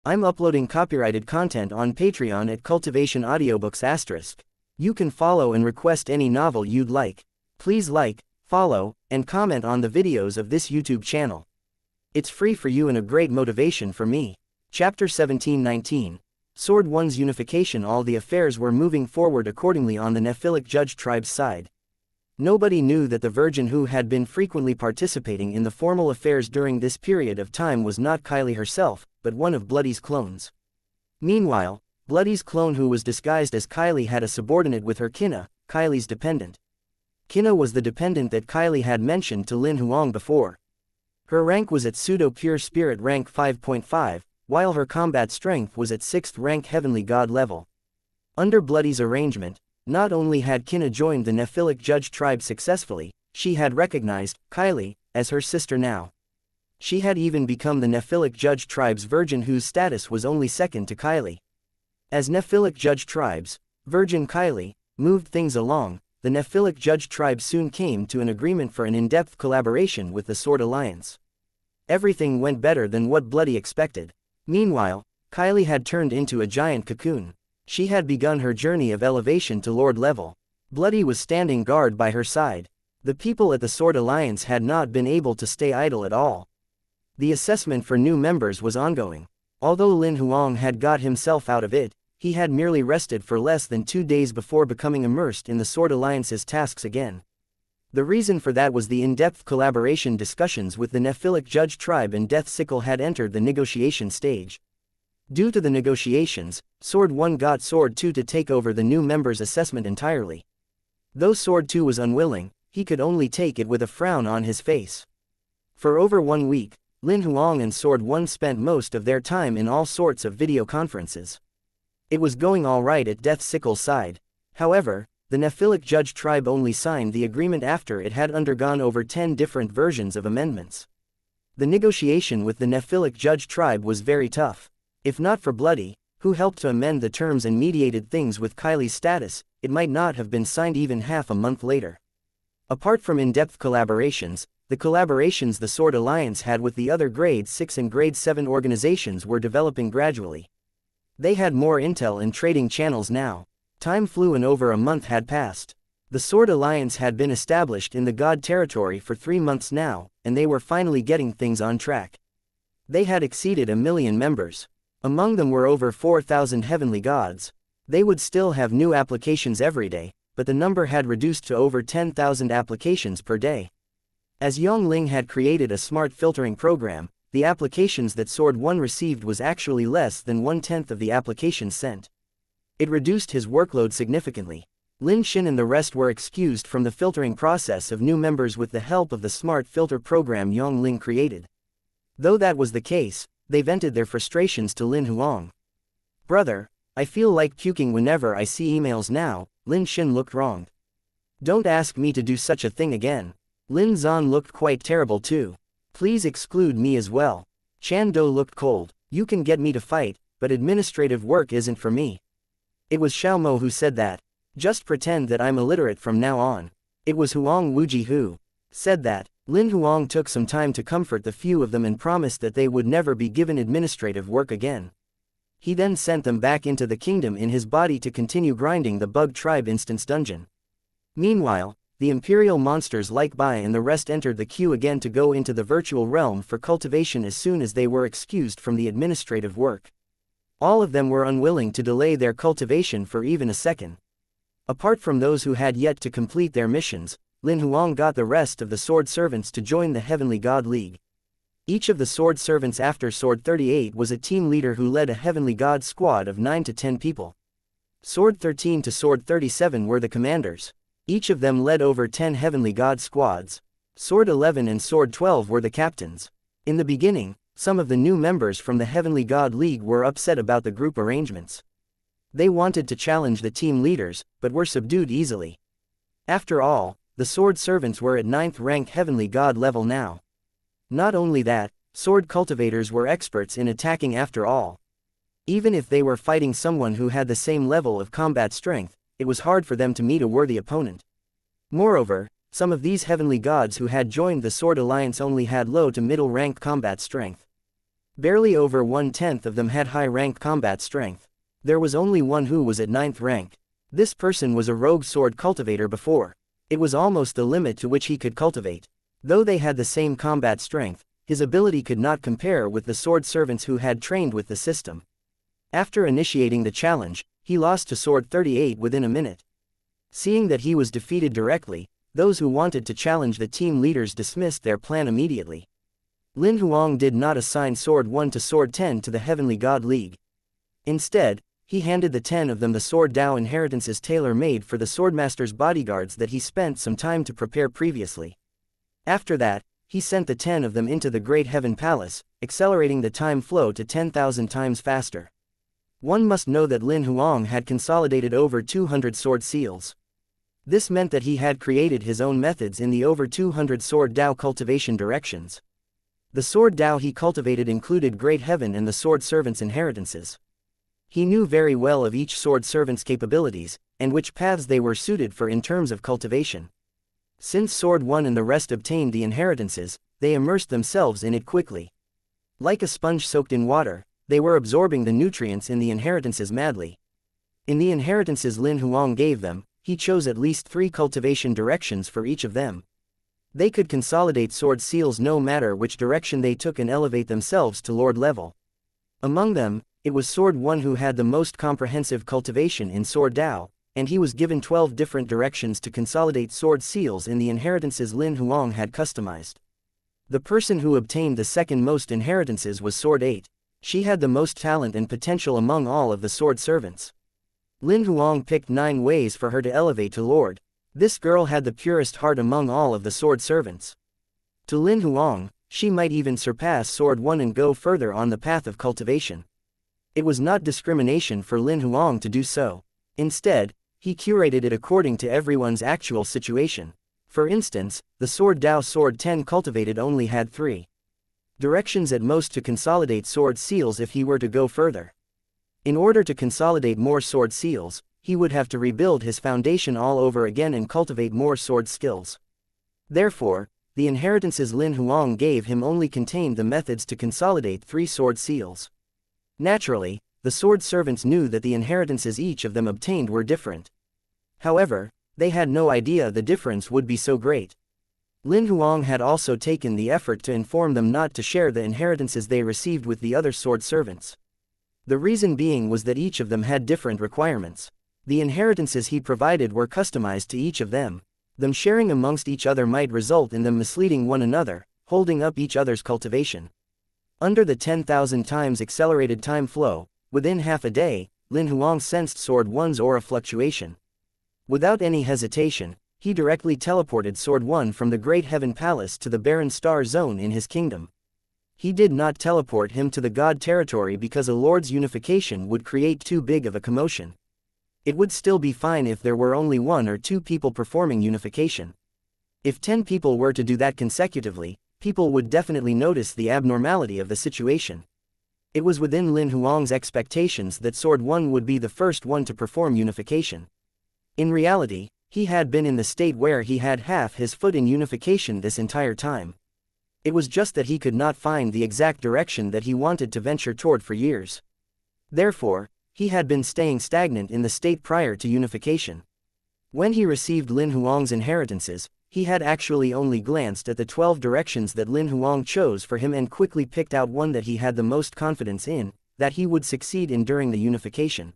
I'm uploading copyrighted content on Patreon at Cultivation Audiobooks*. You can follow and request any novel you'd like. Please like, follow, and comment on the videos of this YouTube channel. It's free for you and a great motivation for me. Chapter 17:19. Sword One's unification. All the affairs were moving forward accordingly on the Nephilic Judge tribe's side. Nobody knew that the virgin who had been frequently participating in the formal affairs during this period of time was not Kylie herself, but one of Bloody's clones. Meanwhile, Bloody's clone, who was disguised as Kylie, had a subordinate with her, Kina, Kylie's dependent. Kina was the dependent that Kylie had mentioned to Lin Huang before. Her rank was at pseudo-pure spirit rank 5.5, while her combat strength was at 6th rank heavenly god level. Under Bloody's arrangement, not only had Kina joined the Nephilic Judge tribe successfully, she had recognized Kylie as her sister now. She had even become the Nephilic Judge tribe's virgin, whose status was only second to Kylie. As Nephilic Judge tribes, Virgin Kylie moved things along. The Nephilic Judge tribe soon came to an agreement for an in-depth collaboration with the Sword Alliance. Everything went better than what Bloody expected. Meanwhile, Kylie had turned into a giant cocoon. She had begun her journey of elevation to Lord level. Bloody was standing guard by her side. The people at the Sword Alliance had not been able to stay idle at all. The assessment for new members was ongoing. Although Lin Huang had got himself out of it, he had merely rested for less than 2 days before becoming immersed in the Sword Alliance's tasks again. The reason for that was the in-depth collaboration discussions with the Nephilic Judge tribe, and Death Sickle had entered the negotiation stage. Due to the negotiations, Sword 1 got Sword 2 to take over the new members' assessment entirely. Though Sword 2 was unwilling, he could only take it with a frown on his face. For over 1 week, Lin Huang and Sword 1 spent most of their time in all sorts of video conferences. It was going all right at Death Sickle's side. However, the Nephilic Judge tribe only signed the agreement after it had undergone over 10 different versions of amendments. The negotiation with the Nephilic Judge tribe was very tough. If not for Bloody, who helped to amend the terms and mediated things with Kylie's status, it might not have been signed even half a month later. Apart from in-depth collaborations, the collaborations the Sword Alliance had with the other Grade 6 and Grade 7 organizations were developing gradually. They had more intel and trading channels now. Time flew and over a month had passed. The Sword Alliance had been established in the God territory for 3 months now, and they were finally getting things on track. They had exceeded 1 million members. Among them were over 4,000 heavenly gods. They would still have new applications every day, but the number had reduced to over 10,000 applications per day. As Yongling had created a smart filtering program, the applications that Sword 1 received was actually less than 1/10 of the applications sent. It reduced his workload significantly. Lin Xin and the rest were excused from the filtering process of new members with the help of the smart filter program Yongling created. Though that was the case, they vented their frustrations to Lin Huang. "Brother, I feel like puking whenever I see emails now." Lin Xin looked wronged. "Don't ask me to do such a thing again." Lin Zan looked quite terrible too. "Please exclude me as well." Chan Do looked cold. "You can get me to fight, but administrative work isn't for me." It was Xiaomo who said that. "Just pretend that I'm illiterate from now on." It was Huang Wuji who said that. Lin Huang took some time to comfort the few of them and promised that they would never be given administrative work again. He then sent them back into the kingdom in his body to continue grinding the Bug Tribe instance dungeon. Meanwhile, the Imperial monsters like Bai and the rest entered the queue again to go into the virtual realm for cultivation as soon as they were excused from the administrative work. All of them were unwilling to delay their cultivation for even a second. Apart from those who had yet to complete their missions, Lin Huang got the rest of the Sword Servants to join the Heavenly God League. Each of the Sword Servants after Sword 38 was a team leader who led a Heavenly God squad of 9 to 10 people. Sword 13 to Sword 37 were the commanders. Each of them led over 10 Heavenly God squads. Sword 11 and Sword 12 were the captains. In the beginning, some of the new members from the Heavenly God League were upset about the group arrangements. They wanted to challenge the team leaders, but were subdued easily. After all, the Sword Servants were at 9th rank Heavenly God level now. Not only that, Sword Cultivators were experts in attacking after all. Even if they were fighting someone who had the same level of combat strength, it was hard for them to meet a worthy opponent. Moreover, some of these heavenly gods who had joined the Sword Alliance only had low to middle rank combat strength. Barely over 1/10 of them had high-ranked combat strength. There was only one who was at 9th rank. This person was a rogue sword cultivator before. It was almost the limit to which he could cultivate. Though they had the same combat strength, his ability could not compare with the sword servants who had trained with the system. After initiating the challenge, he lost to Sword 38 within a minute. Seeing that he was defeated directly, those who wanted to challenge the team leaders dismissed their plan immediately. Lin Huang did not assign Sword 1 to Sword 10 to the Heavenly God League. Instead, he handed the 10 of them the Sword Dao inheritances tailor-made for the Swordmaster's bodyguards that he spent some time to prepare previously. After that, he sent the 10 of them into the Great Heaven Palace, accelerating the time flow to 10,000 times faster. One must know that Lin Huang had consolidated over 200 sword seals. This meant that he had created his own methods in the over 200 Sword Dao cultivation directions. The Sword Dao he cultivated included Great Heaven and the Sword Servant's inheritances. He knew very well of each Sword Servant's capabilities, and which paths they were suited for in terms of cultivation. Since Sword 1 and the rest obtained the inheritances, they immersed themselves in it quickly. Like a sponge soaked in water, they were absorbing the nutrients in the inheritances madly. In the inheritances Lin Huang gave them, he chose at least 3 cultivation directions for each of them. They could consolidate sword seals no matter which direction they took and elevate themselves to Lord level. Among them, it was Sword 1 who had the most comprehensive cultivation in Sword Dao, and he was given 12 different directions to consolidate sword seals in the inheritances Lin Huang had customized. The person who obtained the second most inheritances was Sword 8. She had the most talent and potential among all of the sword servants. Lin Huang picked 9 ways for her to elevate to Lord. This girl had the purest heart among all of the sword servants. To Lin Huang, she might even surpass Sword 1 and go further on the path of cultivation. It was not discrimination for Lin Huang to do so. Instead, he curated it according to everyone's actual situation. For instance, the Sword Dao Sword 10 cultivated only had 3 directions at most to consolidate sword seals if he were to go further. In order to consolidate more sword seals, he would have to rebuild his foundation all over again and cultivate more sword skills. Therefore, the inheritances Lin Huang gave him only contained the methods to consolidate 3 sword seals. Naturally, the sword servants knew that the inheritances each of them obtained were different. However, they had no idea the difference would be so great. Lin Huang had also taken the effort to inform them not to share the inheritances they received with the other sword servants. The reason being was that each of them had different requirements. The inheritances he provided were customized to each of them. Them sharing amongst each other might result in them misleading one another, holding up each other's cultivation. Under the 10,000 times accelerated time flow, within half a day, Lin Huang sensed Sword 1's aura fluctuation. Without any hesitation, he directly teleported Sword 1 from the Great Heaven Palace to the barren star zone in his kingdom. He did not teleport him to the God territory because a lord's unification would create too big of a commotion. It would still be fine if there were only 1 or 2 people performing unification. If 10 people were to do that consecutively, people would definitely notice the abnormality of the situation. It was within Lin Huang's expectations that Sword 1 would be the first one to perform unification. In reality, he had been in the state where he had half his foot in unification this entire time. It was just that he could not find the exact direction that he wanted to venture toward for years. Therefore, he had been staying stagnant in the state prior to unification. When he received Lin Huang's inheritances, he had actually only glanced at the 12 directions that Lin Huang chose for him and quickly picked out one that he had the most confidence in, that he would succeed in during the unification.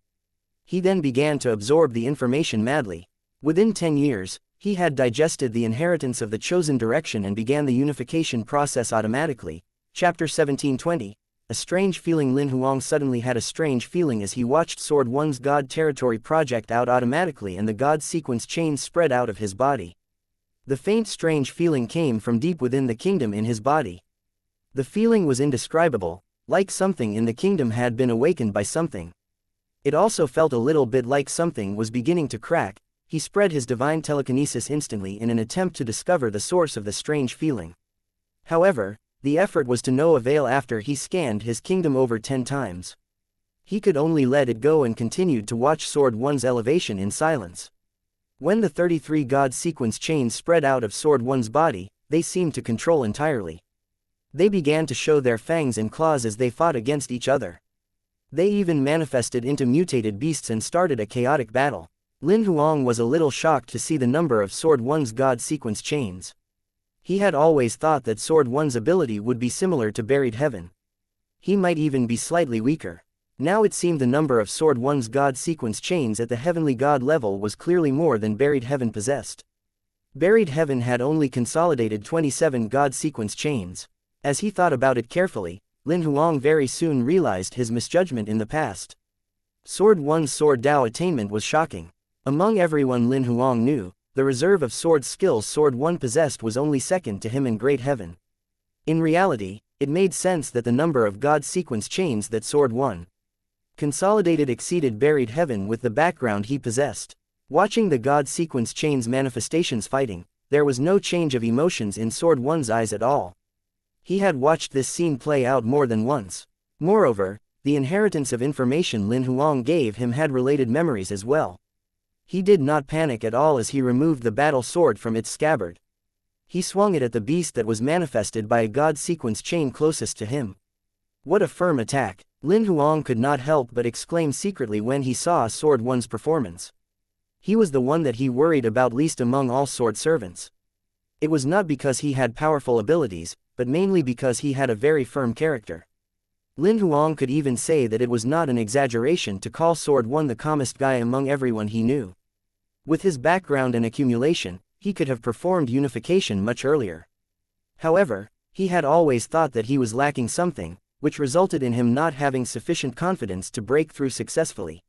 He then began to absorb the information madly. Within 10 years, he had digested the inheritance of the chosen direction and began the unification process automatically. Chapter 1720. A strange feeling. Lin Huang suddenly had a strange feeling as he watched Sword 1's God territory project out automatically and the God sequence chains spread out of his body. The faint strange feeling came from deep within the kingdom in his body. The feeling was indescribable, like something in the kingdom had been awakened by something. It also felt a little bit like something was beginning to crack. He spread his divine telekinesis instantly in an attempt to discover the source of the strange feeling. However, the effort was to no avail after he scanned his kingdom over 10 times. He could only let it go and continued to watch Sword 1's elevation in silence. When the 33 God sequence chains spread out of Sword 1's body, they seemed to control entirely. They began to show their fangs and claws as they fought against each other. They even manifested into mutated beasts and started a chaotic battle. Lin Huang was a little shocked to see the number of Sword One's God sequence chains. He had always thought that Sword One's ability would be similar to Buried Heaven. He might even be slightly weaker. Now it seemed the number of Sword One's God sequence chains at the Heavenly God level was clearly more than Buried Heaven possessed. Buried Heaven had only consolidated 27 God sequence chains. As he thought about it carefully, Lin Huang very soon realized his misjudgment in the past. Sword One's Sword Dao attainment was shocking. Among everyone Lin Huang knew, the reserve of sword skills Sword One possessed was only second to him in Great Heaven. In reality, it made sense that the number of God sequence chains that Sword One consolidated exceeded Buried Heaven with the background he possessed. Watching the God sequence chains manifestations fighting, there was no change of emotions in Sword One's eyes at all. He had watched this scene play out more than once. Moreover, the inheritance of information Lin Huang gave him had related memories as well. He did not panic at all as he removed the battle sword from its scabbard. He swung it at the beast that was manifested by a God sequence chain closest to him. What a firm attack! Lin Huang could not help but exclaim secretly when he saw Sword One's performance. He was the one that he worried about least among all sword servants. It was not because he had powerful abilities, but mainly because he had a very firm character. Lin Huang could even say that it was not an exaggeration to call Sword One the calmest guy among everyone he knew. With his background and accumulation, he could have performed unification much earlier. However, he had always thought that he was lacking something, which resulted in him not having sufficient confidence to break through successfully.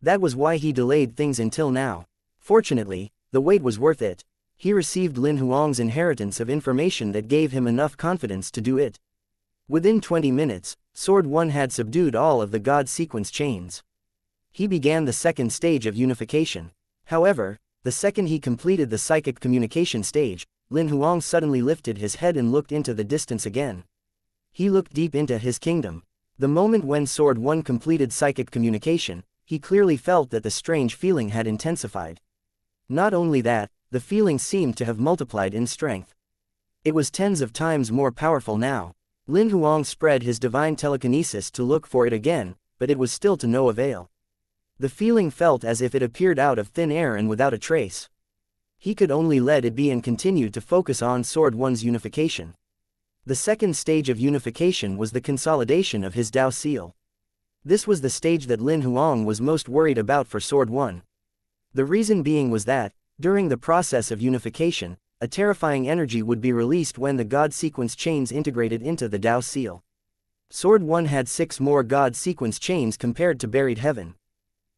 That was why he delayed things until now. Fortunately, the wait was worth it. He received Lin Huang's inheritance of information that gave him enough confidence to do it. Within 20 minutes, Sword One had subdued all of the God sequence chains. He began the second stage of unification. However, the second he completed the psychic communication stage, Lin Huang suddenly lifted his head and looked into the distance again. He looked deep into his kingdom. The moment when Sword One completed psychic communication, he clearly felt that the strange feeling had intensified. Not only that, the feeling seemed to have multiplied in strength. It was tens of times more powerful now. Lin Huang spread his divine telekinesis to look for it again, but it was still to no avail. The feeling felt as if it appeared out of thin air and without a trace. He could only let it be and continued to focus on Sword One's unification. The second stage of unification was the consolidation of his Dao seal. This was the stage that Lin Huang was most worried about for Sword One. The reason being was that, during the process of unification, a terrifying energy would be released when the God sequence chains integrated into the Dao seal. Sword One had 6 more God sequence chains compared to Buried Heaven.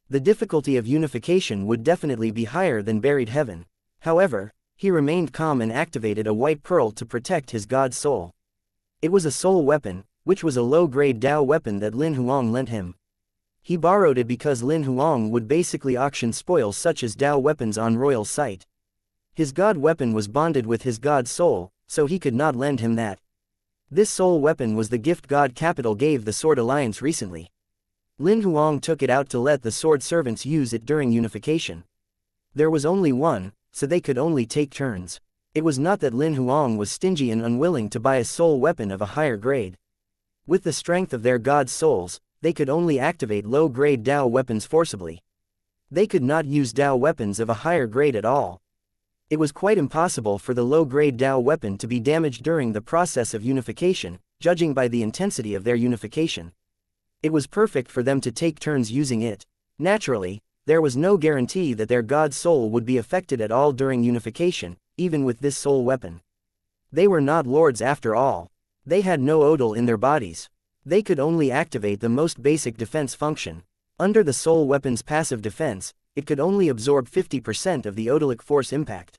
The difficulty of unification would definitely be higher than Buried Heaven. However, he remained calm and activated a white pearl to protect his God soul. It was a soul weapon, which was a low-grade Dao weapon that Lin Huang lent him. He borrowed it because Lin Huang would basically auction spoils such as Dao weapons on royal site. His God weapon was bonded with his God soul, so he could not lend him that. This soul weapon was the gift God Capital gave the Sword Alliance recently. Lin Huang took it out to let the sword servants use it during unification. There was only one, so they could only take turns. It was not that Lin Huang was stingy and unwilling to buy a soul weapon of a higher grade. With the strength of their God souls, they could only activate low-grade Dao weapons forcibly. They could not use Dao weapons of a higher grade at all. It was quite impossible for the low-grade Dao weapon to be damaged during the process of unification, judging by the intensity of their unification. It was perfect for them to take turns using it. Naturally, there was no guarantee that their God soul would be affected at all during unification, even with this soul weapon. They were not lords after all. They had no odal in their bodies. They could only activate the most basic defense function. Under the soul weapon's passive defense, it could only absorb 50% of the odalic force impact.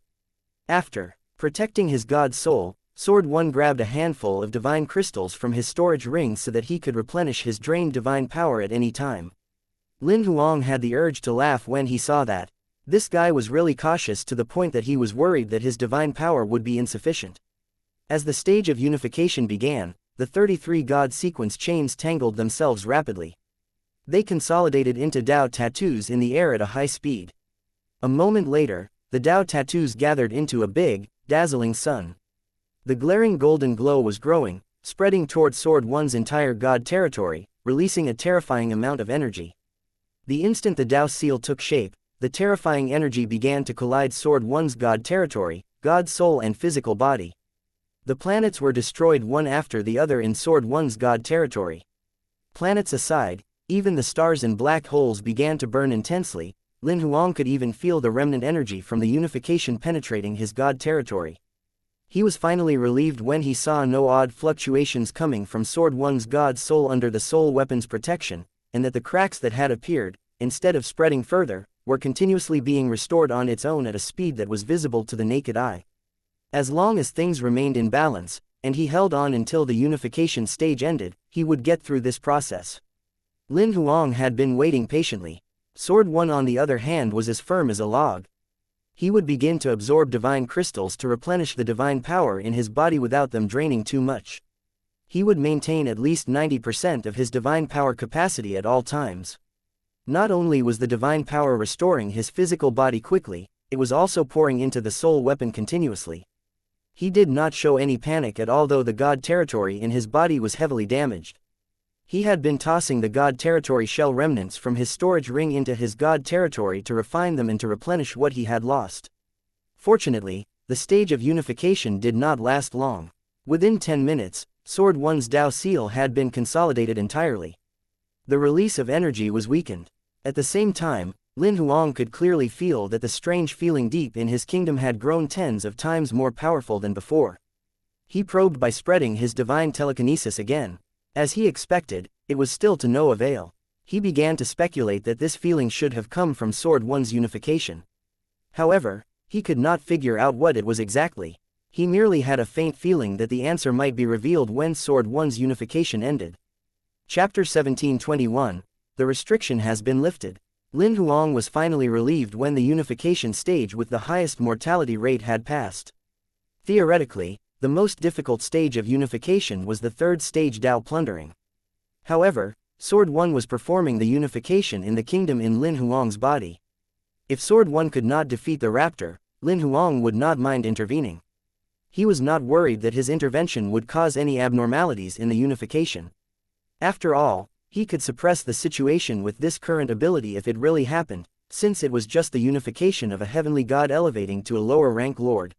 After protecting his God soul, Sword One grabbed a handful of divine crystals from his storage ring so that he could replenish his drained divine power at any time. Lin Huang had the urge to laugh when he saw that. This guy was really cautious to the point that he was worried that his divine power would be insufficient. As the stage of unification began, the 33 God sequence chains tangled themselves rapidly. They consolidated into Dao tattoos in the air at a high speed. A moment later, the Dao tattoos gathered into a big, dazzling sun. The glaring golden glow was growing, spreading toward Sword One's entire god territory, releasing a terrifying amount of energy. The instant the Dao seal took shape, the terrifying energy began to collide Sword One's god territory, god soul and physical body. The planets were destroyed one after the other in Sword One's god territory. Planets aside, even the stars and black holes began to burn intensely. Lin Huang could even feel the remnant energy from the unification penetrating his god territory. He was finally relieved when he saw no odd fluctuations coming from Sword One's god soul under the soul weapon's protection, and that the cracks that had appeared, instead of spreading further, were continuously being restored on its own at a speed that was visible to the naked eye. As long as things remained in balance, and he held on until the unification stage ended, he would get through this process. Lin Huang had been waiting patiently. Sword One on the other hand was as firm as a log. He would begin to absorb divine crystals to replenish the divine power in his body without them draining too much. He would maintain at least 90% of his divine power capacity at all times. Not only was the divine power restoring his physical body quickly, it was also pouring into the soul weapon continuously. He did not show any panic at all, though the god territory in his body was heavily damaged. He had been tossing the god territory shell remnants from his storage ring into his god territory to refine them and to replenish what he had lost. Fortunately, the stage of unification did not last long. Within 10 minutes, Sword One's Dao seal had been consolidated entirely. The release of energy was weakened. At the same time, Lin Huang could clearly feel that the strange feeling deep in his kingdom had grown tens of times more powerful than before. He probed by spreading his divine telekinesis again. As he expected, it was still to no avail. He began to speculate that this feeling should have come from Sword One's unification. However, he could not figure out what it was exactly. He merely had a faint feeling that the answer might be revealed when Sword One's unification ended. Chapter 1721. The restriction has been lifted. Lin Huang was finally relieved when the unification stage with the highest mortality rate had passed. Theoretically, the most difficult stage of unification was the third stage, Dao plundering. However, Sword One was performing the unification in the kingdom in Lin Huang's body. If Sword One could not defeat the raptor, Lin Huang would not mind intervening. He was not worried that his intervention would cause any abnormalities in the unification. After all, he could suppress the situation with this current ability if it really happened, since it was just the unification of a heavenly god elevating to a lower rank lord.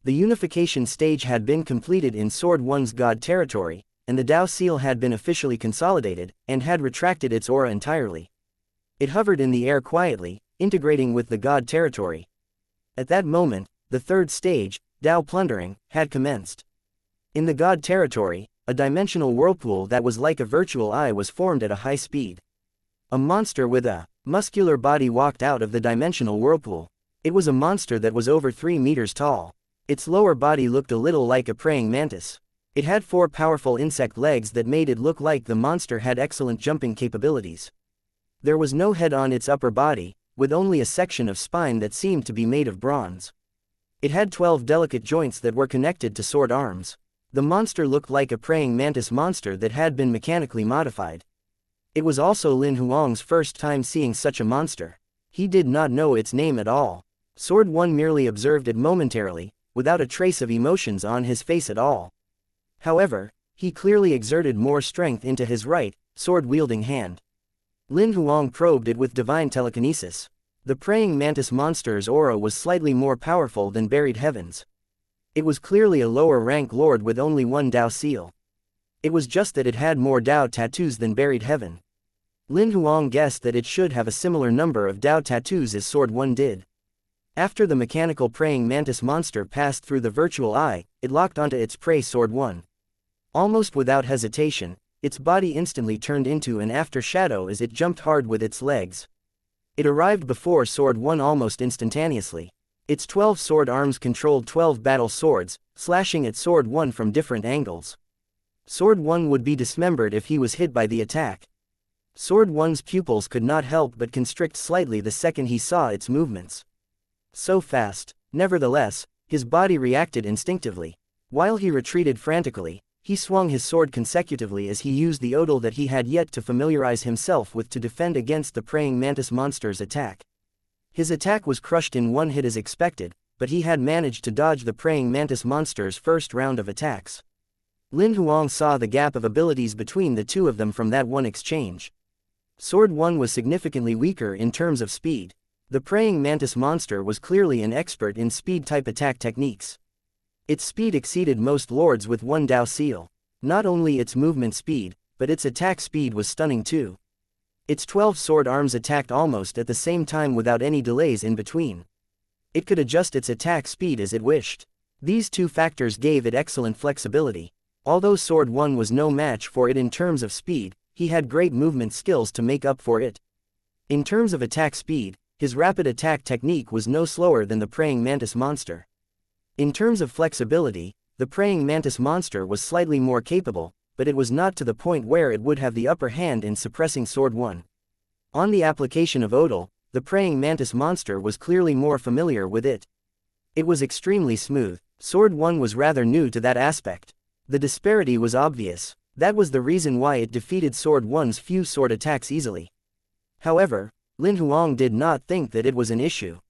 The unification stage had been completed in Sword One's god territory, and the Dao seal had been officially consolidated, and had retracted its aura entirely. It hovered in the air quietly, integrating with the god territory. At that moment, the third stage, Dao plundering, had commenced. In the god territory, a dimensional whirlpool that was like a virtual eye was formed at a high speed. A monster with a muscular body walked out of the dimensional whirlpool. It was a monster that was over 3 meters tall. Its lower body looked a little like a praying mantis. It had 4 powerful insect legs that made it look like the monster had excellent jumping capabilities. There was no head on its upper body, with only a section of spine that seemed to be made of bronze. It had 12 delicate joints that were connected to sword arms. The monster looked like a praying mantis monster that had been mechanically modified. It was also Lin Huang's first time seeing such a monster. He did not know its name at all. Sword One merely observed it momentarily, without a trace of emotions on his face at all. However, he clearly exerted more strength into his right, sword-wielding hand. Lin Huang probed it with divine telekinesis. The praying mantis monster's aura was slightly more powerful than Buried Heaven's. It was clearly a lower-rank lord with only 1 Dao seal. It was just that it had more Dao tattoos than Buried Heaven. Lin Huang guessed that it should have a similar number of Dao tattoos as Sword One did. After the mechanical praying mantis monster passed through the virtual eye, it locked onto its prey Sword One. Almost without hesitation, its body instantly turned into an after shadow as it jumped hard with its legs. It arrived before Sword One almost instantaneously. Its 12 sword arms controlled 12 battle swords, slashing at Sword One from different angles. Sword One would be dismembered if he was hit by the attack. Sword One's pupils could not help but constrict slightly the second he saw its movements. So fast. Nevertheless, his body reacted instinctively. While he retreated frantically, he swung his sword consecutively as he used the odal that he had yet to familiarize himself with to defend against the praying mantis monster's attack. His attack was crushed in one hit as expected, but he had managed to dodge the praying mantis monster's first round of attacks. Lin Huang saw the gap of abilities between the two of them from that one exchange. Sword 1 was significantly weaker in terms of speed. The praying mantis monster was clearly an expert in speed-type attack techniques. Its speed exceeded most lords with one Dao seal. Not only its movement speed, but its attack speed was stunning too. Its 12 sword arms attacked almost at the same time without any delays in between. It could adjust its attack speed as it wished. These two factors gave it excellent flexibility. Although Sword 1 was no match for it in terms of speed, he had great movement skills to make up for it. In terms of attack speed, his rapid attack technique was no slower than the praying mantis monster. In terms of flexibility, the praying mantis monster was slightly more capable, but it was not to the point where it would have the upper hand in suppressing Sword 1. On the application of Odal, the praying mantis monster was clearly more familiar with it. It was extremely smooth. Sword 1 was rather new to that aspect. The disparity was obvious. That was the reason why it defeated Sword 1's few sword attacks easily. However, Lin Huang did not think that it was an issue.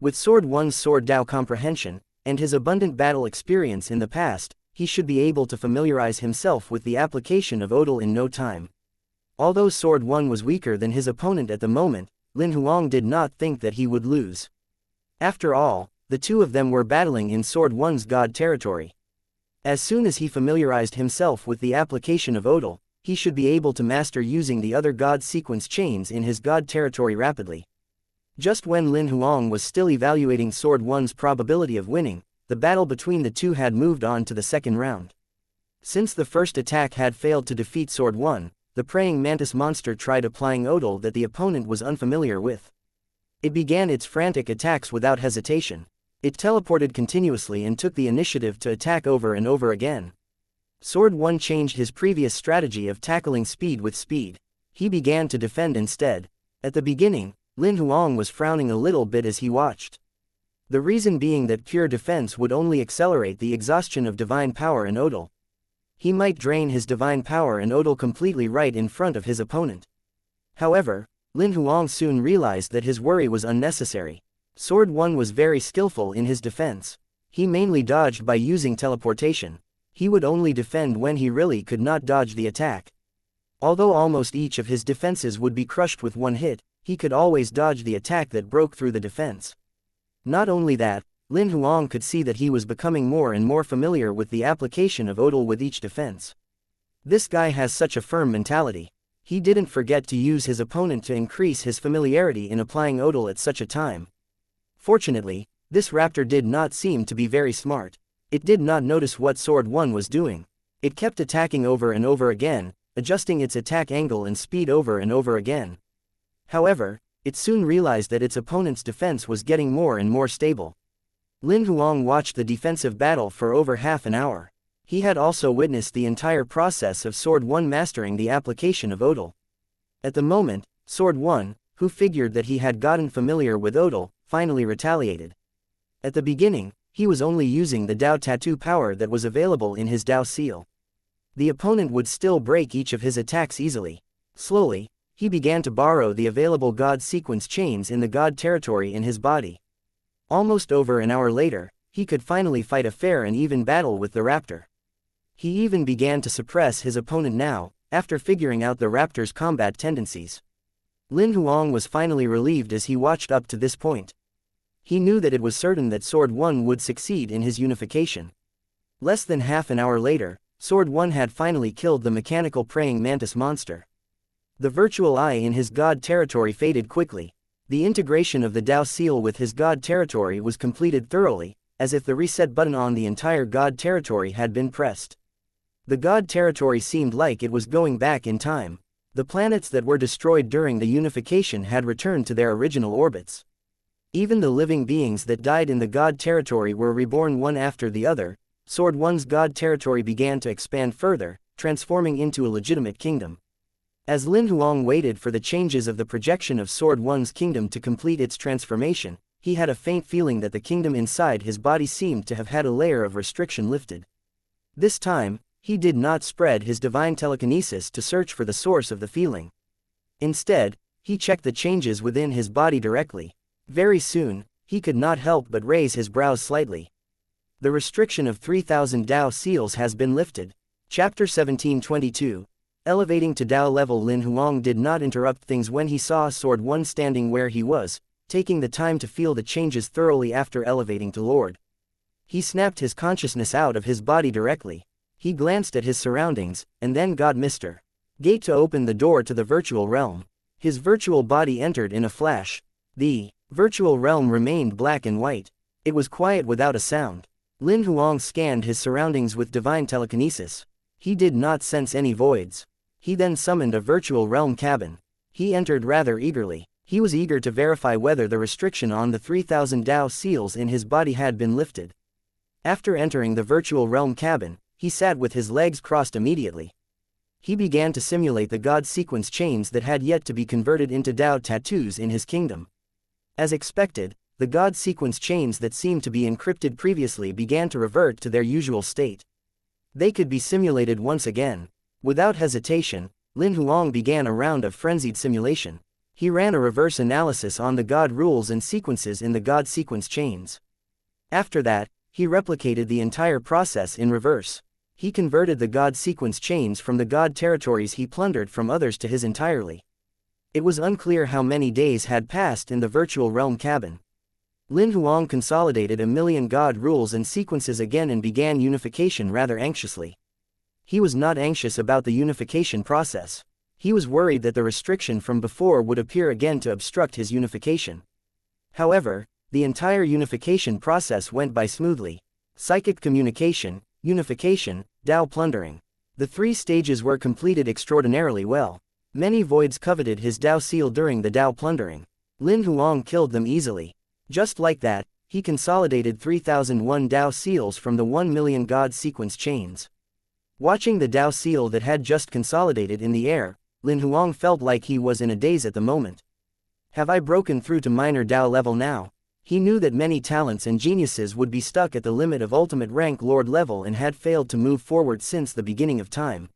With Sword 1's sword Dao comprehension, and his abundant battle experience in the past, he should be able to familiarize himself with the application of Odal in no time. Although Sword 1 was weaker than his opponent at the moment, Lin Huang did not think that he would lose. After all, the two of them were battling in Sword 1's god territory. As soon as he familiarized himself with the application of Odal, he should be able to master using the other god sequence chains in his god territory rapidly. Just when Lin Huang was still evaluating Sword 1's probability of winning, the battle between the two had moved on to the second round. Since the first attack had failed to defeat Sword 1, the praying mantis monster tried applying Odal that the opponent was unfamiliar with. It began its frantic attacks without hesitation. It teleported continuously and took the initiative to attack over and over again. Sword 1 changed his previous strategy of tackling speed with speed. He began to defend instead. At the beginning, Lin Huang was frowning a little bit as he watched. The reason being that pure defense would only accelerate the exhaustion of divine power in Odal. He might drain his divine power in Odal completely right in front of his opponent. However, Lin Huang soon realized that his worry was unnecessary. Sword 1 was very skillful in his defense. He mainly dodged by using teleportation. He would only defend when he really could not dodge the attack. Although almost each of his defenses would be crushed with one hit, he could always dodge the attack that broke through the defense. Not only that, Lin Huang could see that he was becoming more and more familiar with the application of Odal with each defense. This guy has such a firm mentality. He didn't forget to use his opponent to increase his familiarity in applying Odal at such a time. Fortunately, this raptor did not seem to be very smart. It did not notice what Sword 1 was doing. It kept attacking over and over again, adjusting its attack angle and speed over and over again. However, it soon realized that its opponent's defense was getting more and more stable. Lin Huang watched the defensive battle for over half an hour. He had also witnessed the entire process of Sword 1 mastering the application of Odal. At the moment, Sword 1, who figured that he had gotten familiar with Odal, finally retaliated. At the beginning, he was only using the Dao tattoo power that was available in his Dao seal. The opponent would still break each of his attacks easily. Slowly, he began to borrow the available god sequence chains in the god territory in his body. Almost over an hour later, he could finally fight a fair and even battle with the raptor. He even began to suppress his opponent now, after figuring out the raptor's combat tendencies. Lin Huang was finally relieved as he watched up to this point. He knew that it was certain that Sword 1 would succeed in his unification. Less than half an hour later, Sword 1 had finally killed the mechanical praying mantis monster. The virtual eye in his god territory faded quickly. The integration of the Dao seal with his god territory was completed thoroughly, as if the reset button on the entire god territory had been pressed. The god territory seemed like it was going back in time. The planets that were destroyed during the unification had returned to their original orbits. Even the living beings that died in the god territory were reborn one after the other. Sword 1's god territory began to expand further, transforming into a legitimate kingdom. As Lin Huang waited for the changes of the projection of Sword 1's kingdom to complete its transformation, he had a faint feeling that the kingdom inside his body seemed to have had a layer of restriction lifted. This time, he did not spread his divine telekinesis to search for the source of the feeling. Instead, he checked the changes within his body directly. Very soon, he could not help but raise his brows slightly. The restriction of 3,000 Dao seals has been lifted. Chapter 1722. Elevating to Dao level. Lin Huang did not interrupt things when he saw Sword 1 standing where he was, taking the time to feel the changes thoroughly after elevating to Lord. He snapped his consciousness out of his body directly. He glanced at his surroundings, and then got Mr. Gate to open the door to the virtual realm. His virtual body entered in a flash. The virtual realm remained black and white. It was quiet without a sound. Lin Huang scanned his surroundings with divine telekinesis. He did not sense any voids. He then summoned a virtual realm cabin. He entered rather eagerly. He was eager to verify whether the restriction on the 3000 Dao seals in his body had been lifted. After entering the virtual realm cabin, he sat with his legs crossed immediately. He began to simulate the God sequence chains that had yet to be converted into Dao tattoos in his kingdom. As expected, the God sequence chains that seemed to be encrypted previously began to revert to their usual state. They could be simulated once again. Without hesitation, Lin Huang began a round of frenzied simulation. He ran a reverse analysis on the God rules and sequences in the God sequence chains. After that, he replicated the entire process in reverse. He converted the God sequence chains from the God territories he plundered from others to his entirely. It was unclear how many days had passed in the virtual realm cabin. Lin Huang consolidated 1,000,000 God rules and sequences again and began unification rather anxiously. He was not anxious about the unification process. He was worried that the restriction from before would appear again to obstruct his unification. However, the entire unification process went by smoothly. Psychic communication, unification, Dao plundering. The 3 stages were completed extraordinarily well. Many voids coveted his Dao seal during the Dao plundering. Lin Huang killed them easily. Just like that, he consolidated 3001 Dao seals from the 1,000,000 God sequence chains. Watching the Dao seal that had just consolidated in the air, Lin Huang felt like he was in a daze at the moment. Have I broken through to minor Dao level now? He knew that many talents and geniuses would be stuck at the limit of ultimate rank Lord level and had failed to move forward since the beginning of time.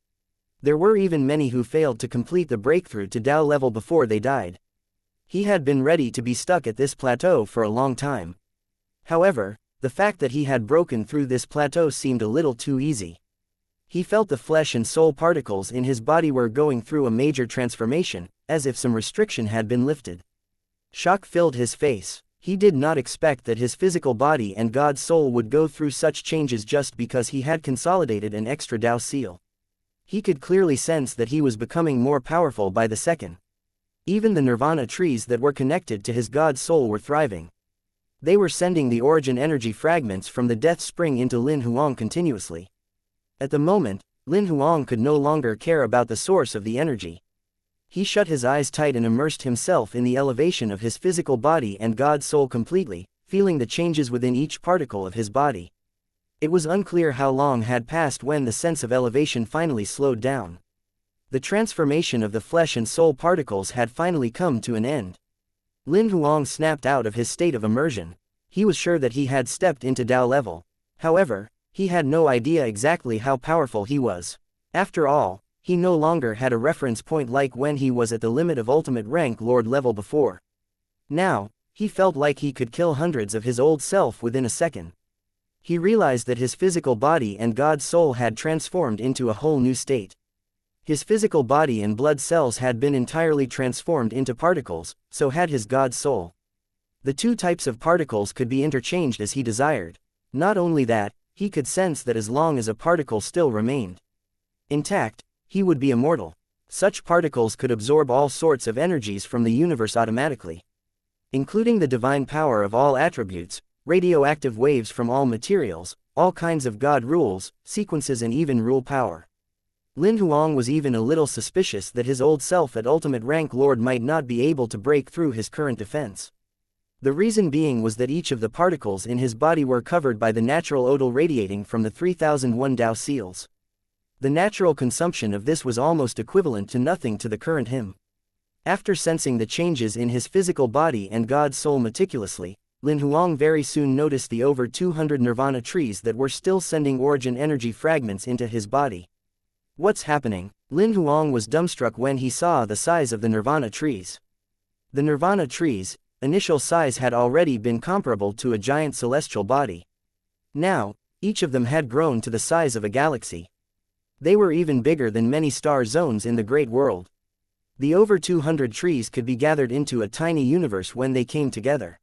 There were even many who failed to complete the breakthrough to Dao level before they died. He had been ready to be stuck at this plateau for a long time. However, the fact that he had broken through this plateau seemed a little too easy. He felt the flesh and soul particles in his body were going through a major transformation, as if some restriction had been lifted. Shock filled his face. He did not expect that his physical body and God's soul would go through such changes just because he had consolidated an extra Dao seal. He could clearly sense that he was becoming more powerful by the second. Even the nirvana trees that were connected to his God's soul were thriving. They were sending the origin energy fragments from the death spring into Lin Huang continuously. At the moment, Lin Huang could no longer care about the source of the energy. He shut his eyes tight and immersed himself in the elevation of his physical body and God's soul completely, feeling the changes within each particle of his body. It was unclear how long had passed when the sense of elevation finally slowed down. The transformation of the flesh and soul particles had finally come to an end. Lin Huang snapped out of his state of immersion. He was sure that he had stepped into Dao level. However, he had no idea exactly how powerful he was. After all, he no longer had a reference point like when he was at the limit of ultimate rank Lord level before. Now, he felt like he could kill hundreds of his old self within a second. He realized that his physical body and God's soul had transformed into a whole new state. His physical body and blood cells had been entirely transformed into particles, so had his God's soul. The 2 types of particles could be interchanged as he desired. Not only that, he could sense that as long as a particle still remained intact, he would be immortal. Such particles could absorb all sorts of energies from the universe automatically, including the divine power of all attributes, radioactive waves from all materials, all kinds of God rules, sequences and even rule power. Lin Huang was even a little suspicious that his old self at ultimate rank Lord might not be able to break through his current defense. The reason being was that each of the particles in his body were covered by the natural odal radiating from the 3001 Dao seals. The natural consumption of this was almost equivalent to nothing to the current him. After sensing the changes in his physical body and God's soul meticulously, Lin Huang very soon noticed the over 200 nirvana trees that were still sending origin energy fragments into his body. What's happening? Lin Huang was dumbstruck when he saw the size of the nirvana trees. The nirvana trees' initial size had already been comparable to a giant celestial body. Now, each of them had grown to the size of a galaxy. They were even bigger than many star zones in the Great World. The over 200 trees could be gathered into a tiny universe when they came together.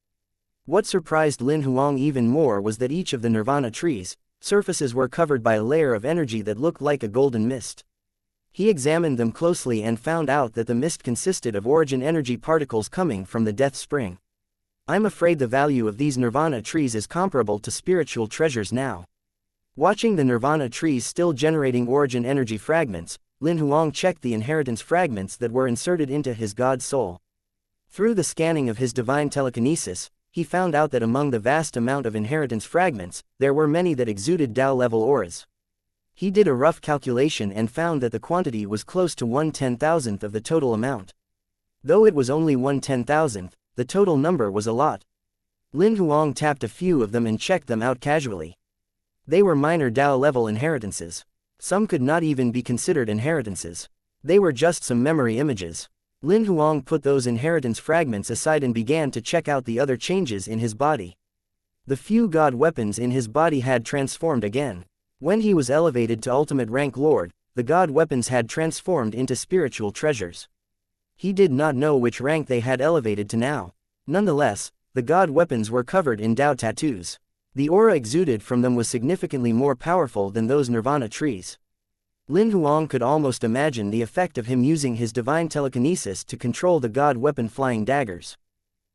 What surprised Lin Huang even more was that each of the nirvana trees' surfaces were covered by a layer of energy that looked like a golden mist. He examined them closely and found out that the mist consisted of origin energy particles coming from the death spring. I'm afraid the value of these nirvana trees is comparable to spiritual treasures now. Watching the nirvana trees still generating origin energy fragments, Lin Huang checked the inheritance fragments that were inserted into his god soul. Through the scanning of his divine telekinesis, he found out that among the vast amount of inheritance fragments, there were many that exuded Tao-level auras. He did a rough calculation and found that the quantity was close to 1/10,000th of the total amount. Though it was only 1/10,000th, the total number was a lot. Lin Huang tapped a few of them and checked them out casually. They were minor Tao-level inheritances. Some could not even be considered inheritances. They were just some memory images. Lin Huang put those inheritance fragments aside and began to check out the other changes in his body. The few god weapons in his body had transformed again. When he was elevated to ultimate rank lord, the god weapons had transformed into spiritual treasures. He did not know which rank they had elevated to now. Nonetheless, the god weapons were covered in Tao tattoos. The aura exuded from them was significantly more powerful than those nirvana trees. Lin Huang could almost imagine the effect of him using his divine telekinesis to control the god weapon flying daggers.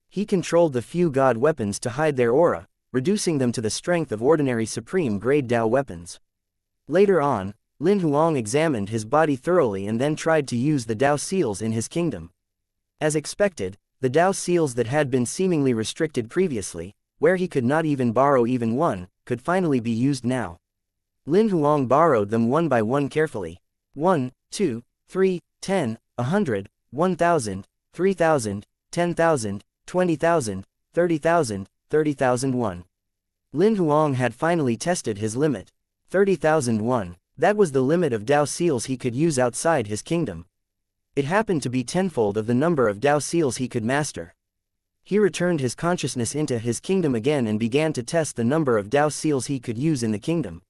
He controlled the few god weapons to hide their aura, reducing them to the strength of ordinary supreme-grade Tao weapons. Later on, Lin Huang examined his body thoroughly and then tried to use the Tao seals in his kingdom. As expected, the Tao seals that had been seemingly restricted previously, where he could not even borrow even one, could finally be used now. Lin Huang borrowed them one by one carefully. 1, 2, 3, 10, 100, 1,000, 3,000, 10,000, 20,000, 30,000, 30,001. Lin Huang had finally tested his limit. 30,001. That was the limit of Tao seals he could use outside his kingdom. It happened to be tenfold of the number of Tao seals he could master. He returned his consciousness into his kingdom again and began to test the number of Tao seals he could use in the kingdom.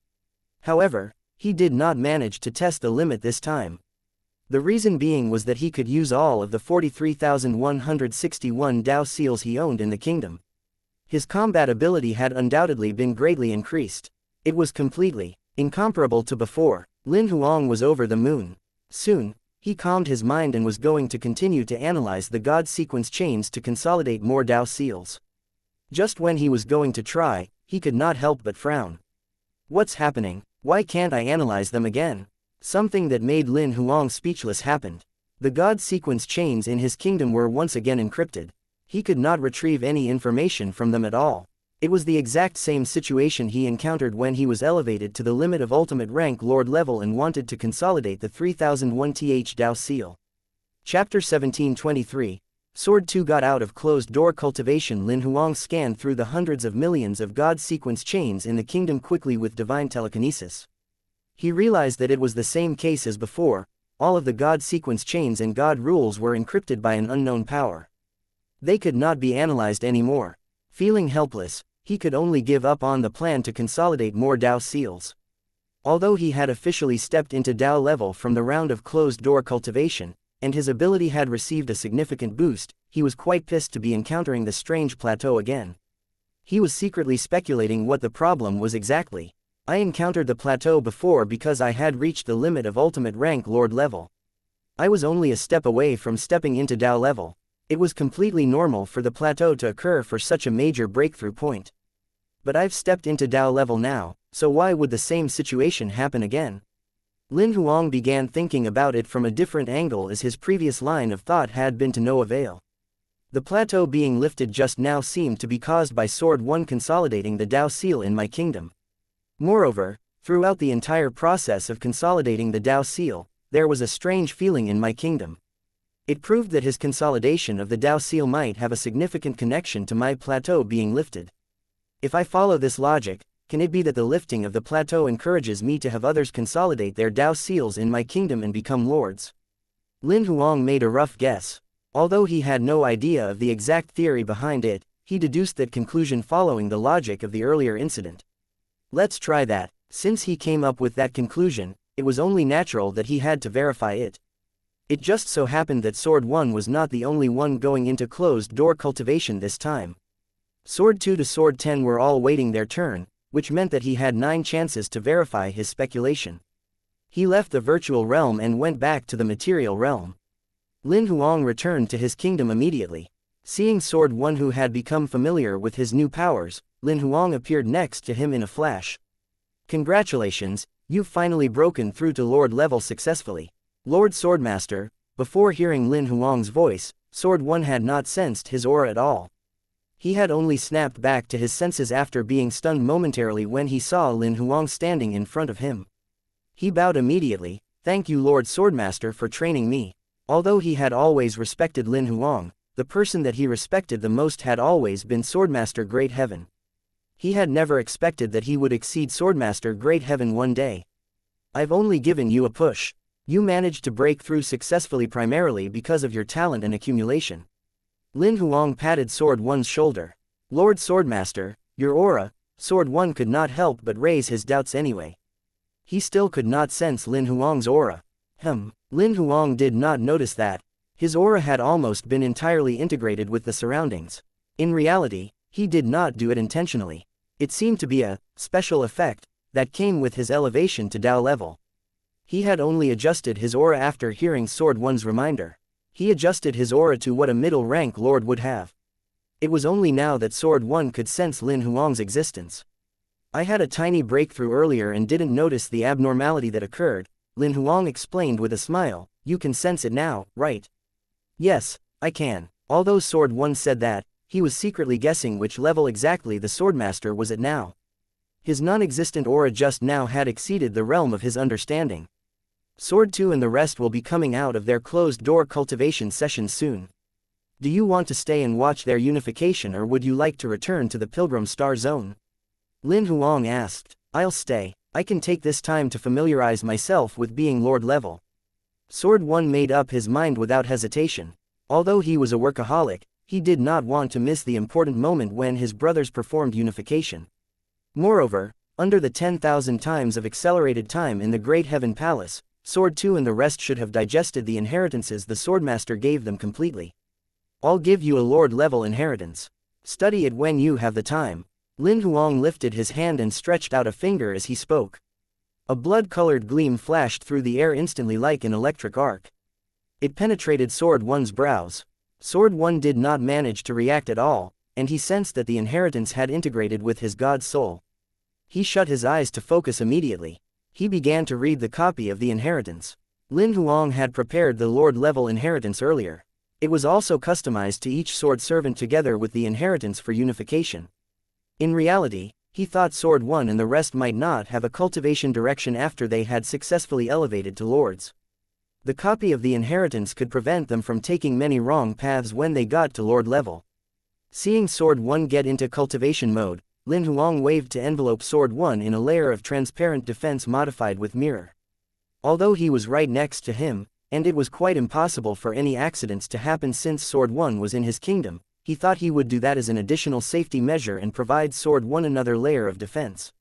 However, he did not manage to test the limit this time. The reason being was that he could use all of the 43,161 Tao seals he owned in the kingdom. His combat ability had undoubtedly been greatly increased. It was completely incomparable to before. Lin Huang was over the moon. Soon, he calmed his mind and was going to continue to analyze the god sequence chains to consolidate more Tao seals. Just when he was going to try, he could not help but frown. What's happening? Why can't I analyze them again? Something that made Lin Huang speechless happened. The god sequence chains in his kingdom were once again encrypted. He could not retrieve any information from them at all. It was the exact same situation he encountered when he was elevated to the limit of ultimate rank lord level and wanted to consolidate the 3001th Tao seal. Chapter 1723. Sword 2 got out of closed door cultivation. Lin Huang scanned through the hundreds of millions of god sequence chains in the kingdom quickly with divine telekinesis. He realized that it was the same case as before. All of the god sequence chains and god rules were encrypted by an unknown power. They could not be analyzed anymore. Feeling helpless, he could only give up on the plan to consolidate more Tao seals. Although he had officially stepped into Tao level from the round of closed-door cultivation, and his ability had received a significant boost, he was quite pissed to be encountering the strange plateau again. He was secretly speculating what the problem was exactly. I encountered the plateau before because I had reached the limit of ultimate rank lord level. I was only a step away from stepping into Tao level. It was completely normal for the plateau to occur for such a major breakthrough point. But I've stepped into Tao level now, so why would the same situation happen again? Lin Huang began thinking about it from a different angle as his previous line of thought had been to no avail. The plateau being lifted just now seemed to be caused by Sword 1 consolidating the Tao seal in my kingdom. Moreover, throughout the entire process of consolidating the Tao seal, there was a strange feeling in my kingdom. It proved that his consolidation of the Tao seal might have a significant connection to my plateau being lifted. If I follow this logic, can it be that the lifting of the plateau encourages me to have others consolidate their Tao seals in my kingdom and become lords? Lin Huang made a rough guess. Although he had no idea of the exact theory behind it, he deduced that conclusion following the logic of the earlier incident. Let's try that. Since he came up with that conclusion, it was only natural that he had to verify it. It just so happened that Sword 1 was not the only one going into closed-door cultivation this time. Sword 2 to Sword 10 were all waiting their turn, which meant that he had 9 chances to verify his speculation. He left the virtual realm and went back to the material realm. Lin Huang returned to his kingdom immediately. Seeing Sword 1 who had become familiar with his new powers, Lin Huang appeared next to him in a flash. Congratulations, you've finally broken through to Lord level successfully. Lord Swordmaster. Before hearing Lin Huang's voice, Sword 1 had not sensed his aura at all. He had only snapped back to his senses after being stunned momentarily when he saw Lin Huang standing in front of him. He bowed immediately. Thank you Lord Swordmaster for training me. Although he had always respected Lin Huang, the person that he respected the most had always been Swordmaster Great Heaven. He had never expected that he would exceed Swordmaster Great Heaven one day. I've only given you a push. You managed to break through successfully primarily because of your talent and accumulation. Lin Huang patted Sword 1's shoulder. Lord Swordmaster, your aura. Sword 1 could not help but raise his doubts anyway. He still could not sense Lin Huang's aura. Lin Huang did not notice that. His aura had almost been entirely integrated with the surroundings. In reality, he did not do it intentionally. It seemed to be a special effect that came with his elevation to Dao level. He had only adjusted his aura after hearing Sword 1's reminder. He adjusted his aura to what a middle-rank lord would have. It was only now that Sword 1 could sense Lin Huang's existence. I had a tiny breakthrough earlier and didn't notice the abnormality that occurred, Lin Huang explained with a smile. You can sense it now, right? Yes, I can. Although Sword 1 said that, he was secretly guessing which level exactly the Swordmaster was at now. His non-existent aura just now had exceeded the realm of his understanding. Sword 2 and the rest will be coming out of their closed-door cultivation sessions soon. Do you want to stay and watch their unification or would you like to return to the Pilgrim Star Zone? Lin Huang asked. I'll stay. I can take this time to familiarize myself with being Lord level. Sword 1 made up his mind without hesitation. Although he was a workaholic, he did not want to miss the important moment when his brothers performed unification. Moreover, under the 10,000 times of accelerated time in the Great Heaven Palace, Sword 2 and the rest should have digested the inheritances the Swordmaster gave them completely. I'll give you a Lord-level inheritance. Study it when you have the time. Lin Huang lifted his hand and stretched out a finger as he spoke. A blood-colored gleam flashed through the air instantly like an electric arc. It penetrated Sword 1's brows. Sword 1 did not manage to react at all, and he sensed that the inheritance had integrated with his god's soul. He shut his eyes to focus immediately. He began to read the copy of the inheritance. Lin Huang had prepared the Lord-level inheritance earlier. It was also customized to each sword servant together with the inheritance for unification. In reality, he thought Sword 1 and the rest might not have a cultivation direction after they had successfully elevated to lords. The copy of the inheritance could prevent them from taking many wrong paths when they got to Lord level. Seeing Sword 1 get into cultivation mode, Lin Huang waved to envelope Sword 1 in a layer of transparent defense modified with mirror. Although he was right next to him, and it was quite impossible for any accidents to happen since Sword 1 was in his kingdom, he thought he would do that as an additional safety measure and provide Sword 1 another layer of defense.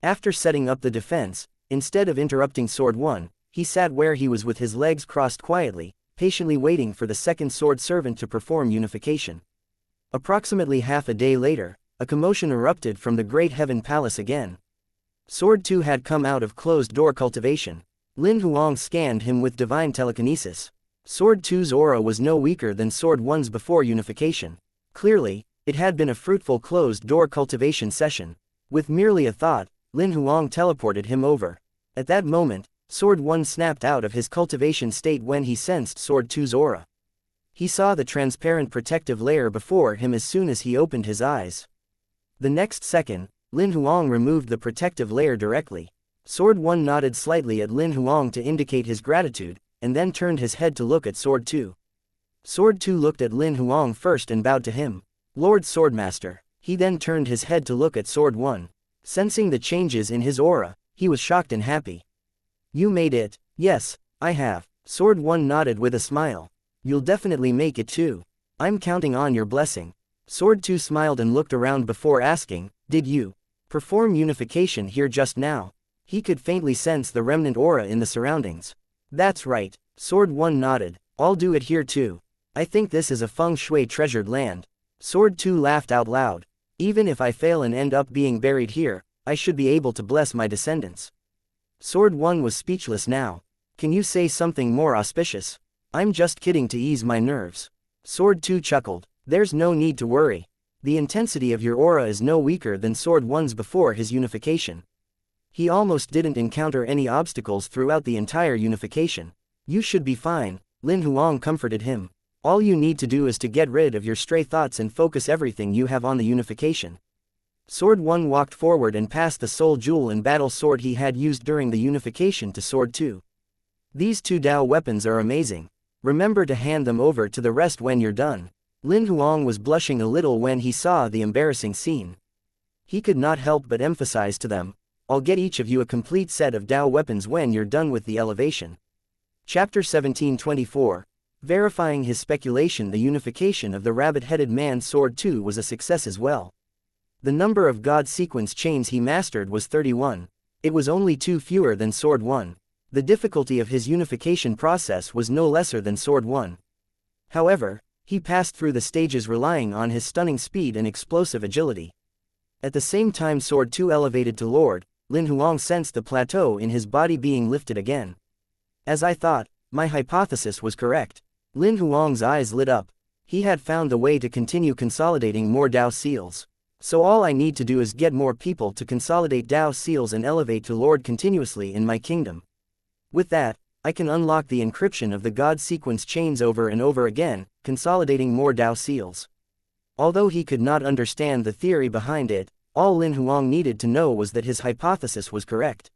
After setting up the defense, instead of interrupting Sword 1, he sat where he was with his legs crossed quietly, patiently waiting for the second sword servant to perform unification. Approximately half a day later, a commotion erupted from the Great Heaven Palace again. Sword 2 had come out of closed-door cultivation. Lin Huang scanned him with divine telekinesis. Sword 2's aura was no weaker than Sword 1's before unification. Clearly, it had been a fruitful closed-door cultivation session. With merely a thought, Lin Huang teleported him over. At that moment, Sword 1 snapped out of his cultivation state when he sensed Sword 2's aura. He saw the transparent protective layer before him as soon as he opened his eyes. The next second, Lin Huang removed the protective layer directly. Sword 1 nodded slightly at Lin Huang to indicate his gratitude, and then turned his head to look at Sword 2. Sword 2 looked at Lin Huang first and bowed to him. Lord Swordmaster. He then turned his head to look at Sword 1. Sensing the changes in his aura, he was shocked and happy. You made it. Yes, I have. Sword 1 nodded with a smile. You'll definitely make it too. I'm counting on your blessing. Sword 2 smiled and looked around before asking, did you perform unification here just now? He could faintly sense the remnant aura in the surroundings. That's right, Sword 1 nodded. I'll do it here too. I think this is a feng shui treasured land. Sword 2 laughed out loud. Even if I fail and end up being buried here, I should be able to bless my descendants. Sword 1 was speechless now. Can you say something more auspicious? I'm just kidding to ease my nerves. Sword 2 chuckled. There's no need to worry. The intensity of your aura is no weaker than Sword 1's before his unification. He almost didn't encounter any obstacles throughout the entire unification. You should be fine, Lin Huang comforted him. All you need to do is to get rid of your stray thoughts and focus everything you have on the unification. Sword 1 walked forward and passed the soul jewel and battle sword he had used during the unification to Sword 2. These two Dao weapons are amazing. Remember to hand them over to the rest when you're done. Lin Huang was blushing a little when he saw the embarrassing scene. He could not help but emphasize to them, I'll get each of you a complete set of Dao weapons when you're done with the elevation. Chapter 17:24. Verifying his speculation, the unification of the rabbit-headed man Sword 2 was a success as well. The number of God sequence chains he mastered was 31. It was only 2 fewer than Sword 1. The difficulty of his unification process was no lesser than Sword 1. However, he passed through the stages relying on his stunning speed and explosive agility. At the same time Sword 2 elevated to Lord, Lin Huang sensed the plateau in his body being lifted again. As I thought, my hypothesis was correct. Lin Huang's eyes lit up. He had found a way to continue consolidating more Dao seals. So all I need to do is get more people to consolidate Dao seals and elevate to Lord continuously in my kingdom. With that, I can unlock the encryption of the God sequence chains over and over again, consolidating more Dao seals. Although he could not understand the theory behind it, all Lin Huang needed to know was that his hypothesis was correct.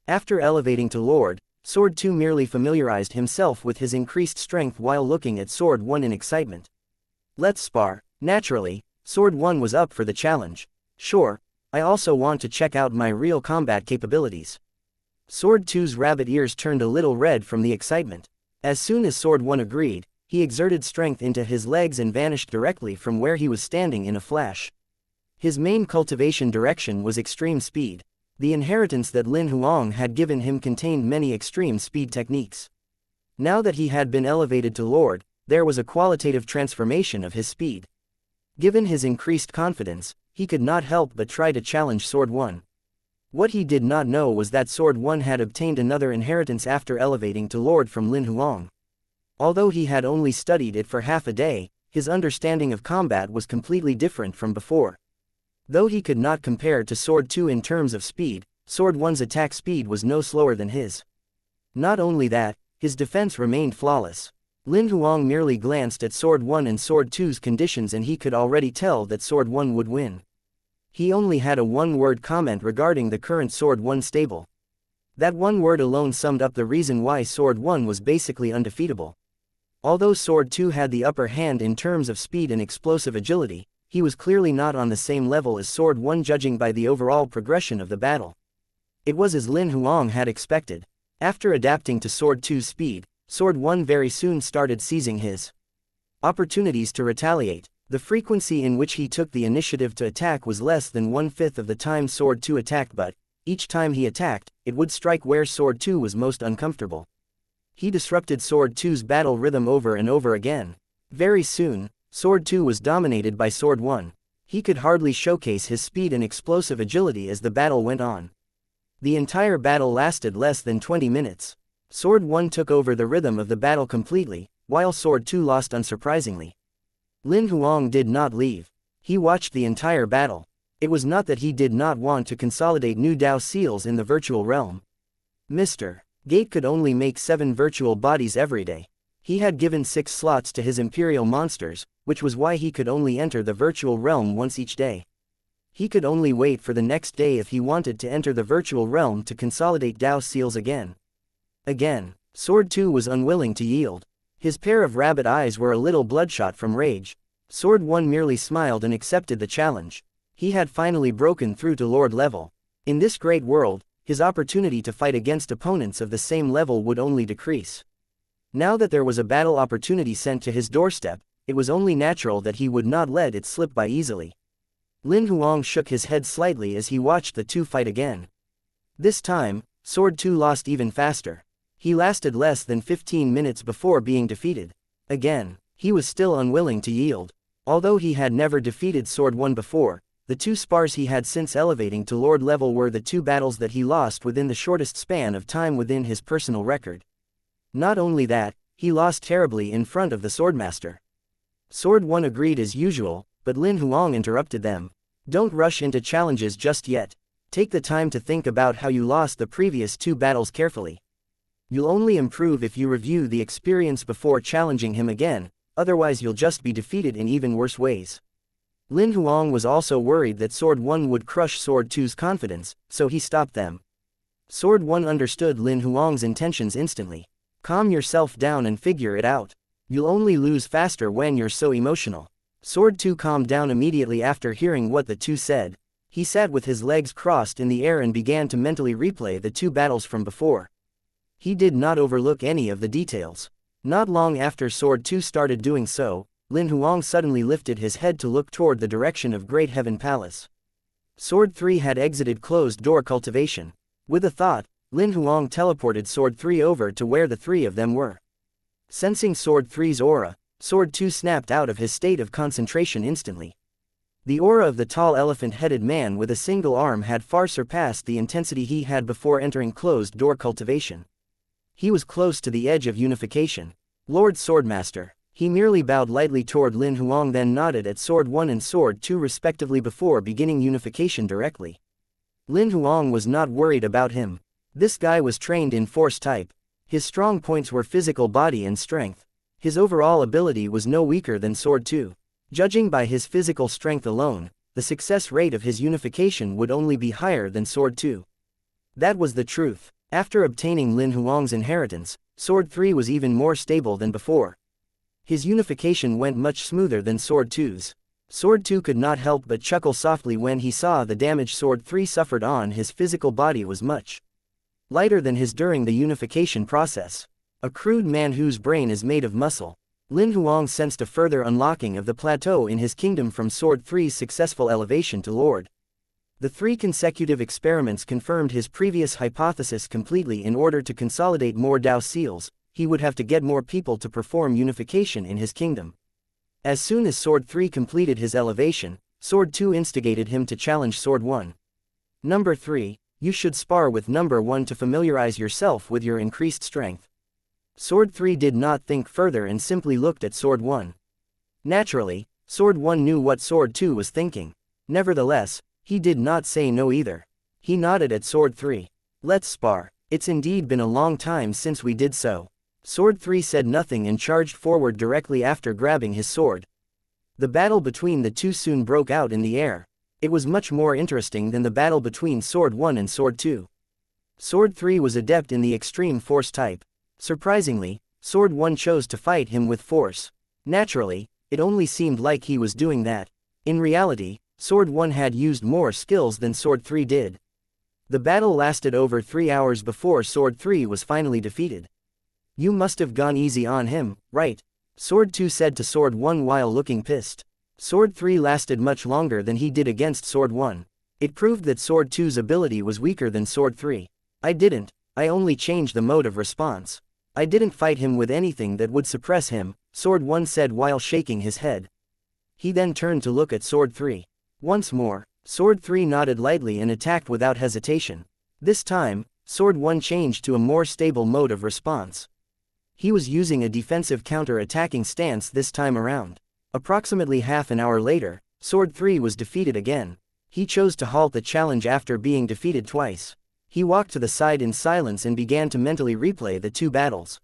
After elevating to Lord, Sword 2 merely familiarized himself with his increased strength while looking at Sword 1 in excitement. Let's spar. Naturally, Sword 1 was up for the challenge. Sure, I also want to check out my real combat capabilities. Sword 2's rabbit ears turned a little red from the excitement. As soon as Sword 1 agreed, he exerted strength into his legs and vanished directly from where he was standing in a flash. His main cultivation direction was extreme speed. The inheritance that Lin Huang had given him contained many extreme speed techniques. Now that he had been elevated to Lord, there was a qualitative transformation of his speed. Given his increased confidence, he could not help but try to challenge Sword 1. What he did not know was that Sword 1 had obtained another inheritance after elevating to Lord from Lin Huang. Although he had only studied it for half a day, his understanding of combat was completely different from before. Though he could not compare to Sword 2 in terms of speed, Sword 1's attack speed was no slower than his. Not only that, his defense remained flawless. Lin Huang merely glanced at Sword 1 and Sword 2's conditions and he could already tell that Sword 1 would win. He only had a one-word comment regarding the current Sword 1 stable. That one word alone summed up the reason why Sword 1 was basically undefeatable. Although Sword 2 had the upper hand in terms of speed and explosive agility, he was clearly not on the same level as Sword 1 judging by the overall progression of the battle. It was as Lin Huang had expected. After adapting to Sword 2's speed, Sword 1 very soon started seizing his opportunities to retaliate. The frequency in which he took the initiative to attack was less than 1/5 of the time Sword 2 attacked, but each time he attacked, it would strike where Sword 2 was most uncomfortable. He disrupted Sword 2's battle rhythm over and over again. Very soon, Sword 2 was dominated by Sword 1. He could hardly showcase his speed and explosive agility as the battle went on. The entire battle lasted less than 20 minutes. Sword 1 took over the rhythm of the battle completely, while Sword 2 lost unsurprisingly. Lin Huang did not leave. He watched the entire battle. It was not that he did not want to consolidate new Dao seals in the virtual realm. Mr. Gate could only make 7 virtual bodies every day. He had given 6 slots to his imperial monsters, which was why he could only enter the virtual realm once each day. He could only wait for the next day if he wanted to enter the virtual realm to consolidate Dao seals again. Sword 2 was unwilling to yield. His pair of rabbit eyes were a little bloodshot from rage. Sword 1 merely smiled and accepted the challenge. He had finally broken through to Lord level. In this great world, his opportunity to fight against opponents of the same level would only decrease. Now that there was a battle opportunity sent to his doorstep, it was only natural that he would not let it slip by easily. Lin Huang shook his head slightly as he watched the two fight again. This time, Sword 2 lost even faster. He lasted less than 15 minutes before being defeated. Again, he was still unwilling to yield. Although he had never defeated Sword 1 before, the 2 spars he had since elevating to Lord level were the 2 battles that he lost within the shortest span of time within his personal record. Not only that, he lost terribly in front of the Swordmaster. Sword 1 agreed as usual, but Lin Huang interrupted them. Don't rush into challenges just yet. Take the time to think about how you lost the previous 2 battles carefully. You'll only improve if you review the experience before challenging him again, otherwise you'll just be defeated in even worse ways. Lin Huang was also worried that Sword 1 would crush Sword 2's confidence, so he stopped them. Sword 1 understood Lin Huang's intentions instantly. Calm yourself down and figure it out. You'll only lose faster when you're so emotional. Sword 2 calmed down immediately after hearing what the 2 said. He sat with his legs crossed in the air and began to mentally replay the 2 battles from before. He did not overlook any of the details. Not long after Sword 2 started doing so, Lin Huang suddenly lifted his head to look toward the direction of Great Heaven Palace. Sword 3 had exited closed-door cultivation. With a thought, Lin Huang teleported Sword 3 over to where the 3 of them were. Sensing Sword 3's aura, Sword 2 snapped out of his state of concentration instantly. The aura of the tall elephant-headed man with a single arm had far surpassed the intensity he had before entering closed-door cultivation. He was close to the edge of unification. Lord Swordmaster. He merely bowed lightly toward Lin Huang, then nodded at Sword 1 and Sword 2 respectively before beginning unification directly. Lin Huang was not worried about him. This guy was trained in Force type. His strong points were physical body and strength. His overall ability was no weaker than Sword 2. Judging by his physical strength alone, the success rate of his unification would only be higher than Sword 2. That was the truth. After obtaining Lin Huang's inheritance, Sword 3 was even more stable than before. His unification went much smoother than Sword 2's. Sword 2 could not help but chuckle softly when he saw the damage Sword 3 suffered on his physical body was much lighter than his during the unification process. A crude man whose brain is made of muscle. Lin Huang sensed a further unlocking of the plateau in his kingdom from Sword 3's successful elevation to Lord. The 3 consecutive experiments confirmed his previous hypothesis completely. In order to consolidate more Dao seals, he would have to get more people to perform unification in his kingdom. As soon as Sword 3 completed his elevation, Sword 2 instigated him to challenge Sword 1. Number 3, you should spar with Number 1 to familiarize yourself with your increased strength. Sword 3 did not think further and simply looked at Sword 1. Naturally, Sword 1 knew what Sword 2 was thinking. Nevertheless, he did not say no either. He nodded at Sword 3. Let's spar. It's indeed been a long time since we did so. Sword 3 said nothing and charged forward directly after grabbing his sword. The battle between the 2 soon broke out in the air. It was much more interesting than the battle between Sword 1 and Sword 2. Sword 3 was adept in the extreme force type. Surprisingly, Sword 1 chose to fight him with force. Naturally, it only seemed like he was doing that. In reality, Sword 1 had used more skills than Sword 3 did. The battle lasted over 3 hours before Sword 3 was finally defeated. You must have gone easy on him, right? Sword 2 said to Sword 1 while looking pissed. Sword 3 lasted much longer than he did against Sword 1. It proved that Sword 2's ability was weaker than Sword 3. I only changed the mode of response. I didn't fight him with anything that would suppress him, Sword 1 said while shaking his head. He then turned to look at Sword 3. Once more, Sword 3 nodded lightly and attacked without hesitation. This time, Sword 1 changed to a more stable mode of response. He was using a defensive counter-attacking stance this time around. Approximately half an hour later, Sword 3 was defeated again. He chose to halt the challenge after being defeated twice. He walked to the side in silence and began to mentally replay the 2 battles.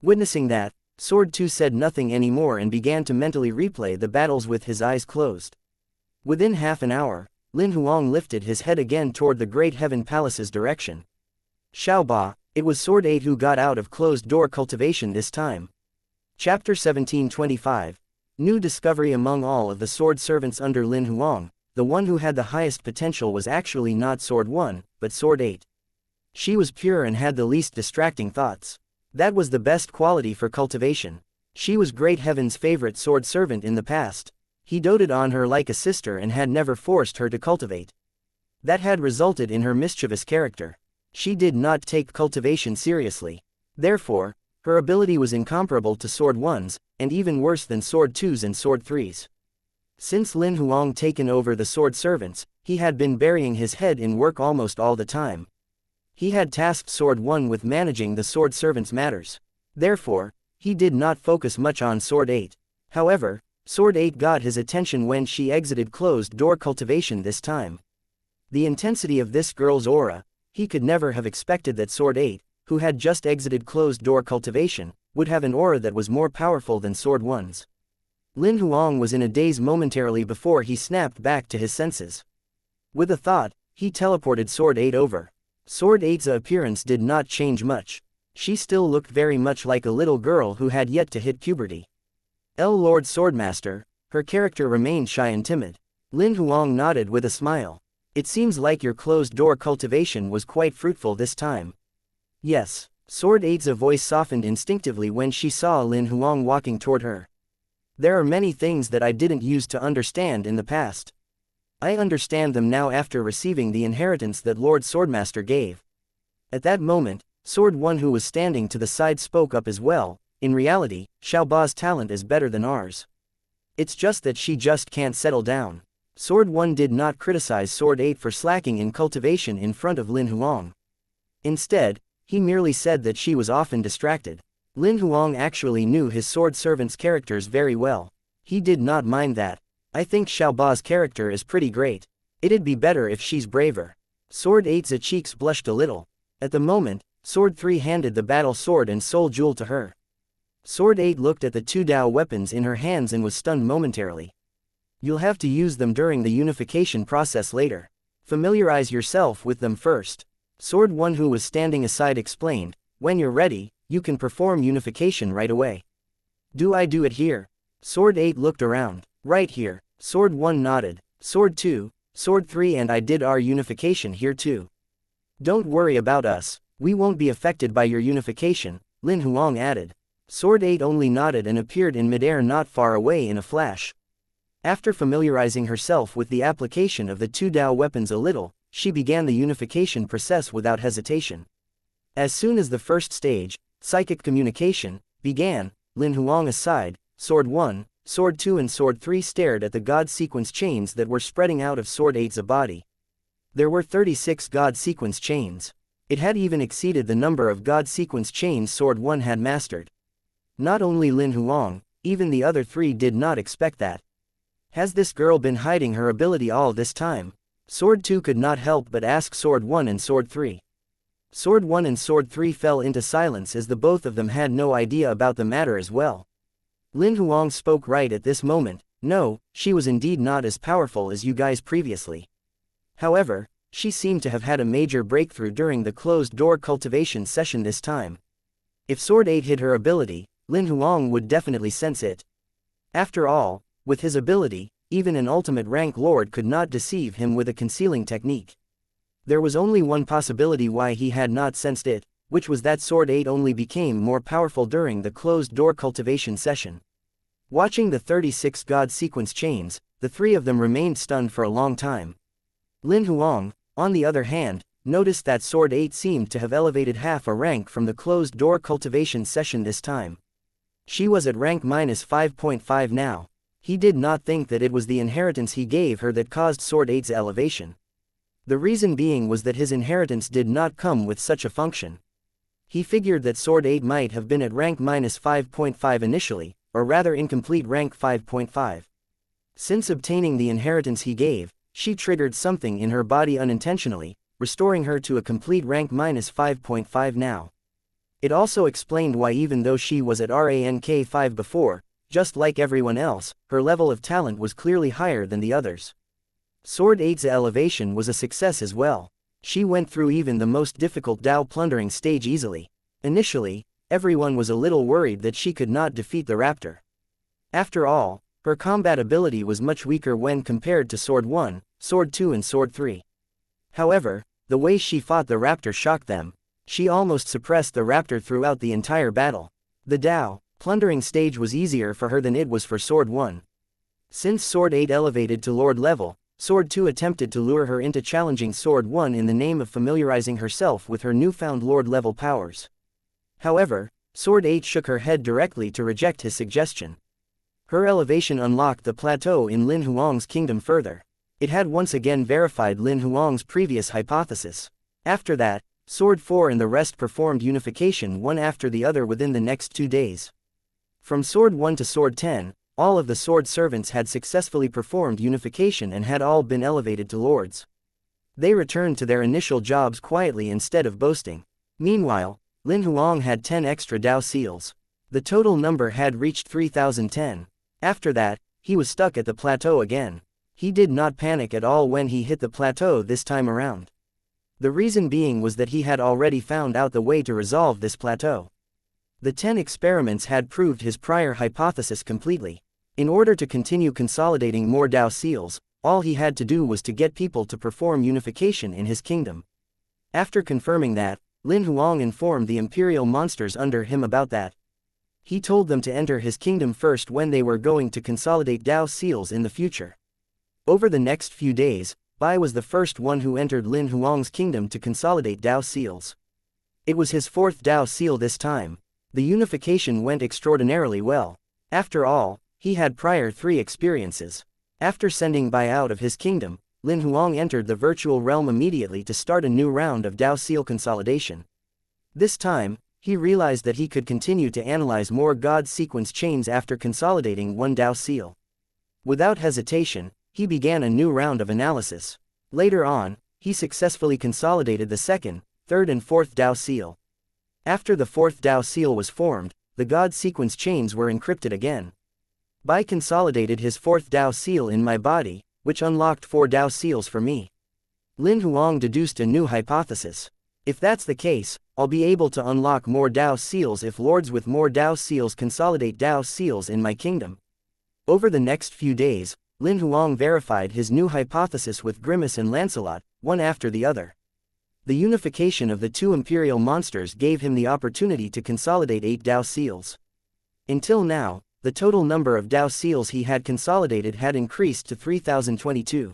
Witnessing that, Sword 2 said nothing anymore and began to mentally replay the battles with his eyes closed. Within half an hour, Lin Huang lifted his head again toward the Great Heaven Palace's direction. Xiaoba, it was Sword 8 who got out of closed-door cultivation this time. Chapter 1725. New discovery. Among all of the sword servants under Lin Huang, the one who had the highest potential was actually not Sword 1, but Sword 8. She was pure and had the least distracting thoughts. That was the best quality for cultivation. She was Great Heaven's favorite sword servant in the past. He doted on her like a sister and had never forced her to cultivate. That had resulted in her mischievous character. She did not take cultivation seriously. Therefore, her ability was incomparable to Sword 1's, and even worse than Sword 2's and Sword 3's. Since Lin Huang taken over the sword servants, he had been burying his head in work almost all the time. He had tasked Sword 1 with managing the sword servants' matters. Therefore, he did not focus much on Sword 8. However, Sword 8 got his attention when she exited closed-door cultivation this time. The intensity of this girl's aura, he could never have expected that Sword 8, who had just exited closed-door cultivation, would have an aura that was more powerful than Sword 1's. Lin Huang was in a daze momentarily before he snapped back to his senses. With a thought, he teleported Sword 8 over. Sword 8's appearance did not change much. She still looked very much like a little girl who had yet to hit puberty. Lord Swordmaster, her character remained shy and timid. Lin Huang nodded with a smile. It seems like your closed-door cultivation was quite fruitful this time. Yes. Sword 8's voice softened instinctively when she saw Lin Huang walking toward her. There are many things that I didn't use to understand in the past. I understand them now after receiving the inheritance that Lord Swordmaster gave. At that moment, Sword 1 who was standing to the side spoke up as well. In reality, Xiaoba's talent is better than ours. It's just that she just can't settle down. Sword 1 did not criticize Sword 8 for slacking in cultivation in front of Lin Huang. Instead, he merely said that she was often distracted. Lin Huang actually knew his sword servants' characters very well. He did not mind that. I think Xiaoba's character is pretty great. It'd be better if she's braver. Sword 8's cheeks blushed a little. At the moment, Sword 3 handed the battle sword and soul jewel to her. Sword 8 looked at the two Dao weapons in her hands and was stunned momentarily. You'll have to use them during the unification process later. Familiarize yourself with them first. Sword 1 who was standing aside explained, when you're ready, you can perform unification right away. Do I do it here? Sword 8 looked around. Right here. Sword 1 nodded. Sword 2, Sword 3 and I did our unification here too. Don't worry about us, we won't be affected by your unification, Lin Huang added. Sword 8 only nodded and appeared in midair not far away in a flash. After familiarizing herself with the application of the two Dao weapons a little, she began the unification process without hesitation. As soon as the first stage, psychic communication, began, Lin Huang aside, Sword 1, Sword 2 and Sword 3 stared at the God sequence chains that were spreading out of Sword 8's body. There were 36 God sequence chains. It had even exceeded the number of God sequence chains Sword 1 had mastered. Not only Lin Huang, even the other three did not expect that. Has this girl been hiding her ability all this time? Sword 2 could not help but ask Sword 1 and Sword 3. Sword 1 and Sword 3 fell into silence as the both of them had no idea about the matter as well. Lin Huang spoke right at this moment. No, she was indeed not as powerful as you guys previously. However, she seemed to have had a major breakthrough during the closed-door cultivation session this time. If Sword 8 hid her ability, Lin Huang would definitely sense it. After all, with his ability, even an ultimate rank lord could not deceive him with a concealing technique. There was only one possibility why he had not sensed it, which was that Sword 8 only became more powerful during the closed-door cultivation session. Watching the 36 God sequence chains, the three of them remained stunned for a long time. Lin Huang, on the other hand, noticed that Sword 8 seemed to have elevated half a rank from the closed-door cultivation session this time. She was at rank -5.5 now. He did not think that it was the inheritance he gave her that caused Sword 8's elevation. The reason being was that his inheritance did not come with such a function. He figured that Sword 8 might have been at rank -5.5 initially, or rather incomplete rank 5.5. Since obtaining the inheritance he gave, she triggered something in her body unintentionally, restoring her to a complete rank -5.5 now. It also explained why even though she was at rank 5 before, just like everyone else, her level of talent was clearly higher than the others. Sword 8's elevation was a success as well. She went through even the most difficult Dao plundering stage easily. Initially, everyone was a little worried that she could not defeat the raptor. After all, her combat ability was much weaker when compared to Sword 1, Sword 2 and Sword 3. However, the way she fought the raptor shocked them. She almost suppressed the raptor throughout the entire battle. The Dao plundering stage was easier for her than it was for Sword 1. Since Sword 8 elevated to Lord level, Sword 2 attempted to lure her into challenging Sword 1 in the name of familiarizing herself with her newfound Lord-level powers. However, Sword 8 shook her head directly to reject his suggestion. Her elevation unlocked the plateau in Lin Huang's kingdom further. It had once again verified Lin Huang's previous hypothesis. After that, Sword 4 and the rest performed unification one after the other within the next 2 days. From Sword 1 to Sword 10, all of the sword servants had successfully performed unification and had all been elevated to lords. They returned to their initial jobs quietly instead of boasting. Meanwhile, Lin Huang had 10 extra Dao seals. The total number had reached 3010. After that, he was stuck at the plateau again. He did not panic at all when he hit the plateau this time around. The reason being was that he had already found out the way to resolve this plateau. The 10 experiments had proved his prior hypothesis completely. In order to continue consolidating more Dao seals, all he had to do was to get people to perform unification in his kingdom. After confirming that, Lin Huang informed the imperial monsters under him about that. He told them to enter his kingdom first when they were going to consolidate Dao seals in the future. Over the next few days, Bai was the first one who entered Lin Huang's kingdom to consolidate Dao seals. It was his 4th Dao seal this time. The unification went extraordinarily well. After all, he had prior 3 experiences. After sending Bai out of his kingdom, Lin Huang entered the virtual realm immediately to start a new round of Dao seal consolidation. This time, he realized that he could continue to analyze more God sequence chains after consolidating one Dao seal. Without hesitation, he began a new round of analysis. Later on, he successfully consolidated the 2nd, 3rd and 4th Dao seal. After the 4th Dao seal was formed, the God sequence chains were encrypted again. Bai consolidated his 4th Dao seal in my body, which unlocked 4 Dao seals for me. Lin Huang deduced a new hypothesis. If that's the case, I'll be able to unlock more Dao seals if lords with more Dao seals consolidate Dao seals in my kingdom. Over the next few days, Lin Huang verified his new hypothesis with Grimace and Lancelot, one after the other. The unification of the 2 imperial monsters gave him the opportunity to consolidate 8 Dao seals. Until now, the total number of Dao seals he had consolidated had increased to 3022.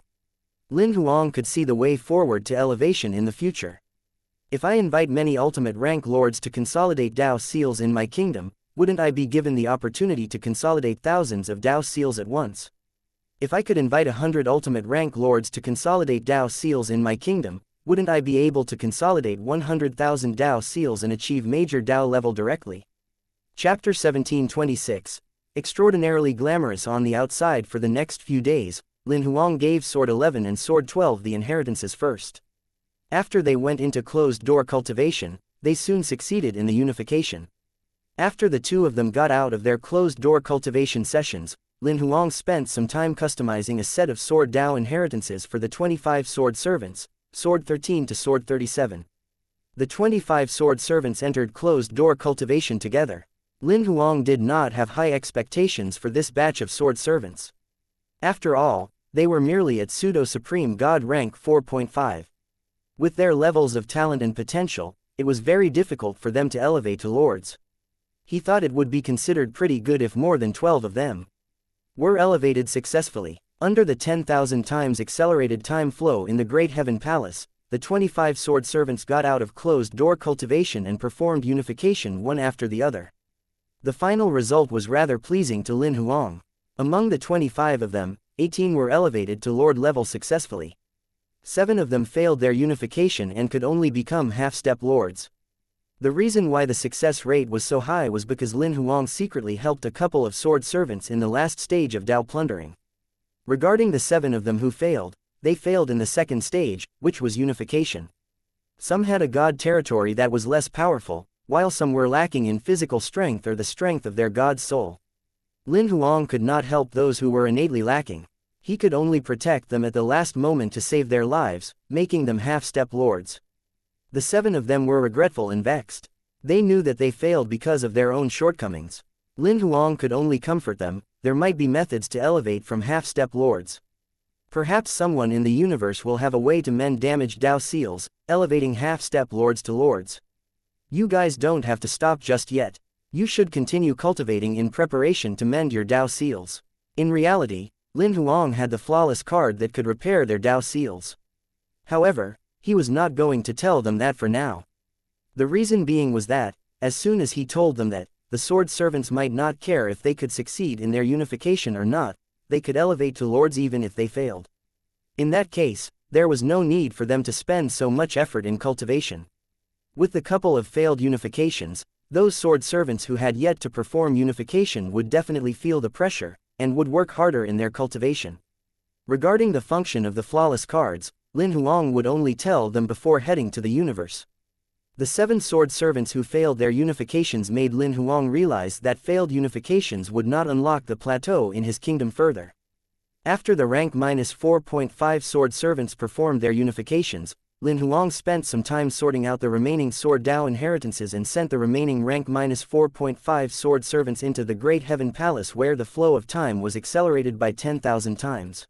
Lin Huang could see the way forward to elevation in the future. If I invite many ultimate rank lords to consolidate Dao seals in my kingdom, wouldn't I be given the opportunity to consolidate thousands of Dao seals at once? If I could invite 100 ultimate rank lords to consolidate Dao seals in my kingdom, wouldn't I be able to consolidate 100,000 Dao seals and achieve major Dao level directly? Chapter 1726. Extraordinarily glamorous on the outside. For the next few days, Lin Huang gave Sword 11 and Sword 12 the inheritances first. After they went into closed-door cultivation, they soon succeeded in the unification. After the 2 of them got out of their closed-door cultivation sessions, Lin Huang spent some time customizing a set of Sword Dao inheritances for the 25 sword servants, Sword 13 to Sword 37. The 25 sword servants entered closed-door cultivation together. Lin Huang did not have high expectations for this batch of sword servants. After all, they were merely at pseudo-supreme god rank 4.5. With their levels of talent and potential, it was very difficult for them to elevate to lords. He thought it would be considered pretty good if more than 12 of them were elevated successfully. Under the 10,000 times accelerated time flow in the Great Heaven Palace, the 25 sword servants got out of closed-door cultivation and performed unification one after the other. The final result was rather pleasing to Lin Huang. Among the 25 of them, 18 were elevated to lord level successfully. 7 of them failed their unification and could only become half-step lords. The reason why the success rate was so high was because Lin Huang secretly helped a couple of sword servants in the last stage of Dao plundering. Regarding the 7 of them who failed, they failed in the 2nd stage, which was unification. Some had a god territory that was less powerful, while some were lacking in physical strength or the strength of their god's soul. Lin Huang could not help those who were innately lacking. He could only protect them at the last moment to save their lives, making them half-step lords. The 7 of them were regretful and vexed. They knew that they failed because of their own shortcomings. Lin Huang could only comfort them. There might be methods to elevate from half-step lords. Perhaps someone in the universe will have a way to mend damaged Dao seals, elevating half-step lords to lords. You guys don't have to stop just yet. You should continue cultivating in preparation to mend your Dao seals. In reality, Lin Huang had the flawless card that could repair their Dao seals. However, he was not going to tell them that for now. The reason being was that, as soon as he told them that, the sword servants might not care if they could succeed in their unification or not, they could elevate to lords even if they failed. In that case, there was no need for them to spend so much effort in cultivation. With the couple of failed unifications, those sword servants who had yet to perform unification would definitely feel the pressure, and would work harder in their cultivation. Regarding the function of the flawless cards, Lin Huang would only tell them before heading to the universe. The 7 sword servants who failed their unifications made Lin Huang realize that failed unifications would not unlock the plateau in his kingdom further. After the rank -4.5 sword servants performed their unifications, Lin Huang spent some time sorting out the remaining sword Dao inheritances and sent the remaining rank -4.5 sword servants into the Great Heaven Palace, where the flow of time was accelerated by 10,000 times.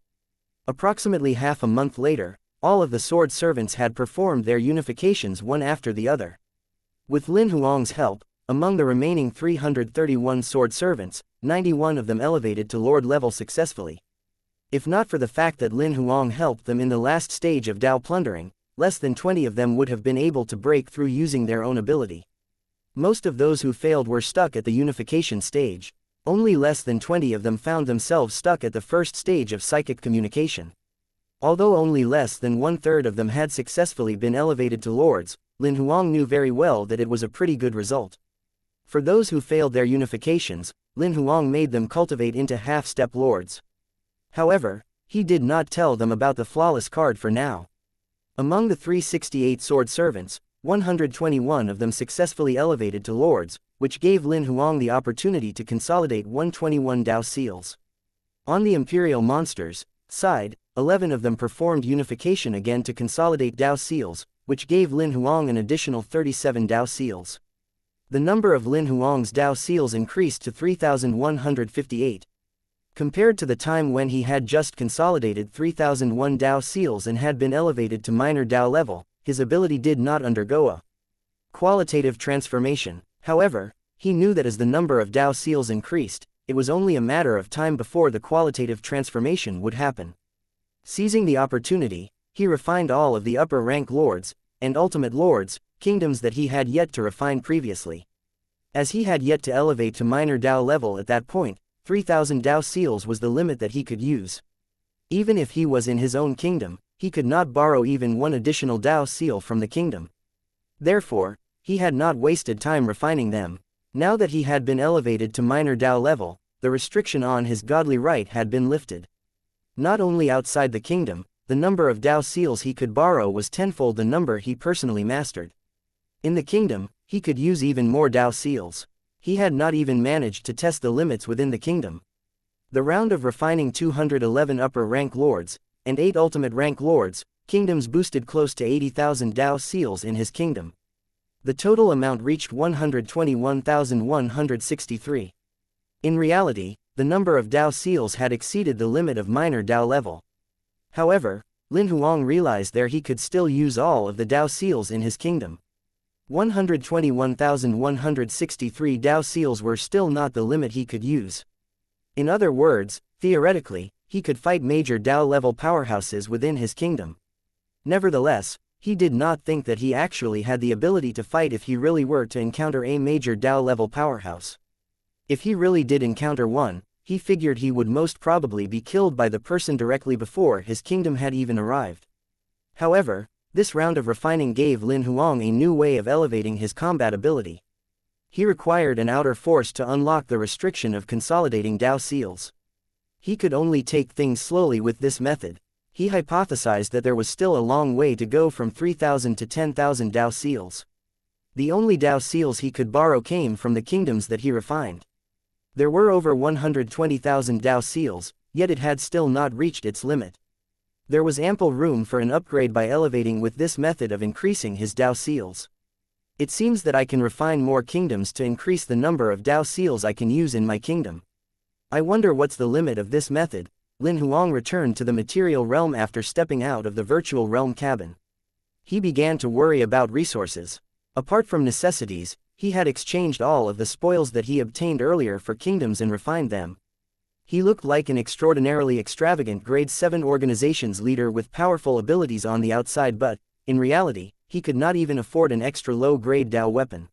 Approximately half a month later, all of the sword servants had performed their unifications one after the other. With Lin Huang's help, among the remaining 331 sword servants, 91 of them elevated to lord level successfully. If not for the fact that Lin Huang helped them in the last stage of Dao plundering, less than 20 of them would have been able to break through using their own ability. Most of those who failed were stuck at the unification stage. Only less than 20 of them found themselves stuck at the first stage of psychic communication. Although only less than 1/3 of them had successfully been elevated to lords, Lin Huang knew very well that it was a pretty good result. For those who failed their unifications, Lin Huang made them cultivate into half-step lords. However, he did not tell them about the flawless card for now. Among the 368 sword servants, 121 of them successfully elevated to lords, which gave Lin Huang the opportunity to consolidate 121 Dao seals. On the Imperial Monsters side, 11 of them performed unification again to consolidate Dao seals, which gave Lin Huang an additional 37 Dao seals. The number of Lin Huang's Dao seals increased to 3,158. Compared to the time when he had just consolidated 3,001 Dao seals and had been elevated to minor Dao level, his ability did not undergo a qualitative transformation. However, he knew that as the number of Dao seals increased, it was only a matter of time before the qualitative transformation would happen. Seizing the opportunity, he refined all of the upper rank lords, and ultimate lords, kingdoms that he had yet to refine previously. As he had yet to elevate to minor Dao level at that point, 3,000 Dao seals was the limit that he could use. Even if he was in his own kingdom, he could not borrow even one additional Dao seal from the kingdom. Therefore, he had not wasted time refining them. Now that he had been elevated to minor Dao level, the restriction on his godly right had been lifted. Not only outside the kingdom, the number of Dao seals he could borrow was tenfold the number he personally mastered. In the kingdom, he could use even more Dao seals. He had not even managed to test the limits within the kingdom. The round of refining 211 upper rank lords, and 8 ultimate rank lords, kingdoms boosted close to 80,000 Dao seals in his kingdom. The total amount reached 121,163. In reality, the number of Dao seals had exceeded the limit of minor Dao level. However, Lin Huang realized there he could still use all of the Dao seals in his kingdom. 121,163 Dao seals were still not the limit he could use. In other words, theoretically, he could fight major Dao level powerhouses within his kingdom. Nevertheless, he did not think that he actually had the ability to fight if he really were to encounter a major Dao level powerhouse. If he really did encounter one, he figured he would most probably be killed by the person directly before his kingdom had even arrived. However, this round of refining gave Lin Huang a new way of elevating his combat ability. He required an outer force to unlock the restriction of consolidating Dao seals. He could only take things slowly with this method. He hypothesized that there was still a long way to go from 3,000 to 10,000 Dao seals. The only Dao seals he could borrow came from the kingdoms that he refined. There were over 120,000 Dao seals, yet it had still not reached its limit. There was ample room for an upgrade by elevating with this method of increasing his Dao seals. It seems that I can refine more kingdoms to increase the number of Dao seals I can use in my kingdom. I wonder what's the limit of this method. Lin Huang returned to the material realm after stepping out of the virtual realm cabin. He began to worry about resources. Apart from necessities, he had exchanged all of the spoils that he obtained earlier for kingdoms and refined them. He looked like an extraordinarily extravagant Grade 7 organization's leader with powerful abilities on the outside, but, in reality, he could not even afford an extra low-grade Dao weapon.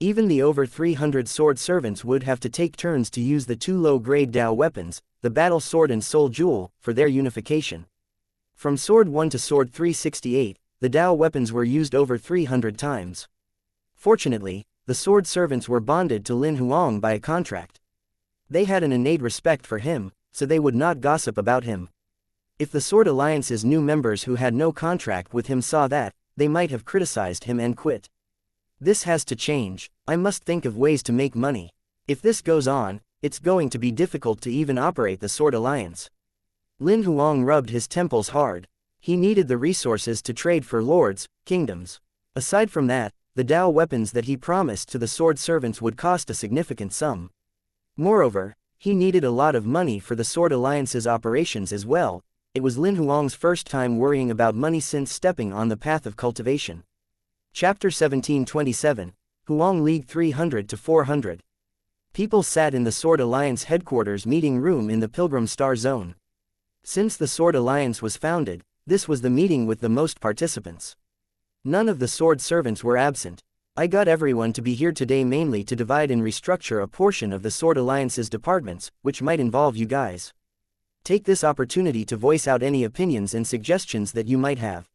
Even the over 300 sword servants would have to take turns to use the 2 low-grade Dao weapons, the battle sword and soul jewel, for their unification. From Sword 1 to Sword 368, the Dao weapons were used over 300 times. Fortunately, the sword servants were bonded to Lin Huang by a contract. They had an innate respect for him, so they would not gossip about him. If the Sword Alliance's new members who had no contract with him saw that, they might have criticized him and quit. This has to change. I must think of ways to make money. If this goes on, it's going to be difficult to even operate the Sword Alliance. Lin Huang rubbed his temples hard. He needed the resources to trade for lords, kingdoms. Aside from that, the Dao weapons that he promised to the sword servants would cost a significant sum. Moreover, he needed a lot of money for the Sword Alliance's operations as well. It was Lin Huang's first time worrying about money since stepping on the path of cultivation. Chapter 1727, Huang League 300 to 400. People sat in the Sword Alliance headquarters meeting room in the Pilgrim Star Zone. Since the Sword Alliance was founded, this was the meeting with the most participants. None of the sword servants were absent. I got everyone to be here today mainly to divide and restructure a portion of the Sword Alliance's departments, which might involve you guys. Take this opportunity to voice out any opinions and suggestions that you might have.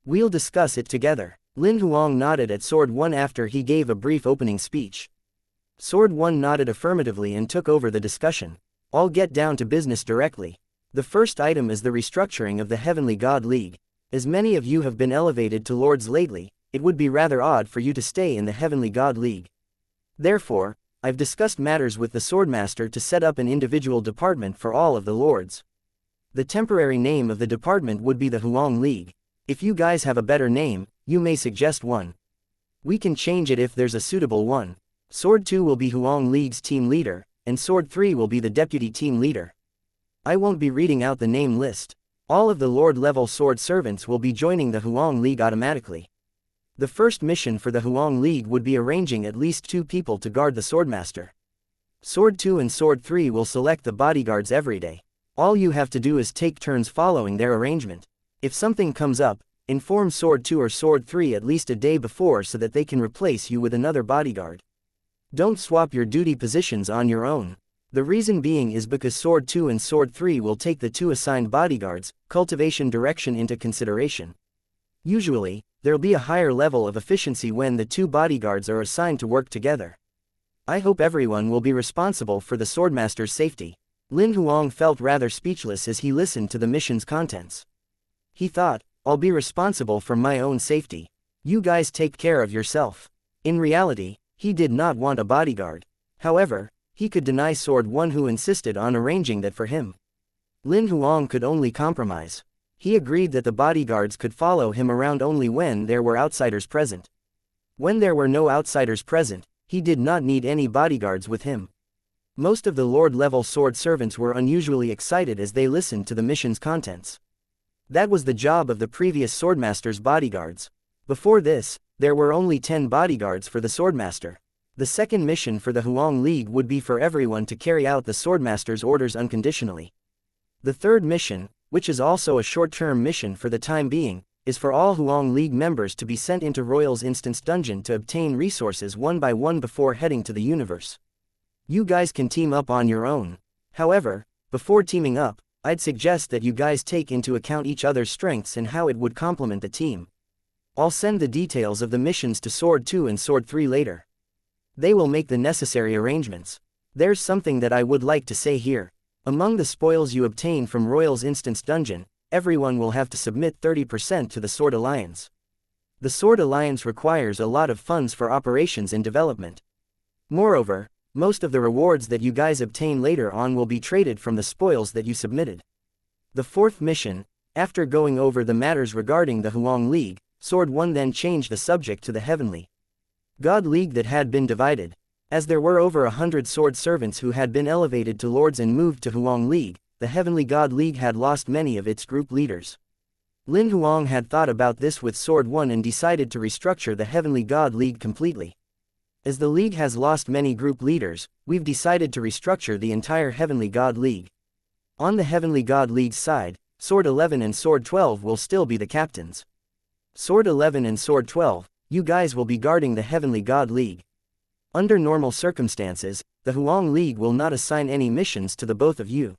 We'll discuss it together. Lin Huang nodded at Sword 1 after he gave a brief opening speech. Sword 1 nodded affirmatively and took over the discussion. I'll get down to business directly. The first item is the restructuring of the Heavenly God League. As many of you have been elevated to lords lately, it would be rather odd for you to stay in the Heavenly God League. Therefore, I've discussed matters with the Swordmaster to set up an individual department for all of the lords. The temporary name of the department would be the Huang League. If you guys have a better name, you may suggest one. We can change it if there's a suitable one. Sword 2 will be Huang League's team leader, and Sword 3 will be the deputy team leader. I won't be reading out the name list. All of the Lord-level sword servants will be joining the Huang League automatically. The first mission for the Huang League would be arranging at least 2 people to guard the Swordmaster. Sword 2 and Sword 3 will select the bodyguards every day. All you have to do is take turns following their arrangement. If something comes up, inform Sword 2 or Sword 3 at least a day before so that they can replace you with another bodyguard. Don't swap your duty positions on your own. The reason being is because Sword 2 and Sword 3 will take the 2 assigned bodyguards' cultivation direction into consideration. Usually, there'll be a higher level of efficiency when the 2 bodyguards are assigned to work together. I hope everyone will be responsible for the Swordmaster's safety. Lin Huang felt rather speechless as he listened to the mission's contents. He thought, I'll be responsible for my own safety. You guys take care of yourself. In reality, he did not want a bodyguard. However, he could deny Sword 1 who insisted on arranging that for him. Lin Huang could only compromise. He agreed that the bodyguards could follow him around only when there were outsiders present. When there were no outsiders present, he did not need any bodyguards with him. Most of the Lord-level sword servants were unusually excited as they listened to the mission's contents. That was the job of the previous Swordmaster's bodyguards. Before this, there were only 10 bodyguards for the Swordmaster. The second mission for the Huang League would be for everyone to carry out the Swordmaster's orders unconditionally. The third mission, which is also a short-term mission for the time being, is for all Huang League members to be sent into Royal's Instance Dungeon to obtain resources one by one before heading to the universe. You guys can team up on your own. However, before teaming up, I'd suggest that you guys take into account each other's strengths and how it would complement the team. I'll send the details of the missions to Sword 2 and Sword 3 later. They will make the necessary arrangements. There's something that I would like to say here. Among the spoils you obtain from Royal's Instance Dungeon, everyone will have to submit 30% to the Sword Alliance. The Sword Alliance requires a lot of funds for operations and development. Moreover, most of the rewards that you guys obtain later on will be traded from the spoils that you submitted. The fourth mission, after going over the matters regarding the Huang League, Sword 1 then changed the subject to the Heavenly God League that had been divided. As there were over 100 sword servants who had been elevated to lords and moved to Huang League, the Heavenly God League had lost many of its group leaders. Lin Huang had thought about this with Sword 1 and decided to restructure the Heavenly God League completely. As the League has lost many group leaders, we've decided to restructure the entire Heavenly God League. On the Heavenly God League's side, Sword 11 and Sword 12 will still be the captains. Sword 11 and Sword 12, you guys will be guarding the Heavenly God League. Under normal circumstances, the Huang League will not assign any missions to the both of you.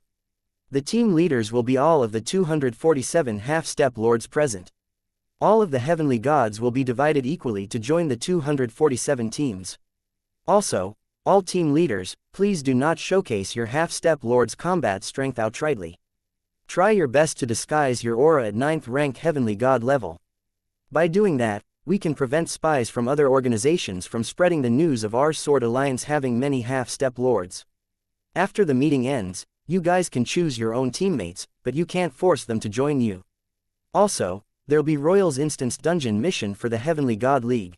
The team leaders will be all of the 247 half-step lords present. All of the heavenly gods will be divided equally to join the 247 teams. Also, all team leaders, please do not showcase your half-step lord's combat strength outrightly. Try your best to disguise your aura at 9th rank heavenly god level. By doing that, we can prevent spies from other organizations from spreading the news of our Sword Alliance having many half-step lords. After the meeting ends, you guys can choose your own teammates, but you can't force them to join you. Also, there'll be Royal's Instance Dungeon mission for the Heavenly God League.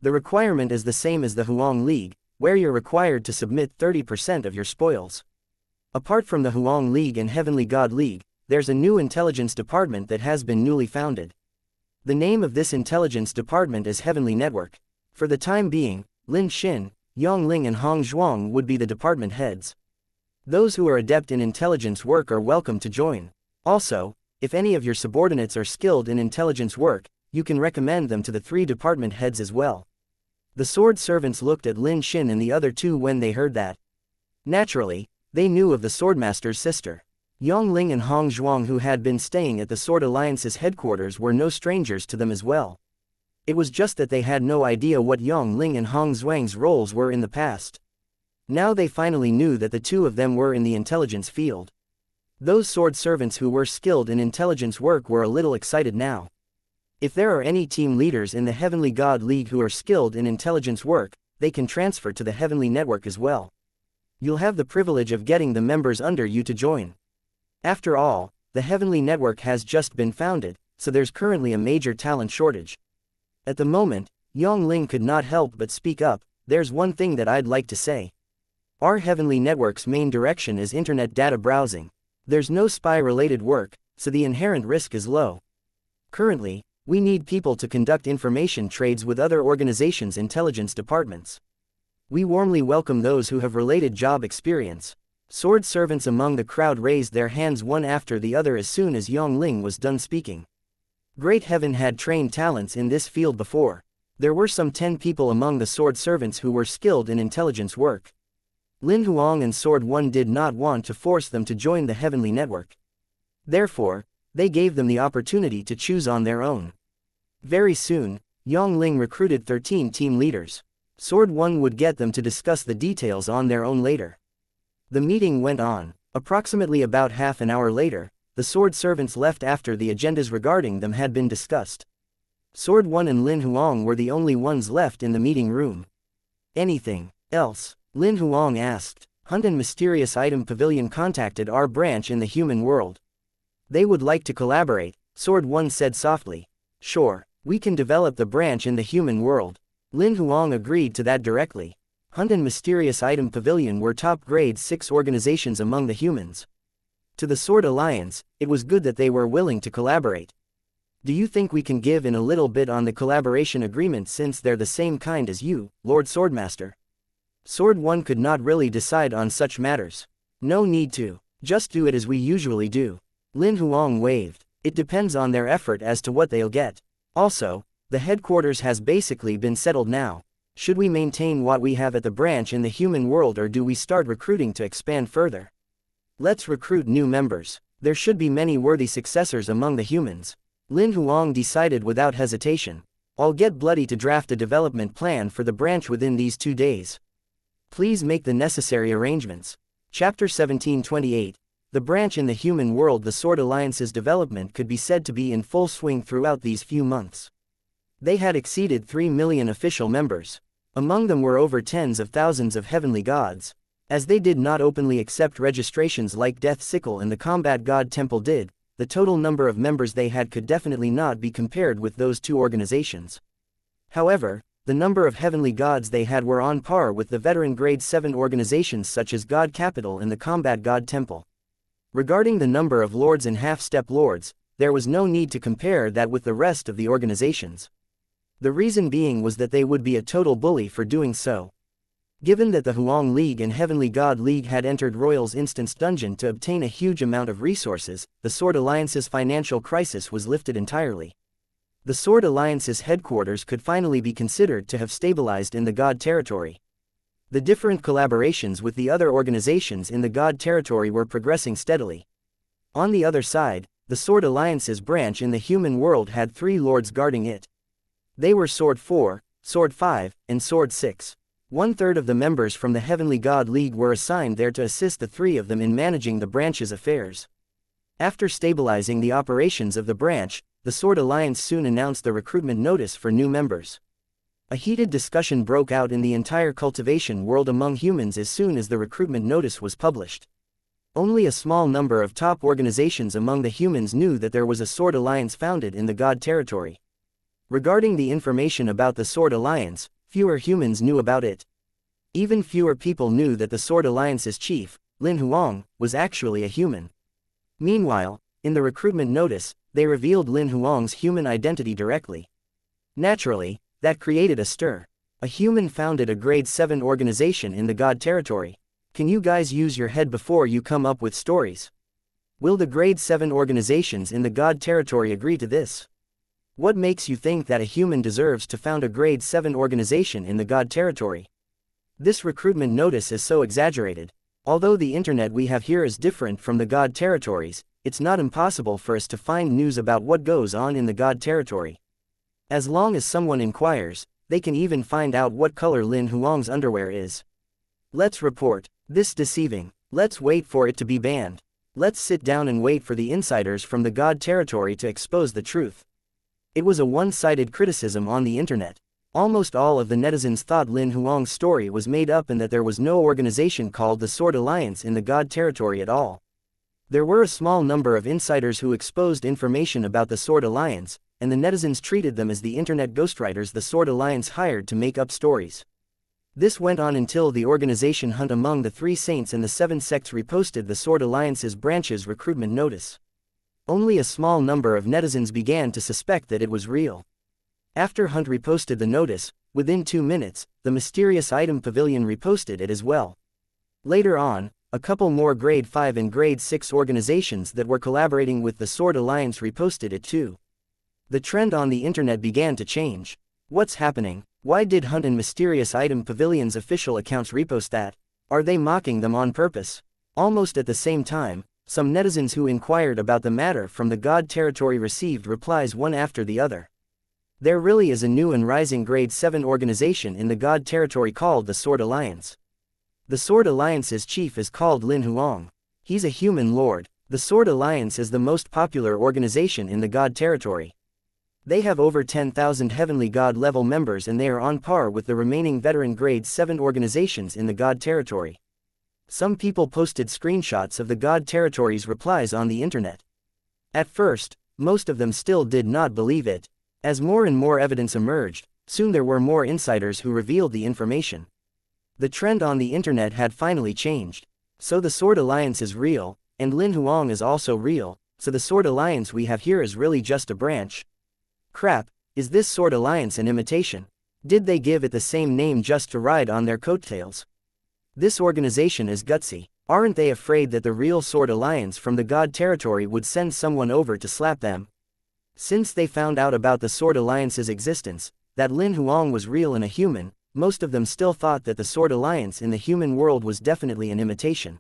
The requirement is the same as the Huang League, where you're required to submit 30% of your spoils. Apart from the Huang League and Heavenly God League, there's a new intelligence department that has been newly founded. The name of this intelligence department is Heavenly Network. For the time being, Lin Xin, Yang Ling and Hong Zhuang would be the department heads. Those who are adept in intelligence work are welcome to join. Also, if any of your subordinates are skilled in intelligence work, you can recommend them to the 3 department heads as well. The sword servants looked at Lin Xin and the other 2 when they heard that. Naturally, they knew of the swordmaster's sister. Yang Ling and Hong Zhuang, who had been staying at the Sword Alliance's headquarters, were no strangers to them as well. It was just that they had no idea what Yang Ling and Hong Zhuang's roles were in the past. Now they finally knew that the 2 of them were in the intelligence field. Those sword servants who were skilled in intelligence work were a little excited now. If there are any team leaders in the Heavenly God League who are skilled in intelligence work, they can transfer to the Heavenly Network as well. You'll have the privilege of getting the members under you to join. After all, the Heavenly Network has just been founded, so there's currently a major talent shortage. At the moment, Yang Ling could not help but speak up. There's one thing that I'd like to say. Our Heavenly Network's main direction is internet data browsing. There's no spy-related work, so the inherent risk is low. Currently, we need people to conduct information trades with other organizations' intelligence departments. We warmly welcome those who have related job experience. Sword servants among the crowd raised their hands one after the other as soon as Yang Ling was done speaking. Great Heaven had trained talents in this field before. There were some 10 people among the sword servants who were skilled in intelligence work. Lin Huang and Sword 1 did not want to force them to join the Heavenly Network. Therefore, they gave them the opportunity to choose on their own. Very soon, Yang Ling recruited 13 team leaders. Sword 1 would get them to discuss the details on their own later. The meeting went on. Approximately about half an hour later, the sword servants left after the agendas regarding them had been discussed. Sword 1 and Lin Huang were the only ones left in the meeting room. Anything else? Lin Huang asked. Hunt and Mysterious Item Pavilion contacted our branch in the human world. They would like to collaborate, Sword 1 said softly. Sure, we can develop the branch in the human world. Lin Huang agreed to that directly. Hunt and Mysterious Item Pavilion were top grade 6 organizations among the humans. To the Sword Alliance, it was good that they were willing to collaborate. Do you think we can give in a little bit on the collaboration agreement since they're the same kind as you, Lord Swordmaster? Sword 1 could not really decide on such matters. No need to. Just do it as we usually do. Lin Huang waved. It depends on their effort as to what they'll get. Also, the headquarters has basically been settled now. Should we maintain what we have at the branch in the human world, or do we start recruiting to expand further? Let's recruit new members. There should be many worthy successors among the humans. Lin Huang decided without hesitation. I'll get Bloody to draft a development plan for the branch within these 2 days. Please make the necessary arrangements. Chapter 1728. The branch in the human world. The Sword Alliance's development could be said to be in full swing throughout these few months. They had exceeded 3 million official members. Among them were over tens of thousands of heavenly gods. As they did not openly accept registrations like Death Sickle and the Combat God Temple did, the total number of members they had could definitely not be compared with those 2 organizations. However, the number of heavenly gods they had were on par with the veteran grade 7 organizations such as God Capital and the Combat God Temple. Regarding the number of lords and half-step lords, there was no need to compare that with the rest of the organizations. The reason being was that they would be a total bully for doing so. Given that the Huang League and Heavenly God League had entered Royal's Instance Dungeon to obtain a huge amount of resources, the Sword Alliance's financial crisis was lifted entirely. The Sword Alliance's headquarters could finally be considered to have stabilized in the God territory. The different collaborations with the other organizations in the God territory were progressing steadily. On the other side, the Sword Alliance's branch in the human world had 3 lords guarding it. They were Sword 4, Sword 5, and Sword 6. 1/3 of the members from the Heavenly God League were assigned there to assist the 3 of them in managing the branch's affairs. After stabilizing the operations of the branch, the Sword Alliance soon announced the recruitment notice for new members. A heated discussion broke out in the entire cultivation world among humans as soon as the recruitment notice was published. Only a small number of top organizations among the humans knew that there was a Sword Alliance founded in the God territory. Regarding the information about the Sword Alliance, fewer humans knew about it. Even fewer people knew that the Sword Alliance's chief, Lin Huang, was actually a human. Meanwhile, in the recruitment notice, they revealed Lin Huang's human identity directly. Naturally, that created a stir. A human founded a grade 7 organization in the God territory. Can you guys use your head before you come up with stories? Will the grade 7 organizations in the God territory agree to this? What makes you think that a human deserves to found a grade 7 organization in the God territory? This recruitment notice is so exaggerated. Although the internet we have here is different from the God territories, it's not impossible for us to find news about what goes on in the God territory. As long as someone inquires, they can even find out what color Lin Huang's underwear is. Let's report this deceiving. Let's wait for it to be banned. Let's sit down and wait for the insiders from the God territory to expose the truth. It was a one-sided criticism on the internet. Almost all of the netizens thought Lin Huang's story was made up and that there was no organization called the Sword Alliance in the God territory at all. There were a small number of insiders who exposed information about the Sword Alliance, and the netizens treated them as the internet ghostwriters the Sword Alliance hired to make up stories. This went on until the organization Hunt Among the 3 Saints and the 7 Sects reposted the Sword Alliance's branch's recruitment notice. Only a small number of netizens began to suspect that it was real. After Hunt reposted the notice, within 2 minutes, the Mysterious Item Pavilion reposted it as well. Later on, a couple more grade 5 and grade 6 organizations that were collaborating with the Sword Alliance reposted it too. The trend on the internet began to change. What's happening? Why did Hunt and Mysterious Item Pavilion's official accounts repost that? Are they mocking them on purpose? Almost at the same time, some netizens who inquired about the matter from the God territory received replies one after the other. There really is a new and rising grade 7 organization in the God territory called the Sword Alliance. The Sword Alliance's chief is called Lin Huang. He's a human lord. The Sword Alliance is the most popular organization in the God territory. They have over 10,000 Heavenly God level members and they are on par with the remaining veteran grade 7 organizations in the God territory. Some people posted screenshots of the God territory's replies on the internet. At first, most of them still did not believe it. As more and more evidence emerged, soon there were more insiders who revealed the information. The trend on the internet had finally changed. So the Sword Alliance is real, and Lin Huang is also real, so the Sword Alliance we have here is really just a branch. Crap, is this Sword Alliance an imitation? Did they give it the same name just to ride on their coattails? This organization is gutsy. Aren't they afraid that the real Sword Alliance from the God territory would send someone over to slap them? Since they found out about the Sword Alliance's existence, that Lin Huang was real and a human, most of them still thought that the Sword Alliance in the human world was definitely an imitation.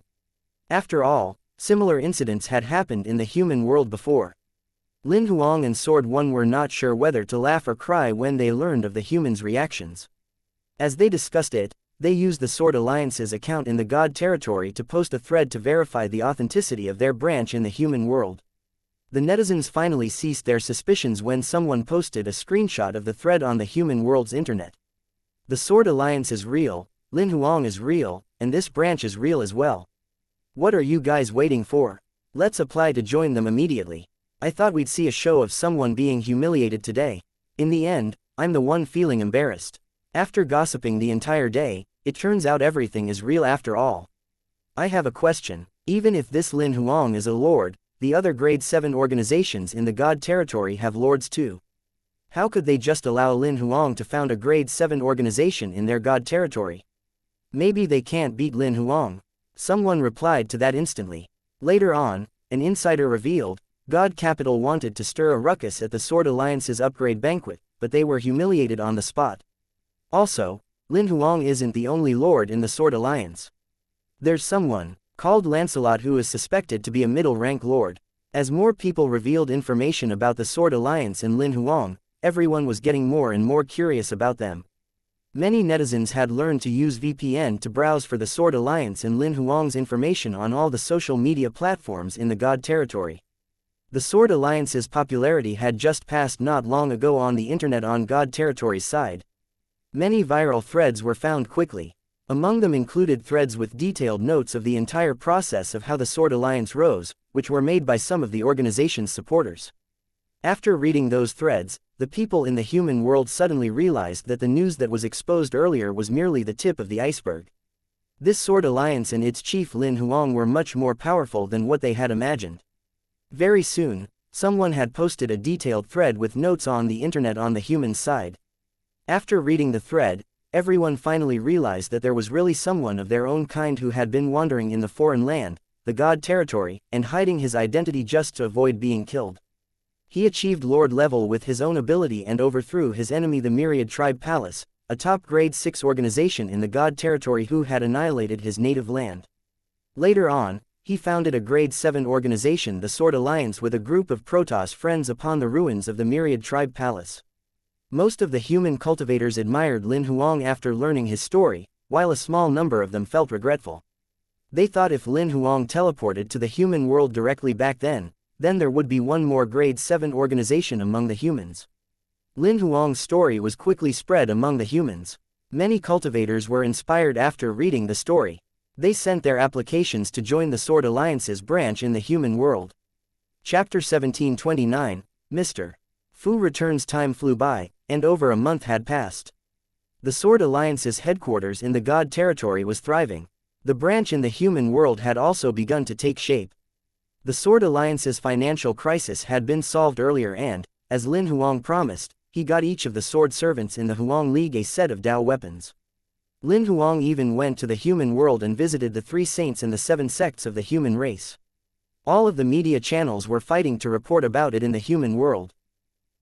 After all, similar incidents had happened in the human world before. Lin Huang and Sword 1 were not sure whether to laugh or cry when they learned of the humans' reactions. As they discussed it, they used the Sword Alliance's account in the God territory to post a thread to verify the authenticity of their branch in the human world. The netizens finally ceased their suspicions when someone posted a screenshot of the thread on the human world's internet. The Sword Alliance is real, Lin Huang is real, and this branch is real as well. What are you guys waiting for? Let's apply to join them immediately. I thought we'd see a show of someone being humiliated today. In the end, I'm the one feeling embarrassed. After gossiping the entire day, it turns out everything is real after all. I have a question. Even if this Lin Huang is a lord, the other grade 7 organizations in the God territory have lords too. How could they just allow Lin Huang to found a grade 7 organization in their god territory? Maybe they can't beat Lin Huang. Someone replied to that instantly. Later on, an insider revealed, God Capital wanted to stir a ruckus at the Sword Alliance's upgrade banquet, but they were humiliated on the spot. Also, Lin Huang isn't the only lord in the Sword Alliance. There's someone, called Lancelot, who is suspected to be a middle-rank lord. As more people revealed information about the Sword Alliance and Lin Huang, everyone was getting more and more curious about them. Many netizens had learned to use VPN to browse for the Sword Alliance and Lin Huang's information on all the social media platforms in the God territory. The Sword Alliance's popularity had just passed not long ago on the internet on God territory's side. Many viral threads were found quickly. Among them included threads with detailed notes of the entire process of how the Sword Alliance rose, which were made by some of the organization's supporters. After reading those threads, the people in the human world suddenly realized that the news that was exposed earlier was merely the tip of the iceberg. This Sword Alliance and its chief Lin Huang were much more powerful than what they had imagined. Very soon, someone had posted a detailed thread with notes on the internet on the human side. After reading the thread, everyone finally realized that there was really someone of their own kind who had been wandering in the foreign land, the God territory, and hiding his identity just to avoid being killed. He achieved Lord level with his own ability and overthrew his enemy the Myriad Tribe Palace, a top grade 6 organization in the God territory who had annihilated his native land. Later on, he founded a grade 7 organization, the Sword Alliance, with a group of Protoss friends upon the ruins of the Myriad Tribe Palace. Most of the human cultivators admired Lin Huang after learning his story, while a small number of them felt regretful. They thought if Lin Huang teleported to the human world directly back then there would be one more grade 7 organization among the humans. Lin Huang's story was quickly spread among the humans. Many cultivators were inspired after reading the story. They sent their applications to join the Sword Alliance's branch in the human world. Chapter 1729, Mr. Fu returns. Time flew by, and over a month had passed. The Sword Alliance's headquarters in the God territory was thriving. The branch in the human world had also begun to take shape. The Sword Alliance's financial crisis had been solved earlier and, as Lin Huang promised, he got each of the sword servants in the Huang League a set of Dao weapons. Lin Huang even went to the human world and visited the 3 saints and the 7 sects of the human race. All of the media channels were fighting to report about it in the human world.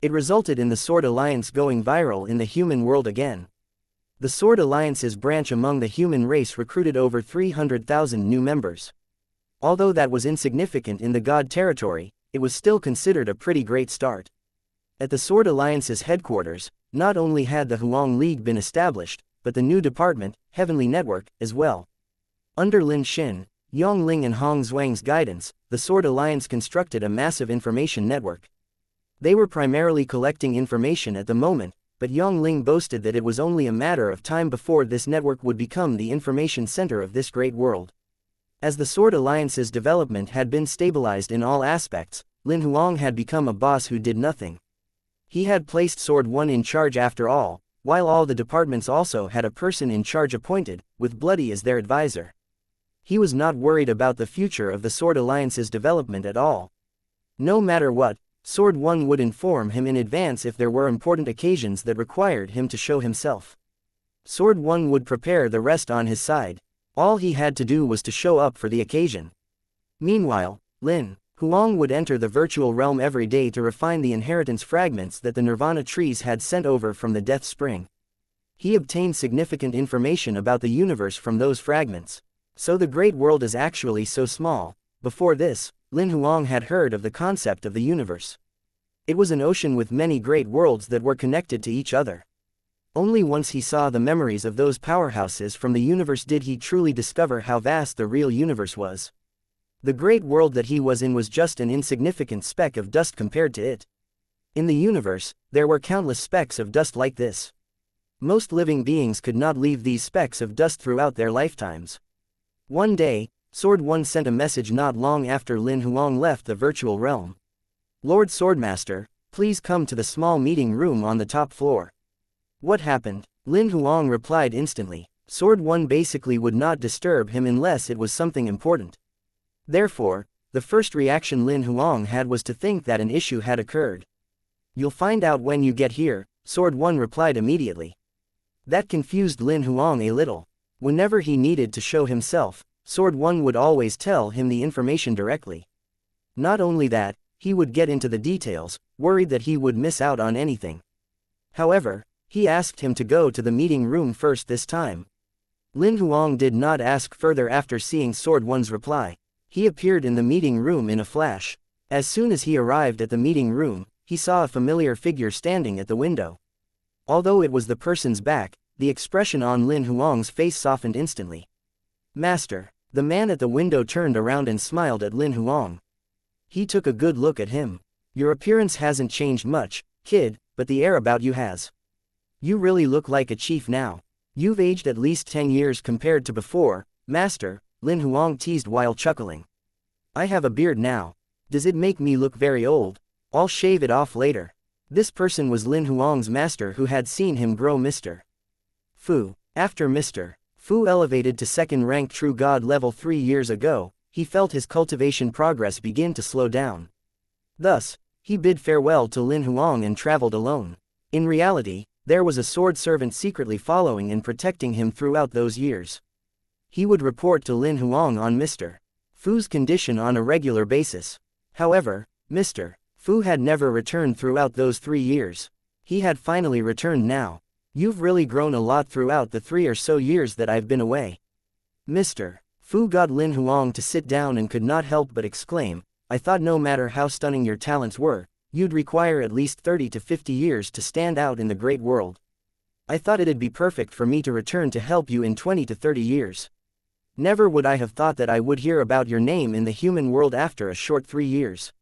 It resulted in the Sword Alliance going viral in the human world again. The Sword Alliance's branch among the human race recruited over 300,000 new members. Although that was insignificant in the God territory, it was still considered a pretty great start. At the Sword Alliance's headquarters, not only had the Huang League been established, but the new department, Heavenly Network, as well. Under Lin Xin, Yang Ling and Hong Zhuang's guidance, the Sword Alliance constructed a massive information network. They were primarily collecting information at the moment, but Yang Ling boasted that it was only a matter of time before this network would become the information center of this great world. As the Sword Alliance's development had been stabilized in all aspects, Lin Huang had become a boss who did nothing. He had placed Sword 1 in charge after all, while all the departments also had a person in charge appointed, with Bloody as their advisor. He was not worried about the future of the Sword Alliance's development at all. No matter what, Sword 1 would inform him in advance if there were important occasions that required him to show himself. Sword 1 would prepare the rest on his side. All he had to do was to show up for the occasion. Meanwhile, Lin Huang would enter the virtual realm every day to refine the inheritance fragments that the Nirvana trees had sent over from the Death Spring. He obtained significant information about the universe from those fragments. So the great world is actually so small. Before this, Lin Huang had heard of the concept of the universe. It was an ocean with many great worlds that were connected to each other. Only once he saw the memories of those powerhouses from the universe did he truly discover how vast the real universe was. The great world that he was in was just an insignificant speck of dust compared to it. In the universe, there were countless specks of dust like this. Most living beings could not leave these specks of dust throughout their lifetimes. One day, Sword 1 sent a message not long after Lin Huang left the virtual realm. "Lord Swordmaster, please come to the small meeting room on the top floor." "What happened?" Lin Huang replied instantly. Sword 1 basically would not disturb him unless it was something important. Therefore, the first reaction Lin Huang had was to think that an issue had occurred. You'll find out when you get here, Sword One replied immediately. That confused Lin Huang a little. Whenever he needed to show himself, Sword One would always tell him the information directly. Not only that, he would get into the details, worried that he would miss out on anything. However, he asked him to go to the meeting room first this time. Lin Huang did not ask further after seeing Sword One's reply. He appeared in the meeting room in a flash. As soon as he arrived at the meeting room, he saw a familiar figure standing at the window. Although it was the person's back, the expression on Lin Huang's face softened instantly. Master. The man at the window turned around and smiled at Lin Huang. He took a good look at him. Your appearance hasn't changed much, kid, but the air about you has. You really look like a chief now. You've aged at least 10 years compared to before, master, Lin Huang teased while chuckling. I have a beard now. Does it make me look very old? I'll shave it off later. This person was Lin Huang's master who had seen him grow Mr. Fu. After Mr. Fu elevated to second rank true god level 3 years ago, he felt his cultivation progress begin to slow down. Thus, he bid farewell to Lin Huang and traveled alone. In reality, there was a sword servant secretly following and protecting him throughout those years. He would report to Lin Huang on Mr. Fu's condition on a regular basis. However, Mr. Fu had never returned throughout those 3 years. He had finally returned now. You've really grown a lot throughout the 3 or so years that I've been away. Mr. Fu got Lin Huang to sit down and could not help but exclaim, I thought no matter how stunning your talents were, you'd require at least 30 to 50 years to stand out in the great world. I thought it'd be perfect for me to return to help you in 20 to 30 years. Never would I have thought that I would hear about your name in the human world after a short 3 years.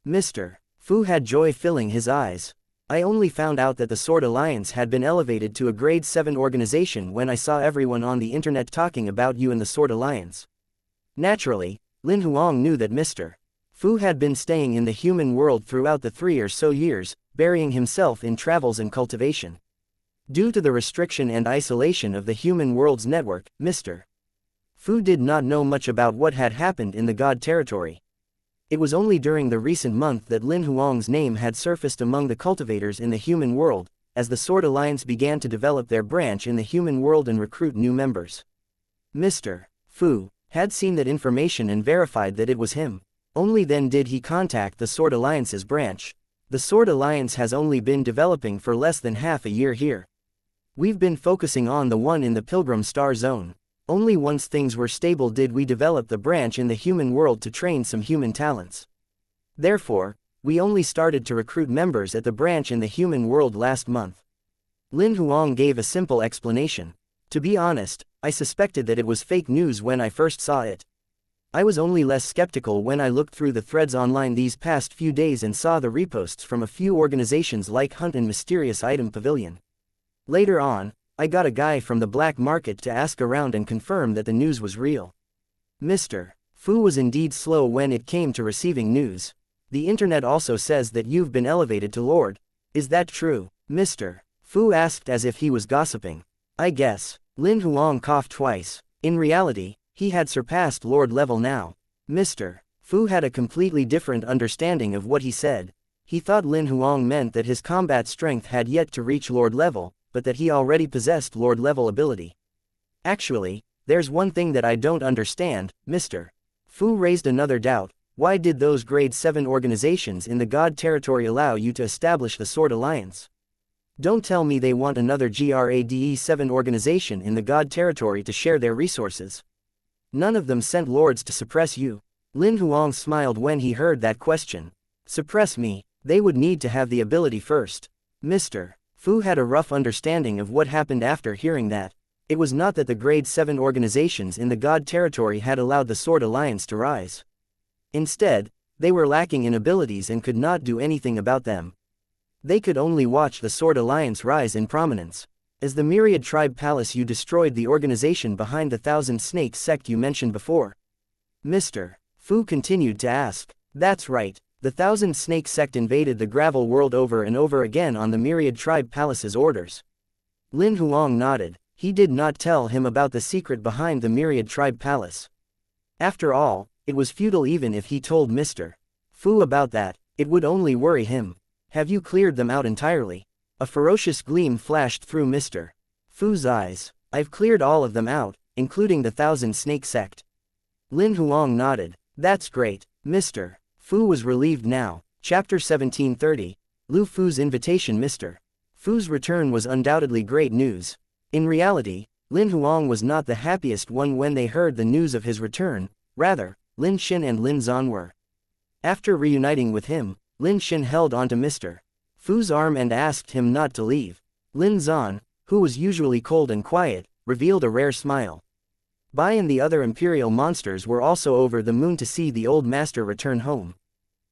Mr. Fu had joy filling his eyes. I only found out that the Sword Alliance had been elevated to a grade 7 organization when I saw everyone on the internet talking about you and the Sword Alliance. Naturally, Lin Huang knew that Mr. Fu had been staying in the human world throughout the 3 or so years, burying himself in travels and cultivation. Due to the restriction and isolation of the human world's network, Mr. Fu did not know much about what had happened in the God territory. It was only during the recent month that Lin Huang's name had surfaced among the cultivators in the human world, as the Sword Alliance began to develop their branch in the human world and recruit new members. Mr. Fu had seen that information and verified that it was him. Only then did he contact the Sword Alliance's branch. The Sword Alliance has only been developing for less than half a year here. We've been focusing on the one in the Pilgrim Star Zone. Only once things were stable did we develop the branch in the human world to train some human talents. Therefore, we only started to recruit members at the branch in the human world last month. Lin Huang gave a simple explanation. To be honest, I suspected that it was fake news when I first saw it. I was only less skeptical when I looked through the threads online these past few days and saw the reposts from a few organizations like Hunt and Mysterious Item Pavilion. Later on, I got a guy from the black market to ask around and confirm that the news was real. Mr. Fu was indeed slow when it came to receiving news. The internet also says that you've been elevated to Lord. Is that true? Mr. Fu asked as if he was gossiping. I guess. Lin Huang coughed twice. In reality, he had surpassed Lord level now. Mr. Fu had a completely different understanding of what he said. He thought Lin Huang meant that his combat strength had yet to reach Lord level, but that he already possessed Lord level ability. Actually, there's one thing that I don't understand, Mr. Fu raised another doubt. Why did those grade 7 organizations in the God territory allow you to establish the Sword Alliance? Don't tell me they want another grade 7 organization in the God territory to share their resources. None of them sent lords to suppress you. Lin Huang smiled when he heard that question. Suppress me? They would need to have the ability first. Mr. Fu had a rough understanding of what happened after hearing that. It was not that the grade 7 organizations in the God territory had allowed the Sword Alliance to rise. Instead, they were lacking in abilities and could not do anything about them. They could only watch the Sword Alliance rise in prominence. As the Myriad Tribe Palace, you destroyed the organization behind the Thousand Snakes sect you mentioned before. Mr. Fu continued to ask. That's right. The Thousand Snakes sect invaded the gravel world over and over again on the Myriad Tribe Palace's orders. Lin Huang nodded. He did not tell him about the secret behind the Myriad Tribe Palace. After all, it was futile even if he told Mr. Fu about that. It would only worry him. Have you cleared them out entirely? A ferocious gleam flashed through Mr. Fu's eyes. I've cleared all of them out, including the Thousand Snake Sect. Lin Huang nodded. That's great. Mr. Fu was relieved now. Chapter 1730. Lu Fu's invitation. Mr. Fu's return was undoubtedly great news. In reality, Lin Huang was not the happiest one when they heard the news of his return, rather, Lin Xin and Lin Zan were. After reuniting with him, Lin Xin held onto Mr. Fu's arm and asked him not to leave. Lin Zan, who was usually cold and quiet, revealed a rare smile. Bai and the other imperial monsters were also over the moon to see the old master return home.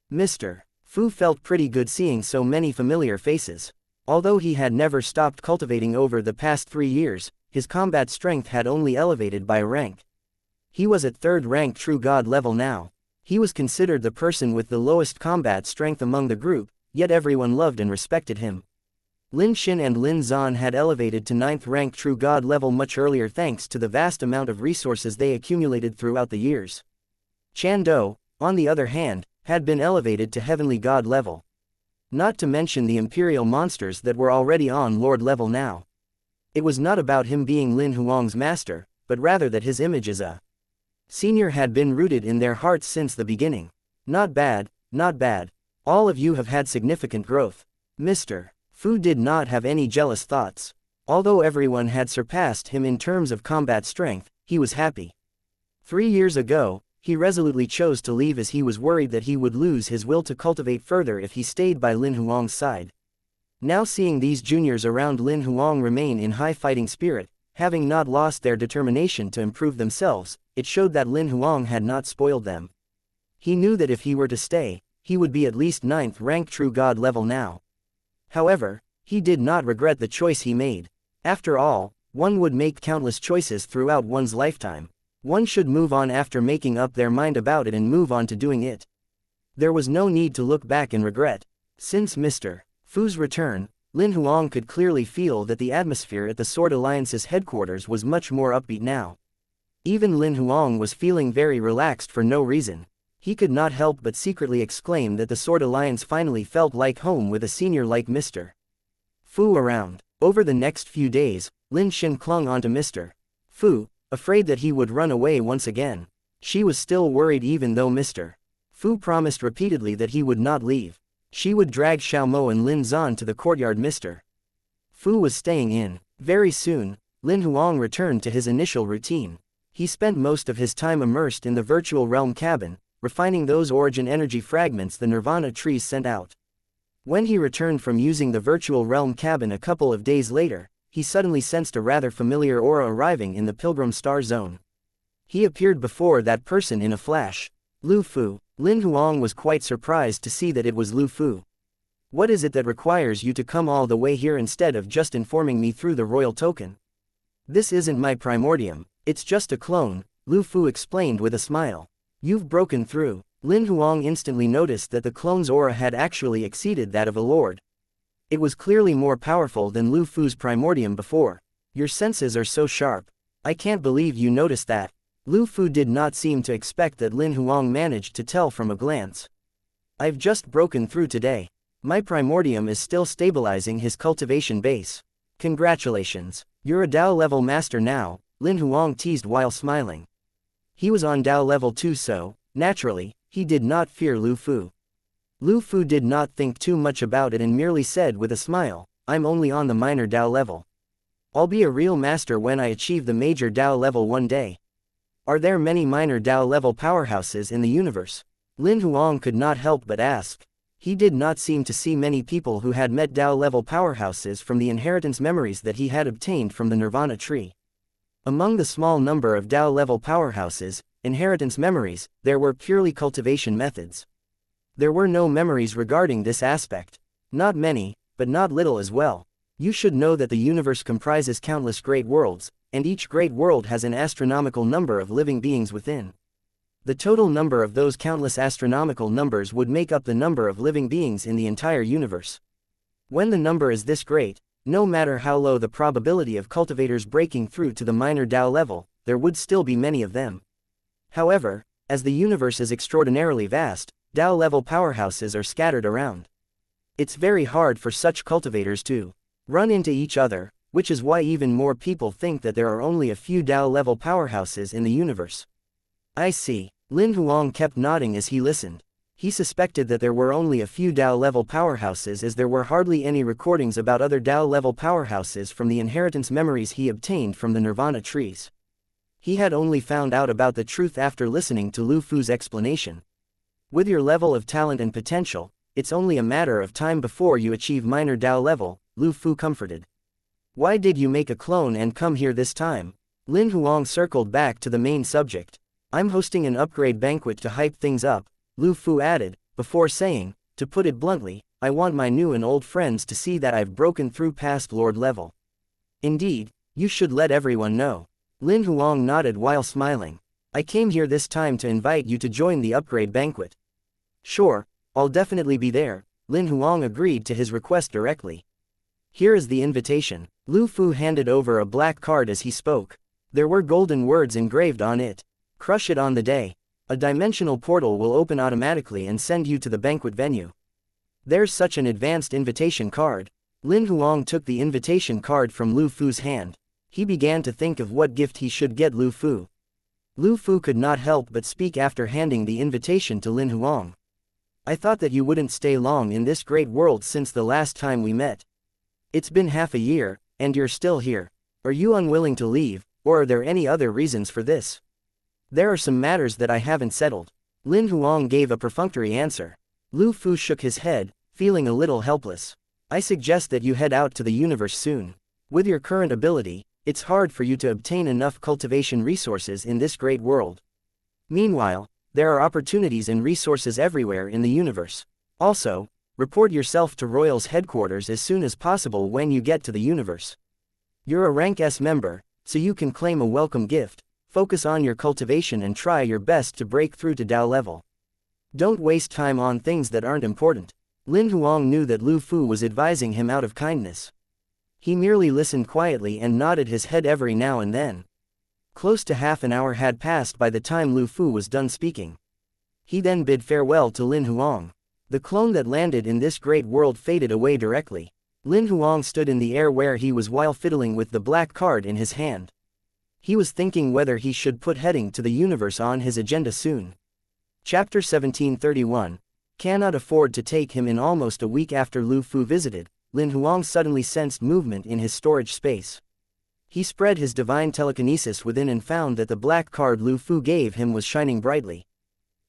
Mr. Fu felt pretty good seeing so many familiar faces. Although he had never stopped cultivating over the past 3 years, his combat strength had only elevated by a rank. He was at 3rd rank true god level now. He was considered the person with the lowest combat strength among the group, yet everyone loved and respected him. Lin Xin and Lin Zan had elevated to 9th rank true god level much earlier thanks to the vast amount of resources they accumulated throughout the years. Chan Do, on the other hand, had been elevated to heavenly god level. Not to mention the imperial monsters that were already on lord level now. It was not about him being Lin Huang's master, but rather that his image as a senior had been rooted in their hearts since the beginning. Not bad, not bad. All of you have had significant growth. Mr. Fu did not have any jealous thoughts. Although everyone had surpassed him in terms of combat strength, he was happy. 3 years ago, he resolutely chose to leave as he was worried that he would lose his will to cultivate further if he stayed by Lin Huang's side. Now seeing these juniors around Lin Huang remain in high fighting spirit, having not lost their determination to improve themselves, it showed that Lin Huang had not spoiled them. He knew that if he were to stay, he would be at least 9th rank true god level now. However, he did not regret the choice he made. After all, one would make countless choices throughout one's lifetime. One should move on after making up their mind about it and move on to doing it. There was no need to look back and regret. Since Mr. Fu's return, Lin Huang could clearly feel that the atmosphere at the Sword Alliance's headquarters was much more upbeat now. Even Lin Huang was feeling very relaxed for no reason. He could not help but secretly exclaim that the Sword Alliance finally felt like home with a senior like Mr. Fu around. Over the next few days, Lin Xin clung onto Mr. Fu, afraid that he would run away once again. She was still worried even though Mr. Fu promised repeatedly that he would not leave. She would drag Xiaomo and Lin Zan to the courtyard. Mr. Fu was staying in. Very soon, Lin Huang returned to his initial routine. He spent most of his time immersed in the virtual realm cabin, refining those origin energy fragments the Nirvana trees sent out. When he returned from using the virtual realm cabin a couple of days later, he suddenly sensed a rather familiar aura arriving in the Pilgrim Star Zone. He appeared before that person in a flash. Lu Fu. Lin Huang was quite surprised to see that it was Lu Fu. What is it that requires you to come all the way here instead of just informing me through the royal token? This isn't my primordium, it's just a clone, Lu Fu explained with a smile. You've broken through. Lin Huang instantly noticed that the clone's aura had actually exceeded that of a lord. It was clearly more powerful than Lu Fu's primordium before. Your senses are so sharp. I can't believe you noticed that. Lu Fu did not seem to expect that Lin Huang managed to tell from a glance. I've just broken through today. My primordium is still stabilizing his cultivation base. Congratulations. You're a Dao level master now, Lin Huang teased while smiling. He was on Dao level 2 so, naturally, he did not fear Lu Fu. Lu Fu did not think too much about it and merely said with a smile, I'm only on the minor Dao level. I'll be a real master when I achieve the major Dao level one day. Are there many minor Dao level powerhouses in the universe? Lin Huang could not help but ask. He did not seem to see many people who had met Dao level powerhouses from the inheritance memories that he had obtained from the Nirvana tree. Among the small number of Dao level powerhouses, inheritance memories, there were purely cultivation methods. There were no memories regarding this aspect. Not many, but not little as well. You should know that the universe comprises countless great worlds, and each great world has an astronomical number of living beings within. The total number of those countless astronomical numbers would make up the number of living beings in the entire universe. When the number is this great, no matter how low the probability of cultivators breaking through to the minor Dao level, there would still be many of them. However, as the universe is extraordinarily vast, Dao level powerhouses are scattered around. It's very hard for such cultivators to run into each other, which is why even more people think that there are only a few Dao-level powerhouses in the universe. I see. Lin Huang kept nodding as he listened. He suspected that there were only a few Dao-level powerhouses, as there were hardly any recordings about other Dao-level powerhouses from the inheritance memories he obtained from the Nirvana trees. He had only found out about the truth after listening to Lu Fu's explanation. With your level of talent and potential, it's only a matter of time before you achieve minor Dao level, Lu Fu comforted. Why did you make a clone and come here this time? Lin Huang circled back to the main subject. I'm hosting an upgrade banquet to hype things up, Lu Fu added, before saying, to put it bluntly, I want my new and old friends to see that I've broken through past Lord level. Indeed, you should let everyone know. Lin Huang nodded while smiling. I came here this time to invite you to join the upgrade banquet. Sure, I'll definitely be there, Lin Huang agreed to his request directly. Here is the invitation. Lu Fu handed over a black card as he spoke. There were golden words engraved on it. Crush it on the day. A dimensional portal will open automatically and send you to the banquet venue. There's such an advanced invitation card. Lin Huang took the invitation card from Lu Fu's hand. He began to think of what gift he should get Lu Fu. Lu Fu could not help but speak after handing the invitation to Lin Huang. I thought that you wouldn't stay long in this great world since the last time we met. It's been half a year, and you're still here. Are you unwilling to leave, or are there any other reasons for this? There are some matters that I haven't settled. Lin Huang gave a perfunctory answer. Lu Fu shook his head, feeling a little helpless. I suggest that you head out to the universe soon. With your current ability, it's hard for you to obtain enough cultivation resources in this great world. Meanwhile, there are opportunities and resources everywhere in the universe. Also, report yourself to Royal's headquarters as soon as possible when you get to the universe. You're a rank S member, so you can claim a welcome gift. Focus on your cultivation and try your best to break through to Dao level. Don't waste time on things that aren't important. Lin Huang knew that Lu Fu was advising him out of kindness. He merely listened quietly and nodded his head every now and then. Close to half an hour had passed by the time Lu Fu was done speaking. He then bid farewell to Lin Huang. The clone that landed in this great world faded away directly. Lin Huang stood in the air where he was while fiddling with the black card in his hand. He was thinking whether he should put heading to the universe on his agenda soon. Chapter 1731. Cannot afford to take him in. Almost a week after Lu Fu visited, Lin Huang suddenly sensed movement in his storage space. He spread his divine telekinesis within and found that the black card Lu Fu gave him was shining brightly.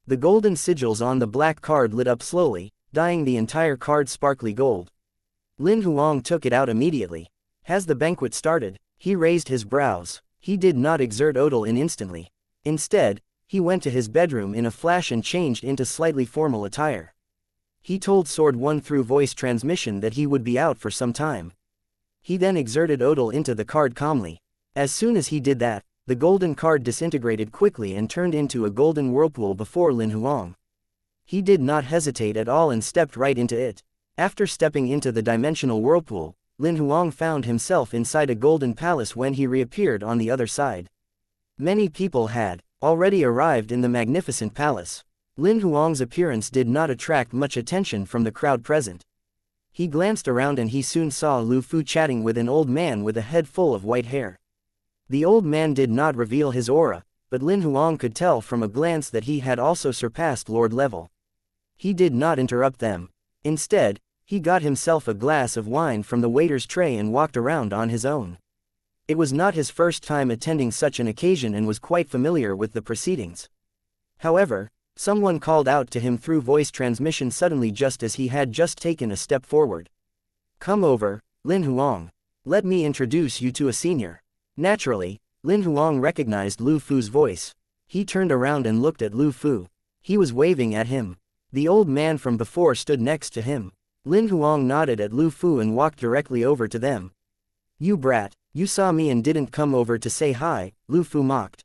The golden sigils on the black card lit up slowly, dyeing the entire card sparkly gold. Lin Huang took it out immediately. Has the banquet started? He raised his brows. He did not exert Odal instantly. Instead, he went to his bedroom in a flash and changed into slightly formal attire. He told Sword One through voice transmission that he would be out for some time. He then exerted Odal into the card calmly. As soon as he did that, the golden card disintegrated quickly and turned into a golden whirlpool before Lin Huang. He did not hesitate at all and stepped right into it. After stepping into the dimensional whirlpool, Lin Huang found himself inside a golden palace when he reappeared on the other side. Many people had already arrived in the magnificent palace. Lin Huang's appearance did not attract much attention from the crowd present. He glanced around and he soon saw Lu Fu chatting with an old man with a head full of white hair. The old man did not reveal his aura, but Lin Huang could tell from a glance that he had also surpassed Lord level. He did not interrupt them. Instead, he got himself a glass of wine from the waiter's tray and walked around on his own. It was not his first time attending such an occasion and was quite familiar with the proceedings. However, someone called out to him through voice transmission suddenly just as he had just taken a step forward. Come over, Lin Huang. Let me introduce you to a senior. Naturally, Lin Huang recognized Lu Fu's voice. He turned around and looked at Lu Fu. He was waving at him. The old man from before stood next to him. Lin Huang nodded at Lu Fu and walked directly over to them. You brat, you saw me and didn't come over to say hi, Lu Fu mocked.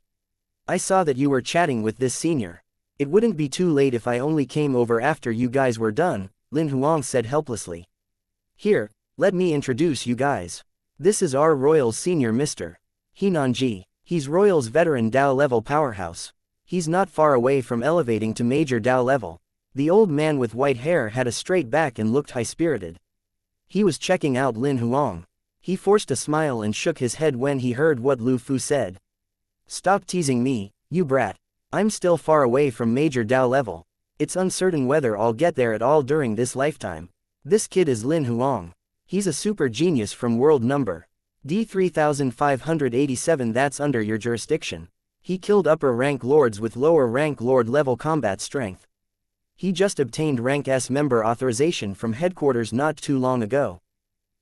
I saw that you were chatting with this senior. It wouldn't be too late if I only came over after you guys were done, Lin Huang said helplessly. Here, let me introduce you guys. This is our Royal's senior Mr. Hinanji. He's Royal's veteran Dao level powerhouse. He's not far away from elevating to major Dao level. The old man with white hair had a straight back and looked high-spirited. He was checking out Lin Huang. He forced a smile and shook his head when he heard what Lu Fu said. "Stop teasing me, you brat. I'm still far away from Major Dao level. It's uncertain whether I'll get there at all during this lifetime. This kid is Lin Huang. He's a super genius from world number D3587. That's under your jurisdiction. He killed upper rank lords with lower rank lord level combat strength. He just obtained rank S member authorization from headquarters not too long ago."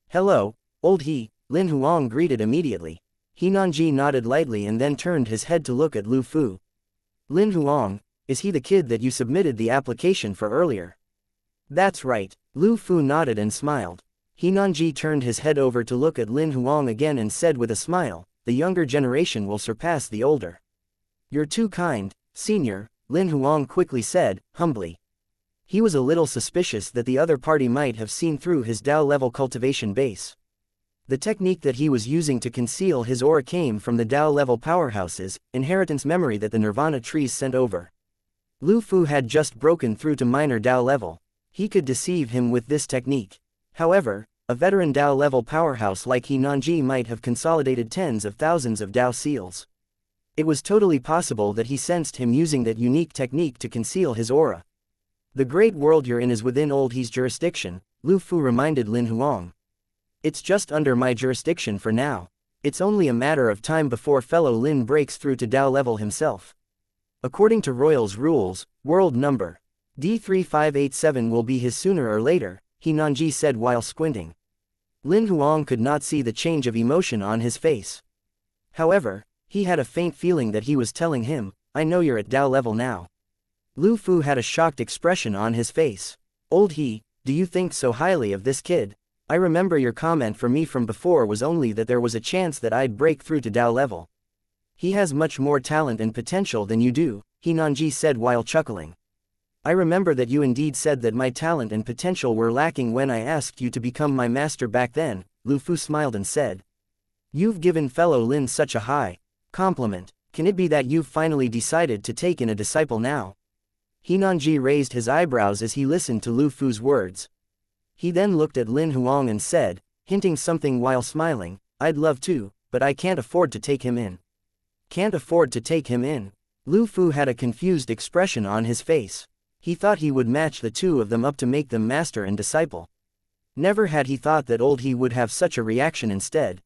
"Hello, old he," Lin Huang greeted immediately. He Nanji nodded lightly and then turned his head to look at Lu Fu. "Lin Huang, is he the kid that you submitted the application for earlier?" "That's right." Lu Fu nodded and smiled. He Nanji turned his head over to look at Lin Huang again and said with a smile, "The younger generation will surpass the older." "You're too kind, senior," Lin Huang quickly said, humbly. He was a little suspicious that the other party might have seen through his Dao level cultivation base. The technique that he was using to conceal his aura came from the Dao level powerhouses, inheritance memory that the Nirvana trees sent over. Lu Fu had just broken through to minor Dao level. He could deceive him with this technique. However, a veteran Dao level powerhouse like He Nanji might have consolidated tens of thousands of Dao seals. It was totally possible that he sensed him using that unique technique to conceal his aura. "The great world you're in is within old He's jurisdiction," Lu Fu reminded Lin Huang. "It's just under my jurisdiction for now. It's only a matter of time before fellow Lin breaks through to Dao level himself. According to Royal's rules, world number D3587 will be his sooner or later," He Nanji said while squinting. Lin Huang could not see the change of emotion on his face. However, he had a faint feeling that he was telling him, "I know you're at Dao level now." Lu Fu had a shocked expression on his face. "Old He, do you think so highly of this kid? I remember your comment for me from before was only that there was a chance that I'd break through to Dao level. He has much more talent and potential than you do," He Nanji said while chuckling. "I remember that you indeed said that my talent and potential were lacking when I asked you to become my master back then," Lu Fu smiled and said. "You've given fellow Lin such a high compliment. Can it be that you've finally decided to take in a disciple now?" He Nanji raised his eyebrows as he listened to Lu Fu's words. He then looked at Lin Huang and said, hinting something while smiling, "I'd love to, but I can't afford to take him in." "Can't afford to take him in?" Lu Fu had a confused expression on his face. He thought he would match the two of them up to make them master and disciple. Never had he thought that old He would have such a reaction instead.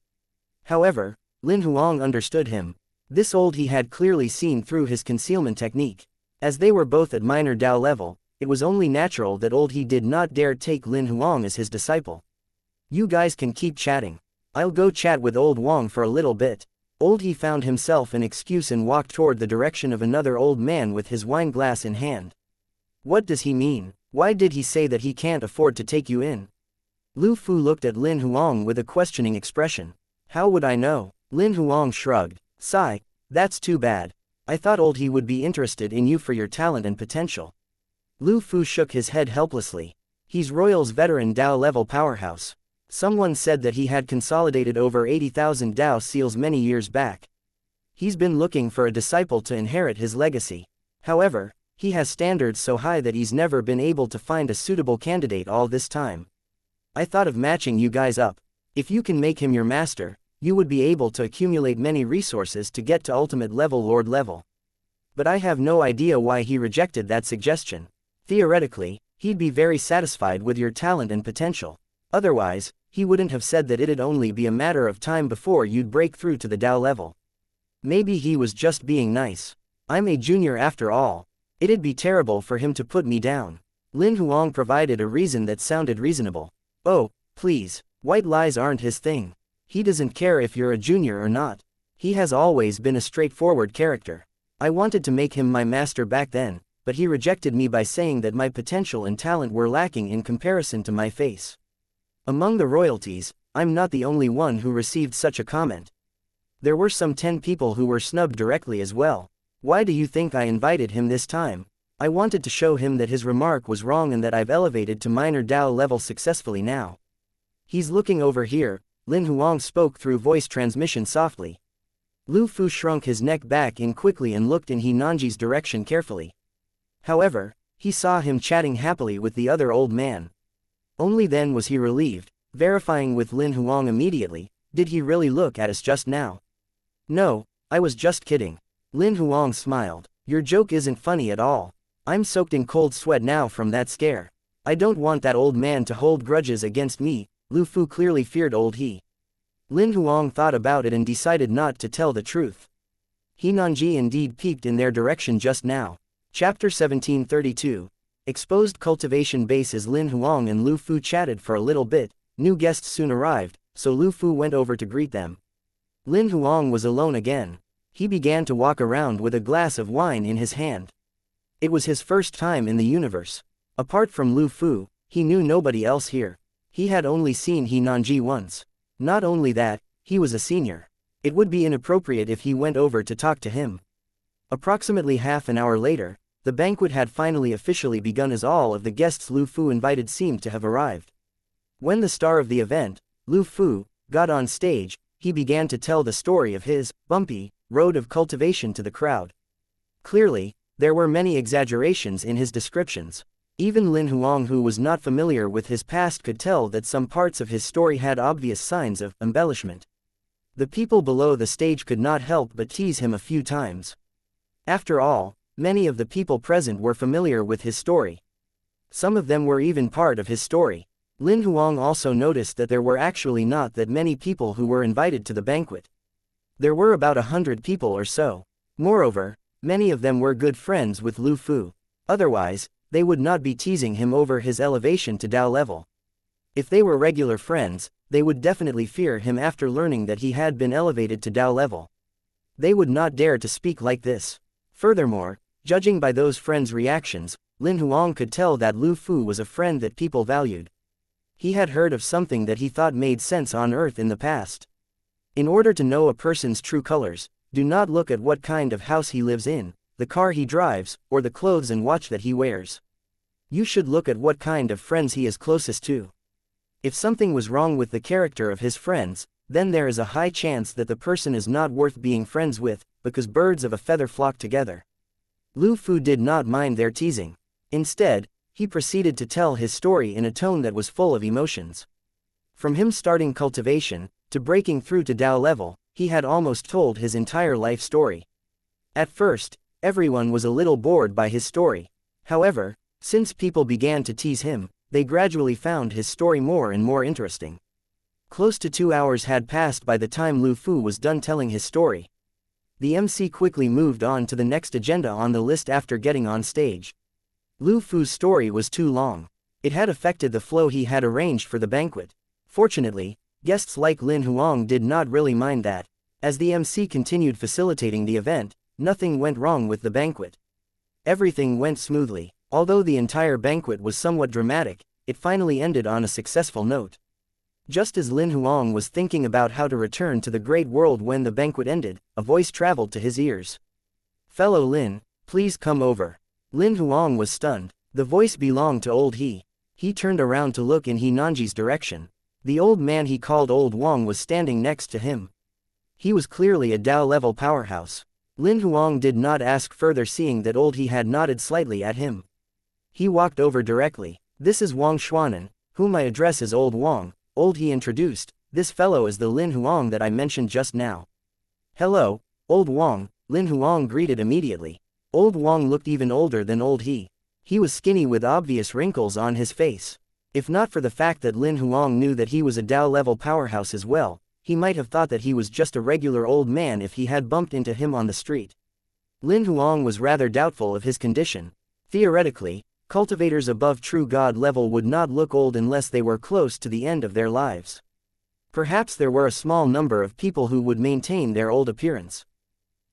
However, Lin Huang understood him. This old He had clearly seen through his concealment technique. As they were both at minor Dao level, it was only natural that old He did not dare take Lin Huang as his disciple. "You guys can keep chatting. I'll go chat with old Wang for a little bit." Old He found himself an excuse and walked toward the direction of another old man with his wine glass in hand. "What does he mean? Why did he say that he can't afford to take you in?" Lu Fu looked at Lin Huang with a questioning expression. "How would I know?" Lin Huang shrugged. "Sigh, that's too bad. I thought old He would be interested in you for your talent and potential." Lu Fu shook his head helplessly. "He's Royal's veteran Dao level powerhouse. Someone said that he had consolidated over 80,000 Dao seals many years back. He's been looking for a disciple to inherit his legacy. However, he has standards so high that he's never been able to find a suitable candidate all this time. I thought of matching you guys up. If you can make him your master, you would be able to accumulate many resources to get to ultimate level lord level. But I have no idea why he rejected that suggestion. Theoretically, he'd be very satisfied with your talent and potential. Otherwise, he wouldn't have said that it'd only be a matter of time before you'd break through to the Dao level. Maybe he was just being nice. I'm a junior after all. It'd be terrible for him to put me down." Lin Huang provided a reason that sounded reasonable. "Oh, please, white lies aren't his thing. He doesn't care if you're a junior or not. He has always been a straightforward character. I wanted to make him my master back then, but he rejected me by saying that my potential and talent were lacking in comparison to my face. Among the royalties, I'm not the only one who received such a comment. There were some 10 people who were snubbed directly as well. Why do you think I invited him this time? I wanted to show him that his remark was wrong and that I've elevated to minor Dao level successfully now. He's looking over here." Lin Huang spoke through voice transmission softly. Lu Fu shrunk his neck back in quickly and looked in He Nanji's direction carefully. However, he saw him chatting happily with the other old man. Only then was he relieved, verifying with Lin Huang immediately, "Did he really look at us just now?" "No, I was just kidding." Lin Huang smiled. "Your joke isn't funny at all. I'm soaked in cold sweat now from that scare. I don't want that old man to hold grudges against me." Lu Fu clearly feared old he. Lin Huang thought about it and decided not to tell the truth. He Nanji indeed peeked in their direction just now. Chapter 1732. Exposed cultivation base. As Lin Huang and Lu Fu chatted for a little bit, new guests soon arrived, so Lu Fu went over to greet them. Lin Huang was alone again. He began to walk around with a glass of wine in his hand. It was his first time in the universe. Apart from Lu Fu, he knew nobody else here. He had only seen He Nanji once. Not only that, he was a senior. It would be inappropriate if he went over to talk to him. Approximately half an hour later, the banquet had finally officially begun as all of the guests Lu Fu invited seemed to have arrived. When the star of the event, Lu Fu, got on stage, he began to tell the story of his bumpy road of cultivation to the crowd. Clearly, there were many exaggerations in his descriptions. Even Lin Huang, who was not familiar with his past, could tell that some parts of his story had obvious signs of embellishment. The people below the stage could not help but tease him a few times. After all, many of the people present were familiar with his story. Some of them were even part of his story. Lin Huang also noticed that there were actually not that many people who were invited to the banquet. There were about 100 people or so. Moreover, many of them were good friends with Lu Fu. Otherwise, they would not be teasing him over his elevation to Dao level. If they were regular friends, they would definitely fear him after learning that he had been elevated to Dao level. They would not dare to speak like this. Furthermore, judging by those friends' reactions, Lin Huang could tell that Lu Fu was a friend that people valued. He had heard of something that he thought made sense on Earth in the past. In order to know a person's true colors, do not look at what kind of house he lives in, the car he drives, or the clothes and watch that he wears. You should look at what kind of friends he is closest to. If something was wrong with the character of his friends, then there is a high chance that the person is not worth being friends with, because birds of a feather flock together. Lu Fu did not mind their teasing. Instead, he proceeded to tell his story in a tone that was full of emotions. From him starting cultivation, to breaking through to Dao level, he had almost told his entire life story. At first, everyone was a little bored by his story. However, since people began to tease him, they gradually found his story more and more interesting. Close to 2 hours had passed by the time Lu Fu was done telling his story. The MC quickly moved on to the next agenda on the list after getting on stage. Lu Fu's story was too long. It had affected the flow he had arranged for the banquet. Fortunately, guests like Lin Huang did not really mind that. As the MC continued facilitating the event, nothing went wrong with the banquet. Everything went smoothly. Although the entire banquet was somewhat dramatic, it finally ended on a successful note. Just as Lin Huang was thinking about how to return to the great world when the banquet ended, a voice traveled to his ears. "Fellow Lin, please come over." Lin Huang was stunned. The voice belonged to old He. He turned around to look in He Nanji's direction. The old man he called Old Wang was standing next to him. He was clearly a Dao-level powerhouse. Lin Huang did not ask further, seeing that old He had nodded slightly at him. He walked over directly. "This is Wang Xuanan, whom I address as Old Wang." Old He introduced. "This fellow is the Lin Huang that I mentioned just now." "Hello, Old Wang," Lin Huang greeted immediately. Old Wang looked even older than Old He. He was skinny with obvious wrinkles on his face. If not for the fact that Lin Huang knew that he was a Dao-level powerhouse as well, he might have thought that he was just a regular old man if he had bumped into him on the street. Lin Huang was rather doubtful of his condition. Theoretically, cultivators above true god level would not look old unless they were close to the end of their lives. Perhaps there were a small number of people who would maintain their old appearance.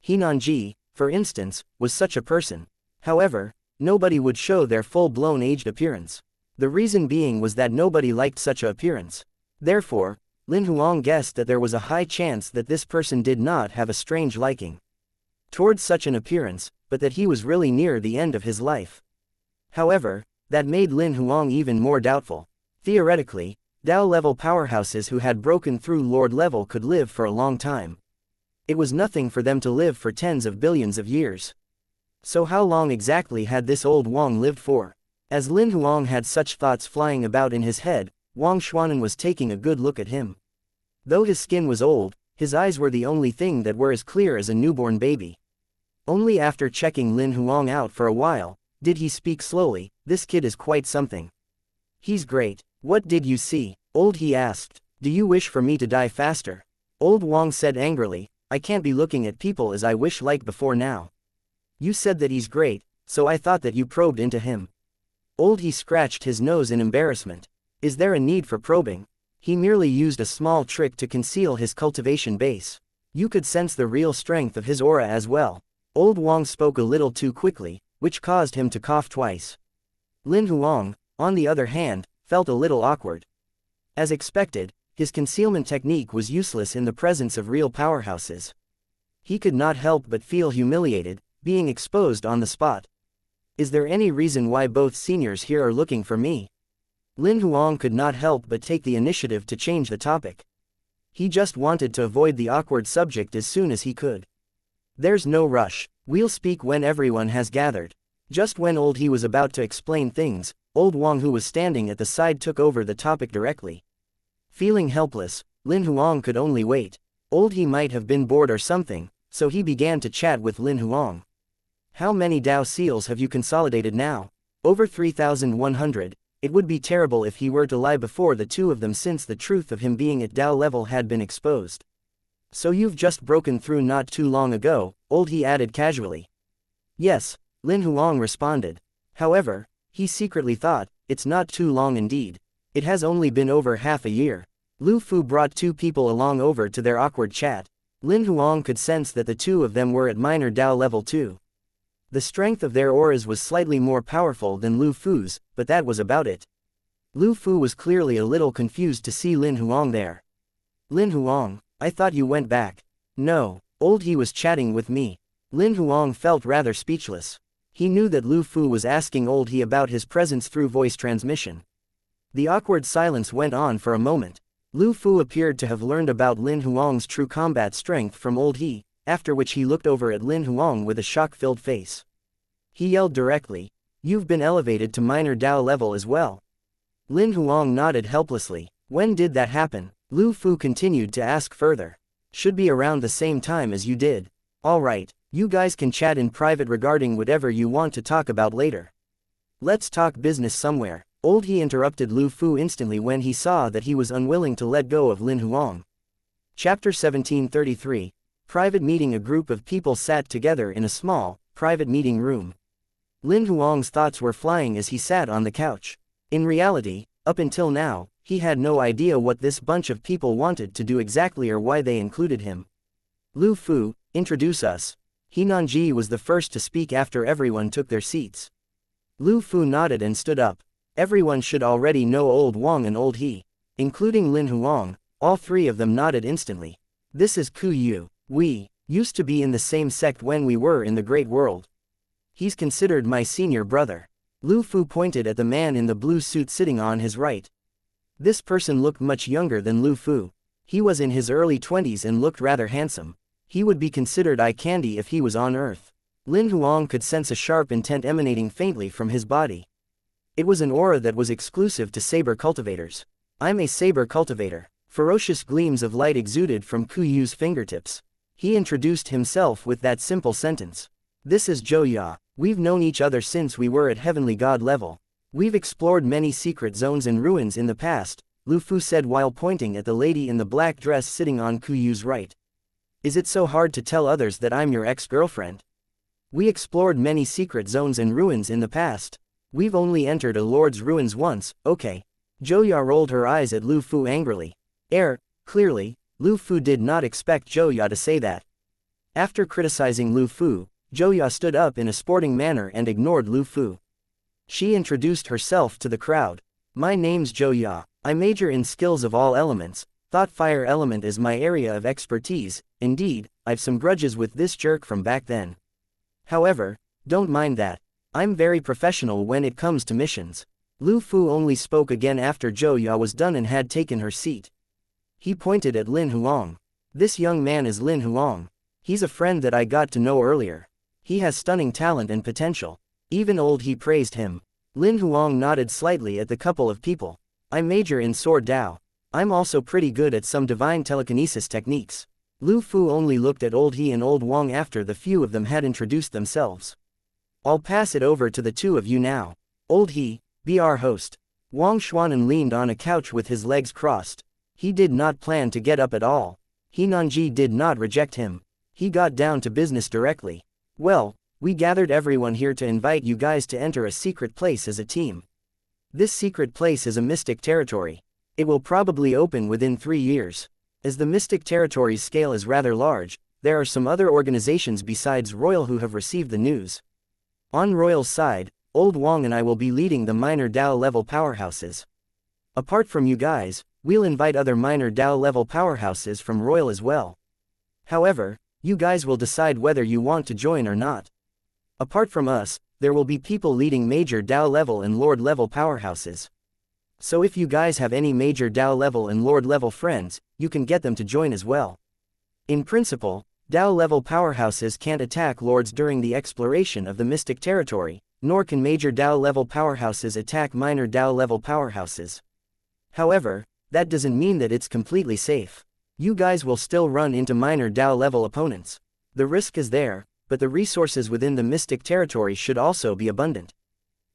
He Nanji, for instance, was such a person. However, nobody would show their full-blown aged appearance. The reason being was that nobody liked such a appearance. Therefore, Lin Huang guessed that there was a high chance that this person did not have a strange liking towards such an appearance, but that he was really near the end of his life. However, that made Lin Huang even more doubtful. Theoretically, Dao-level powerhouses who had broken through Lord level could live for a long time. It was nothing for them to live for tens of billions of years. So how long exactly had this old Huang lived for? As Lin Huang had such thoughts flying about in his head, Wang Xuanan was taking a good look at him. Though his skin was old, his eyes were the only thing that were as clear as a newborn baby. Only after checking Lin Huang out for a while, did he speak slowly. This kid is quite something. He's great. What did you see? Old He asked. Do you wish for me to die faster? Old Wang said angrily, I can't be looking at people as I wish like before now. You said that he's great, so I thought that you probed into him. Old He scratched his nose in embarrassment. Is there a need for probing? He merely used a small trick to conceal his cultivation base. You could sense the real strength of his aura as well. Old Wang spoke a little too quickly, which caused him to cough twice. Lin Huang, on the other hand, felt a little awkward. As expected, his concealment technique was useless in the presence of real powerhouses. He could not help but feel humiliated, being exposed on the spot. Is there any reason why both seniors here are looking for me? Lin Huang could not help but take the initiative to change the topic. He just wanted to avoid the awkward subject as soon as he could. There's no rush, we'll speak when everyone has gathered. Just when Old He was about to explain things, Old Wang who was standing at the side took over the topic directly. Feeling helpless, Lin Huang could only wait. Old He might have been bored or something, so he began to chat with Lin Huang. How many Dao seals have you consolidated now? Over 3,100. It would be terrible if he were to lie before the two of them since the truth of him being at Dao level had been exposed. So you've just broken through not too long ago, Old He added casually. Yes, Lin Huang responded. However, he secretly thought, it's not too long indeed. It has only been over half a year. Lu Fu brought two people along over to their awkward chat. Lin Huang could sense that the two of them were at minor Dao level too. The strength of their auras was slightly more powerful than Lu Fu's, but that was about it. Lu Fu was clearly a little confused to see Lin Huang there. Lin Huang, I thought you went back. No, Old He was chatting with me. Lin Huang felt rather speechless. He knew that Lu Fu was asking Old He about his presence through voice transmission. The awkward silence went on for a moment. Lu Fu appeared to have learned about Lin Huang's true combat strength from Old He, after which he looked over at Lin Huang with a shock-filled face. He yelled directly, You've been elevated to minor Dao level as well. Lin Huang nodded helplessly. When did that happen? Lu Fu continued to ask further. Should be around the same time as you did. Alright, you guys can chat in private regarding whatever you want to talk about later. Let's talk business somewhere. Old He interrupted Lu Fu instantly when he saw that he was unwilling to let go of Lin Huang. Chapter 1733. Private meeting. A group of people sat together in a small, private meeting room. Lin Huang's thoughts were flying as he sat on the couch. In reality, up until now, he had no idea what this bunch of people wanted to do exactly or why they included him. Lu Fu, introduce us. He Nanji was the first to speak after everyone took their seats. Lu Fu nodded and stood up. Everyone should already know Old Wang and Old He. Including Lin Huang, all three of them nodded instantly. This is Ku Yu. We used to be in the same sect when we were in the Great World. He's considered my senior brother. Lu Fu pointed at the man in the blue suit sitting on his right. This person looked much younger than Lu Fu. He was in his early 20s and looked rather handsome. He would be considered eye candy if he was on Earth. Lin Huang could sense a sharp intent emanating faintly from his body. It was an aura that was exclusive to saber cultivators. I'm a saber cultivator. Ferocious gleams of light exuded from Ku Yu's fingertips. He introduced himself with that simple sentence. This is Zhou Ya. We've known each other since we were at Heavenly God level. We've explored many secret zones and ruins in the past, Lu Fu said while pointing at the lady in the black dress sitting on Ku Yu's right. Is it so hard to tell others that I'm your ex-girlfriend? We explored many secret zones and ruins in the past. We've only entered a lord's ruins once, okay. Zhou Ya rolled her eyes at Lu Fu angrily. Clearly, Lu Fu did not expect Zhou Ya to say that. After criticizing Lu Fu, Zhou Ya stood up in a sporting manner and ignored Lu Fu. She introduced herself to the crowd. My name's Zhou Ya. I major in skills of all elements. Thought fire element is my area of expertise. Indeed, I've some grudges with this jerk from back then. However, don't mind that. I'm very professional when it comes to missions. Lu Fu only spoke again after Zhou Ya was done and had taken her seat. He pointed at Lin Huang. This young man is Lin Huang. He's a friend that I got to know earlier. He has stunning talent and potential. Even old He praised him. Lin Huang nodded slightly at the couple of people. I major in Sword Dao. I'm also pretty good at some divine telekinesis techniques. Lu Fu only looked at old He and old Wang after the few of them had introduced themselves. I'll pass it over to the two of you now. Old He, be our host. Wang Xuanan leaned on a couch with his legs crossed. He did not plan to get up at all. He Nanji did not reject him. He got down to business directly. Well, we gathered everyone here to invite you guys to enter a secret place as a team. This secret place is a mystic territory. It will probably open within 3 years. As the mystic territory's scale is rather large, there are some other organizations besides Royal who have received the news. On Royal's side, Old Wang and I will be leading the minor Dao level powerhouses. Apart from you guys, we'll invite other minor Dao level powerhouses from Royal as well. However, you guys will decide whether you want to join or not. Apart from us, there will be people leading major Dao level and Lord level powerhouses. So if you guys have any major Dao level and Lord level friends, you can get them to join as well. In principle, Dao level powerhouses can't attack lords during the exploration of the mystic territory, nor can major Dao level powerhouses attack minor Dao level powerhouses. However, that doesn't mean that it's completely safe. You guys will still run into minor Dao level opponents. The risk is there, but the resources within the mystic territory should also be abundant.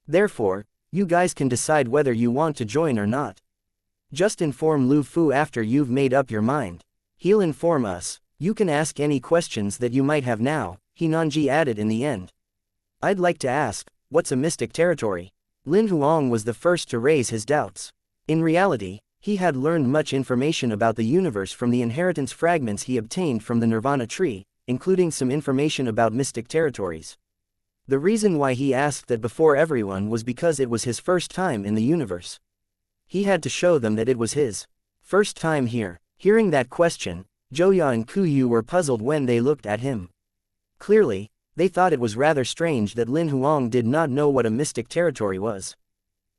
Therefore, you guys can decide whether you want to join or not. Just inform Lu Fu after you've made up your mind. He'll inform us. You can ask any questions that you might have now, He Nanji added in the end. I'd like to ask, what's a mystic territory? Lin Huang was the first to raise his doubts. In reality, he had learned much information about the universe from the inheritance fragments he obtained from the Nirvana tree, including some information about mystic territories. The reason why he asked that before everyone was because it was his first time in the universe. He had to show them that it was his first time here. Hearing that question, Zhouya and Kuyu were puzzled when they looked at him. Clearly, they thought it was rather strange that Lin Huang did not know what a mystic territory was.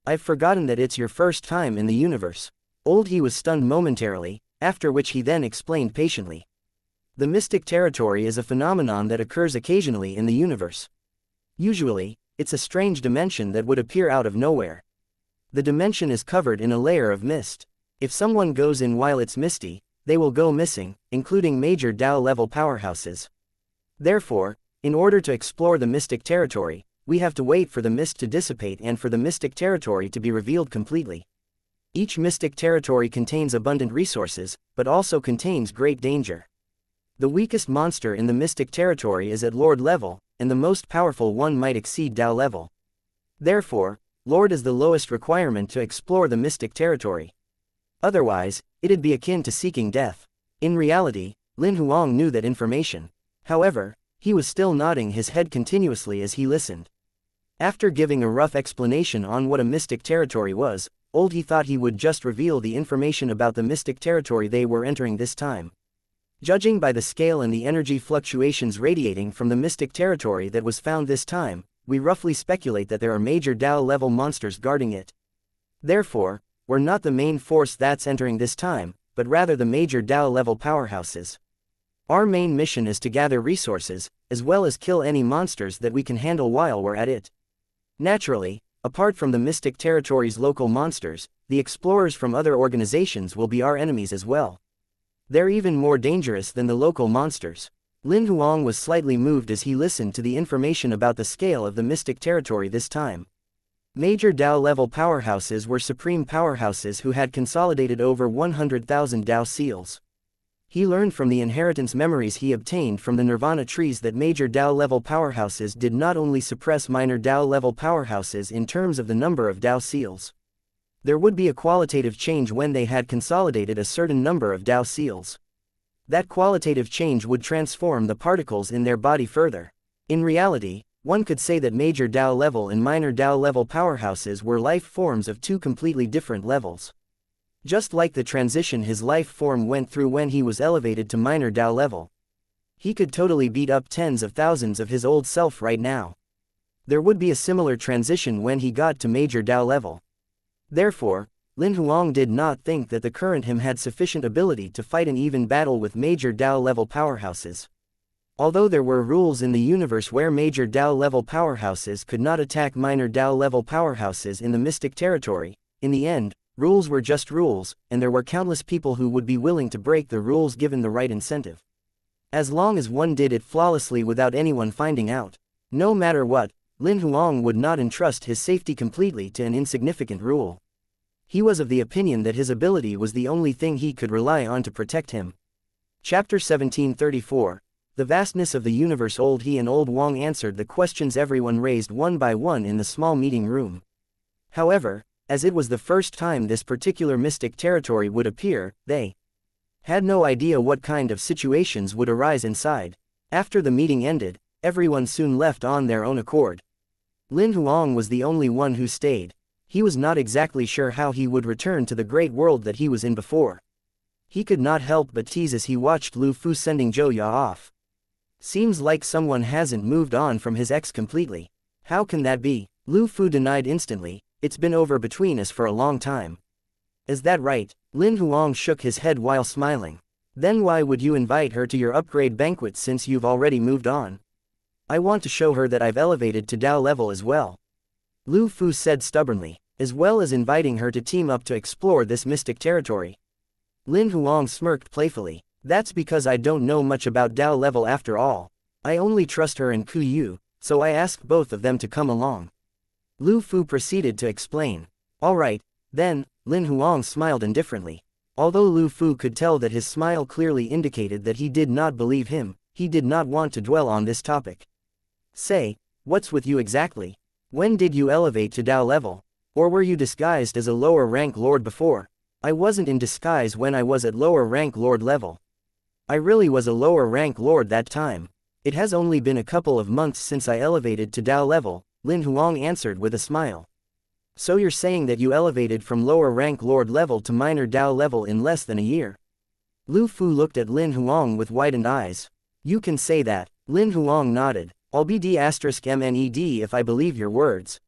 I've forgotten that it's your first time in the universe. Old He was stunned momentarily, after which he then explained patiently. The mystic territory is a phenomenon that occurs occasionally in the universe. Usually, it's a strange dimension that would appear out of nowhere. The dimension is covered in a layer of mist. If someone goes in while it's misty, they will go missing, including major Dao level powerhouses. Therefore, in order to explore the mystic territory, we have to wait for the mist to dissipate and for the mystic territory to be revealed completely. Each mystic territory contains abundant resources, but also contains great danger. The weakest monster in the mystic territory is at Lord level, and the most powerful one might exceed Dao level. Therefore, Lord is the lowest requirement to explore the mystic territory. Otherwise, it'd be akin to seeking death. In reality, Lin Huang knew that information. However, he was still nodding his head continuously as he listened. After giving a rough explanation on what a mystic territory was, Old He thought he would just reveal the information about the mystic territory they were entering this time. Judging by the scale and the energy fluctuations radiating from the mystic territory that was found this time, we roughly speculate that there are major Dao level monsters guarding it. Therefore, we're not the main force that's entering this time, but rather the major Dao level powerhouses. Our main mission is to gather resources, as well as kill any monsters that we can handle while we're at it. Naturally, apart from the mystic territory's local monsters, the explorers from other organizations will be our enemies as well. They're even more dangerous than the local monsters. Lin Huang was slightly moved as he listened to the information about the scale of the mystic territory this time. Major Dao level powerhouses were supreme powerhouses who had consolidated over 100,000 Dao seals. He learned from the inheritance memories he obtained from the Nirvana trees that major Dao level powerhouses did not only suppress minor Dao level powerhouses in terms of the number of Dao seals. There would be a qualitative change when they had consolidated a certain number of Dao seals. That qualitative change would transform the particles in their body further. In reality, one could say that major Dao level and minor Dao level powerhouses were life forms of two completely different levels. Just like the transition his life form went through when he was elevated to minor Dao level. He could totally beat up tens of thousands of his old self right now. There would be a similar transition when he got to major Dao level. Therefore, Lin Huang did not think that the current him had sufficient ability to fight an even battle with major Dao level powerhouses. Although there were rules in the universe where major Dao-level powerhouses could not attack minor Dao-level powerhouses in the mystic territory, in the end, rules were just rules, and there were countless people who would be willing to break the rules given the right incentive. As long as one did it flawlessly without anyone finding out. No matter what, Lin Huang would not entrust his safety completely to an insignificant rule. He was of the opinion that his ability was the only thing he could rely on to protect him. Chapter 1734. The vastness of the universe. Old He and Old Wang answered the questions everyone raised one by one in the small meeting room. However, as it was the first time this particular mystic territory would appear, they had no idea what kind of situations would arise inside. After the meeting ended, everyone soon left on their own accord. Lin Huang was the only one who stayed. He was not exactly sure how he would return to the great world that he was in before. He could not help but tease as he watched Lu Fu sending Zhou Ya off. Seems like someone hasn't moved on from his ex completely. How can that be? Lu Fu denied instantly. It's been over between us for a long time. Is that right? Lin Huang shook his head while smiling. Then why would you invite her to your upgrade banquet since you've already moved on? I want to show her that I've elevated to Dao level as well. Lu Fu said stubbornly, as well as inviting her to team up to explore this mystic territory. Lin Huang smirked playfully. That's because I don't know much about Dao level after all. I only trust her and Ku Yu, so I asked both of them to come along. Lu Fu proceeded to explain. Alright, then, Lin Huang smiled indifferently. Although Lu Fu could tell that his smile clearly indicated that he did not believe him, he did not want to dwell on this topic. Say, what's with you exactly? When did you elevate to Dao level? Or were you disguised as a lower rank lord before? I wasn't in disguise when I was at lower rank lord level. I really was a lower rank lord that time. It has only been a couple of months since I elevated to Dao level, Lin Huang answered with a smile. So you're saying that you elevated from lower rank lord level to minor Dao level in less than a year? Lu Fu looked at Lin Huang with widened eyes. You can say that. Lin Huang nodded. I'll be D***MNED if I believe your words.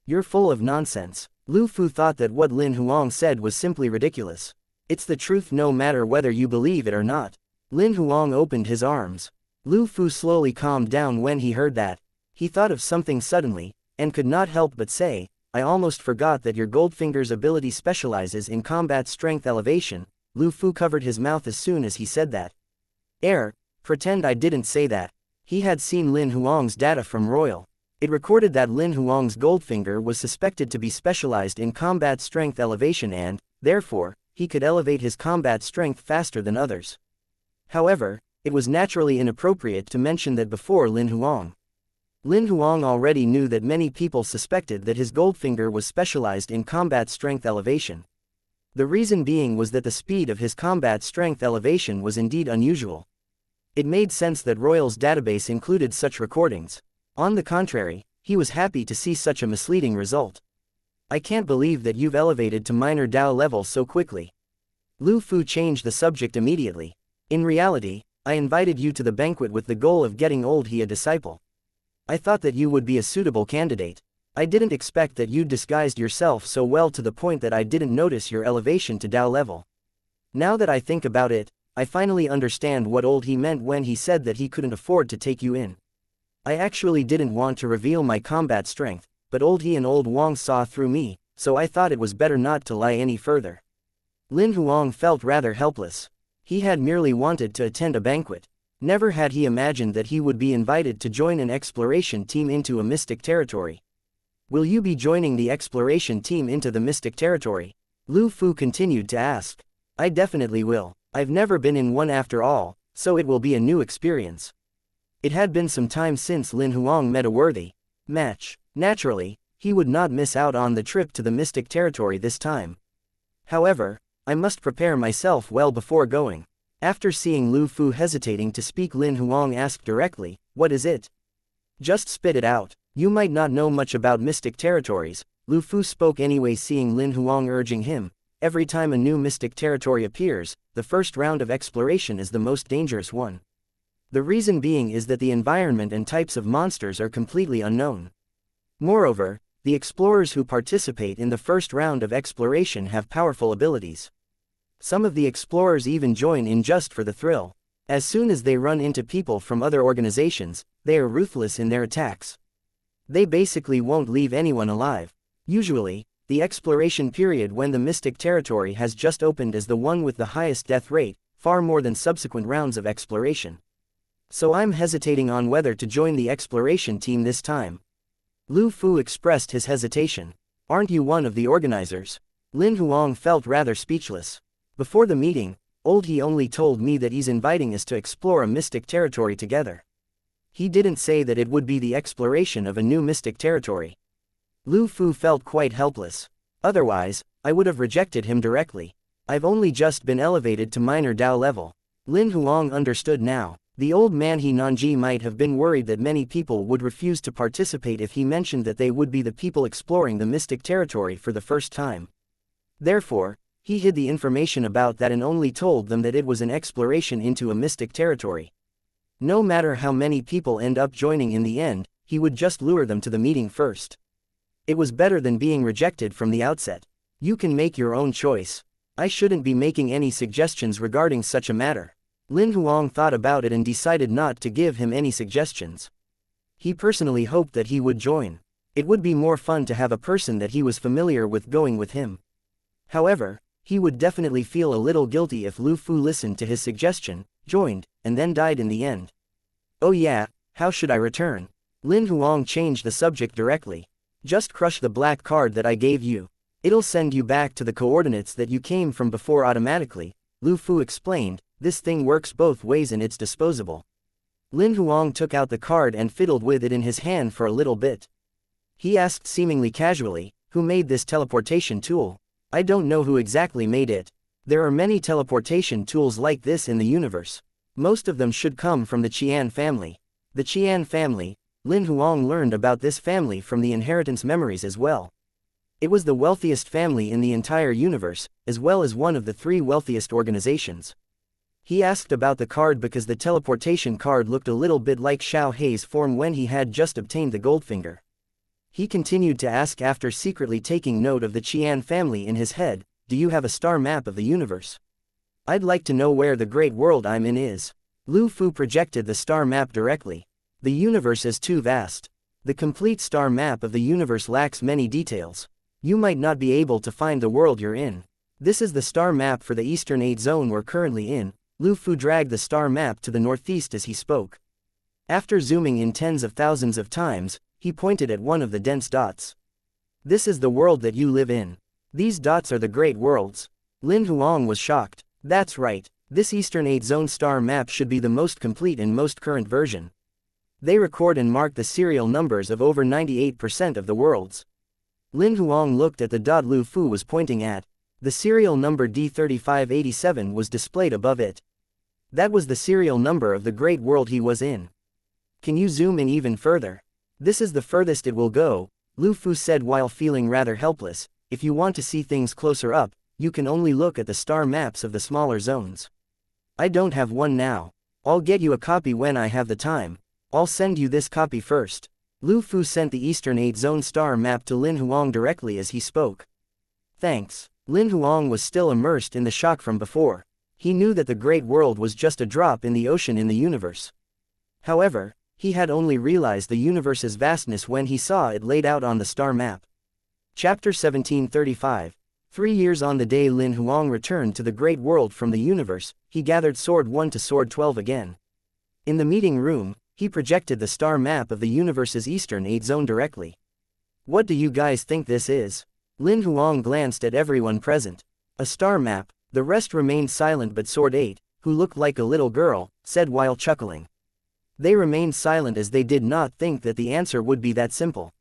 You're full of nonsense. Lu Fu thought that what Lin Huang said was simply ridiculous. It's the truth no matter whether you believe it or not. Lin Huang opened his arms. Lu Fu slowly calmed down when he heard that. He thought of something suddenly, and could not help but say, I almost forgot that your Goldfinger's ability specializes in combat strength elevation. Lu Fu covered his mouth as soon as he said that. Pretend I didn't say that. He had seen Lin Huang's data from Royal. It recorded that Lin Huang's Goldfinger was suspected to be specialized in combat strength elevation and, therefore, he could elevate his combat strength faster than others. However, it was naturally inappropriate to mention that before Lin Huang. Lin Huang already knew that many people suspected that his Goldfinger was specialized in combat strength elevation. The reason being was that the speed of his combat strength elevation was indeed unusual. It made sense that Royal's database included such recordings. On the contrary, he was happy to see such a misleading result. I can't believe that you've elevated to minor Dao level so quickly. Lu Fu changed the subject immediately. In reality, I invited you to the banquet with the goal of getting Old He a disciple. I thought that you would be a suitable candidate. I didn't expect that you'd disguised yourself so well to the point that I didn't notice your elevation to Dao level. Now that I think about it, I finally understand what Old He meant when he said that he couldn't afford to take you in. I actually didn't want to reveal my combat strength, but Old He and Old Wang saw through me, so I thought it was better not to lie any further. Lin Huang felt rather helpless. He had merely wanted to attend a banquet. Never had he imagined that he would be invited to join an exploration team into a mystic territory. Will you be joining the exploration team into the mystic territory? Lu Fu continued to ask. I definitely will. I've never been in one after all, so it will be a new experience. It had been some time since Lin Huang met a worthy match. Naturally, he would not miss out on the trip to the mystic territory this time. However, I must prepare myself well before going. After seeing Lu Fu hesitating to speak, Lin Huang asked directly, what is it? Just spit it out. You might not know much about mystic territories. Lu Fu spoke anyway, seeing Lin Huang urging him. Every time a new mystic territory appears, the first round of exploration is the most dangerous one. The reason being is that the environment and types of monsters are completely unknown. Moreover, the explorers who participate in the first round of exploration have powerful abilities. Some of the explorers even join in just for the thrill. As soon as they run into people from other organizations, they are ruthless in their attacks. They basically won't leave anyone alive. Usually, the exploration period when the Mystic Territory has just opened is the one with the highest death rate, far more than subsequent rounds of exploration. So I'm hesitating on whether to join the exploration team this time. Lu Fu expressed his hesitation. Aren't you one of the organizers? Lin Huang felt rather speechless. Before the meeting, Old He only told me that he's inviting us to explore a mystic territory together. He didn't say that it would be the exploration of a new mystic territory. Lu Fu felt quite helpless. Otherwise, I would have rejected him directly. I've only just been elevated to minor Dao level. Lin Huang understood now. The old man He Nanji might have been worried that many people would refuse to participate if he mentioned that they would be the people exploring the mystic territory for the first time. Therefore, he hid the information about that and only told them that it was an exploration into a mystic territory. No matter how many people end up joining in the end, he would just lure them to the meeting first. It was better than being rejected from the outset. You can make your own choice. I shouldn't be making any suggestions regarding such a matter. Lin Huang thought about it and decided not to give him any suggestions. He personally hoped that he would join. It would be more fun to have a person that he was familiar with going with him. However, he would definitely feel a little guilty if Lu Fu listened to his suggestion, joined, and then died in the end. Oh yeah, how should I return? Lin Huang changed the subject directly. Just crush the black card that I gave you. It'll send you back to the coordinates that you came from before automatically, Lu Fu explained. This thing works both ways and it's disposable. Lin Huang took out the card and fiddled with it in his hand for a little bit. He asked seemingly casually, who made this teleportation tool? I don't know who exactly made it. There are many teleportation tools like this in the universe. Most of them should come from the Qian family. The Qian family, Lin Huang learned about this family from the inheritance memories as well. It was the wealthiest family in the entire universe, as well as one of the 3 wealthiest organizations. He asked about the card because the teleportation card looked a little bit like Xiao Hei's form when he had just obtained the Goldfinger. He continued to ask after secretly taking note of the Qian family in his head, do you have a star map of the universe? I'd like to know where the great world I'm in is. Lu Fu projected the star map directly. The universe is too vast. The complete star map of the universe lacks many details. You might not be able to find the world you're in. This is the star map for the Eastern 8 zone we're currently in. Lu Fu dragged the star map to the northeast as he spoke. After zooming in tens of thousands of times, he pointed at one of the dense dots. This is the world that you live in. These dots are the great worlds. Lin Huang was shocked. That's right, this Eastern 8 zone star map should be the most complete and most current version. They record and mark the serial numbers of over 98% of the worlds. Lin Huang looked at the dot Lu Fu was pointing at. The serial number D3587 was displayed above it. That was the serial number of the great world he was in. Can you zoom in even further? This is the furthest it will go, Lu Fu said while feeling rather helpless. If you want to see things closer up, you can only look at the star maps of the smaller zones. I don't have one now. I'll get you a copy when I have the time. I'll send you this copy first. Lu Fu sent the Eastern 8 zone star map to Lin Huang directly as he spoke. Thanks. Lin Huang was still immersed in the shock from before. He knew that the great world was just a drop in the ocean in the universe. However, he had only realized the universe's vastness when he saw it laid out on the star map. Chapter 1735. 3 years on the day Lin Huang returned to the great world from the universe, he gathered Sword 1 to Sword 12 again. In the meeting room, he projected the star map of the universe's Eastern 8 zone directly. What do you guys think this is? Lin Huang glanced at everyone present. A star map. The rest remained silent but Sword 8, who looked like a little girl, said while chuckling. They remained silent as they did not think that the answer would be that simple.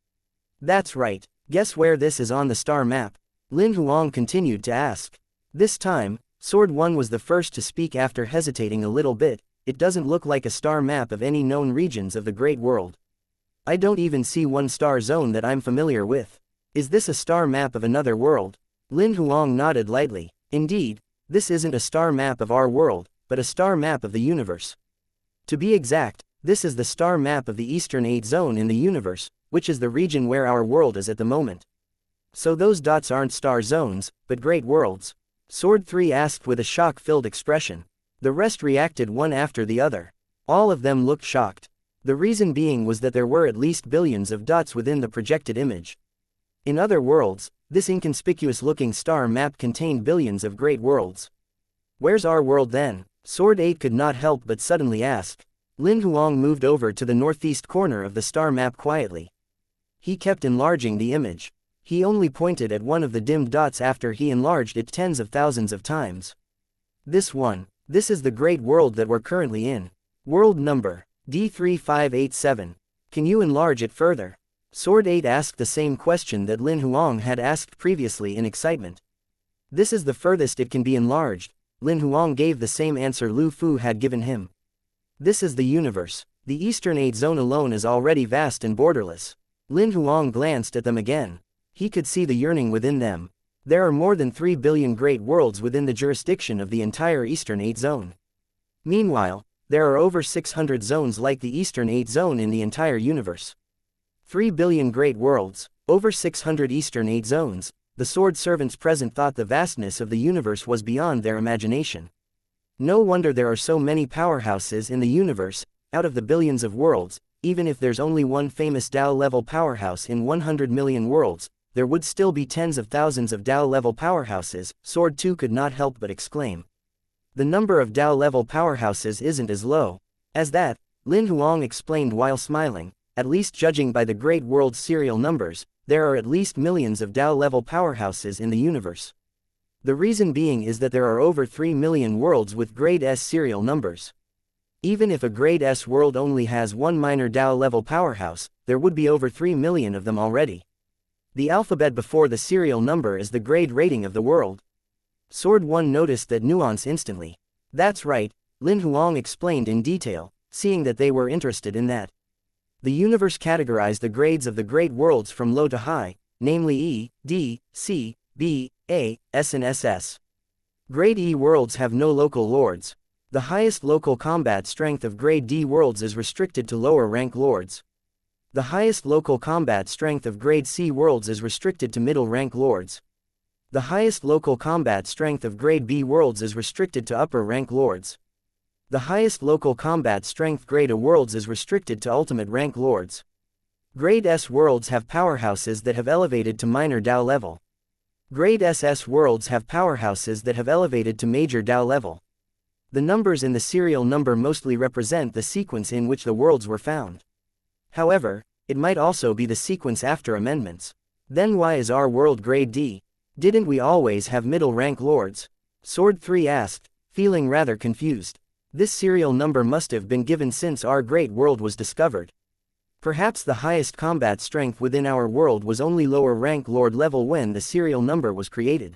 That's right, guess where this is on the star map? Lin Huang continued to ask. This time, Sword 1 was the first to speak after hesitating a little bit. It doesn't look like a star map of any known regions of the great world. I don't even see one star zone that I'm familiar with. Is this a star map of another world? Lin Huang nodded lightly. Indeed, this isn't a star map of our world, but a star map of the universe. To be exact, this is the star map of the Eastern 8 zone in the universe, which is the region where our world is at the moment. So those dots aren't star zones, but great worlds? Sword 3 asked with a shock-filled expression. The rest reacted one after the other. All of them looked shocked. The reason being was that there were at least billions of dots within the projected image. In other worlds, this inconspicuous-looking star map contained billions of great worlds. Where's our world then? Sword 8 could not help but suddenly ask. Lin Huang moved over to the northeast corner of the star map quietly. He kept enlarging the image. He only pointed at one of the dimmed dots after he enlarged it tens of thousands of times. This one. This is the great world that we're currently in. World number D3587. Can you enlarge it further? Sword 8 asked the same question that Lin Huang had asked previously in excitement. This is the furthest it can be enlarged. Lin Huang gave the same answer Lu Fu had given him. This is the universe. The Eastern 8 zone alone is already vast and borderless. Lin Huang glanced at them again. He could see the yearning within them. There are more than 3 billion great worlds within the jurisdiction of the entire Eastern 8 zone. Meanwhile, there are over 600 zones like the Eastern 8 zone in the entire universe. 3 billion great worlds, over 600 Eastern 8 zones. The sword servants present thought the vastness of the universe was beyond their imagination. No wonder there are so many powerhouses in the universe. Out of the billions of worlds, even if there's only one famous Dao-level powerhouse in 100 million worlds, there would still be tens of thousands of Dao-level powerhouses. Sword 2 could not help but exclaim. The number of Dao-level powerhouses isn't as low as that, Lin Huang explained while smiling. At least judging by the great world's serial numbers, there are at least millions of Dao-level powerhouses in the universe. The reason being is that there are over 3 million worlds with grade S serial numbers. Even if a grade S world only has one minor Dao-level powerhouse, there would be over 3 million of them already. The alphabet before the serial number is the grade rating of the world. Sword 1 noticed that nuance instantly. That's right, Lin Huang explained in detail, seeing that they were interested in that. The universe categorized the grades of the great worlds from low to high, namely E, D, C, B, A, S and SS. Grade E worlds have no local lords. The highest local combat strength of grade D worlds is restricted to lower rank lords. The highest local combat strength of grade C worlds is restricted to middle rank lords. The highest local combat strength of grade B worlds is restricted to upper rank lords. The highest local combat strength grade A worlds is restricted to ultimate rank lords. Grade S worlds have powerhouses that have elevated to minor Dao level. Grade SS worlds have powerhouses that have elevated to major Dao level. The numbers in the serial number mostly represent the sequence in which the worlds were found. However, it might also be the sequence after amendments. Then why is our world grade D? Didn't we always have middle rank lords? Sword 3 asked, feeling rather confused. This serial number must have been given since our great world was discovered. Perhaps the highest combat strength within our world was only lower rank lord level when the serial number was created.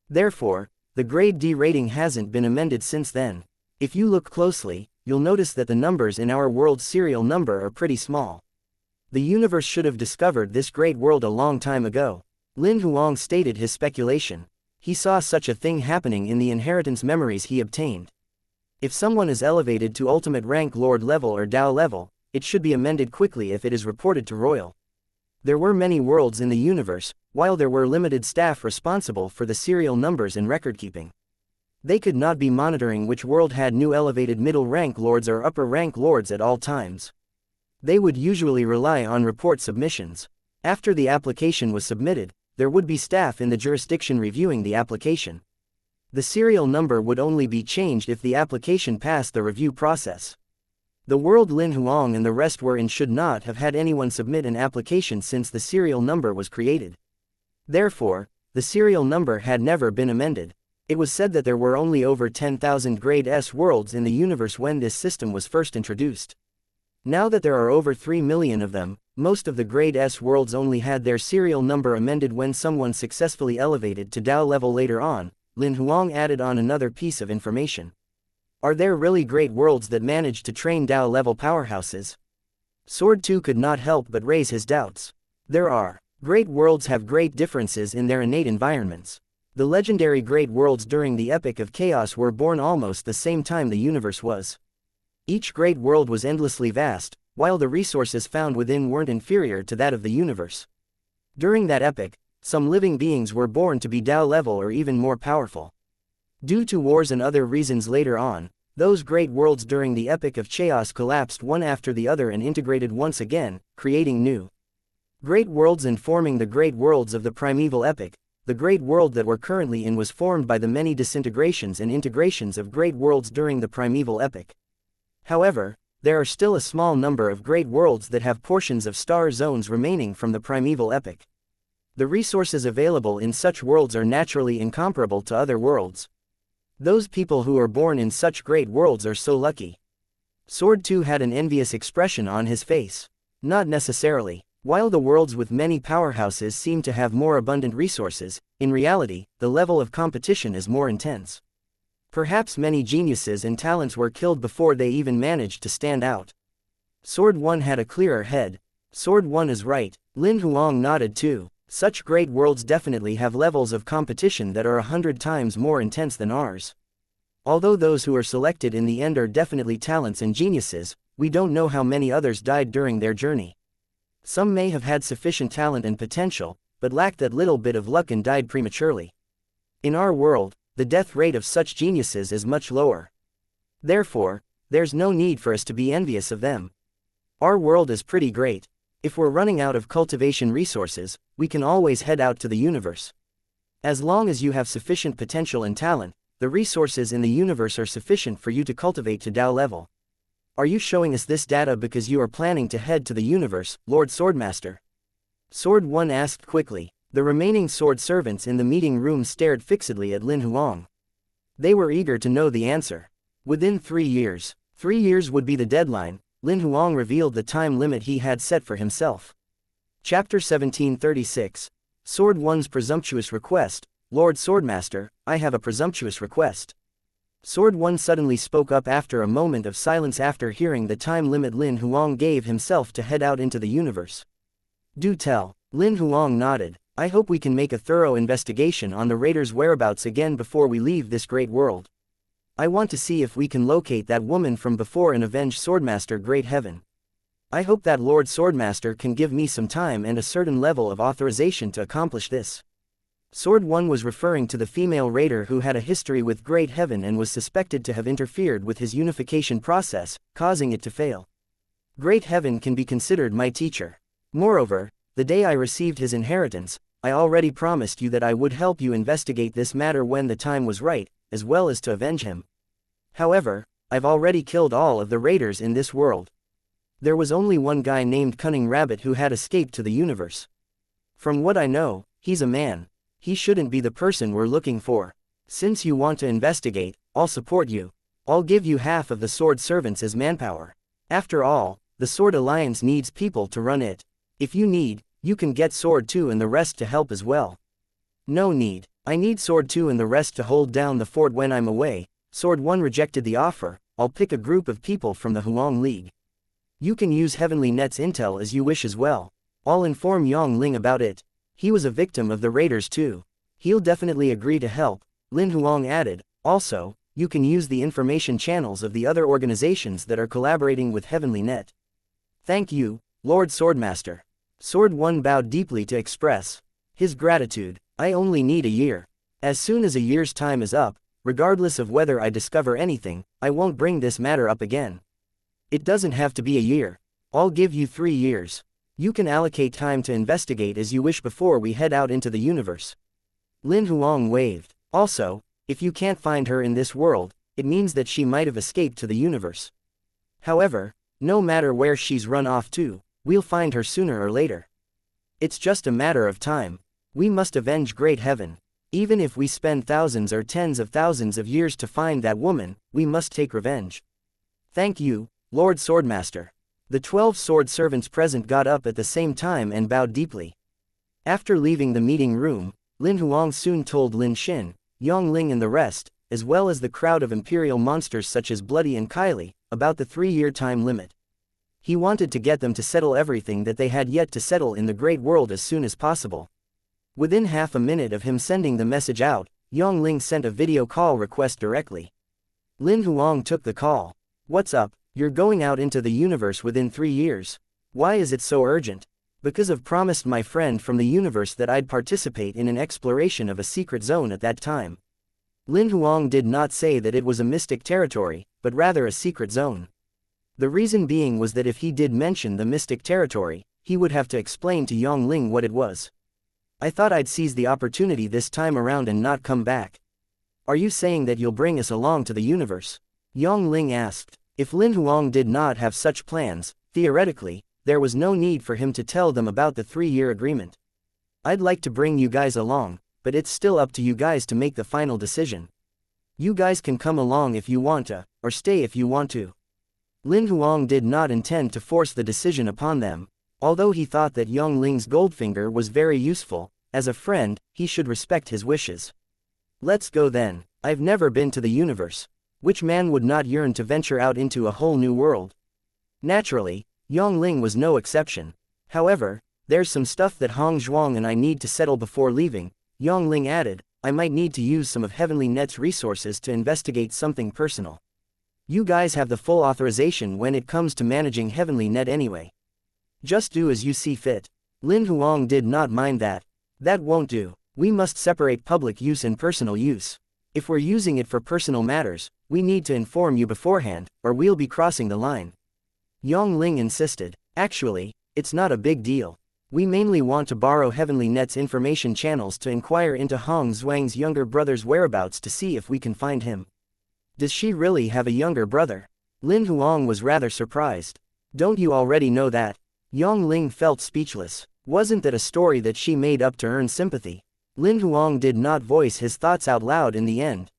Therefore, the grade D rating hasn't been amended since then. If you look closely, you'll notice that the numbers in our world's serial number are pretty small. The universe should have discovered this great world a long time ago. Lin Huang stated his speculation. He saw such a thing happening in the inheritance memories he obtained. If someone is elevated to ultimate rank lord level or Dao level, it should be amended quickly if it is reported to Royal. There were many worlds in the universe, while there were limited staff responsible for the serial numbers and record keeping. They could not be monitoring which world had new elevated middle rank lords or upper rank lords at all times. They would usually rely on report submissions. After the application was submitted, there would be staff in the jurisdiction reviewing the application. The serial number would only be changed if the application passed the review process. The world Lin Huang and the rest were in should not have had anyone submit an application since the serial number was created. Therefore, the serial number had never been amended. It was said that there were only over 10,000 grade S worlds in the universe when this system was first introduced. Now that there are over 3 million of them, most of the grade S worlds only had their serial number amended when someone successfully elevated to Dao level later on. Lin Huang added on another piece of information. Are there really great worlds that manage to train Dao-level powerhouses? Sword 2 could not help but raise his doubts. There are. Great worlds have great differences in their innate environments. The legendary great worlds during the Epic of Chaos were born almost the same time the universe was. Each great world was endlessly vast, while the resources found within weren't inferior to that of the universe. During that epoch, some living beings were born to be Dao level or even more powerful. Due to wars and other reasons later on, those great worlds during the Epic of Chaos collapsed one after the other and integrated once again, creating new great worlds and forming the great worlds of the primeval epic. The great world that we're currently in was formed by the many disintegrations and integrations of great worlds during the primeval epic. However, there are still a small number of great worlds that have portions of star zones remaining from the primeval epic. The resources available in such worlds are naturally incomparable to other worlds. Those people who are born in such great worlds are so lucky. Sword 2 had an envious expression on his face. Not necessarily. While the worlds with many powerhouses seem to have more abundant resources, in reality, the level of competition is more intense. Perhaps many geniuses and talents were killed before they even managed to stand out. Sword 1 had a clearer head. Sword 1 is right. Lin Huang nodded too. Such great worlds definitely have levels of competition that are 100 times more intense than ours. Although those who are selected in the end are definitely talents and geniuses, we don't know how many others died during their journey. Some may have had sufficient talent and potential, but lacked that little bit of luck and died prematurely. In our world, the death rate of such geniuses is much lower. Therefore, there's no need for us to be envious of them. Our world is pretty great. If we're running out of cultivation resources, we can always head out to the universe. As long as you have sufficient potential and talent, the resources in the universe are sufficient for you to cultivate to Tao level. Are you showing us this data because you are planning to head to the universe, Lord Swordmaster? Sword 1 asked quickly. The remaining sword servants in the meeting room stared fixedly at Lin Huang. They were eager to know the answer. Within 3 years. 3 years would be the deadline. Lin Huang revealed the time limit he had set for himself. Chapter 1736. Sword 1's presumptuous request. Lord Swordmaster, I have a presumptuous request. Sword 1 suddenly spoke up after a moment of silence after hearing the time limit Lin Huang gave himself to head out into the universe. Do tell. Lin Huang nodded. I hope we can make a thorough investigation on the raiders' whereabouts again before we leave this great world. I want to see if we can locate that woman from before and avenge Swordmaster Great Heaven. I hope that Lord Swordmaster can give me some time and a certain level of authorization to accomplish this. Sword 1 was referring to the female raider who had a history with Great Heaven and was suspected to have interfered with his unification process, causing it to fail. Great Heaven can be considered my teacher. Moreover, the day I received his inheritance, I already promised you that I would help you investigate this matter when the time was right, as well as to avenge him. However, I've already killed all of the raiders in this world. There was only one guy named Cunning Rabbit who had escaped to the universe. From what I know, he's a man. He shouldn't be the person we're looking for. Since you want to investigate, I'll support you. I'll give you half of the sword servants as manpower. After all, the Sword Alliance needs people to run it. If you need, you can get Sword 2 and the rest to help as well. No need. I need Sword 2 and the rest to hold down the fort when I'm away. Sword 1 rejected the offer. I'll pick a group of people from the Huang League. You can use Heavenly Net's intel as you wish as well. I'll inform Yang Ling about it. He was a victim of the raiders too. He'll definitely agree to help, Lin Huang added. Also, you can use the information channels of the other organizations that are collaborating with Heavenly Net. Thank you, Lord Swordmaster. Sword 1 bowed deeply to express his gratitude. I only need a year. As soon as a year's time is up, regardless of whether I discover anything, I won't bring this matter up again. It doesn't have to be a year. I'll give you 3 years. You can allocate time to investigate as you wish before we head out into the universe. Lin Huang waved. Also, if you can't find her in this world, it means that she might have escaped to the universe. However, no matter where she's run off to, we'll find her sooner or later. It's just a matter of time. We must avenge Great Heaven. Even if we spend thousands or tens of thousands of years to find that woman, we must take revenge. Thank you, Lord Swordmaster. The 12 sword servants present got up at the same time and bowed deeply. After leaving the meeting room, Lin Huang soon told Lin Xin, Yang Ling and the rest, as well as the crowd of imperial monsters such as Bloody and Kylie, about the 3-year time limit. He wanted to get them to settle everything that they had yet to settle in the great world as soon as possible. Within half a minute of him sending the message out, Yang Ling sent a video call request directly. Lin Huang took the call. What's up? You're going out into the universe within 3 years. Why is it so urgent? Because I've promised my friend from the universe that I'd participate in an exploration of a secret zone at that time. Lin Huang did not say that it was a mystic territory, but rather a secret zone. The reason being was that if he did mention the mystic territory, he would have to explain to Yongling what it was. I thought I'd seize the opportunity this time around and not come back. Are you saying that you'll bring us along to the universe? Yongling asked. If Lin Huang did not have such plans, theoretically, there was no need for him to tell them about the 3-year agreement. I'd like to bring you guys along, but it's still up to you guys to make the final decision. You guys can come along if you want to, or stay if you want to. Lin Huang did not intend to force the decision upon them, although he thought that Yongling's Goldfinger was very useful. As a friend, he should respect his wishes. Let's go then. I've never been to the universe. Which man would not yearn to venture out into a whole new world? Naturally, Yongling was no exception. However, there's some stuff that Hong Zhuang and I need to settle before leaving, Yongling added. I might need to use some of Heavenly Net's resources to investigate something personal. You guys have the full authorization when it comes to managing Heavenly Net anyway. Just do as you see fit. Lin Huang did not mind that. That won't do. We must separate public use and personal use. If we're using it for personal matters, we need to inform you beforehand, or we'll be crossing the line. Yongling insisted. Actually, it's not a big deal. We mainly want to borrow Heavenly Net's information channels to inquire into Hong Zhuang's younger brother's whereabouts to see if we can find him. Does she really have a younger brother? Lin Huang was rather surprised. Don't you already know that? Yongling felt speechless. Wasn't that a story that she made up to earn sympathy? Lin Huang did not voice his thoughts out loud in the end.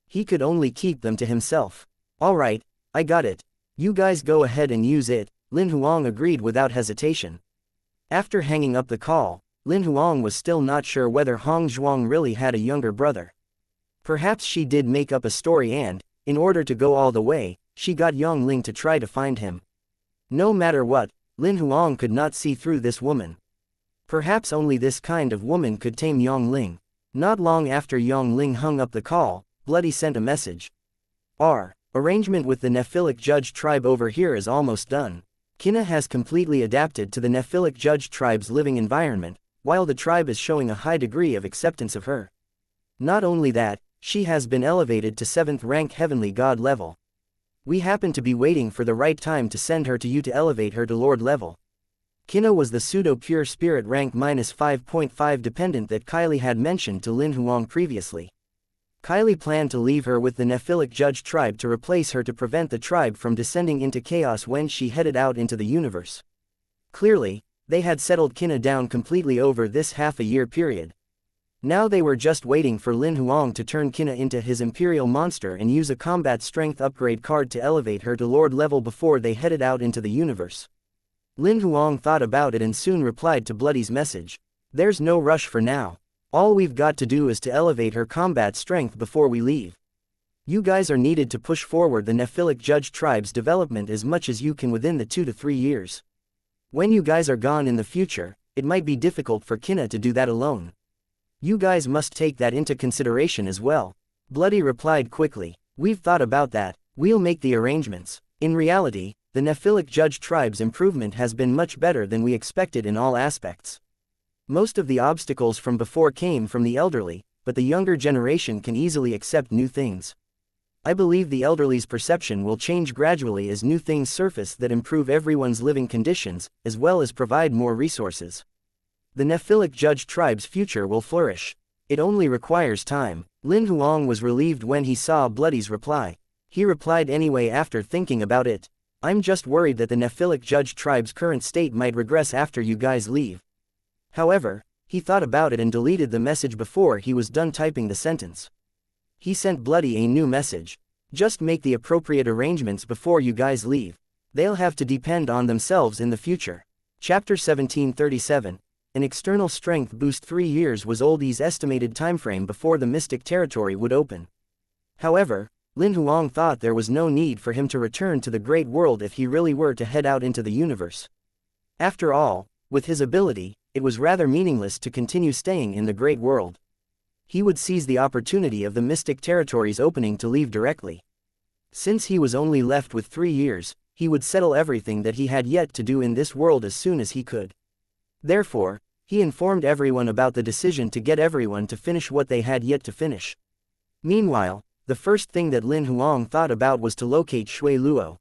He could only keep them to himself. Alright, I got it. You guys go ahead and use it, Lin Huang agreed without hesitation. After hanging up the call, Lin Huang was still not sure whether Hong Zhuang really had a younger brother. Perhaps she did make up a story and, in order to go all the way, she got Yongling to try to find him. No matter what, Lin Huang could not see through this woman. Perhaps only this kind of woman could tame Yongling. Not long after Yongling hung up the call, Bloody sent a message. Our arrangement with the Nephilic Judge tribe over here is almost done. Kina has completely adapted to the Nephilic Judge tribe's living environment, while the tribe is showing a high degree of acceptance of her. Not only that, she has been elevated to 7th rank Heavenly God level. We happen to be waiting for the right time to send her to you to elevate her to Lord level. Kina was the pseudo-pure spirit rank -5.5 dependent that Kylie had mentioned to Lin Huang previously. Kylie planned to leave her with the Nephilic Judge tribe to replace her to prevent the tribe from descending into chaos when she headed out into the universe. Clearly, they had settled Kina down completely over this half-a-year period. Now they were just waiting for Lin Huang to turn Kina into his imperial monster and use a combat strength upgrade card to elevate her to Lord level before they headed out into the universe. Lin Huang thought about it and soon replied to Bloody's message. There's no rush for now. All we've got to do is to elevate her combat strength before we leave. You guys are needed to push forward the Nephilic Judge tribe's development as much as you can within the 2 to 3 years. When you guys are gone in the future, it might be difficult for Kina to do that alone. You guys must take that into consideration as well. Bloody replied quickly. We've thought about that. We'll make the arrangements. In reality, the Nephilic Judge tribe's improvement has been much better than we expected in all aspects. Most of the obstacles from before came from the elderly, but the younger generation can easily accept new things. I believe the elderly's perception will change gradually as new things surface that improve everyone's living conditions, as well as provide more resources. The Nephilic Judge tribe's future will flourish. It only requires time. Lin Huang was relieved when he saw Bloody's reply. He replied anyway after thinking about it. I'm just worried that the Nephilic Judge tribe's current state might regress after you guys leave. However, he thought about it and deleted the message before he was done typing the sentence. He sent Bloody a new message. Just make the appropriate arrangements before you guys leave. They'll have to depend on themselves in the future. Chapter 1737. An external strength boost. 3 years was Oldie's estimated timeframe before the Mystic Territory would open. However, Lin Huang thought there was no need for him to return to the Great World if he really were to head out into the universe. After all, with his ability, it was rather meaningless to continue staying in the Great World. He would seize the opportunity of the Mystic Territory's opening to leave directly. Since he was only left with 3 years, he would settle everything that he had yet to do in this world as soon as he could. Therefore, he informed everyone about the decision to get everyone to finish what they had yet to finish. Meanwhile, the first thing that Lin Huang thought about was to locate Shui Luo.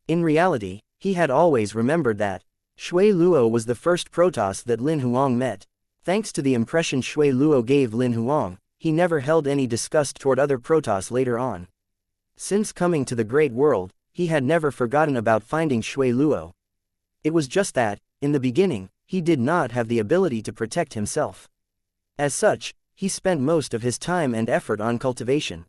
In reality, he had always remembered that Shui Luo was the first Protoss that Lin Huang met. Thanks to the impression Shui Luo gave Lin Huang, he never held any disgust toward other Protoss later on. Since coming to the Great World, he had never forgotten about finding Shui Luo. It was just that, in the beginning, he did not have the ability to protect himself. As such, he spent most of his time and effort on cultivation.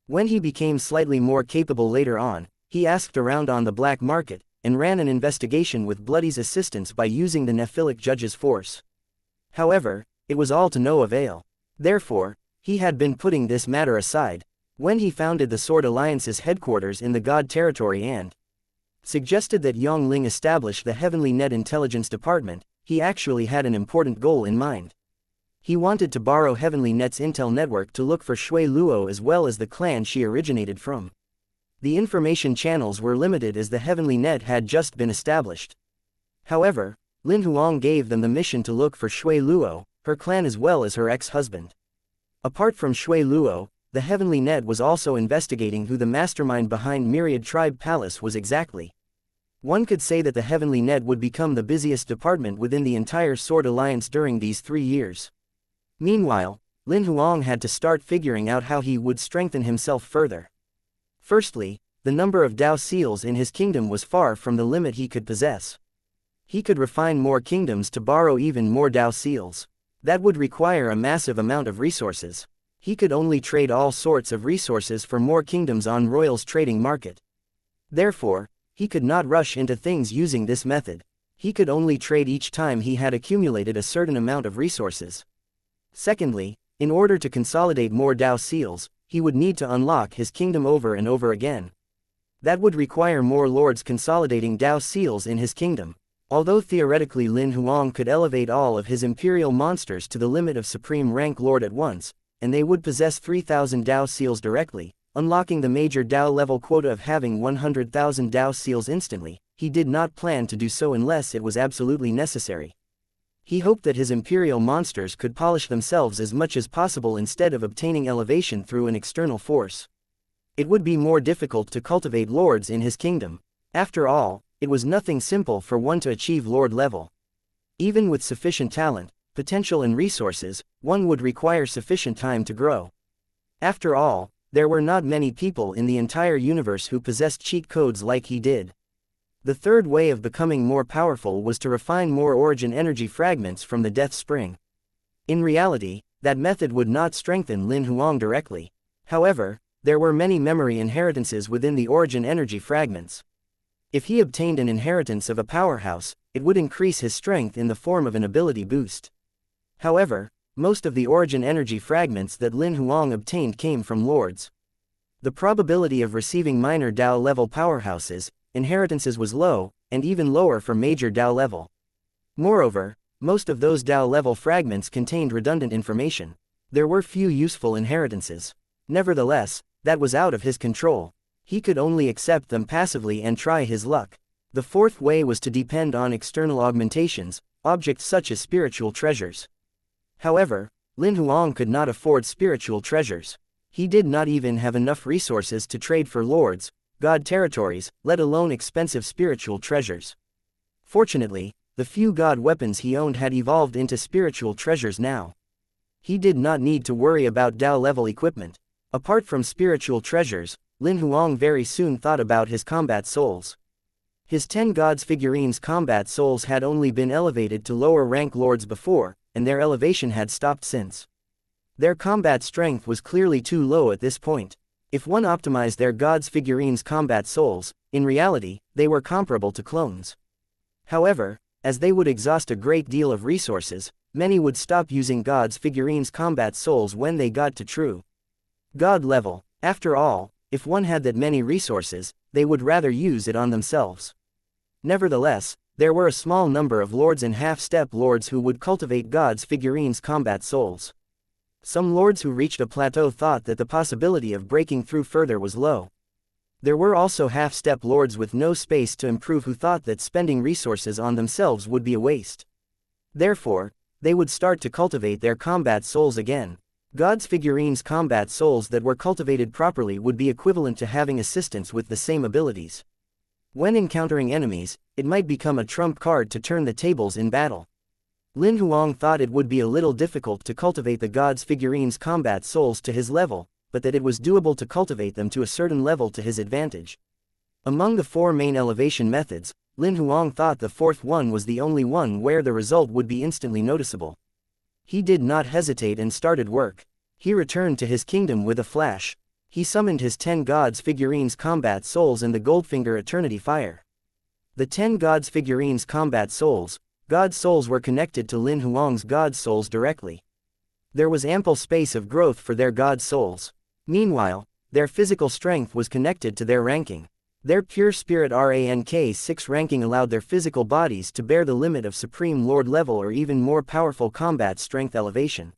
When he became slightly more capable later on, he asked around on the black market, and ran an investigation with Bloody's assistance by using the Nephilic judge's force. However, it was all to no avail. Therefore, he had been putting this matter aside, when he founded the Sword Alliance's headquarters in the God territory and suggested that Yang Ling establish the Heavenly Net Intelligence Department. He actually had an important goal in mind. He wanted to borrow Heavenly Net's intel network to look for Shui Luo as well as the clan she originated from. The information channels were limited as the Heavenly Net had just been established. However, Lin Huang gave them the mission to look for Shui Luo, her clan as well as her ex-husband. Apart from Shui Luo, the Heavenly Net was also investigating who the mastermind behind Myriad Tribe Palace was exactly. One could say that the Heavenly Net would become the busiest department within the entire Sword Alliance during these 3 years. Meanwhile, Lin Huang had to start figuring out how he would strengthen himself further. Firstly, the number of Dao seals in his kingdom was far from the limit he could possess. He could refine more kingdoms to borrow even more Dao seals. That would require a massive amount of resources. He could only trade all sorts of resources for more kingdoms on Royal's trading market. Therefore, he could not rush into things using this method. He could only trade each time he had accumulated a certain amount of resources. Secondly, in order to consolidate more Dao seals, he would need to unlock his kingdom over and over again. That would require more lords consolidating Dao seals in his kingdom. Although theoretically Lin Huang could elevate all of his imperial monsters to the limit of supreme rank lord at once, and they would possess 3,000 Dao seals directly, unlocking the major Dao level quota of having 100,000 Dao seals instantly, he did not plan to do so unless it was absolutely necessary. He hoped that his imperial monsters could polish themselves as much as possible instead of obtaining elevation through an external force. It would be more difficult to cultivate lords in his kingdom. After all, it was nothing simple for one to achieve lord level. Even with sufficient talent, potential and resources, one would require sufficient time to grow. After all, there were not many people in the entire universe who possessed cheat codes like he did. The third way of becoming more powerful was to refine more origin energy fragments from the Death Spring. In reality, that method would not strengthen Lin Huang directly. However, there were many memory inheritances within the origin energy fragments. If he obtained an inheritance of a powerhouse, it would increase his strength in the form of an ability boost. However, most of the origin energy fragments that Lin Huang obtained came from lords. The probability of receiving minor Dao level powerhouses, inheritances was low, and even lower for major Dao level. Moreover, most of those Dao level fragments contained redundant information. There were few useful inheritances. Nevertheless, that was out of his control. He could only accept them passively and try his luck. The fourth way was to depend on external augmentations, objects such as spiritual treasures. However, Lin Huang could not afford spiritual treasures. He did not even have enough resources to trade for lords, god territories, let alone expensive spiritual treasures. Fortunately, the few god weapons he owned had evolved into spiritual treasures now. He did not need to worry about Dao level equipment. Apart from spiritual treasures, Lin Huang very soon thought about his combat souls. His 10 gods figurines combat souls had only been elevated to lower rank lords before, and their elevation had stopped since. Their combat strength was clearly too low at this point. If one optimized their gods figurines combat souls, in reality, they were comparable to clones. However, as they would exhaust a great deal of resources, many would stop using gods figurines combat souls when they got to true god level. After all, if one had that many resources, they would rather use it on themselves. Nevertheless, there were a small number of lords and half-step lords who would cultivate gods figurines combat souls. Some lords who reached a plateau thought that the possibility of breaking through further was low. There were also half-step lords with no space to improve who thought that spending resources on themselves would be a waste. Therefore, they would start to cultivate their combat souls again. God's figurines combat souls that were cultivated properly would be equivalent to having assistants with the same abilities. When encountering enemies, it might become a trump card to turn the tables in battle. Lin Huang thought it would be a little difficult to cultivate the God's figurines combat souls to his level, but that it was doable to cultivate them to a certain level to his advantage. Among the 4 main elevation methods, Lin Huang thought the 4th one was the only one where the result would be instantly noticeable. He did not hesitate and started work. He returned to his kingdom with a flash. He summoned his 10 God's figurines combat souls and the Goldfinger Eternity Fire. The 10 God's figurines combat souls, God's souls were connected to Lin Huang's God's souls directly. There was ample space of growth for their God's souls. Meanwhile, their physical strength was connected to their ranking. Their pure spirit rank 6 ranking allowed their physical bodies to bear the limit of Supreme Lord level or even more powerful combat strength elevation.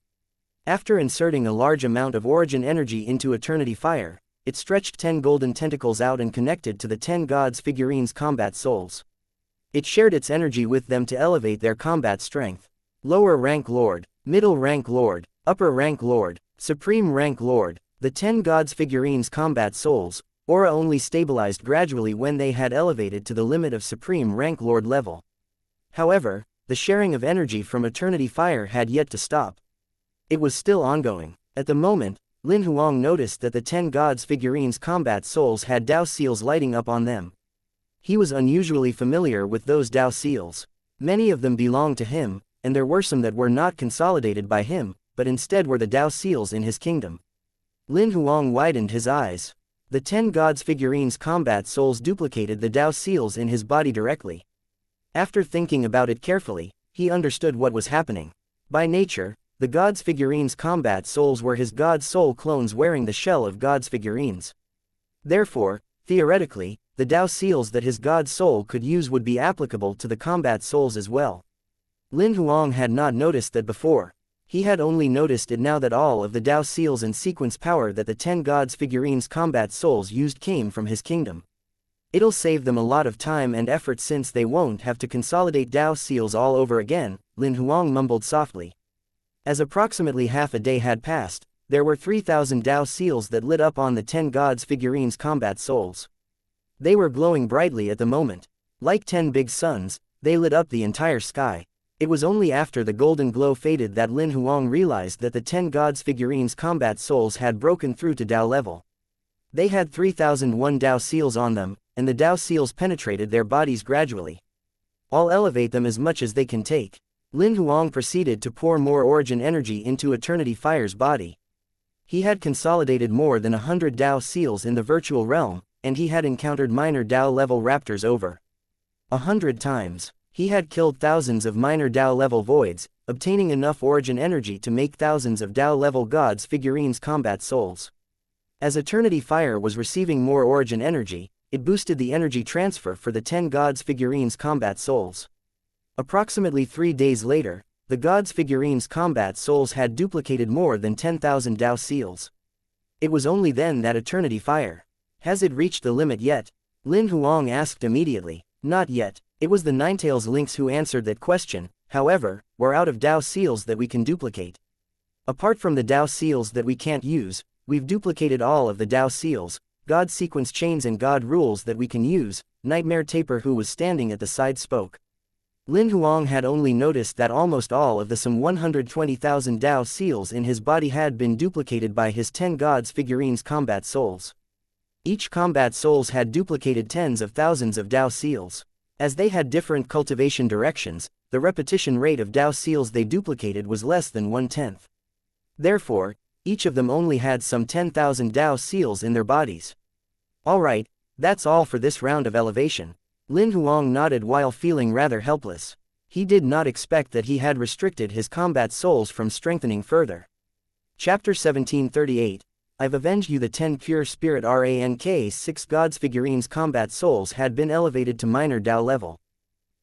After inserting a large amount of origin energy into Eternity Fire, it stretched 10 golden tentacles out and connected to the 10 God's figurines combat souls. It shared its energy with them to elevate their combat strength. Lower rank Lord, middle rank Lord, upper rank Lord, supreme rank Lord, the 10 God's figurines combat souls, aura only stabilized gradually when they had elevated to the limit of Supreme Rank Lord level. However, the sharing of energy from Eternity Fire had yet to stop. It was still ongoing. At the moment, Lin Huang noticed that the 10 God's figurines combat souls had Dao seals lighting up on them. He was unusually familiar with those Dao seals. Many of them belonged to him, and there were some that were not consolidated by him, but instead were the Dao seals in his kingdom. Lin Huang widened his eyes. The 10 God's figurines combat souls duplicated the Dao seals in his body directly. After thinking about it carefully, he understood what was happening. By nature, the God's figurines combat souls were his God's soul clones wearing the shell of God's figurines. Therefore, theoretically, the Dao seals that his God's soul could use would be applicable to the combat souls as well. Lin Huang had not noticed that before. He had only noticed it now that all of the Dao seals and sequence power that the 10 God's figurines combat souls used came from his kingdom. It'll save them a lot of time and effort since they won't have to consolidate Dao seals all over again, Lin Huang mumbled softly. As approximately half a day had passed, there were 3,000 Dao seals that lit up on the 10 God's figurines combat souls. They were glowing brightly at the moment. Like 10 big suns, they lit up the entire sky. It was only after the golden glow faded that Lin Huang realized that the 10 God's figurines combat souls had broken through to Dao level. They had 3001 Dao seals on them, and the Dao seals penetrated their bodies gradually. I'll elevate them as much as they can take. Lin Huang proceeded to pour more origin energy into Eternity Fire's body. He had consolidated more than 100 Dao seals in the virtual realm, and he had encountered minor Dao level raptors over 100 times. He had killed thousands of minor Dao level voids, obtaining enough origin energy to make thousands of Dao level God's figurines combat souls. As Eternity Fire was receiving more origin energy, it boosted the energy transfer for the 10 God's figurines combat souls. Approximately 3 days later, the God's figurines combat souls had duplicated more than 10,000 Dao seals. It was only then that Eternity Fire. Has it reached the limit yet? Lin Huang asked immediately. Not yet. It was the Ninetails Lynx who answered that question. However, we're out of Dao seals that we can duplicate. Apart from the Dao seals that we can't use, we've duplicated all of the Dao seals, God sequence chains and God rules that we can use, Nightmare Taper who was standing at the side spoke. Lin Huang had only noticed that almost all of the some 120,000 Dao seals in his body had been duplicated by his 10 God's figurines combat souls. Each combat souls had duplicated tens of thousands of Dao seals. As they had different cultivation directions, the repetition rate of Dao seals they duplicated was less than 1/10. Therefore, each of them only had some 10,000 Dao seals in their bodies. Alright, that's all for this round of elevation. Lin Huang nodded while feeling rather helpless. He did not expect that he had restricted his combat souls from strengthening further. Chapter 1738. I've avenged you. The 10 pure spirit rank 6 God's figurines combat souls had been elevated to minor Dao level.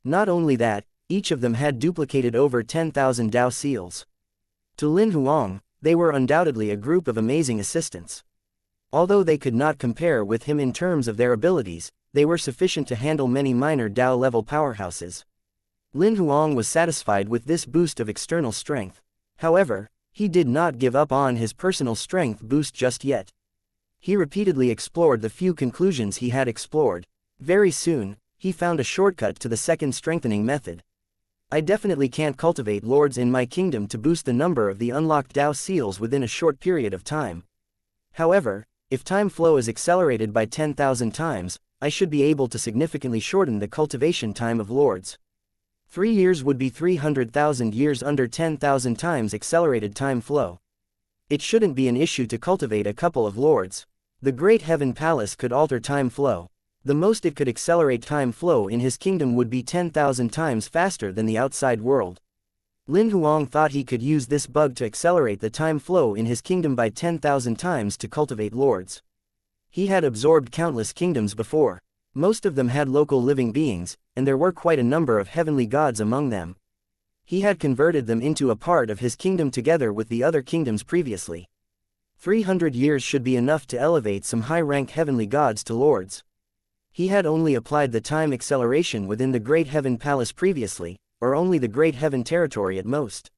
Not only that, each of them had duplicated over 10,000 Dao seals. To Lin Huang, they were undoubtedly a group of amazing assistants. Although they could not compare with him in terms of their abilities, they were sufficient to handle many minor Dao level powerhouses. Lin Huang was satisfied with this boost of external strength. However, He did not give up on his personal strength boost just yet. He repeatedly explored the few conclusions he had explored. Very soon, he found a shortcut to the second strengthening method. I definitely can't cultivate lords in my kingdom to boost the number of the unlocked Dao seals within a short period of time. However, if time flow is accelerated by 10,000 times, I should be able to significantly shorten the cultivation time of lords. 3 years would be 300,000 years under 10,000 times accelerated time flow. It shouldn't be an issue to cultivate a couple of lords. The Great Heaven Palace could alter time flow. The most it could accelerate time flow in his kingdom would be 10,000 times faster than the outside world. Lin Huang thought he could use this bug to accelerate the time flow in his kingdom by 10,000 times to cultivate lords. He had absorbed countless kingdoms before. Most of them had local living beings, and there were quite a number of heavenly gods among them. He had converted them into a part of his kingdom together with the other kingdoms previously. 300 years should be enough to elevate some high-rank heavenly gods to lords. He had only applied the time acceleration within the Great Heaven Palace previously, or only the Great Heaven territory at most.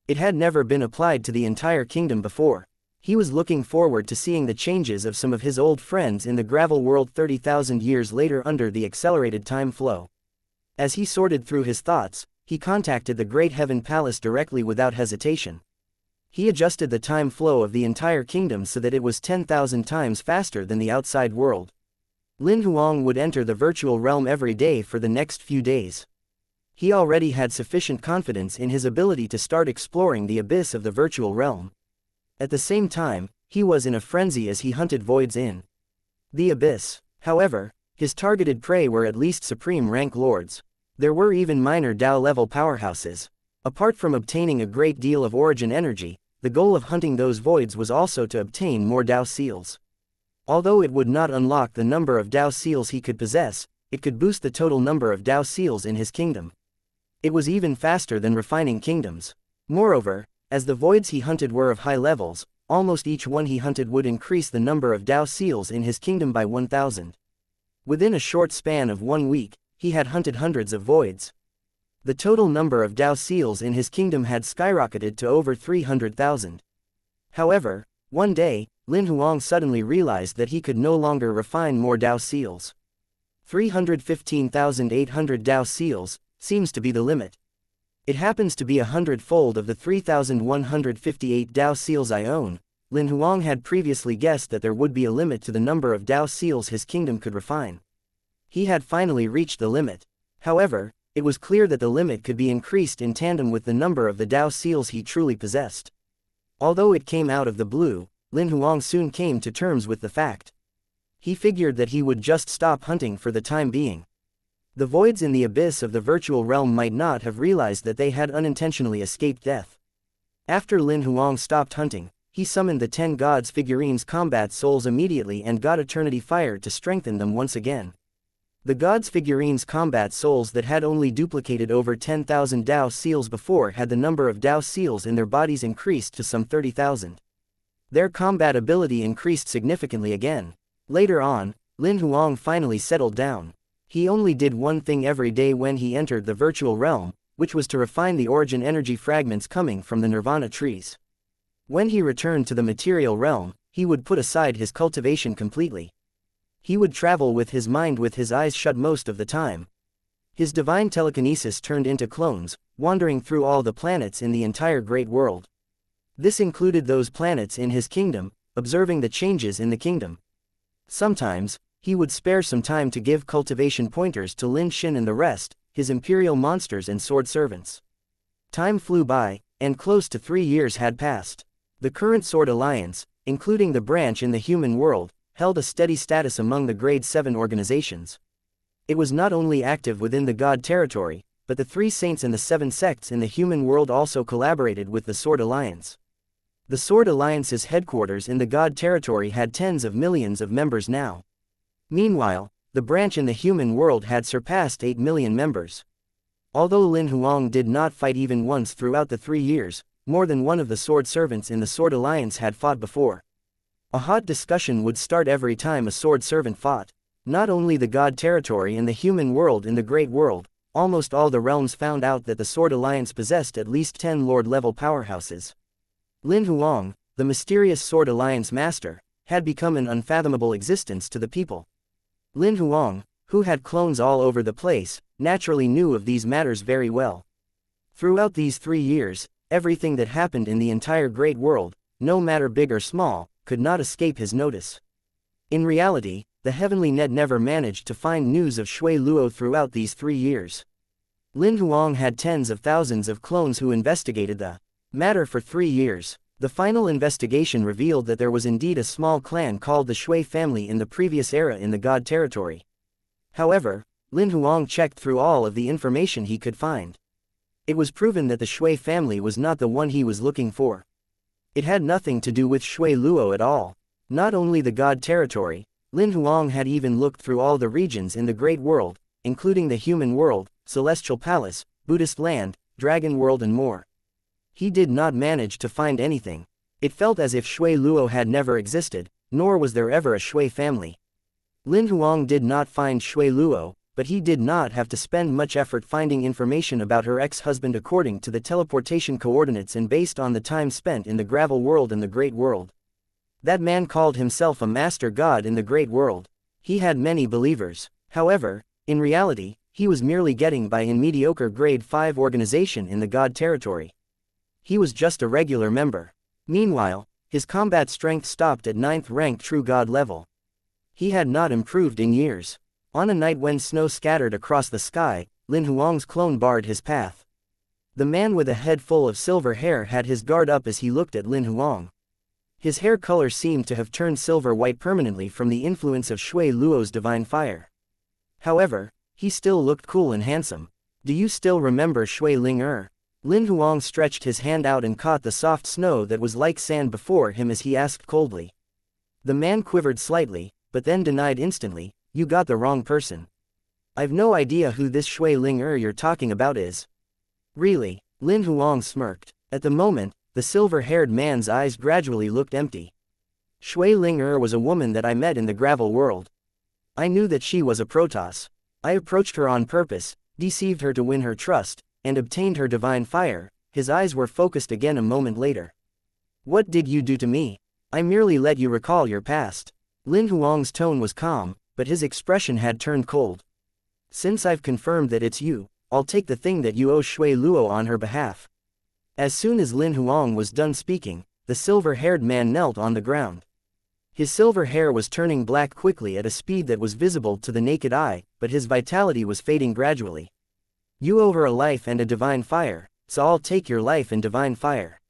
It had never been applied to the entire kingdom before. He was looking forward to seeing the changes of some of his old friends in the gravel world 30,000 years later under the accelerated time flow. As he sorted through his thoughts, he contacted the Great Heaven Palace directly without hesitation. He adjusted the time flow of the entire kingdom so that it was 10,000 times faster than the outside world. Lin Huang would enter the virtual realm every day for the next few days. He already had sufficient confidence in his ability to start exploring the abyss of the virtual realm. At the same time, he was in a frenzy as he hunted voids in the abyss. However, his targeted prey were at least supreme rank lords. There were even minor Dao level powerhouses. Apart from obtaining a great deal of origin energy, the goal of hunting those voids was also to obtain more Dao seals. Although it would not unlock the number of Dao seals he could possess, it could boost the total number of Dao seals in his kingdom. It was even faster than refining kingdoms. Moreover, as the voids he hunted were of high levels, almost each one he hunted would increase the number of Dao seals in his kingdom by 1,000. Within a short span of 1 week, he had hunted hundreds of voids. The total number of Dao seals in his kingdom had skyrocketed to over 300,000. However, one day, Lin Huang suddenly realized that he could no longer refine more Dao seals. 315,800 Dao seals seems to be the limit. It happens to be 100-fold of the 3,158 Dao seals I own. Lin Huang had previously guessed that there would be a limit to the number of Dao seals his kingdom could refine. He had finally reached the limit. However, it was clear that the limit could be increased in tandem with the number of the Dao seals he truly possessed. Although it came out of the blue, Lin Huang soon came to terms with the fact. He figured that he would just stop hunting for the time being. The voids in the abyss of the virtual realm might not have realized that they had unintentionally escaped death. After Lin Huang stopped hunting, he summoned the 10 gods figurines combat souls immediately and got eternity fire to strengthen them once again. The gods figurines combat souls that had only duplicated over 10,000 Dao seals before had the number of Dao seals in their bodies increased to some 30,000. Their combat ability increased significantly again. Later on, Lin Huang finally settled down. He only did one thing every day when he entered the virtual realm, which was to refine the origin energy fragments coming from the nirvana trees. When he returned to the material realm, he would put aside his cultivation completely. He would travel with his mind with his eyes shut most of the time. His divine telekinesis turned into clones, wandering through all the planets in the entire great world. This included those planets in his kingdom, observing the changes in the kingdom. Sometimes, he would spare some time to give cultivation pointers to Lin Xin and the rest, his imperial monsters and sword servants. Time flew by, and close to 3 years had passed. The current Sword Alliance, including the branch in the human world, held a steady status among the Grade 7 organizations. It was not only active within the God territory, but the 3 saints and the 7 sects in the human world also collaborated with the Sword Alliance. The Sword Alliance's headquarters in the God territory had tens of millions of members now. Meanwhile, the branch in the human world had surpassed 8 million members. Although Lin Huang did not fight even once throughout the 3 years, more than one of the sword servants in the Sword Alliance had fought before. A hot discussion would start every time a sword servant fought. Not only the God territory and the human world in the Great World, almost all the realms found out that the Sword Alliance possessed at least 10 Lord-level powerhouses. Lin Huang, the mysterious Sword Alliance master, had become an unfathomable existence to the people. Lin Huang, who had clones all over the place, naturally knew of these matters very well. Throughout these 3 years, everything that happened in the entire great world, no matter big or small, could not escape his notice. In reality, the Heavenly Net never managed to find news of Shui Luo throughout these 3 years. Lin Huang had tens of thousands of clones who investigated the matter for 3 years. The final investigation revealed that there was indeed a small clan called the Shui family in the previous era in the God territory. However, Lin Huang checked through all of the information he could find. It was proven that the Shui family was not the one he was looking for. It had nothing to do with Shui Luo at all. Not only the God territory, Lin Huang had even looked through all the regions in the Great World, including the Human World, Celestial Palace, Buddhist Land, Dragon World and more. He did not manage to find anything. It felt as if Shui Luo had never existed, nor was there ever a Shui family. Lin Huang did not find Shui Luo, but he did not have to spend much effort finding information about her ex-husband according to the teleportation coordinates and based on the time spent in the Gravel World and the Great World. That man called himself a master god in the Great World. He had many believers. However, in reality, he was merely getting by in mediocre grade 5 organization in the God territory. He was just a regular member. Meanwhile, his combat strength stopped at 9th rank true god level. He had not improved in years. On a night when snow scattered across the sky, Lin Huang's clone barred his path. The man with a head full of silver hair had his guard up as he looked at Lin Huang. His hair color seemed to have turned silver white permanently from the influence of Shui Luo's divine fire. However, he still looked cool and handsome. Do you still remember Shui Ling? Lin Huang stretched his hand out and caught the soft snow that was like sand before him as he asked coldly. The man quivered slightly, but then denied instantly, "You got the wrong person. I've no idea who this Shui Ling you're talking about is." "Really?" Lin Huang smirked. At the moment, the silver-haired man's eyes gradually looked empty. "Shui Ling was a woman that I met in the Gravel World. I knew that she was a Protoss. I approached her on purpose, deceived her to win her trust, and obtained her divine fire." His eyes were focused again a moment later. "What did you do to me? I merely let you recall your past." Lin Huang's tone was calm, but his expression had turned cold. "Since I've confirmed that it's you, I'll take the thing that you owe Shui Luo on her behalf." As soon as Lin Huang was done speaking, the silver-haired man knelt on the ground. His silver hair was turning black quickly at a speed that was visible to the naked eye, but his vitality was fading gradually. "You owe her a life and a divine fire, so I'll take your life and divine fire."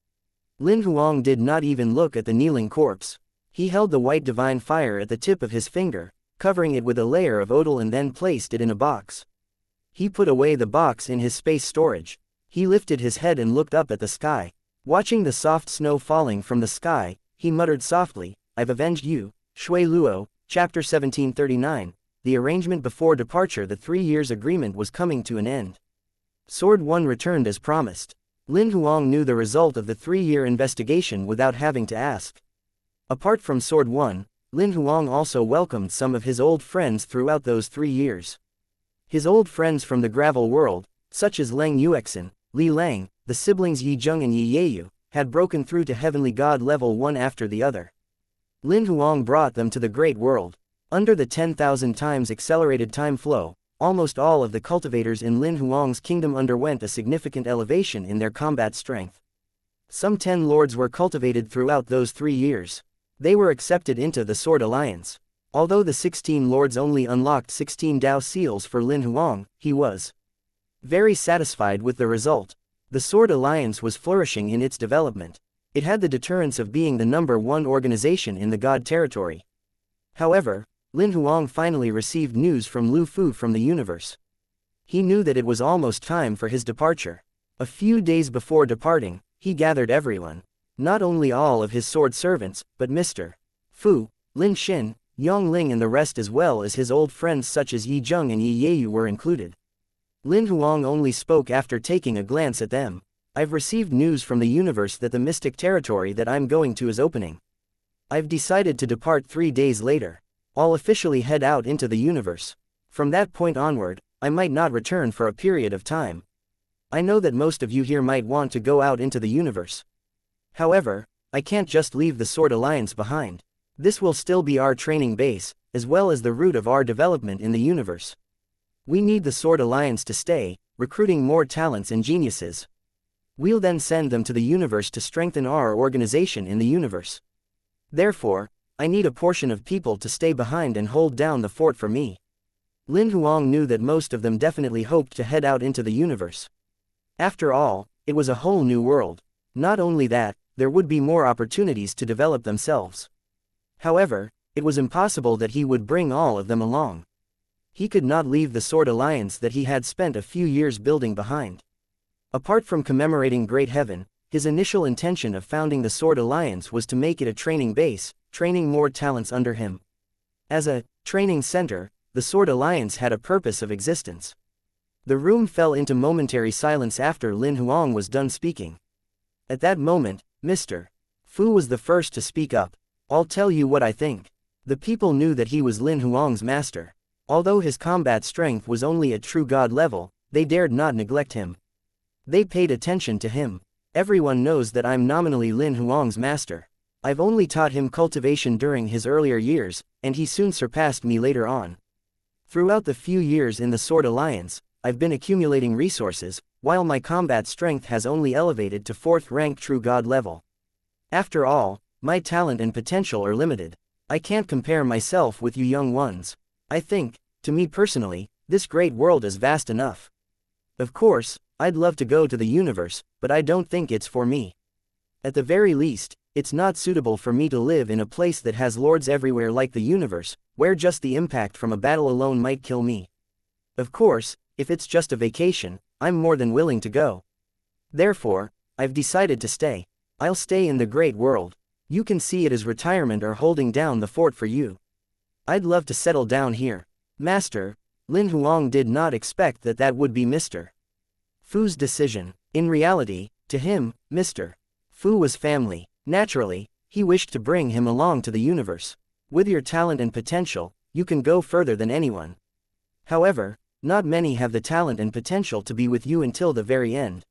Lin Huang did not even look at the kneeling corpse. He held the white divine fire at the tip of his finger, covering it with a layer of odal and then placed it in a box. He put away the box in his space storage. He lifted his head and looked up at the sky. Watching the soft snow falling from the sky, he muttered softly, "I've avenged you, Shui Luo." Chapter 1739. The arrangement before departure. The 3 years agreement was coming to an end. Sword 1 returned as promised. Lin Huang knew the result of the 3-year investigation without having to ask. Apart from Sword 1, Lin Huang also welcomed some of his old friends throughout those 3 years. His old friends from the Gravel World, such as Leng Yuexin, Li Lang, the siblings Yi Zheng and Yi Yeyu, had broken through to Heavenly God level one after the other. Lin Huang brought them to the Great World. Under the 10,000 times accelerated time flow, almost all of the cultivators in Lin Huang's kingdom underwent a significant elevation in their combat strength. Some 10 lords were cultivated throughout those 3 years. They were accepted into the Sword Alliance. Although the 16 lords only unlocked 16 Dao seals for Lin Huang, he was very satisfied with the result. The Sword Alliance was flourishing in its development. It had the deterrence of being the #1 organization in the God territory. However, Lin Huang finally received news from Lu Fu from the universe. He knew that it was almost time for his departure. A few days before departing, he gathered everyone. Not only all of his sword servants, but Mr. Fu, Lin Xin, Yong Ling and the rest, as well as his old friends such as Yi Zheng and Yi Yeyu were included. Lin Huang only spoke after taking a glance at them. "I've received news from the universe that the mystic territory that I'm going to is opening. I've decided to depart 3 days later. I'll officially head out into the universe. From that point onward, I might not return for a period of time. I know that most of you here might want to go out into the universe. However, I can't just leave the Sword Alliance behind. This will still be our training base, as well as the root of our development in the universe. We need the Sword Alliance to stay, recruiting more talents and geniuses. We'll then send them to the universe to strengthen our organization in the universe. Therefore, I need a portion of people to stay behind and hold down the fort for me. Lin Huang knew that most of them definitely hoped to head out into the universe. After all, it was a whole new world. Not only that, there would be more opportunities to develop themselves. However, it was impossible that he would bring all of them along. He could not leave the Sword Alliance that he had spent a few years building behind. Apart from commemorating Great Heaven, his initial intention of founding the Sword Alliance was to make it a training base, training more talents under him. As a training center, the Sword Alliance had a purpose of existence. The room fell into momentary silence after Lin Huang was done speaking. At that moment, Mr. Fu was the first to speak up. I'll tell you what I think. The people knew that he was Lin Huang's master. Although his combat strength was only at true god level, they dared not neglect him. They paid attention to him. Everyone knows that I'm nominally Lin Huang's master. I've only taught him cultivation during his earlier years, and he soon surpassed me later on. Throughout the few years in the Sword Alliance, I've been accumulating resources, while my combat strength has only elevated to 4th rank true god level. After all, my talent and potential are limited. I can't compare myself with you young ones. I think, to me personally, this great world is vast enough. Of course, I'd love to go to the universe, but I don't think it's for me. At the very least, it's not suitable for me to live in a place that has lords everywhere like the universe, where just the impact from a battle alone might kill me. Of course, if it's just a vacation, I'm more than willing to go. Therefore, I've decided to stay. I'll stay in the great world. You can see it as retirement or holding down the fort for you. I'd love to settle down here. Master, Lin Huang did not expect that that would be Mr. Fu's decision. In reality, to him, Mr. Fu was family. Naturally, he wished to bring him along to the universe. With your talent and potential, you can go further than anyone. However, not many have the talent and potential to be with you until the very end.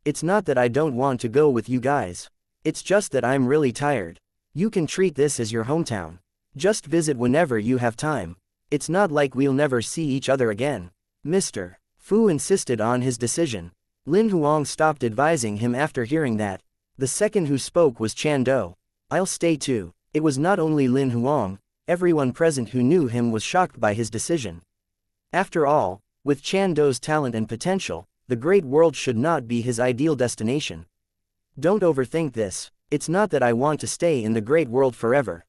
It's not that I don't want to go with you guys. It's just that I'm really tired. You can treat this as your hometown. Just visit whenever you have time. It's not like we'll never see each other again. Mr. Fu insisted on his decision. Lin Huang stopped advising him after hearing that. The second who spoke was Chan Do. I'll stay too. It was not only Lin Huang, everyone present who knew him was shocked by his decision. After all, with Chan Do's talent and potential, the great world should not be his ideal destination. Don't overthink this. It's not that I want to stay in the great world forever.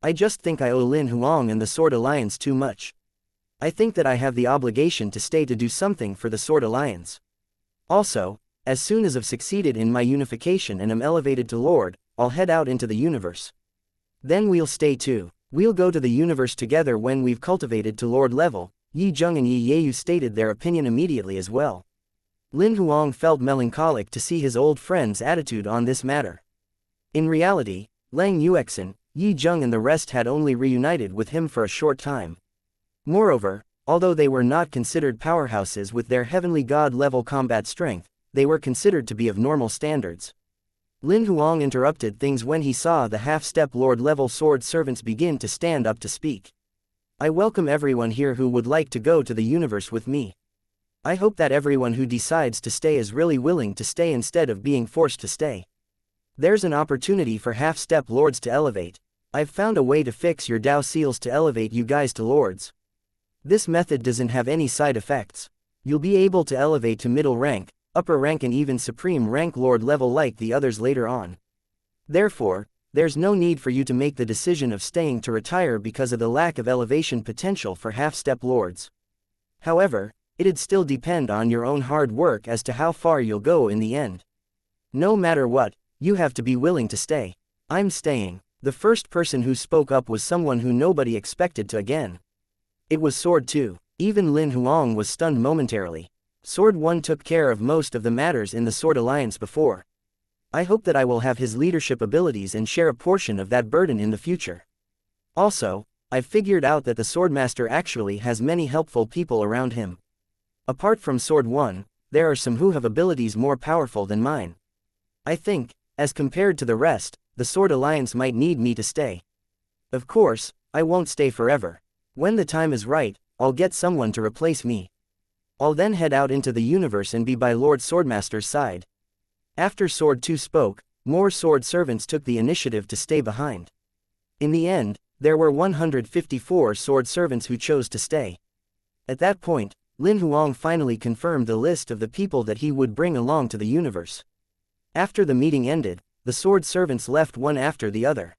I just think I owe Lin Huang and the Sword Alliance too much. I think that I have the obligation to stay to do something for the Sword Alliance. Also, as soon as I've succeeded in my unification and am elevated to Lord, I'll head out into the universe. Then we'll stay too. We'll go to the universe together when we've cultivated to Lord level. Yi Zheng and Yi Yeyu stated their opinion immediately as well. Lin Huang felt melancholic to see his old friend's attitude on this matter. In reality, Lang Yuexin, Yi Zheng and the rest had only reunited with him for a short time. Moreover, although they were not considered powerhouses with their heavenly god-level combat strength, they were considered to be of normal standards. Lin Huang interrupted things when he saw the half-step Lord-level sword servants begin to stand up to speak. I welcome everyone here who would like to go to the universe with me. I hope that everyone who decides to stay is really willing to stay instead of being forced to stay. There's an opportunity for half-step lords to elevate. I've found a way to fix your Dao seals to elevate you guys to lords. This method doesn't have any side effects. You'll be able to elevate to middle rank, upper rank and even supreme rank lord level like the others later on. Therefore, there's no need for you to make the decision of staying to retire because of the lack of elevation potential for half-step lords. However, it'd still depend on your own hard work as to how far you'll go in the end. No matter what, you have to be willing to stay. I'm staying. The first person who spoke up was someone who nobody expected to again. It was Sword 2. Even Lin Huang was stunned momentarily. Sword 1 took care of most of the matters in the Sword Alliance before. I hope that I will have his leadership abilities and share a portion of that burden in the future. Also, I've figured out that the Swordmaster actually has many helpful people around him. Apart from Sword 1, there are some who have abilities more powerful than mine. I think, as compared to the rest, the Sword Alliance might need me to stay. Of course, I won't stay forever. When the time is right, I'll get someone to replace me. I'll then head out into the universe and be by Lord Swordmaster's side. After Sword 2 spoke, more sword servants took the initiative to stay behind. In the end, there were 154 sword servants who chose to stay. At that point, Lin Huang finally confirmed the list of the people that he would bring along to the universe. After the meeting ended, the sword servants left one after the other.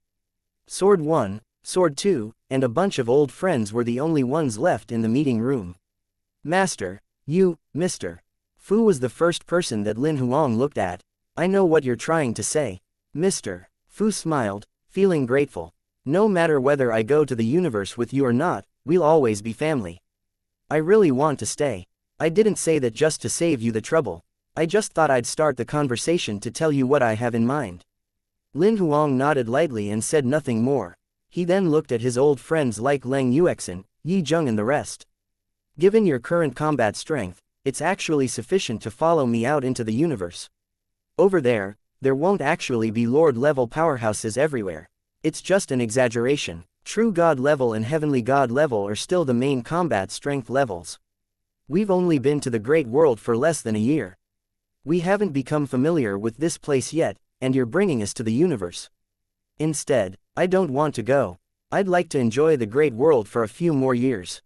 Sword 1, Sword 2, and a bunch of old friends were the only ones left in the meeting room. Master, you, Mr. Fu was the first person that Lin Huang looked at. I know what you're trying to say. Mr. Fu smiled, feeling grateful. No matter whether I go to the universe with you or not, we'll always be family. I really want to stay. I didn't say that just to save you the trouble. I just thought I'd start the conversation to tell you what I have in mind. Lin Huang nodded lightly and said nothing more. He then looked at his old friends like Leng Yuexin, Yi Zheng and the rest. Given your current combat strength, it's actually sufficient to follow me out into the universe. Over there won't actually be Lord-level powerhouses everywhere. It's just an exaggeration. True God level and Heavenly God level are still the main combat strength levels. We've only been to the Great World for less than a year. We haven't become familiar with this place yet, and you're bringing us to the universe. Instead, I don't want to go. I'd like to enjoy the Great World for a few more years.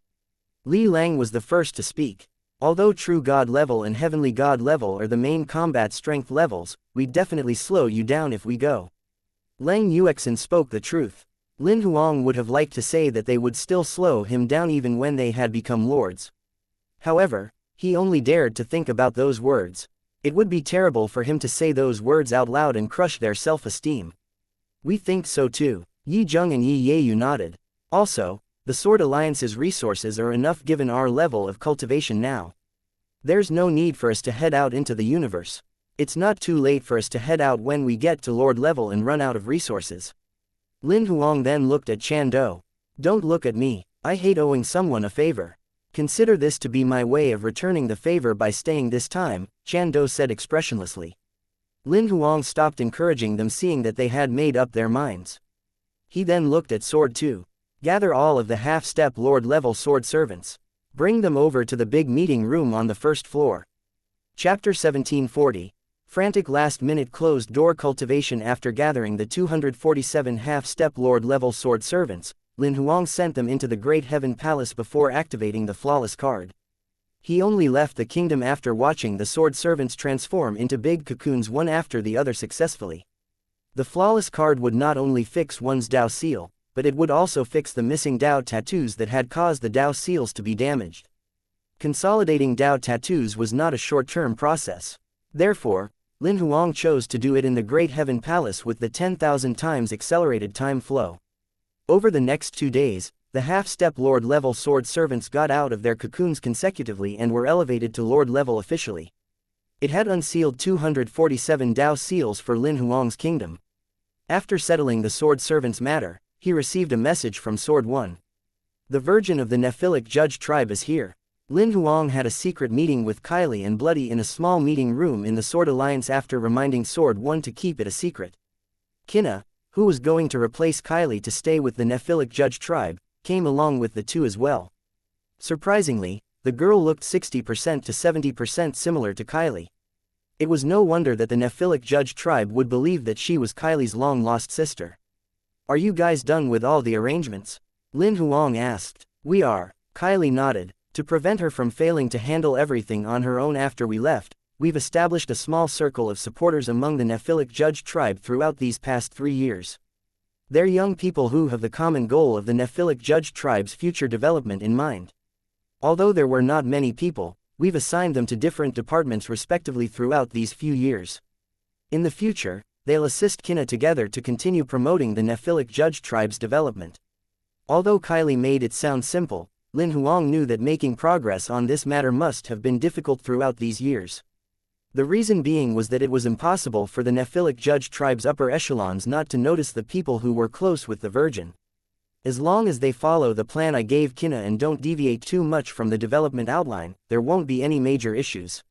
Li Lang was the first to speak. Although True God level and Heavenly God level are the main combat strength levels, we'd definitely slow you down if we go. Leng Yuexin spoke the truth. Lin Huang would have liked to say that they would still slow him down even when they had become lords. However, he only dared to think about those words. It would be terrible for him to say those words out loud and crush their self-esteem. We think so too. Yi Zheng and Yi Yeyu nodded. Also, the Sword Alliance's resources are enough given our level of cultivation now. There's no need for us to head out into the universe. It's not too late for us to head out when we get to Lord level and run out of resources. Lin Huang then looked at Chan Do. Don't look at me. I hate owing someone a favor. Consider this to be my way of returning the favor by staying this time, Chan Do said expressionlessly. Lin Huang stopped encouraging them, seeing that they had made up their minds. He then looked at Sword 2. Gather all of the half-step Lord-level sword servants. Bring them over to the big meeting room on the first floor. Chapter 1740. Frantic last-minute closed-door cultivation. After gathering the 247 half-step Lord-level sword servants, Lin Huang sent them into the Great Heaven Palace before activating the flawless card. He only left the kingdom after watching the sword servants transform into big cocoons one after the other successfully. The flawless card would not only fix one's Dao seal, but it would also fix the missing Dao tattoos that had caused the Dao seals to be damaged. Consolidating Dao tattoos was not a short-term process. Therefore, Lin Huang chose to do it in the Great Heaven Palace with the 10,000 times accelerated time flow. Over the next 2 days, the half-step Lord-level sword servants got out of their cocoons consecutively and were elevated to Lord-level officially. It had unsealed 247 Dao seals for Lin Huang's kingdom. After settling the sword servants' matter, he received a message from Sword 1. The Virgin of the Nephilic Judge tribe is here. Lin Huang had a secret meeting with Kylie and Bloody in a small meeting room in the Sword Alliance after reminding Sword 1 to keep it a secret. Kina, who was going to replace Kylie to stay with the Nephilic Judge tribe, came along with the two as well. Surprisingly, the girl looked 60% to 70% similar to Kylie. It was no wonder that the Nephilic Judge tribe would believe that she was Kylie's long-lost sister. Are you guys done with all the arrangements? Lin Huang asked. We are. Kylie nodded. To prevent her from failing to handle everything on her own after we left, we've established a small circle of supporters among the Nephilic Judge tribe throughout these past 3 years. They're young people who have the common goal of the Nephilic Judge tribe's future development in mind. Although there were not many people, we've assigned them to different departments respectively throughout these few years. In the future, they'll assist Kina together to continue promoting the Nephilic Judge tribe's development. Although Kylie made it sound simple, Lin Huang knew that making progress on this matter must have been difficult throughout these years. The reason being was that it was impossible for the Nephilic Judge tribe's upper echelons not to notice the people who were close with the Virgin. As long as they follow the plan I gave Kina and don't deviate too much from the development outline, there won't be any major issues.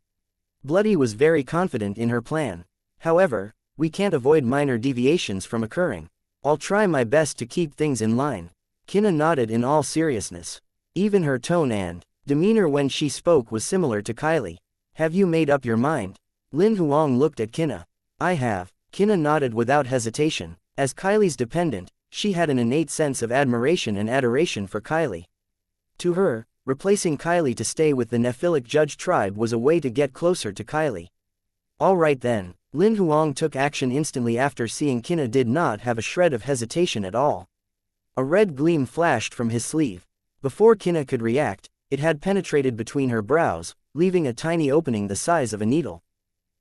Bloody was very confident in her plan. However, We can't avoid minor deviations from occurring. I'll try my best to keep things in line. Qina nodded in all seriousness. Even her tone and demeanor when she spoke was similar to Kylie. Have you made up your mind? Lin Huang looked at Qina. I have. Qina nodded without hesitation. As Kylie's dependent, she had an innate sense of admiration and adoration for Kylie. To her, replacing Kylie to stay with the Nephilic Judge tribe was a way to get closer to Kylie. All right then. Lin Huang took action instantly after seeing Qina did not have a shred of hesitation at all. A red gleam flashed from his sleeve. Before Qina could react, it had penetrated between her brows, leaving a tiny opening the size of a needle.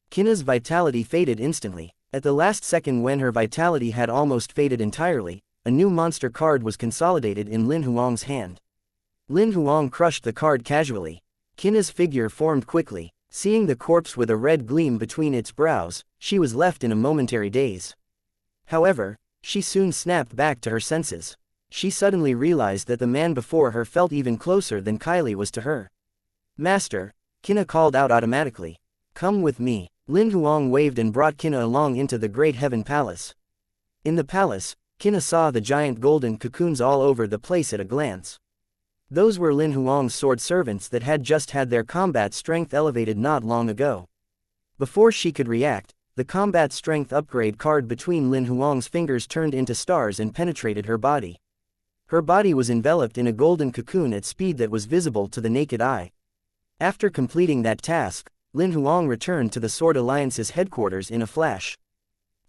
Qina's vitality faded instantly. At the last second when her vitality had almost faded entirely, a new monster card was consolidated in Lin Huang's hand. Lin Huang crushed the card casually. Qina's figure formed quickly. Seeing the corpse with a red gleam between its brows, she was left in a momentary daze. However, she soon snapped back to her senses. She suddenly realized that the man before her felt even closer than Kylie was to her. Master, Qina called out automatically. Come with me. Lin Huang waved and brought Qina along into the Great Heaven Palace. In the palace, Qina saw the giant golden cocoons all over the place at a glance. Those were Lin Huang's sword servants that had just had their combat strength elevated not long ago. Before she could react, the combat strength upgrade card between Lin Huang's fingers turned into stars and penetrated her body. Her body was enveloped in a golden cocoon at speed that was visible to the naked eye. After completing that task, Lin Huang returned to the Sword Alliance's headquarters in a flash.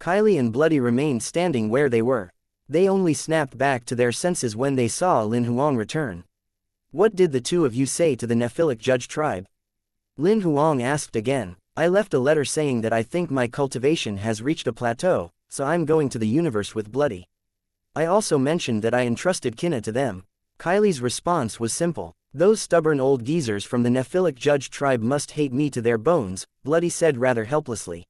Kylie and Bloody remained standing where they were. They only snapped back to their senses when they saw Lin Huang return. What did the two of you say to the Nephilic Judge tribe? Lin Huang asked again. I left a letter saying that I think my cultivation has reached a plateau, so I'm going to the universe with Bloody. I also mentioned that I entrusted Qina to them. Kylie's response was simple. Those stubborn old geezers from the Nephilic Judge tribe must hate me to their bones, Bloody said rather helplessly.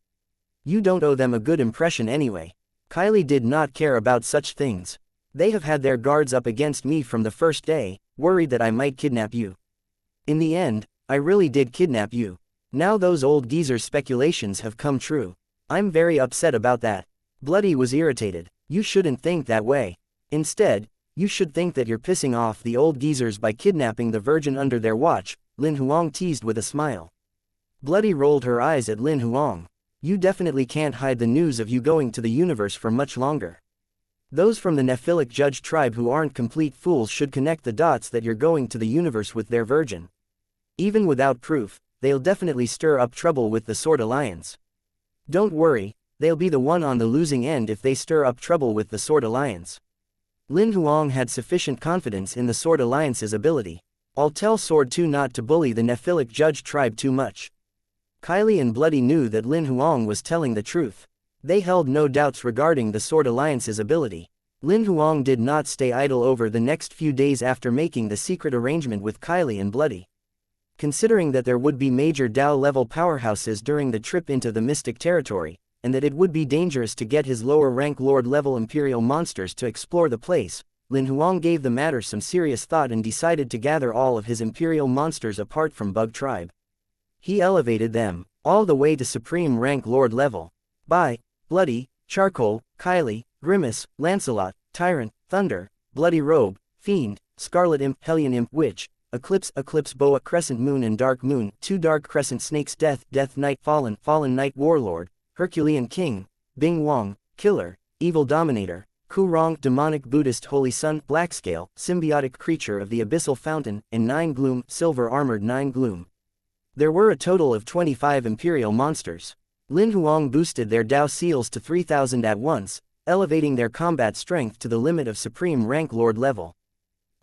You don't owe them a good impression anyway. Kylie did not care about such things. They have had their guards up against me from the first day, worried that I might kidnap you. In the end, I really did kidnap you. Now those old geezers' speculations have come true. I'm very upset about that. Bloody was irritated. You shouldn't think that way. Instead, you should think that you're pissing off the old geezers by kidnapping the virgin under their watch, Lin Huang teased with a smile. Bloody rolled her eyes at Lin Huang. You definitely can't hide the news of you going to the universe for much longer. Those from the Nephilic Judge tribe who aren't complete fools should connect the dots that you're going to the universe with their virgin. Even without proof, they'll definitely stir up trouble with the Sword Alliance. Don't worry, they'll be the one on the losing end if they stir up trouble with the Sword Alliance. Lin Huang had sufficient confidence in the Sword Alliance's ability. I'll tell Sword 2 not to bully the Nephilic Judge tribe too much. Kylie and Bloody knew that Lin Huang was telling the truth. They held no doubts regarding the Sword Alliance's ability. Lin Huang did not stay idle over the next few days after making the secret arrangement with Kylie and Bloody. Considering that there would be major Dao-level powerhouses during the trip into the Mystic Territory, and that it would be dangerous to get his lower-rank Lord-level Imperial monsters to explore the place, Lin Huang gave the matter some serious thought and decided to gather all of his Imperial monsters apart from Bug Tribe. He elevated them, all the way to Supreme Rank Lord level. By Bloody, Charcoal, Kylie, Grimace, Lancelot, Tyrant, Thunder, Bloody Robe, Fiend, Scarlet Imp, Hellion Imp, Witch, Eclipse, Eclipse Boa, Crescent Moon and Dark Moon, 2 Dark Crescent Snakes, Death, Death Knight, Fallen, Fallen Knight, Warlord, Herculean King, Bing Wang, Killer, Evil Dominator, Kurong, Demonic Buddhist Holy Sun, Blackscale, Symbiotic Creature of the Abyssal Fountain, and 9 Gloom, Silver Armored 9 Gloom. There were a total of 25 Imperial monsters. Lin Huang boosted their Dao seals to 3,000 at once, elevating their combat strength to the limit of Supreme Rank Lord level.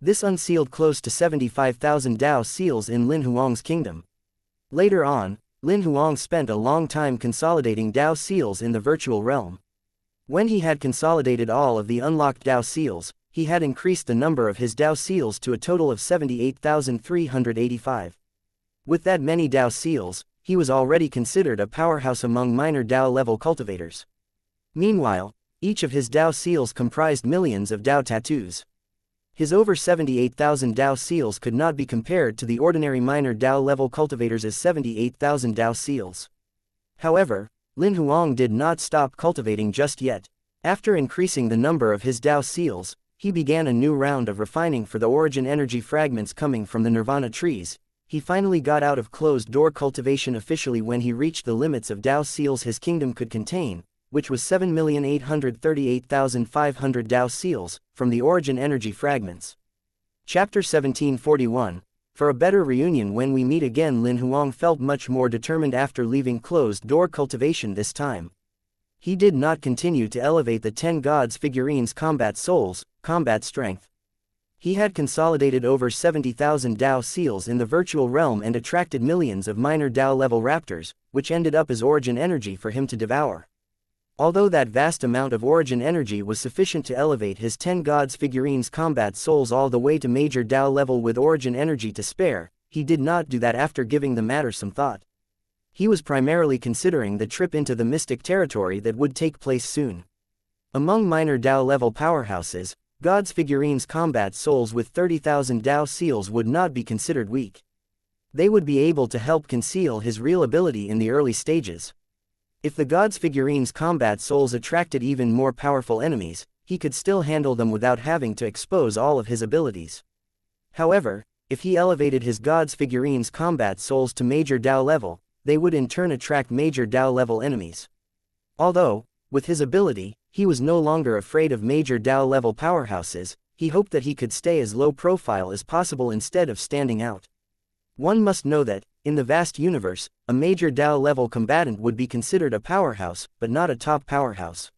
This unsealed close to 75,000 Dao seals in Lin Huang's kingdom. Later on, Lin Huang spent a long time consolidating Dao seals in the virtual realm. When he had consolidated all of the unlocked Dao seals, he had increased the number of his Dao seals to a total of 78,385. With that many Dao seals, he was already considered a powerhouse among minor Dao-level cultivators. Meanwhile, each of his Dao seals comprised millions of Dao tattoos. His over 78,000 Dao seals could not be compared to the ordinary minor Dao-level cultivators' 78,000 Dao seals. However, Lin Huang did not stop cultivating just yet. After increasing the number of his Dao seals, he began a new round of refining for the origin energy fragments coming from the nirvana trees. He finally got out of closed-door cultivation officially when he reached the limits of Dao seals his kingdom could contain, which was 7,838,500 Dao seals, from the origin energy fragments. Chapter 1741. For a better reunion when we meet again. Lin Huang felt much more determined after leaving closed-door cultivation this time. He did not continue to elevate the 10 gods figurines' combat souls, combat strength. He had consolidated over 70,000 Dao seals in the virtual realm and attracted millions of minor Dao-level raptors, which ended up as origin energy for him to devour. Although that vast amount of origin energy was sufficient to elevate his 10 gods figurines' combat souls all the way to major Dao level with origin energy to spare, he did not do that after giving the matter some thought. He was primarily considering the trip into the mystic territory that would take place soon. Among minor Dao level powerhouses, gods figurines' combat souls with 30,000 Dao seals would not be considered weak. They would be able to help conceal his real ability in the early stages. If the gods figurines' combat souls attracted even more powerful enemies, he could still handle them without having to expose all of his abilities. However, if he elevated his gods figurines' combat souls to major Dao level, they would in turn attract major Dao level enemies. Although, with his ability, he was no longer afraid of major Dao level powerhouses, he hoped that he could stay as low profile as possible instead of standing out. One must know that, in the vast universe, a major Dao level combatant would be considered a powerhouse, but not a top powerhouse.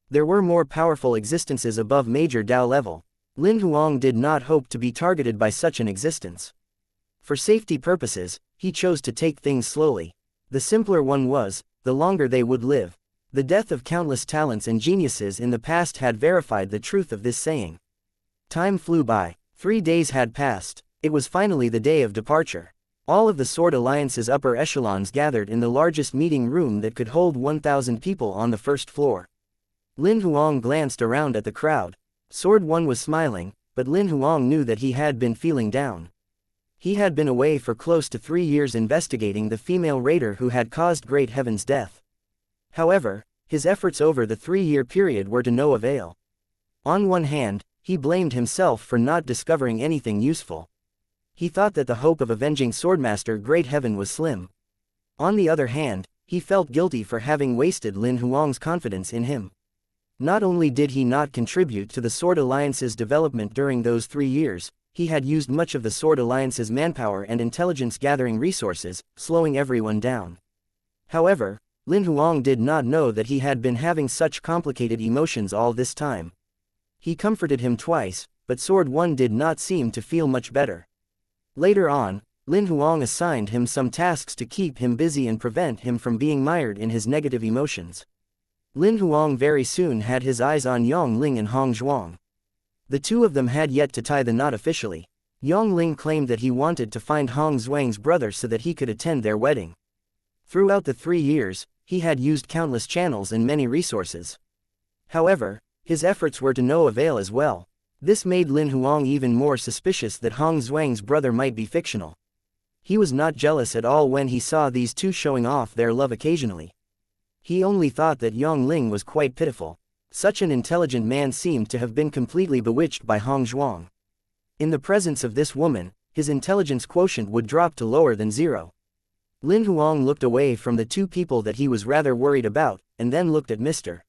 There were more powerful existences above major Dao level. Lin Huang did not hope to be targeted by such an existence. For safety purposes, he chose to take things slowly. The simpler one was, the longer they would live. The death of countless talents and geniuses in the past had verified the truth of this saying. Time flew by. 3 days had passed. It was finally the day of departure. All of the Sword Alliance's upper echelons gathered in the largest meeting room that could hold 1,000 people on the first floor. Lin Huang glanced around at the crowd. Sword One was smiling, but Lin Huang knew that he had been feeling down. He had been away for close to 3 years investigating the female raider who had caused Great Heaven's death. However, his efforts over the 3-year period were to no avail. On one hand, he blamed himself for not discovering anything useful. He thought that the hope of avenging Swordmaster Great Heaven was slim. On the other hand, he felt guilty for having wasted Lin Huang's confidence in him. Not only did he not contribute to the Sword Alliance's development during those 3 years, he had used much of the Sword Alliance's manpower and intelligence-gathering resources, slowing everyone down. However, Lin Huang did not know that he had been having such complicated emotions all this time. He comforted him twice, but Sword One did not seem to feel much better. Later on, Lin Huang assigned him some tasks to keep him busy and prevent him from being mired in his negative emotions. Lin Huang very soon had his eyes on Yang Ling and Hong Zhuang. The two of them had yet to tie the knot officially. Yang Ling claimed that he wanted to find Hong Zhuang's brother so that he could attend their wedding. Throughout the 3 years, he had used countless channels and many resources. However, his efforts were to no avail as well. This made Lin Huang even more suspicious that Hong Zhuang's brother might be fictional. He was not jealous at all when he saw these two showing off their love occasionally. He only thought that Yang Ling was quite pitiful. Such an intelligent man seemed to have been completely bewitched by Hong Zhuang. In the presence of this woman, his intelligence quotient would drop to lower than 0. Lin Huang looked away from the two people that he was rather worried about, and then looked at Mr.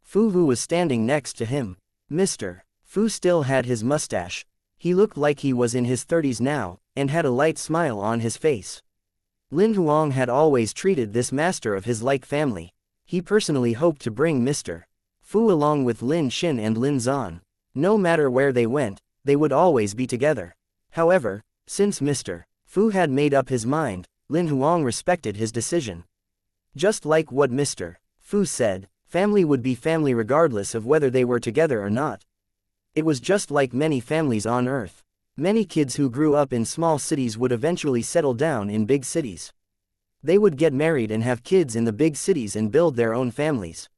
Fu, who was standing next to him. Mr. Fu still had his mustache. He looked like he was in his 30s now, and had a light smile on his face. Lin Huang had always treated this master of his like family. He personally hoped to bring Mr. Fu along with Lin Xin and Lin Zan. No matter where they went, they would always be together. However, since Mr. Fu had made up his mind, Lin Huang respected his decision. Just like what Mr. Fu said, family would be family regardless of whether they were together or not. It was just like many families on Earth. Many kids who grew up in small cities would eventually settle down in big cities. They would get married and have kids in the big cities and build their own families.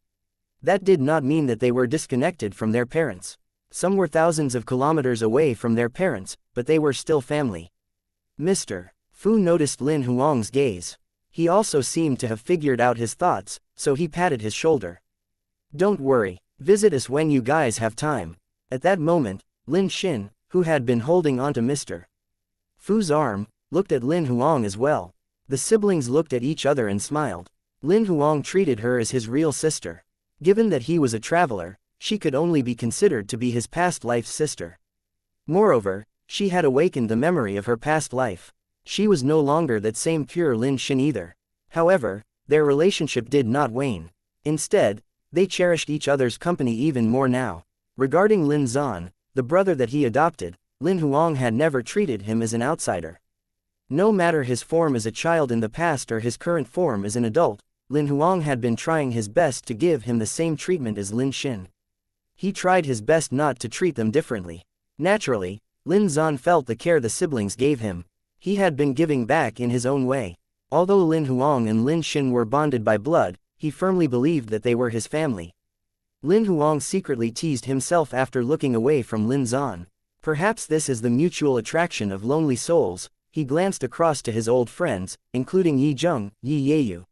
That did not mean that they were disconnected from their parents. Some were thousands of kilometers away from their parents, but they were still family. Mr. Fu noticed Lin Huang's gaze. He also seemed to have figured out his thoughts, so he patted his shoulder. "Don't worry, visit us when you guys have time." At that moment, Lin Xin, who had been holding onto Mr. Fu's arm, looked at Lin Huang as well. The siblings looked at each other and smiled. Lin Huang treated her as his real sister. Given that he was a traveler, she could only be considered to be his past life's sister. Moreover, she had awakened the memory of her past life. She was no longer that same pure Lin Xin either. However, their relationship did not wane. Instead, they cherished each other's company even more now. Regarding Lin Zan, the brother that he adopted, Lin Huang had never treated him as an outsider. No matter his form as a child in the past or his current form as an adult, Lin Huang had been trying his best to give him the same treatment as Lin Xin. He tried his best not to treat them differently. Naturally, Lin Zan felt the care the siblings gave him. He had been giving back in his own way. Although Lin Huang and Lin Xin were bonded by blood, he firmly believed that they were his family. Lin Huang secretly teased himself after looking away from Lin Zan. Perhaps this is the mutual attraction of lonely souls. He glanced across to his old friends, including Yi Zheng, Yi Yeyu,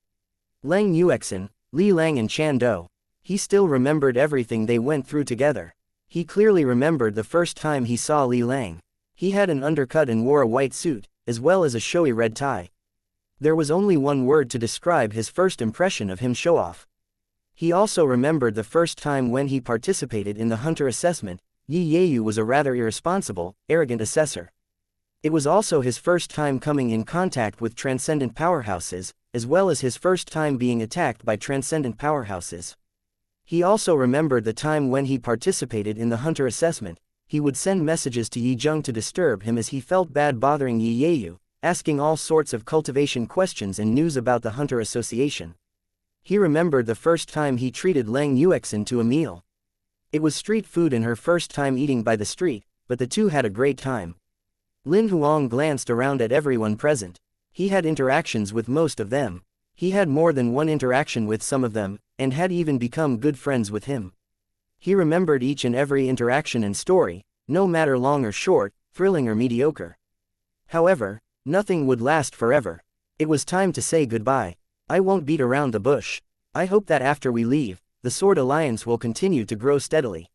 Lang Yuexin, Li Lang and Chan Do. He still remembered everything they went through together. He clearly remembered the first time he saw Li Lang. He had an undercut and wore a white suit, as well as a showy red tie. There was only one word to describe his first impression of him: show off. He also remembered the first time when he participated in the hunter assessment. Yi Yeyu was a rather irresponsible, arrogant assessor. It was also his first time coming in contact with transcendent powerhouses, as well as his first time being attacked by transcendent powerhouses. He also remembered the time when he participated in the hunter assessment. He would send messages to Yi Zheng to disturb him as he felt bad bothering Yi Yeyu, asking all sorts of cultivation questions and news about the hunter association. He remembered the first time he treated Lang Yuexin to a meal. It was street food and her first time eating by the street, but the two had a great time. Lin Huang glanced around at everyone present. He had interactions with most of them. He had more than one interaction with some of them, and had even become good friends with him. He remembered each and every interaction and story, no matter long or short, thrilling or mediocre. However, nothing would last forever. It was time to say goodbye. I won't beat around the bush. I hope that after we leave, the Sword Alliance will continue to grow steadily.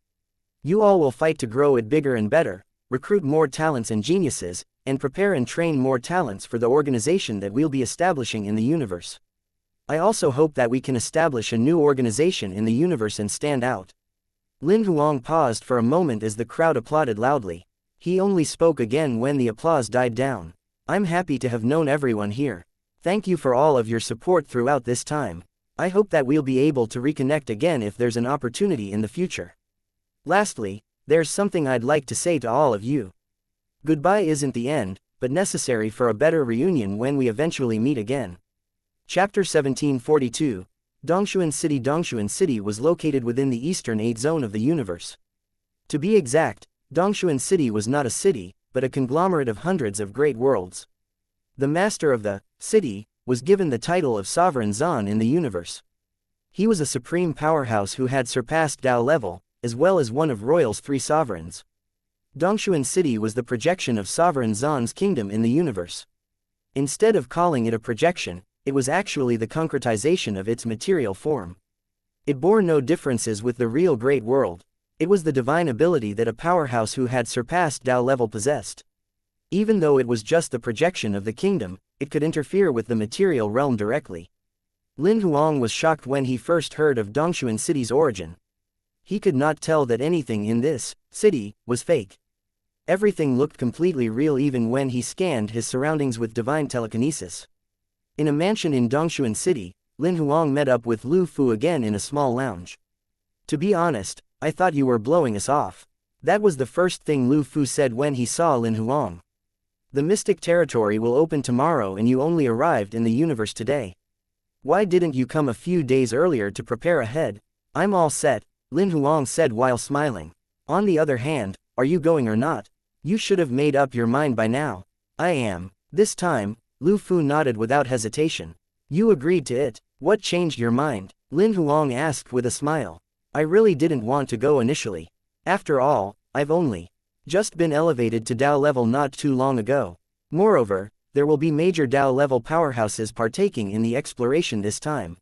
You all will fight to grow it bigger and better, recruit more talents and geniuses, and prepare and train more talents for the organization that we'll be establishing in the universe. I also hope that we can establish a new organization in the universe and stand out. Lin Huang paused for a moment as the crowd applauded loudly. He only spoke again when the applause died down. I'm happy to have known everyone here. Thank you for all of your support throughout this time. I hope that we'll be able to reconnect again if there's an opportunity in the future. Lastly, there's something I'd like to say to all of you. Goodbye isn't the end, but necessary for a better reunion when we eventually meet again. Chapter 1742. Dongshuan City. Dongshuan City was located within the Eastern 8 zone of the universe. To be exact, Dongshuan City was not a city, but a conglomerate of hundreds of great worlds. The master of the city was given the title of Sovereign Zan in the universe. He was a supreme powerhouse who had surpassed Dao level, as well as one of Royal's 3 sovereigns. Dongshuan City was the projection of Sovereign Zan's kingdom in the universe. Instead of calling it a projection, it was actually the concretization of its material form. It bore no differences with the real great world. It was the divine ability that a powerhouse who had surpassed Dao level possessed. Even though it was just the projection of the kingdom, it could interfere with the material realm directly. Lin Huang was shocked when he first heard of Dongshuan City's origin. He could not tell that anything in this city was fake. Everything looked completely real even when he scanned his surroundings with divine telekinesis. In a mansion in Dongshuan City, Lin Huang met up with Lu Fu again in a small lounge. To be honest, I thought you were blowing us off. That was the first thing Lu Fu said when he saw Lin Huang. The mystic territory will open tomorrow and you only arrived in the universe today. Why didn't you come a few days earlier to prepare ahead? I'm all set, Lin Huang said while smiling. On the other hand, are you going or not? You should have made up your mind by now. I am. This time, Lu Fu nodded without hesitation. You agreed to it. What changed your mind? Lin Huang asked with a smile. I really didn't want to go initially. After all, I've only just been elevated to Dao level not too long ago. Moreover, there will be major Dao level powerhouses partaking in the exploration this time.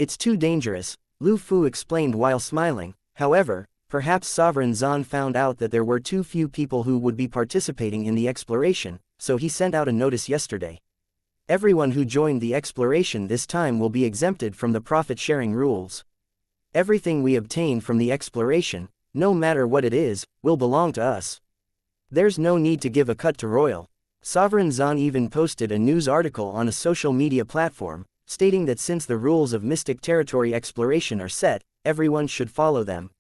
It's too dangerous, Lu Fu explained while smiling. However, perhaps Sovereign Zan found out that there were too few people who would be participating in the exploration, so he sent out a notice yesterday. Everyone who joined the exploration this time will be exempted from the profit-sharing rules. Everything we obtain from the exploration, no matter what it is, will belong to us. There's no need to give a cut to Royal. Sovereign Zan even posted a news article on a social media platform, stating that since the rules of Mystic Territory exploration are set, everyone should follow them.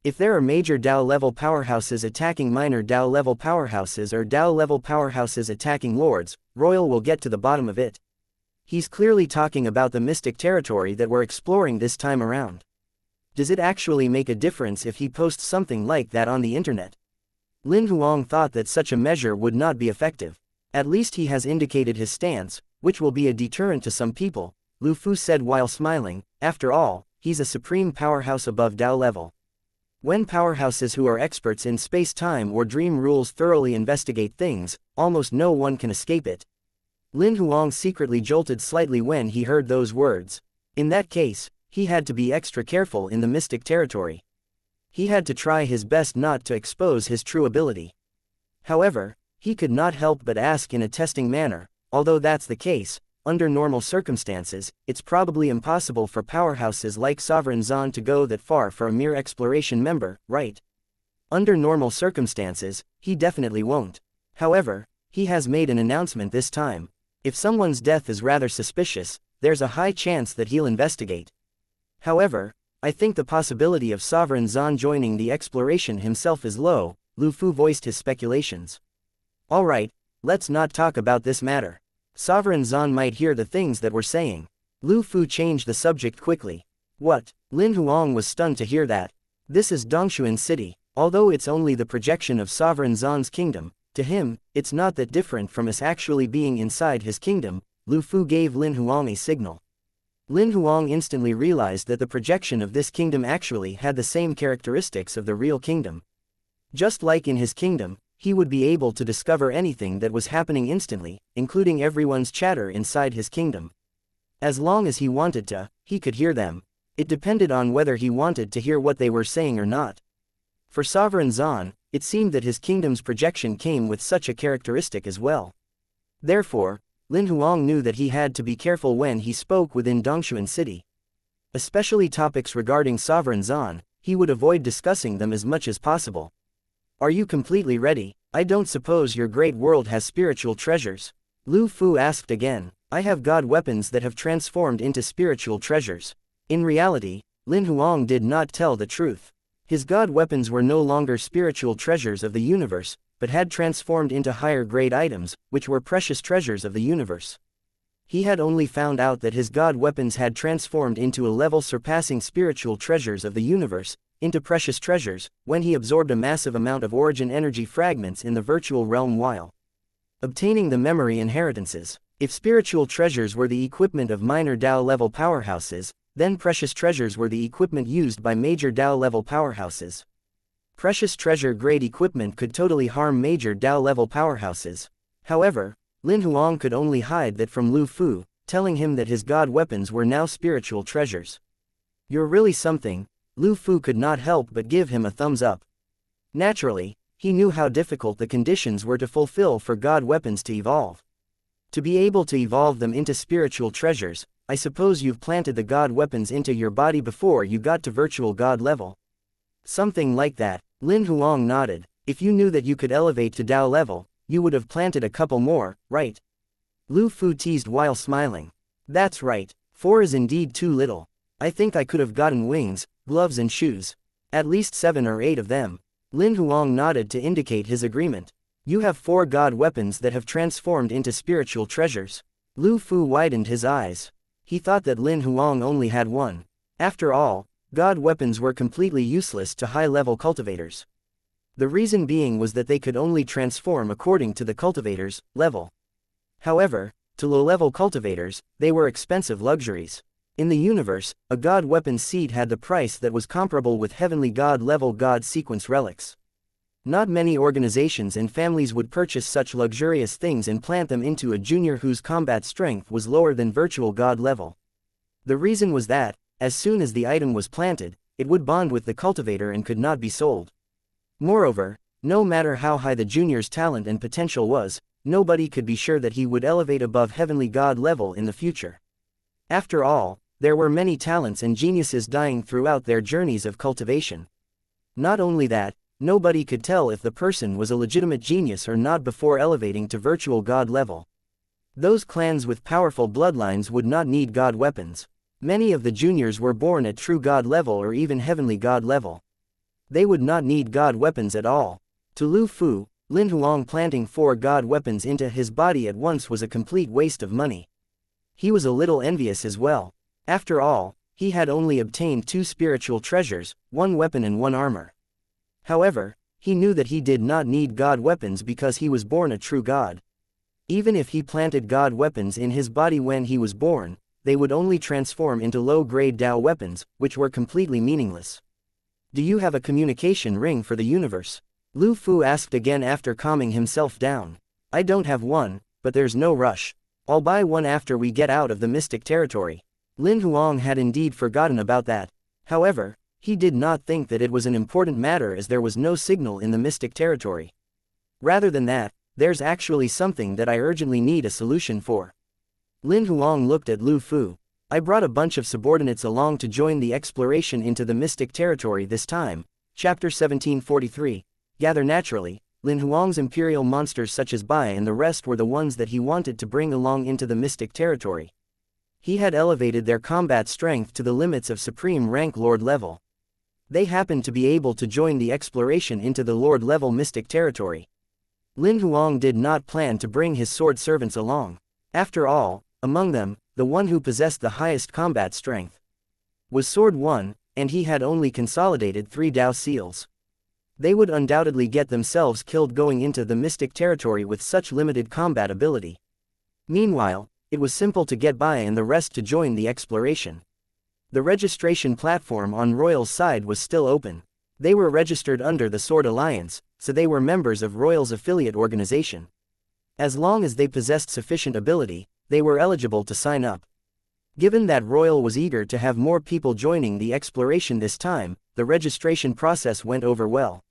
If there are major Dao-level powerhouses attacking minor Dao-level powerhouses or Dao-level powerhouses attacking lords, Royal will get to the bottom of it. He's clearly talking about the Mystic Territory that we're exploring this time around. Does it actually make a difference if he posts something like that on the internet? Lin Huang thought that such a measure would not be effective. At least he has indicated his stance, which will be a deterrent to some people, Lu Fu said while smiling. After all, he's a supreme powerhouse above Dao level. When powerhouses who are experts in space-time or dream rules thoroughly investigate things, almost no one can escape it. Lin Huang secretly jolted slightly when he heard those words. In that case, he had to be extra careful in the Mystic Territory. He had to try his best not to expose his true ability. However, he could not help but ask in a testing manner, although that's the case, under normal circumstances, it's probably impossible for powerhouses like Sovereign Zan to go that far for a mere exploration member, right? Under normal circumstances, he definitely won't. However, he has made an announcement this time. If someone's death is rather suspicious, there's a high chance that he'll investigate. However, I think the possibility of Sovereign Zan joining the exploration himself is low, Lu Fu voiced his speculations. Alright, let's not talk about this matter. Sovereign Zan might hear the things that we're saying. Lu Fu changed the subject quickly. What? Lin Huang was stunned to hear that. This is Dongshuan City. Although it's only the projection of Sovereign Zan's kingdom, to him, it's not that different from us actually being inside his kingdom. Lu Fu gave Lin Huang a signal. Lin Huang instantly realized that the projection of this kingdom actually had the same characteristics of the real kingdom. Just like in his kingdom, he would be able to discover anything that was happening instantly, including everyone's chatter inside his kingdom. As long as he wanted to, he could hear them. It depended on whether he wanted to hear what they were saying or not. For Sovereign Zan, it seemed that his kingdom's projection came with such a characteristic as well. Therefore, Lin Huang knew that he had to be careful when he spoke within Dongshuan City. Especially topics regarding Sovereign Zan, he would avoid discussing them as much as possible. Are you completely ready? I don't suppose your great world has spiritual treasures? Lu Fu asked again. I have god weapons that have transformed into spiritual treasures. In reality, Lin Huang did not tell the truth. His god weapons were no longer spiritual treasures of the universe, but had transformed into higher grade items, which were precious treasures of the universe. He had only found out that his god weapons had transformed into a level surpassing spiritual treasures of the universe, into precious treasures, when he absorbed a massive amount of origin energy fragments in the virtual realm while obtaining the memory inheritances. If spiritual treasures were the equipment of minor Dao level powerhouses, then precious treasures were the equipment used by major Dao level powerhouses. Precious treasure grade equipment could totally harm major Dao level powerhouses. However, Lin Huang could only hide that from Lu Fu, telling him that his god weapons were now spiritual treasures. You're really something. Lu Fu could not help but give him a thumbs up. Naturally, he knew how difficult the conditions were to fulfill for god weapons to evolve. To be able to evolve them into spiritual treasures, I suppose you've planted the god weapons into your body before you got to virtual god level. Something like that. Lin Huang nodded. If you knew that you could elevate to Dao level, you would have planted a couple more, right? Lu Fu teased while smiling. That's right, 4 is indeed too little. I think I could have gotten wings, gloves and shoes. At least 7 or 8 of them. Lin Huang nodded to indicate his agreement. You have 4 god weapons that have transformed into spiritual treasures. Lu Fu widened his eyes. He thought that Lin Huang only had 1. After all, god weapons were completely useless to high-level cultivators. The reason being was that they could only transform according to the cultivator's level. However, to low-level cultivators, they were expensive luxuries. In the universe, a god weapon seed had the price that was comparable with heavenly god-level god sequence relics. Not many organizations and families would purchase such luxurious things and plant them into a junior whose combat strength was lower than virtual god level. The reason was that, as soon as the item was planted, it would bond with the cultivator and could not be sold. Moreover, no matter how high the junior's talent and potential was, nobody could be sure that he would elevate above heavenly god level in the future. After all, there were many talents and geniuses dying throughout their journeys of cultivation. Not only that, nobody could tell if the person was a legitimate genius or not before elevating to virtual god level. Those clans with powerful bloodlines would not need god weapons. Many of the juniors were born at true god level or even heavenly god level. They would not need god weapons at all. To Lu Fu, Lin Huang planting 4 god weapons into his body at once was a complete waste of money. He was a little envious as well. After all, he had only obtained 2 spiritual treasures, 1 weapon and 1 armor. However, he knew that he did not need god weapons because he was born a true god. Even if he planted god weapons in his body when he was born, they would only transform into low-grade Dao weapons, which were completely meaningless. Do you have a communication ring for the universe? Lu Fu asked again after calming himself down. I don't have one, but there's no rush. I'll buy one after we get out of the mystic territory. Lin Huang had indeed forgotten about that. However, he did not think that it was an important matter as there was no signal in the mystic territory. Rather than that, there's actually something that I urgently need a solution for. Lin Huang looked at Lu Fu. I brought a bunch of subordinates along to join the exploration into the mystic territory this time. Chapter 1743. Gather naturally. Lin Huang's imperial monsters such as Bai and the rest were the ones that he wanted to bring along into the mystic territory. He had elevated their combat strength to the limits of supreme rank lord level. They happened to be able to join the exploration into the lord level mystic territory. Lin Huang did not plan to bring his sword servants along. After all, among them, the one who possessed the highest combat strength was Sword 1, and he had only consolidated 3 Dao seals. They would undoubtedly get themselves killed going into the mystic territory with such limited combat ability. Meanwhile, it was simple to get Bai and the rest to join the exploration. The registration platform on Royal's side was still open. They were registered under the Sword Alliance, so they were members of Royal's affiliate organization. As long as they possessed sufficient ability, they were eligible to sign up. Given that Royal was eager to have more people joining the exploration this time, the registration process went over well.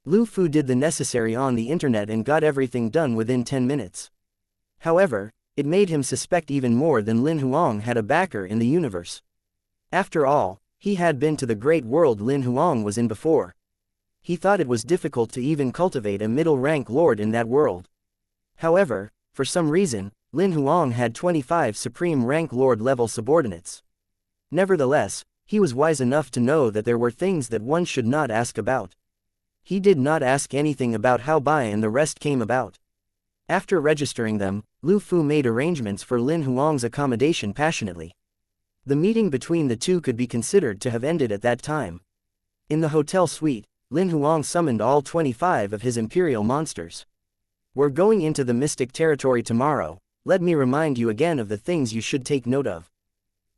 Lu Fu did the necessary on the internet and got everything done within 10 minutes. However, it made him suspect even more than Lin Huang had a backer in the universe. After all, he had been to the great world Lin Huang was in before. He thought it was difficult to even cultivate a middle-rank lord in that world. However, for some reason, Lin Huang had 25 supreme rank lord level subordinates. Nevertheless, he was wise enough to know that there were things that one should not ask about. He did not ask anything about how Bai and the rest came about. After registering them, Lu Fu made arrangements for Lin Huang's accommodation passionately. The meeting between the two could be considered to have ended at that time. In the hotel suite, Lin Huang summoned all 25 of his imperial monsters. We're going into the mystic territory tomorrow. Let me remind you again of the things you should take note of.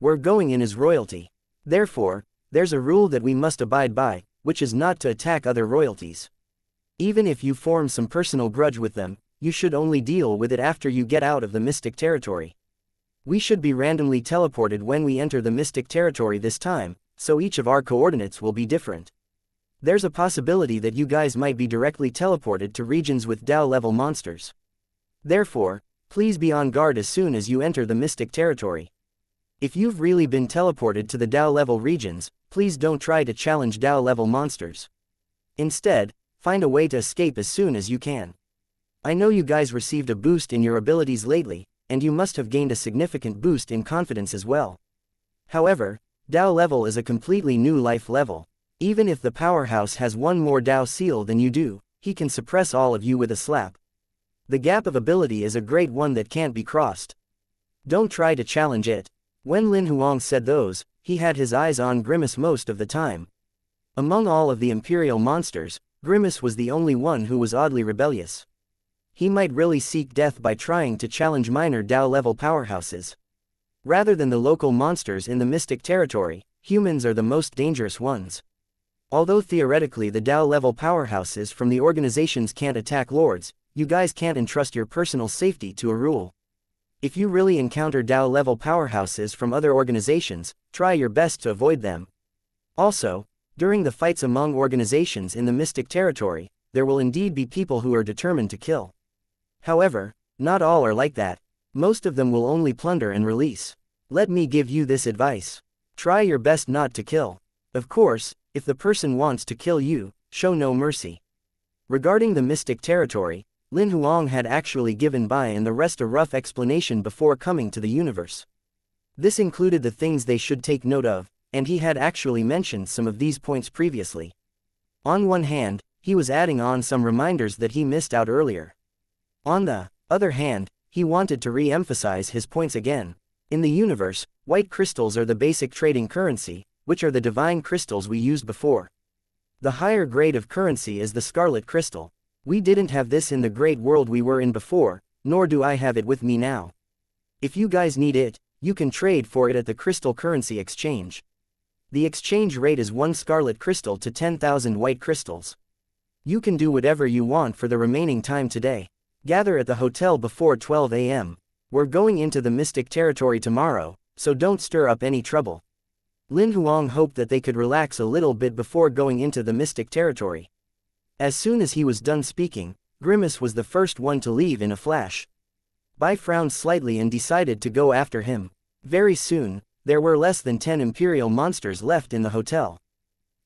We're going in as royalty. Therefore, there's a rule that we must abide by, which is not to attack other royalties. Even if you form some personal grudge with them, you should only deal with it after you get out of the mystic territory. We should be randomly teleported when we enter the mystic territory this time, so each of our coordinates will be different. There's a possibility that you guys might be directly teleported to regions with Dao level monsters. Therefore, please be on guard as soon as you enter the mystic territory. If you've really been teleported to the Dao level regions, please don't try to challenge Dao level monsters. Instead, find a way to escape as soon as you can. I know you guys received a boost in your abilities lately, and you must have gained a significant boost in confidence as well. However, Dao level is a completely new life level. Even if the powerhouse has one more Dao seal than you do, he can suppress all of you with a slap. The gap of ability is a great one that can't be crossed. Don't try to challenge it. When Lin Huang said those, he had his eyes on Grimace most of the time. Among all of the imperial monsters, Grimace was the only one who was oddly rebellious. He might really seek death by trying to challenge minor Dao level powerhouses. Rather than the local monsters in the mystic territory, humans are the most dangerous ones. Although theoretically the Dao level powerhouses from the organizations can't attack lords, you guys can't entrust your personal safety to a rule. If you really encounter Dao-level powerhouses from other organizations, try your best to avoid them. Also, during the fights among organizations in the Mystic Territory, there will indeed be people who are determined to kill. However, not all are like that. Most of them will only plunder and release. Let me give you this advice. Try your best not to kill. Of course, if the person wants to kill you, show no mercy. Regarding the Mystic Territory, Lin Huang had actually given Bai and the rest a rough explanation before coming to the universe. This included the things they should take note of, and he had actually mentioned some of these points previously. On one hand, he was adding on some reminders that he missed out earlier. On the other hand, he wanted to re-emphasize his points again. In the universe, white crystals are the basic trading currency, which are the divine crystals we used before. The higher grade of currency is the scarlet crystal. We didn't have this in the great world we were in before, nor do I have it with me now. If you guys need it, you can trade for it at the crystal currency exchange. The exchange rate is 1 scarlet crystal to 10,000 white crystals. You can do whatever you want for the remaining time today. Gather at the hotel before 12 a.m. We're going into the Mystic Territory tomorrow, so don't stir up any trouble. Lin Huang hoped that they could relax a little bit before going into the Mystic Territory. As soon as he was done speaking, Grimace was the first one to leave in a flash. Bai frowned slightly and decided to go after him. Very soon, there were less than 10 imperial monsters left in the hotel.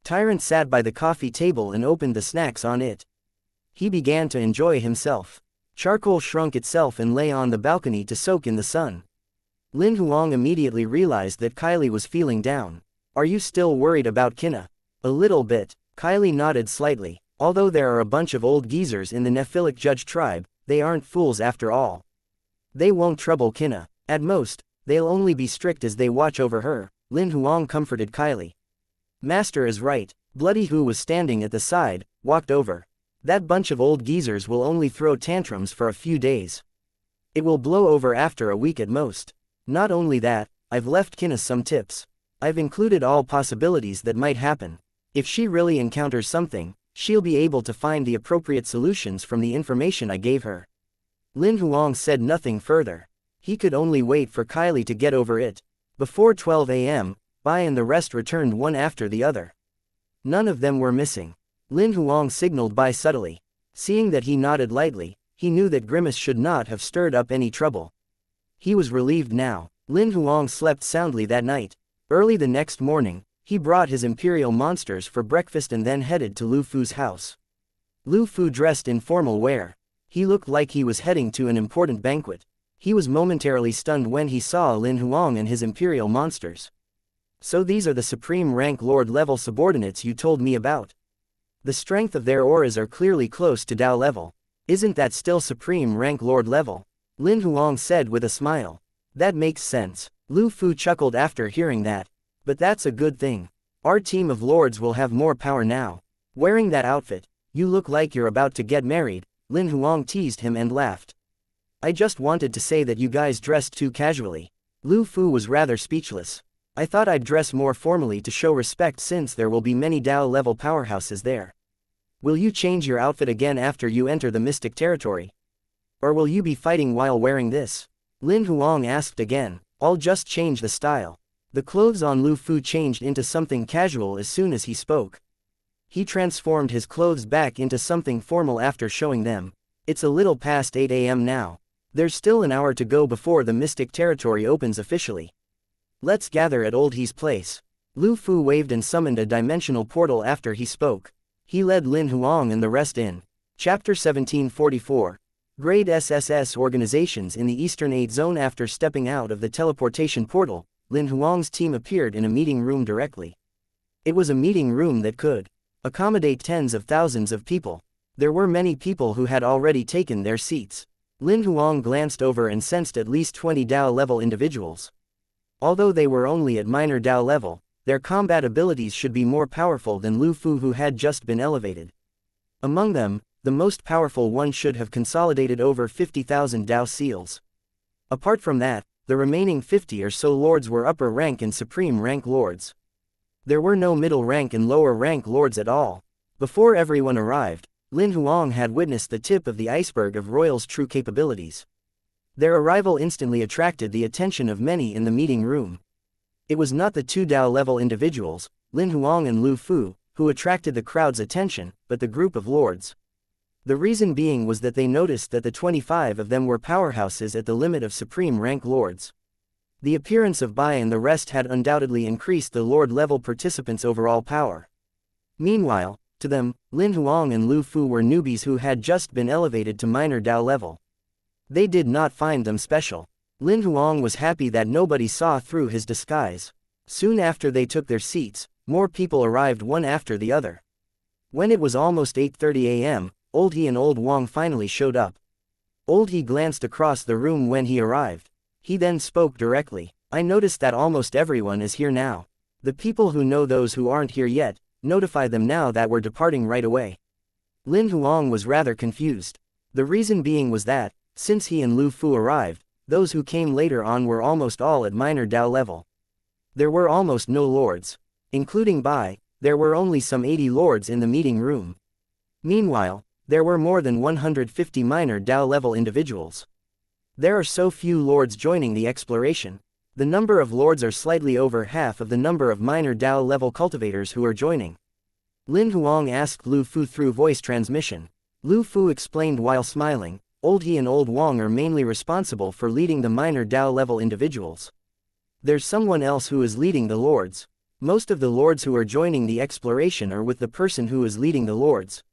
Tyrant sat by the coffee table and opened the snacks on it. He began to enjoy himself. Charcoal shrunk itself and lay on the balcony to soak in the sun. Lin Huang immediately realized that Kylie was feeling down. Are you still worried about Kina? A little bit. Kylie nodded slightly. Although there are a bunch of old geezers in the Nephilic Judge tribe, they aren't fools after all. They won't trouble Kina. At most, they'll only be strict as they watch over her, Lin Huang comforted Kylie. Master is right. Bloody Who was standing at the side, walked over. That bunch of old geezers will only throw tantrums for a few days. It will blow over after a week at most. Not only that, I've left Kina some tips. I've included all possibilities that might happen. If she really encounters something, she'll be able to find the appropriate solutions from the information I gave her. Lin Huang said nothing further. He could only wait for Kylie to get over it. Before 12 a.m., Bai and the rest returned one after the other. None of them were missing. Lin Huang signaled Bai subtly. Seeing that he nodded lightly, he knew that Grimace should not have stirred up any trouble. He was relieved now. Lin Huang slept soundly that night. Early the next morning, he brought his imperial monsters for breakfast and then headed to Lu Fu's house. Lu Fu dressed in formal wear. He looked like he was heading to an important banquet. He was momentarily stunned when he saw Lin Huang and his imperial monsters. So these are the supreme rank lord level subordinates you told me about. The strength of their auras are clearly close to Dao level. Isn't that still supreme rank lord level? Lin Huang said with a smile. That makes sense. Lu Fu chuckled after hearing that. But that's a good thing. Our team of lords will have more power now. Wearing that outfit, you look like you're about to get married, Lin Huang teased him and laughed. I just wanted to say that you guys dressed too casually. Lu Fu was rather speechless. I thought I'd dress more formally to show respect since there will be many Dao level powerhouses there. Will you change your outfit again after you enter the Mystic Territory? Or will you be fighting while wearing this? Lin Huang asked again. I'll just change the style. The clothes on Lu Fu changed into something casual as soon as he spoke. He transformed his clothes back into something formal after showing them. It's a little past 8 a.m. now. There's still an hour to go before the Mystic Territory opens officially. Let's gather at Old He's place. Lu Fu waved and summoned a dimensional portal after he spoke. He led Lin Huang and the rest in. Chapter 1744. Grade SSS organizations in the Eastern 8 Zone. After stepping out of the teleportation portal, Lin Huang's team appeared in a meeting room directly. It was a meeting room that could accommodate tens of thousands of people. There were many people who had already taken their seats. Lin Huang glanced over and sensed at least 20 Dao level individuals. Although they were only at minor Dao level, their combat abilities should be more powerful than Lu Fu, who had just been elevated. Among them, the most powerful one should have consolidated over 50,000 Dao seals. Apart from that, the remaining 50 or so lords were upper rank and supreme rank lords. There were no middle rank and lower rank lords at all. Before everyone arrived, Lin Huang had witnessed the tip of the iceberg of Royal's true capabilities. Their arrival instantly attracted the attention of many in the meeting room. It was not the two Dao-level individuals, Lin Huang and Lu Fu, who attracted the crowd's attention, but the group of lords. The reason being was that they noticed that the 25 of them were powerhouses at the limit of supreme rank lords. The appearance of Bai and the rest had undoubtedly increased the lord-level participants' overall power. Meanwhile, to them, Lin Huang and Lu Fu were newbies who had just been elevated to minor Dao level. They did not find them special. Lin Huang was happy that nobody saw through his disguise. Soon after they took their seats, more people arrived one after the other. When it was almost 8:30 a.m., Old He and Old Wang finally showed up. Old He glanced across the room when he arrived. He then spoke directly. I noticed that almost everyone is here now. The people who know those who aren't here yet, notify them now that we're departing right away. Lin Huang was rather confused. The reason being was that, since he and Lu Fu arrived, those who came later on were almost all at minor Dao level. There were almost no lords. Including Bai, there were only some 80 lords in the meeting room. Meanwhile, there were more than 150 minor Dao level individuals. There are so few lords joining the exploration. The number of lords are slightly over half of the number of minor Dao level cultivators who are joining. Lin Huang asked Lu Fu through voice transmission. Lu Fu explained while smiling, Old He and Old Wang are mainly responsible for leading the minor Dao level individuals. There's someone else who is leading the lords. Most of the lords who are joining the exploration are with the person who is leading the lords.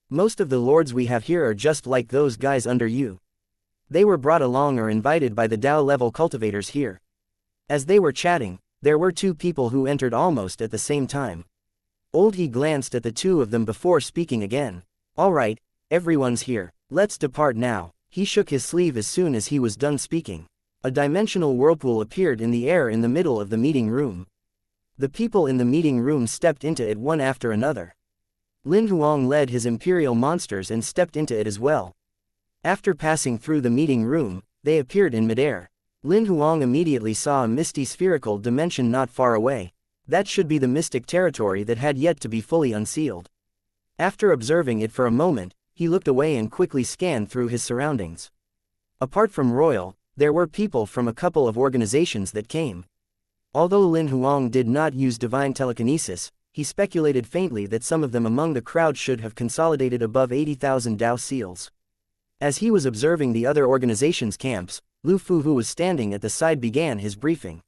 Most of the lords we have here are just like those guys under you. They were brought along or invited by the Dao level cultivators here. As they were chatting, there were two people who entered almost at the same time. Old He glanced at the two of them before speaking again. Alright, everyone's here. Let's depart now. He shook his sleeve as soon as he was done speaking. A dimensional whirlpool appeared in the air in the middle of the meeting room. The people in the meeting room stepped into it one after another. Lin Huang led his imperial monsters and stepped into it as well. After passing through the meeting room, they appeared in midair. Lin Huang immediately saw a misty spherical dimension not far away. That should be the mystic territory that had yet to be fully unsealed. After observing it for a moment, he looked away and quickly scanned through his surroundings. Apart from Royal, there were people from a couple of organizations that came. Although Lin Huang did not use divine telekinesis, he speculated faintly that some of them among the crowd should have consolidated above 80,000 Dao seals. As he was observing the other organizations' camps, Lu Fu, who was standing at the side, began his briefing.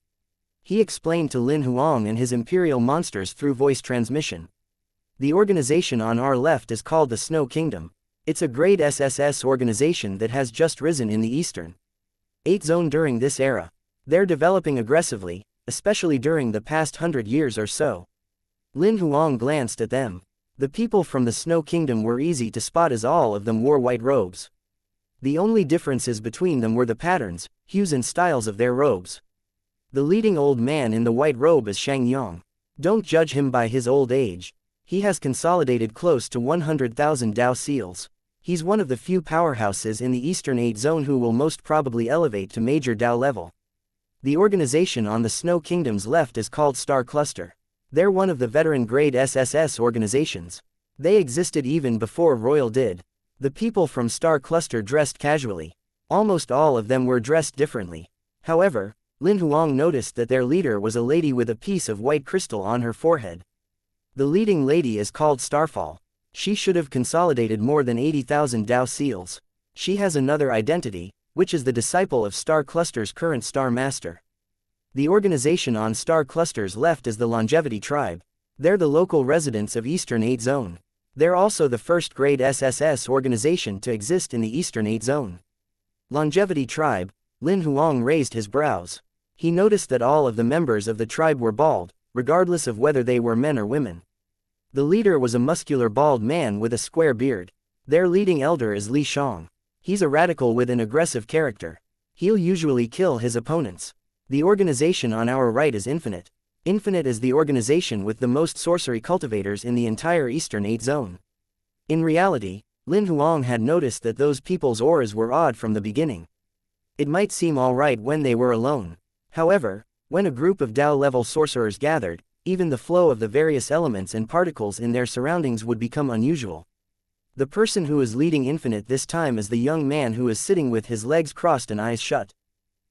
He explained to Lin Huang and his imperial monsters through voice transmission. The organization on our left is called the Snow Kingdom. It's a great SSS organization that has just risen in the Eastern 8 Zone during this era. They're developing aggressively, especially during the past 100 years or so. Lin Huang glanced at them. The people from the Snow Kingdom were easy to spot as all of them wore white robes. The only differences between them were the patterns, hues and styles of their robes. The leading old man in the white robe is xianxia. Don't judge him by his old age. He has consolidated close to 100,000 Dao seals. He's one of the few powerhouses in the Eastern 8 Zone who will most probably elevate to major Dao level. The organization on the Snow Kingdom's left is called Star Cluster. They're one of the veteran-grade SSS organizations. They existed even before Royal did. The people from Star Cluster dressed casually. Almost all of them were dressed differently. However, Lin Huang noticed that their leader was a lady with a piece of white crystal on her forehead. The leading lady is called Starfall. She should have consolidated more than 80,000 Dao seals. She has another identity, which is the disciple of Star Cluster's current Star Master. The organization on Star Cluster's left is the Longevity Tribe. They're the local residents of Eastern 8 Zone. They're also the first grade SSS organization to exist in the Eastern 8 Zone. Longevity Tribe. Lin Huang raised his brows. He noticed that all of the members of the tribe were bald, regardless of whether they were men or women. The leader was a muscular bald man with a square beard. Their leading elder is Li Shang. He's a radical with an aggressive character. He'll usually kill his opponents. The organization on our right is Infinite. Infinite is the organization with the most sorcery cultivators in the entire Eastern 8 Zone. In reality, Lin Huang had noticed that those people's auras were odd from the beginning. It might seem alright when they were alone. However, when a group of Dao-level sorcerers gathered, even the flow of the various elements and particles in their surroundings would become unusual. The person who is leading Infinite this time is the young man who is sitting with his legs crossed and eyes shut.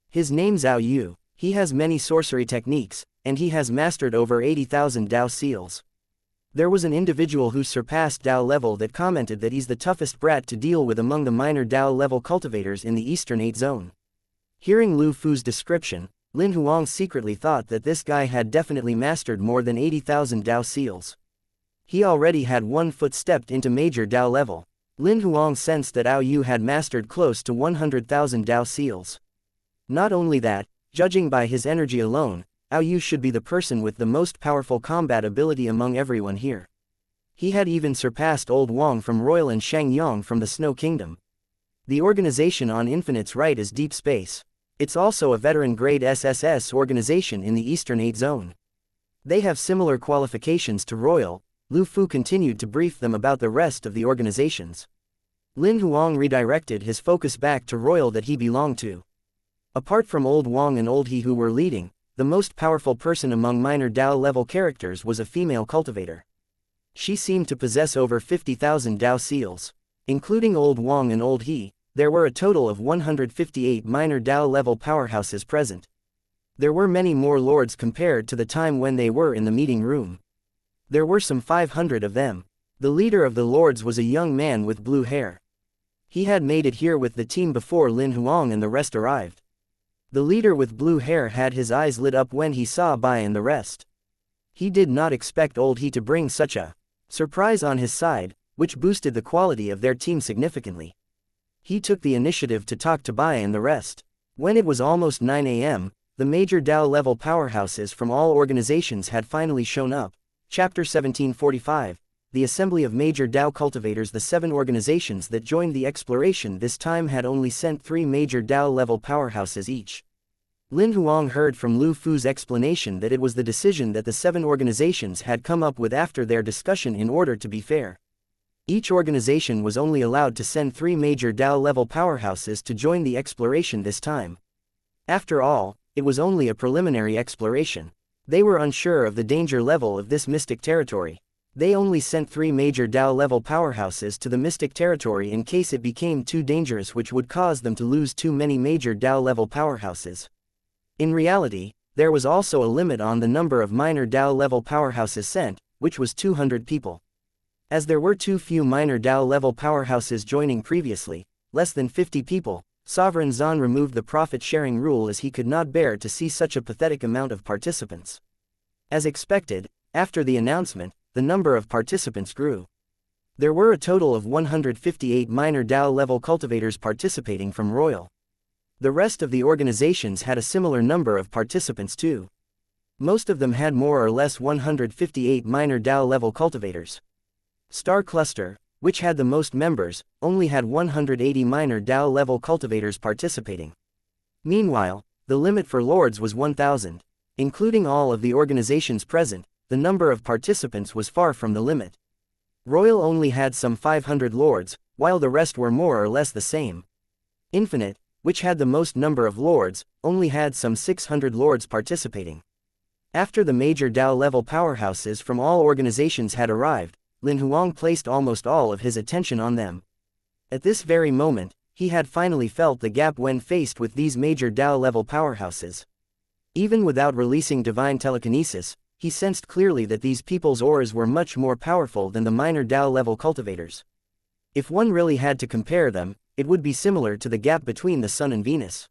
His name's Ao Yu. He has many sorcery techniques, and he has mastered over 80,000 Dao seals. There was an individual who surpassed Dao level that commented that he's the toughest brat to deal with among the minor Dao level cultivators in the Eastern 8 zone. Hearing Lu Fu's description, Lin Huang secretly thought that this guy had definitely mastered more than 80,000 Dao seals. He already had 1 foot stepped into major Dao level. Lin Huang sensed that Ao Yu had mastered close to 100,000 Dao seals. Not only that, judging by his energy alone, Ao Yu should be the person with the most powerful combat ability among everyone here. He had even surpassed Old Wang from Royal and Xianxia from the Snow Kingdom. The organization on Infinite's right is Deep Space. It's also a veteran-grade SSS organization in the Eastern 8 zone. They have similar qualifications to Royal. Lu Fu continued to brief them about the rest of the organizations. Lin Huang redirected his focus back to Royal that he belonged to. Apart from Old Wang and Old He who were leading, the most powerful person among minor Dao level characters was a female cultivator. She seemed to possess over 50,000 Dao seals. Including Old Wang and Old He, there were a total of 158 minor Dao level powerhouses present. There were many more lords compared to the time when they were in the meeting room. There were some 500 of them. The leader of the lords was a young man with blue hair. He had made it here with the team before Lin Huang and the rest arrived. The leader with blue hair had his eyes lit up when he saw Bai and the rest. He did not expect Old He to bring such a surprise on his side, which boosted the quality of their team significantly. He took the initiative to talk to Bai and the rest. When it was almost 9 a.m., the major Dao level powerhouses from all organizations had finally shown up. Chapter 1745, The Assembly of Major Dao Cultivators. The 7 organizations that joined the exploration this time had only sent 3 major Dao level powerhouses each. Lin Huang heard from Lu Fu's explanation that it was the decision that the 7 organizations had come up with after their discussion in order to be fair. Each organization was only allowed to send 3 major Dao level powerhouses to join the exploration this time. After all, it was only a preliminary exploration. They were unsure of the danger level of this mystic territory. They only sent 3 major Dao level powerhouses to the mystic territory in case it became too dangerous, which would cause them to lose too many major Dao level powerhouses. In reality, there was also a limit on the number of minor Dao level powerhouses sent, which was 200 people. As there were too few minor Dao level powerhouses joining previously, less than 50 people, Sovereign Zan removed the profit-sharing rule as he could not bear to see such a pathetic amount of participants. As expected, after the announcement, the number of participants grew. There were a total of 158 minor Dao level cultivators participating from Royal. The rest of the organizations had a similar number of participants too. Most of them had more or less 158 minor Dao level cultivators. Star Cluster, which had the most members, only had 180 minor Dao level cultivators participating. Meanwhile, the limit for lords was 1,000. Including all of the organizations present, the number of participants was far from the limit. Royal only had some 500 lords, while the rest were more or less the same. Infinite, which had the most number of lords, only had some 600 lords participating. After the major Dao level powerhouses from all organizations had arrived, Lin Huang placed almost all of his attention on them. At this very moment, he had finally felt the gap when faced with these major Dao level powerhouses. Even without releasing divine telekinesis, he sensed clearly that these people's auras were much more powerful than the minor Dao level cultivators. If one really had to compare them, it would be similar to the gap between the Sun and Venus.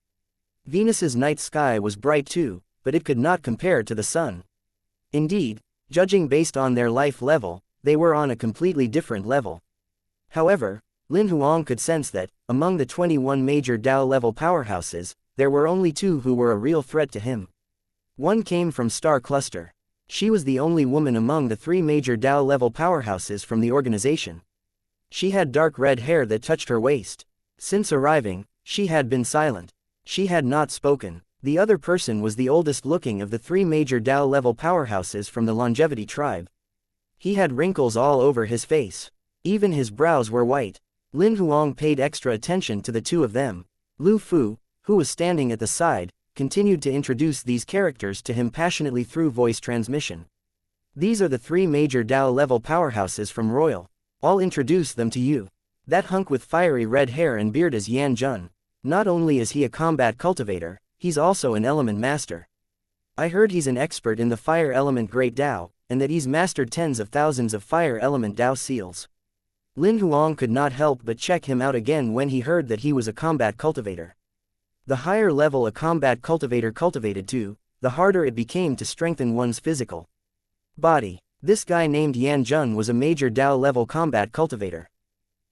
Venus's night sky was bright too, but it could not compare to the Sun. Indeed, judging based on their life level, they were on a completely different level. However, Lin Huang could sense that, among the 21 major Dao level powerhouses, there were only 2 who were a real threat to him. One came from Star Cluster. She was the only woman among the 3 major Dao level powerhouses from the organization. She had dark red hair that touched her waist. Since arriving, she had been silent. She had not spoken. The other person was the oldest looking of the 3 major Dao level powerhouses from the Longevity tribe. He had wrinkles all over his face. Even his brows were white. Lin Huang paid extra attention to the 2 of them. Lu Fu, who was standing at the side, continued to introduce these characters to him passionately through voice transmission. These are the 3 major Dao level powerhouses from Royal. I'll introduce them to you. That hunk with fiery red hair and beard is Yan Jun. Not only is he a combat cultivator, he's also an element master. I heard he's an expert in the fire element Great Dao, and that he's mastered tens of thousands of fire element Dao seals. Lin Huang could not help but check him out again when he heard that he was a combat cultivator. The higher level a combat cultivator cultivated to, the harder it became to strengthen one's physical body. This guy named Yan Jun was a major Dao level combat cultivator.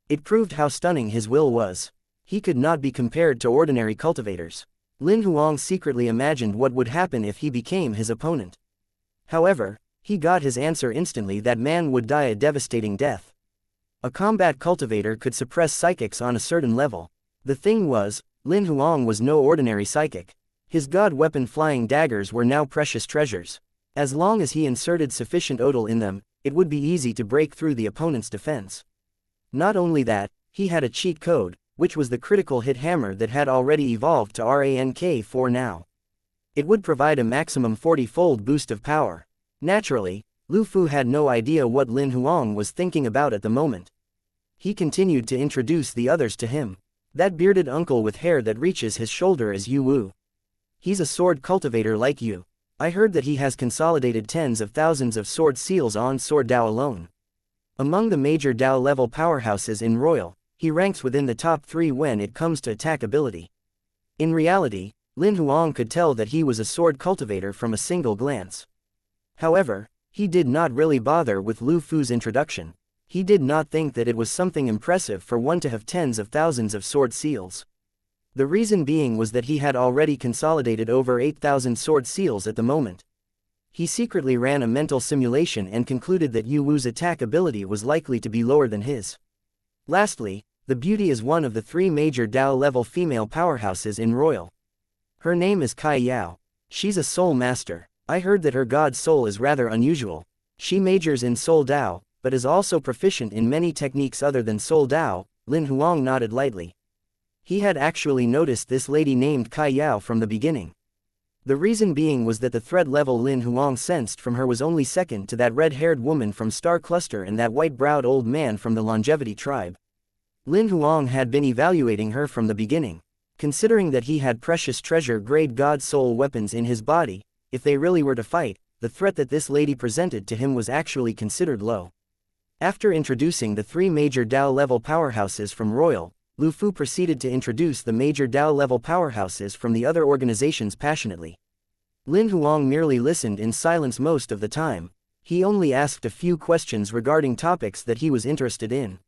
It proved how stunning his will was. He could not be compared to ordinary cultivators. Lin Huang secretly imagined what would happen if he became his opponent. However, he got his answer instantly: that man would die a devastating death. A combat cultivator could suppress psychics on a certain level. The thing was, Lin Huang was no ordinary psychic. His god weapon flying daggers were now precious treasures. As long as he inserted sufficient odal in them, it would be easy to break through the opponent's defense. Not only that, he had a cheat code, which was the critical hit hammer that had already evolved to rank 4 now. It would provide a maximum 40-fold boost of power. Naturally, Lu Fu had no idea what Lin Huang was thinking about at the moment. He continued to introduce the others to him. That bearded uncle with hair that reaches his shoulder is Yu Wu. He's a sword cultivator like you. I heard that he has consolidated tens of thousands of sword seals on Sword Dao alone. Among the major Dao level powerhouses in Royal, he ranks within the top 3 when it comes to attack ability. In reality, Lin Huang could tell that he was a sword cultivator from a single glance. However, he did not really bother with Lu Fu's introduction. He did not think that it was something impressive for one to have tens of thousands of sword seals. The reason being was that he had already consolidated over 8,000 sword seals at the moment. He secretly ran a mental simulation and concluded that Yu Wu's attack ability was likely to be lower than his. Lastly, the beauty is one of the 3 major Dao level female powerhouses in Royal. Her name is Kai Yao. She's a soul master. I heard that her god's soul is rather unusual. She majors in Soul Dao, but is also proficient in many techniques other than Soul Dao. Lin Huang nodded lightly. He had actually noticed this lady named Kai Yao from the beginning. The reason being was that the threat level Lin Huang sensed from her was only second to that red-haired woman from Star Cluster and that white-browed old man from the Longevity tribe. Lin Huang had been evaluating her from the beginning. Considering that he had precious treasure-grade god soul weapons in his body, if they really were to fight, the threat that this lady presented to him was actually considered low. After introducing the 3 major Dao level powerhouses from Royal, Lu Fu proceeded to introduce the major Dao level powerhouses from the other organizations passionately. Lin Huang merely listened in silence most of the time. He only asked a few questions regarding topics that he was interested in.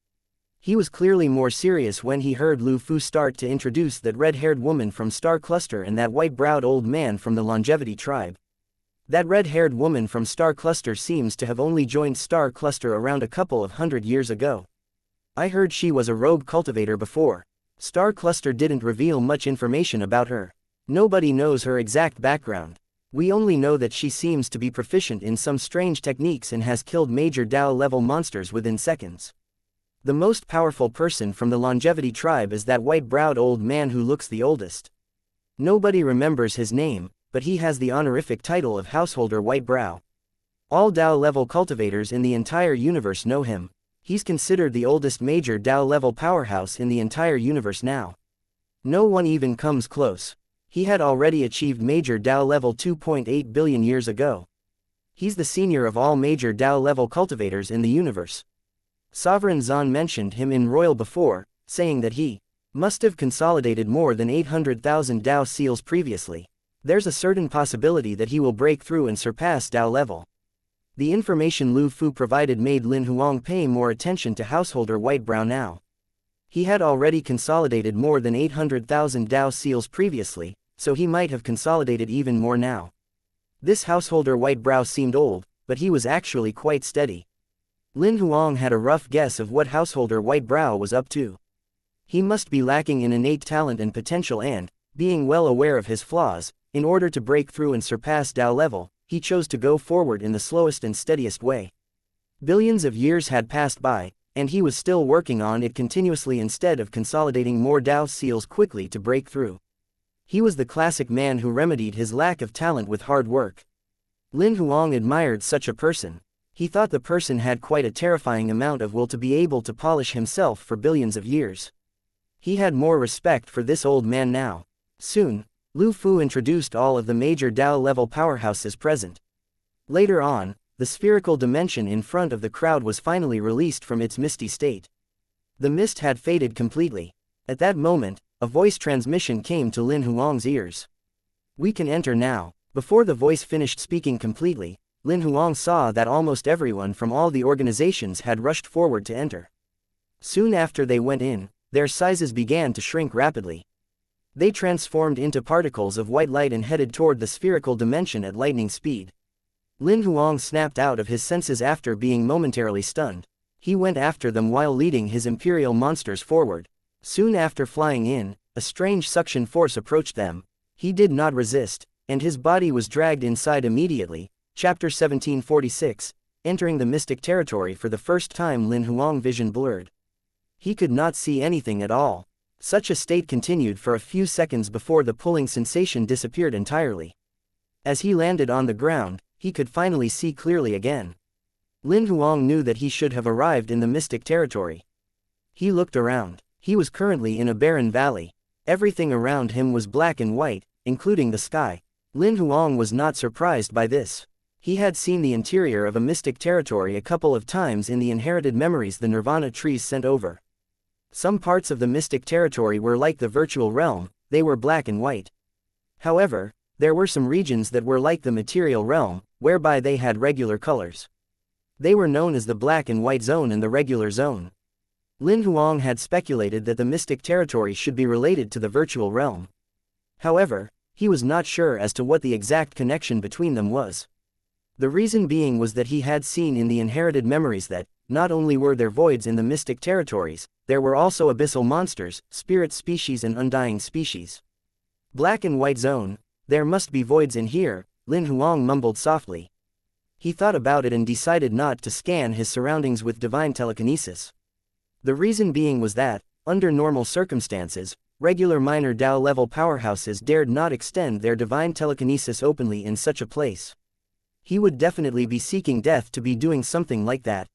He was clearly more serious when he heard Lu Fu start to introduce that red-haired woman from Star Cluster and that white-browed old man from the Longevity tribe. That red-haired woman from Star Cluster seems to have only joined Star Cluster around a couple of 100 years ago. I heard she was a rogue cultivator before. Star Cluster didn't reveal much information about her. Nobody knows her exact background. We only know that she seems to be proficient in some strange techniques and has killed major Dao level monsters within seconds. The most powerful person from the Longevity tribe is that white-browed old man who looks the oldest. Nobody remembers his name, but he has the honorific title of Householder White-Brow. All Dao level cultivators in the entire universe know him. He's considered the oldest major Dao level powerhouse in the entire universe now. No one even comes close. He had already achieved major Dao level 2.8 billion years ago. He's the senior of all major Dao level cultivators in the universe. Sovereign Zan mentioned him in Royal before, saying that he must have consolidated more than 800,000 Dao seals previously. There's a certain possibility that he will break through and surpass Dao level. The information Lu Fu provided made Lin Huang pay more attention to Householder White-Brow now. He had already consolidated more than 800,000 Dao seals previously, so he might have consolidated even more now. This Householder White-Brow seemed old, but he was actually quite steady. Lin Huang had a rough guess of what Householder White-Brow was up to. He must be lacking in innate talent and potential and, being well aware of his flaws, in order to break through and surpass Dao level, he chose to go forward in the slowest and steadiest way. Billions of years had passed by, and he was still working on it continuously instead of consolidating more Dao seals quickly to break through. He was the classic man who remedied his lack of talent with hard work. Lin Huang admired such a person. He thought the person had quite a terrifying amount of will to be able to polish himself for billions of years. He had more respect for this old man now. Soon, Lu Fu introduced all of the major Dao-level powerhouses present. Later on, the spherical dimension in front of the crowd was finally released from its misty state. The mist had faded completely. At that moment, a voice transmission came to Lin Huang's ears. "We can enter now." Before the voice finished speaking completely, Lin Huang saw that almost everyone from all the organizations had rushed forward to enter. Soon after they went in, their sizes began to shrink rapidly. They transformed into particles of white light and headed toward the spherical dimension at lightning speed. Lin Huang snapped out of his senses after being momentarily stunned. He went after them while leading his imperial monsters forward. Soon after flying in, a strange suction force approached them. He did not resist, and his body was dragged inside immediately. Chapter 1746, entering the mystic territory for the first time. Lin Huang vision blurred. He could not see anything at all. Such a state continued for a few seconds before the pulling sensation disappeared entirely. As he landed on the ground, he could finally see clearly again. Lin Huang knew that he should have arrived in the mystic territory. He looked around. He was currently in a barren valley. Everything around him was black and white, including the sky. Lin Huang was not surprised by this. He had seen the interior of a mystic territory a couple of times in the inherited memories the Nirvana trees sent over. Some parts of the mystic territory were like the virtual realm, they were black and white. However, there were some regions that were like the material realm, whereby they had regular colors. They were known as the black and white zone and the regular zone. Lin Huang had speculated that the mystic territory should be related to the virtual realm. However, he was not sure as to what the exact connection between them was. The reason being was that he had seen in the inherited memories that, not only were there voids in the mystic territories, there were also abyssal monsters, spirit species and undying species. Black and white zone, there must be voids in here, Lin Huang mumbled softly. He thought about it and decided not to scan his surroundings with divine telekinesis. The reason being was that, under normal circumstances, regular minor Dao-level powerhouses dared not extend their divine telekinesis openly in such a place. He would definitely be seeking death to be doing something like that.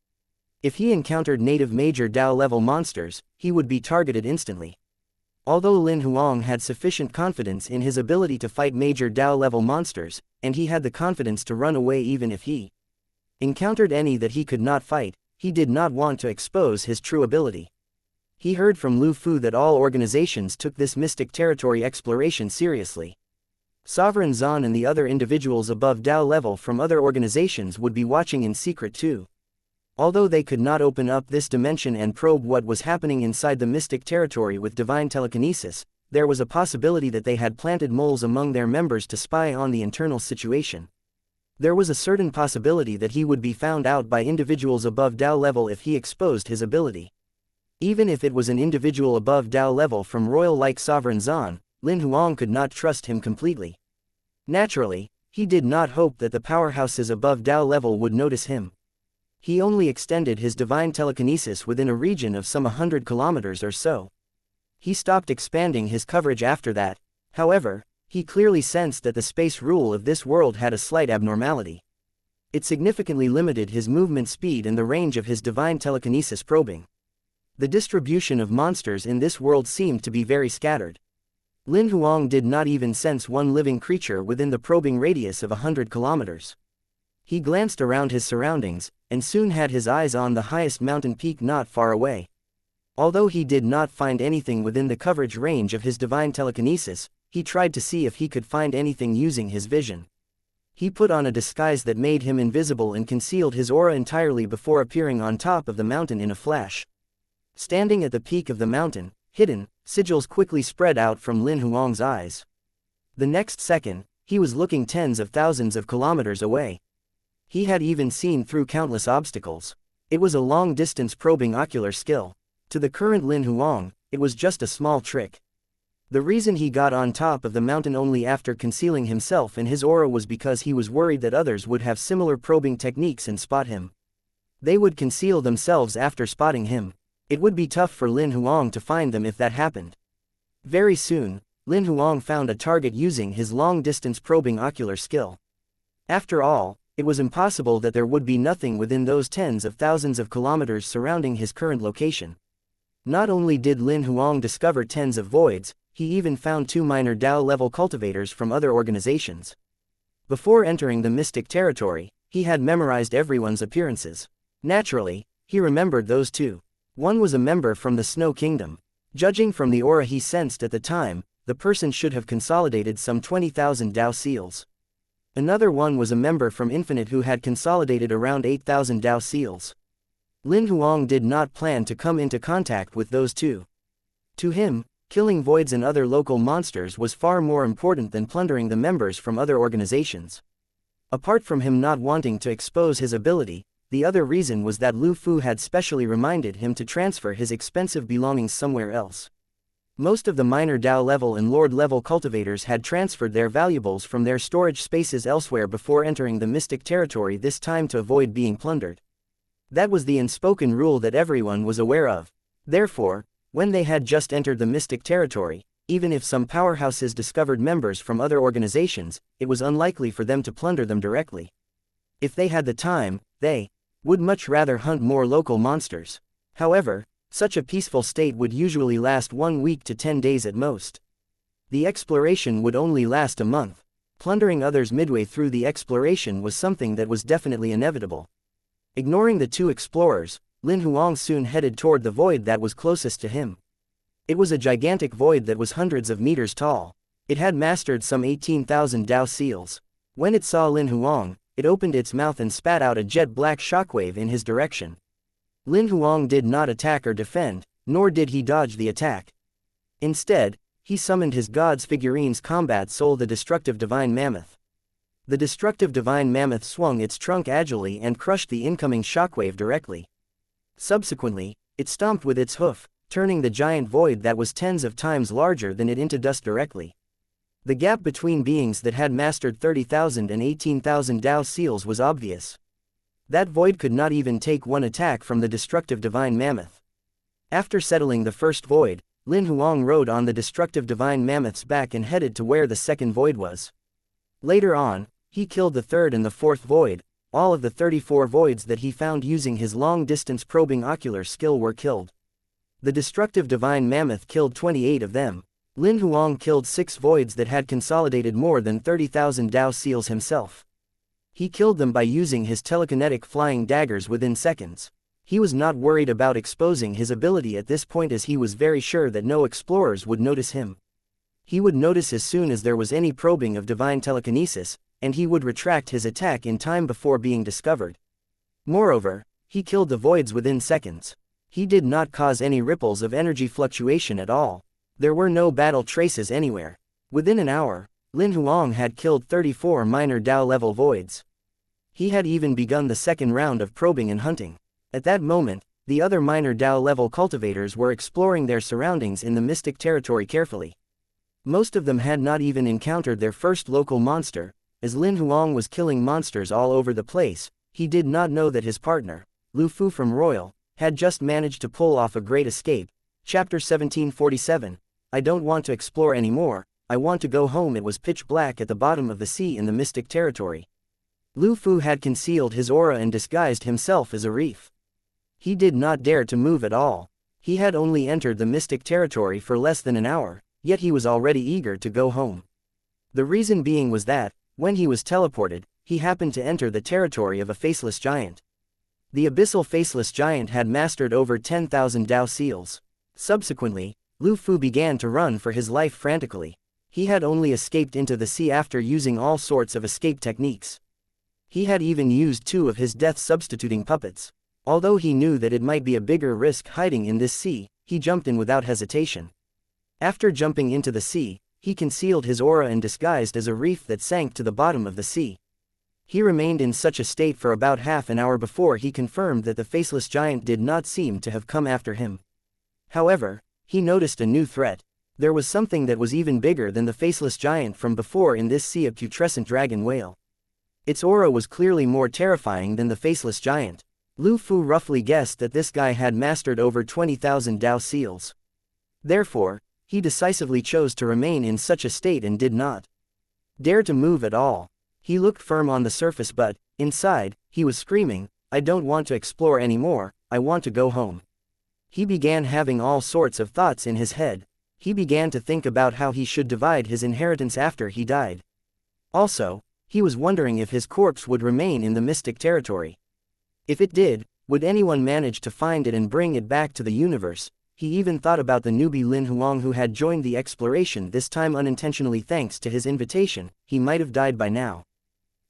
If he encountered native major Dao-level monsters, he would be targeted instantly. Although Lin Huang had sufficient confidence in his ability to fight major Dao-level monsters, and he had the confidence to run away even if he encountered any that he could not fight, he did not want to expose his true ability. He heard from Lu Fu that all organizations took this mystic territory exploration seriously. Sovereign Zan and the other individuals above Dao level from other organizations would be watching in secret too. Although they could not open up this dimension and probe what was happening inside the mystic territory with divine telekinesis, there was a possibility that they had planted moles among their members to spy on the internal situation. There was a certain possibility that he would be found out by individuals above Dao level if he exposed his ability. Even if it was an individual above Dao level from royal-like Sovereign Zan, Lin Huang could not trust him completely. Naturally, he did not hope that the powerhouses above Dao level would notice him. He only extended his divine telekinesis within a region of some 100 kilometers or so. He stopped expanding his coverage after that. However, he clearly sensed that the space rule of this world had a slight abnormality. It significantly limited his movement speed and the range of his divine telekinesis probing. The distribution of monsters in this world seemed to be very scattered. Lin Huang did not even sense one living creature within the probing radius of 100 kilometers. He glanced around his surroundings, and soon had his eyes on the highest mountain peak not far away. Although he did not find anything within the coverage range of his divine telekinesis, he tried to see if he could find anything using his vision. He put on a disguise that made him invisible and concealed his aura entirely before appearing on top of the mountain in a flash. Standing at the peak of the mountain, hidden, sigils quickly spread out from Lin Huang's eyes. The next second, he was looking tens of thousands of kilometers away. He had even seen through countless obstacles. It was a long-distance probing ocular skill. To the current Lin Huang, it was just a small trick. The reason he got on top of the mountain only after concealing himself in his aura was because he was worried that others would have similar probing techniques and spot him. They would conceal themselves after spotting him. It would be tough for Lin Huang to find them if that happened. Very soon, Lin Huang found a target using his long-distance probing ocular skill. After all, It was impossible that there would be nothing within those tens of thousands of kilometers surrounding his current location. Not only did Lin Huang discover tens of voids, he even found 2 minor Dao-level cultivators from other organizations. Before entering the mystic territory, he had memorized everyone's appearances. Naturally, he remembered those 2. One was a member from the Snow Kingdom. Judging from the aura he sensed at the time, the person should have consolidated some 20,000 Dao seals. Another one was a member from Infinite who had consolidated around 8,000 Dao seals. Lin Huang did not plan to come into contact with those 2. To him, killing voids and other local monsters was far more important than plundering the members from other organizations. Apart from him not wanting to expose his ability, the other reason was that Lu Fu had specially reminded him to transfer his expensive belongings somewhere else. Most of the minor Dao level and Lord level cultivators had transferred their valuables from their storage spaces elsewhere before entering the mystic territory, this time to avoid being plundered. That was the unspoken rule that everyone was aware of. Therefore, when they had just entered the mystic territory, even if some powerhouses discovered members from other organizations, it was unlikely for them to plunder them directly. If they had the time, they would much rather hunt more local monsters. However, such a peaceful state would usually last 1 week to 10 days at most. The exploration would only last a month. Plundering others midway through the exploration was something that was definitely inevitable. Ignoring the 2 explorers, Lin Huang soon headed toward the void that was closest to him. It was a gigantic void that was hundreds of meters tall. It had mastered some 18,000 Dao seals. When it saw Lin Huang, it opened its mouth and spat out a jet-black shockwave in his direction. Lin Huang did not attack or defend, nor did he dodge the attack. Instead, he summoned his god's figurines combat soul, the destructive divine mammoth. The destructive divine mammoth swung its trunk agilely and crushed the incoming shockwave directly. Subsequently, it stomped with its hoof, turning the giant void that was tens of times larger than it into dust directly. The gap between beings that had mastered 30,000 and 18,000 Dao seals was obvious. That void could not even take one attack from the destructive divine mammoth. After settling the first void, Lin Huang rode on the destructive divine mammoth's back and headed to where the second void was. Later on, he killed the third and the fourth void. All of the 34 voids that he found using his long-distance probing ocular skill were killed. The destructive divine mammoth killed 28 of them. Lin Huang killed 6 voids that had consolidated more than 30,000 Dao seals himself. He killed them by using his telekinetic flying daggers within seconds. He was not worried about exposing his ability at this point, as he was very sure that no explorers would notice him. He would notice as soon as there was any probing of divine telekinesis, and he would retract his attack in time before being discovered. Moreover, he killed the voids within seconds. He did not cause any ripples of energy fluctuation at all. There were no battle traces anywhere. Within an hour, Lin Huang had killed 34 minor Dao-level voids. He had even begun the second round of probing and hunting. At that moment, the other minor Dao-level cultivators were exploring their surroundings in the mystic territory carefully. Most of them had not even encountered their first local monster. As Lin Huang was killing monsters all over the place, he did not know that his partner, Lu Fu from Royal, had just managed to pull off a great escape. Chapter 1747. I don't want to explore anymore, I want to go home. It was pitch black at the bottom of the sea in the mystic territory. Lu Fu had concealed his aura and disguised himself as a reef. He did not dare to move at all. He had only entered the mystic territory for less than an hour, yet he was already eager to go home. The reason being was that, when he was teleported, he happened to enter the territory of a faceless giant. The abyssal faceless giant had mastered over 10,000 Dao seals. Subsequently, Lu Fu began to run for his life frantically. He had only escaped into the sea after using all sorts of escape techniques. He had even used 2 of his death-substituting puppets. Although he knew that it might be a bigger risk hiding in this sea, he jumped in without hesitation. After jumping into the sea, he concealed his aura and disguised as a reef that sank to the bottom of the sea. He remained in such a state for about half an hour before he confirmed that the faceless giant did not seem to have come after him. However, he noticed a new threat. There was something that was even bigger than the faceless giant from before in this sea, a putrescent dragon whale. Its aura was clearly more terrifying than the faceless giant. Lu Fu roughly guessed that this guy had mastered over 20,000 Dao seals. Therefore, he decisively chose to remain in such a state and did not dare to move at all. He looked firm on the surface, but, Inside, he was screaming, "I don't want to explore anymore, I want to go home." He began having all sorts of thoughts in his head. He began to think about how he should divide his inheritance after he died. Also, he was wondering if his corpse would remain in the mystic territory. If it did, would anyone manage to find it and bring it back to the universe? He even thought about the newbie Lin Huang who had joined the exploration this time unintentionally thanks to his invitation. He might have died by now.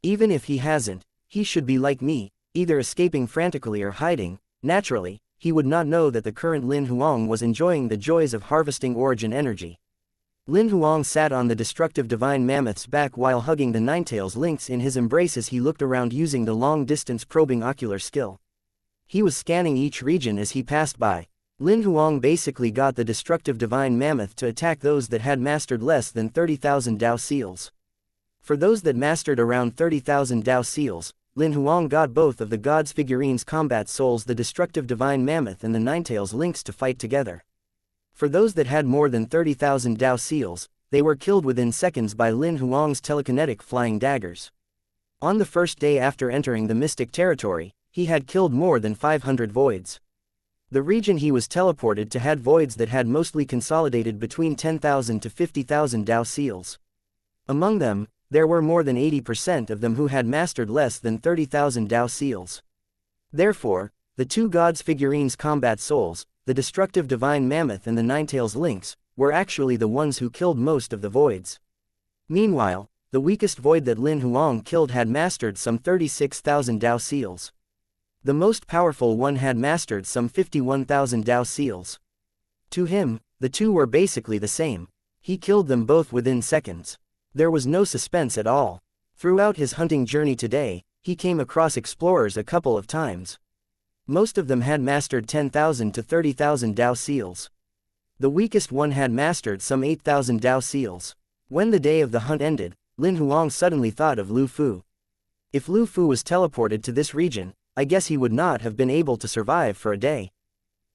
Even if he hasn't, he should be like me, either escaping frantically or hiding. Naturally, he would not know that the current Lin Huang was enjoying the joys of harvesting origin energy. Lin Huang sat on the destructive divine mammoth's back while hugging the Ninetails lynx in his embrace as he looked around using the long-distance probing ocular skill. He was scanning each region as he passed by. Lin Huang basically got the destructive divine mammoth to attack those that had mastered less than 30,000 Dao seals. For those that mastered around 30,000 Dao seals, Lin Huang got both of the gods' figurines combat souls, the destructive divine mammoth and the Ninetails lynx, to fight together. For those that had more than 30,000 Dao seals, they were killed within seconds by Lin Huang's telekinetic flying daggers. On the first day after entering the mystic territory, he had killed more than 500 voids. The region he was teleported to had voids that had mostly consolidated between 10,000 to 50,000 Dao seals. Among them, there were more than 80% of them who had mastered less than 30,000 Dao seals. Therefore, the two gods' figurines combat souls, the destructive divine mammoth and the Ninetails lynx, were actually the ones who killed most of the voids. Meanwhile, the weakest void that Lin Huang killed had mastered some 36,000 Dao seals. The most powerful one had mastered some 51,000 Dao seals. To him, the two were basically the same. He killed them both within seconds. There was no suspense at all. Throughout his hunting journey today, he came across explorers a couple of times. Most of them had mastered 10,000 to 30,000 Dao seals. The weakest one had mastered some 8,000 Dao seals. When the day of the hunt ended, Lin Huang suddenly thought of Lu Fu. If Lu Fu was teleported to this region, I guess he would not have been able to survive for a day.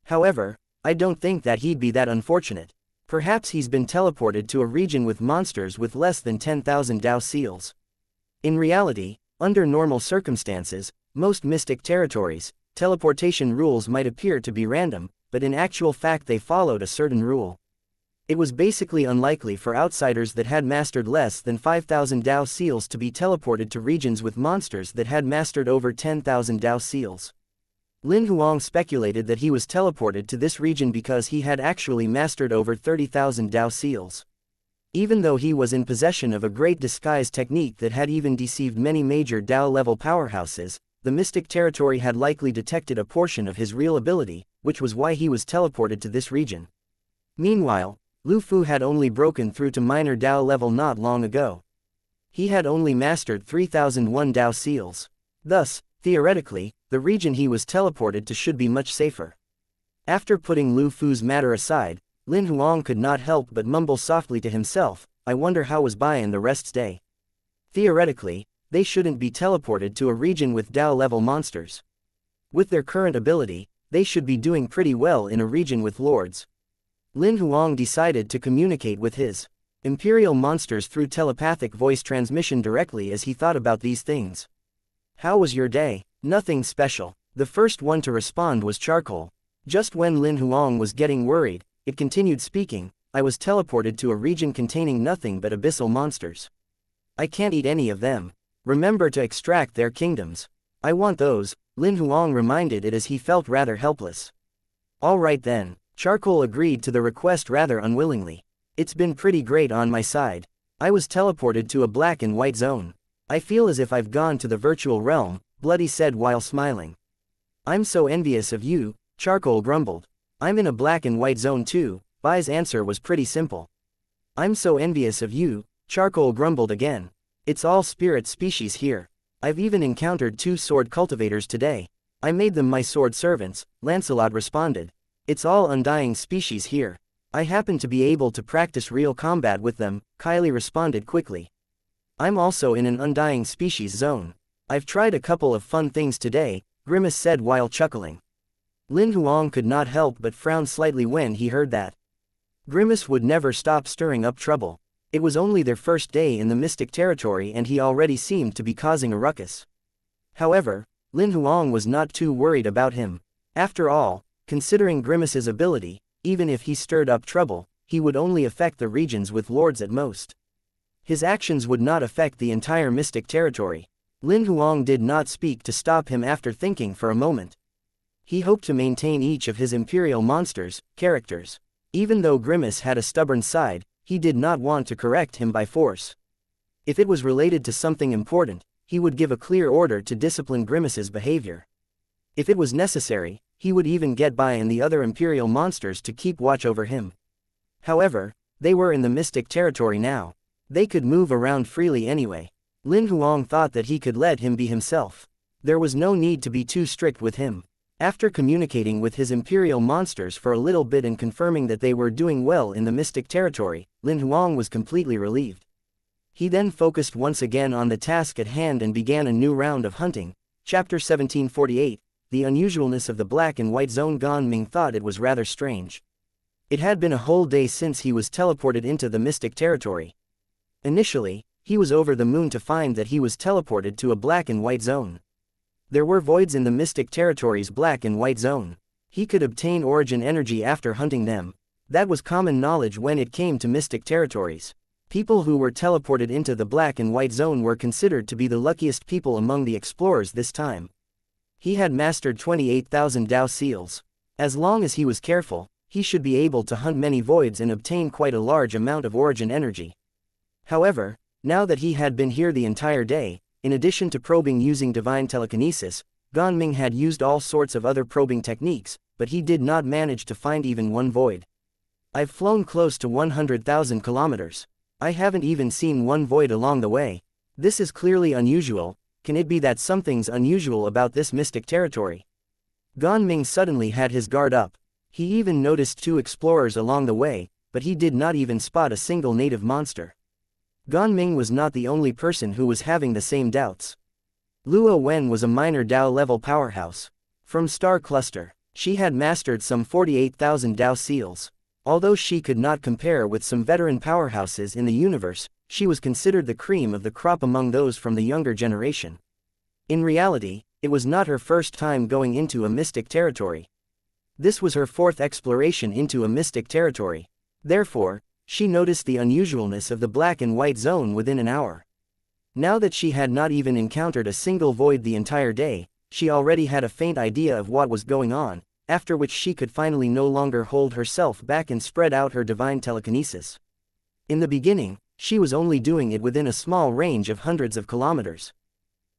However, I don't think that he'd be that unfortunate. Perhaps he's been teleported to a region with monsters with less than 10,000 Dao seals. In reality, under normal circumstances, most mystic territories, teleportation rules might appear to be random, but in actual fact they followed a certain rule. It was basically unlikely for outsiders that had mastered less than 5,000 Dao seals to be teleported to regions with monsters that had mastered over 10,000 Dao seals. Lin Huang speculated that he was teleported to this region because he had actually mastered over 30,000 Dao seals. Even though he was in possession of a great disguise technique that had even deceived many major Dao-level powerhouses, the mystic territory had likely detected a portion of his real ability, which was why he was teleported to this region. Meanwhile, Lu Fu had only broken through to minor Dao level not long ago. He had only mastered 3001 Dao seals. Thus, theoretically, the region he was teleported to should be much safer. After putting Lu Fu's matter aside, Lin Huang could not help but mumble softly to himself, "I wonder how was Bai and the rest's day. Theoretically, they shouldn't be teleported to a region with Dao-level monsters. With their current ability, they should be doing pretty well in a region with lords." Lin Huang decided to communicate with his imperial monsters through telepathic voice transmission directly as he thought about these things. "How was your day?" "Nothing special." The first one to respond was Charcoal. Just when Lin Huang was getting worried, it continued speaking, "I was teleported to a region containing nothing but abyssal monsters. I can't eat any of them. Remember to extract their kingdoms. I want those," Lin Huang reminded it as he felt rather helpless. "All right then." Charcoal agreed to the request rather unwillingly. "It's been pretty great on my side. I was teleported to a black and white zone. I feel as if I've gone to the virtual realm," Bloody said while smiling. "I'm so envious of you," Charcoal grumbled. "I'm in a black and white zone too." Bai's answer was pretty simple. "I'm so envious of you," Charcoal grumbled again. "It's all spirit species here. I've even encountered 2 sword cultivators today. I made them my sword servants," Lancelot responded. "It's all undying species here. I happen to be able to practice real combat with them," Kylie responded quickly. "I'm also in an undying species zone. I've tried a couple of fun things today," Grimace said while chuckling. Lin Huang could not help but frown slightly when he heard that. Grimace would never stop stirring up trouble. It was only their first day in the mystic territory and he already seemed to be causing a ruckus. However, Lin Huang was not too worried about him. After all, considering Grimace's ability, even if he stirred up trouble, he would only affect the regions with lords at most. His actions would not affect the entire mystic territory. Lin Huang did not speak to stop him after thinking for a moment. He hoped to maintain each of his imperial monsters' characters. Even though Grimace had a stubborn side, he did not want to correct him by force. If it was related to something important, he would give a clear order to discipline Grimace's behavior. If it was necessary, he would even get Bai and the other imperial monsters to keep watch over him. However, they were in the mystic territory now. They could move around freely anyway. Lin Huang thought that he could let him be himself. There was no need to be too strict with him. After communicating with his imperial monsters for a little bit and confirming that they were doing well in the mystic territory, Lin Huang was completely relieved. He then focused once again on the task at hand and began a new round of hunting. Chapter 1748, The Unusualness of the Black and White Zone. Gan Ming thought it was rather strange. It had been a whole day since he was teleported into the mystic territory. Initially, he was over the moon to find that he was teleported to a black and white zone. There were voids in the mystic territory's black and white zone. He could obtain origin energy after hunting them. That was common knowledge when it came to mystic territories. People who were teleported into the black and white zone were considered to be the luckiest people among the explorers this time. He had mastered 28,000 Dao seals. As long as he was careful, he should be able to hunt many voids and obtain quite a large amount of origin energy. However, now that he had been here the entire day, in addition to probing using divine telekinesis, Gan Ming had used all sorts of other probing techniques, but he did not manage to find even one void. I've flown close to 100,000 kilometers. I haven't even seen one void along the way. This is clearly unusual. Can it be that something's unusual about this mystic territory? Gan Ming suddenly had his guard up. He even noticed 2 explorers along the way, but he did not even spot a single native monster. Gan Ming was not the only person who was having the same doubts. Luo Wen was a minor Dao-level powerhouse. From Star Cluster, she had mastered some 48,000 Dao seals. Although she could not compare with some veteran powerhouses in the universe, she was considered the cream of the crop among those from the younger generation. In reality, it was not her first time going into a mystic territory. This was her 4th exploration into a mystic territory. Therefore, she noticed the unusualness of the black and white zone within an hour. Now that she had not even encountered a single void the entire day, she already had a faint idea of what was going on, after which she could finally no longer hold herself back and spread out her divine telekinesis. In the beginning, she was only doing it within a small range of hundreds of kilometers.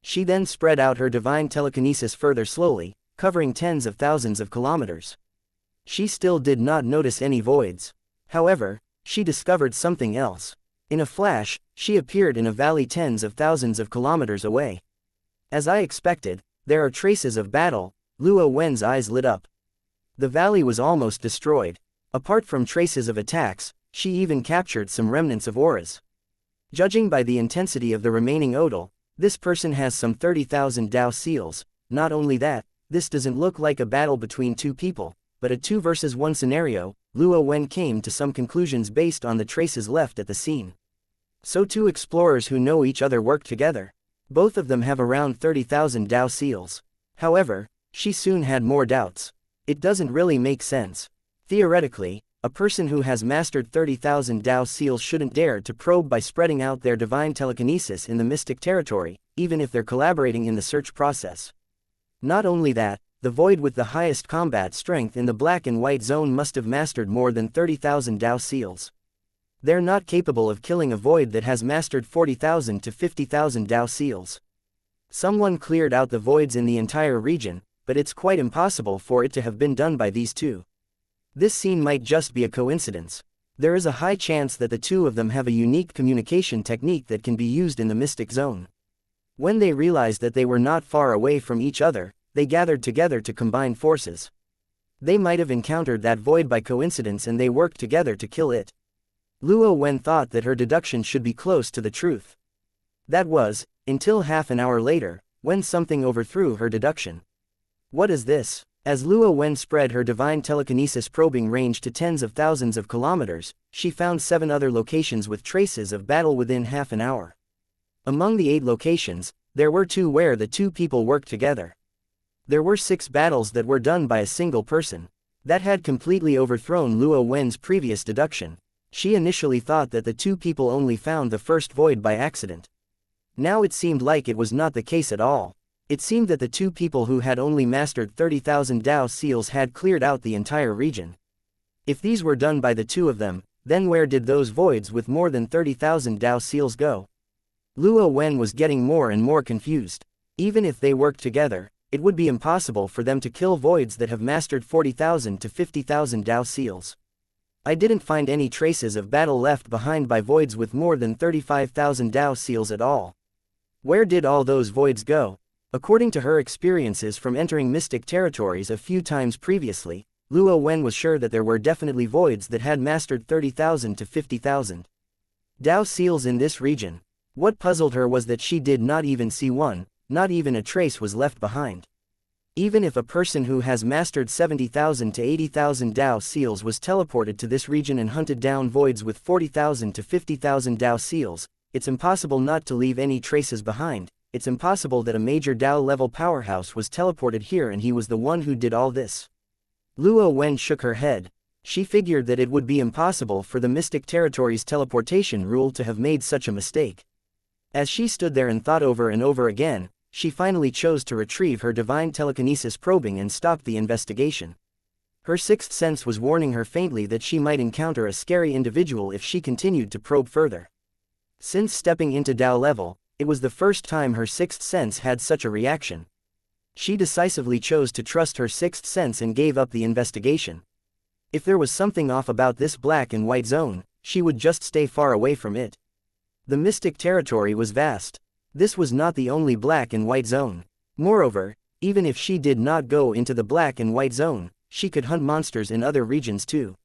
She then spread out her divine telekinesis further slowly, covering tens of thousands of kilometers. She still did not notice any voids. However, she discovered something else. In a flash, she appeared in a valley tens of thousands of kilometers away. As I expected, there are traces of battle. Luo Wen's eyes lit up. The valley was almost destroyed. Apart from traces of attacks, she even captured some remnants of auras. Judging by the intensity of the remaining odal, this person has some 30,000 Dao seals. Not only that, this doesn't look like a battle between 2 people, but a 2 versus 1 scenario. Luo Wen came to some conclusions based on the traces left at the scene. So 2 explorers who know each other work together. Both of them have around 30,000 Dao seals. However, she soon had more doubts. It doesn't really make sense. Theoretically, a person who has mastered 30,000 Dao seals shouldn't dare to probe by spreading out their divine telekinesis in the mystic territory, even if they're collaborating in the search process. Not only that, the void with the highest combat strength in the black and white zone must have mastered more than 30,000 Dao seals. They're not capable of killing a void that has mastered 40,000 to 50,000 Dao seals. Someone cleared out the voids in the entire region, but it's quite impossible for it to have been done by these 2. This scene might just be a coincidence. There is a high chance that the 2 of them have a unique communication technique that can be used in the mystic zone. When they realized that they were not far away from each other, they gathered together to combine forces. They might have encountered that void by coincidence and they worked together to kill it. Luo Wen thought that her deduction should be close to the truth. That was, until half an hour later, when something overthrew her deduction. What is this? As Luo Wen spread her divine telekinesis probing range to tens of thousands of kilometers, she found 7 other locations with traces of battle within half an hour. Among the 8 locations, There were two where the two people worked together. There were 6 battles that were done by a single person. That had completely overthrown Luo Wen's previous deduction. She initially thought that the two people only found the first void by accident. Now it seemed like it was not the case at all. It seemed that the two people who had only mastered 30,000 Dao seals had cleared out the entire region. If these were done by the two of them, then where did those voids with more than 30,000 Dao seals go? Luo Wen was getting more and more confused. Even if they worked together, it would be impossible for them to kill voids that have mastered 40,000 to 50,000 Dao seals. I didn't find any traces of battle left behind by voids with more than 35,000 Dao seals at all. Where did all those voids go? According to her experiences from entering mystic territories a few times previously, Luo Wen was sure that there were definitely voids that had mastered 30,000 to 50,000 Dao seals in this region. What puzzled her was that she did not even see one, not even a trace was left behind. Even if a person who has mastered 70,000 to 80,000 Dao seals was teleported to this region and hunted down voids with 40,000 to 50,000 Dao seals, it's impossible not to leave any traces behind. It's impossible that a major Dao level powerhouse was teleported here and he was the one who did all this. Luo Wen shook her head. She figured that it would be impossible for the mystic territory's teleportation rule to have made such a mistake. As she stood there and thought over and over again, she finally chose to retrieve her divine telekinesis probing and stopped the investigation. Her sixth sense was warning her faintly that she might encounter a scary individual if she continued to probe further. Since stepping into Dao level, it was the first time her sixth sense had such a reaction. She decisively chose to trust her sixth sense and gave up the investigation. If there was something off about this black and white zone, she would just stay far away from it. The mystic territory was vast. This was not the only black and white zone. Moreover, even if she did not go into the black and white zone, she could hunt monsters in other regions too.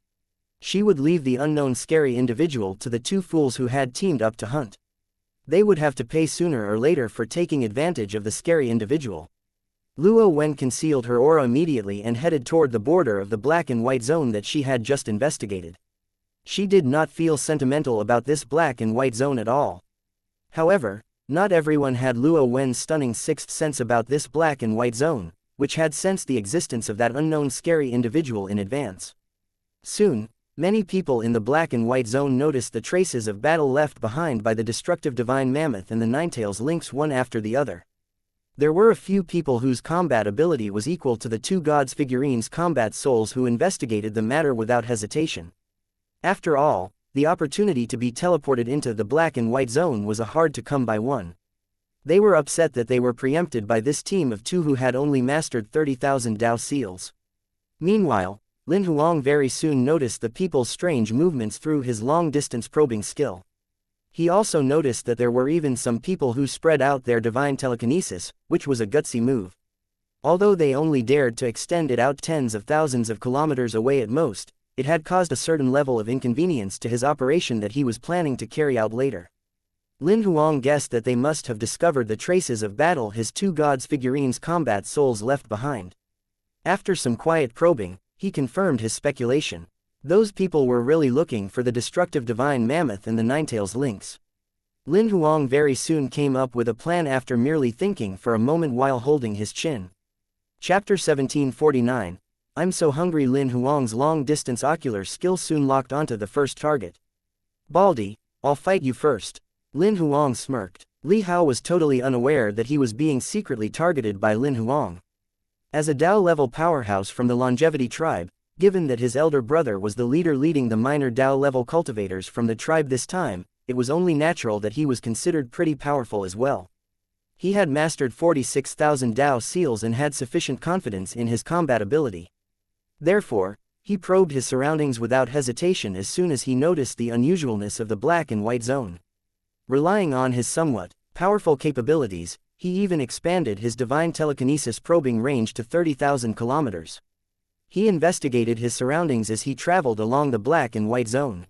She would leave the unknown scary individual to the two fools who had teamed up to hunt. They would have to pay sooner or later for taking advantage of the scary individual. Luo Wen concealed her aura immediately and headed toward the border of the black and white zone that she had just investigated. She did not feel sentimental about this black and white zone at all. However, not everyone had Luo Wen's stunning sixth sense about this black and white zone, which had sensed the existence of that unknown scary individual in advance. Soon, many people in the black and white zone noticed the traces of battle left behind by the destructive divine mammoth and the Ninetails lynx one after the other. There were a few people whose combat ability was equal to the two gods figurines' combat souls who investigated the matter without hesitation. After all, the opportunity to be teleported into the black and white zone was a hard-to-come-by one. They were upset that they were preempted by this team of two who had only mastered 30,000 Dao seals. Meanwhile, Lin Huang very soon noticed the people's strange movements through his long-distance probing skill. He also noticed that there were even some people who spread out their divine telekinesis, which was a gutsy move. Although they only dared to extend it out tens of thousands of kilometers away at most, it had caused a certain level of inconvenience to his operation that he was planning to carry out later. Lin Huang guessed that they must have discovered the traces of battle his two gods figurines' combat souls left behind. After some quiet probing, he confirmed his speculation. Those people were really looking for the destructive divine mammoth and the Ninetails lynx. Lin Huang very soon came up with a plan after merely thinking for a moment while holding his chin. Chapter 1749. I'm so hungry. Lin Huang's long-distance ocular skill soon locked onto the first target. Baldy, I'll fight you first. Lin Huang smirked. Li Hao was totally unaware that he was being secretly targeted by Lin Huang. As a Dao-level powerhouse from the Longevity tribe, given that his elder brother was the leader leading the minor Dao-level cultivators from the tribe this time, it was only natural that he was considered pretty powerful as well. He had mastered 46,000 Dao seals and had sufficient confidence in his combat ability. Therefore, he probed his surroundings without hesitation as soon as he noticed the unusualness of the black and white zone. Relying on his somewhat powerful capabilities, he even expanded his divine telekinesis probing range to 30,000 kilometers. He investigated his surroundings as he traveled along the black and white zone.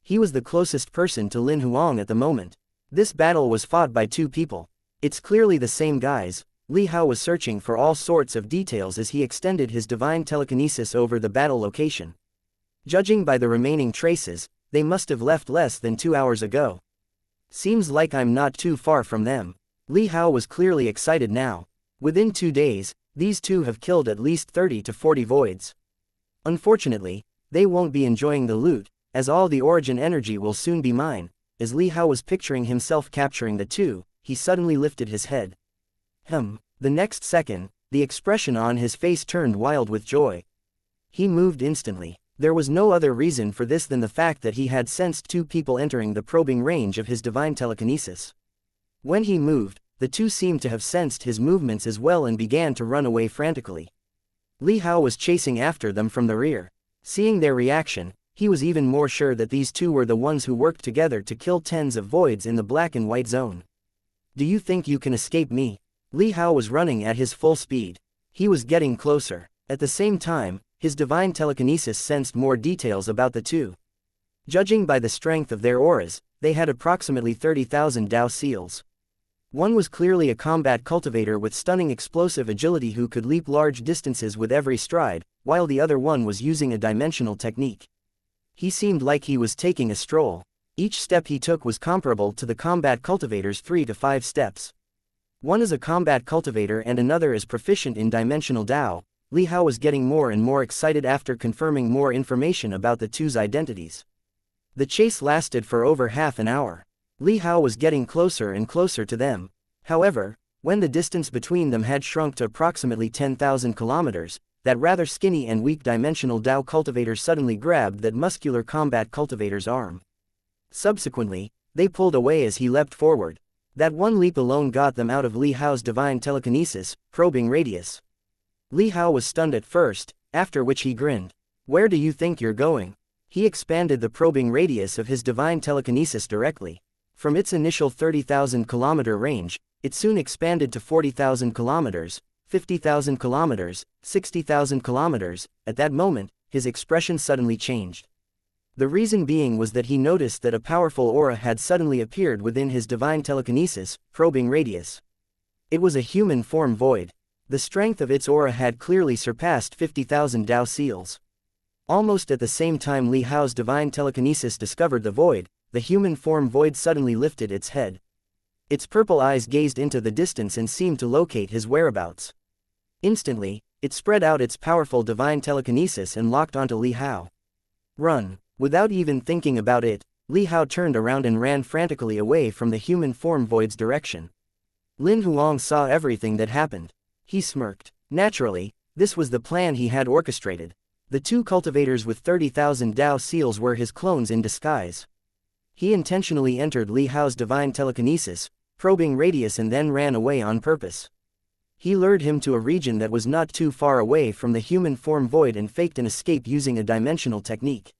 He was the closest person to Lin Huang at the moment. This battle was fought by two people. It's clearly the same guys. Li Hao was searching for all sorts of details as he extended his divine telekinesis over the battle location. Judging by the remaining traces, they must have left less than 2 hours ago. Seems like I'm not too far from them. Li Hao was clearly excited now. Within 2 days, these two have killed at least 30 to 40 voids. Unfortunately, they won't be enjoying the loot, as all the origin energy will soon be mine. As Li Hao was picturing himself capturing the two, he suddenly lifted his head. The next second, the expression on his face turned wild with joy. He moved instantly. There was no other reason for this than the fact that he had sensed two people entering the probing range of his divine telekinesis. When he moved, the two seemed to have sensed his movements as well and began to run away frantically. Li Hao was chasing after them from the rear. Seeing their reaction, he was even more sure that these two were the ones who worked together to kill tens of voids in the black and white zone. Do you think you can escape me? Li Hao was running at his full speed. He was getting closer. At the same time, his divine telekinesis sensed more details about the two. Judging by the strength of their auras, they had approximately 30,000 Dao seals. One was clearly a combat cultivator with stunning explosive agility who could leap large distances with every stride, while the other one was using a dimensional technique. He seemed like he was taking a stroll. Each step he took was comparable to the combat cultivator's 3 to 5 steps. One is a combat cultivator and another is proficient in dimensional Dao. Li Hao was getting more and more excited after confirming more information about the two's identities. The chase lasted for over half an hour. Li Hao was getting closer and closer to them. However, when the distance between them had shrunk to approximately 10,000 kilometers, that rather skinny and weak dimensional Dao cultivator suddenly grabbed that muscular combat cultivator's arm. Subsequently, they pulled away as he leapt forward. That one leap alone got them out of Li Hao's divine telekinesis, probing radius. Li Hao was stunned at first, after which he grinned. Where do you think you're going? He expanded the probing radius of his divine telekinesis directly. From its initial 30,000 kilometer range, it soon expanded to 40,000 kilometers, 50,000 kilometers, 60,000 kilometers. At that moment, his expression suddenly changed. The reason being was that he noticed that a powerful aura had suddenly appeared within his divine telekinesis, probing radius. It was a human form void. The strength of its aura had clearly surpassed 50,000 Dao seals. Almost at the same time Li Hao's divine telekinesis discovered the void, the human form void suddenly lifted its head. Its purple eyes gazed into the distance and seemed to locate his whereabouts. Instantly, it spread out its powerful divine telekinesis and locked onto Li Hao. Run! Without even thinking about it, Li Hao turned around and ran frantically away from the human form void's direction. Lin Huang saw everything that happened. He smirked. Naturally, this was the plan he had orchestrated. The two cultivators with 30,000 Dao seals were his clones in disguise. He intentionally entered Li Hao's divine telekinesis, probing radius, and then ran away on purpose. He lured him to a region that was not too far away from the human form void and faked an escape using a dimensional technique.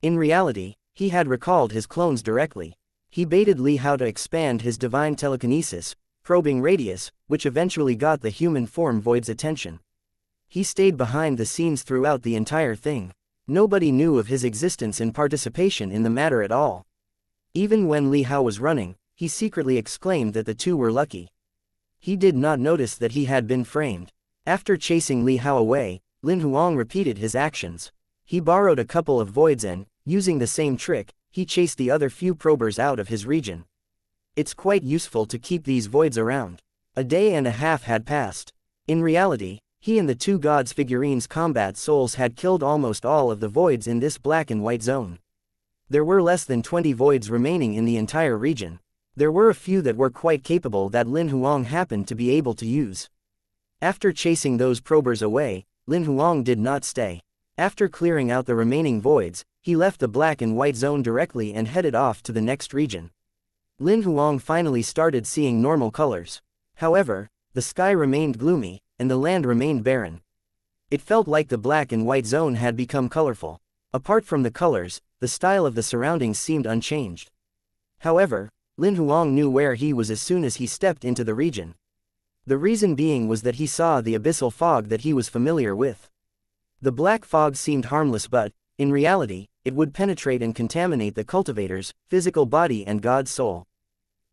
In reality, he had recalled his clones directly. He baited Li Hao to expand his divine telekinesis, probing radius, which eventually got the human form void's attention. He stayed behind the scenes throughout the entire thing. Nobody knew of his existence and participation in the matter at all. Even when Li Hao was running, he secretly exclaimed that the two were lucky. He did not notice that he had been framed. After chasing Li Hao away, Lin Huang repeated his actions. He borrowed a couple of voids and, using the same trick, he chased the other few probers out of his region. It's quite useful to keep these voids around. A day and a half had passed. In reality, he and the two gods' figurines' combat souls had killed almost all of the voids in this black and white zone. There were less than 20 voids remaining in the entire region. There were a few that were quite capable that Lin Huang happened to be able to use. After chasing those probers away, Lin Huang did not stay. After clearing out the remaining voids, he left the black and white zone directly and headed off to the next region. Lin Huang finally started seeing normal colors. However, the sky remained gloomy, and the land remained barren. It felt like the black and white zone had become colorful. Apart from the colors, the style of the surroundings seemed unchanged. However, Lin Huang knew where he was as soon as he stepped into the region. The reason being was that he saw the abyssal fog that he was familiar with. The black fog seemed harmless, but, in reality, it would penetrate and contaminate the cultivator's physical body and God's soul.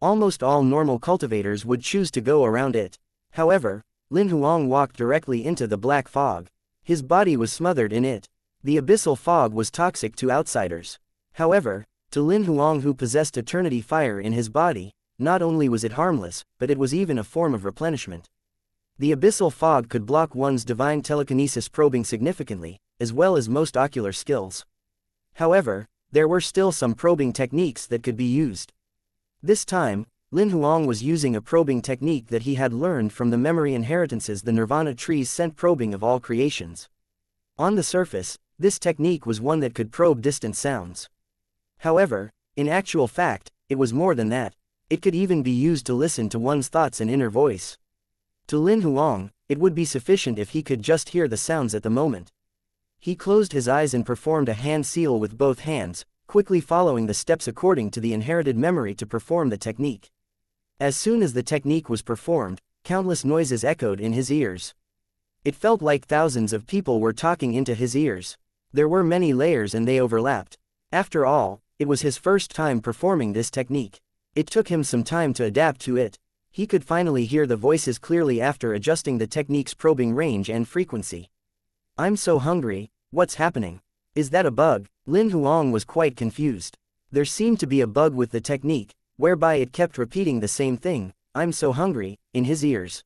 Almost all normal cultivators would choose to go around it. However, Lin Huang walked directly into the black fog. His body was smothered in it. The abyssal fog was toxic to outsiders. However, to Lin Huang, who possessed eternity fire in his body, not only was it harmless, but it was even a form of replenishment. The abyssal fog could block one's divine telekinesis probing significantly, as well as most ocular skills. However, there were still some probing techniques that could be used. This time, Lin Huang was using a probing technique that he had learned from the memory inheritances the Nirvana trees sent probing of all creations. On the surface, this technique was one that could probe distant sounds. However, in actual fact, it was more than that. It could even be used to listen to one's thoughts and inner voice. To Lin Huang, it would be sufficient if he could just hear the sounds at the moment. He closed his eyes and performed a hand seal with both hands, quickly following the steps according to the inherited memory to perform the technique. As soon as the technique was performed, countless noises echoed in his ears. It felt like thousands of people were talking into his ears. There were many layers and they overlapped. After all, it was his first time performing this technique. It took him some time to adapt to it. He could finally hear the voices clearly after adjusting the technique's probing range and frequency. "I'm so hungry, what's happening? Is that a bug?" Lin Huang was quite confused. There seemed to be a bug with the technique, whereby it kept repeating the same thing, "I'm so hungry," in his ears.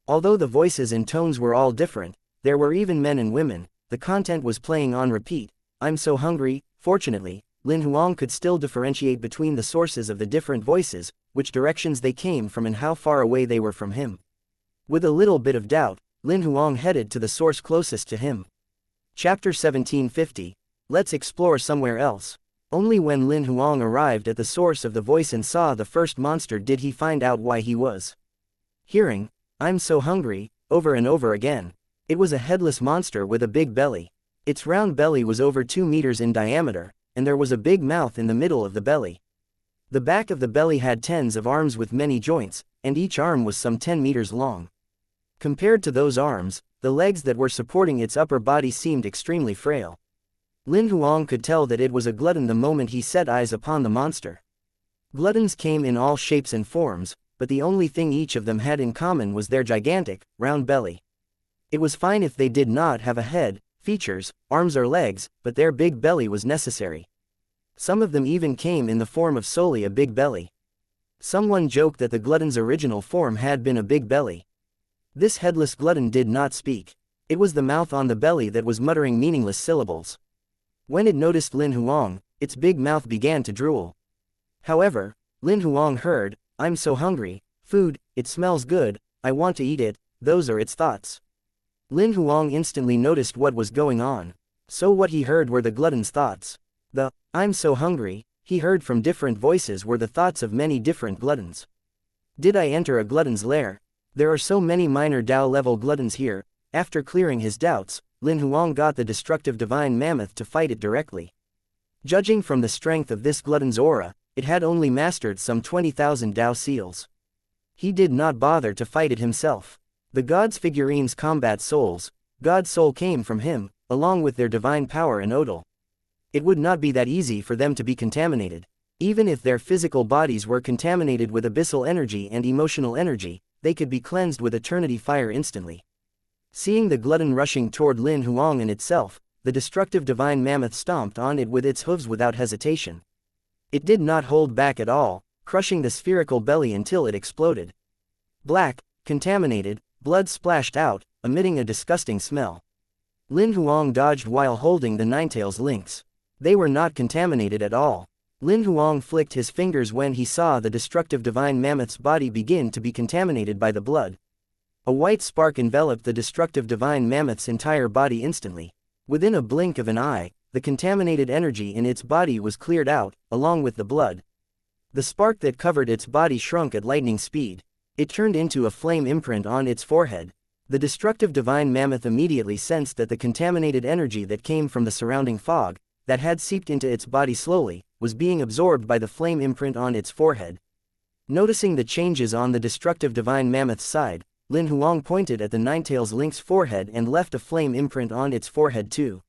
Although the voices and tones were all different, there were even men and women, the content was playing on repeat, "I'm so hungry." Fortunately, Lin Huang could still differentiate between the sources of the different voices, which directions they came from and how far away they were from him. With a little bit of doubt, Lin Huang headed to the source closest to him. Chapter 1750. Let's explore somewhere else. Only when Lin Huang arrived at the source of the voice and saw the first monster did he find out why he was hearing, "I'm so hungry," over and over again. It was a headless monster with a big belly. Its round belly was over 2 meters in diameter, and there was a big mouth in the middle of the belly. The back of the belly had tens of arms with many joints, and each arm was some 10 meters long. Compared to those arms, the legs that were supporting its upper body seemed extremely frail. Lin Huang could tell that it was a glutton the moment he set eyes upon the monster. Gluttons came in all shapes and forms, but the only thing each of them had in common was their gigantic, round belly. It was fine if they did not have a head, features, arms or legs, but their big belly was necessary. Some of them even came in the form of solely a big belly. Someone joked that the glutton's original form had been a big belly. This headless glutton did not speak. It was the mouth on the belly that was muttering meaningless syllables. When it noticed Lin Huang, its big mouth began to drool. However, Lin Huang heard, "I'm so hungry, food, it smells good, I want to eat it," those are its thoughts. Lin Huang instantly noticed what was going on. So what he heard were the glutton's thoughts. The "I'm so hungry" he heard from different voices were the thoughts of many different gluttons. Did I enter a glutton's lair? There are so many minor Dao level gluttons here. After clearing his doubts, Lin Huang got the destructive divine mammoth to fight it directly. Judging from the strength of this glutton's aura, it had only mastered some 20,000 Dao seals. He did not bother to fight it himself. The god's figurines combat souls. God's soul came from him, along with their divine power and odal. It would not be that easy for them to be contaminated. Even if their physical bodies were contaminated with abyssal energy and emotional energy, they could be cleansed with eternity fire instantly. Seeing the glutton rushing toward Lin Huang and itself, the destructive divine mammoth stomped on it with its hooves without hesitation. It did not hold back at all, crushing the spherical belly until it exploded. Black, contaminated, blood splashed out, emitting a disgusting smell. Lin Huang dodged while holding the ninetails lynx. They were not contaminated at all. Lin Huang flicked his fingers when he saw the destructive divine mammoth's body begin to be contaminated by the blood. A white spark enveloped the destructive divine mammoth's entire body instantly. Within a blink of an eye, the contaminated energy in its body was cleared out, along with the blood. The spark that covered its body shrunk at lightning speed. It turned into a flame imprint on its forehead. The destructive divine mammoth immediately sensed that the contaminated energy that came from the surrounding fog, that had seeped into its body slowly, was being absorbed by the flame imprint on its forehead. Noticing the changes on the destructive divine mammoth's side, Lin Huang pointed at the ninetails lynx's forehead and left a flame imprint on its forehead too.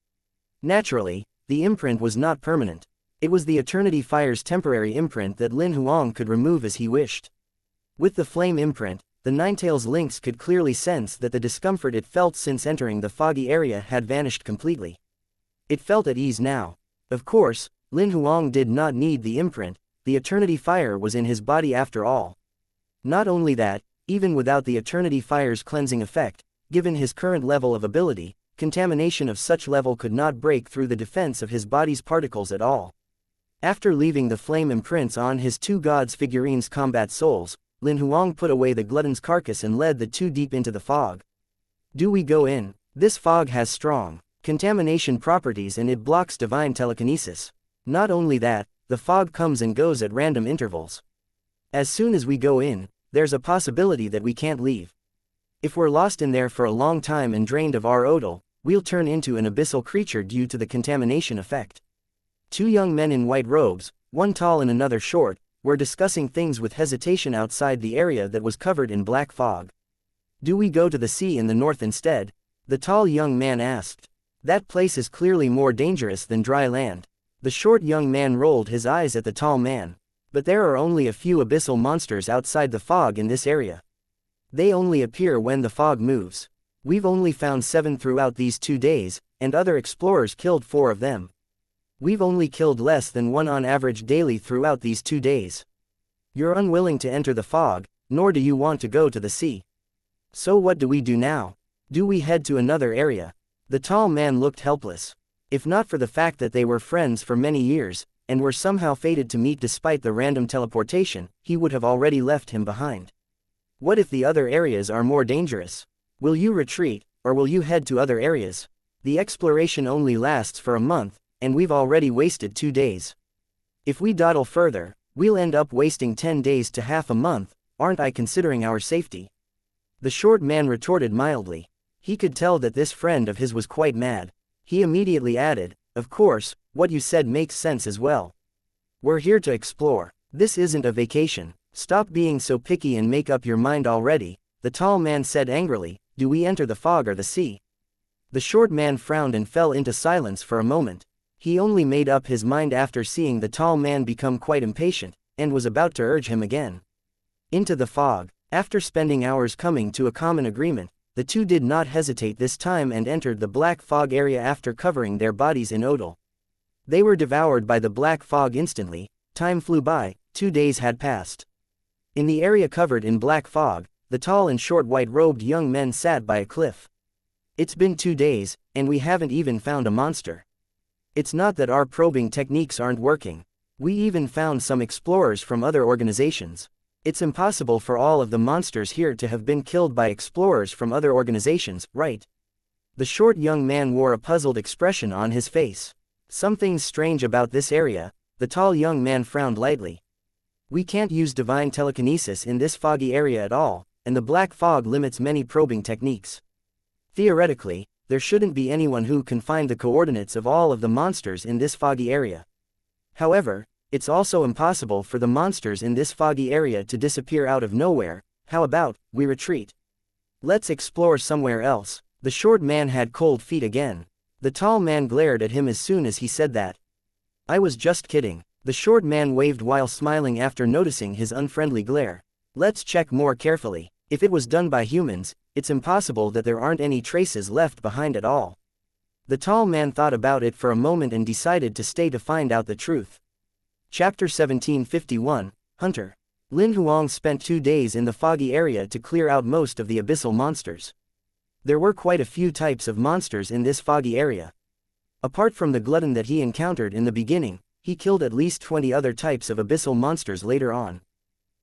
Naturally, the imprint was not permanent. It was the Eternity Fire's temporary imprint that Lin Huang could remove as he wished. With the flame imprint, the ninetails lynx could clearly sense that the discomfort it felt since entering the foggy area had vanished completely. It felt at ease now. Of course, Lin Huang did not need the imprint, the Eternity Fire was in his body after all. Not only that, even without the Eternity Fire's cleansing effect, given his current level of ability, contamination of such level could not break through the defense of his body's particles at all. After leaving the flame imprints on his two gods' figurines' combat souls, Lin Huang put away the glutton's carcass and led the two deep into the fog. Do we go in? This fog has strong contamination properties and it blocks divine telekinesis. Not only that, the fog comes and goes at random intervals. As soon as we go in, there's a possibility that we can't leave. If we're lost in there for a long time and drained of our odal, we'll turn into an abyssal creature due to the contamination effect. Two young men in white robes, one tall and another short, were discussing things with hesitation outside the area that was covered in black fog. Do we go to the sea in the north instead? The tall young man asked. That place is clearly more dangerous than dry land. The short young man rolled his eyes at the tall man. But there are only a few abyssal monsters outside the fog in this area. They only appear when the fog moves. We've only found 7 throughout these 2 days, and other explorers killed 4 of them. We've only killed less than 1 on average daily throughout these 2 days. You're unwilling to enter the fog, nor do you want to go to the sea. So what do we do now? Do we head to another area? The tall man looked helpless. If not for the fact that they were friends for many years, and were somehow fated to meet despite the random teleportation, he would have already left him behind. What if the other areas are more dangerous? Will you retreat, or will you head to other areas? The exploration only lasts for a month, and we've already wasted 2 days. If we dawdle further, we'll end up wasting 10 days to half a month, aren't I considering our safety? The short man retorted mildly. He could tell that this friend of his was quite mad. He immediately added, of course, what you said makes sense as well. We're here to explore. This isn't a vacation. Stop being so picky and make up your mind already, the tall man said angrily. Do we enter the fog or the sea? The short man frowned and fell into silence for a moment. He only made up his mind after seeing the tall man become quite impatient, and was about to urge him again. Into the fog. After spending hours coming to a common agreement, the two did not hesitate this time and entered the black fog area after covering their bodies in odal. They were devoured by the black fog instantly. Time flew by, 2 days had passed. In the area covered in black fog, the tall and short white-robed young men sat by a cliff. It's been 2 days, and we haven't even found a monster. It's not that our probing techniques aren't working. We even found some explorers from other organizations. It's impossible for all of the monsters here to have been killed by explorers from other organizations, right? The short young man wore a puzzled expression on his face. Something's strange about this area. The tall young man frowned lightly. We can't use divine telekinesis in this foggy area at all, and the black fog limits many probing techniques. Theoretically, there shouldn't be anyone who can find the coordinates of all of the monsters in this foggy area. However, it's also impossible for the monsters in this foggy area to disappear out of nowhere. How about we retreat? Let's explore somewhere else. The short man had cold feet again. The tall man glared at him as soon as he said that. I was just kidding. The short man waved while smiling after noticing his unfriendly glare. Let's check more carefully. If it was done by humans, it's impossible that there aren't any traces left behind at all. The tall man thought about it for a moment and decided to stay to find out the truth. Chapter 1751, Hunter. Lin Huang spent 2 days in the foggy area to clear out most of the abyssal monsters. There were quite a few types of monsters in this foggy area. Apart from the glutton that he encountered in the beginning, he killed at least 20 other types of abyssal monsters later on.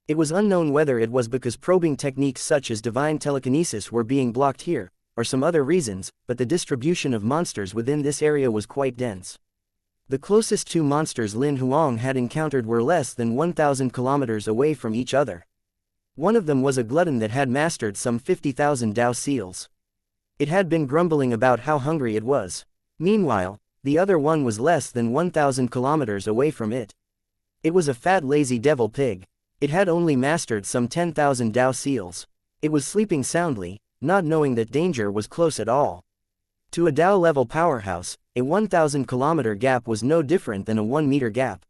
It was unknown whether it was because probing techniques such as divine telekinesis were being blocked here, or some other reasons, but the distribution of monsters within this area was quite dense. The closest 2 monsters Lin Huang had encountered were less than 1,000 kilometers away from each other. One of them was a glutton that had mastered some 50,000 Dao seals. It had been grumbling about how hungry it was. Meanwhile, the other one was less than 1,000 kilometers away from it. It was a fat lazy devil pig. It had only mastered some 10,000 Dao seals. It was sleeping soundly, not knowing that danger was close at all. To a Dao-level powerhouse, a 1,000-kilometer gap was no different than a 1-meter gap.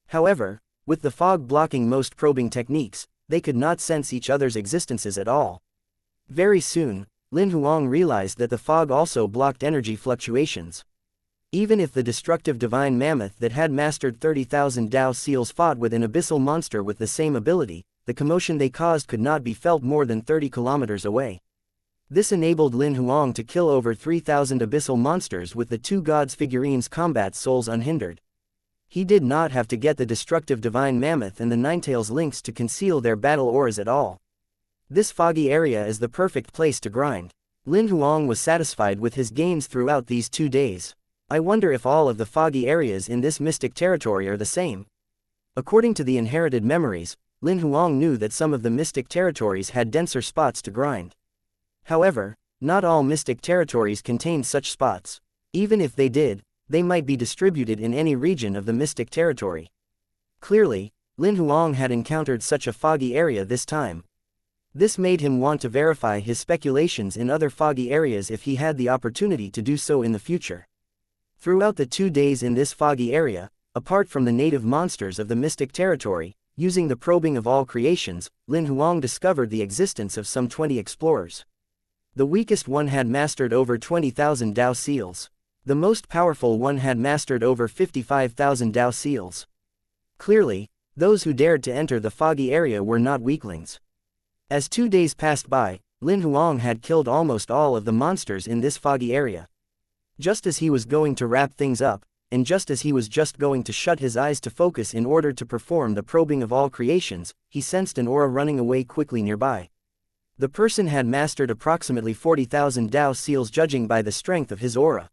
However, with the fog blocking most probing techniques, they could not sense each other's existences at all. Very soon, Lin Huang realized that the fog also blocked energy fluctuations. Even if the destructive divine mammoth that had mastered 30,000 Dao seals fought with an abyssal monster with the same ability, the commotion they caused could not be felt more than 30 kilometers away. This enabled Lin Huang to kill over 3,000 abyssal monsters with the two gods' figurines' combat souls unhindered. He did not have to get the destructive divine mammoth and the Ninetails lynx to conceal their battle auras at all. This foggy area is the perfect place to grind. Lin Huang was satisfied with his gains throughout these 2 days. I wonder if all of the foggy areas in this mystic territory are the same. According to the inherited memories, Lin Huang knew that some of the mystic territories had denser spots to grind. However, not all mystic territories contained such spots. Even if they did, they might be distributed in any region of the mystic territory. Clearly, Lin Huang had encountered such a foggy area this time. This made him want to verify his speculations in other foggy areas if he had the opportunity to do so in the future. Throughout the 2 days in this foggy area, apart from the native monsters of the mystic territory, using the probing of all creations, Lin Huang discovered the existence of some 20 explorers. The weakest one had mastered over 20,000 Dao seals. The most powerful one had mastered over 55,000 Dao seals. Clearly, those who dared to enter the foggy area were not weaklings. As 2 days passed by, Lin Huang had killed almost all of the monsters in this foggy area. Just as he was going to wrap things up, and just as he was just going to shut his eyes to focus in order to perform the probing of all creations, he sensed an aura running away quickly nearby. The person had mastered approximately 40,000 Dao seals judging by the strength of his aura.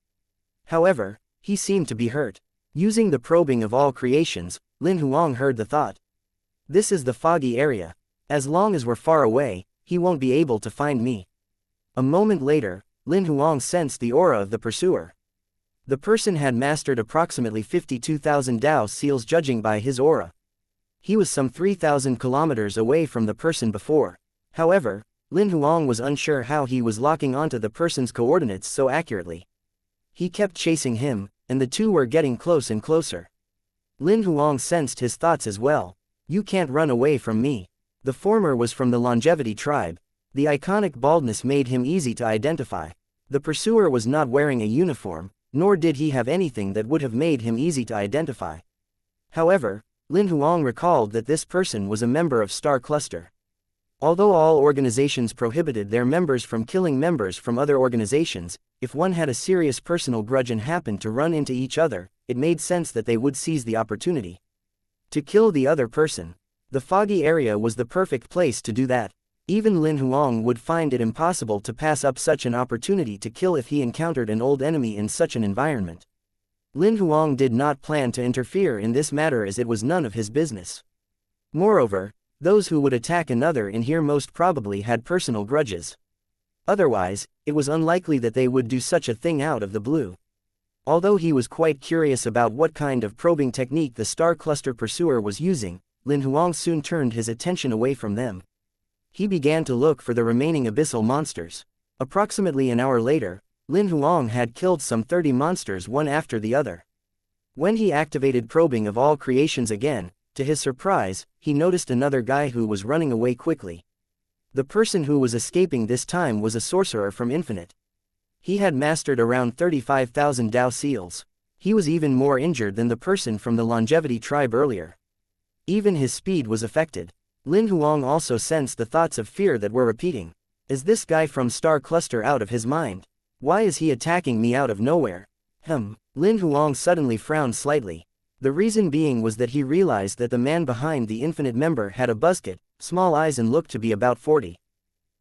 However, he seemed to be hurt. Using the probing of all creations, Lin Huang heard the thought. This is the foggy area. As long as we're far away, he won't be able to find me. A moment later, Lin Huang sensed the aura of the pursuer. The person had mastered approximately 52,000 Dao seals judging by his aura. He was some 3,000 kilometers away from the person before. However, Lin Huang was unsure how he was locking onto the person's coordinates so accurately. He kept chasing him, and the two were getting close and closer. Lin Huang sensed his thoughts as well. You can't run away from me. The former was from the longevity tribe. The iconic baldness made him easy to identify. The pursuer was not wearing a uniform, nor did he have anything that would have made him easy to identify. However, Lin Huang recalled that this person was a member of Star Cluster. Although all organizations prohibited their members from killing members from other organizations, if one had a serious personal grudge and happened to run into each other, it made sense that they would seize the opportunity to kill the other person. The foggy area was the perfect place to do that. Even Lin Huang would find it impossible to pass up such an opportunity to kill if he encountered an old enemy in such an environment. Lin Huang did not plan to interfere in this matter as it was none of his business. Moreover, those who would attack another in here most probably had personal grudges. Otherwise, it was unlikely that they would do such a thing out of the blue. Although he was quite curious about what kind of probing technique the Star Cluster pursuer was using, Lin Huang soon turned his attention away from them. He began to look for the remaining abyssal monsters. Approximately an hour later, Lin Huang had killed some 30 monsters one after the other. When he activated probing of all creations again, to his surprise, he noticed another guy who was running away quickly. The person who was escaping this time was a sorcerer from Infinite. He had mastered around 35,000 Dao seals. He was even more injured than the person from the longevity tribe earlier. Even his speed was affected. Lin Huang also sensed the thoughts of fear that were repeating. Is this guy from Star Cluster out of his mind? Why is he attacking me out of nowhere? Lin Huang suddenly frowned slightly. The reason being was that he realized that the man behind the Infinite member had a buzzcut, small eyes and looked to be about 40.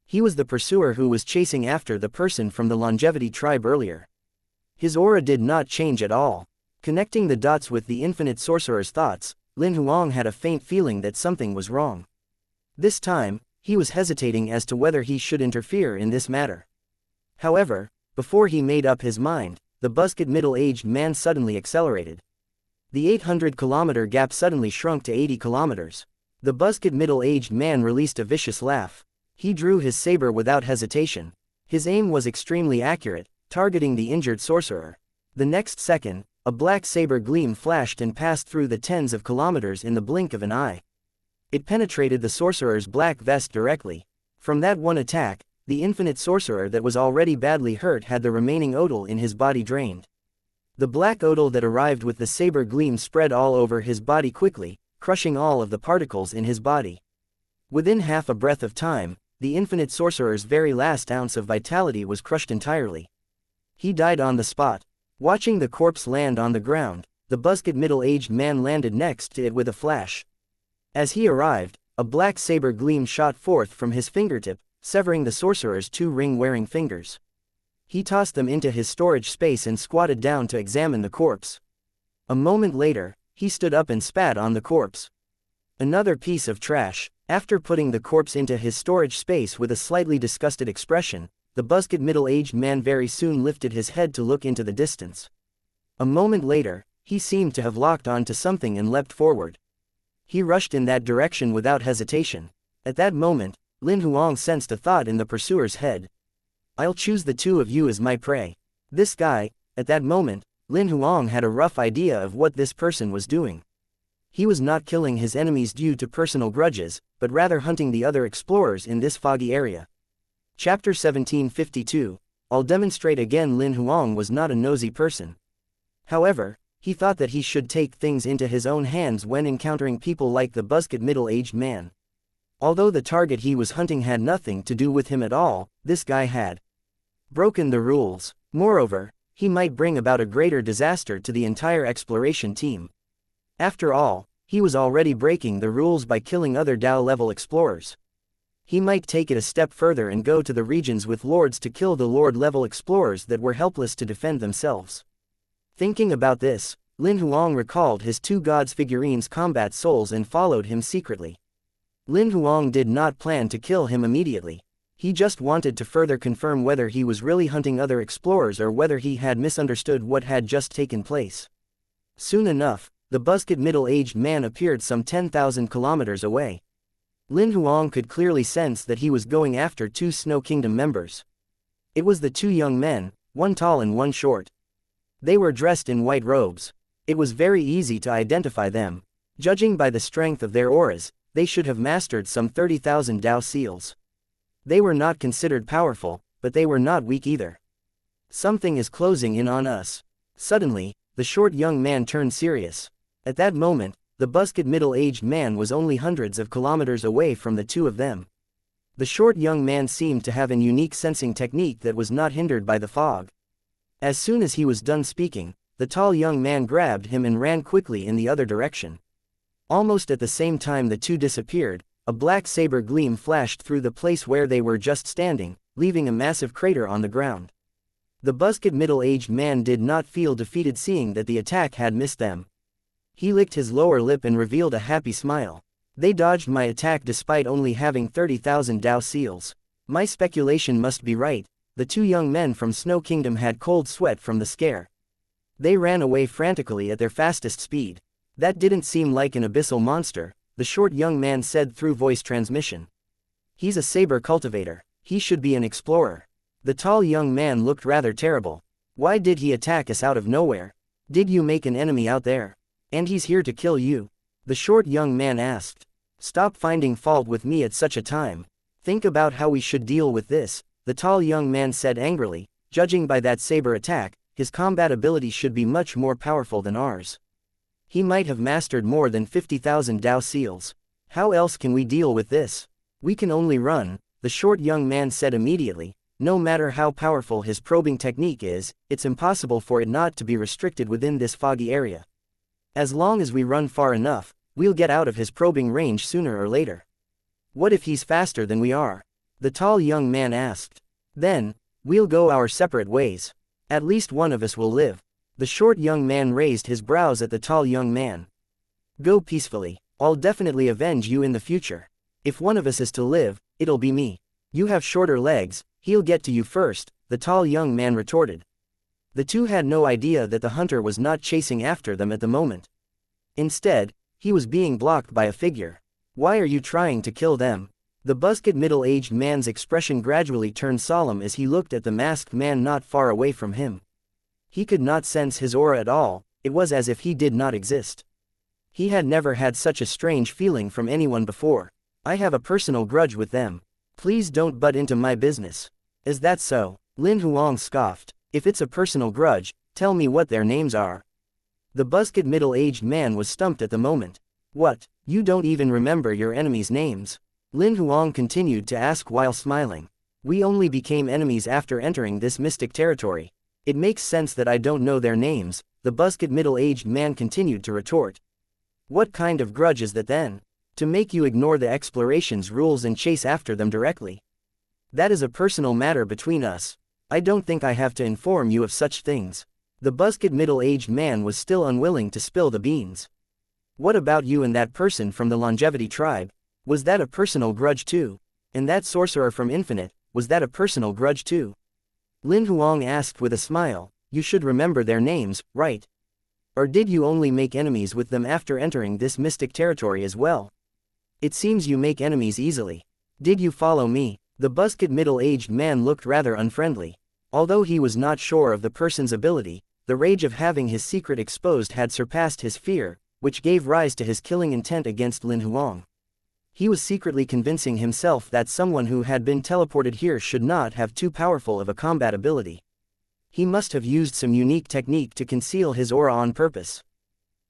He was the pursuer who was chasing after the person from the longevity tribe earlier. His aura did not change at all. Connecting the dots with the Infinite sorcerer's thoughts, Lin Huang had a faint feeling that something was wrong. This time, he was hesitating as to whether he should interfere in this matter. However, before he made up his mind, the buzzcut middle-aged man suddenly accelerated. The 800-kilometer gap suddenly shrunk to 80 kilometers. The buzzcut middle-aged man released a vicious laugh. He drew his saber without hesitation. His aim was extremely accurate, targeting the injured sorcerer. The next second, a black saber gleam flashed and passed through the tens of kilometers in the blink of an eye. It penetrated the sorcerer's black vest directly. From that one attack, the Infinite sorcerer that was already badly hurt had the remaining odal in his body drained. The black odal that arrived with the saber gleam spread all over his body quickly, crushing all of the particles in his body. Within half a breath of time, the infinite sorcerer's very last ounce of vitality was crushed entirely. He died on the spot. Watching the corpse land on the ground, the buzzed middle-aged man landed next to it with a flash. As he arrived, a black saber gleam shot forth from his fingertip, severing the sorcerer's 2 ring-wearing fingers. He tossed them into his storage space and squatted down to examine the corpse. A moment later, he stood up and spat on the corpse. Another piece of trash. After putting the corpse into his storage space with a slightly disgusted expression, the buzzed middle-aged man very soon lifted his head to look into the distance. A moment later, he seemed to have locked on to something and leapt forward. He rushed in that direction without hesitation. At that moment, Lin Huang sensed a thought in the pursuer's head. I'll choose the 2 of you as my prey. This guy. At that moment, Lin Huang had a rough idea of what this person was doing. He was not killing his enemies due to personal grudges, but rather hunting the other explorers in this foggy area. Chapter 1752. I'll demonstrate again. Lin Huang was not a nosy person. However, he thought that he should take things into his own hands when encountering people like the buzzed middle-aged man. Although the target he was hunting had nothing to do with him at all, this guy had broken the rules. Moreover, he might bring about a greater disaster to the entire exploration team. After all, he was already breaking the rules by killing other Dao-level explorers. He might take it a step further and go to the regions with lords to kill the lord-level explorers that were helpless to defend themselves. Thinking about this, Lin Huang recalled his 2 gods' figurines' combat souls and followed him secretly. Lin Huang did not plan to kill him immediately. He just wanted to further confirm whether he was really hunting other explorers or whether he had misunderstood what had just taken place. Soon enough, the buzzed middle-aged man appeared some 10,000 kilometers away. Lin Huang could clearly sense that he was going after 2 Snow Kingdom members. It was the 2 young men, one tall and one short. They were dressed in white robes. It was very easy to identify them. Judging by the strength of their auras, they should have mastered some 30,000 Dao seals. They were not considered powerful, but they were not weak either. Something is closing in on us. Suddenly, the short young man turned serious. At that moment, the buzzed middle-aged man was only hundreds of kilometers away from the 2 of them. The short young man seemed to have an unique sensing technique that was not hindered by the fog. As soon as he was done speaking, the tall young man grabbed him and ran quickly in the other direction. Almost at the same time the 2 disappeared, a black saber gleam flashed through the place where they were just standing, leaving a massive crater on the ground. The buzzed middle-aged man did not feel defeated seeing that the attack had missed them. He licked his lower lip and revealed a happy smile. They dodged my attack despite only having 30,000 Dao seals. My speculation must be right. The 2 young men from Snow Kingdom had cold sweat from the scare. They ran away frantically at their fastest speed. That didn't seem like an abyssal monster, the short young man said through voice transmission. He's a saber cultivator. He should be an explorer. The tall young man looked rather terrible. Why did he attack us out of nowhere? Did you make an enemy out there? And he's here to kill you? The short young man asked. Stop finding fault with me at such a time. Think about how we should deal with this, the tall young man said angrily. Judging by that saber attack, his combat ability should be much more powerful than ours. He might have mastered more than 50,000 Dao seals. How else can we deal with this? We can only run, the short young man said immediately. No matter how powerful his probing technique is, it's impossible for it not to be restricted within this foggy area. As long as we run far enough, we'll get out of his probing range sooner or later. What if he's faster than we are? The tall young man asked. Then, we'll go our separate ways. At least one of us will live. The short young man raised his brows at the tall young man. Go peacefully. I'll definitely avenge you in the future. If one of us is to live, it'll be me. You have shorter legs, he'll get to you first, the tall young man retorted. The 2 had no idea that the hunter was not chasing after them at the moment. Instead, he was being blocked by a figure. Why are you trying to kill them? The buzzed middle-aged man's expression gradually turned solemn as he looked at the masked man not far away from him. He could not sense his aura at all, it was as if he did not exist. He had never had such a strange feeling from anyone before. I have a personal grudge with them. Please don't butt into my business. Is that so? Lin Huang scoffed. If it's a personal grudge, Tell me what their names are. The buzzed middle-aged man was stumped at the moment. What, you don't even remember your enemies' names? Lin Huang continued to ask while smiling. We only became enemies after entering this mystic territory. It makes sense that I don't know their names, the buzzed middle-aged man continued to retort. What kind of grudge is that then? To make you ignore the exploration's rules and chase after them directly? That is a personal matter between us. I don't think I have to inform you of such things. The buzzed middle-aged man was still unwilling to spill the beans. What about you and that person from the longevity tribe? Was that a personal grudge too? And that sorcerer from Infinite, was that a personal grudge too? Lin Huang asked with a smile. You should remember their names, right? Or did you only make enemies with them after entering this mystic territory as well? It seems you make enemies easily. Did you follow me? The buzzed middle-aged man looked rather unfriendly. Although he was not sure of the person's ability, the rage of having his secret exposed had surpassed his fear, which gave rise to his killing intent against Lin Huang. He was secretly convincing himself that someone who had been teleported here should not have too powerful of a combat ability. He must have used some unique technique to conceal his aura on purpose.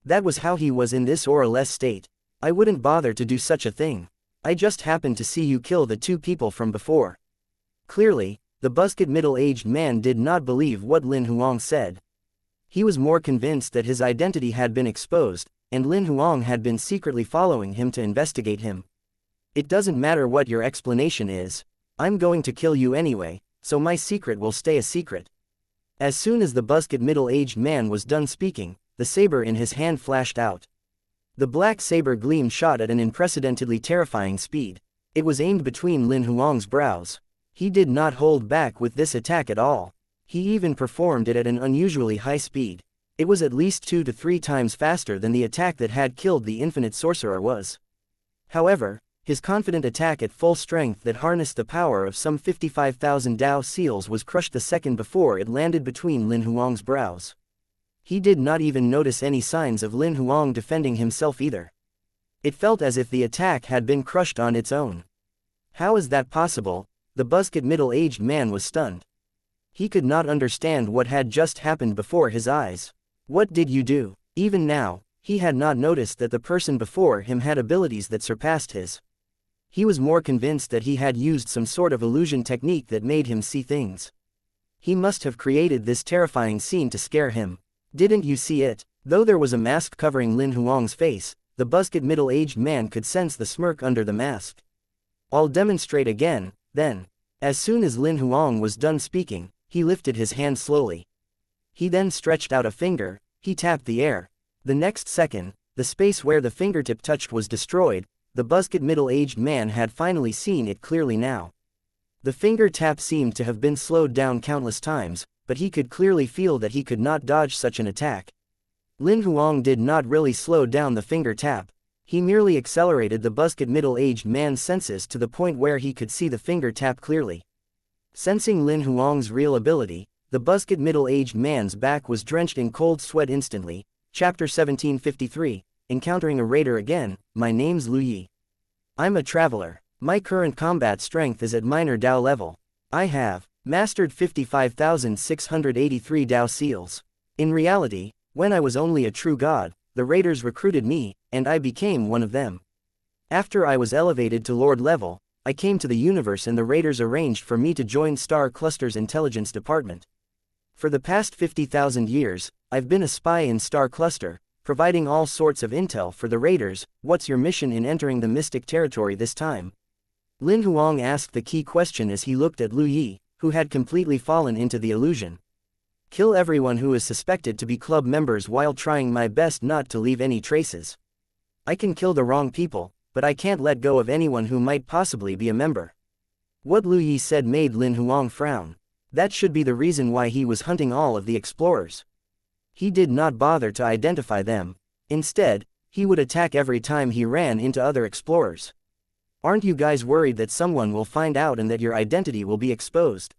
That was how he was in this aura-less state. I wouldn't bother to do such a thing. I just happened to see you kill the two people from before. Clearly, the buzzed middle-aged man did not believe what Lin Huang said. He was more convinced that his identity had been exposed, and Lin Huang had been secretly following him to investigate him. It doesn't matter what your explanation is. I'm going to kill you anyway, so my secret will stay a secret. As soon as the buzzed middle-aged man was done speaking, the saber in his hand flashed out. The black saber gleam shot at an unprecedentedly terrifying speed. It was aimed between Lin Huang's brows. He did not hold back with this attack at all. He even performed it at an unusually high speed. It was at least 2 to 3 times faster than the attack that had killed the infinite sorcerer was. However, his confident attack at full strength that harnessed the power of some 55,000 Dao seals was crushed the second before it landed between Lin Huang's brows. He did not even notice any signs of Lin Huang defending himself either. It felt as if the attack had been crushed on its own. How is that possible? The buzzed middle-aged man was stunned. He could not understand what had just happened before his eyes. What did you do? Even now, he had not noticed that the person before him had abilities that surpassed his. He was more convinced that he had used some sort of illusion technique that made him see things. He must have created this terrifying scene to scare him. Didn't you see it? Though there was a mask covering Lin Huang's face, the buzzed middle-aged man could sense the smirk under the mask. I'll demonstrate again, then. As soon as Lin Huang was done speaking, he lifted his hand slowly. He then stretched out a finger, he tapped the air. The next second, the space where the fingertip touched was destroyed. The buzzed middle-aged man had finally seen it clearly now. The finger tap seemed to have been slowed down countless times, but he could clearly feel that he could not dodge such an attack. Lin Huang did not really slow down the finger tap. He merely accelerated the buzzed middle-aged man's senses to the point where he could see the finger tap clearly. Sensing Lin Huang's real ability, the buzzed middle-aged man's back was drenched in cold sweat instantly. Chapter 1753, Encountering a Raider Again. My name's Lu Yi. I'm a traveler. My current combat strength is at minor Dao level. I have mastered 55,683 Dao seals. In reality, when I was only a true god, the raiders recruited me, and I became one of them. After I was elevated to Lord level, I came to the universe and the raiders arranged for me to join Star Cluster's intelligence department. For the past 50,000 years, I've been a spy in Star Cluster, providing all sorts of intel for the raiders. What's your mission in entering the mystic territory this time? Lin Huang asked the key question as he looked at Lu Yi, who had completely fallen into the illusion. Kill everyone who is suspected to be club members while trying my best not to leave any traces. I can kill the wrong people, but I can't let go of anyone who might possibly be a member. What Lu Yi said made Lin Huang frown. That should be the reason why he was hunting all of the explorers. He did not bother to identify them. Instead, he would attack every time he ran into other explorers. Aren't you guys worried that someone will find out and that your identity will be exposed?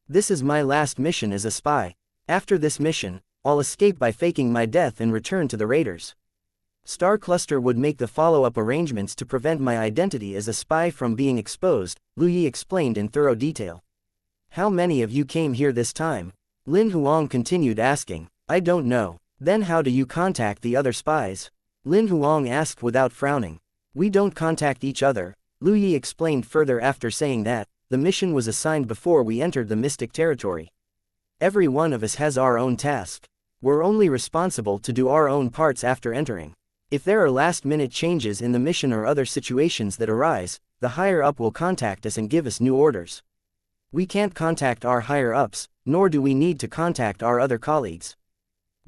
This is my last mission as a spy. After this mission, I'll escape by faking my death and return to the raiders. Star Cluster would make the follow-up arrangements to prevent my identity as a spy from being exposed, Lu Yi explained in thorough detail. How many of you came here this time? Lin Huang continued asking. I don't know. Then how do you contact the other spies? Lin Huang asked without frowning. We don't contact each other, Lu Yi explained further after saying that, the mission was assigned before we entered the mystic territory. Every one of us has our own task. We're only responsible to do our own parts after entering. If there are last-minute changes in the mission or other situations that arise, the higher-up will contact us and give us new orders. We can't contact our higher-ups, nor do we need to contact our other colleagues.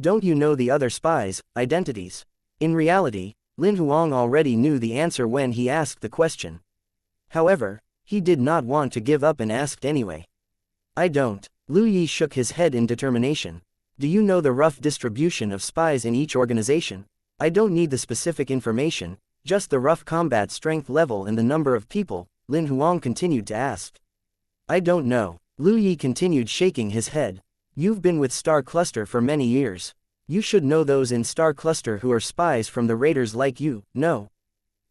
Don't you know the other spies' identities? In reality, Lin Huang already knew the answer when he asked the question. However, he did not want to give up and asked anyway. I don't. Lu Yi shook his head in determination. Do you know the rough distribution of spies in each organization? I don't need the specific information, just the rough combat strength level and the number of people, Lin Huang continued to ask. I don't know. Lu Yi continued shaking his head. You've been with Star Cluster for many years. You should know those in Star Cluster who are spies from the raiders like you, no?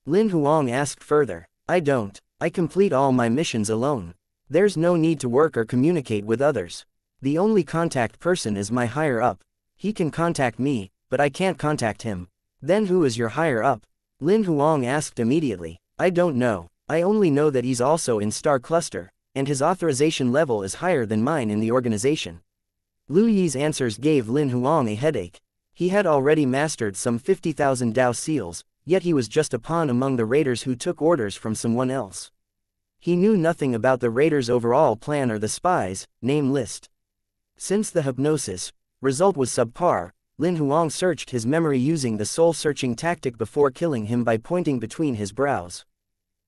Lin Huang asked further. I don't. I complete all my missions alone. There's no need to work or communicate with others. The only contact person is my higher-up. He can contact me, but I can't contact him. Then who is your higher-up? Lin Huang asked immediately. I don't know. I only know that he's also in Star Cluster, and his authorization level is higher than mine in the organization. Lu Yi's answers gave Lin Huang a headache. He had already mastered some 50,000 Dao seals, yet he was just a pawn among the raiders who took orders from someone else. He knew nothing about the raiders' overall plan or the spies' name list. Since the hypnosis result was subpar, Lin Huang searched his memory using the soul-searching tactic before killing him by pointing between his brows.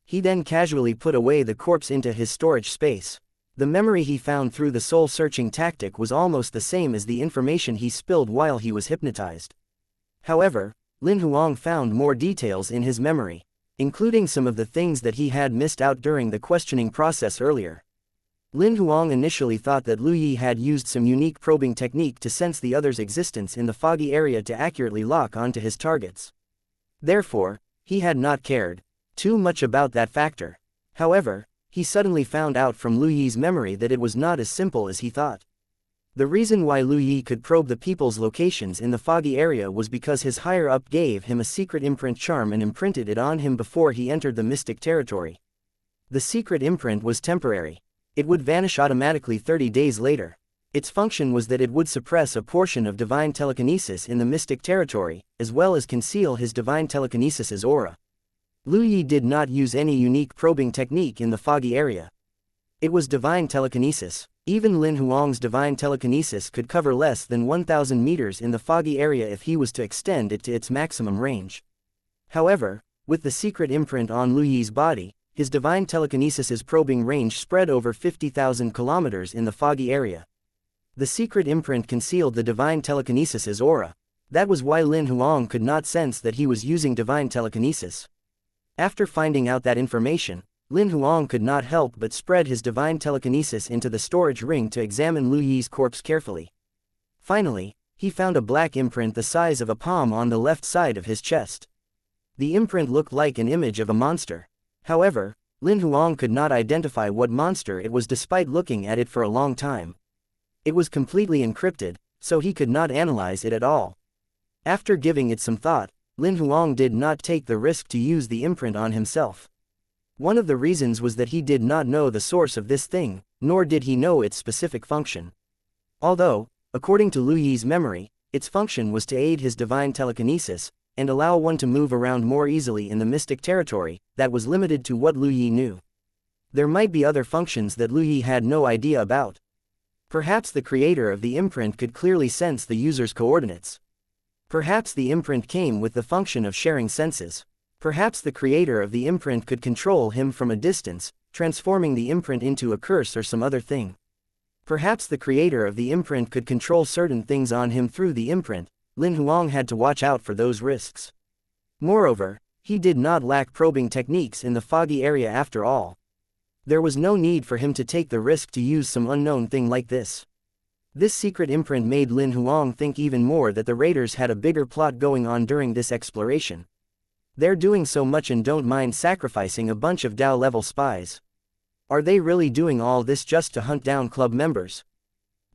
He then casually put away the corpse into his storage space. The memory he found through the soul-searching tactic was almost the same as the information he spilled while he was hypnotized. However, Lin Huang found more details in his memory, including some of the things that he had missed out during the questioning process earlier. Lin Huang initially thought that Lu Yi had used some unique probing technique to sense the other's existence in the foggy area to accurately lock onto his targets. Therefore, he had not cared too much about that factor. However, he suddenly found out from Lu Yi's memory that it was not as simple as he thought. The reason why Lu Yi could probe the people's locations in the foggy area was because his higher-up gave him a secret imprint charm and imprinted it on him before he entered the mystic territory. The secret imprint was temporary. It would vanish automatically 30 days later. Its function was that it would suppress a portion of divine telekinesis in the mystic territory, as well as conceal his divine telekinesis's aura. Lu Yi did not use any unique probing technique in the foggy area. It was divine telekinesis. Even Lin Huang's divine telekinesis could cover less than 1,000 meters in the foggy area if he was to extend it to its maximum range. However, with the secret imprint on Lu Yi's body, his divine telekinesis's probing range spread over 50,000 kilometers in the foggy area. The secret imprint concealed the divine telekinesis's aura. That was why Lin Huang could not sense that he was using divine telekinesis. After finding out that information, Lin Huang could not help but spread his divine telekinesis into the storage ring to examine Lu Yi's corpse carefully. Finally, he found a black imprint the size of a palm on the left side of his chest. The imprint looked like an image of a monster. However, Lin Huang could not identify what monster it was despite looking at it for a long time. It was completely encrypted, so he could not analyze it at all. After giving it some thought, Lin Huang did not take the risk to use the imprint on himself. One of the reasons was that he did not know the source of this thing, nor did he know its specific function. Although, according to Lu Yi's memory, its function was to aid his divine telekinesis, and allow one to move around more easily in the mystic territory, that was limited to what Lu Yi knew. There might be other functions that Lu Yi had no idea about. Perhaps the creator of the imprint could clearly sense the user's coordinates. Perhaps the imprint came with the function of sharing senses. Perhaps the creator of the imprint could control him from a distance, transforming the imprint into a curse or some other thing. Perhaps the creator of the imprint could control certain things on him through the imprint. Lin Huang had to watch out for those risks. Moreover, he did not lack probing techniques in the foggy area after all. There was no need for him to take the risk to use some unknown thing like this. This secret imprint made Lin Huang think even more that the raiders had a bigger plot going on during this exploration. They're doing so much and don't mind sacrificing a bunch of Dao-level spies. Are they really doing all this just to hunt down club members?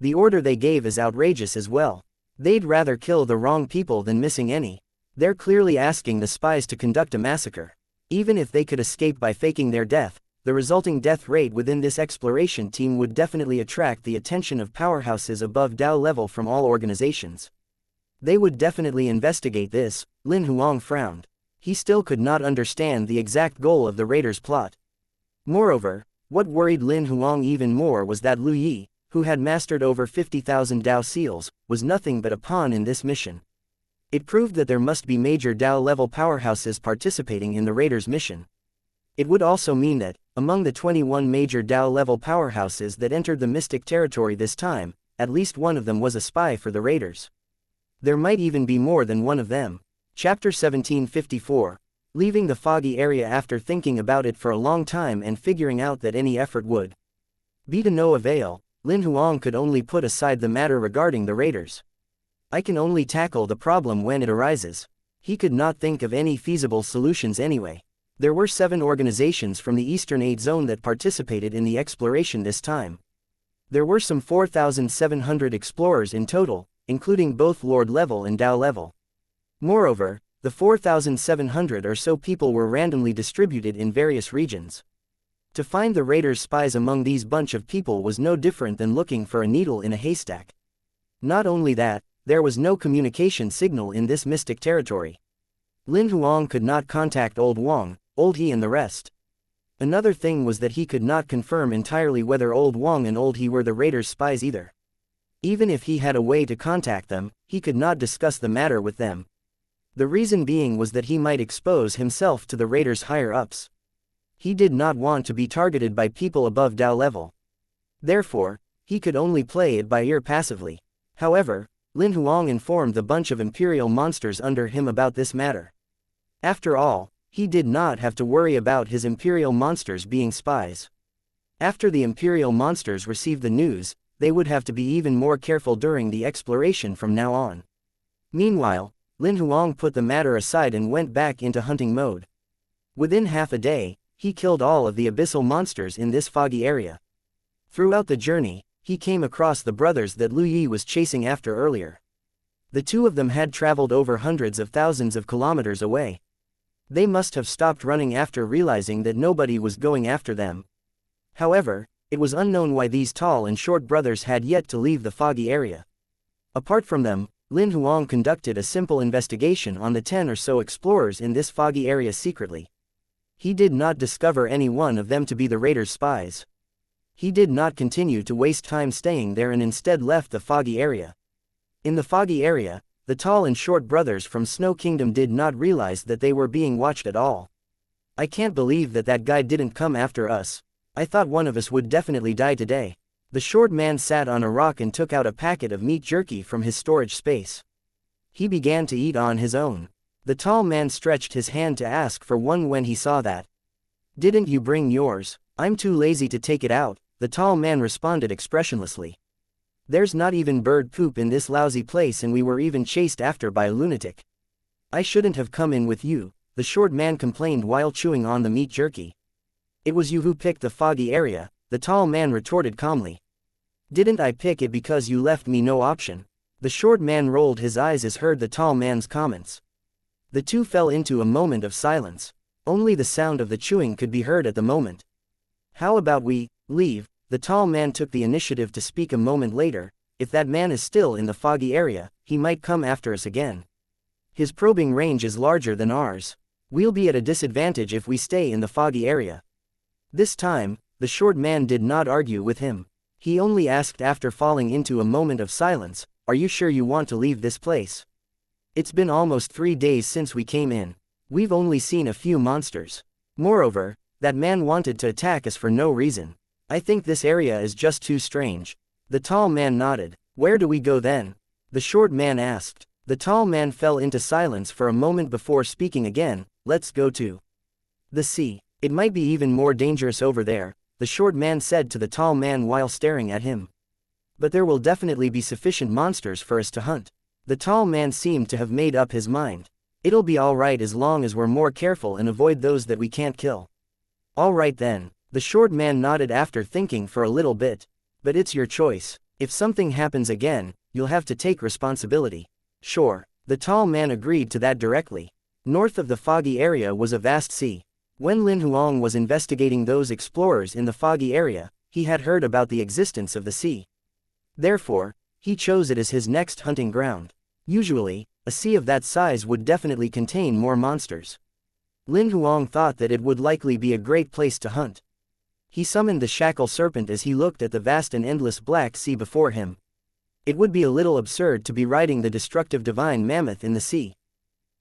The order they gave is outrageous as well. They'd rather kill the wrong people than missing any. They're clearly asking the spies to conduct a massacre. Even if they could escape by faking their death, the resulting death rate within this exploration team would definitely attract the attention of powerhouses above Dao level from all organizations. They would definitely investigate this. Lin Huang frowned. He still could not understand the exact goal of the raiders' plot. Moreover, what worried Lin Huang even more was that Lu Yi, who had mastered over 50,000 Dao seals, was nothing but a pawn in this mission. It proved that there must be major Dao-level powerhouses participating in the raiders' mission. It would also mean that, among the 21 major Dao-level powerhouses that entered the mystic territory this time, at least one of them was a spy for the raiders. There might even be more than one of them. Chapter 1754. Leaving the foggy area after thinking about it for a long time and figuring out that any effort would be to no avail, Lin Huang could only put aside the matter regarding the raiders. I can only tackle the problem when it arises. He could not think of any feasible solutions anyway. There were 7 organizations from the Eastern Aid Zone that participated in the exploration this time. There were some 4,700 explorers in total, including both Lord level and Dao level. Moreover, the 4,700 or so people were randomly distributed in various regions. To find the raiders' spies among these bunch of people was no different than looking for a needle in a haystack. Not only that, there was no communication signal in this mystic territory. Lin Huang could not contact Old Wang, Old He and the rest. Another thing was that he could not confirm entirely whether Old Wang and Old He were the raiders' spies either. Even if he had a way to contact them, he could not discuss the matter with them. The reason being was that he might expose himself to the raiders' higher-ups. He did not want to be targeted by people above Dao level. Therefore, he could only play it by ear passively. However, Lin Huang informed the bunch of imperial monsters under him about this matter. After all, he did not have to worry about his imperial monsters being spies. After the imperial monsters received the news, they would have to be even more careful during the exploration from now on. Meanwhile, Lin Huang put the matter aside and went back into hunting mode. Within half a day, he killed all of the abyssal monsters in this foggy area. Throughout the journey, he came across the brothers that Lu Yi was chasing after earlier. The two of them had traveled over hundreds of thousands of kilometers away. They must have stopped running after realizing that nobody was going after them. However, it was unknown why these tall and short brothers had yet to leave the foggy area. Apart from them, Lin Huang conducted a simple investigation on the 10 or so explorers in this foggy area secretly. He did not discover any one of them to be the raiders' spies. He did not continue to waste time staying there and instead left the foggy area. In the foggy area, the tall and short brothers from Snow Kingdom did not realize that they were being watched at all. I can't believe that guy didn't come after us. I thought one of us would definitely die today. The short man sat on a rock and took out a packet of meat jerky from his storage space. He began to eat on his own. The tall man stretched his hand to ask for one when he saw that. "Didn't you bring yours?" "I'm too lazy to take it out," the tall man responded expressionlessly. "There's not even bird poop in this lousy place and we were even chased after by a lunatic." "I shouldn't have come in with you," the short man complained while chewing on the meat jerky. "It was you who picked the foggy area," the tall man retorted calmly. "Didn't I pick it because you left me no option?" The short man rolled his eyes as heard the tall man's comments. The two fell into a moment of silence. Only the sound of the chewing could be heard at the moment. "How about we leave?" The tall man took the initiative to speak a moment later. "If that man is still in the foggy area, he might come after us again. His probing range is larger than ours. We'll be at a disadvantage if we stay in the foggy area." This time, the short man did not argue with him. He only asked after falling into a moment of silence, "Are you sure you want to leave this place? It's been almost 3 days since we came in. We've only seen a few monsters. Moreover, that man wanted to attack us for no reason. I think this area is just too strange." The tall man nodded. "Where do we go then?" the short man asked. The tall man fell into silence for a moment before speaking again. "Let's go to the sea. It might be even more dangerous over there," the short man said to the tall man while staring at him. "But there will definitely be sufficient monsters for us to hunt." The tall man seemed to have made up his mind. "It'll be alright as long as we're more careful and avoid those that we can't kill." "Alright then." The short man nodded after thinking for a little bit. "But it's your choice. If something happens again, you'll have to take responsibility. Sure. The tall man agreed to that directly. North of the foggy area was a vast sea. When Lin Huang was investigating those explorers in the foggy area, he had heard about the existence of the sea. Therefore, he chose it as his next hunting ground. Usually, a sea of that size would definitely contain more monsters. Lin Huang thought that it would likely be a great place to hunt. He summoned the shackle serpent as he looked at the vast and endless black sea before him. It would be a little absurd to be riding the destructive divine mammoth in the sea.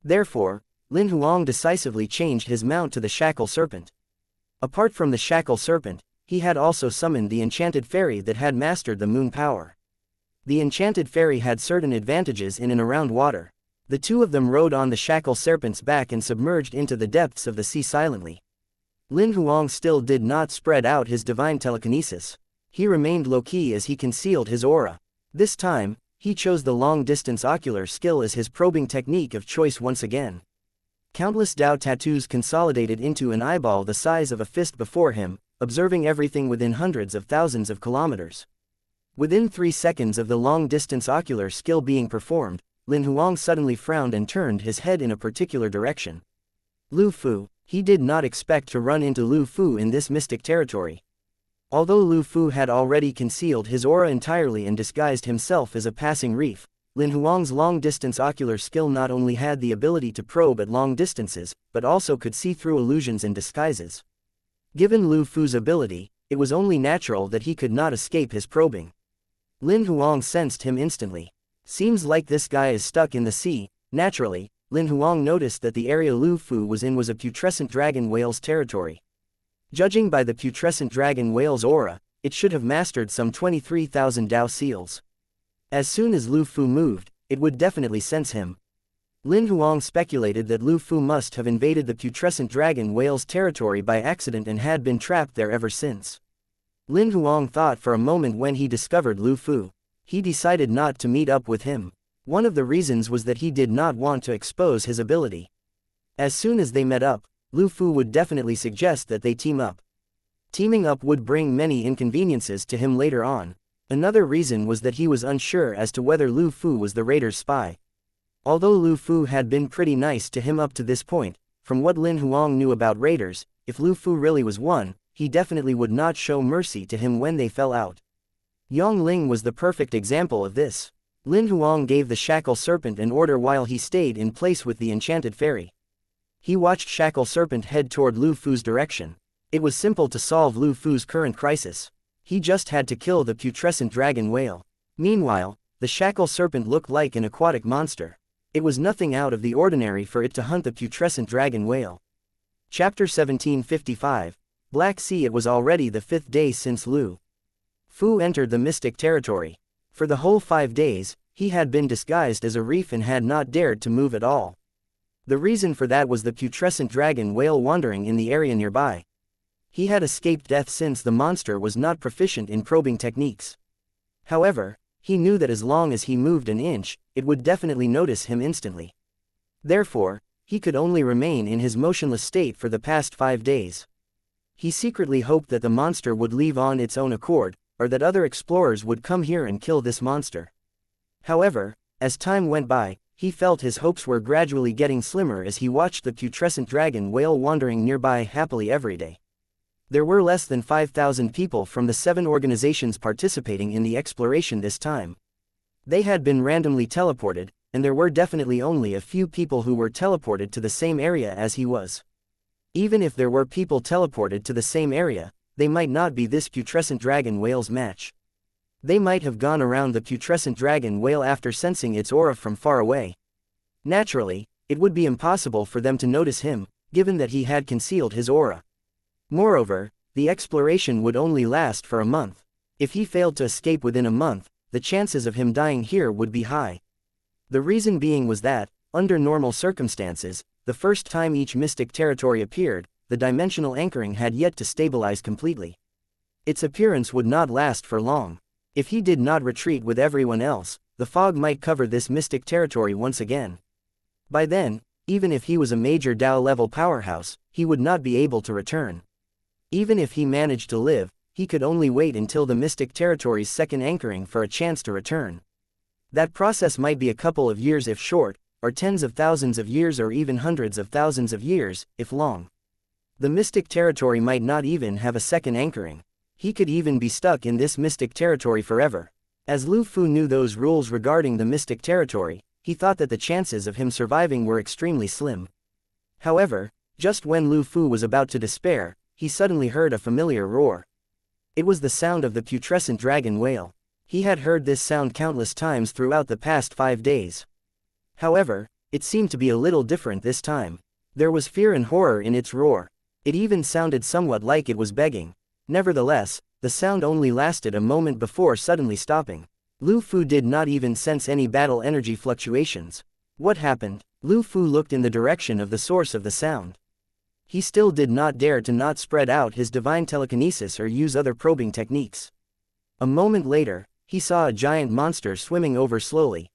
Therefore, Lin Huang decisively changed his mount to the shackle serpent. Apart from the shackle serpent, he had also summoned the enchanted fairy that had mastered the moon power. The enchanted fairy had certain advantages in and around water. The two of them rode on the shackle serpent's back and submerged into the depths of the sea silently. Lin Huang still did not spread out his divine telekinesis. He remained low-key as he concealed his aura. This time, he chose the long-distance ocular skill as his probing technique of choice once again. Countless Dao tattoos consolidated into an eyeball the size of a fist before him, observing everything within hundreds of thousands of kilometers. Within 3 seconds of the long-distance ocular skill being performed, Lin Huang suddenly frowned and turned his head in a particular direction. Lu Fu. He did not expect to run into Lu Fu in this mystic territory. Although Lu Fu had already concealed his aura entirely and disguised himself as a passing reef, Lin Huang's long-distance ocular skill not only had the ability to probe at long distances, but also could see through illusions and disguises. Given Lu Fu's ability, it was only natural that he could not escape his probing. Lin Huang sensed him instantly. Seems like this guy is stuck in the sea. Naturally, Lin Huang noticed that the area Lu Fu was in was a putrescent dragon whale's territory. Judging by the putrescent dragon whale's aura, it should have mastered some 23,000 Dao seals. As soon as Lu Fu moved, it would definitely sense him. Lin Huang speculated that Lu Fu must have invaded the putrescent dragon whale's territory by accident and had been trapped there ever since. Lin Huang thought for a moment when he discovered Lu Fu. He decided not to meet up with him. One of the reasons was that he did not want to expose his ability. As soon as they met up, Lu Fu would definitely suggest that they team up. Teaming up would bring many inconveniences to him later on. Another reason was that he was unsure as to whether Lu Fu was the raider's spy. Although Lu Fu had been pretty nice to him up to this point, from what Lin Huang knew about raiders, if Lu Fu really was one, he definitely would not show mercy to him when they fell out. Yang Ling was the perfect example of this. Lin Huang gave the shackle serpent an order while he stayed in place with the enchanted fairy. He watched shackle serpent head toward Lu Fu's direction. It was simple to solve Lu Fu's current crisis. He just had to kill the putrescent dragon whale. Meanwhile, the shackle serpent looked like an aquatic monster. It was nothing out of the ordinary for it to hunt the putrescent dragon whale. Chapter 1755. Black Sea. It was already the 5th day since Lu Fu entered the mystic territory. For the whole 5 days, he had been disguised as a reef and had not dared to move at all. The reason for that was the putrescent dragon whale wandering in the area nearby. He had escaped death since the monster was not proficient in probing techniques. However, he knew that as long as he moved an inch, it would definitely notice him instantly. Therefore, he could only remain in his motionless state for the past 5 days. He secretly hoped that the monster would leave on its own accord, or that other explorers would come here and kill this monster. However, as time went by, he felt his hopes were gradually getting slimmer as he watched the putrescent dragon whale wandering nearby happily every day. There were less than 5,000 people from the 7 organizations participating in the exploration this time. They had been randomly teleported, and there were definitely only a few people who were teleported to the same area as he was. Even if there were people teleported to the same area, they might not be this putrescent dragon whale's match. They might have gone around the putrescent dragon whale after sensing its aura from far away. Naturally, it would be impossible for them to notice him, given that he had concealed his aura. Moreover, the exploration would only last for a month. If he failed to escape within a month, the chances of him dying here would be high. The reason being was that, under normal circumstances, the first time each mystic territory appeared, the dimensional anchoring had yet to stabilize completely. Its appearance would not last for long. If he did not retreat with everyone else, the fog might cover this mystic territory once again. By then, even if he was a major Dao level powerhouse, he would not be able to return. Even if he managed to live, he could only wait until the mystic territory's second anchoring for a chance to return. That process might be a couple of years if short, or tens of thousands of years or even hundreds of thousands of years, if long. The mystic territory might not even have a second anchoring. He could even be stuck in this mystic territory forever. As Lu Fu knew those rules regarding the mystic territory, he thought that the chances of him surviving were extremely slim. However, just when Lu Fu was about to despair, he suddenly heard a familiar roar. It was the sound of the putrescent dragon whale. He had heard this sound countless times throughout the past 5 days. However, it seemed to be a little different this time. There was fear and horror in its roar. It even sounded somewhat like it was begging. Nevertheless, the sound only lasted a moment before suddenly stopping. Lu Fu did not even sense any battle energy fluctuations. What happened? Lu Fu looked in the direction of the source of the sound. He still did not dare to not spread out his divine telekinesis or use other probing techniques. A moment later, he saw a giant monster swimming over slowly.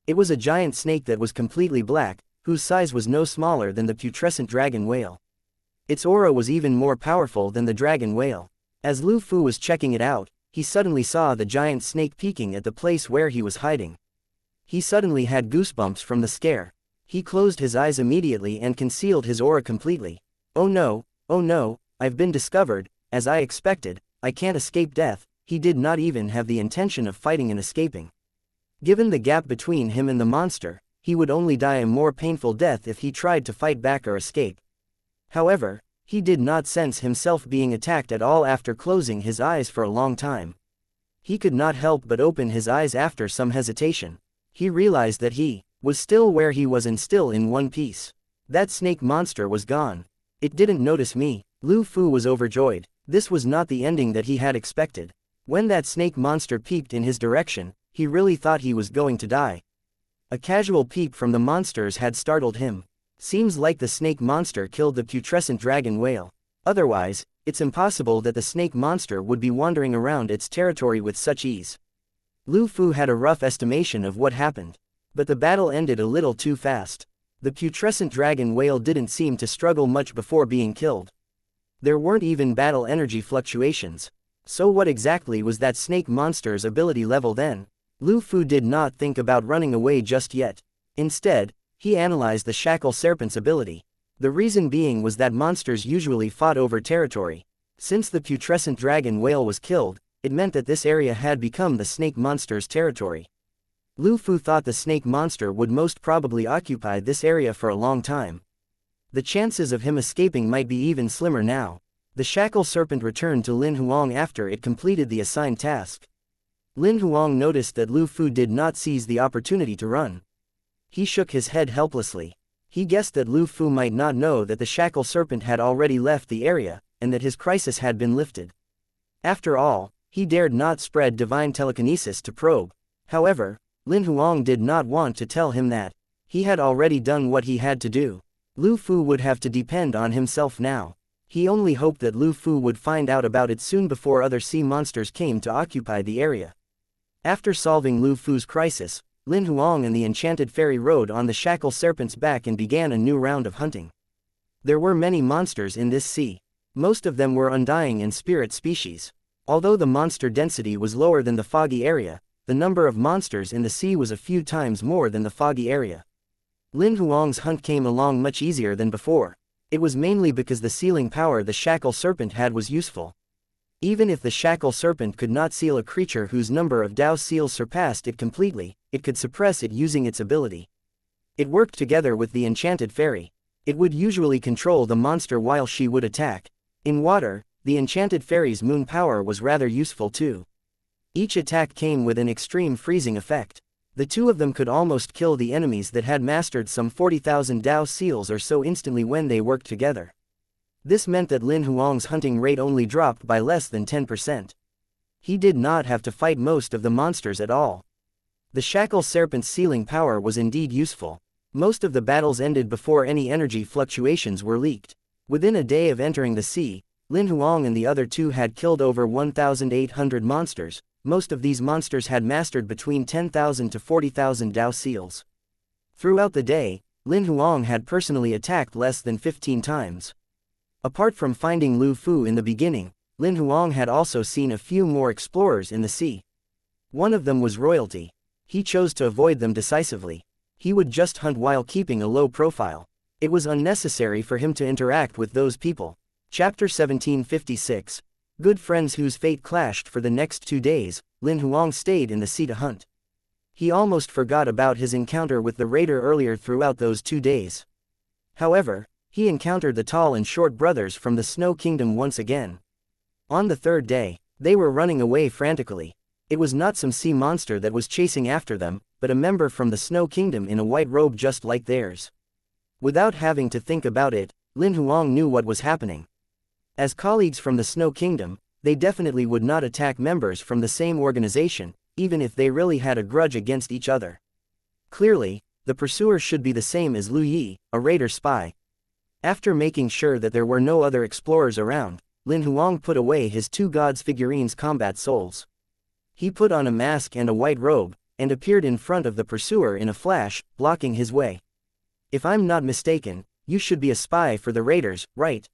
It was a giant snake that was completely black, whose size was no smaller than the putrescent dragon whale. Its aura was even more powerful than the dragon whale. As Lu Fu was checking it out, he suddenly saw the giant snake peeking at the place where he was hiding. He suddenly had goosebumps from the scare. He closed his eyes immediately and concealed his aura completely. Oh no, I've been discovered, as I expected, I can't escape death. He did not even have the intention of fighting and escaping. Given the gap between him and the monster, he would only die a more painful death if he tried to fight back or escape. However, he did not sense himself being attacked at all after closing his eyes for a long time. He could not help but open his eyes after some hesitation. He realized that he was still where he was and still in one piece. That snake monster was gone. It didn't notice me. Lu Fu was overjoyed. This was not the ending that he had expected. When that snake monster peeped in his direction, he really thought he was going to die. A casual peep from the monsters had startled him. Seems like the snake monster killed the putrescent dragon whale. Otherwise, it's impossible that the snake monster would be wandering around its territory with such ease. Lu Fu had a rough estimation of what happened. But the battle ended a little too fast. The putrescent dragon whale didn't seem to struggle much before being killed. There weren't even battle energy fluctuations. So what exactly was that snake monster's ability level then? Lu Fu did not think about running away just yet. Instead, he analyzed the shackle serpent's ability. The reason being was that monsters usually fought over territory. Since the putrescent dragon whale was killed, it meant that this area had become the snake monster's territory. Lu Fu thought the snake monster would most probably occupy this area for a long time. The chances of him escaping might be even slimmer now. The shackle serpent returned to Lin Huang after it completed the assigned task. Lin Huang noticed that Lu Fu did not seize the opportunity to run. He shook his head helplessly. He guessed that Lu Fu might not know that the shackle serpent had already left the area, and that his crisis had been lifted. After all, he dared not spread divine telekinesis to probe. However, Lin Huang did not want to tell him that. He had already done what he had to do. Lu Fu would have to depend on himself now. He only hoped that Lu Fu would find out about it soon before other sea monsters came to occupy the area. After solving Lu Fu's crisis, Lin Huang and the enchanted fairy rode on the shackle serpent's back and began a new round of hunting. There were many monsters in this sea. Most of them were undying and spirit species. Although the monster density was lower than the foggy area, the number of monsters in the sea was a few times more than the foggy area. Lin Huang's hunt came along much easier than before. It was mainly because the sealing power the shackle serpent had was useful. Even if the shackle serpent could not seal a creature whose number of Dao seals surpassed it completely, it could suppress it using its ability. It worked together with the enchanted fairy. It would usually control the monster while she would attack. In water, the enchanted fairy's moon power was rather useful too. Each attack came with an extreme freezing effect. The two of them could almost kill the enemies that had mastered some 40,000 Dao seals or so instantly when they worked together. This meant that Lin Huang's hunting rate only dropped by less than 10%. He did not have to fight most of the monsters at all. The shackle serpent's sealing power was indeed useful. Most of the battles ended before any energy fluctuations were leaked. Within a day of entering the sea, Lin Huang and the other two had killed over 1,800 monsters. Most of these monsters had mastered between 10,000 to 40,000 Dao seals. Throughout the day, Lin Huang had personally attacked less than 15 times. Apart from finding Lu Fu in the beginning, Lin Huang had also seen a few more explorers in the sea. One of them was royalty. He chose to avoid them decisively. He would just hunt while keeping a low profile. It was unnecessary for him to interact with those people. Chapter 1756. Good friends whose fate clashed. For the next 2 days, Lin Huang stayed in the sea to hunt. He almost forgot about his encounter with the raider earlier throughout those 2 days. However, he encountered the tall and short brothers from the Snow Kingdom once again. On the 3rd day, they were running away frantically. It was not some sea monster that was chasing after them, but a member from the Snow Kingdom in a white robe just like theirs. Without having to think about it, Lin Huang knew what was happening. As colleagues from the Snow Kingdom, they definitely would not attack members from the same organization, even if they really had a grudge against each other. Clearly, the pursuer should be the same as Lu Yi, a raider spy. After making sure that there were no other explorers around, Lin Huang put away his 2 gods figurines' combat souls. He put on a mask and a white robe, and appeared in front of the pursuer in a flash, blocking his way. If I'm not mistaken, you should be a spy for the raiders, right?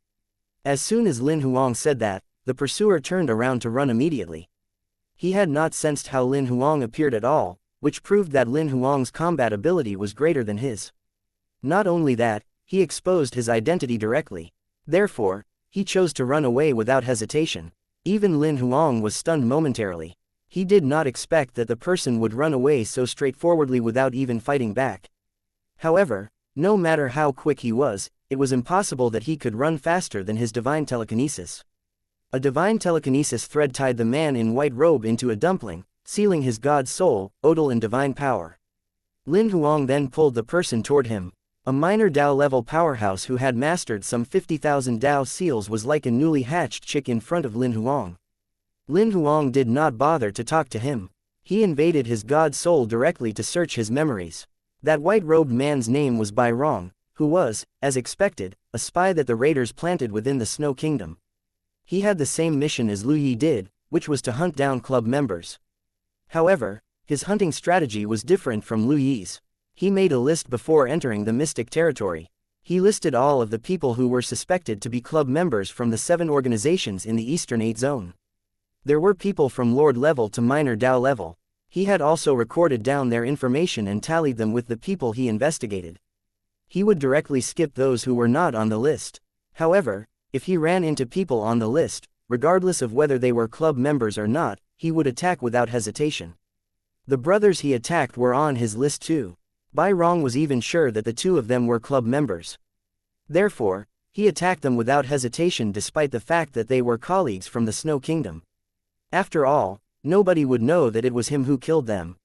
As soon as Lin Huang said that, the pursuer turned around to run immediately. He had not sensed how Lin Huang appeared at all, which proved that Lin Huang's combat ability was greater than his. Not only that, he exposed his identity directly. Therefore, he chose to run away without hesitation. Even Lin Huang was stunned momentarily. He did not expect that the person would run away so straightforwardly without even fighting back. However, no matter how quick he was, it was impossible that he could run faster than his divine telekinesis. A divine telekinesis thread tied the man in white robe into a dumpling, sealing his god's soul, odal and divine power. Lin Huang then pulled the person toward him. A minor Dao-level powerhouse who had mastered some 50,000 Dao seals was like a newly hatched chick in front of Lin Huang. Lin Huang did not bother to talk to him. He invaded his god's soul directly to search his memories. That white-robed man's name was Bai Rong, who was, as expected, a spy that the raiders planted within the Snow Kingdom. He had the same mission as Lu Yi did, which was to hunt down club members. However, his hunting strategy was different from Lu Yi's. He made a list before entering the mystic territory. He listed all of the people who were suspected to be club members from the 7 organizations in the Eastern 8 Zone. There were people from Lord level to minor Dao level. He had also recorded down their information and tallied them with the people he investigated. He would directly skip those who were not on the list. However, if he ran into people on the list, regardless of whether they were club members or not, he would attack without hesitation. The brothers he attacked were on his list too. Bai Rong was even sure that the 2 of them were club members. Therefore, he attacked them without hesitation despite the fact that they were colleagues from the Snow Kingdom. After all, nobody would know that it was him who killed them.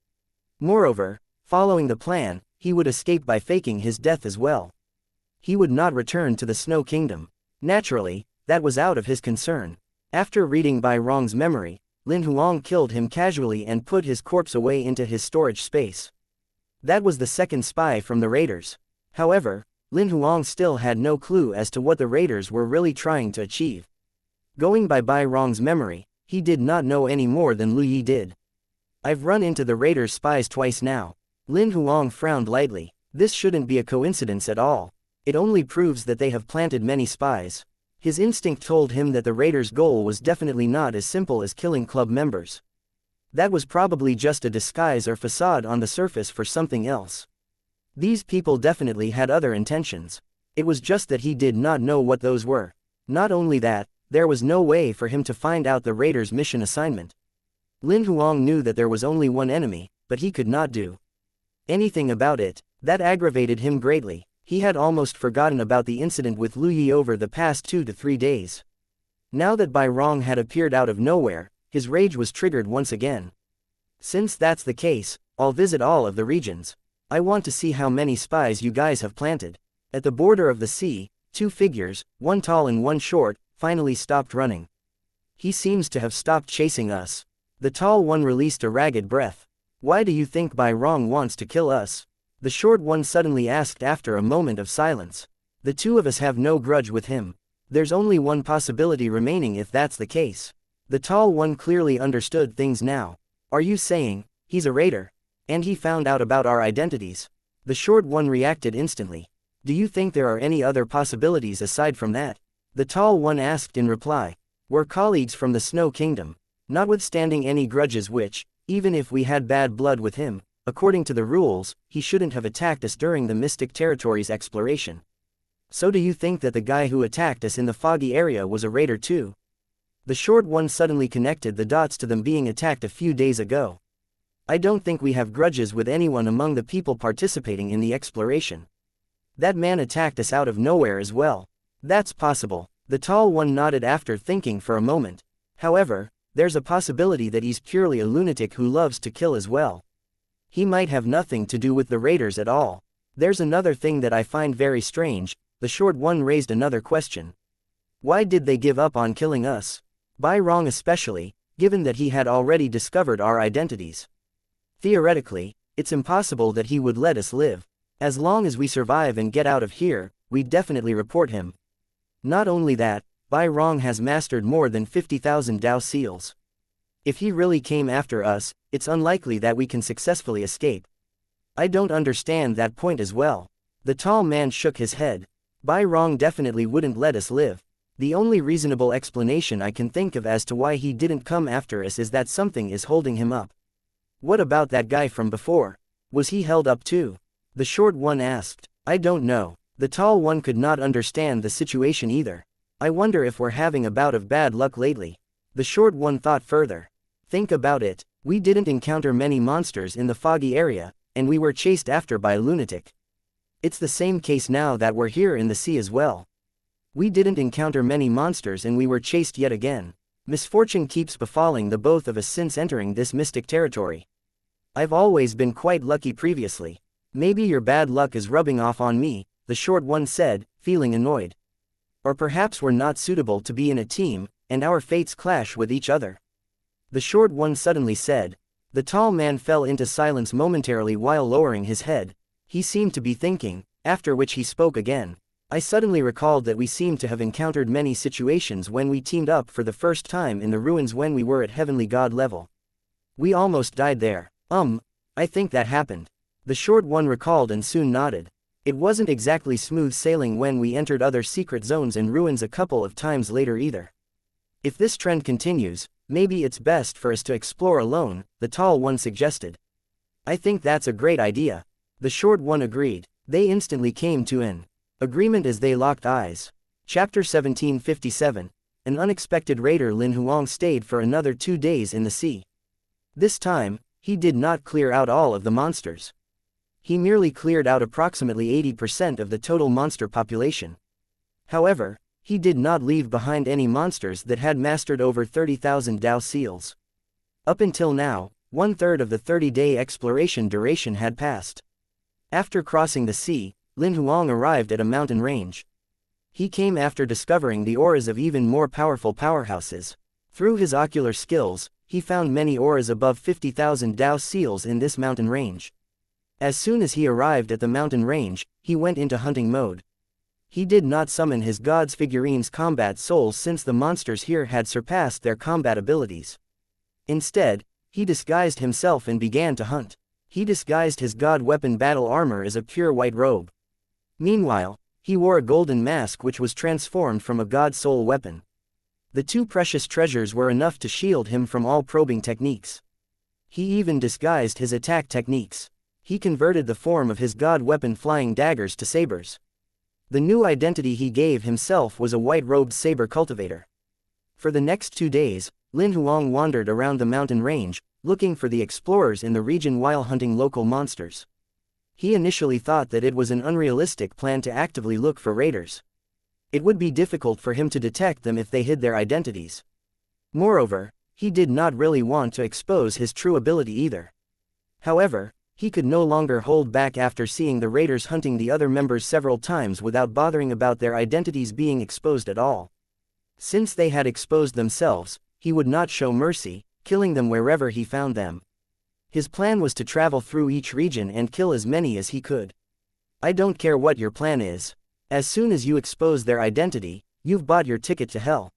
Moreover, following the plan, he would escape by faking his death as well. He would not return to the Snow Kingdom. Naturally, that was out of his concern. After reading Bai Rong's memory, Lin Huang killed him casually and put his corpse away into his storage space. That was the 2nd spy from the raiders. However, Lin Huang still had no clue as to what the raiders were really trying to achieve. Going by Bai Rong's memory, he did not know any more than Lu Yi did. I've run into the raiders' spies twice now. Lin Huang frowned lightly. This shouldn't be a coincidence at all. It only proves that they have planted many spies. His instinct told him that the raiders' goal was definitely not as simple as killing club members. That was probably just a disguise or facade on the surface for something else. These people definitely had other intentions. It was just that he did not know what those were. Not only that, there was no way for him to find out the raiders' mission assignment. Lin Huang knew that there was only one enemy, but he could not do anything about it. That aggravated him greatly. He had almost forgotten about the incident with Lu Yi over the past 2 to 3 days. Now that Bai Rong had appeared out of nowhere, his rage was triggered once again. Since that's the case, I'll visit all of the regions. I want to see how many spies you guys have planted. At the border of the sea, 2 figures, one tall and one short, finally stopped running. He seems to have stopped chasing us. The tall one released a ragged breath. Why do you think Bai Rong wants to kill us? The short one suddenly asked after a moment of silence. The 2 of us have no grudge with him. There's only one possibility remaining if that's the case. The tall one clearly understood things now. Are you saying, he's a raider? And he found out about our identities? The short one reacted instantly. Do you think there are any other possibilities aside from that? The tall one asked in reply. We're colleagues from the Snow Kingdom, notwithstanding any grudges which, even if we had bad blood with him, according to the rules, he shouldn't have attacked us during the Mystic Territories exploration. So do you think that the guy who attacked us in the foggy area was a raider too? The short one suddenly connected the dots to them being attacked a few days ago. I don't think we have grudges with anyone among the people participating in the exploration. That man attacked us out of nowhere as well. That's possible. The tall one nodded after thinking for a moment. However, there's a possibility that he's purely a lunatic who loves to kill as well. He might have nothing to do with the raiders at all. There's another thing that I find very strange. The short one raised another question. Why did they give up on killing us? Bai Rong especially, given that he had already discovered our identities. Theoretically, it's impossible that he would let us live. As long as we survive and get out of here, we'd definitely report him. Not only that, Bai Rong has mastered more than 50,000 Dao seals. If he really came after us, it's unlikely that we can successfully escape. I don't understand that point as well. The tall man shook his head. Bai Rong definitely wouldn't let us live. The only reasonable explanation I can think of as to why he didn't come after us is that something is holding him up. What about that guy from before? Was he held up too? The short one asked. I don't know. The tall one could not understand the situation either. I wonder if we're having a bout of bad luck lately. The short one thought further. Think about it. We didn't encounter many monsters in the foggy area, and we were chased after by a lunatic. It's the same case now that we're here in the sea as well. We didn't encounter many monsters and we were chased yet again. Misfortune keeps befalling the both of us since entering this mystic territory. I've always been quite lucky previously. Maybe your bad luck is rubbing off on me, the short one said, feeling annoyed. Or perhaps we're not suitable to be in a team, and our fates clash with each other. The short one suddenly said. The tall man fell into silence momentarily while lowering his head. He seemed to be thinking, after which he spoke again. I suddenly recalled that we seemed to have encountered many situations when we teamed up for the first time in the ruins when we were at Heavenly God level. We almost died there. I think that happened. The short one recalled and soon nodded. It wasn't exactly smooth sailing when we entered other secret zones and ruins a couple of times later either. If this trend continues, maybe it's best for us to explore alone, the tall one suggested. I think that's a great idea. The short one agreed. They instantly came to an agreement as they locked eyes. Chapter 1757. An unexpected raider. Lin Huang stayed for another 2 days in the sea. This time, he did not clear out all of the monsters. He merely cleared out approximately 80% of the total monster population. However, he did not leave behind any monsters that had mastered over 30,000 Dao seals. Up until now, 1/3 of the 30-day exploration duration had passed. After crossing the sea, Lin Huang arrived at a mountain range. He came after discovering the auras of even more powerful powerhouses. Through his ocular skills, he found many auras above 50,000 Dao seals in this mountain range. As soon as he arrived at the mountain range, he went into hunting mode. He did not summon his god's figurines' combat souls since the monsters here had surpassed their combat abilities. Instead, he disguised himself and began to hunt. He disguised his god weapon battle armor as a pure white robe. Meanwhile, he wore a golden mask which was transformed from a god soul weapon. The 2 precious treasures were enough to shield him from all probing techniques. He even disguised his attack techniques. He converted the form of his god weapon flying daggers to sabers. The new identity he gave himself was a white-robed saber cultivator. For the next 2 days, Lin Huang wandered around the mountain range, looking for the explorers in the region while hunting local monsters. He initially thought that it was an unrealistic plan to actively look for raiders. It would be difficult for him to detect them if they hid their identities. Moreover, he did not really want to expose his true ability either. However, he could no longer hold back after seeing the raiders hunting the other members several times without bothering about their identities being exposed at all. Since they had exposed themselves, he would not show mercy, killing them wherever he found them. His plan was to travel through each region and kill as many as he could. I don't care what your plan is. As soon as you expose their identity, you've bought your ticket to hell.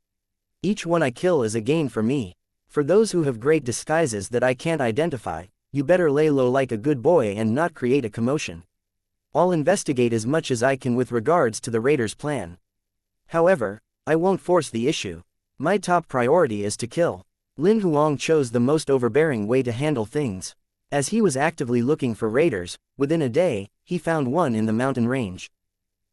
Each one I kill is a gain for me. For those who have great disguises that I can't identify, you better lay low like a good boy and not create a commotion. I'll investigate as much as I can with regards to the raiders' plan. However, I won't force the issue. My top priority is to kill. Lin Huang chose the most overbearing way to handle things. As he was actively looking for raiders, within a day, he found one in the mountain range.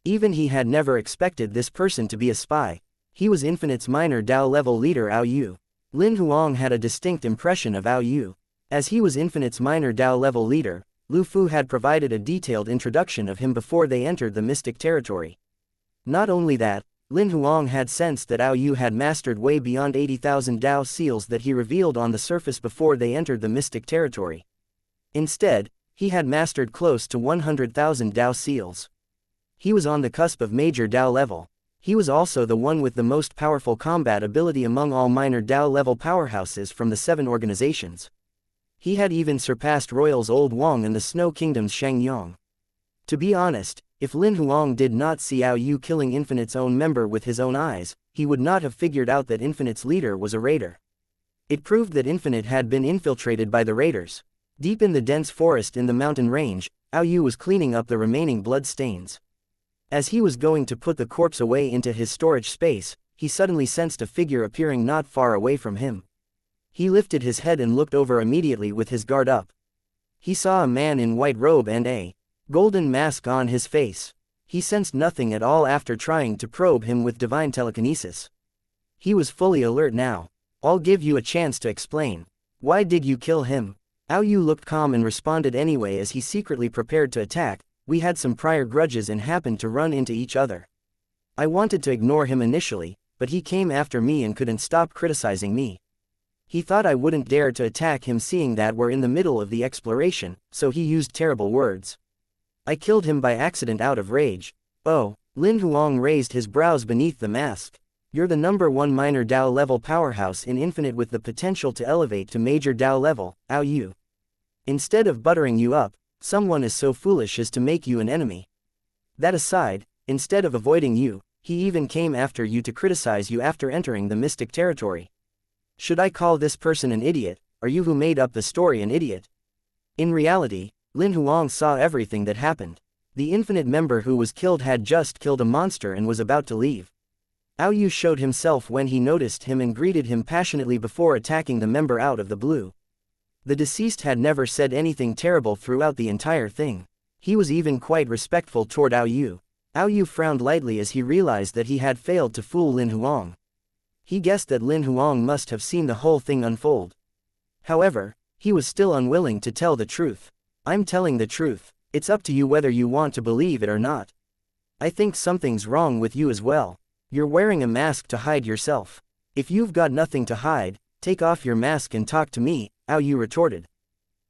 Even he had never expected this person to be a spy. He was Infinite's minor Dao level leader Ao Yu. Lin Huang had a distinct impression of Ao Yu. As he was Infinite's minor Dao level leader, Lu Fu had provided a detailed introduction of him before they entered the mystic territory. Not only that, Lin Huang had sensed that Ao Yu had mastered way beyond 80,000 Dao seals that he revealed on the surface before they entered the mystic territory. Instead, he had mastered close to 100,000 Dao seals. He was on the cusp of major Dao level. He was also the one with the most powerful combat ability among all minor Dao level powerhouses from the 7 organizations. He had even surpassed Royals Old Wang and the Snow Kingdom's xianxia. To be honest, if Lin Huang did not see Ao Yu killing Infinite's own member with his own eyes, he would not have figured out that Infinite's leader was a raider. It proved that Infinite had been infiltrated by the raiders. Deep in the dense forest in the mountain range, Ao Yu was cleaning up the remaining blood stains. As he was going to put the corpse away into his storage space, he suddenly sensed a figure appearing not far away from him. He lifted his head and looked over immediately with his guard up. He saw a man in white robe and a golden mask on his face. He sensed nothing at all after trying to probe him with divine telekinesis. He was fully alert now. I'll give you a chance to explain. Why did you kill him? Ao Yu looked calm and responded anyway as he secretly prepared to attack. We had some prior grudges and happened to run into each other. I wanted to ignore him initially, but he came after me and couldn't stop criticizing me. He thought I wouldn't dare to attack him seeing that we're in the middle of the exploration, so he used terrible words. I killed him by accident out of rage. Oh, Lin Huang raised his brows beneath the mask. You're the number 1 minor Dao level powerhouse in Infinite with the potential to elevate to major Dao level, Ao Yu. Instead of buttering you up, someone is so foolish as to make you an enemy. That aside, instead of avoiding you, he even came after you to criticize you after entering the mystic territory. Should I call this person an idiot, or you who made up the story an idiot? In reality, Lin Huang saw everything that happened. The Infinite member who was killed had just killed a monster and was about to leave. Ao Yu showed himself when he noticed him and greeted him passionately before attacking the member out of the blue. The deceased had never said anything terrible throughout the entire thing. He was even quite respectful toward Ao Yu. Ao Yu frowned lightly as he realized that he had failed to fool Lin Huang. He guessed that Lin Huang must have seen the whole thing unfold. However, he was still unwilling to tell the truth. I'm telling the truth. It's up to you whether you want to believe it or not. I think something's wrong with you as well. You're wearing a mask to hide yourself. If you've got nothing to hide, take off your mask and talk to me, Ao Yu retorted.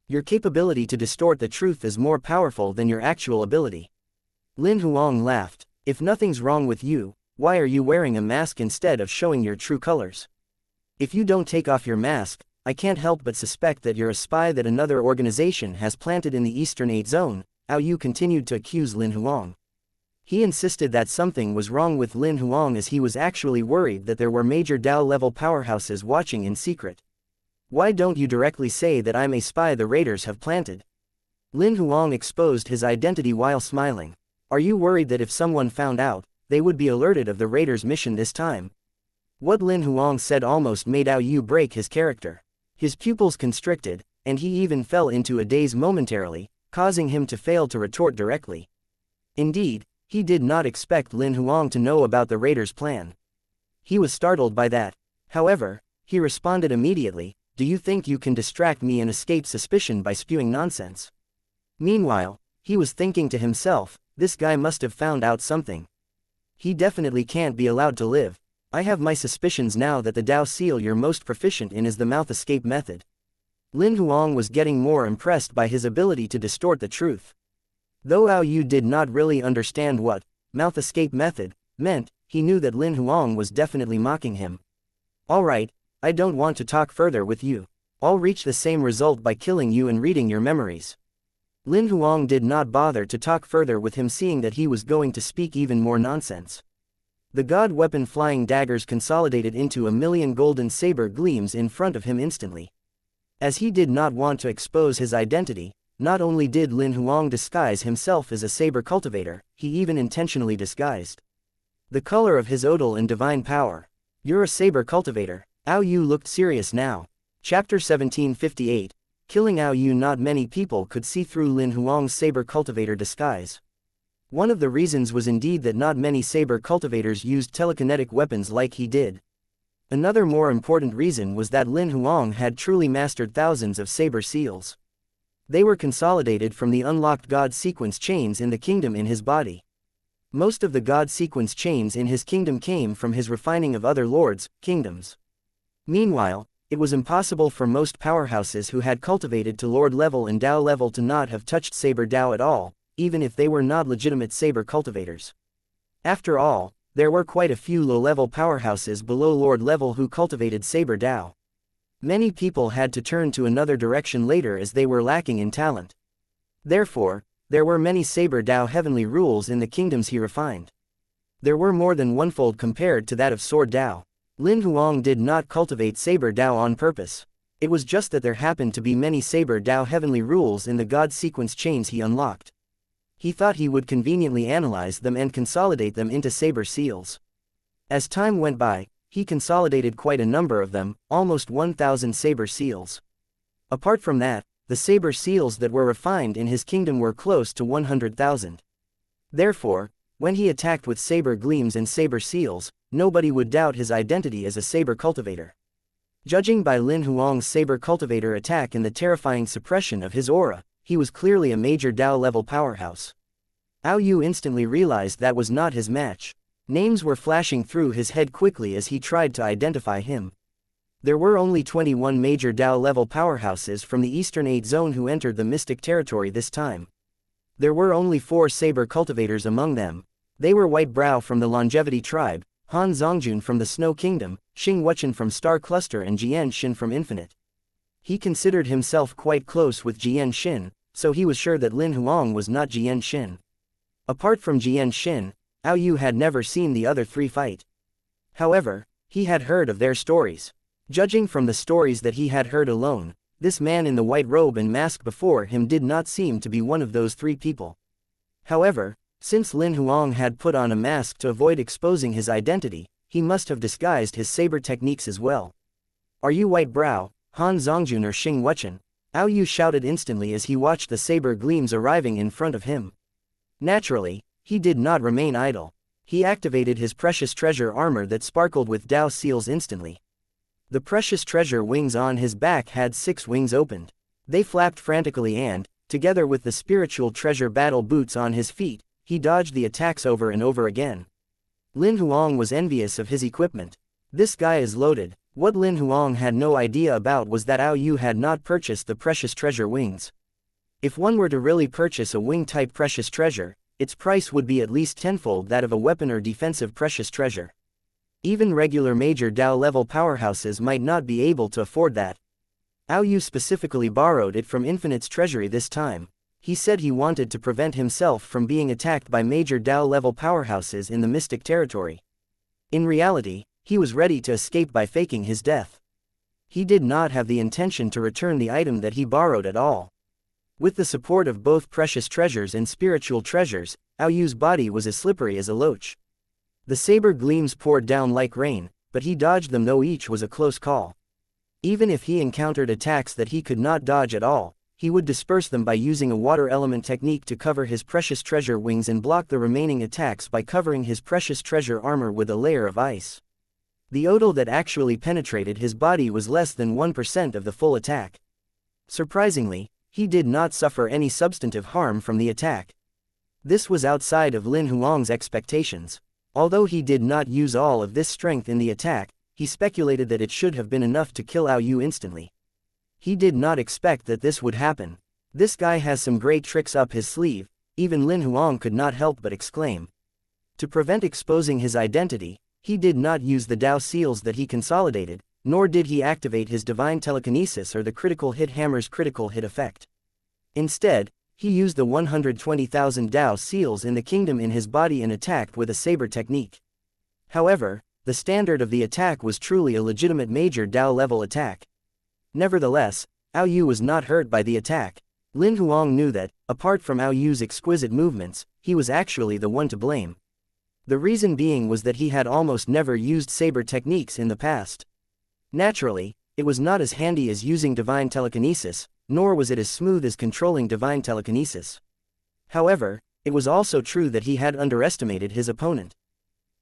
Your capability to distort the truth is more powerful than your actual ability. Lin Huang laughed. If nothing's wrong with you, why are you wearing a mask instead of showing your true colors? If you don't take off your mask, I can't help but suspect that you're a spy that another organization has planted in the Eastern 8 Zone, Ao Yu continued to accuse Lin Huang. He insisted that something was wrong with Lin Huang as he was actually worried that there were major Dao-level powerhouses watching in secret. Why don't you directly say that I'm a spy the raiders have planted? Lin Huang exposed his identity while smiling. Are you worried that if someone found out, they would be alerted of the raiders' mission this time? What Lin Huang said almost made Ao Yu break his character. His pupils constricted, and he even fell into a daze momentarily, causing him to fail to retort directly. Indeed, he did not expect Lin Huang to know about the raiders' plan. He was startled by that. However, he responded immediately, "Do you think you can distract me and escape suspicion by spewing nonsense?" Meanwhile, he was thinking to himself, this guy must have found out something. He definitely can't be allowed to live. I have my suspicions now that the Dao seal you're most proficient in is the mouth escape method. Lin Huang was getting more impressed by his ability to distort the truth. Though Ao Yu did not really understand what mouth escape method meant, he knew that Lin Huang was definitely mocking him. Alright, I don't want to talk further with you. I'll reach the same result by killing you and reading your memories. Lin Huang did not bother to talk further with him, seeing that he was going to speak even more nonsense. The god weapon flying daggers consolidated into a million golden saber gleams in front of him instantly. As he did not want to expose his identity, not only did Lin Huang disguise himself as a saber cultivator, he even intentionally disguised the color of his odal and divine power. You're a saber cultivator. Ao Yu looked serious now. Chapter 1758. Killing Ao Yu. Not many people could see through Lin Huang's saber cultivator disguise. One of the reasons was indeed that not many saber cultivators used telekinetic weapons like he did. Another more important reason was that Lin Huang had truly mastered thousands of saber seals. They were consolidated from the unlocked God sequence chains in the kingdom in his body. Most of the God sequence chains in his kingdom came from his refining of other lords' kingdoms. Meanwhile, it was impossible for most powerhouses who had cultivated to lord level and Dao level to not have touched saber Dao at all, even if they were not legitimate saber cultivators. After all, there were quite a few low-level powerhouses below lord level who cultivated saber Dao. Many people had to turn to another direction later as they were lacking in talent. Therefore, there were many saber Dao heavenly rules in the kingdoms he refined. There were more than onefold compared to that of sword Dao. Lin Huang did not cultivate saber Dao on purpose. It was just that there happened to be many saber Dao heavenly rules in the God sequence chains he unlocked. He thought he would conveniently analyze them and consolidate them into saber seals. As time went by, he consolidated quite a number of them, almost 1,000 saber seals. Apart from that, the saber seals that were refined in his kingdom were close to 100,000. Therefore, when he attacked with saber gleams and saber seals, nobody would doubt his identity as a saber cultivator. Judging by Lin Huang's saber cultivator attack and the terrifying suppression of his aura, he was clearly a major Dao level powerhouse. Ao Yu instantly realized that was not his match. Names were flashing through his head quickly as he tried to identify him. There were only 21 major Dao level powerhouses from the Eastern 8 zone who entered the mystic territory this time. There were only 4 saber cultivators among them. They were White Brow from the Longevity tribe, Han Zongjun from the Snow Kingdom, Xing Wuchen from Star Cluster and Jian Xin from Infinite. He considered himself quite close with Jian Xin, so he was sure that Lin Huang was not Jian Xin. Apart from Jian Xin, Ao Yu had never seen the other 3 fight. However, he had heard of their stories. Judging from the stories that he had heard alone, this man in the white robe and mask before him did not seem to be one of those 3 people. However, since Lin Huang had put on a mask to avoid exposing his identity, he must have disguised his saber techniques as well. "Are you White Brow, Han Zongjun or Xing Wuchen?" Ao Yu shouted instantly as he watched the saber gleams arriving in front of him. Naturally, he did not remain idle. He activated his precious treasure armor that sparkled with Dao seals instantly. The precious treasure wings on his back had 6 wings opened. They flapped frantically and, together with the spiritual treasure battle boots on his feet, he dodged the attacks over and over again. Lin Huang was envious of his equipment. "This guy is loaded." What Lin Huang had no idea about was that Ao Yu had not purchased the precious treasure wings. If one were to really purchase a wing-type precious treasure, its price would be at least tenfold that of a weapon or defensive precious treasure. Even regular major Dao-level powerhouses might not be able to afford that. Ao Yu specifically borrowed it from Infinite's treasury this time. He said he wanted to prevent himself from being attacked by major Dao-level powerhouses in the Mystic Territory. In reality, he was ready to escape by faking his death. He did not have the intention to return the item that he borrowed at all. With the support of both precious treasures and spiritual treasures, Ao Yu's body was as slippery as a loach. The saber gleams poured down like rain, but he dodged them though each was a close call. Even if he encountered attacks that he could not dodge at all, he would disperse them by using a water element technique to cover his precious treasure wings and block the remaining attacks by covering his precious treasure armor with a layer of ice. The odal that actually penetrated his body was less than 1% of the full attack. Surprisingly, he did not suffer any substantive harm from the attack. This was outside of Lin Huang's expectations. Although he did not use all of this strength in the attack, he speculated that it should have been enough to kill Ao Yu instantly. He did not expect that this would happen. This guy has some great tricks up his sleeve, even Lin Huang could not help but exclaim. To prevent exposing his identity, he did not use the Dao seals that he consolidated, nor did he activate his divine telekinesis or the critical hit hammer's critical hit effect. Instead, he used the 120,000 Dao seals in the kingdom in his body and attacked with a saber technique. However, the standard of the attack was truly a legitimate major Dao level attack. Nevertheless, Ao Yu was not hurt by the attack. Lin Huang knew that, apart from Ao Yu's exquisite movements, he was actually the one to blame. The reason being was that he had almost never used saber techniques in the past. Naturally, it was not as handy as using divine telekinesis, nor was it as smooth as controlling divine telekinesis. However, it was also true that he had underestimated his opponent.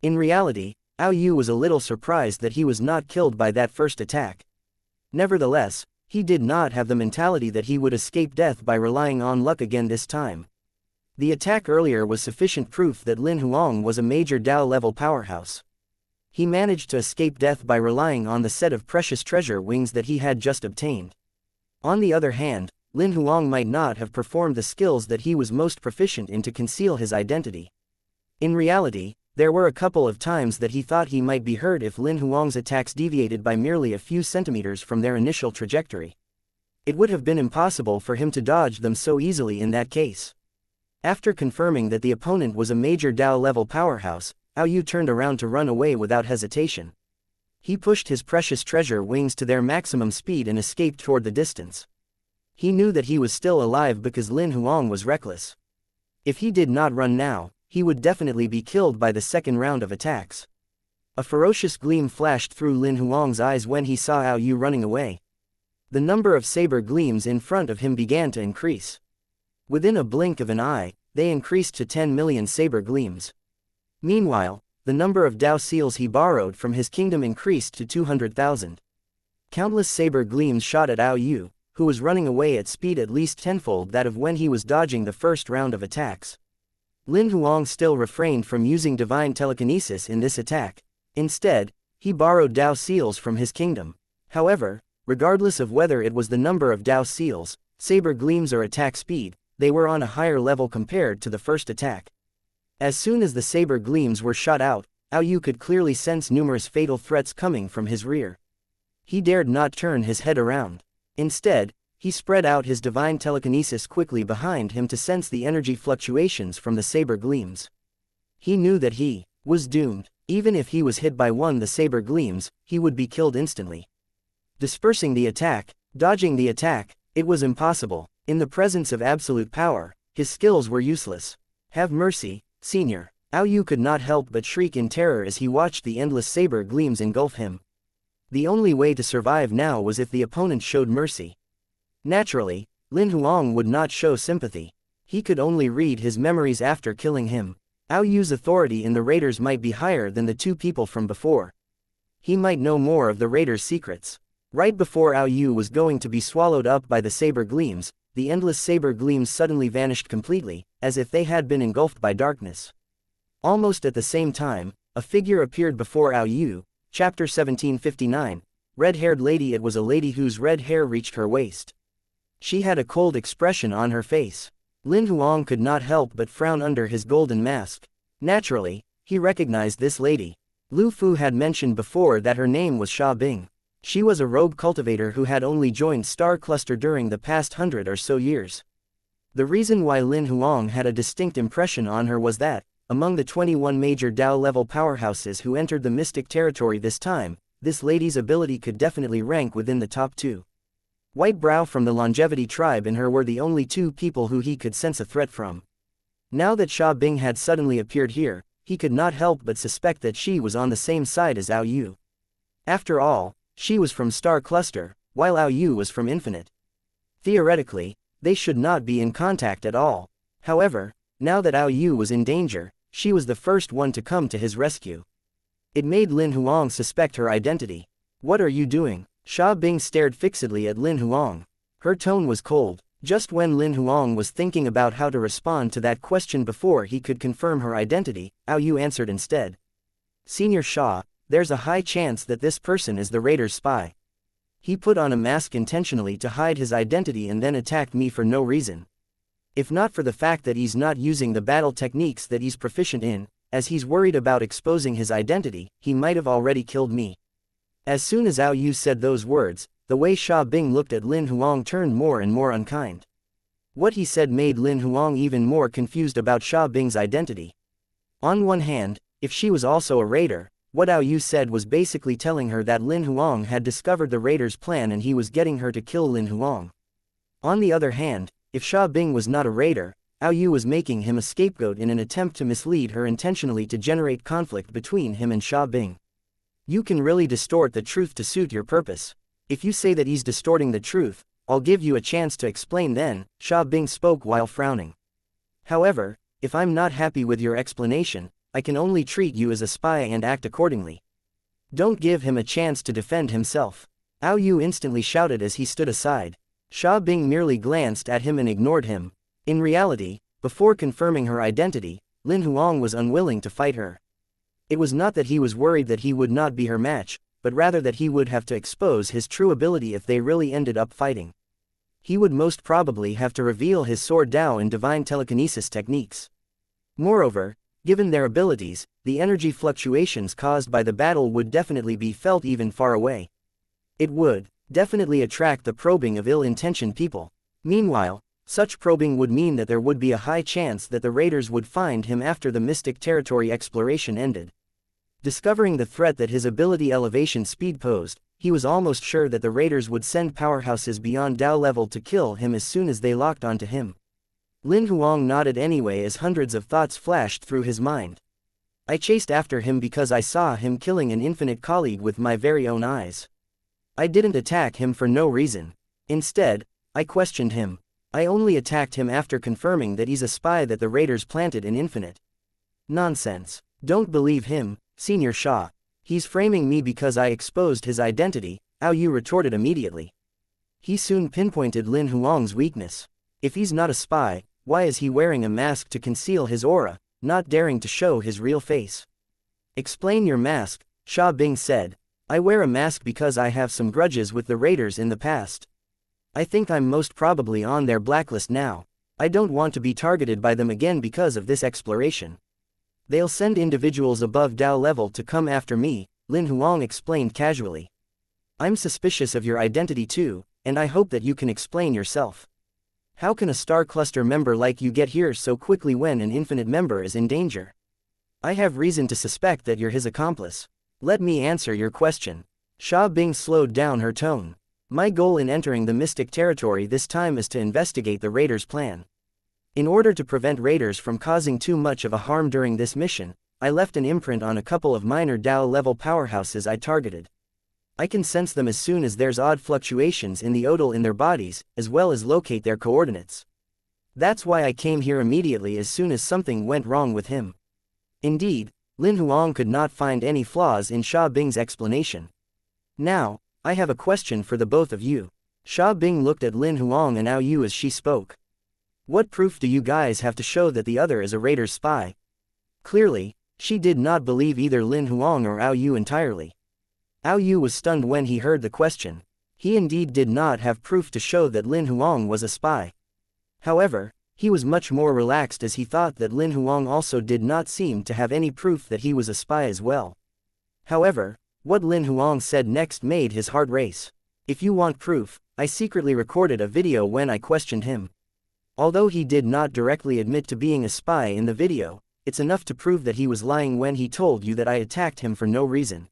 In reality, Ao Yu was a little surprised that he was not killed by that first attack. Nevertheless, he did not have the mentality that he would escape death by relying on luck again this time. The attack earlier was sufficient proof that Lin Huang was a major Dao-level powerhouse. He managed to escape death by relying on the set of precious treasure wings that he had just obtained. On the other hand, Lin Huang might not have performed the skills that he was most proficient in to conceal his identity. In reality, there were a couple of times that he thought he might be hurt if Lin Huang's attacks deviated by merely a few centimeters from their initial trajectory. It would have been impossible for him to dodge them so easily in that case. After confirming that the opponent was a major Dao-level powerhouse, Ao Yu turned around to run away without hesitation. He pushed his precious treasure wings to their maximum speed and escaped toward the distance. He knew that he was still alive because Lin Huang was reckless. If he did not run now, he would definitely be killed by the second round of attacks. A ferocious gleam flashed through Lin Huang's eyes when he saw Ao Yu running away. The number of saber gleams in front of him began to increase. Within a blink of an eye, they increased to 10 million saber gleams. Meanwhile, the number of Dao seals he borrowed from his kingdom increased to 200,000. Countless saber gleams shot at Ao Yu, who was running away at speed at least tenfold that of when he was dodging the first round of attacks. Lin Huang still refrained from using divine telekinesis in this attack. Instead, he borrowed Dao seals from his kingdom. However, regardless of whether it was the number of Dao seals, saber gleams or attack speed, they were on a higher level compared to the first attack. As soon as the saber gleams were shot out, Ao Yu could clearly sense numerous fatal threats coming from his rear. He dared not turn his head around. Instead, he spread out his divine telekinesis quickly behind him to sense the energy fluctuations from the saber gleams. He knew that he was doomed. Even if he was hit by one of the saber gleams, he would be killed instantly. Dispersing the attack, dodging the attack, it was impossible. In the presence of absolute power, his skills were useless. Have mercy, Senior. Ao Yu could not help but shriek in terror as he watched the endless saber gleams engulf him. The only way to survive now was if the opponent showed mercy. Naturally, Lin Huang would not show sympathy. He could only read his memories after killing him. Ao Yu's authority in the raiders might be higher than the two people from before. He might know more of the raiders' secrets. Right before Ao Yu was going to be swallowed up by the saber gleams, the endless saber gleams suddenly vanished completely, as if they had been engulfed by darkness. Almost at the same time, a figure appeared before Ao Yu. Chapter 1759. Red-haired lady. It was a lady whose red hair reached her waist. She had a cold expression on her face. Lin Huang could not help but frown under his golden mask. Naturally, he recognized this lady. Lu Fu had mentioned before that her name was Xia Bing. She was a rogue cultivator who had only joined Star Cluster during the past 100 or so years. The reason why Lin Huang had a distinct impression on her was that, among the 21 major Dao-level powerhouses who entered the Mystic territory this time, this lady's ability could definitely rank within the top 2. White Brow from the Longevity tribe and her were the only two people who he could sense a threat from. Now that Xia Bing had suddenly appeared here, he could not help but suspect that she was on the same side as Ao Yu. After all, she was from Star Cluster, while Ao Yu was from Infinite. Theoretically, they should not be in contact at all. However, now that Ao Yu was in danger, she was the first one to come to his rescue. It made Lin Huang suspect her identity. What are you doing? Xia Bing stared fixedly at Lin Huang. Her tone was cold. Just when Lin Huang was thinking about how to respond to that question before he could confirm her identity, Ao Yu answered instead. Senior Xia, there's a high chance that this person is the raider's spy. He put on a mask intentionally to hide his identity and then attacked me for no reason. If not for the fact that he's not using the battle techniques that he's proficient in, as he's worried about exposing his identity, he might have already killed me. As soon as Ao Yu said those words, the way Xia Bing looked at Lin Huang turned more and more unkind. What he said made Lin Huang even more confused about Xia Bing's identity. On one hand, if she was also a raider, what Ao Yu said was basically telling her that Lin Huang had discovered the raiders' plan and he was getting her to kill Lin Huang. On the other hand, if Xia Bing was not a raider, Yu was making him a scapegoat in an attempt to mislead her intentionally to generate conflict between him and Xia Bing. You can really distort the truth to suit your purpose. If you say that he's distorting the truth, I'll give you a chance to explain then, Xia Bing spoke while frowning. However, if I'm not happy with your explanation, I can only treat you as a spy and act accordingly. Don't give him a chance to defend himself. Yu instantly shouted as he stood aside. Xia Bing merely glanced at him and ignored him. In reality, before confirming her identity, Lin Huang was unwilling to fight her. It was not that he was worried that he would not be her match, but rather that he would have to expose his true ability if they really ended up fighting. He would most probably have to reveal his sword Dao and divine telekinesis techniques. Moreover, given their abilities, the energy fluctuations caused by the battle would definitely be felt even far away. It would definitely attract the probing of ill-intentioned people. Meanwhile, such probing would mean that there would be a high chance that the raiders would find him after the mystic territory exploration ended. Discovering the threat that his ability elevation speed posed, he was almost sure that the raiders would send powerhouses beyond Dao level to kill him as soon as they locked onto him. Lin Huang nodded anyway as hundreds of thoughts flashed through his mind. I chased after him because I saw him killing an infinite colleague with my very own eyes. I didn't attack him for no reason. Instead, I questioned him. I only attacked him after confirming that he's a spy that the raiders planted in Infinite. Nonsense. Don't believe him, Senior Xia. He's framing me because I exposed his identity, Yu retorted immediately. He soon pinpointed Lin Huang's weakness. If he's not a spy, why is he wearing a mask to conceal his aura, not daring to show his real face? Explain your mask, Xia Bing said. I wear a mask because I have some grudges with the raiders in the past. I think I'm most probably on their blacklist now. I don't want to be targeted by them again because of this exploration. They'll send individuals above Dao level to come after me, Lin Huang explained casually. I'm suspicious of your identity too, and I hope that you can explain yourself. How can a star cluster member like you get here so quickly when an infinite member is in danger? I have reason to suspect that you're his accomplice. Let me answer your question. Xia Bing slowed down her tone. My goal in entering the mystic territory this time is to investigate the raiders' plan. In order to prevent raiders from causing too much of a harm during this mission, I left an imprint on a couple of minor Dao-level powerhouses I targeted. I can sense them as soon as there's odd fluctuations in the odal in their bodies, as well as locate their coordinates. That's why I came here immediately as soon as something went wrong with him. Indeed, Lin Huang could not find any flaws in Xia Bing's explanation. Now, I have a question for the both of you. Xia Bing looked at Lin Huang and Yu as she spoke. What proof do you guys have to show that the other is a raider's spy? Clearly, she did not believe either Lin Huang or Yu entirely. Yu was stunned when he heard the question. He indeed did not have proof to show that Lin Huang was a spy. However, he was much more relaxed as he thought that Lin Huang also did not seem to have any proof that he was a spy as well. However, what Lin Huang said next made his heart race. If you want proof, I secretly recorded a video when I questioned him. Although he did not directly admit to being a spy in the video, it's enough to prove that he was lying when he told you that I attacked him for no reason.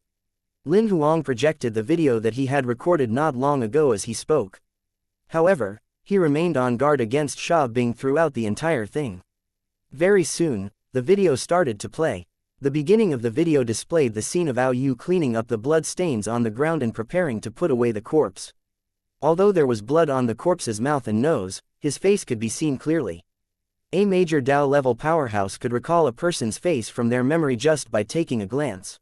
Lin Huang projected the video that he had recorded not long ago as he spoke. However, he remained on guard against Xia Bing throughout the entire thing. Very soon, the video started to play. The beginning of the video displayed the scene of Yu cleaning up the blood stains on the ground and preparing to put away the corpse. Although there was blood on the corpse's mouth and nose, his face could be seen clearly. A major Dao-level powerhouse could recall a person's face from their memory just by taking a glance.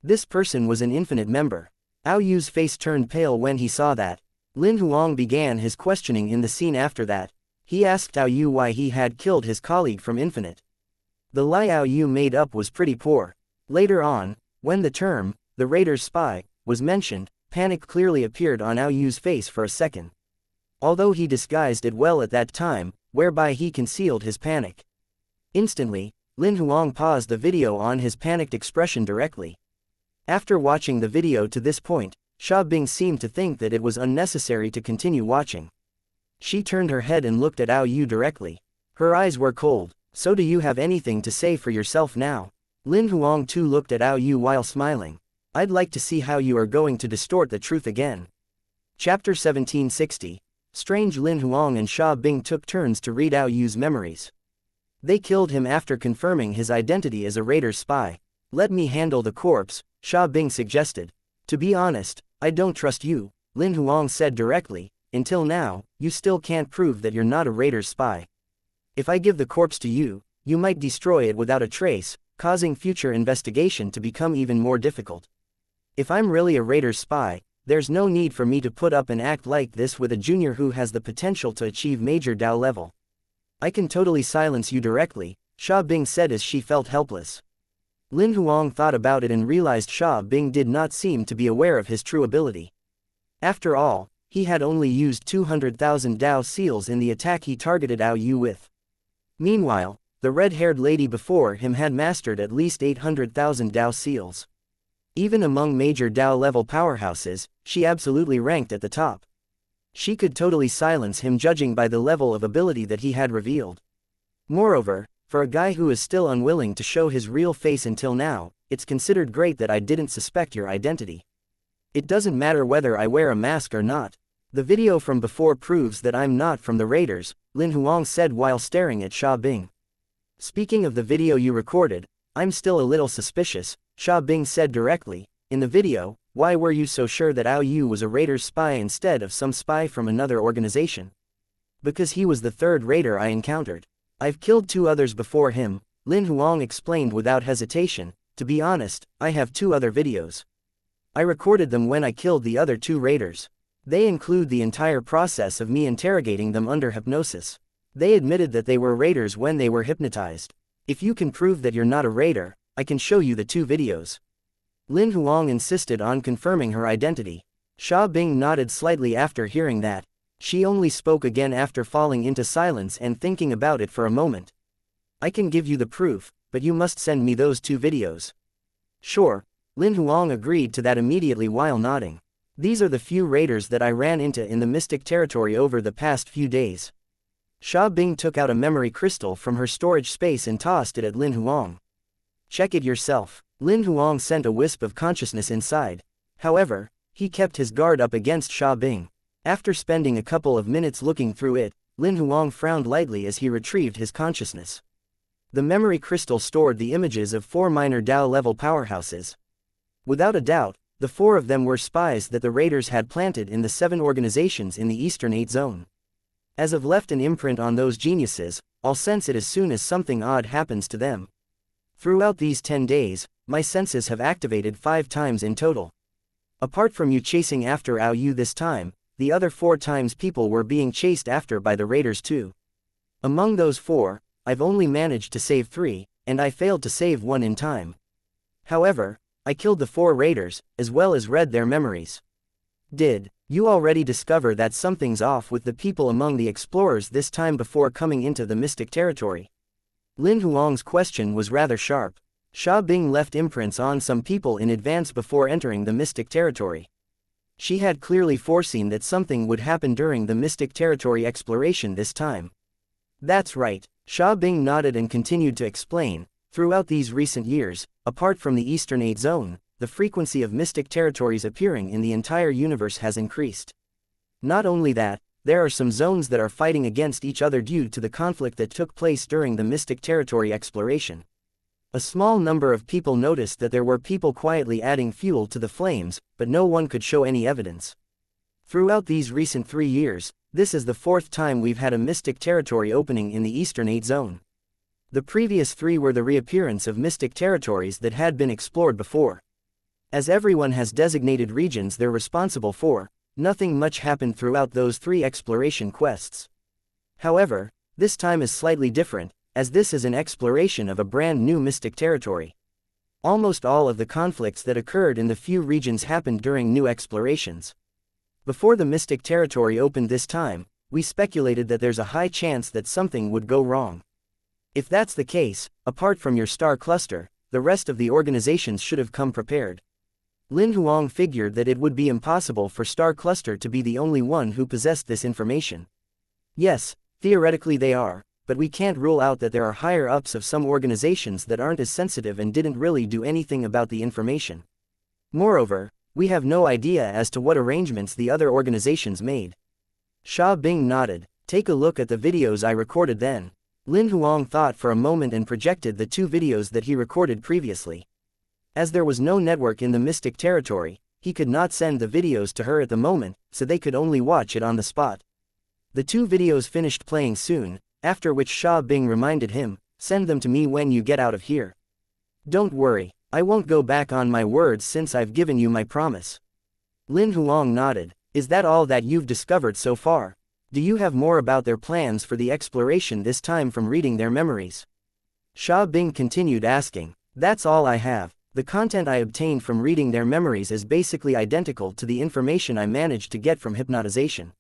This person was an infinite member. Yu's face turned pale when he saw that. Lin Huang began his questioning in the scene after that. He asked Yu why he had killed his colleague from Infinite. The lie Yu made up was pretty poor. Later on, when the term, the raider's spy, was mentioned, panic clearly appeared on Yu's face for a second. Although he disguised it well at that time, whereby he concealed his panic. Instantly, Lin Huang paused the video on his panicked expression directly. After watching the video to this point, Xia Bing seemed to think that it was unnecessary to continue watching. She turned her head and looked at Yu directly. Her eyes were cold. So do you have anything to say for yourself now? Lin Huang too looked at Yu while smiling. I'd like to see how you are going to distort the truth again. Chapter 1760. Strange Lin Huang and Xia Bing took turns to read Ao Yu's memories. They killed him after confirming his identity as a raider's spy. Let me handle the corpse, Xia Bing suggested. To be honest, I don't trust you, Lin Huang said directly. Until now, you still can't prove that you're not a raider's spy. If I give the corpse to you, you might destroy it without a trace, causing future investigation to become even more difficult. If I'm really a raider's spy, there's no need for me to put up an act like this with a junior who has the potential to achieve major Dao level. I can totally silence you directly, Xia Bing said as she felt helpless. Lin Huang thought about it and realized Xia Bing did not seem to be aware of his true ability. After all, he had only used 200,000 Dao seals in the attack he targeted Ao Yu with. Meanwhile, the red-haired lady before him had mastered at least 800,000 Dao seals. Even among major Dao level powerhouses, she absolutely ranked at the top. She could totally silence him judging by the level of ability that he had revealed. Moreover, for a guy who is still unwilling to show his real face until now, it's considered great that I didn't suspect your identity. It doesn't matter whether I wear a mask or not. The video from before proves that I'm not from the raiders, Lin Huang said while staring at Xia Bing. Speaking of the video you recorded, I'm still a little suspicious, Xia Bing said directly. In the video, why were you so sure that Ao Yu was a raider's spy instead of some spy from another organization? Because he was the third raider I encountered. I've killed 2 others before him, Lin Huang explained without hesitation. To be honest, I have 2 other videos. I recorded them when I killed the other 2 raiders. They include the entire process of me interrogating them under hypnosis. They admitted that they were raiders when they were hypnotized. If you can prove that you're not a raider, I can show you the 2 videos. Lin Huang insisted on confirming her identity. Xia Bing nodded slightly after hearing that. She only spoke again after falling into silence and thinking about it for a moment. I can give you the proof, but you must send me those 2 videos. Sure, Lin Huang agreed to that immediately while nodding. These are the few raiders that I ran into in the mystic territory over the past few days. Xia Bing took out a memory crystal from her storage space and tossed it at Lin Huang. Check it yourself. Lin Huang sent a wisp of consciousness inside. However, he kept his guard up against Xia Bing. After spending a couple of minutes looking through it, Lin Huang frowned lightly as he retrieved his consciousness. The memory crystal stored the images of 4 minor Dao level powerhouses. Without a doubt, the 4 of them were spies that the raiders had planted in the 7 organizations in the Eastern 8 zone. As I've left an imprint on those geniuses, I'll sense it as soon as something odd happens to them. Throughout these 10 days, my senses have activated 5 times in total. Apart from you chasing after Ao Yu this time, the other 4 times people were being chased after by the raiders too. Among those 4, I've only managed to save 3, and I failed to save 1 in time. However, I killed the 4 raiders, as well as read their memories. Did you already discover that something's off with the people among the explorers this time before coming into the mystic territory? Lin Huang's question was rather sharp. Xia Bing left imprints on some people in advance before entering the mystic territory. She had clearly foreseen that something would happen during the mystic territory exploration this time. That's right, Xia Bing nodded and continued to explain. Throughout these recent years, apart from the Eastern 8 zone, the frequency of mystic territories appearing in the entire universe has increased. Not only that, there are some zones that are fighting against each other due to the conflict that took place during the mystic territory exploration. A small number of people noticed that there were people quietly adding fuel to the flames, but no one could show any evidence. Throughout these recent 3 years, this is the 4th time we've had a mystic territory opening in the Eastern 8 zone. The previous 3 were the reappearance of mystic territories that had been explored before. As everyone has designated regions they're responsible for, nothing much happened throughout those 3 exploration quests. However, this time is slightly different, as this is an exploration of a brand new mystic territory. Almost all of the conflicts that occurred in the few regions happened during new explorations. Before the mystic territory opened this time, we speculated that there's a high chance that something would go wrong. If that's the case, apart from your star cluster, the rest of the organizations should have come prepared. Lin Huang figured that it would be impossible for Star Cluster to be the only one who possessed this information. Yes, theoretically they are, but we can't rule out that there are higher-ups of some organizations that aren't as sensitive and didn't really do anything about the information. Moreover, we have no idea as to what arrangements the other organizations made. Sha Bing nodded. Take a look at the videos I recorded then. Lin Huang thought for a moment and projected the 2 videos that he recorded previously. As there was no network in the Mystic territory, he could not send the videos to her at the moment, so they could only watch it on the spot. The 2 videos finished playing soon, after which Sha Bing reminded him, send them to me when you get out of here. Don't worry, I won't go back on my words since I've given you my promise. Lin Huang nodded. Is that all that you've discovered so far? Do you have more about their plans for the exploration this time from reading their memories? Sha Bing continued asking. That's all I have. The content I obtained from reading their memories is basically identical to the information I managed to get from hypnotization.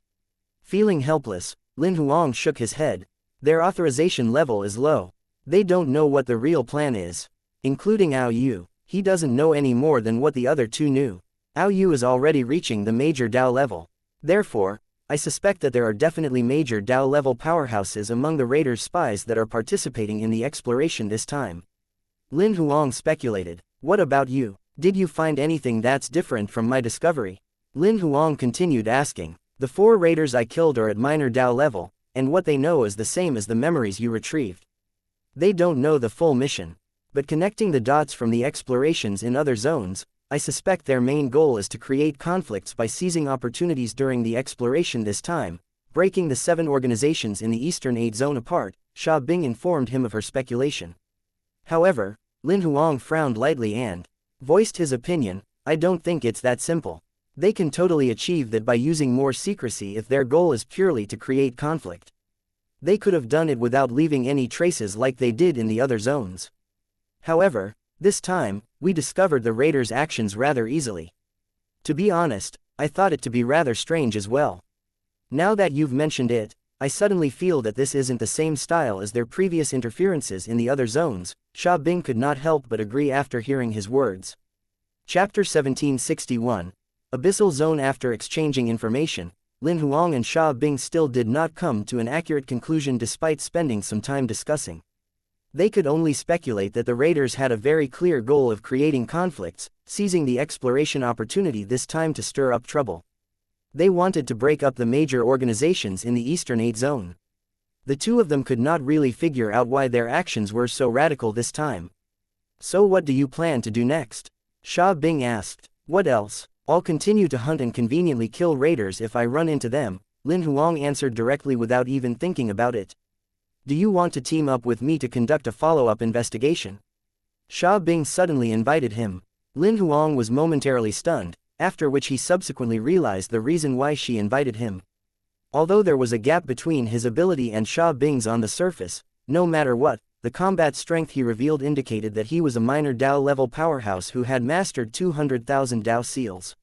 Feeling helpless, Lin Huang shook his head. Their authorization level is low. They don't know what the real plan is. Including Ao Yu, he doesn't know any more than what the other 2 knew. Ao Yu is already reaching the major Dao level. Therefore, I suspect that there are definitely major Dao level powerhouses among the Raiders' spies that are participating in the exploration this time. Lin Huang speculated. What about you? Did you find anything that's different from my discovery? Lin Huang continued asking. The 4 raiders I killed are at minor Dao level, and what they know is the same as the memories you retrieved. They don't know the full mission. But connecting the dots from the explorations in other zones, I suspect their main goal is to create conflicts by seizing opportunities during the exploration this time, breaking the 7 organizations in the Eastern 8 zone apart. Sha Bing informed him of her speculation. However, Lin Huang frowned lightly and voiced his opinion. I don't think it's that simple. They can totally achieve that by using more secrecy if their goal is purely to create conflict. They could have done it without leaving any traces like they did in the other zones. However, this time, we discovered the raiders' actions rather easily. To be honest, I thought it to be rather strange as well. Now that you've mentioned it, I suddenly feel that this isn't the same style as their previous interferences in the other zones. Sha Bing could not help but agree after hearing his words. Chapter 1761. Abyssal Zone. After exchanging information, Lin Huang and Sha Bing still did not come to an accurate conclusion despite spending some time discussing. They could only speculate that the raiders had a very clear goal of creating conflicts, seizing the exploration opportunity this time to stir up trouble. They wanted to break up the major organizations in the Eastern 8 zone. The 2 of them could not really figure out why their actions were so radical this time. So what do you plan to do next? Sha Bing asked. What else? I'll continue to hunt and conveniently kill raiders if I run into them, Lin Huang answered directly without even thinking about it. Do you want to team up with me to conduct a follow-up investigation? Sha Bing suddenly invited him. Lin Huang was momentarily stunned, after which he subsequently realized the reason why she invited him. Although there was a gap between his ability and Sha Bing's on the surface, no matter what, the combat strength he revealed indicated that he was a minor Dao level powerhouse who had mastered 200,000 Dao seals.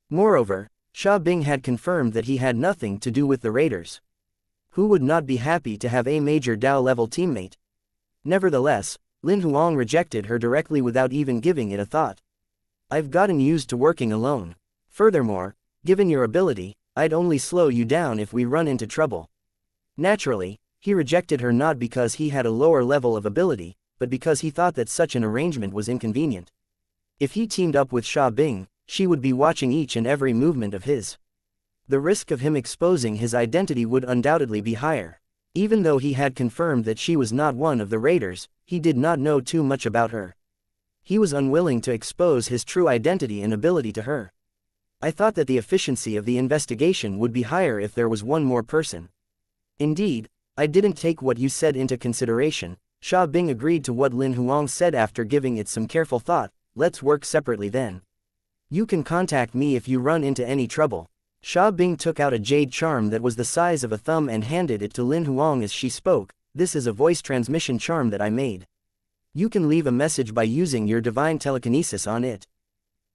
Moreover, Sha Bing had confirmed that he had nothing to do with the raiders. Who would not be happy to have a major Dao level teammate? Nevertheless, Lin Huang rejected her directly without even giving it a thought. I've gotten used to working alone. Furthermore, given your ability, I'd only slow you down if we run into trouble. Naturally, he rejected her not because he had a lower level of ability, but because he thought that such an arrangement was inconvenient. If he teamed up with Sha Bing, she would be watching each and every movement of his. The risk of him exposing his identity would undoubtedly be higher. Even though he had confirmed that she was not one of the raiders, he did not know too much about her. He was unwilling to expose his true identity and ability to her. I thought that the efficiency of the investigation would be higher if there was one more person. Indeed, I didn't take what you said into consideration. Sha Bing agreed to what Lin Huang said after giving it some careful thought. Let's work separately then. You can contact me if you run into any trouble. Sha Bing took out a jade charm that was the size of a thumb and handed it to Lin Huang as she spoke. This is a voice transmission charm that I made. You can leave a message by using your divine telekinesis on it.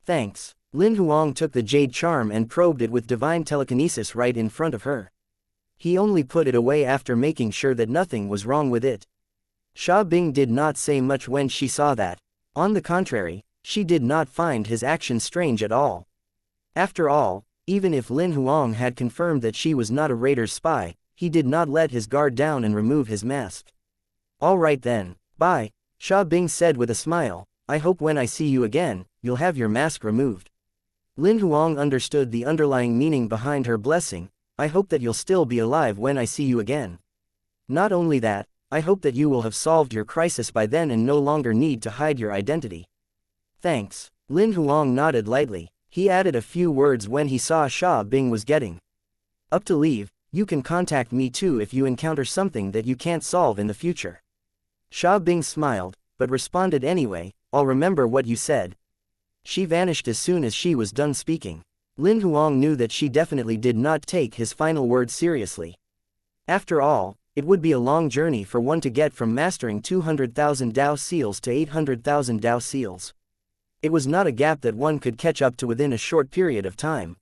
Thanks. Lin Huang took the jade charm and probed it with divine telekinesis right in front of her. He only put it away after making sure that nothing was wrong with it. Sha Bing did not say much when she saw that. On the contrary, she did not find his actions strange at all. After all, even if Lin Huang had confirmed that she was not a raider's spy, he did not let his guard down and remove his mask. All right then, bye, Sha Bing said with a smile. I hope when I see you again, you'll have your mask removed. Lin Huang understood the underlying meaning behind her blessing. I hope that you'll still be alive when I see you again. Not only that, I hope that you will have solved your crisis by then and no longer need to hide your identity. Thanks. Lin Huang nodded lightly. He added a few words when he saw Xia Bing was getting up to leave. You can contact me too if you encounter something that you can't solve in the future. Xia Bing smiled, but responded anyway, I'll remember what you said. She vanished as soon as she was done speaking. Lin Huang knew that she definitely did not take his final words seriously. After all, it would be a long journey for one to get from mastering 200,000 Dao seals to 800,000 Dao seals. It was not a gap that one could catch up to within a short period of time.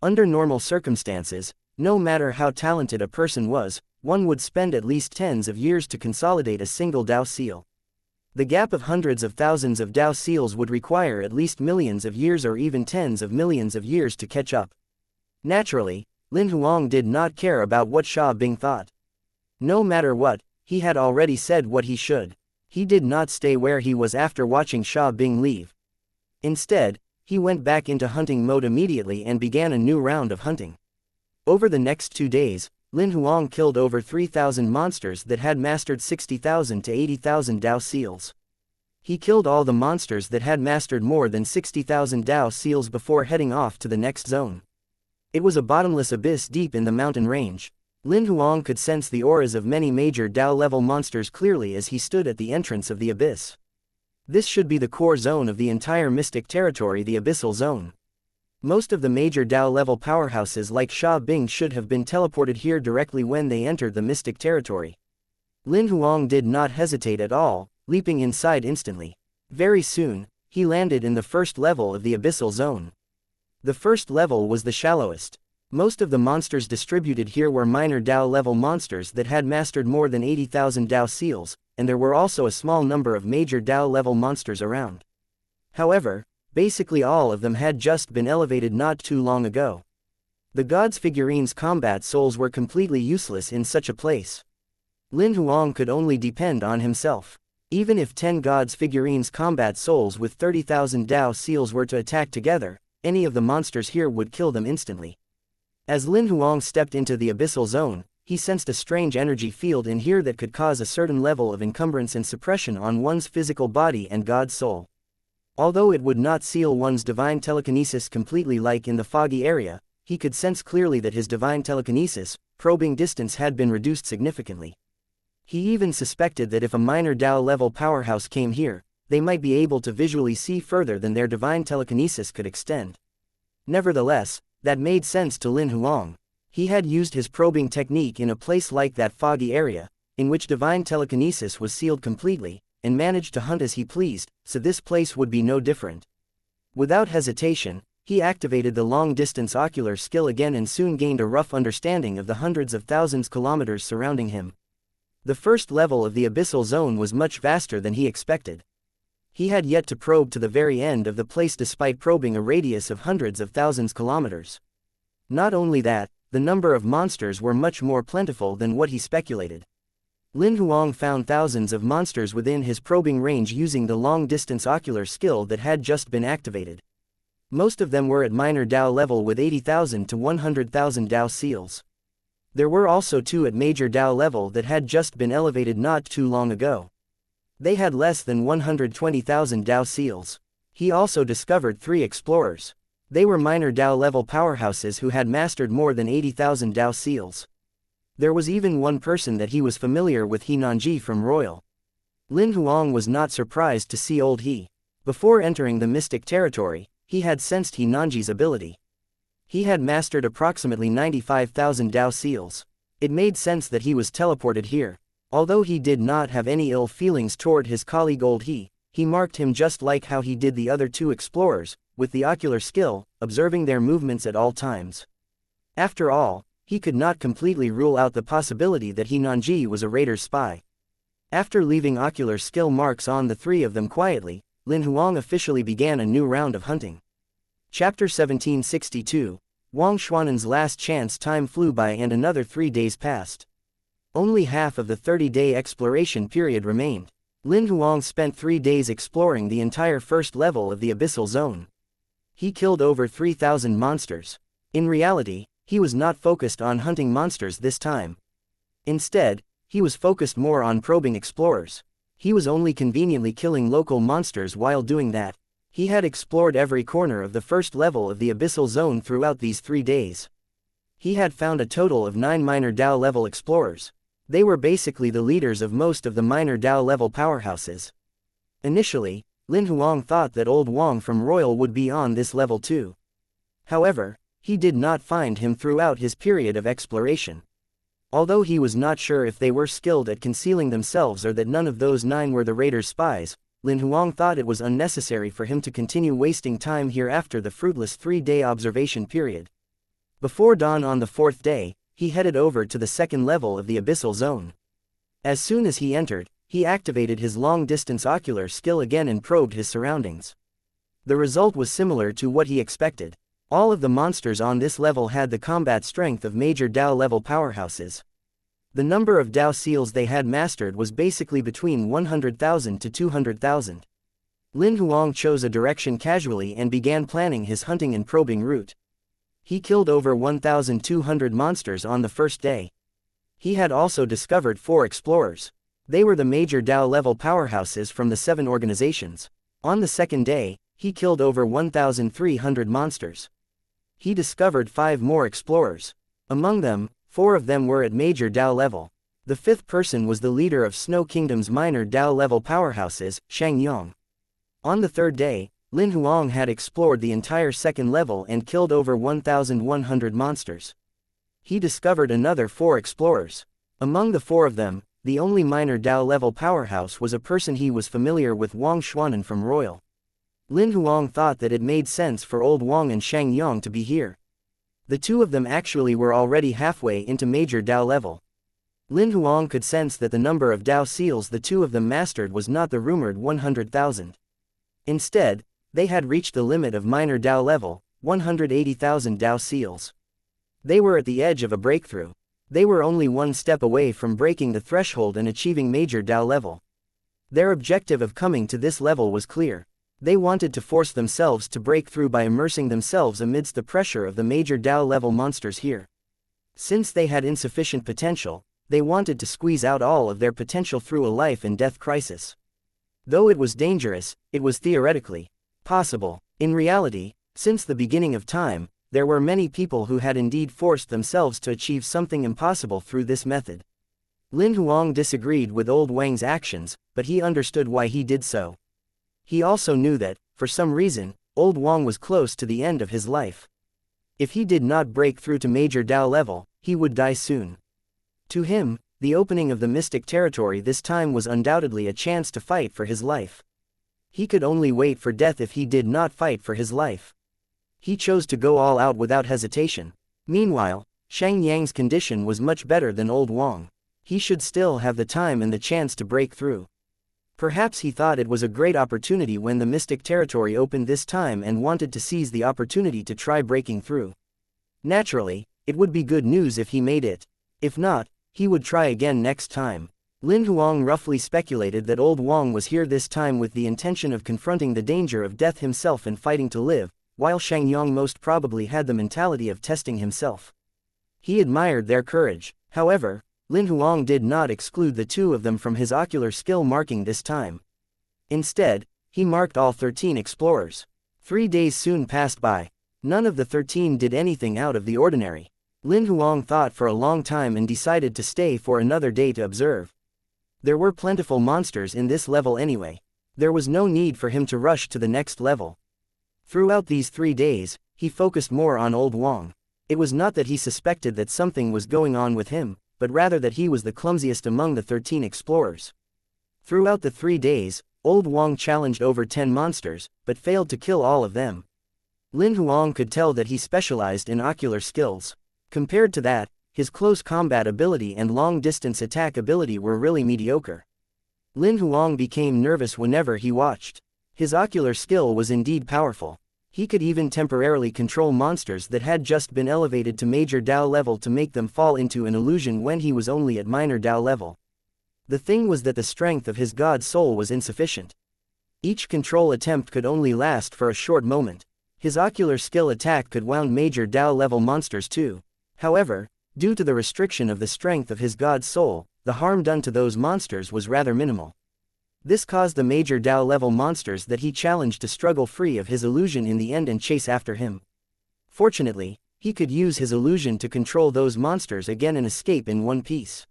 Under normal circumstances, no matter how talented a person was, one would spend at least tens of years to consolidate a single Dao seal. The gap of hundreds of thousands of Dao seals would require at least millions of years or even tens of millions of years to catch up. Naturally, Lin Huang did not care about what Xia Bing thought. No matter what, he had already said what he should. He did not stay where he was after watching Xia Bing leave. Instead, he went back into hunting mode immediately and began a new round of hunting. Over the next 2 days, Lin Huang killed over 3,000 monsters that had mastered 60,000 to 80,000 Dao seals. He killed all the monsters that had mastered more than 60,000 Dao seals before heading off to the next zone. It was a bottomless abyss deep in the mountain range. Lin Huang could sense the auras of many major Dao-level monsters clearly as he stood at the entrance of the abyss. This should be the core zone of the entire mystic territory, the Abyssal Zone. Most of the major Dao-level powerhouses like Xia Bing should have been teleported here directly when they entered the mystic territory. Lin Huang did not hesitate at all, leaping inside instantly. Very soon, he landed in the first level of the Abyssal Zone. The first level was the shallowest. Most of the monsters distributed here were minor Dao-level monsters that had mastered more than 80,000 Dao seals, and there were also a small number of major Dao-level monsters around. However, basically all of them had just been elevated not too long ago. The gods' figurines' combat souls were completely useless in such a place. Lin Huang could only depend on himself. Even if 10 gods' figurines' combat souls with 30,000 Dao seals were to attack together, any of the monsters here would kill them instantly. As Lin Huang stepped into the Abyssal Zone, he sensed a strange energy field in here that could cause a certain level of encumbrance and suppression on one's physical body and God's soul. Although it would not seal one's divine telekinesis completely like in the foggy area, he could sense clearly that his divine telekinesis, probing distance, had been reduced significantly. He even suspected that if a minor Dao-level powerhouse came here, they might be able to visually see further than their divine telekinesis could extend. Nevertheless, that made sense to Lin Huang. He had used his probing technique in a place like that foggy area, in which divine telekinesis was sealed completely, and managed to hunt as he pleased, so this place would be no different. Without hesitation, he activated the long-distance ocular skill again and soon gained a rough understanding of the hundreds of thousands kilometers surrounding him. The first level of the Abyssal Zone was much vaster than he expected. He had yet to probe to the very end of the place despite probing a radius of hundreds of thousands kilometers. Not only that, the number of monsters were much more plentiful than what he speculated. Lin Huang found thousands of monsters within his probing range using the long-distance ocular skill that had just been activated. Most of them were at minor Dao level with 80,000 to 100,000 Dao seals. There were also 2 at major Dao level that had just been elevated not too long ago. They had less than 120,000 Dao seals. He also discovered 3 explorers. They were minor Dao level powerhouses who had mastered more than 80,000 Dao seals. There was even one person that he was familiar with, He Nanji from Royal. Lin Huang was not surprised to see old He. Before entering the mystic territory, he had sensed He Nanji's ability. He had mastered approximately 95,000 Dao seals. It made sense that he was teleported here. Although he did not have any ill feelings toward his colleague old He marked him just like how he did the other 2 explorers, with the ocular skill, observing their movements at all times. After all, he could not completely rule out the possibility that He Nanji was a raider's spy. After leaving ocular skill marks on the 3 of them quietly, Lin Huang officially began a new round of hunting. Chapter 1762. Wang Xuanen's last chance. Time flew by and another 3 days passed. Only half of the 30-day exploration period remained. Lin Huang spent 3 days exploring the entire first level of the Abyssal Zone. He killed over 3,000 monsters. In reality, he was not focused on hunting monsters this time. Instead, he was focused more on probing explorers. He was only conveniently killing local monsters while doing that. He had explored every corner of the first level of the Abyssal Zone throughout these 3 days. He had found a total of 9 minor Dao level explorers. They were basically the leaders of most of the minor Dao level powerhouses. Initially, Lin Huang thought that Old Wang from Royal would be on this level too. However, he did not find him throughout his period of exploration. Although he was not sure if they were skilled at concealing themselves or that none of those 9 were the raiders' spies, Lin Huang thought it was unnecessary for him to continue wasting time here after the fruitless 3-day observation period. Before dawn on the 4th day, he headed over to the second level of the Abyssal Zone. As soon as he entered, he activated his long-distance ocular skill again and probed his surroundings. The result was similar to what he expected. All of the monsters on this level had the combat strength of major Dao level powerhouses. The number of Dao seals they had mastered was basically between 100,000 to 200,000. Lin Huang chose a direction casually and began planning his hunting and probing route. He killed over 1,200 monsters on the first day. He had also discovered 4 explorers. They were the major Dao level powerhouses from the 7 organizations. On the second day, he killed over 1,300 monsters. He discovered 5 more explorers. Among them, 4 of them were at major Dao level. The 5th person was the leader of Snow Kingdom's minor Dao level powerhouses, xianxia. On the 3rd day, Lin Huang had explored the entire 2nd level and killed over 1,100 monsters. He discovered another 4 explorers. Among the 4 of them, the only minor Dao level powerhouse was a person he was familiar with, Wang Xuanan from Royal. Lin Huang thought that it made sense for Old Wang and xianxia to be here. The 2 of them actually were already halfway into major Dao level. Lin Huang could sense that the number of Dao seals the 2 of them mastered was not the rumored 100,000. Instead, they had reached the limit of minor Dao level, 180,000 Dao seals. They were at the edge of a breakthrough. They were only 1 step away from breaking the threshold and achieving major Dao level. Their objective of coming to this level was clear. They wanted to force themselves to break through by immersing themselves amidst the pressure of the major Dao level monsters here. Since they had insufficient potential, they wanted to squeeze out all of their potential through a life and death crisis. Though it was dangerous, it was theoretically possible. In reality, since the beginning of time, there were many people who had indeed forced themselves to achieve something impossible through this method. Lin Huang disagreed with Old Wang's actions, but he understood why he did so. He also knew that, for some reason, Old Wang was close to the end of his life. If he did not break through to major Dao level, he would die soon. To him, the opening of the mystic territory this time was undoubtedly a chance to fight for his life. He could only wait for death if he did not fight for his life. He chose to go all out without hesitation. Meanwhile, Shang Yang's condition was much better than Old Wang. He should still have the time and the chance to break through. Perhaps he thought it was a great opportunity when the mystic territory opened this time and wanted to seize the opportunity to try breaking through. Naturally, it would be good news if he made it. If not, he would try again next time. Lin Huang roughly speculated that Old Wang was here this time with the intention of confronting the danger of death himself and fighting to live, while xianxia most probably had the mentality of testing himself. He admired their courage. However, Lin Huang did not exclude the 2 of them from his ocular skill marking this time. Instead, he marked all 13 explorers. 3 days soon passed by. None of the 13 did anything out of the ordinary. Lin Huang thought for a long time and decided to stay for another day to observe. There were plentiful monsters in this level anyway. There was no need for him to rush to the next level. Throughout these 3 days, he focused more on Old Wang. It was not that he suspected that something was going on with him, but rather that he was the clumsiest among the 13 explorers. Throughout the 3 days, Old Wang challenged over 10 monsters, but failed to kill all of them. Lin Huang could tell that he specialized in ocular skills. Compared to that, his close combat ability and long-distance attack ability were really mediocre. Lin Huang became nervous whenever he watched. His ocular skill was indeed powerful. He could even temporarily control monsters that had just been elevated to major Dao level to make them fall into an illusion when he was only at minor Dao level. The thing was that the strength of his god soul was insufficient. Each control attempt could only last for a short moment. His ocular skill attack could wound major Dao level monsters too. However, due to the restriction of the strength of his god's soul, the harm done to those monsters was rather minimal. This caused the major Dao level monsters that he challenged to struggle free of his illusion in the end and chase after him. Fortunately, he could use his illusion to control those monsters again and escape in one piece.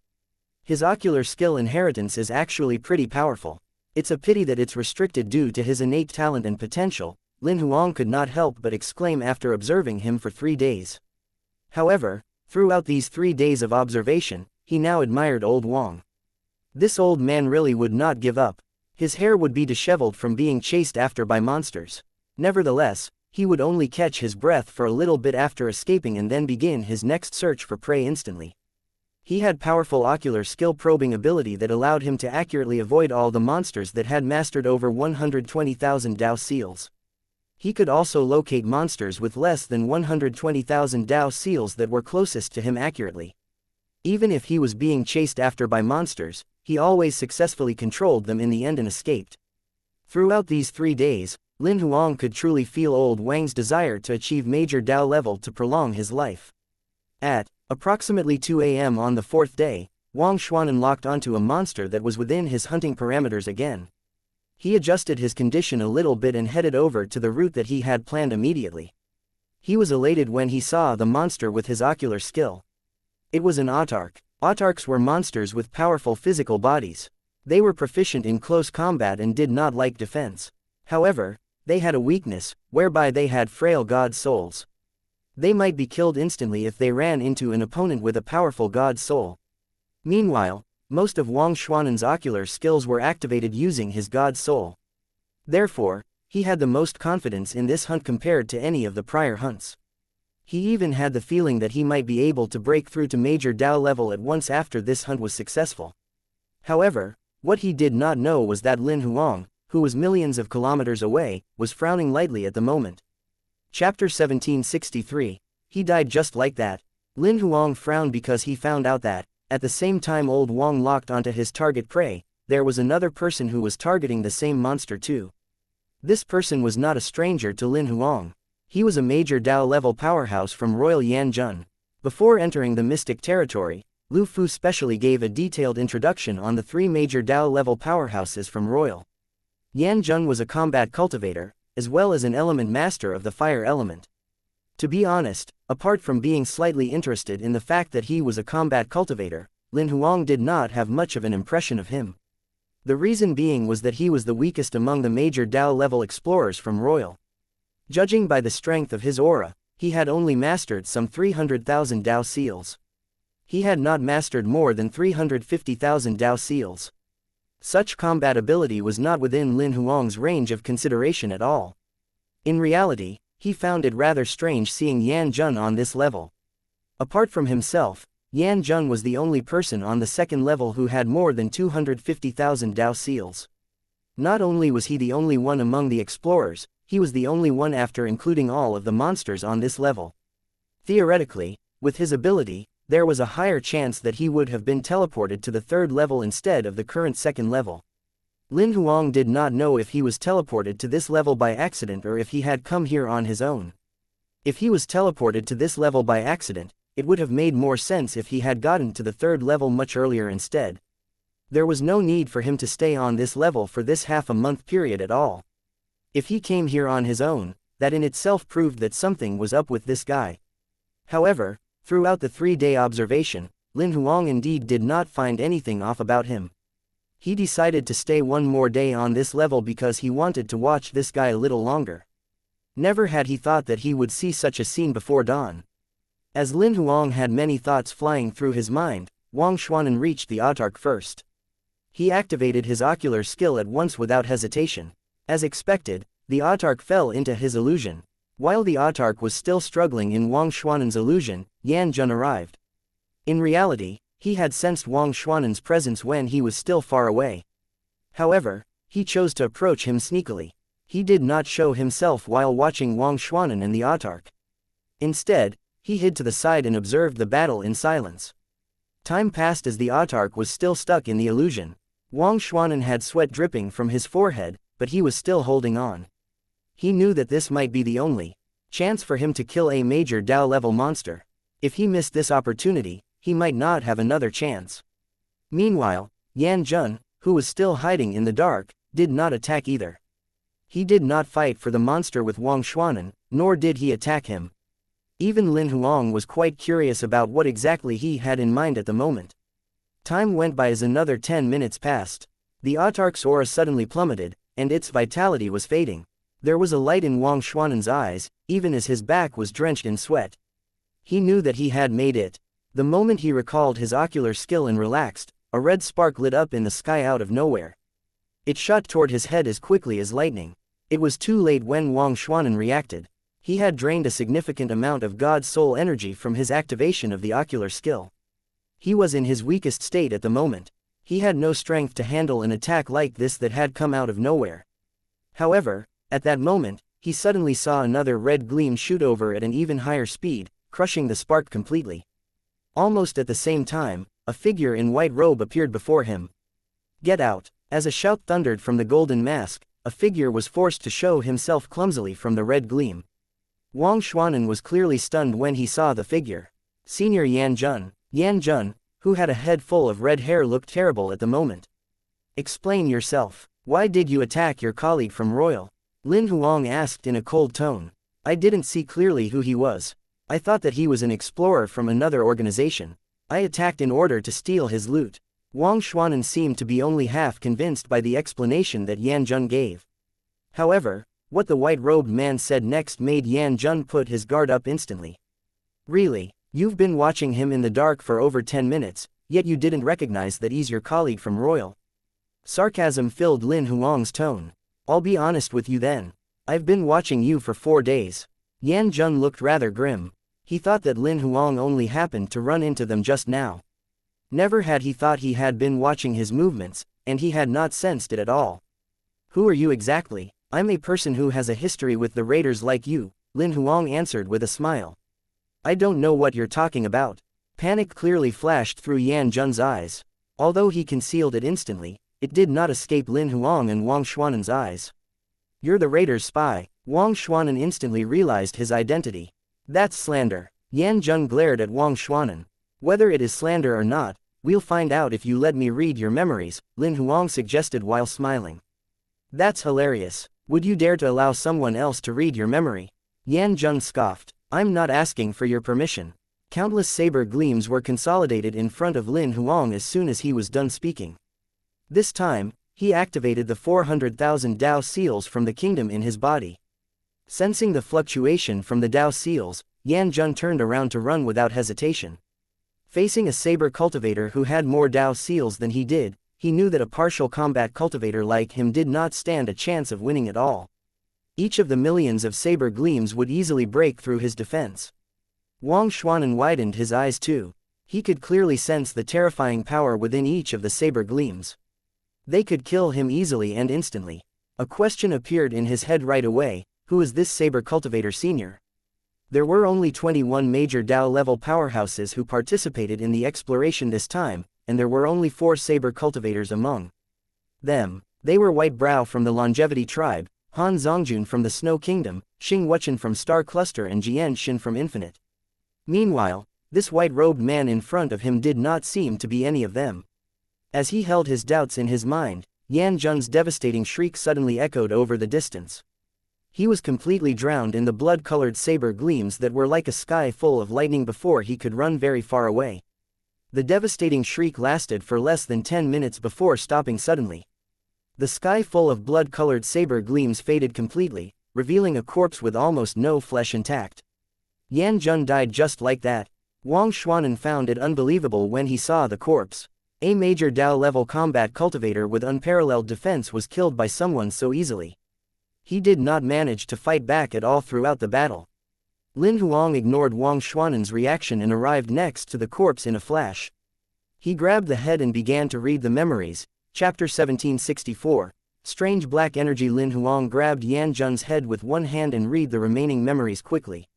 His ocular skill inheritance is actually pretty powerful. It's a pity that it's restricted due to his innate talent and potential, Lin Huang could not help but exclaim after observing him for 3 days. However, throughout these 3 days of observation, he now admired old Huang. This old man really would not give up. His hair would be disheveled from being chased after by monsters. Nevertheless, he would only catch his breath for a little bit after escaping and then begin his next search for prey instantly. He had powerful ocular skill probing ability that allowed him to accurately avoid all the monsters that had mastered over 120,000 Dao seals. He could also locate monsters with less than 120,000 Dao seals that were closest to him accurately. Even if he was being chased after by monsters, he always successfully controlled them in the end and escaped. Throughout these 3 days, Lin Huang could truly feel old Wang's desire to achieve major Dao level to prolong his life. At approximately 2 a.m. on the 4th day, Wang Xuanan locked onto a monster that was within his hunting parameters again. He adjusted his condition a little bit and headed over to the route that he had planned immediately. He was elated when he saw the monster with his ocular skill. It was an autarch. Autarchs were monsters with powerful physical bodies. They were proficient in close combat and did not like defense. However, they had a weakness, whereby they had frail god souls. They might be killed instantly if they ran into an opponent with a powerful god soul. Meanwhile, most of Wang Xuanan's ocular skills were activated using his god soul. Therefore, he had the most confidence in this hunt compared to any of the prior hunts. He even had the feeling that he might be able to break through to major Dao level at once after this hunt was successful. However, what he did not know was that Lin Huang, who was millions of kilometers away, was frowning lightly at the moment. Chapter 1763. He died just like that. Lin Huang frowned because he found out that, at the same time old Wang locked onto his target prey, there was another person who was targeting the same monster too. This person was not a stranger to Lin Huang. He was a major Dao level powerhouse from Royal Yanjun. Before entering the mystic territory, Lu Fu specially gave a detailed introduction on the 3 major Dao level powerhouses from Royal Yanjun. Was a combat cultivator, as well as an element master of the fire element. To be honest, apart from being slightly interested in the fact that he was a combat cultivator, Lin Huang did not have much of an impression of him. The reason being was that he was the weakest among the major Dao level explorers from Royal. Judging by the strength of his aura, he had only mastered some 300,000 Dao seals. He had not mastered more than 350,000 Dao seals. Such combat ability was not within Lin Huang's range of consideration at all. In reality, he found it rather strange seeing Yan Jun on this level. Apart from himself, Yan Jun was the only person on the 2nd level who had more than 250,000 Dao seals. Not only was he the only one among the explorers, he was the only one after including all of the monsters on this level. Theoretically, with his ability, there was a higher chance that he would have been teleported to the 3rd level instead of the current 2nd level. Lin Huang did not know if he was teleported to this level by accident or if he had come here on his own. If he was teleported to this level by accident, it would have made more sense if he had gotten to the 3rd level much earlier instead. There was no need for him to stay on this level for this half-a-month period at all. If he came here on his own, that in itself proved that something was up with this guy. However, throughout the 3-day observation, Lin Huang indeed did not find anything off about him. He decided to stay one more day on this level because he wanted to watch this guy a little longer. Never had he thought that he would see such a scene before dawn. As Lin Huang had many thoughts flying through his mind, Wang Xuanan reached the autarch first. He activated his ocular skill at once without hesitation. As expected, the autarch fell into his illusion. While the autarch was still struggling in Wang Xuanan's illusion, Yan Jun arrived. In reality, he had sensed Wang Xuanan's presence when he was still far away. However, he chose to approach him sneakily. He did not show himself while watching Wang Xuanan and the autarch. Instead, he hid to the side and observed the battle in silence. Time passed as the autarch was still stuck in the illusion. Wang Xuanan had sweat dripping from his forehead, but he was still holding on. He knew that this might be the only chance for him to kill a major Dao level monster. If he missed this opportunity, he might not have another chance. Meanwhile, Yan Zhen, who was still hiding in the dark, did not attack either. He did not fight for the monster with Wang Xuanen, nor did he attack him. Even Lin Huang was quite curious about what exactly he had in mind at the moment. Time went by as another 10 minutes passed. The autarch's aura suddenly plummeted, and its vitality was fading. There was a light in Wang Xuanen's eyes, even as his back was drenched in sweat. He knew that he had made it. The moment he recalled his ocular skill and relaxed, a red spark lit up in the sky out of nowhere. It shot toward his head as quickly as lightning. It was too late when Wang Xuanen reacted. He had drained a significant amount of God's soul energy from his activation of the ocular skill. He was in his weakest state at the moment. He had no strength to handle an attack like this that had come out of nowhere. However, at that moment, he suddenly saw another red gleam shoot over at an even higher speed, crushing the spark completely. Almost at the same time, a figure in white robe appeared before him. "Get out!" As a shout thundered from the golden mask, a figure was forced to show himself clumsily from the red gleam. Wang Xuanen was clearly stunned when he saw the figure. Senior Yan Zhen, who had a head full of red hair, looked terrible at the moment. "Explain yourself. Why did you attack your colleague from Royal?" Lin Huang asked in a cold tone. "I didn't see clearly who he was. I thought that he was an explorer from another organization. I attacked in order to steal his loot." Wang Xuanen seemed to be only half convinced by the explanation that Yan Zhen gave. However, what the white-robed man said next made Yan Zhen put his guard up instantly. "Really? You've been watching him in the dark for over 10 minutes, yet you didn't recognize that he's your colleague from Royal?" Sarcasm filled Lin Huang's tone. "I'll be honest with you then. I've been watching you for 4 days. Yan Zhen looked rather grim. He thought that Lin Huang only happened to run into them just now. Never had he thought he had been watching his movements, and he had not sensed it at all. "Who are you exactly?" "I'm a person who has a history with the raiders like you," Lin Huang answered with a smile. "I don't know what you're talking about." Panic clearly flashed through Yan Zhen's eyes. Although he concealed it instantly, it did not escape Lin Huang and Wang Xuanen's eyes. "You're the raiders' spy." Wang Xuanen instantly realized his identity. "That's slander." Yan Zhen glared at Wang Xuanen. "Whether it is slander or not, we'll find out if you let me read your memories," Lin Huang suggested while smiling. "That's hilarious. Would you dare to allow someone else to read your memory?" Yan Zhen scoffed. "I'm not asking for your permission." Countless saber gleams were consolidated in front of Lin Huang as soon as he was done speaking. This time, he activated the 400,000 Dao seals from the kingdom in his body. Sensing the fluctuation from the Dao seals, Yan Zhen turned around to run without hesitation. Facing a saber cultivator who had more Dao seals than he did, he knew that a partial combat cultivator like him did not stand a chance of winning at all. Each of the millions of saber gleams would easily break through his defense. Wang Xuanen widened his eyes too. He could clearly sense the terrifying power within each of the saber gleams. They could kill him easily and instantly. A question appeared in his head right away: who is this saber cultivator senior? There were only 21 major Dao-level powerhouses who participated in the exploration this time, and there were only 4 saber cultivators among them. They were White Brow from the Longevity Tribe, Han Zongjun from the Snow Kingdom, Xing Wuchen from Star Cluster, and Jian Xin from Infinite. Meanwhile, this white-robed man in front of him did not seem to be any of them. As he held his doubts in his mind, Yan Zhen's devastating shriek suddenly echoed over the distance. He was completely drowned in the blood-colored saber gleams that were like a sky full of lightning before he could run very far away. The devastating shriek lasted for less than 10 minutes before stopping suddenly. The sky full of blood-colored saber gleams faded completely, revealing a corpse with almost no flesh intact. Yan Zhen died just like that. Wang Xuanen found it unbelievable when he saw the corpse. A major Dao-level combat cultivator with unparalleled defense was killed by someone so easily. He did not manage to fight back at all throughout the battle. Lin Huang ignored Wang Xuanen's reaction and arrived next to the corpse in a flash. He grabbed the head and began to read the memories. Chapter 1764. Strange Black Energy. Lin Huang grabbed Yan Zhen's head with one hand and read the remaining memories quickly.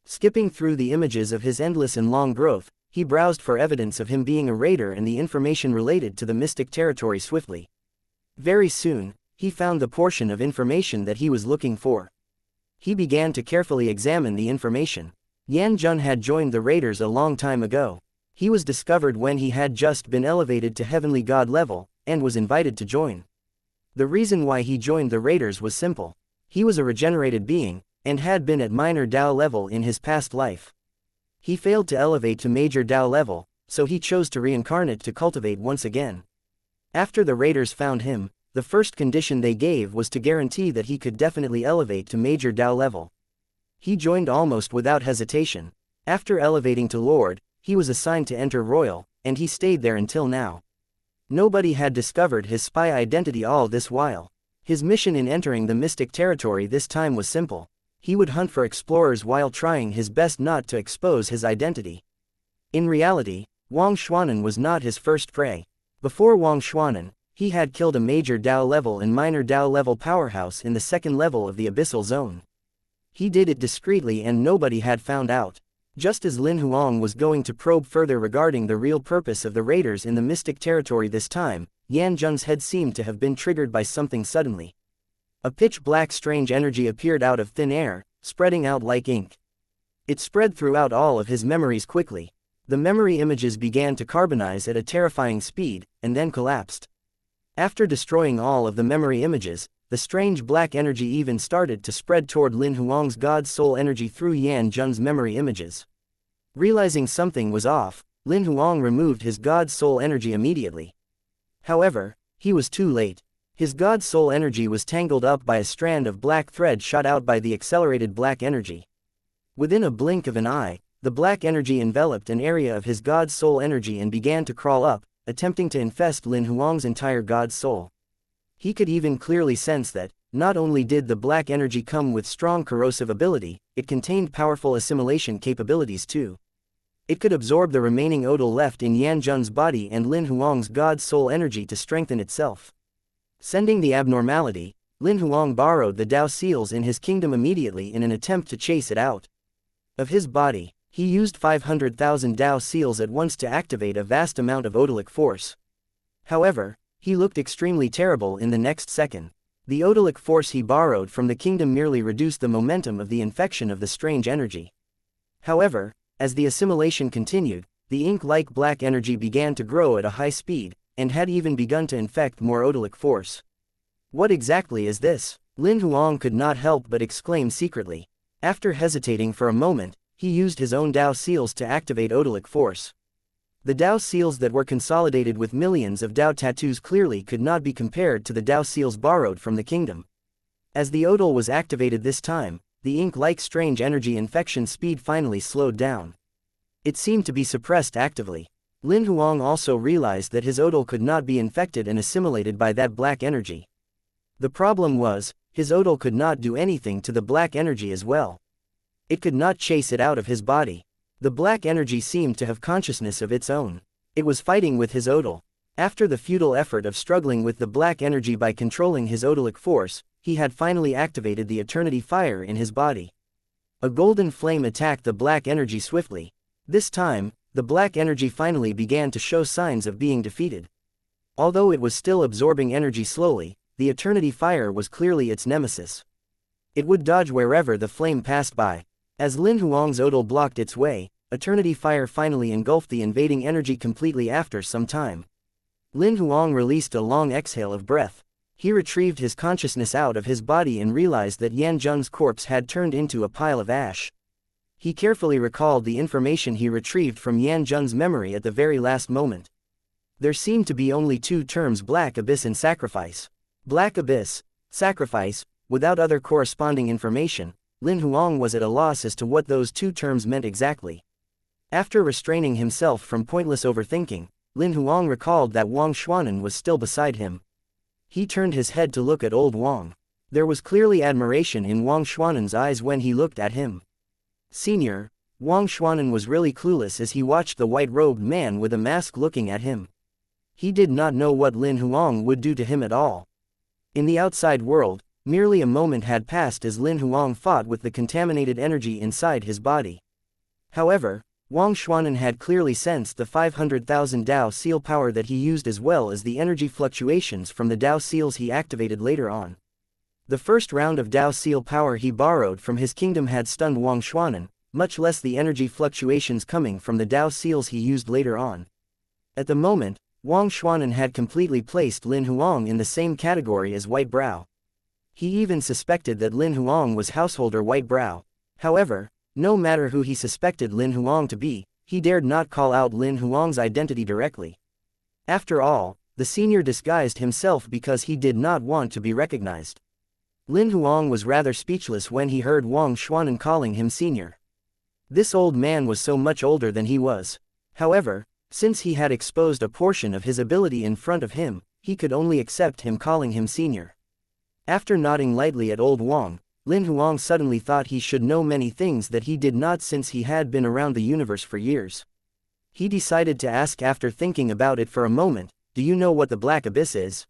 Skipping through the images of his endless and long growth, he browsed for evidence of him being a raider and the information related to the mystic territory swiftly. Very soon, he found the portion of information that he was looking for. He began to carefully examine the information. Yan Jun had joined the raiders a long time ago. He was discovered when he had just been elevated to heavenly god level, and was invited to join. The reason why he joined the raiders was simple. He was a regenerated being, and had been at minor Dao level in his past life. He failed to elevate to major Dao level, so he chose to reincarnate to cultivate once again. After the raiders found him, the first condition they gave was to guarantee that he could definitely elevate to major Dao level. He joined almost without hesitation. After elevating to Lord, he was assigned to enter Royal, and he stayed there until now. Nobody had discovered his spy identity all this while. His mission in entering the mystic territory this time was simple. He would hunt for explorers while trying his best not to expose his identity. In reality, Wang Xuanan was not his first prey. Before Wang Xuanan, he had killed a major Dao level and minor Dao level powerhouse in the second level of the Abyssal Zone. He did it discreetly and nobody had found out. Just as Lin Huang was going to probe further regarding the real purpose of the raiders in the mystic territory this time, Yan Jun's head seemed to have been triggered by something suddenly. A pitch-black strange energy appeared out of thin air, spreading out like ink. It spread throughout all of his memories quickly. The memory images began to carbonize at a terrifying speed, and then collapsed. After destroying all of the memory images, the strange black energy even started to spread toward Lin Huang's God's soul energy through Yan Jun's memory images. Realizing something was off, Lin Huang removed his God's soul energy immediately. However, he was too late. His God's soul energy was tangled up by a strand of black thread shot out by the accelerated black energy. Within a blink of an eye, the black energy enveloped an area of his God's soul energy and began to crawl up, attempting to infest Lin Huang's entire God's soul. He could even clearly sense that, not only did the black energy come with strong corrosive ability, it contained powerful assimilation capabilities too. It could absorb the remaining odal left in Yan Jun's body and Lin Huang's God's soul energy to strengthen itself. Sending the abnormality, Lin Huang borrowed the Dao seals in his kingdom immediately in an attempt to chase it out. Of his body, he used 500,000 Dao seals at once to activate a vast amount of odalic force. However, he looked extremely terrible in the next second. The odalic force he borrowed from the kingdom merely reduced the momentum of the infection of the strange energy. However, as the assimilation continued, the ink-like black energy began to grow at a high speed, and had even begun to infect more odalic force. What exactly is this? Lin Huang could not help but exclaim secretly. After hesitating for a moment, he used his own Dao seals to activate odalic force. The Dao seals that were consolidated with millions of Dao tattoos clearly could not be compared to the Dao seals borrowed from the kingdom. As the odal was activated this time, the ink-like strange energy infection speed finally slowed down. It seemed to be suppressed actively. Lin Huang also realized that his odal could not be infected and assimilated by that black energy. The problem was, his odal could not do anything to the black energy as well. It could not chase it out of his body. The black energy seemed to have consciousness of its own. It was fighting with his odal. After the futile effort of struggling with the black energy by controlling his odalic force, he had finally activated the eternity fire in his body. A golden flame attacked the black energy swiftly. This time, the black energy finally began to show signs of being defeated. Although it was still absorbing energy slowly, the eternity fire was clearly its nemesis. It would dodge wherever the flame passed by. As Lin Huang's odal blocked its way, eternity fire finally engulfed the invading energy completely after some time. Lin Huang released a long exhale of breath. He retrieved his consciousness out of his body and realized that Yan Jun's corpse had turned into a pile of ash. He carefully recalled the information he retrieved from Yan Jun's memory at the very last moment. There seemed to be only two terms: Black Abyss and Sacrifice. Black Abyss, Sacrifice, without other corresponding information, Lin Huang was at a loss as to what those two terms meant exactly. After restraining himself from pointless overthinking, Lin Huang recalled that Wang Xuanan was still beside him. He turned his head to look at old Wang. There was clearly admiration in Wang Xuanan's eyes when he looked at him. Senior, Wang Xuanan was really clueless as he watched the white-robed man with a mask looking at him. He did not know what Lin Huang would do to him at all. In the outside world, merely a moment had passed as Lin Huang fought with the contaminated energy inside his body. However, Wang Xuanan had clearly sensed the 500,000 Dao seal power that he used, as well as the energy fluctuations from the Dao seals he activated later on. The first round of Dao seal power he borrowed from his kingdom had stunned Wang Xuanan, much less the energy fluctuations coming from the Dao seals he used later on. At the moment, Wang Xuanan had completely placed Lin Huang in the same category as White Brow. He even suspected that Lin Huang was householder White Brow. However, no matter who he suspected Lin Huang to be, he dared not call out Lin Huang's identity directly. After all, the senior disguised himself because he did not want to be recognized. Lin Huang was rather speechless when he heard Wang Xuanan calling him senior. This old man was so much older than he was. However, since he had exposed a portion of his ability in front of him, he could only accept him calling him senior. After nodding lightly at old Wang, Lin Huang suddenly thought he should know many things that he did not since he had been around the universe for years. He decided to ask after thinking about it for a moment, "Do you know what the Black Abyss is?"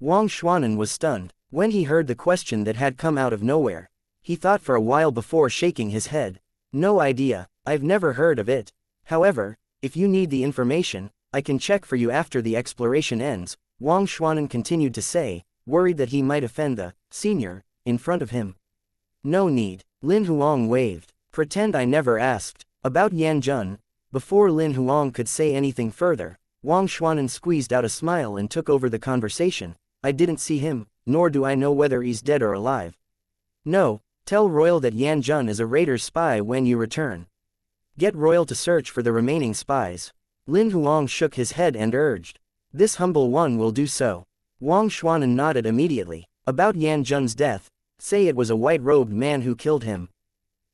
Wang Xuanan was stunned when he heard the question that had come out of nowhere. He thought for a while before shaking his head. "No idea, I've never heard of it. However, if you need the information, I can check for you after the exploration ends," Wang Xuanan continued to say, worried that he might offend the senior in front of him. "No need," Lin Huang waved. "Pretend I never asked." About Yan Jun. Before Lin Huang could say anything further, Wang Xuanan squeezed out a smile and took over the conversation. "I didn't see him, nor do I know whether he's dead or alive. No, tell Royal that Yan Jun is a Raider's spy when you return. Get Royal to search for the remaining spies." Lin Huang shook his head and urged. "This humble one will do so." Wang Xuanan nodded immediately. "About Yan Jun's death, say it was a white-robed man who killed him."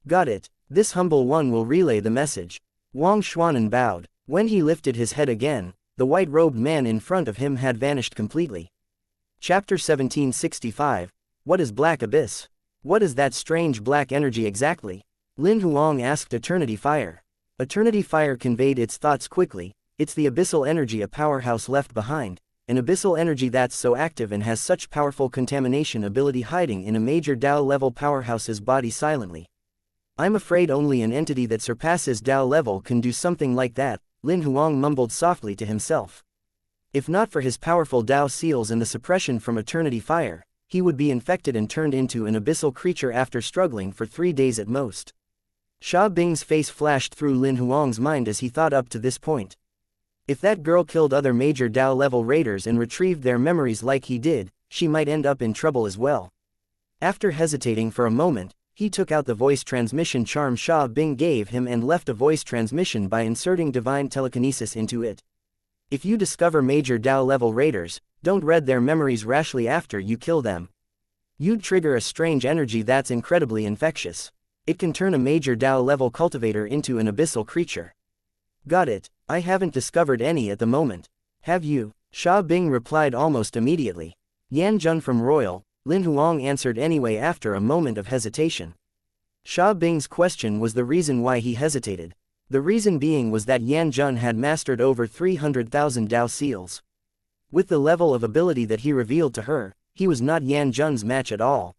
"Got it, this humble one will relay the message." Wang Xuanan bowed. When he lifted his head again, the white-robed man in front of him had vanished completely. Chapter 1765. What is Black Abyss? What is that strange black energy exactly? Lin Huang asked Eternity Fire. Eternity Fire conveyed its thoughts quickly. It's the abyssal energy a powerhouse left behind, an abyssal energy that's so active and has such powerful contamination ability hiding in a major Dao level powerhouse's body silently. I'm afraid only an entity that surpasses Dao level can do something like that, Lin Huang mumbled softly to himself. If not for his powerful Dao seals and the suppression from Eternity Fire, he would be infected and turned into an abyssal creature after struggling for 3 days at most. Sha Bing's face flashed through Lin Huang's mind as he thought up to this point. If that girl killed other major Dao level raiders and retrieved their memories like he did, she might end up in trouble as well. After hesitating for a moment, he took out the voice transmission charm Sha Bing gave him and left a voice transmission by inserting divine telekinesis into it. If you discover major Dao level raiders, don't read their memories rashly after you kill them. You'd trigger a strange energy that's incredibly infectious. It can turn a major Dao level cultivator into an abyssal creature. Got it, I haven't discovered any at the moment. Have you? Sha Bing replied almost immediately. Yan Jun from Royal, Lin Huang answered anyway after a moment of hesitation. Sha Bing's question was the reason why he hesitated. The reason being was that Yan Jun had mastered over 300,000 Dao seals. With the level of ability that he revealed to her, he was not Yan Jun's match at all.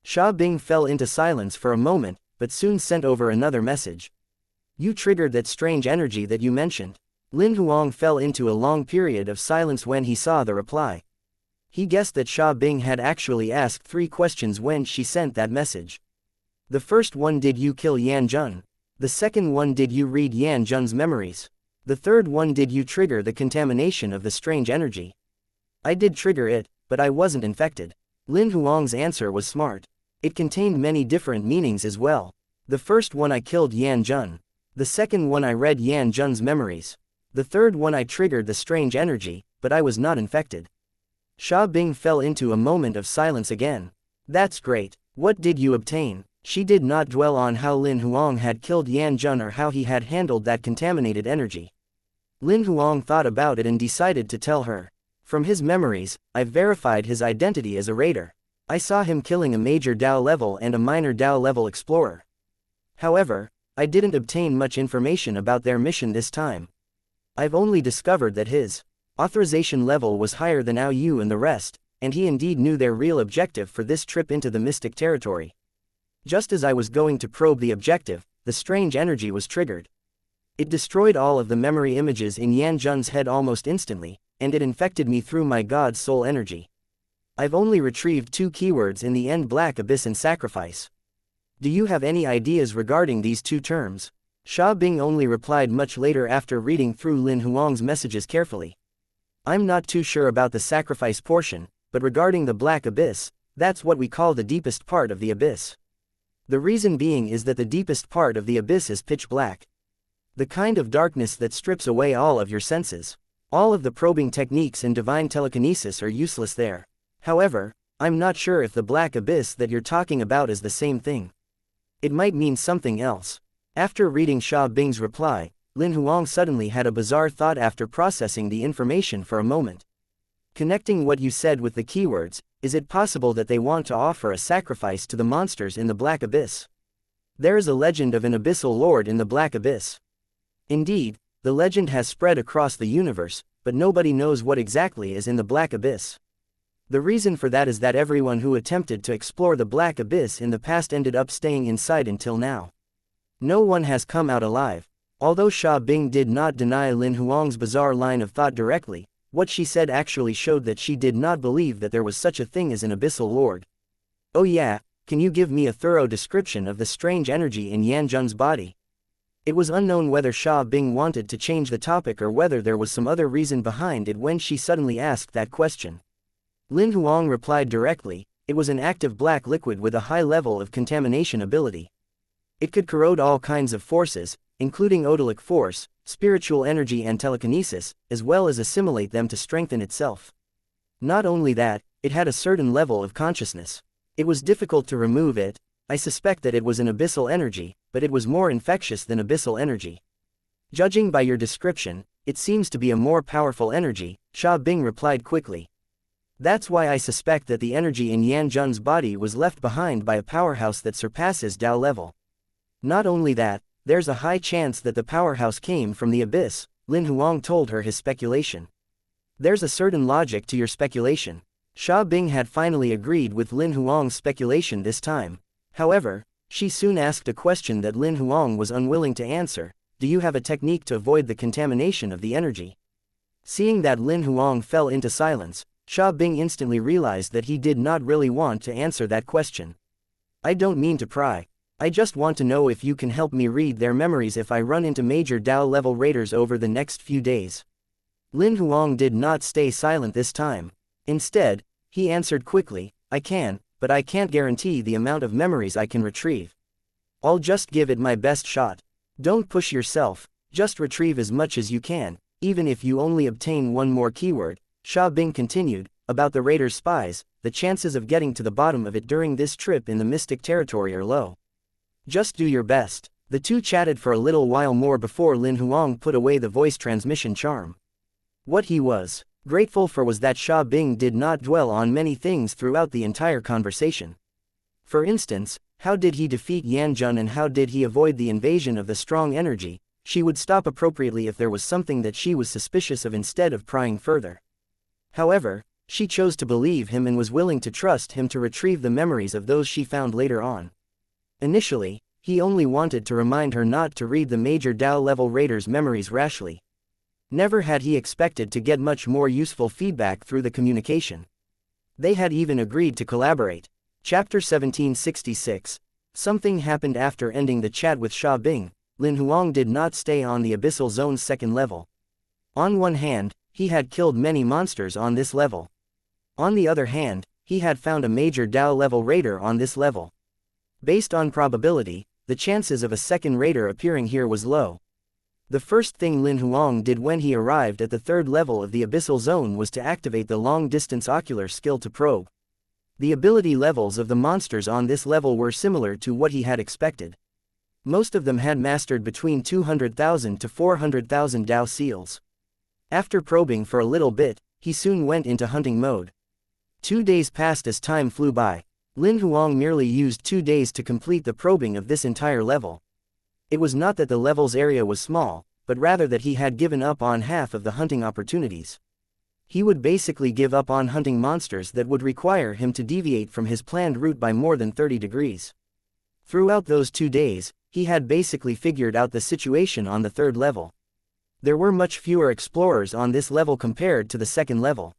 Sha Bing fell into silence for a moment, but soon sent over another message. You triggered that strange energy that you mentioned. Lin Huang fell into a long period of silence when he saw the reply. He guessed that Sha Bing had actually asked 3 questions when she sent that message. The first one, did you kill Yan Jun? The second one, did you read Yan Jun's memories? The third one, did you trigger the contamination of the strange energy? I did trigger it, but I wasn't infected. Lin Huang's answer was smart. It contained many different meanings as well. The first one, I killed Yan Jun. The second one, I read Yan Jun's memories. The third one, I triggered the strange energy, but I was not infected. Sha Bing fell into a moment of silence again. That's great. What did you obtain? She did not dwell on how Lin Huang had killed Yan Jun or how he had handled that contaminated energy. Lin Huang thought about it and decided to tell her. From his memories, I've verified his identity as a raider. I saw him killing a major Dao level and a minor Dao level explorer. However, I didn't obtain much information about their mission this time. I've only discovered that his authorization level was higher than Ao Yu and the rest, and he indeed knew their real objective for this trip into the mystic territory. Just as I was going to probe the objective, the strange energy was triggered. It destroyed all of the memory images in Yan Jun's head almost instantly, and it infected me through my God's soul energy. I've only retrieved 2 keywords in the end: Black Abyss and Sacrifice. Do you have any ideas regarding these two terms? Xia Bing only replied much later after reading through Lin Huang's messages carefully. I'm not too sure about the sacrifice portion, but regarding the black abyss, that's what we call the deepest part of the abyss. The reason being is that the deepest part of the abyss is pitch black. The kind of darkness that strips away all of your senses. All of the probing techniques and divine telekinesis are useless there. However, I'm not sure if the black abyss that you're talking about is the same thing. It might mean something else. After reading Xia Bing's reply, Lin Huang suddenly had a bizarre thought after processing the information for a moment. Connecting what you said with the keywords, is it possible that they want to offer a sacrifice to the monsters in the Black Abyss? There is a legend of an abyssal lord in the Black Abyss. Indeed, the legend has spread across the universe, but nobody knows what exactly is in the Black Abyss. The reason for that is that everyone who attempted to explore the Black Abyss in the past ended up staying inside until now. No one has come out alive. Although Xia Bing did not deny Lin Huang's bizarre line of thought directly, what she said actually showed that she did not believe that there was such a thing as an abyssal lord. Oh yeah, can you give me a thorough description of the strange energy in Yanjun's body? It was unknown whether Xia Bing wanted to change the topic or whether there was some other reason behind it when she suddenly asked that question. Lin Huang replied directly, it was an active black liquid with a high level of contamination ability. It could corrode all kinds of forces, including odalic force, spiritual energy and telekinesis, as well as assimilate them to strengthen itself. Not only that, it had a certain level of consciousness. It was difficult to remove it. I suspect that it was an abyssal energy, but it was more infectious than abyssal energy. Judging by your description, it seems to be a more powerful energy, Xia Bing replied quickly. That's why I suspect that the energy in Yanjun's body was left behind by a powerhouse that surpasses Dao level. Not only that, there's a high chance that the powerhouse came from the abyss, Lin Huang told her his speculation. There's a certain logic to your speculation. Xia Bing had finally agreed with Lin Huang's speculation this time. However, she soon asked a question that Lin Huang was unwilling to answer. Do you have a technique to avoid the contamination of the energy? Seeing that Lin Huang fell into silence, Xia Bing instantly realized that he did not really want to answer that question. I don't mean to pry. I just want to know if you can help me read their memories if I run into major Dao level raiders over the next few days. Lin Huang did not stay silent this time. Instead, he answered quickly, I can, but I can't guarantee the amount of memories I can retrieve. I'll just give it my best shot. Don't push yourself, just retrieve as much as you can, even if you only obtain one more keyword. Xia Bing continued, about the raiders' spies, the chances of getting to the bottom of it during this trip in the mystic territory are low. Just do your best. The two chatted for a little while more before Lin Huang put away the voice transmission charm. What he was grateful for was that Xia Bing did not dwell on many things throughout the entire conversation. For instance, how did he defeat Yanjun and how did he avoid the invasion of the strong energy? She would stop appropriately if there was something that she was suspicious of instead of prying further. However, she chose to believe him and was willing to trust him to retrieve the memories of those she found later on. Initially, he only wanted to remind her not to read the major Dao level raiders' memories rashly. Never had he expected to get much more useful feedback through the communication. They had even agreed to collaborate. Chapter 1766. Something happened after ending the chat with Xia Bing. Lin Huang did not stay on the Abyssal Zone's second level. On one hand, he had killed many monsters on this level. On the other hand, he had found a major Dao level raider on this level. Based on probability, the chances of a second raider appearing here was low. The first thing Lin Huang did when he arrived at the third level of the Abyssal Zone was to activate the long-distance ocular skill to probe. The ability levels of the monsters on this level were similar to what he had expected. Most of them had mastered between 200,000 to 400,000 Dao seals. After probing for a little bit, he soon went into hunting mode. 2 days passed as time flew by. Lin Huang merely used 2 days to complete the probing of this entire level. It was not that the level's area was small, but rather that he had given up on half of the hunting opportunities. He would basically give up on hunting monsters that would require him to deviate from his planned route by more than 30 degrees. Throughout those 2 days, he had basically figured out the situation on the third level. There were much fewer explorers on this level compared to the second level.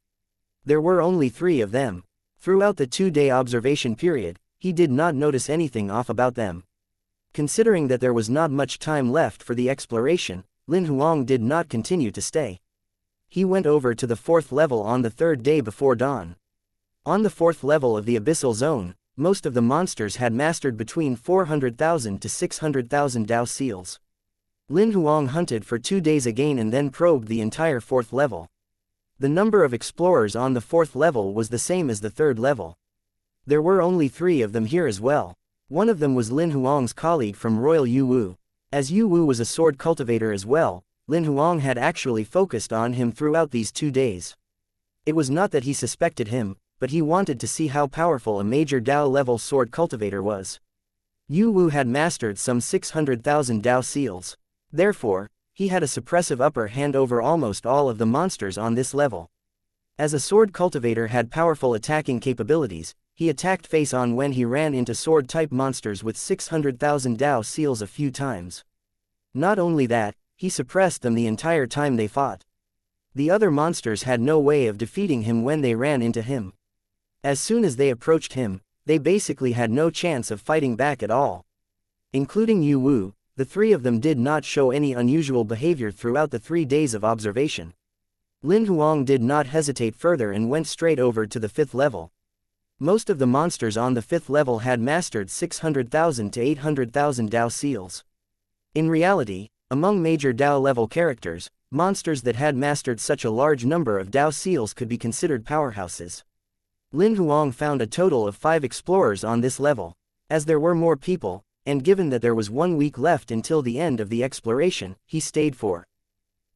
There were only 3 of them. Throughout the 2-day observation period, he did not notice anything off about them. Considering that there was not much time left for the exploration, Lin Huang did not continue to stay. He went over to the 4th level on the 3rd day before dawn. On the 4th level of the Abyssal Zone, most of the monsters had mastered between 400,000 to 600,000 Dao seals. Lin Huang hunted for 2 days again and then probed the entire 4th level. The number of explorers on the 4th level was the same as the 3rd level. There were only 3 of them here as well. One of them was Lin Huang's colleague from Royal Yu Wu. As Yu Wu was a sword cultivator as well, Lin Huang had actually focused on him throughout these 2 days. It was not that he suspected him, but he wanted to see how powerful a major Dao level sword cultivator was. Yu Wu had mastered some 600,000 Dao seals. Therefore, he had a suppressive upper hand over almost all of the monsters on this level. As a sword cultivator had powerful attacking capabilities, he attacked face-on when he ran into sword-type monsters with 600,000 Dao seals a few times. Not only that, he suppressed them the entire time they fought. The other monsters had no way of defeating him when they ran into him. As soon as they approached him, they basically had no chance of fighting back at all. Including Yu Wu, the 3 of them did not show any unusual behavior throughout the 3 days of observation. Lin Huang did not hesitate further and went straight over to the 5th level. Most of the monsters on the 5th level had mastered 600,000 to 800,000 Dao seals. In reality, among major Dao level characters, monsters that had mastered such a large number of Dao seals could be considered powerhouses. Lin Huang found a total of 5 explorers on this level. As there were more people, and given that there was 1 week left until the end of the exploration, he stayed for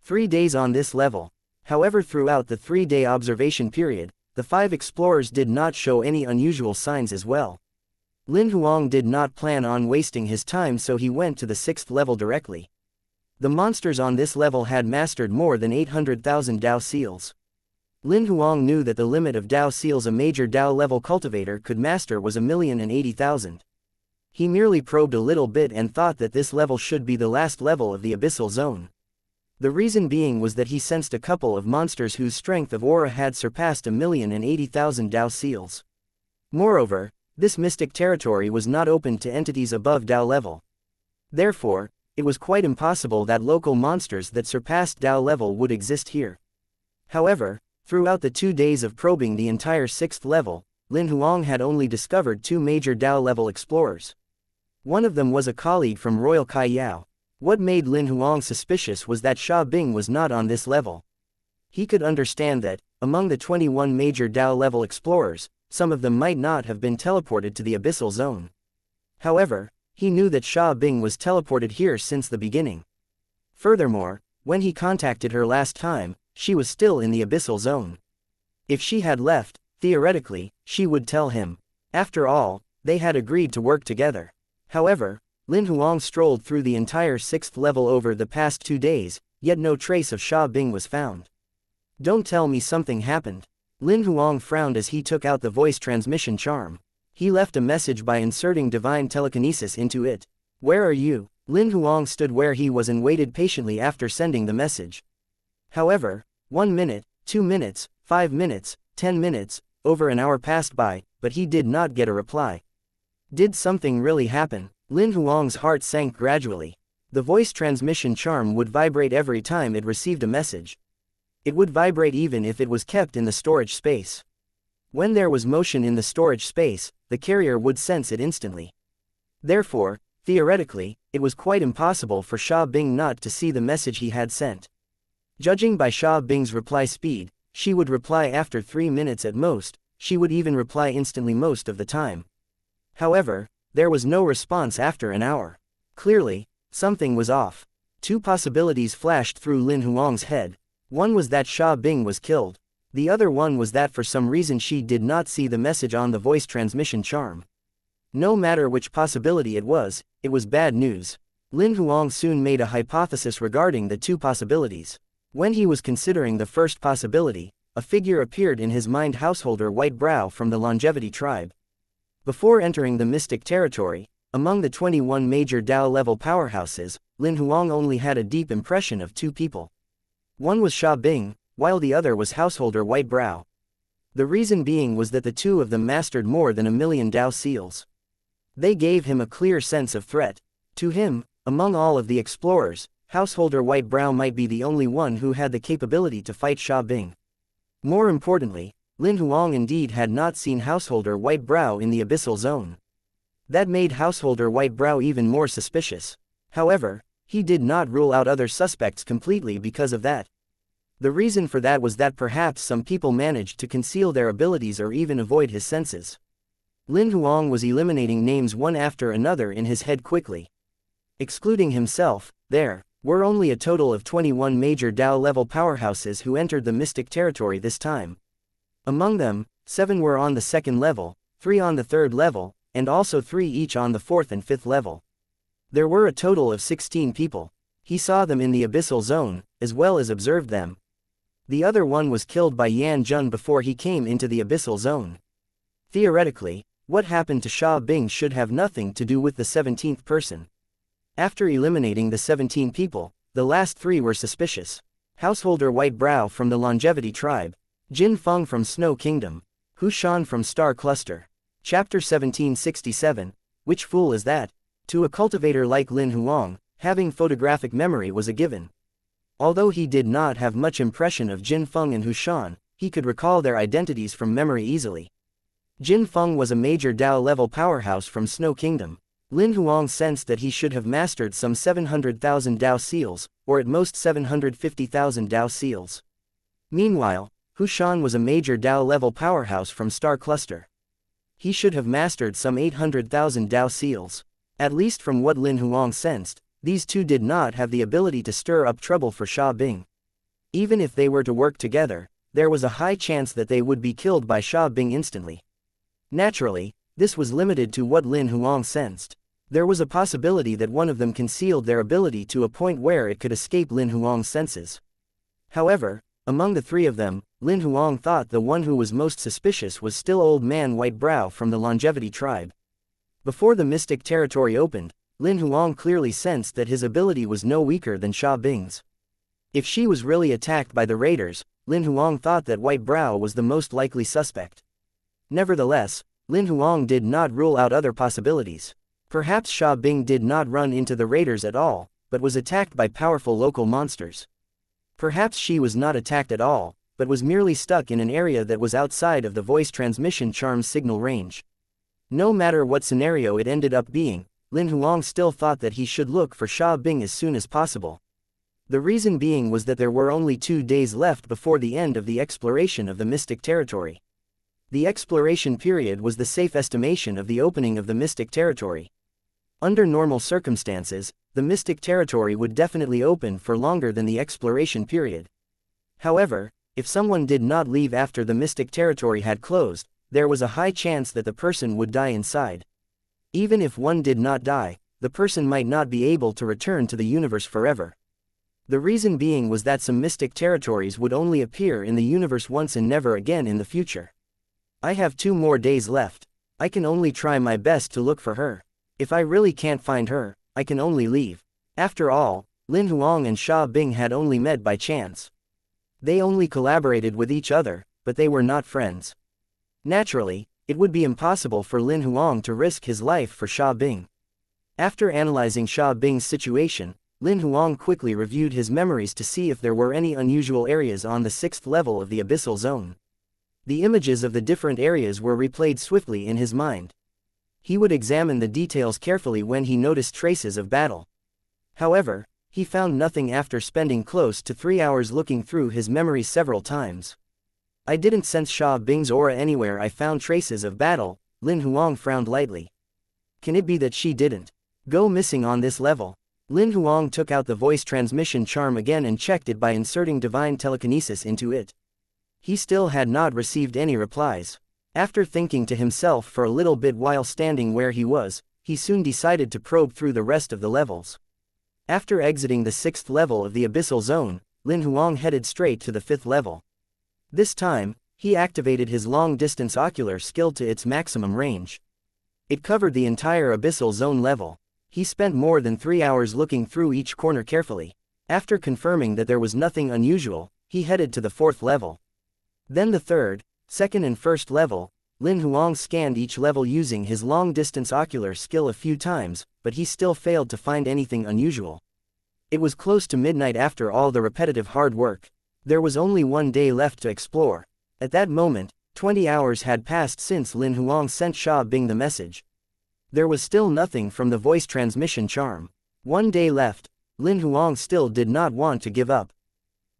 3 days on this level. However, throughout the 3-day observation period, the 5 explorers did not show any unusual signs as well. Lin Huang did not plan on wasting his time, so he went to the 6th level directly. The monsters on this level had mastered more than 800,000 Dao seals. Lin Huang knew that the limit of Dao seals a major Dao level cultivator could master was 1,080,000. He merely probed a little bit and thought that this level should be the last level of the Abyssal Zone. The reason being was that he sensed a couple of monsters whose strength of aura had surpassed 1,080,000 Dao seals. Moreover, this mystic territory was not open to entities above Dao level. Therefore, it was quite impossible that local monsters that surpassed Dao level would exist here. However, throughout the 2 days of probing the entire 6th level, Lin Huang had only discovered 2 major Dao level explorers. One of them was a colleague from Royal Kai Yao. What made Lin Huang suspicious was that Sha Bing was not on this level. He could understand that, among the 21 major Dao level explorers, some of them might not have been teleported to the Abyssal Zone. However, he knew that Sha Bing was teleported here since the beginning. Furthermore, when he contacted her last time, she was still in the Abyssal Zone. If she had left, theoretically, she would tell him. After all, they had agreed to work together. However, Lin Huang strolled through the entire 6th level over the past 2 days, yet no trace of Sha Bing was found. Don't tell me something happened. Lin Huang frowned as he took out the voice transmission charm. He left a message by inserting divine telekinesis into it. Where are you? Lin Huang stood where he was and waited patiently after sending the message. However, 1 minute, 2 minutes, 5 minutes, 10 minutes, over an hour passed by, but he did not get a reply. Did something really happen? Lin Huang's heart sank gradually. The voice transmission charm would vibrate every time it received a message. It would vibrate even if it was kept in the storage space. When there was motion in the storage space, the carrier would sense it instantly. Therefore, theoretically, it was quite impossible for Sha Bing not to see the message he had sent. Judging by Sha Bing's reply speed, she would reply after 3 minutes at most. She would even reply instantly most of the time. However, there was no response after an hour. Clearly, something was off. 2 possibilities flashed through Lin Huang's head. One was that Sha Bing was killed. The other one was that for some reason she did not see the message on the voice transmission charm. No matter which possibility it was bad news. Lin Huang soon made a hypothesis regarding the 2 possibilities. When he was considering the first possibility, a figure appeared in his mind, householder White Brow from the Longevity tribe. Before entering the mystic territory, among the 21 major Dao level powerhouses, Lin Huang only had a deep impression of 2 people. One was Sha Bing, while the other was householder White Brow. The reason being was that the 2 of them mastered more than 1,000,000 Dao seals. They gave him a clear sense of threat. To him, among all of the explorers, Householder White Brow might be the only one who had the capability to fight Sha Bing. More importantly, Lin Huang indeed had not seen Householder White Brow in the abyssal zone. That made Householder White Brow even more suspicious. However, he did not rule out other suspects completely because of that. The reason for that was that perhaps some people managed to conceal their abilities or even avoid his senses. Lin Huang was eliminating names one after another in his head quickly. Excluding himself, there were only a total of 21 major Dao-level powerhouses who entered the mystic territory this time. Among them, 7 were on the 2nd level, 3 on the 3rd level, and also 3 each on the 4th and 5th level. There were a total of 16 people. He saw them in the abyssal zone, as well as observed them. The other one was killed by Yan Jun before he came into the abyssal zone. Theoretically, what happened to Sha Bing should have nothing to do with the 17th person. After eliminating the 17 people, the last 3 were suspicious. Householder White Brow from the Longevity Tribe, Jin Feng from Snow Kingdom, Hu Shan from Star Cluster. Chapter 1767, Which Fool Is That? To a cultivator like Lin Huang, having photographic memory was a given. Although he did not have much impression of Jin Feng and Hu Shan, he could recall their identities from memory easily. Jin Feng was a major Dao-level powerhouse from Snow Kingdom. Lin Huang sensed that he should have mastered some 700,000 Dao seals, or at most 750,000 Dao seals. Meanwhile, Hu Shan was a major Dao-level powerhouse from Star Cluster. He should have mastered some 800,000 Dao seals. At least from what Lin Huang sensed, these two did not have the ability to stir up trouble for Sha Bing. Even if they were to work together, there was a high chance that they would be killed by Sha Bing instantly. Naturally, this was limited to what Lin Huang sensed. There was a possibility that one of them concealed their ability to a point where it could escape Lin Huang's senses. However, among the 3 of them, Lin Huang thought the one who was most suspicious was still Old Man White Brow from the Longevity Tribe. Before the mystic territory opened, Lin Huang clearly sensed that his ability was no weaker than Sha Bing's. If she was really attacked by the raiders, Lin Huang thought that White Brow was the most likely suspect. Nevertheless, Lin Huang did not rule out other possibilities. Perhaps Sha Bing did not run into the raiders at all, but was attacked by powerful local monsters. Perhaps she was not attacked at all, but was merely stuck in an area that was outside of the voice transmission charm's signal range. No matter what scenario it ended up being, Lin Huang still thought that he should look for Sha Bing as soon as possible. The reason being was that there were only 2 days left before the end of the exploration of the mystic territory. The exploration period was the safe estimation of the opening of the mystic territory. Under normal circumstances, the mystic territory would definitely open for longer than the exploration period. However, if someone did not leave after the mystic territory had closed, there was a high chance that the person would die inside. Even if one did not die, the person might not be able to return to the universe forever. The reason being was that some mystic territories would only appear in the universe once and never again in the future. I have 2 more days left. I can only try my best to look for her. If I really can't find her, I can only leave. After all, Lin Huang and Sha Bing had only met by chance. They only collaborated with each other, but they were not friends. Naturally, it would be impossible for Lin Huang to risk his life for Sha Bing. After analyzing Sha Bing's situation, Lin Huang quickly reviewed his memories to see if there were any unusual areas on the 6th level of the abyssal zone. The images of the different areas were replayed swiftly in his mind. He would examine the details carefully when he noticed traces of battle. However, he found nothing after spending close to 3 hours looking through his memories several times. I didn't sense Sha Bing's aura anywhere I found traces of battle, Lin Huang frowned lightly. Can it be that she didn't go missing on this level? Lin Huang took out the voice transmission charm again and checked it by inserting divine telekinesis into it. He still had not received any replies. After thinking to himself for a little bit while standing where he was, he soon decided to probe through the rest of the levels. After exiting the 6th level of the abyssal zone, Lin Huang headed straight to the 5th level. This time, he activated his long-distance ocular skill to its maximum range. It covered the entire abyssal zone level. He spent more than 3 hours looking through each corner carefully. After confirming that there was nothing unusual, he headed to the 4th level. Then the 3rd, 2nd and 1st level, Lin Huang scanned each level using his long-distance ocular skill a few times, but he still failed to find anything unusual. It was close to midnight after all the repetitive hard work. There was only one day left to explore. At that moment, 20 hours had passed since Lin Huang sent Sha Bing the message. There was still nothing from the voice transmission charm. One day left. Lin Huang still did not want to give up.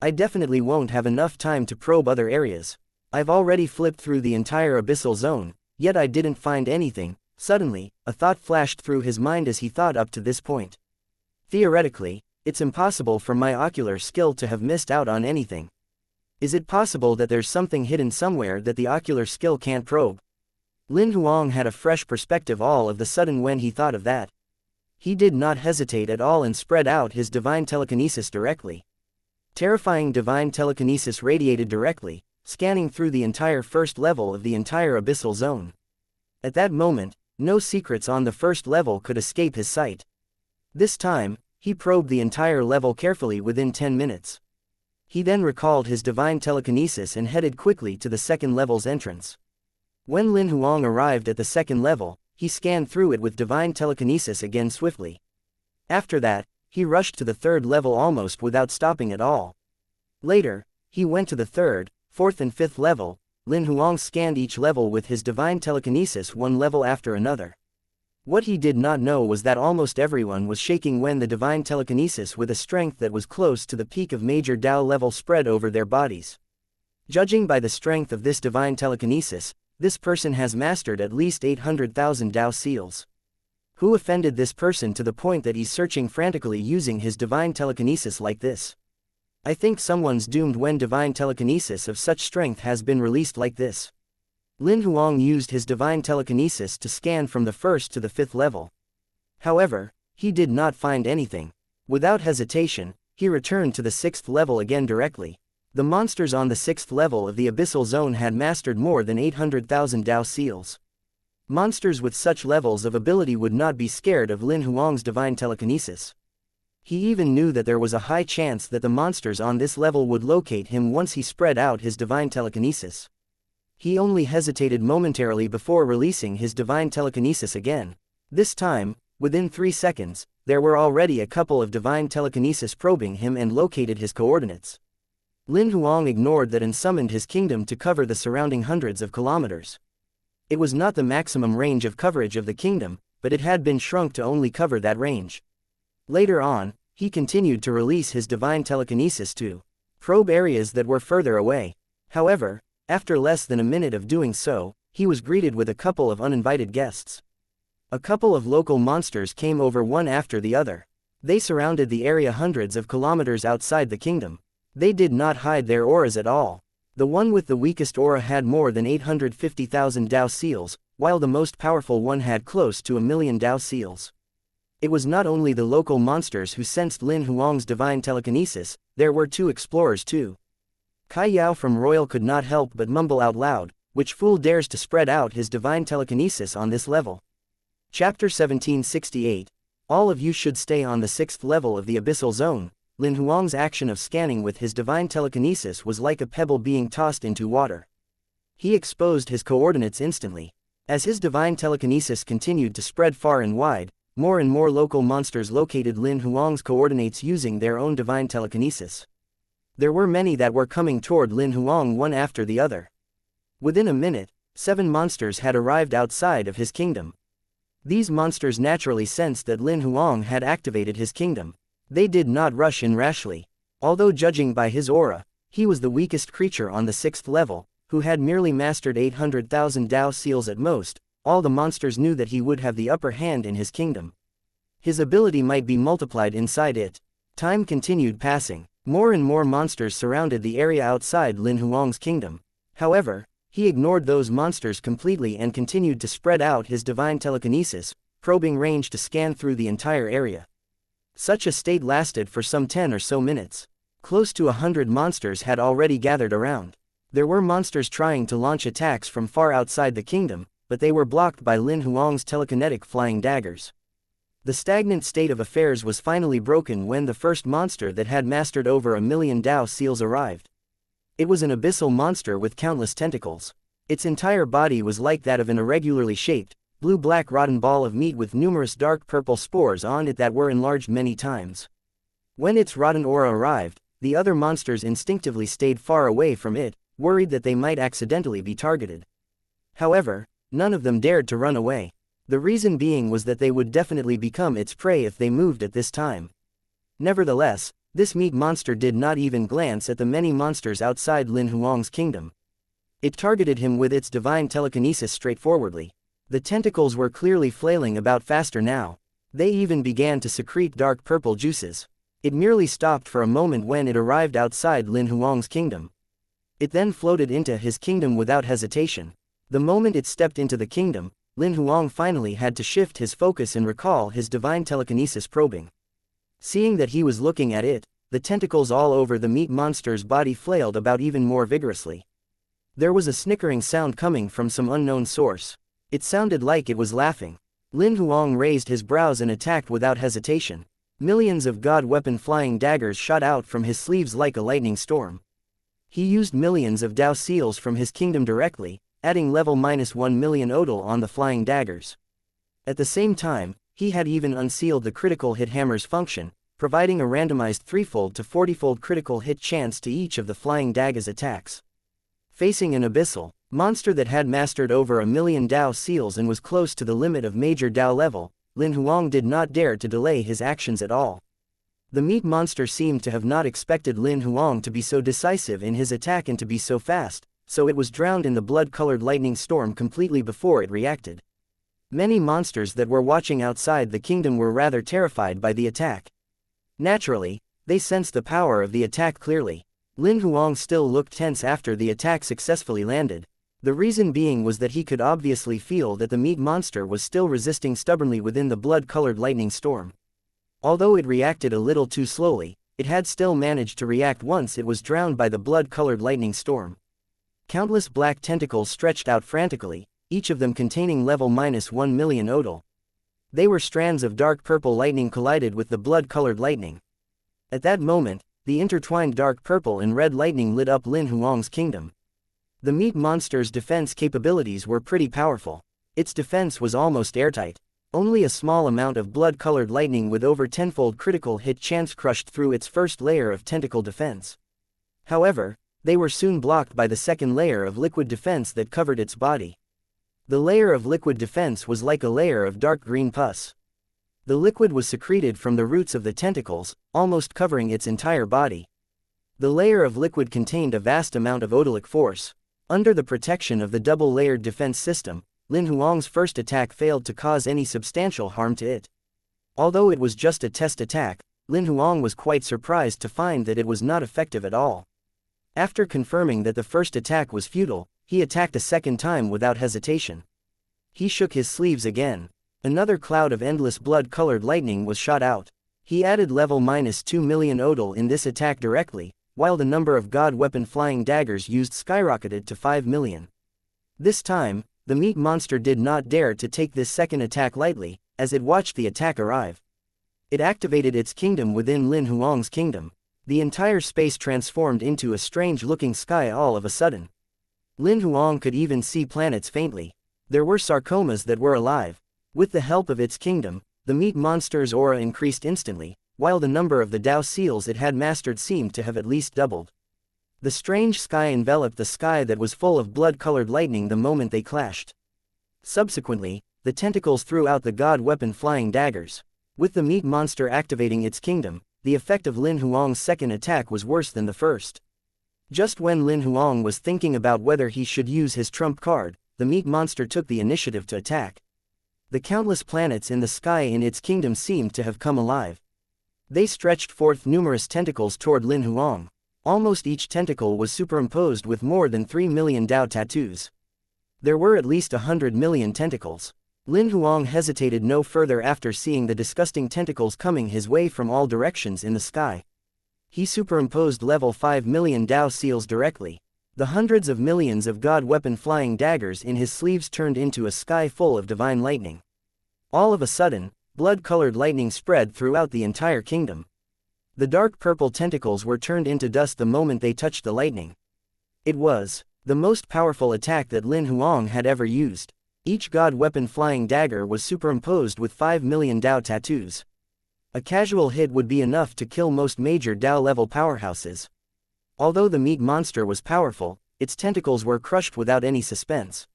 I definitely won't have enough time to probe other areas. I've already flipped through the entire abyssal zone, yet I didn't find anything. Suddenly, a thought flashed through his mind as he thought up to this point. Theoretically, it's impossible for my ocular skill to have missed out on anything. Is it possible that there's something hidden somewhere that the ocular skill can't probe? Lin Huang had a fresh perspective all of the sudden when he thought of that. He did not hesitate at all and spread out his divine telekinesis directly. Terrifying divine telekinesis radiated directly, scanning through the entire first level of the entire abyssal zone. At that moment, no secrets on the first level could escape his sight. This time, he probed the entire level carefully within 10 minutes. He then recalled his divine telekinesis and headed quickly to the second level's entrance. When Lin Huang arrived at the second level, he scanned through it with divine telekinesis again swiftly. After that, he rushed to the third level almost without stopping at all. Later, he went to the third, fourth and fifth level. Lin Huang scanned each level with his divine telekinesis one level after another. What he did not know was that almost everyone was shaking when the divine telekinesis with a strength that was close to the peak of major Dao level spread over their bodies. Judging by the strength of this divine telekinesis, this person has mastered at least 800,000 Dao seals. Who offended this person to the point that he's searching frantically using his divine telekinesis like this? I think someone's doomed when divine telekinesis of such strength has been released like this. Lin Huang used his divine telekinesis to scan from the first to the fifth level. However, he did not find anything. Without hesitation, he returned to the sixth level again directly. The monsters on the sixth level of the abyssal zone had mastered more than 800,000 Dao seals. Monsters with such levels of ability would not be scared of Lin Huang's divine telekinesis. He even knew that there was a high chance that the monsters on this level would locate him once he spread out his divine telekinesis. He only hesitated momentarily before releasing his divine telekinesis again. This time, within 3 seconds, there were already a couple of divine telekinesis probing him and located his coordinates. Lin Huang ignored that and summoned his kingdom to cover the surrounding hundreds of kilometers. It was not the maximum range of coverage of the kingdom, but it had been shrunk to only cover that range. Later on, he continued to release his divine telekinesis to probe areas that were further away. However, after less than a minute of doing so, he was greeted with a couple of uninvited guests. A couple of local monsters came over one after the other. They surrounded the area hundreds of kilometers outside the kingdom. They did not hide their auras at all. The one with the weakest aura had more than 850,000 Dao seals, while the most powerful one had close to 1,000,000 Dao seals. It was not only the local monsters who sensed Lin Huang's divine telekinesis, there were 2 explorers too. Kai Yao from Royal could not help but mumble out loud, "Which fool dares to spread out his divine telekinesis on this level?" Chapter 1768. All of you should stay on the 6th level of the abyssal zone. Lin Huang's action of scanning with his divine telekinesis was like a pebble being tossed into water. He exposed his coordinates instantly. As his divine telekinesis continued to spread far and wide, more and more local monsters located Lin Huang's coordinates using their own divine telekinesis. There were many that were coming toward Lin Huang one after the other. Within a minute, 7 monsters had arrived outside of his kingdom. These monsters naturally sensed that Lin Huang had activated his kingdom. They did not rush in rashly. Although judging by his aura, he was the weakest creature on the 6th level, who had merely mastered 800,000 Dao seals at most. All the monsters knew that he would have the upper hand in his kingdom. His ability might be multiplied inside it. Time continued passing. More and more monsters surrounded the area outside Lin Huang's kingdom. However, he ignored those monsters completely and continued to spread out his divine telekinesis, probing range to scan through the entire area. Such a state lasted for some 10 or so minutes. Close to 100 monsters had already gathered around. There were monsters trying to launch attacks from far outside the kingdom, but they were blocked by Lin Huang's telekinetic flying daggers. The stagnant state of affairs was finally broken when the first monster that had mastered over 1,000,000 Dao seals arrived. It was an abyssal monster with countless tentacles. Its entire body was like that of an irregularly shaped, blue-black rotten ball of meat with numerous dark purple spores on it that were enlarged many times. When its rotten aura arrived, the other monsters instinctively stayed far away from it, worried that they might accidentally be targeted. However, none of them dared to run away. The reason being was that they would definitely become its prey if they moved at this time. Nevertheless, this meat monster did not even glance at the many monsters outside Lin Huang's kingdom. It targeted him with its divine telekinesis straightforwardly. The tentacles were clearly flailing about faster now. They even began to secrete dark purple juices. It merely stopped for a moment when it arrived outside Lin Huang's kingdom. It then floated into his kingdom without hesitation. The moment it stepped into the kingdom, Lin Huang finally had to shift his focus and recall his divine telekinesis probing. Seeing that he was looking at it, the tentacles all over the meat monster's body flailed about even more vigorously. There was a snickering sound coming from some unknown source. It sounded like it was laughing. Lin Huang raised his brows and attacked without hesitation. Millions of god weapon flying daggers shot out from his sleeves like a lightning storm. He used millions of Dao seals from his kingdom directly, adding level -1 million odal on the flying daggers. At the same time, he had even unsealed the critical hit hammer's function, providing a randomized 3-fold to 40-fold critical hit chance to each of the flying daggers' attacks. Facing an abyssal monster that had mastered over 1 million Dao seals and was close to the limit of major Dao level, Lin Huang did not dare to delay his actions at all. The meat monster seemed to have not expected Lin Huang to be so decisive in his attack and to be so fast, so it was drowned in the blood-colored lightning storm completely before it reacted. Many monsters that were watching outside the kingdom were rather terrified by the attack. Naturally, they sensed the power of the attack clearly. Lin Huang still looked tense after the attack successfully landed. The reason being was that he could obviously feel that the meat monster was still resisting stubbornly within the blood-colored lightning storm. Although it reacted a little too slowly, it had still managed to react once it was drowned by the blood-colored lightning storm. Countless black tentacles stretched out frantically, each of them containing level -1 million odal. They were strands of dark purple lightning collided with the blood-colored lightning. At that moment, the intertwined dark purple and red lightning lit up Lin Huang's kingdom. The meat monster's defense capabilities were pretty powerful. Its defense was almost airtight. Only a small amount of blood-colored lightning with over 10-fold critical hit chance crushed through its first layer of tentacle defense. However, they were soon blocked by the second layer of liquid defense that covered its body. The layer of liquid defense was like a layer of dark green pus. The liquid was secreted from the roots of the tentacles, almost covering its entire body. The layer of liquid contained a vast amount of odalic force. Under the protection of the double-layered defense system, Lin Huang's first attack failed to cause any substantial harm to it. Although it was just a test attack, Lin Huang was quite surprised to find that it was not effective at all. After confirming that the first attack was futile, he attacked a second time without hesitation. He shook his sleeves again. Another cloud of endless blood-colored lightning was shot out. He added level -2 million odal in this attack directly, while the number of god weapon flying daggers used skyrocketed to 5 million. This time, the meat monster did not dare to take this second attack lightly, as it watched the attack arrive. It activated its kingdom within Lin Huang's kingdom. The entire space transformed into a strange-looking sky all of a sudden. Lin Huang could even see planets faintly. There were sarcomas that were alive. With the help of its kingdom, the meat monster's aura increased instantly, while the number of the Dao seals it had mastered seemed to have at least doubled. The strange sky enveloped the sky that was full of blood-colored lightning the moment they clashed. Subsequently, the tentacles threw out the god weapon flying daggers. With the meat monster activating its kingdom, the effect of Lin Huang's second attack was worse than the first. Just when Lin Huang was thinking about whether he should use his trump card, the meat monster took the initiative to attack. The countless planets in the sky in its kingdom seemed to have come alive. They stretched forth numerous tentacles toward Lin Huang. Almost each tentacle was superimposed with more than 3 million Dao tattoos. There were at least 100 million tentacles. Lin Huang hesitated no further after seeing the disgusting tentacles coming his way from all directions in the sky. He superimposed level 5 million Dao seals directly. The hundreds of millions of god weapon flying daggers in his sleeves turned into a sky full of divine lightning. All of a sudden, blood-colored lightning spread throughout the entire kingdom. The dark purple tentacles were turned into dust the moment they touched the lightning. It was The most powerful attack that Lin Huang had ever used. Each god weapon flying dagger was superimposed with 5 million Dao tattoos. A casual hit would be enough to kill most major Dao level powerhouses. Although the meat monster was powerful, its tentacles were crushed without any suspense.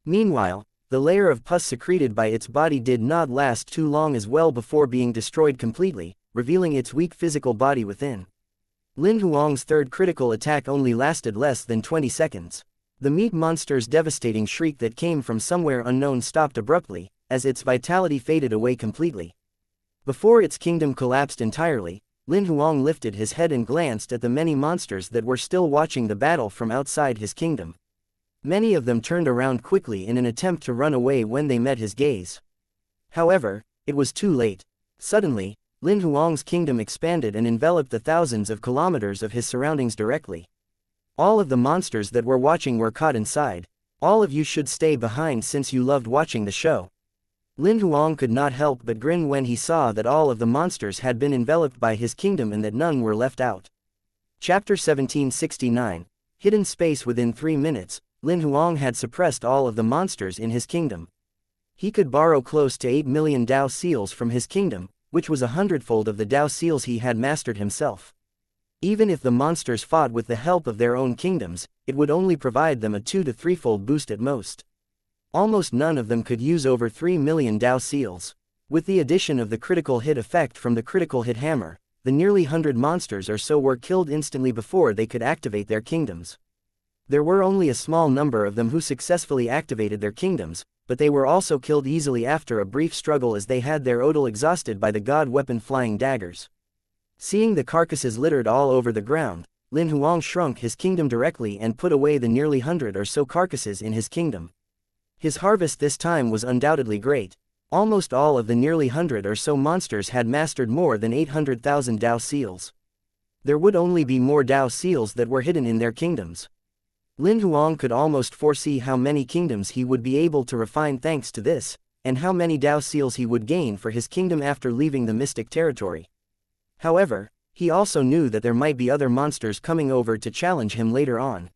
Meanwhile, the layer of pus secreted by its body did not last too long as well before being destroyed completely, revealing its weak physical body within. Lin Huang's third critical attack only lasted less than 20 seconds. The meat monster's devastating shriek that came from somewhere unknown stopped abruptly, as its vitality faded away completely. Before its kingdom collapsed entirely, Lin Huang lifted his head and glanced at the many monsters that were still watching the battle from outside his kingdom. Many of them turned around quickly in an attempt to run away when they met his gaze. However, it was too late. Suddenly, Lin Huang's kingdom expanded and enveloped the thousands of kilometers of his surroundings directly. All of the monsters that were watching were caught inside. All of you should stay behind since you loved watching the show. Lin Huang could not help but grin when he saw that all of the monsters had been enveloped by his kingdom and that none were left out. Chapter 1769. Hidden Space. Within 3 minutes, Lin Huang had suppressed all of the monsters in his kingdom. He could borrow close to 8 million Dao seals from his kingdom, which was 100-fold of the Dao seals he had mastered himself. Even if the monsters fought with the help of their own kingdoms, it would only provide them a 2 to 3-fold boost at most. Almost none of them could use over 3 million Dao seals. With the addition of the critical hit effect from the critical hit hammer, the nearly 100 monsters or so were killed instantly before they could activate their kingdoms. There were only a small number of them who successfully activated their kingdoms, but they were also killed easily after a brief struggle as they had their odal exhausted by the god weapon flying daggers. Seeing the carcasses littered all over the ground, Lin Huang shrunk his kingdom directly and put away the nearly 100 or so carcasses in his kingdom. His harvest this time was undoubtedly great. Almost all of the nearly 100 or so monsters had mastered more than 800,000 Dao seals. There would only be more Dao seals that were hidden in their kingdoms. Lin Huang could almost foresee how many kingdoms he would be able to refine thanks to this, and how many Dao seals he would gain for his kingdom after leaving the mystic territory. However, he also knew that there might be other monsters coming over to challenge him later on.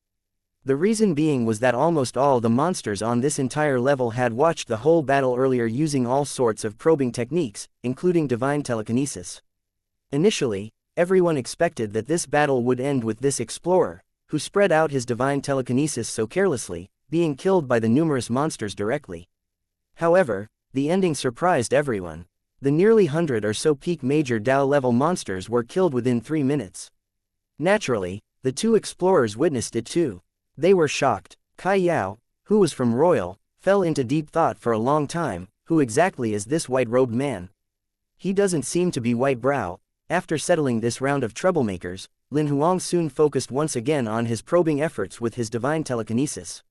The reason being was that almost all the monsters on this entire level had watched the whole battle earlier using all sorts of probing techniques, including divine telekinesis. Initially, everyone expected that this battle would end with this explorer, who spread out his divine telekinesis so carelessly, being killed by the numerous monsters directly. However, the ending surprised everyone. The nearly 100 or so peak major Dao level monsters were killed within 3 minutes. Naturally, the 2 explorers witnessed it too. They were shocked. Kai Yao, who was from Royal, fell into deep thought for a long time. Who exactly is this white-robed man? He doesn't seem to be white brow. After settling this round of troublemakers, Lin Huang soon focused once again on his probing efforts with his divine telekinesis.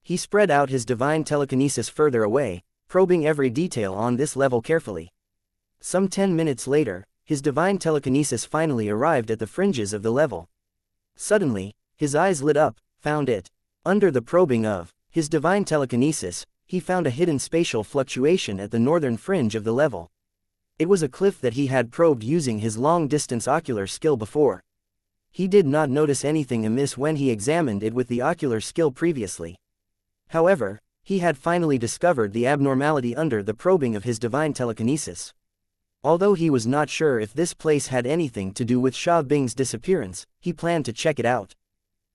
He spread out his divine telekinesis further away, probing every detail on this level carefully. Some 10 minutes later, his divine telekinesis finally arrived at the fringes of the level. Suddenly, his eyes lit up, found it. Under the probing of his divine telekinesis, he found a hidden spatial fluctuation at the northern fringe of the level. It was a cliff that he had probed using his long-distance ocular skill before. He did not notice anything amiss when he examined it with the ocular skill previously. However, he had finally discovered the abnormality under the probing of his divine telekinesis. Although he was not sure if this place had anything to do with Sha Bing's disappearance, he planned to check it out.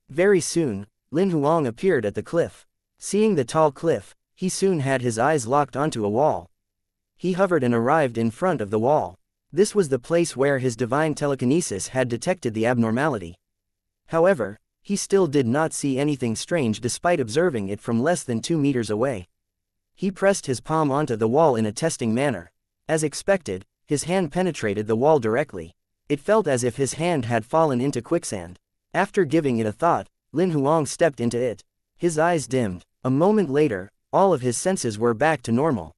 Very soon, Lin Huang appeared at the cliff. Seeing the tall cliff, he soon had his eyes locked onto a wall. He hovered and arrived in front of the wall. This was the place where his divine telekinesis had detected the abnormality. However, he still did not see anything strange despite observing it from less than 2 meters away. He pressed his palm onto the wall in a testing manner. As expected, his hand penetrated the wall directly. It felt as if his hand had fallen into quicksand. After giving it a thought, Lin Huang stepped into it. His eyes dimmed. A moment later, all of his senses were back to normal.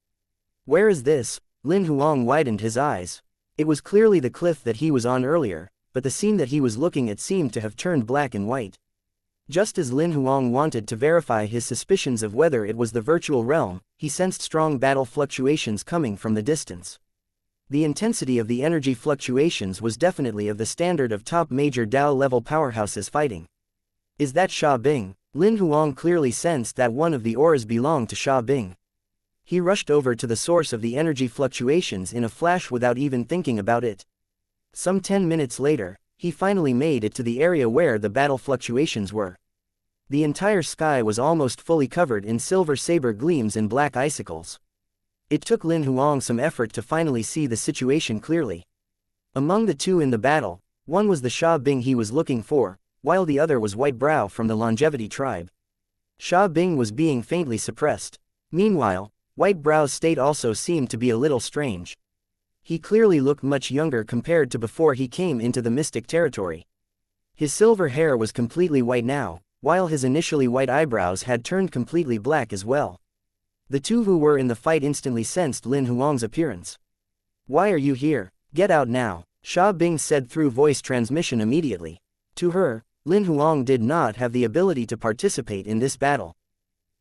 Where is this? Lin Huang widened his eyes. It was clearly the cliff that he was on earlier, but the scene that he was looking at seemed to have turned black and white. Just as Lin Huang wanted to verify his suspicions of whether it was the virtual realm, he sensed strong battle fluctuations coming from the distance. The intensity of the energy fluctuations was definitely of the standard of top major Dao level powerhouses fighting. Is that Sha Bing? Lin Huang clearly sensed that one of the auras belonged to Sha Bing. He rushed over to the source of the energy fluctuations in a flash without even thinking about it. Some 10 minutes later, he finally made it to the area where the battle fluctuations were. The entire sky was almost fully covered in silver saber gleams and black icicles. It took Lin Huang some effort to finally see the situation clearly. Among the two in the battle, one was the Sha Bing he was looking for, while the other was White Brow from the Longevity tribe. Sha Bing was being faintly suppressed. Meanwhile, White Brow's state also seemed to be a little strange. He clearly looked much younger compared to before he came into the mystic territory. His silver hair was completely white now, while his initially white eyebrows had turned completely black as well. The two who were in the fight instantly sensed Lin Huang's appearance. "Why are you here? Get out now," Sha Bing said through voice transmission immediately. To her, Lin Huang did not have the ability to participate in this battle.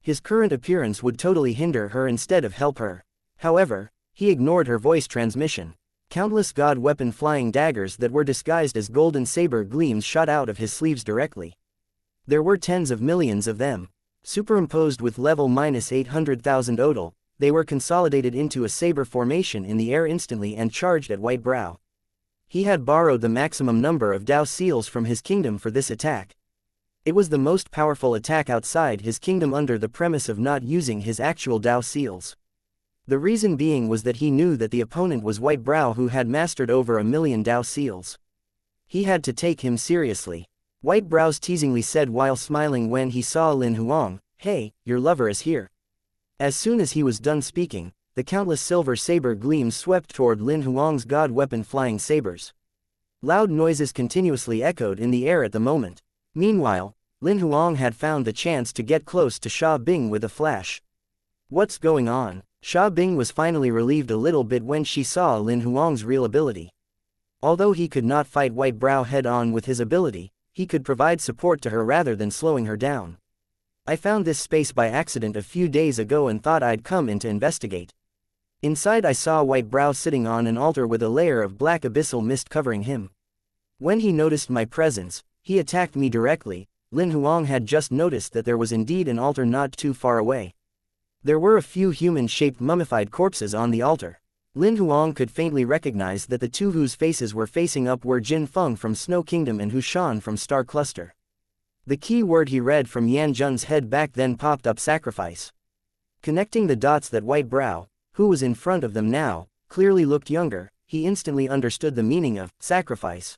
His current appearance would totally hinder her instead of help her. However, he ignored her voice transmission. Countless god weapon flying daggers that were disguised as golden saber gleams shot out of his sleeves directly. There were tens of millions of them. Superimposed with level -800,000 odal, they were consolidated into a saber formation in the air instantly and charged at White Brow. He had borrowed the maximum number of Dao seals from his kingdom for this attack. It was the most powerful attack outside his kingdom under the premise of not using his actual Dao seals. The reason being was that he knew that the opponent was White Brow, who had mastered over 1,000,000 Dao seals. He had to take him seriously. White Brows teasingly said while smiling when he saw Lin Huang, "Hey, your lover is here." As soon as he was done speaking, the countless silver saber gleams swept toward Lin Huang's god weapon flying sabers. Loud noises continuously echoed in the air at the moment. Meanwhile, Lin Huang had found the chance to get close to Sha Bing with a flash. "What's going on?" Sha Bing was finally relieved a little bit when she saw Lin Huang's real ability. Although he could not fight White Brow head-on with his ability, he could provide support to her rather than slowing her down. "I found this space by accident a few days ago and thought I'd come in to investigate. Inside I saw White Brow sitting on an altar with a layer of black abyssal mist covering him. When he noticed my presence, he attacked me directly." Lin Huang had just noticed that there was indeed an altar not too far away. There were a few human-shaped mummified corpses on the altar. Lin Huang could faintly recognize that the two whose faces were facing up were Jin Feng from Snow Kingdom and Hu Shan from Star Cluster. The key word he read from Yan Zhen's head back then popped up: sacrifice. Connecting the dots that White Brow, who was in front of them now, clearly looked younger, he instantly understood the meaning of sacrifice.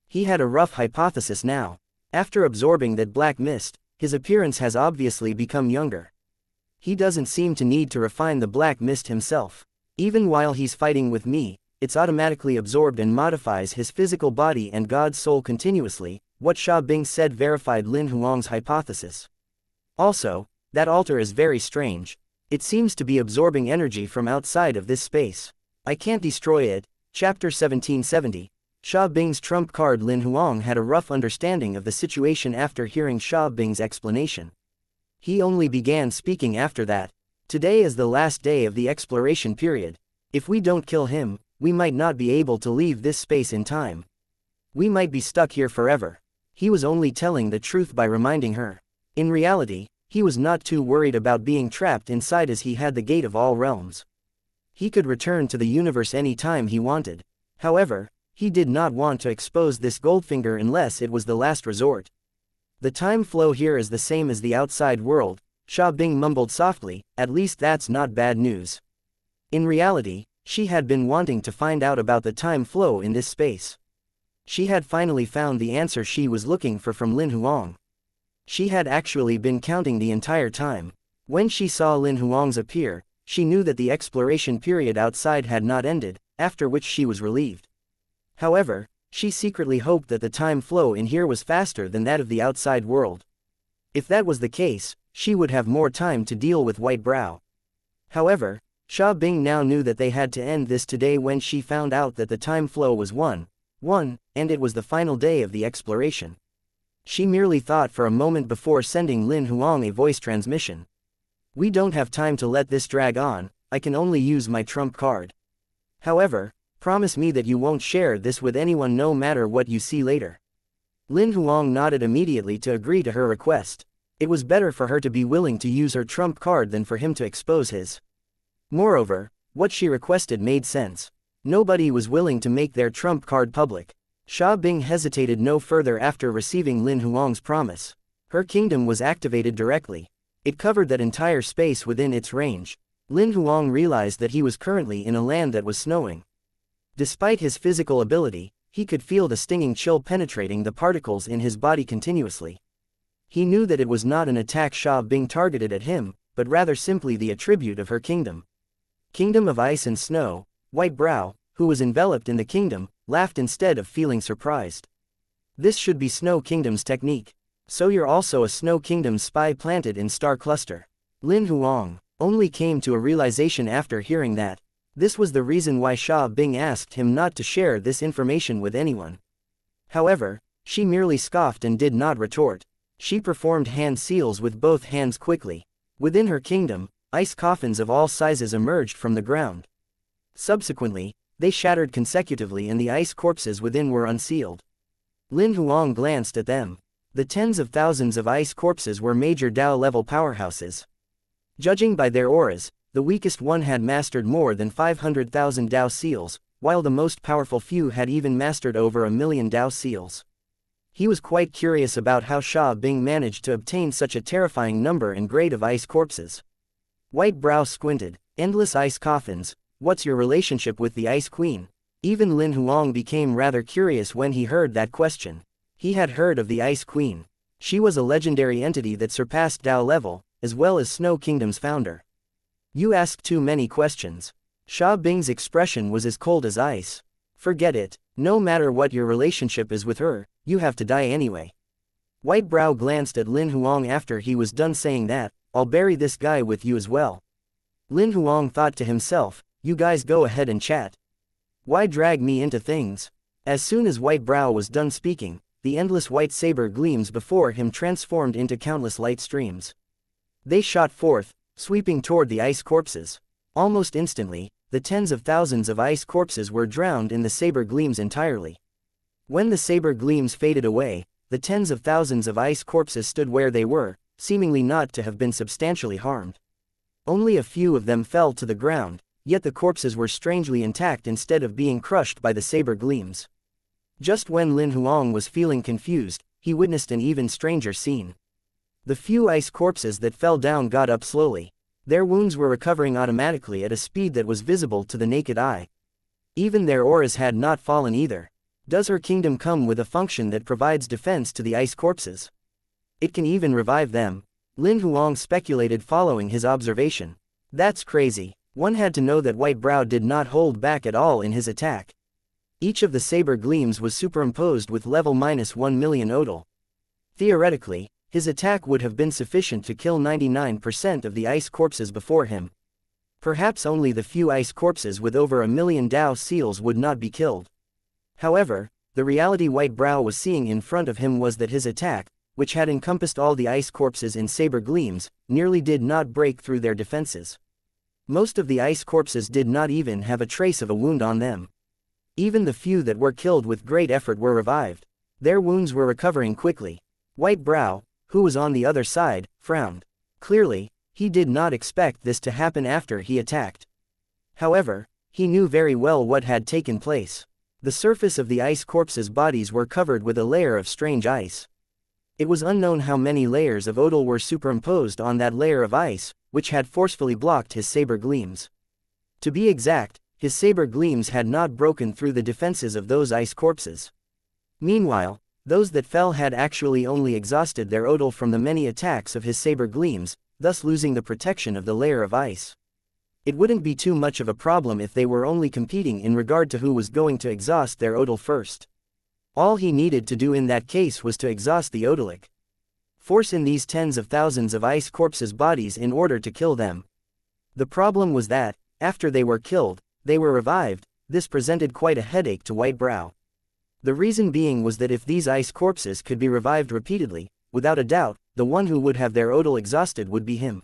He had a rough hypothesis now. After absorbing that black mist, his appearance has obviously become younger. He doesn't seem to need to refine the black mist himself. Even while he's fighting with me, it's automatically absorbed and modifies his physical body and God's soul continuously. What Sha Bing said verified Lin Huang's hypothesis. Also, that altar is very strange. It seems to be absorbing energy from outside of this space. I can't destroy it. Chapter 1770. Sha Bing's trump card. Lin Huang had a rough understanding of the situation after hearing Sha Bing's explanation. He only began speaking after that. "Today is the last day of the exploration period. If we don't kill him, we might not be able to leave this space in time. We might be stuck here forever." He was only telling the truth by reminding her. In reality, he was not too worried about being trapped inside, as he had the Gate of All Realms. He could return to the universe any time he wanted. However, he did not want to expose this Goldfinger unless it was the last resort. "The time flow here is the same as the outside world," Sha Bing mumbled softly. "At least that's not bad news." In reality, she had been wanting to find out about the time flow in this space. She had finally found the answer she was looking for from Lin Huang. She had actually been counting the entire time. When she saw Lin Huang's appear, she knew that the exploration period outside had not ended, after which she was relieved. However, she secretly hoped that the time flow in here was faster than that of the outside world. If that was the case, she would have more time to deal with White Brow. However, Sha Bing now knew that they had to end this today when she found out that the time flow was 1, and it was the final day of the exploration. She merely thought for a moment before sending Lin Huang a voice transmission. "We don't have time to let this drag on. I can only use my trump card. However, promise me that you won't share this with anyone no matter what you see later." Lin Huang nodded immediately to agree to her request. It was better for her to be willing to use her trump card than for him to expose his. Moreover, what she requested made sense. Nobody was willing to make their trump card public. Xia Bing hesitated no further after receiving Lin Huang's promise. Her kingdom was activated directly. It covered that entire space within its range. Lin Huang realized that he was currently in a land that was snowing. Despite his physical ability, he could feel the stinging chill penetrating the particles in his body continuously. He knew that it was not an attack Xia Bing targeted at him, but rather simply the attribute of her kingdom. Kingdom of Ice and Snow, White Brow, who was enveloped in the kingdom, laughed instead of feeling surprised. This should be Snow Kingdom's technique. So you're also a Snow Kingdom spy planted in Star Cluster. Lin Huang only came to a realization after hearing that. This was the reason why Xia Bing asked him not to share this information with anyone. However, she merely scoffed and did not retort. She performed hand seals with both hands quickly. Within her kingdom, ice coffins of all sizes emerged from the ground. Subsequently, they shattered consecutively and the ice corpses within were unsealed. Lin Huang glanced at them. The tens of thousands of ice corpses were major Dao-level powerhouses. Judging by their auras, the weakest one had mastered more than 500,000 Dao seals, while the most powerful few had even mastered over 1,000,000 Dao seals. He was quite curious about how Xia Bing managed to obtain such a terrifying number and grade of ice corpses. White Brow squinted. Endless ice coffins, what's your relationship with the Ice Queen? Even Lin Huang became rather curious when he heard that question. He had heard of the Ice Queen. She was a legendary entity that surpassed Dao level, as well as Snow Kingdom's founder. You ask too many questions. Xia Bing's expression was as cold as ice. Forget it, no matter what your relationship is with her, you have to die anyway. White Brow glanced at Lin Huang after he was done saying that. I'll bury this guy with you as well. Lin Huang thought to himself, you guys go ahead and chat. Why drag me into things? As soon as White Brow was done speaking, the endless white saber gleams before him transformed into countless light streams. They shot forth, sweeping toward the ice corpses. Almost instantly, the tens of thousands of ice corpses were drowned in the saber gleams entirely. When the saber gleams faded away, the tens of thousands of ice corpses stood where they were, seemingly not to have been substantially harmed. Only a few of them fell to the ground, yet the corpses were strangely intact instead of being crushed by the saber gleams. Just when Lin Huang was feeling confused, he witnessed an even stranger scene. The few ice corpses that fell down got up slowly. Their wounds were recovering automatically at a speed that was visible to the naked eye. Even their auras had not fallen either. Does her kingdom come with a function that provides defense to the ice corpses? It can even revive them. Lin Huang speculated following his observation. That's crazy. One had to know that White Brow did not hold back at all in his attack. Each of the saber gleams was superimposed with level -1 million odal. Theoretically, his attack would have been sufficient to kill 99% of the ice corpses before him. Perhaps only the few ice corpses with over 1,000,000 Dao seals would not be killed. However, the reality White Brow was seeing in front of him was that his attack, which had encompassed all the ice corpses in saber gleams, nearly did not break through their defenses. Most of the ice corpses did not even have a trace of a wound on them. Even the few that were killed with great effort were revived. Their wounds were recovering quickly. White Brow, who was on the other side, frowned. Clearly, he did not expect this to happen after he attacked. However, he knew very well what had taken place. The surface of the ice corpses' bodies were covered with a layer of strange ice. It was unknown how many layers of odal were superimposed on that layer of ice, which had forcefully blocked his saber gleams. To be exact, his saber gleams had not broken through the defenses of those ice corpses. Meanwhile, those that fell had actually only exhausted their odal from the many attacks of his saber gleams, thus losing the protection of the layer of ice. It wouldn't be too much of a problem if they were only competing in regard to who was going to exhaust their odal first. All he needed to do in that case was to exhaust the odalic force in these tens of thousands of ice corpses' bodies in order to kill them. The problem was that, after they were killed, they were revived. This presented quite a headache to White Brow. The reason being was that if these ice corpses could be revived repeatedly, without a doubt, the one who would have their odal exhausted would be him.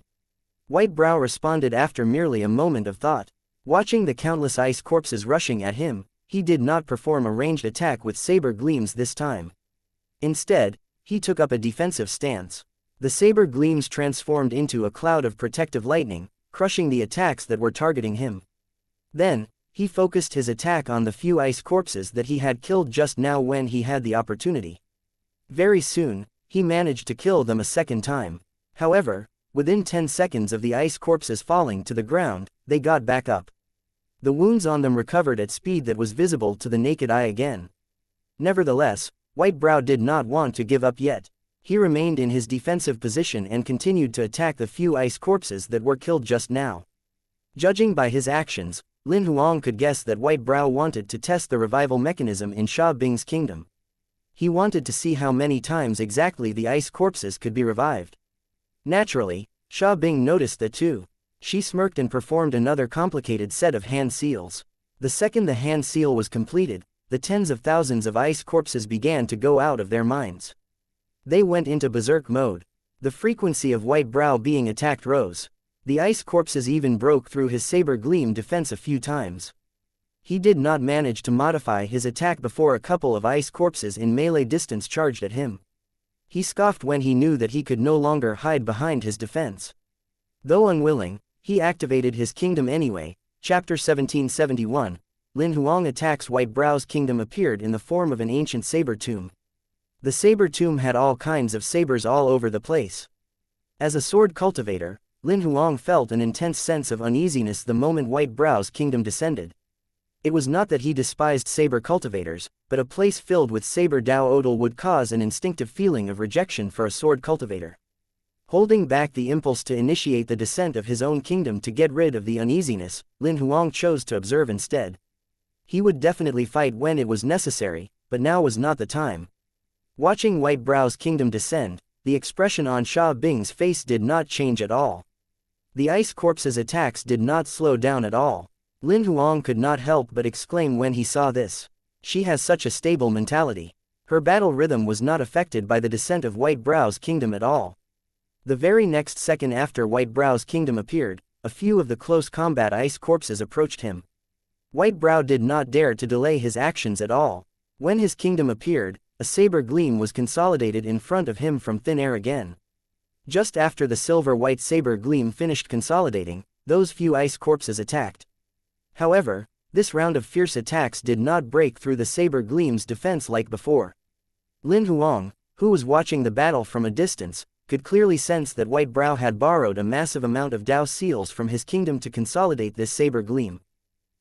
White Brow responded after merely a moment of thought. Watching the countless ice corpses rushing at him, he did not perform a ranged attack with saber gleams this time. Instead, he took up a defensive stance. The saber gleams transformed into a cloud of protective lightning, crushing the attacks that were targeting him. Then, he focused his attack on the few ice corpses that he had killed just now when he had the opportunity. Very soon, he managed to kill them a second time. However, within 10 seconds of the ice corpses falling to the ground, they got back up. The wounds on them recovered at speed that was visible to the naked eye again. Nevertheless, Whitebrow did not want to give up yet. He remained in his defensive position and continued to attack the few ice corpses that were killed just now. Judging by his actions, Lin Huang could guess that Whitebrow wanted to test the revival mechanism in Sha Bing's kingdom. He wanted to see how many times exactly the ice corpses could be revived. Naturally, Sha Bing noticed that too. She smirked and performed another complicated set of hand seals. The second the hand seal was completed, the tens of thousands of ice corpses began to go out of their minds. They went into berserk mode. The frequency of Whitebrow being attacked rose. The ice corpses even broke through his saber gleam defense a few times. He did not manage to modify his attack before a couple of ice corpses in melee distance charged at him. He scoffed when he knew that he could no longer hide behind his defense. Though unwilling, he activated his kingdom anyway. Chapter 1771, Lin Huang attacks Whitebrow's kingdom appeared in the form of an ancient saber tomb. The saber tomb had all kinds of sabers all over the place. As a sword cultivator, Lin Huang felt an intense sense of uneasiness the moment Whitebrow's kingdom descended. It was not that he despised saber cultivators, but a place filled with saber Dao odal would cause an instinctive feeling of rejection for a sword cultivator. Holding back the impulse to initiate the descent of his own kingdom to get rid of the uneasiness, Lin Huang chose to observe instead. He would definitely fight when it was necessary, but now was not the time. Watching Whitebrow's kingdom descend, the expression on Sha Bing's face did not change at all. The ice corpse's attacks did not slow down at all. Lin Huang could not help but exclaim when he saw this. She has such a stable mentality. Her battle rhythm was not affected by the descent of Whitebrow's kingdom at all. The very next second after Whitebrow's kingdom appeared, a few of the close combat ice corpses approached him. Whitebrow did not dare to delay his actions at all. When his kingdom appeared, a saber gleam was consolidated in front of him from thin air again. Just after the silver-white saber gleam finished consolidating, those few ice corpses attacked. However, this round of fierce attacks did not break through the saber gleam's defense like before. Lin Huang, who was watching the battle from a distance, could clearly sense that Whitebrow had borrowed a massive amount of Dao seals from his kingdom to consolidate this saber gleam.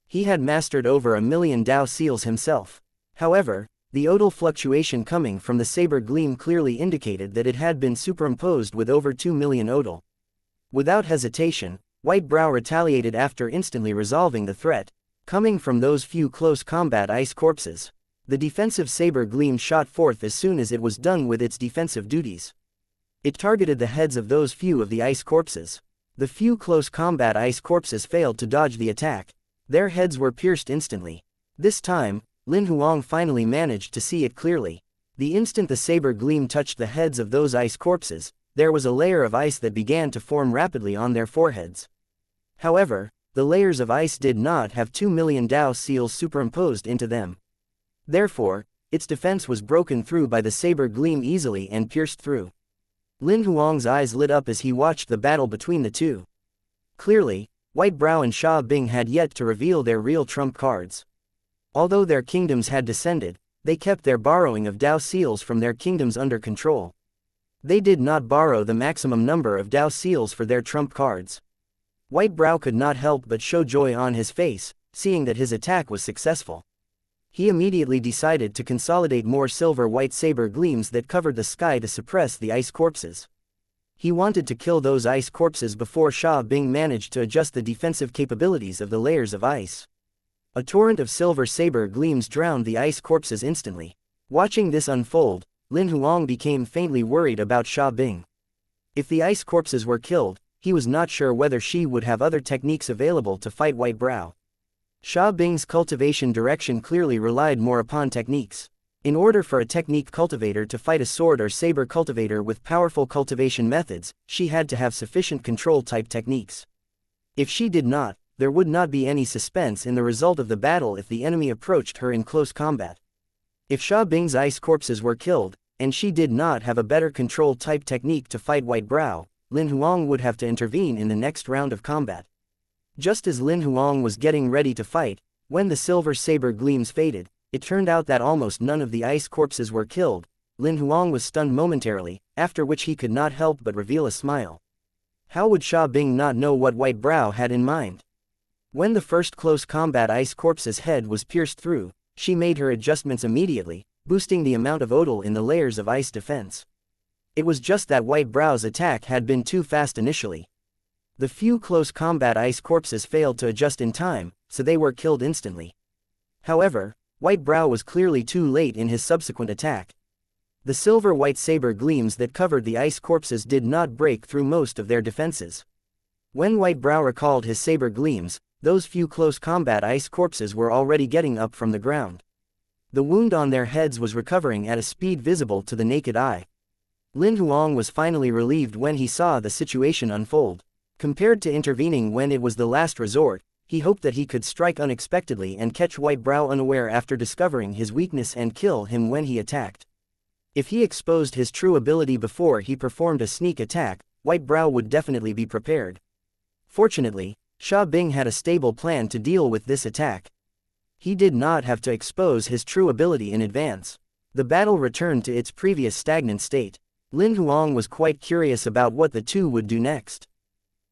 He had mastered over 1,000,000 Dao seals himself. However, the odal fluctuation coming from the saber gleam clearly indicated that it had been superimposed with over 2,000,000 odal. Without hesitation, Whitebrow retaliated after instantly resolving the threat, coming from those few close combat ice corpses. The defensive saber gleam shot forth as soon as it was done with its defensive duties. It targeted the heads of those few of the ice corpses. The few close combat ice corpses failed to dodge the attack. Their heads were pierced instantly. This time, Lin Huang finally managed to see it clearly. The instant the saber gleam touched the heads of those ice corpses, there was a layer of ice that began to form rapidly on their foreheads. However, the layers of ice did not have 2,000,000 Dao seals superimposed into them. Therefore, its defense was broken through by the saber gleam easily and pierced through. Lin Huang's eyes lit up as he watched the battle between the two. Clearly, Whitebrow and Sha Bing had yet to reveal their real trump cards. Although their kingdoms had descended, they kept their borrowing of Dao seals from their kingdoms under control. They did not borrow the maximum number of Dao seals for their trump cards. Whitebrow could not help but show joy on his face, seeing that his attack was successful. He immediately decided to consolidate more silver-white saber gleams that covered the sky to suppress the ice corpses. He wanted to kill those ice corpses before Sha Bing managed to adjust the defensive capabilities of the layers of ice. A torrent of silver saber gleams drowned the ice corpses instantly. Watching this unfold, Lin Huang became faintly worried about Sha Bing. If the ice corpses were killed, he was not sure whether she would have other techniques available to fight Whitebrow. Sha Bing's cultivation direction clearly relied more upon techniques. In order for a technique cultivator to fight a sword or saber cultivator with powerful cultivation methods, she had to have sufficient control-type techniques. If she did not, there would not be any suspense in the result of the battle if the enemy approached her in close combat. If Sha Bing's ice corpses were killed, and she did not have a better control-type technique to fight White Brow, Lin Huang would have to intervene in the next round of combat. Just as Lin Huang was getting ready to fight, when the silver saber gleams faded, it turned out that almost none of the ice corpses were killed. Lin Huang was stunned momentarily, after which he could not help but reveal a smile. How would Sha Bing not know what White Brow had in mind? When the first close combat ice corpse's head was pierced through, she made her adjustments immediately, boosting the amount of odal in the layers of ice defense. It was just that White Brow's attack had been too fast initially. The few close combat ice corpses failed to adjust in time, so they were killed instantly. However, White Brow was clearly too late in his subsequent attack. The silver-white saber gleams that covered the ice corpses did not break through most of their defenses. When White Brow recalled his saber gleams, those few close combat ice corpses were already getting up from the ground. The wound on their heads was recovering at a speed visible to the naked eye. Lin Huang was finally relieved when he saw the situation unfold. Compared to intervening when it was the last resort, he hoped that he could strike unexpectedly and catch White Brow unaware after discovering his weakness and kill him when he attacked. If he exposed his true ability before he performed a sneak attack, White Brow would definitely be prepared. Fortunately, Sha Bing had a stable plan to deal with this attack. He did not have to expose his true ability in advance. The battle returned to its previous stagnant state. Lin Huang was quite curious about what the two would do next.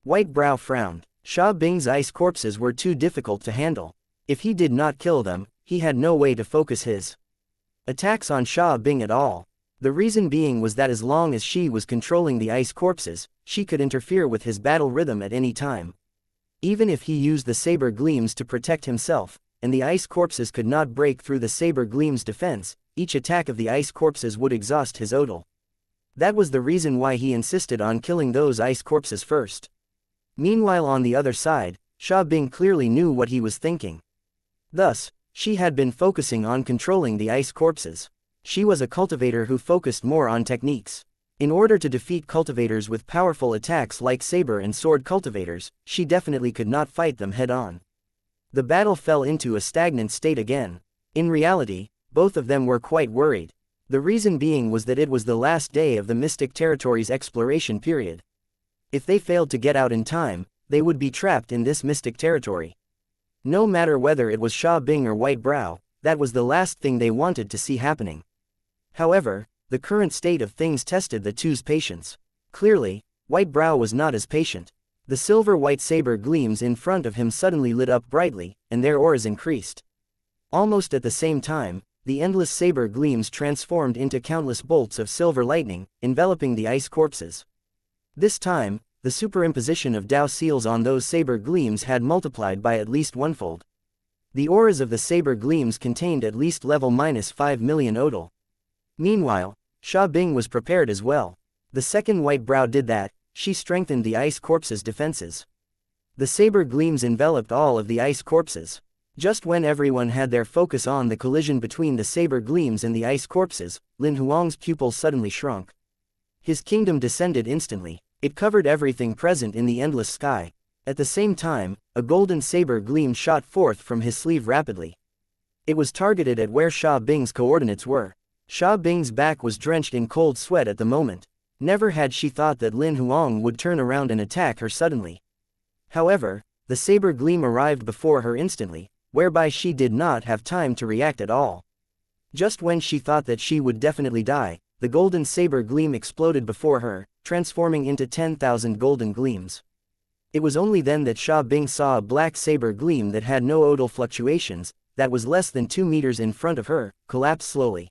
White Brow frowned. Sha Bing's ice corpses were too difficult to handle. If he did not kill them, he had no way to focus his attacks on Sha Bing at all. The reason being was that as long as she was controlling the ice corpses, she could interfere with his battle rhythm at any time. Even if he used the saber gleams to protect himself, and the ice corpses could not break through the saber gleams' defense, each attack of the ice corpses would exhaust his odal. That was the reason why he insisted on killing those ice corpses first. Meanwhile on the other side, Sha Bing clearly knew what he was thinking. Thus, she had been focusing on controlling the ice corpses. She was a cultivator who focused more on techniques. In order to defeat cultivators with powerful attacks like saber and sword cultivators, she definitely could not fight them head-on. The battle fell into a stagnant state again. In reality, both of them were quite worried. The reason being was that it was the last day of the Mystic Territory's exploration period. If they failed to get out in time, they would be trapped in this Mystic Territory. No matter whether it was Sha Bing or White Brow, that was the last thing they wanted to see happening. However, the current state of things tested the two's patience. Clearly, White Brow was not as patient. The silver-white saber gleams in front of him suddenly lit up brightly, and their auras increased. Almost at the same time, the endless saber gleams transformed into countless bolts of silver lightning, enveloping the ice corpses. This time, the superimposition of Dao seals on those saber gleams had multiplied by at least onefold. The auras of the saber gleams contained at least level -5 million odal. Meanwhile, Sha Bing was prepared as well. The second White Brow did that, she strengthened the ice corpses' defenses. The saber gleams enveloped all of the ice corpses. Just when everyone had their focus on the collision between the saber gleams and the ice corpses, Lin Huang's pupils suddenly shrunk. His kingdom descended instantly. It covered everything present in the endless sky. At the same time, a golden saber gleam shot forth from his sleeve rapidly. It was targeted at where Sha Bing's coordinates were. Sha Bing's back was drenched in cold sweat at the moment. Never had she thought that Lin Huang would turn around and attack her suddenly. However, the saber gleam arrived before her instantly, whereby she did not have time to react at all. Just when she thought that she would definitely die, the golden saber gleam exploded before her, transforming into 10,000 golden gleams. It was only then that Sha Bing saw a black saber gleam that had no odal fluctuations, that was less than 2 meters in front of her, collapse slowly.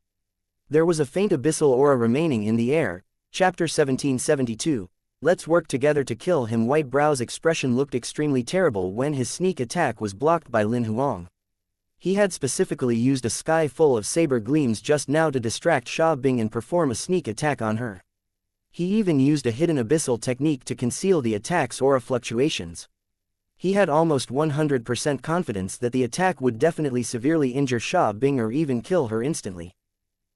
There was a faint abyssal aura remaining in the air. Chapter 1772. Let's work together to kill him. White Brow's expression looked extremely terrible when his sneak attack was blocked by Lin Huang. He had specifically used a sky full of saber gleams just now to distract Sha Bing and perform a sneak attack on her. He even used a hidden abyssal technique to conceal the attack's aura fluctuations. He had almost 100% confidence that the attack would definitely severely injure Sha Bing or even kill her instantly.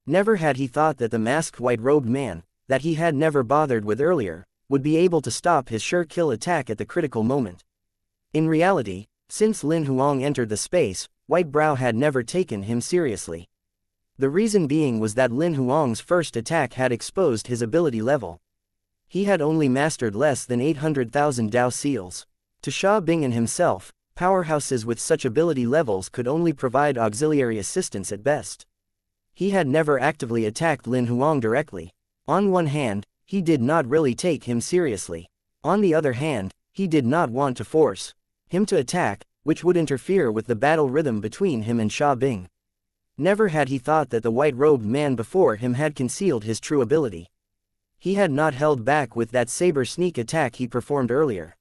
Never had he thought that the masked white-robed man, that he had never bothered with earlier, would be able to stop his sure-kill attack at the critical moment. In reality, since Lin Huang entered the space, White Brow had never taken him seriously. The reason being was that Lin Huang's first attack had exposed his ability level. He had only mastered less than 800,000 Dao seals. To Xia Bing and himself, powerhouses with such ability levels could only provide auxiliary assistance at best. He had never actively attacked Lin Huang directly. On one hand, he did not really take him seriously. On the other hand, he did not want to force him to attack, which would interfere with the battle rhythm between him and Xia Bing. Never had he thought that the white-robed man before him had concealed his true ability. He had not held back with that saber sneak attack he performed earlier.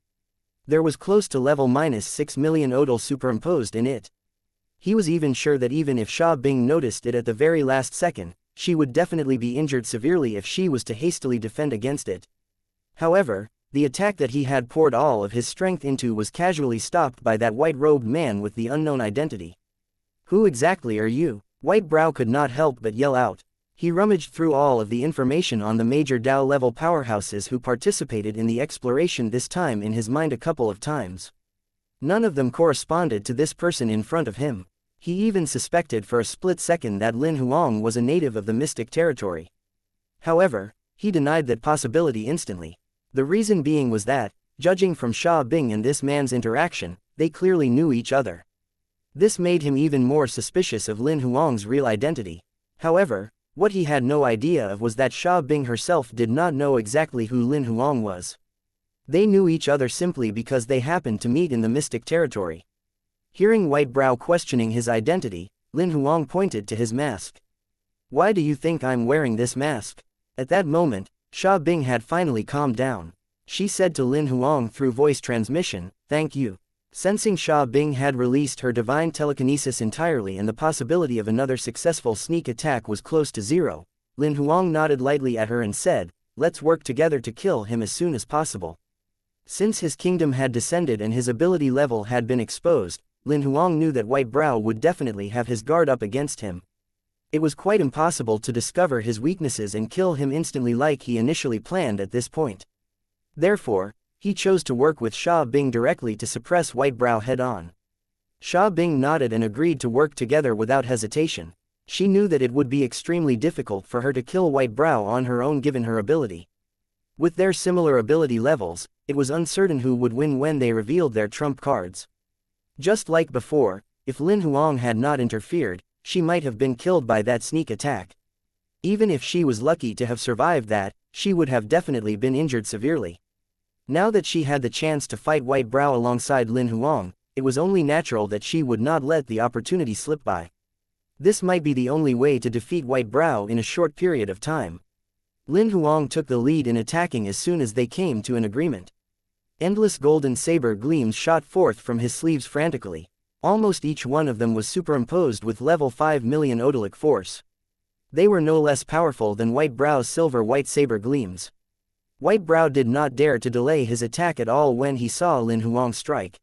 There was close to level -6 million odal superimposed in it. He was even sure that even if Xia Bing noticed it at the very last second, she would definitely be injured severely if she was to hastily defend against it. However, the attack that he had poured all of his strength into was casually stopped by that white-robed man with the unknown identity. "Who exactly are you?" White Brow could not help but yell out. He rummaged through all of the information on the major Dao level powerhouses who participated in the exploration this time in his mind a couple of times. None of them corresponded to this person in front of him. He even suspected for a split second that Lin Huang was a native of the mystic territory. However, he denied that possibility instantly. The reason being was that, judging from Xia Bing and this man's interaction, they clearly knew each other. This made him even more suspicious of Lin Huang's real identity. However, what he had no idea of was that Xia Bing herself did not know exactly who Lin Huang was. They knew each other simply because they happened to meet in the mystic territory. Hearing White Brow questioning his identity, Lin Huang pointed to his mask. "Why do you think I'm wearing this mask?" At that moment, Xia Bing had finally calmed down. She said to Lin Huang through voice transmission, "Thank you." Sensing Xia Bing had released her divine telekinesis entirely and the possibility of another successful sneak attack was close to zero, Lin Huang nodded lightly at her and said, "Let's work together to kill him as soon as possible." Since his kingdom had descended and his ability level had been exposed, Lin Huang knew that White Brow would definitely have his guard up against him. It was quite impossible to discover his weaknesses and kill him instantly like he initially planned at this point. Therefore, he chose to work with Xia Bing directly to suppress White Brow head-on. Xia Bing nodded and agreed to work together without hesitation. She knew that it would be extremely difficult for her to kill White Brow on her own given her ability. With their similar ability levels, it was uncertain who would win when they revealed their trump cards. Just like before, if Lin Huang had not interfered, she might have been killed by that sneak attack. Even if she was lucky to have survived that, she would have definitely been injured severely. Now that she had the chance to fight White Brow alongside Lin Huang, it was only natural that she would not let the opportunity slip by. This might be the only way to defeat White Brow in a short period of time. Lin Huang took the lead in attacking as soon as they came to an agreement. Endless golden saber gleams shot forth from his sleeves frantically. Almost each one of them was superimposed with level 5 million odalic force. They were no less powerful than White Brow's silver-white saber gleams. White Brow did not dare to delay his attack at all when he saw Lin Huang strike.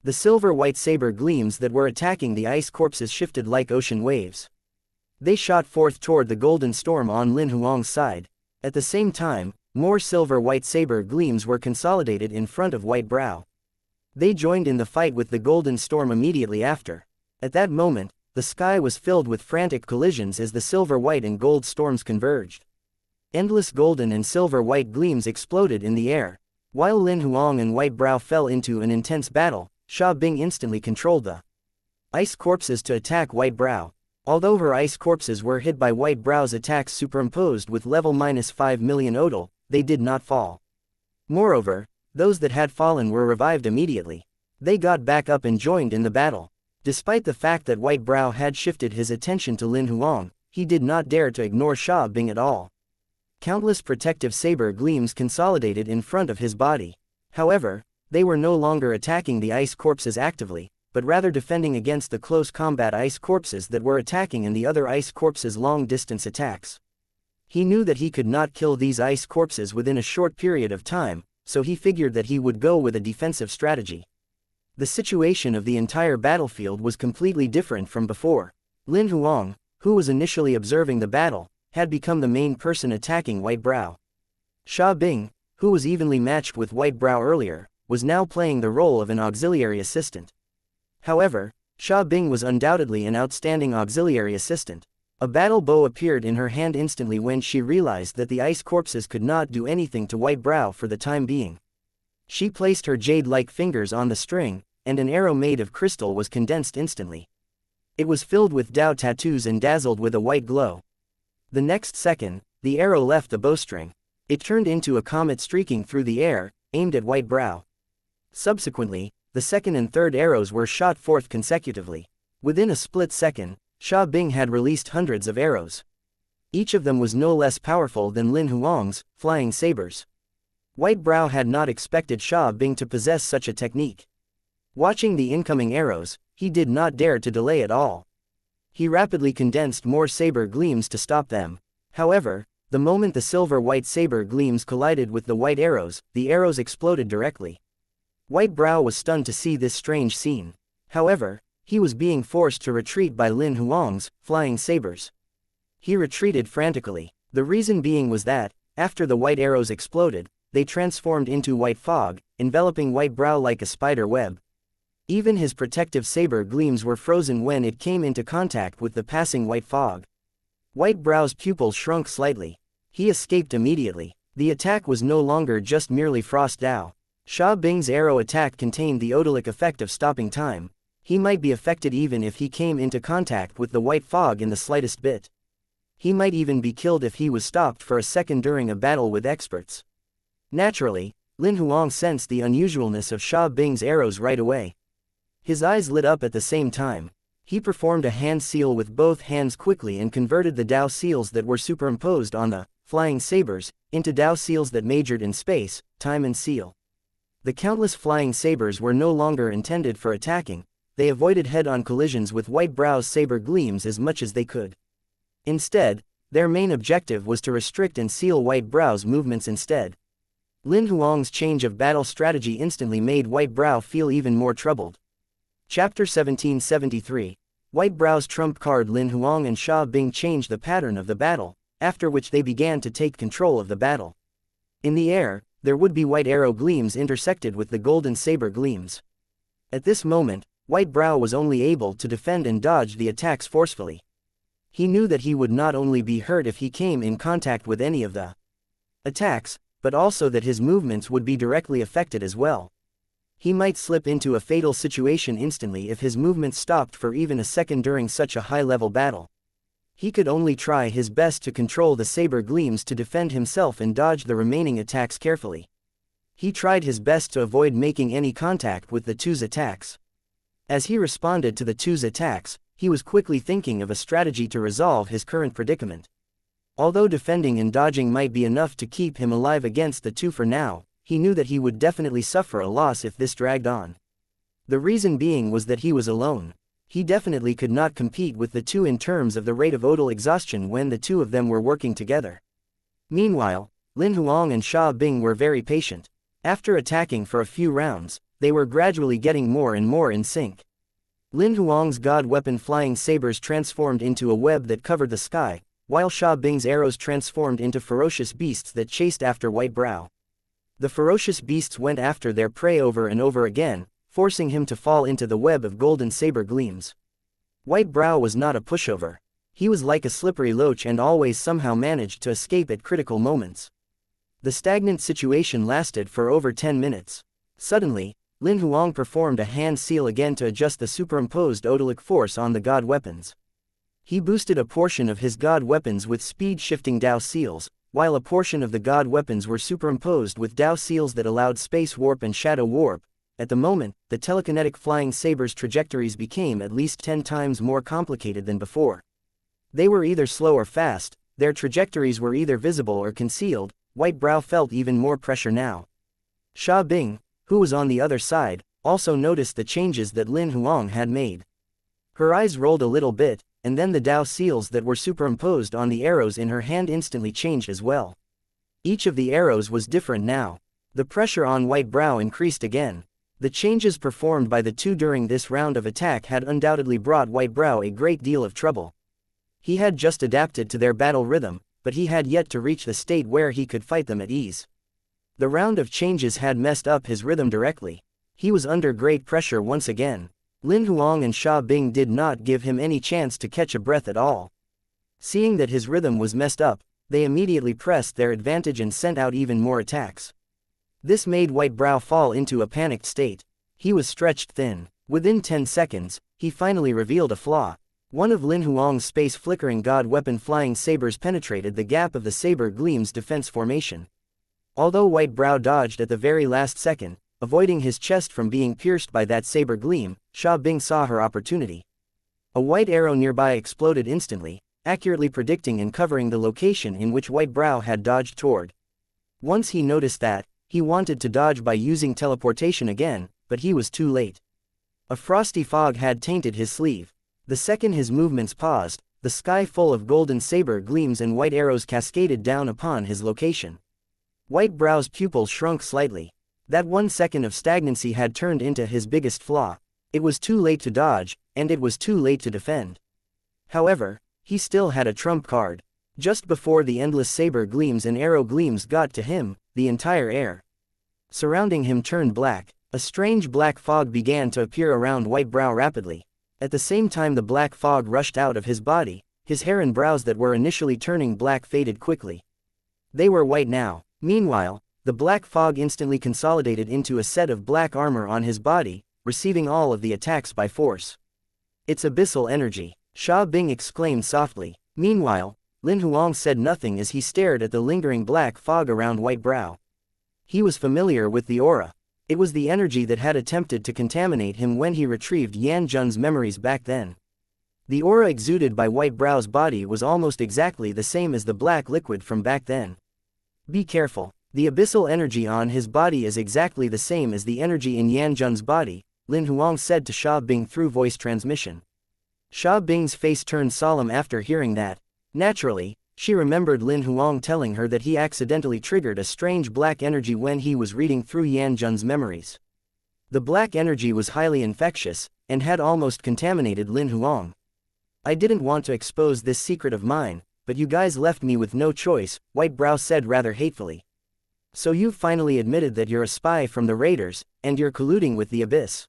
The silver-white saber gleams that were attacking the ice corpses shifted like ocean waves. They shot forth toward the golden storm on Lin Huang's side. At the same time, more silver-white saber gleams were consolidated in front of White Brow. They joined in the fight with the golden storm immediately after. At that moment, the sky was filled with frantic collisions as the silver-white and gold storms converged. Endless golden and silver-white gleams exploded in the air. While Lin Huang and White Brow fell into an intense battle, Xia Bing instantly controlled the ice corpses to attack White Brow. Although her ice corpses were hit by White Brow's attacks superimposed with level -5 million odal, they did not fall. Moreover, those that had fallen were revived immediately. They got back up and joined in the battle. Despite the fact that White Brow had shifted his attention to Lin Huang, he did not dare to ignore Xia Bing at all. Countless protective saber gleams consolidated in front of his body. However, they were no longer attacking the ice corpses actively, but rather defending against the close combat ice corpses that were attacking and the other ice corpses' long-distance attacks. He knew that he could not kill these ice corpses within a short period of time, so he figured that he would go with a defensive strategy. The situation of the entire battlefield was completely different from before. Lin Huang, who was initially observing the battle, had become the main person attacking White Brow. Xia Bing, who was evenly matched with White Brow earlier, was now playing the role of an auxiliary assistant. However, Xia Bing was undoubtedly an outstanding auxiliary assistant. A battle bow appeared in her hand instantly when she realized that the ice corpses could not do anything to White Brow for the time being. She placed her jade-like fingers on the string, and an arrow made of crystal was condensed instantly. It was filled with Dao tattoos and dazzled with a white glow. The next second, the arrow left the bowstring. It turned into a comet streaking through the air, aimed at White Brow. Subsequently, the second and third arrows were shot forth consecutively. Within a split second, Sha Bing had released hundreds of arrows. Each of them was no less powerful than Lin Huang's flying sabers. White Brow had not expected Sha Bing to possess such a technique. Watching the incoming arrows, he did not dare to delay at all. He rapidly condensed more saber gleams to stop them. However, the moment the silver-white saber gleams collided with the white arrows, the arrows exploded directly. White Brow was stunned to see this strange scene. However, he was being forced to retreat by Lin Huang's flying sabers. He retreated frantically. The reason being was that, after the white arrows exploded, they transformed into white fog, enveloping White Brow like a spider web. Even his protective saber gleams were frozen when it came into contact with the passing white fog. White Brow's pupils shrunk slightly. He escaped immediately. The attack was no longer just merely frost Dao. Sha Bing's arrow attack contained the odalic effect of stopping time. He might be affected even if he came into contact with the white fog in the slightest bit. He might even be killed if he was stopped for a second during a battle with experts. Naturally, Lin Huang sensed the unusualness of Sha Bing's arrows right away. His eyes lit up at the same time. He performed a hand seal with both hands quickly and converted the Dao seals that were superimposed on the flying sabers into Dao seals that majored in space, time and seal. The countless flying sabers were no longer intended for attacking. They avoided head-on collisions with White Brow's saber gleams as much as they could. Instead, their main objective was to restrict and seal White Brow's movements instead. Lin Huang's change of battle strategy instantly made White Brow feel even more troubled. Chapter 1773. White Brow's trump card. Lin Huang and Sha Bing changed the pattern of the battle, after which they began to take control of the battle. In the air, there would be white arrow gleams intersected with the golden saber gleams. At this moment, White Brow was only able to defend and dodge the attacks forcefully. He knew that he would not only be hurt if he came in contact with any of the attacks, but also that his movements would be directly affected as well. He might slip into a fatal situation instantly if his movements stopped for even a second during such a high-level battle. He could only try his best to control the saber gleams to defend himself and dodge the remaining attacks carefully. He tried his best to avoid making any contact with the two's attacks. As he responded to the two's attacks, he was quickly thinking of a strategy to resolve his current predicament. Although defending and dodging might be enough to keep him alive against the two for now, he knew that he would definitely suffer a loss if this dragged on. The reason being was that he was alone. He definitely could not compete with the two in terms of the rate of odal exhaustion when the two of them were working together. Meanwhile, Lin Huang and Sha Bing were very patient. After attacking for a few rounds, they were gradually getting more and more in sync. Lin Huang's god weapon flying sabers transformed into a web that covered the sky, while Sha Bing's arrows transformed into ferocious beasts that chased after White Brow. The ferocious beasts went after their prey over and over again, forcing him to fall into the web of golden saber gleams. White Brow was not a pushover. He was like a slippery loach and always somehow managed to escape at critical moments. The stagnant situation lasted for over 10 minutes. Suddenly, Lin Huang performed a hand seal again to adjust the superimposed odalic force on the god weapons. He boosted a portion of his god weapons with speed-shifting Dao seals, while a portion of the god weapons were superimposed with Dao seals that allowed space warp and shadow warp. At the moment, the telekinetic flying sabers' trajectories became at least 10 times more complicated than before. They were either slow or fast, their trajectories were either visible or concealed. White Brow felt even more pressure now. Sha Bing, who was on the other side, also noticed the changes that Lin Huang had made. Her eyes rolled a little bit, and then the Dao seals that were superimposed on the arrows in her hand instantly changed as well. Each of the arrows was different now. The pressure on White Brow increased again. The changes performed by the two during this round of attack had undoubtedly brought White Brow a great deal of trouble. He had just adapted to their battle rhythm, but he had yet to reach the state where he could fight them at ease. The round of changes had messed up his rhythm directly. He was under great pressure once again. Lin Huang and Sha Bing did not give him any chance to catch a breath at all. Seeing that his rhythm was messed up, they immediately pressed their advantage and sent out even more attacks. This made White Brow fall into a panicked state. He was stretched thin. Within 10 seconds, he finally revealed a flaw. One of Lin Huang's space-flickering god weapon flying sabers penetrated the gap of the saber gleam's defense formation. Although White Brow dodged at the very last second, avoiding his chest from being pierced by that saber gleam, Xia Bing saw her opportunity. A white arrow nearby exploded instantly, accurately predicting and covering the location in which White Brow had dodged toward. Once he noticed that, he wanted to dodge by using teleportation again, but he was too late. A frosty fog had tainted his sleeve. The second his movements paused, the sky full of golden saber gleams and white arrows cascaded down upon his location. White Brow's pupils shrunk slightly. That 1 second of stagnancy had turned into his biggest flaw. It was too late to dodge, and it was too late to defend. However, he still had a trump card. Just before the endless saber gleams and arrow gleams got to him, the entire air surrounding him turned black. A strange black fog began to appear around White Brow rapidly. At the same time the black fog rushed out of his body, his hair and brows that were initially turning black faded quickly. They were white now. Meanwhile, the black fog instantly consolidated into a set of black armor on his body, receiving all of the attacks by force. "It's abyssal energy," Xia Bing exclaimed softly. Meanwhile, Lin Huang said nothing as he stared at the lingering black fog around White Brow. He was familiar with the aura. It was the energy that had attempted to contaminate him when he retrieved Yan Zhen's memories back then. The aura exuded by White Brow's body was almost exactly the same as the black liquid from back then. "Be careful. The abyssal energy on his body is exactly the same as the energy in Yan Zhen's body," Lin Huang said to Xia Bing through voice transmission. Xia Bing's face turned solemn after hearing that. Naturally, she remembered Lin Huang telling her that he accidentally triggered a strange black energy when he was reading through Yan Zhen's memories. The black energy was highly infectious, and had almost contaminated Lin Huang. "I didn't want to expose this secret of mine, but you guys left me with no choice," White Brow said rather hatefully. "So you've finally admitted that you're a spy from the raiders, and you're colluding with the Abyss."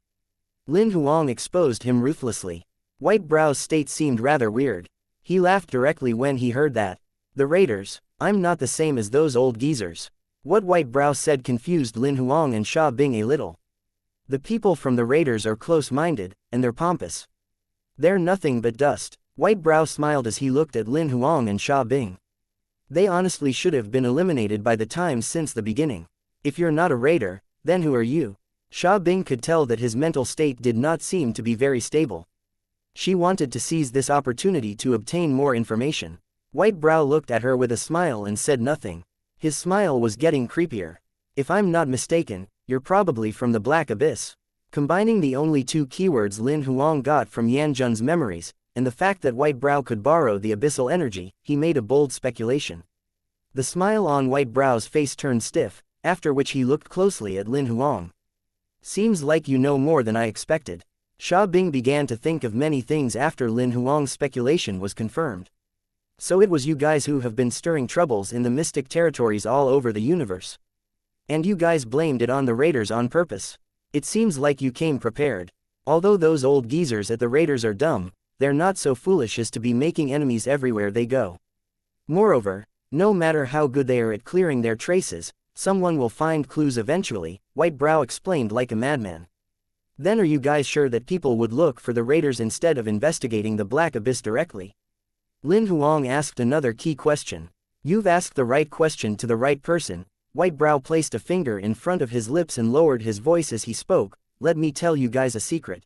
Lin Huang exposed him ruthlessly. White Brow's state seemed rather weird. He laughed directly when he heard that. "The raiders? I'm not the same as those old geezers." What White Brow said confused Lin Huang and Xia Bing a little. The people from the raiders are close-minded, and they're pompous. "They're nothing but dust." White Brow smiled as he looked at Lin Huang and Xia Bing. "They honestly should have been eliminated by the time since the beginning. If you're not a raider, then who are you?" Xia Bing could tell that his mental state did not seem to be very stable. She wanted to seize this opportunity to obtain more information. White Brow looked at her with a smile and said nothing. His smile was getting creepier. "If I'm not mistaken, you're probably from the Black Abyss." Combining the only two keywords Lin Huang got from Yan Zhen's memories, and the fact that White Brow could borrow the abyssal energy, he made a bold speculation. The smile on White Brow's face turned stiff, after which he looked closely at Lin Huang. "Seems like you know more than I expected." Xia Bing began to think of many things after Lin Huang's speculation was confirmed. "So it was you guys who have been stirring troubles in the mystic territories all over the universe. And you guys blamed it on the raiders on purpose. It seems like you came prepared. Although those old geezers at the raiders are dumb, they're not so foolish as to be making enemies everywhere they go. Moreover, no matter how good they are at clearing their traces, someone will find clues eventually," White Brow explained like a madman. "Then are you guys sure that people would look for the raiders instead of investigating the Black Abyss directly?" Lin Huang asked another key question. "You've asked the right question to the right person." White Brow placed a finger in front of his lips and lowered his voice as he spoke. "Let me tell you guys a secret.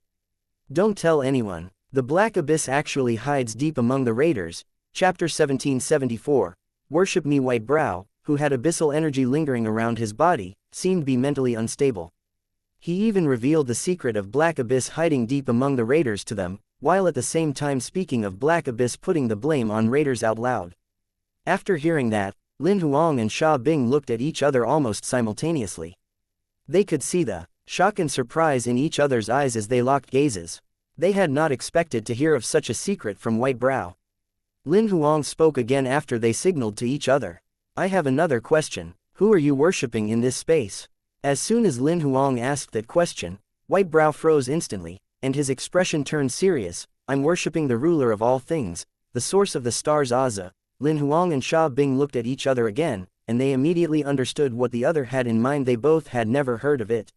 Don't tell anyone. The Black Abyss actually hides deep among the raiders." Chapter 1774. Worship me. White Brow, who had abyssal energy lingering around his body, seemed to be mentally unstable. He even revealed the secret of Black Abyss hiding deep among the raiders to them, while at the same time speaking of Black Abyss putting the blame on raiders out loud. After hearing that, Lin Huang and Xia Bing looked at each other almost simultaneously. They could see the shock and surprise in each other's eyes as they locked gazes. They had not expected to hear of such a secret from White Brow. Lin Huang spoke again after they signaled to each other. "I have another question. Who are you worshipping in this space?" As soon as Lin Huang asked that question, White Brow froze instantly, and his expression turned serious. "I'm worshipping the ruler of all things, the source of the stars Aza. Lin Huang and Sha Bing looked at each other again, and they immediately understood what the other had in mind. They both had never heard of it.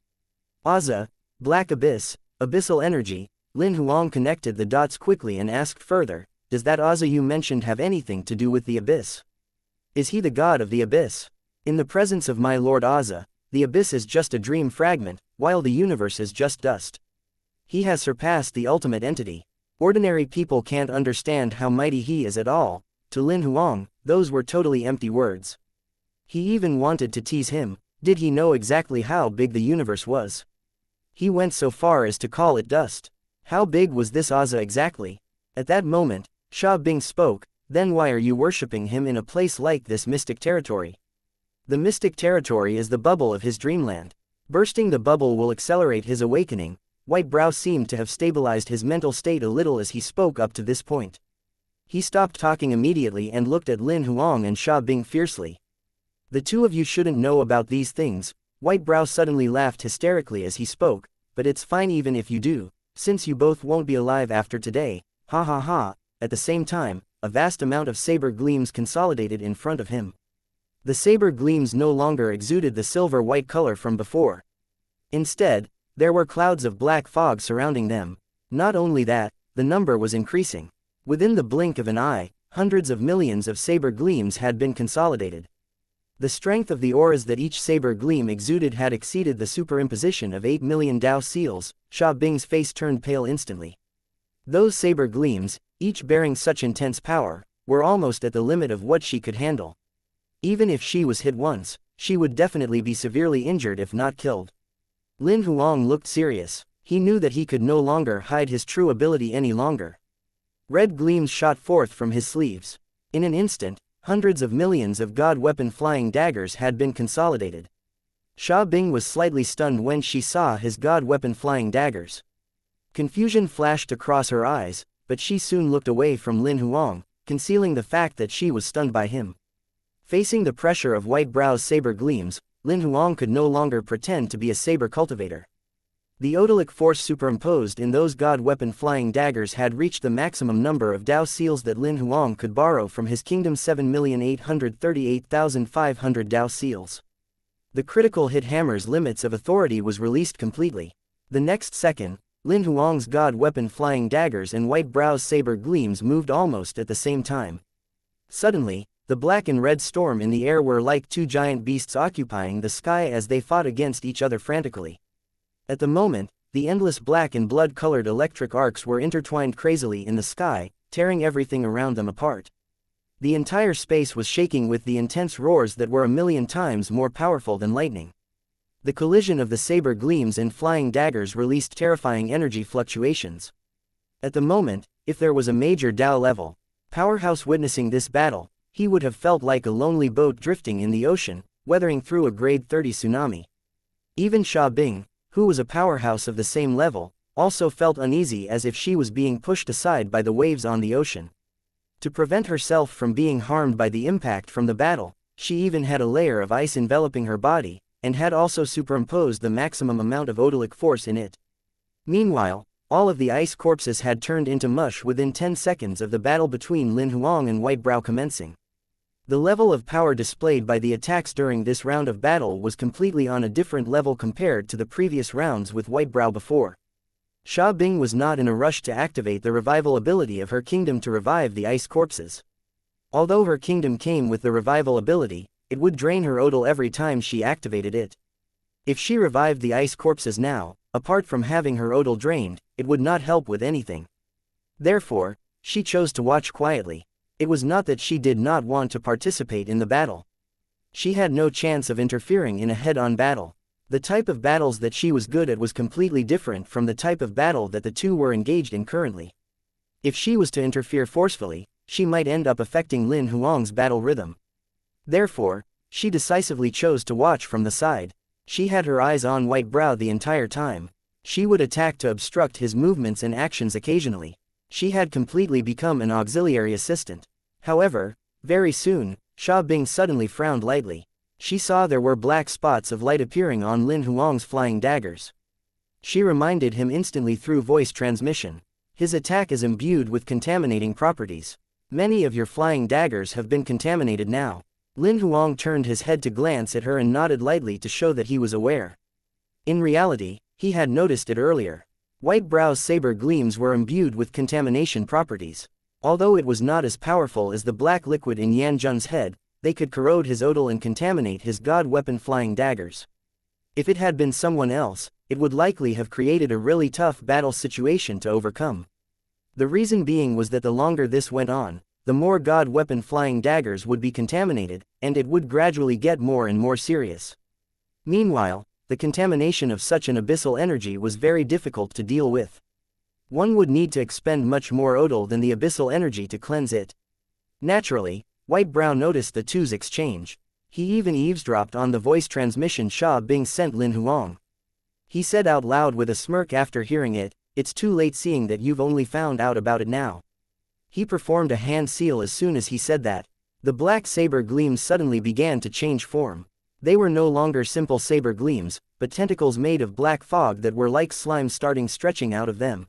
Aza, black abyss, abyssal energy. Lin Huang connected the dots quickly and asked further, does that Aza you mentioned have anything to do with the abyss? Is he the god of the abyss? In the presence of my lord Aza, the abyss is just a dream fragment, while the universe is just dust. He has surpassed the ultimate entity. Ordinary people can't understand how mighty he is at all. To Lin Huang, those were totally empty words. He even wanted to tease him. Did he know exactly how big the universe was? He went so far as to call it dust. How big was this Aza exactly? At that moment, Sha Bing spoke, then why are you worshipping him in a place like this mystic territory? The mystic territory is the bubble of his dreamland. Bursting the bubble will accelerate his awakening. White Brow seemed to have stabilized his mental state a little as he spoke up to this point. He stopped talking immediately and looked at Lin Huang and Sha Bing fiercely. The two of you shouldn't know about these things. White Brow suddenly laughed hysterically as he spoke, but it's fine even if you do, since you both won't be alive after today, ha ha ha. At the same time, a vast amount of saber gleams consolidated in front of him. The saber gleams no longer exuded the silver-white color from before. Instead, there were clouds of black fog surrounding them. Not only that, the number was increasing. Within the blink of an eye, hundreds of millions of saber gleams had been consolidated. The strength of the auras that each saber gleam exuded had exceeded the superimposition of 8 million Dao seals. Sha Bing's face turned pale instantly. Those saber gleams, each bearing such intense power, were almost at the limit of what she could handle. Even if she was hit once, she would definitely be severely injured if not killed. Lin Huang looked serious. He knew that he could no longer hide his true ability any longer. Red gleams shot forth from his sleeves. In an instant, hundreds of millions of god weapon flying daggers had been consolidated. Sha Bing was slightly stunned when she saw his god weapon flying daggers. Confusion flashed across her eyes, but she soon looked away from Lin Huang, concealing the fact that she was stunned by him. Facing the pressure of White Brow's saber gleams, Lin Huang could no longer pretend to be a saber cultivator. The odalic force superimposed in those god weapon flying daggers had reached the maximum number of Dao seals that Lin Huang could borrow from his kingdom's 7,838,500 Dao seals. The critical hit hammer's limits of authority was released completely. The next second, Lin Huang's god weapon flying daggers and White Brow's saber gleams moved almost at the same time. Suddenly, the black and red storm in the air were like two giant beasts occupying the sky as they fought against each other frantically. At the moment, the endless black and blood-colored electric arcs were intertwined crazily in the sky, tearing everything around them apart. The entire space was shaking with the intense roars that were 1,000,000 times more powerful than lightning. The collision of the saber gleams and flying daggers released terrifying energy fluctuations. At the moment, if there was a major Dao level powerhouse witnessing this battle, he would have felt like a lonely boat drifting in the ocean, weathering through a grade 30 tsunami. Even Sha Bing, who was a powerhouse of the same level, also felt uneasy as if she was being pushed aside by the waves on the ocean. To prevent herself from being harmed by the impact from the battle, she even had a layer of ice enveloping her body, and had also superimposed the maximum amount of odalic force in it. Meanwhile, all of the ice corpses had turned into mush within 10 seconds of the battle between Lin Huang and White Brow commencing. The level of power displayed by the attacks during this round of battle was completely on a different level compared to the previous rounds with White Brow before. Sha Bing was not in a rush to activate the revival ability of her kingdom to revive the ice corpses. Although her kingdom came with the revival ability, it would drain her odal every time she activated it. If she revived the ice corpses now, apart from having her odal drained, it would not help with anything. Therefore, she chose to watch quietly. It was not that she did not want to participate in the battle. She had no chance of interfering in a head-on battle. The type of battles that she was good at was completely different from the type of battle that the two were engaged in currently. If she was to interfere forcefully, she might end up affecting Lin Huang's battle rhythm. Therefore, she decisively chose to watch from the side. She had her eyes on White Brow the entire time. She would attack to obstruct his movements and actions occasionally. She had completely become an auxiliary assistant. However, very soon, Sha Bing suddenly frowned lightly. She saw there were black spots of light appearing on Lin Huang's flying daggers. She reminded him instantly through voice transmission. His attack is imbued with contaminating properties. Many of your flying daggers have been contaminated now. Lin Huang turned his head to glance at her and nodded lightly to show that he was aware. In reality, he had noticed it earlier. White Brow's saber gleams were imbued with contamination properties. Although it was not as powerful as the black liquid in Yan Zhen's head, they could corrode his odal and contaminate his god weapon flying daggers. If it had been someone else, it would likely have created a really tough battle situation to overcome. The reason being was that the longer this went on, the more god weapon flying daggers would be contaminated, and it would gradually get more and more serious. Meanwhile, the contamination of such an abyssal energy was very difficult to deal with. One would need to expend much more odal than the abyssal energy to cleanse it. Naturally, White Brow noticed the two's exchange. He even eavesdropped on the voice transmission Sha Bing sent Lin Huang. He said out loud with a smirk after hearing it, "It's too late seeing that you've only found out about it now." He performed a hand seal as soon as he said that. The black saber gleams suddenly began to change form. They were no longer simple saber gleams, but tentacles made of black fog that were like slime stretching out of them.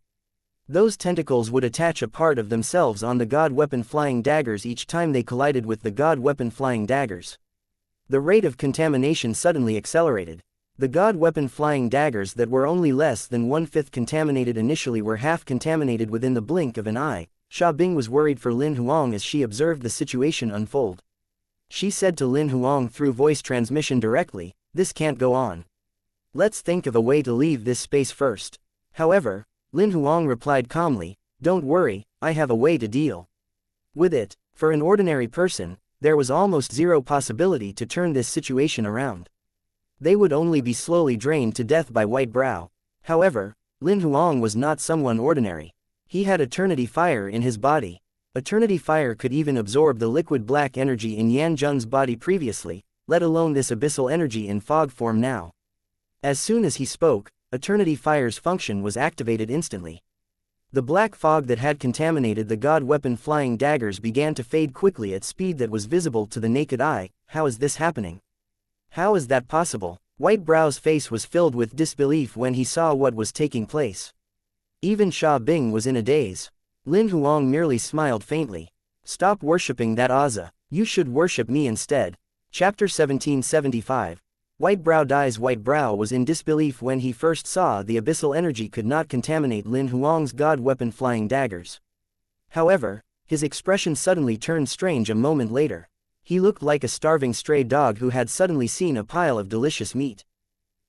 Those tentacles would attach a part of themselves on the god weapon flying daggers each time they collided with the god weapon flying daggers. The rate of contamination suddenly accelerated. The god weapon flying daggers that were only less than 1/5 contaminated initially were half contaminated within the blink of an eye. Sha Bing was worried for Lin Huang as she observed the situation unfold. She said to Lin Huang through voice transmission directly, "This can't go on. Let's think of a way to leave this space first." However, Lin Huang replied calmly, "Don't worry, I have a way to deal with it." For an ordinary person, there was almost zero possibility to turn this situation around. They would only be slowly drained to death by White Brow. However, Lin Huang was not someone ordinary. He had eternity fire in his body. Eternity fire could even absorb the liquid black energy in Yan Zhen's body previously, let alone this abyssal energy in fog form now. As soon as he spoke, Eternity Fire's function was activated instantly. The black fog that had contaminated the god weapon flying daggers began to fade quickly at speed that was visible to the naked eye. How is this happening? How is that possible? White Brow's face was filled with disbelief when he saw what was taking place. Even Sha Bing was in a daze. Lin Huang merely smiled faintly. "Stop worshipping that Aza. You should worship me instead." Chapter 1775. White Brow dies. White Brow was in disbelief when he first saw the abyssal energy could not contaminate Lin Huang's god weapon flying daggers. However, his expression suddenly turned strange a moment later. He looked like a starving stray dog who had suddenly seen a pile of delicious meat.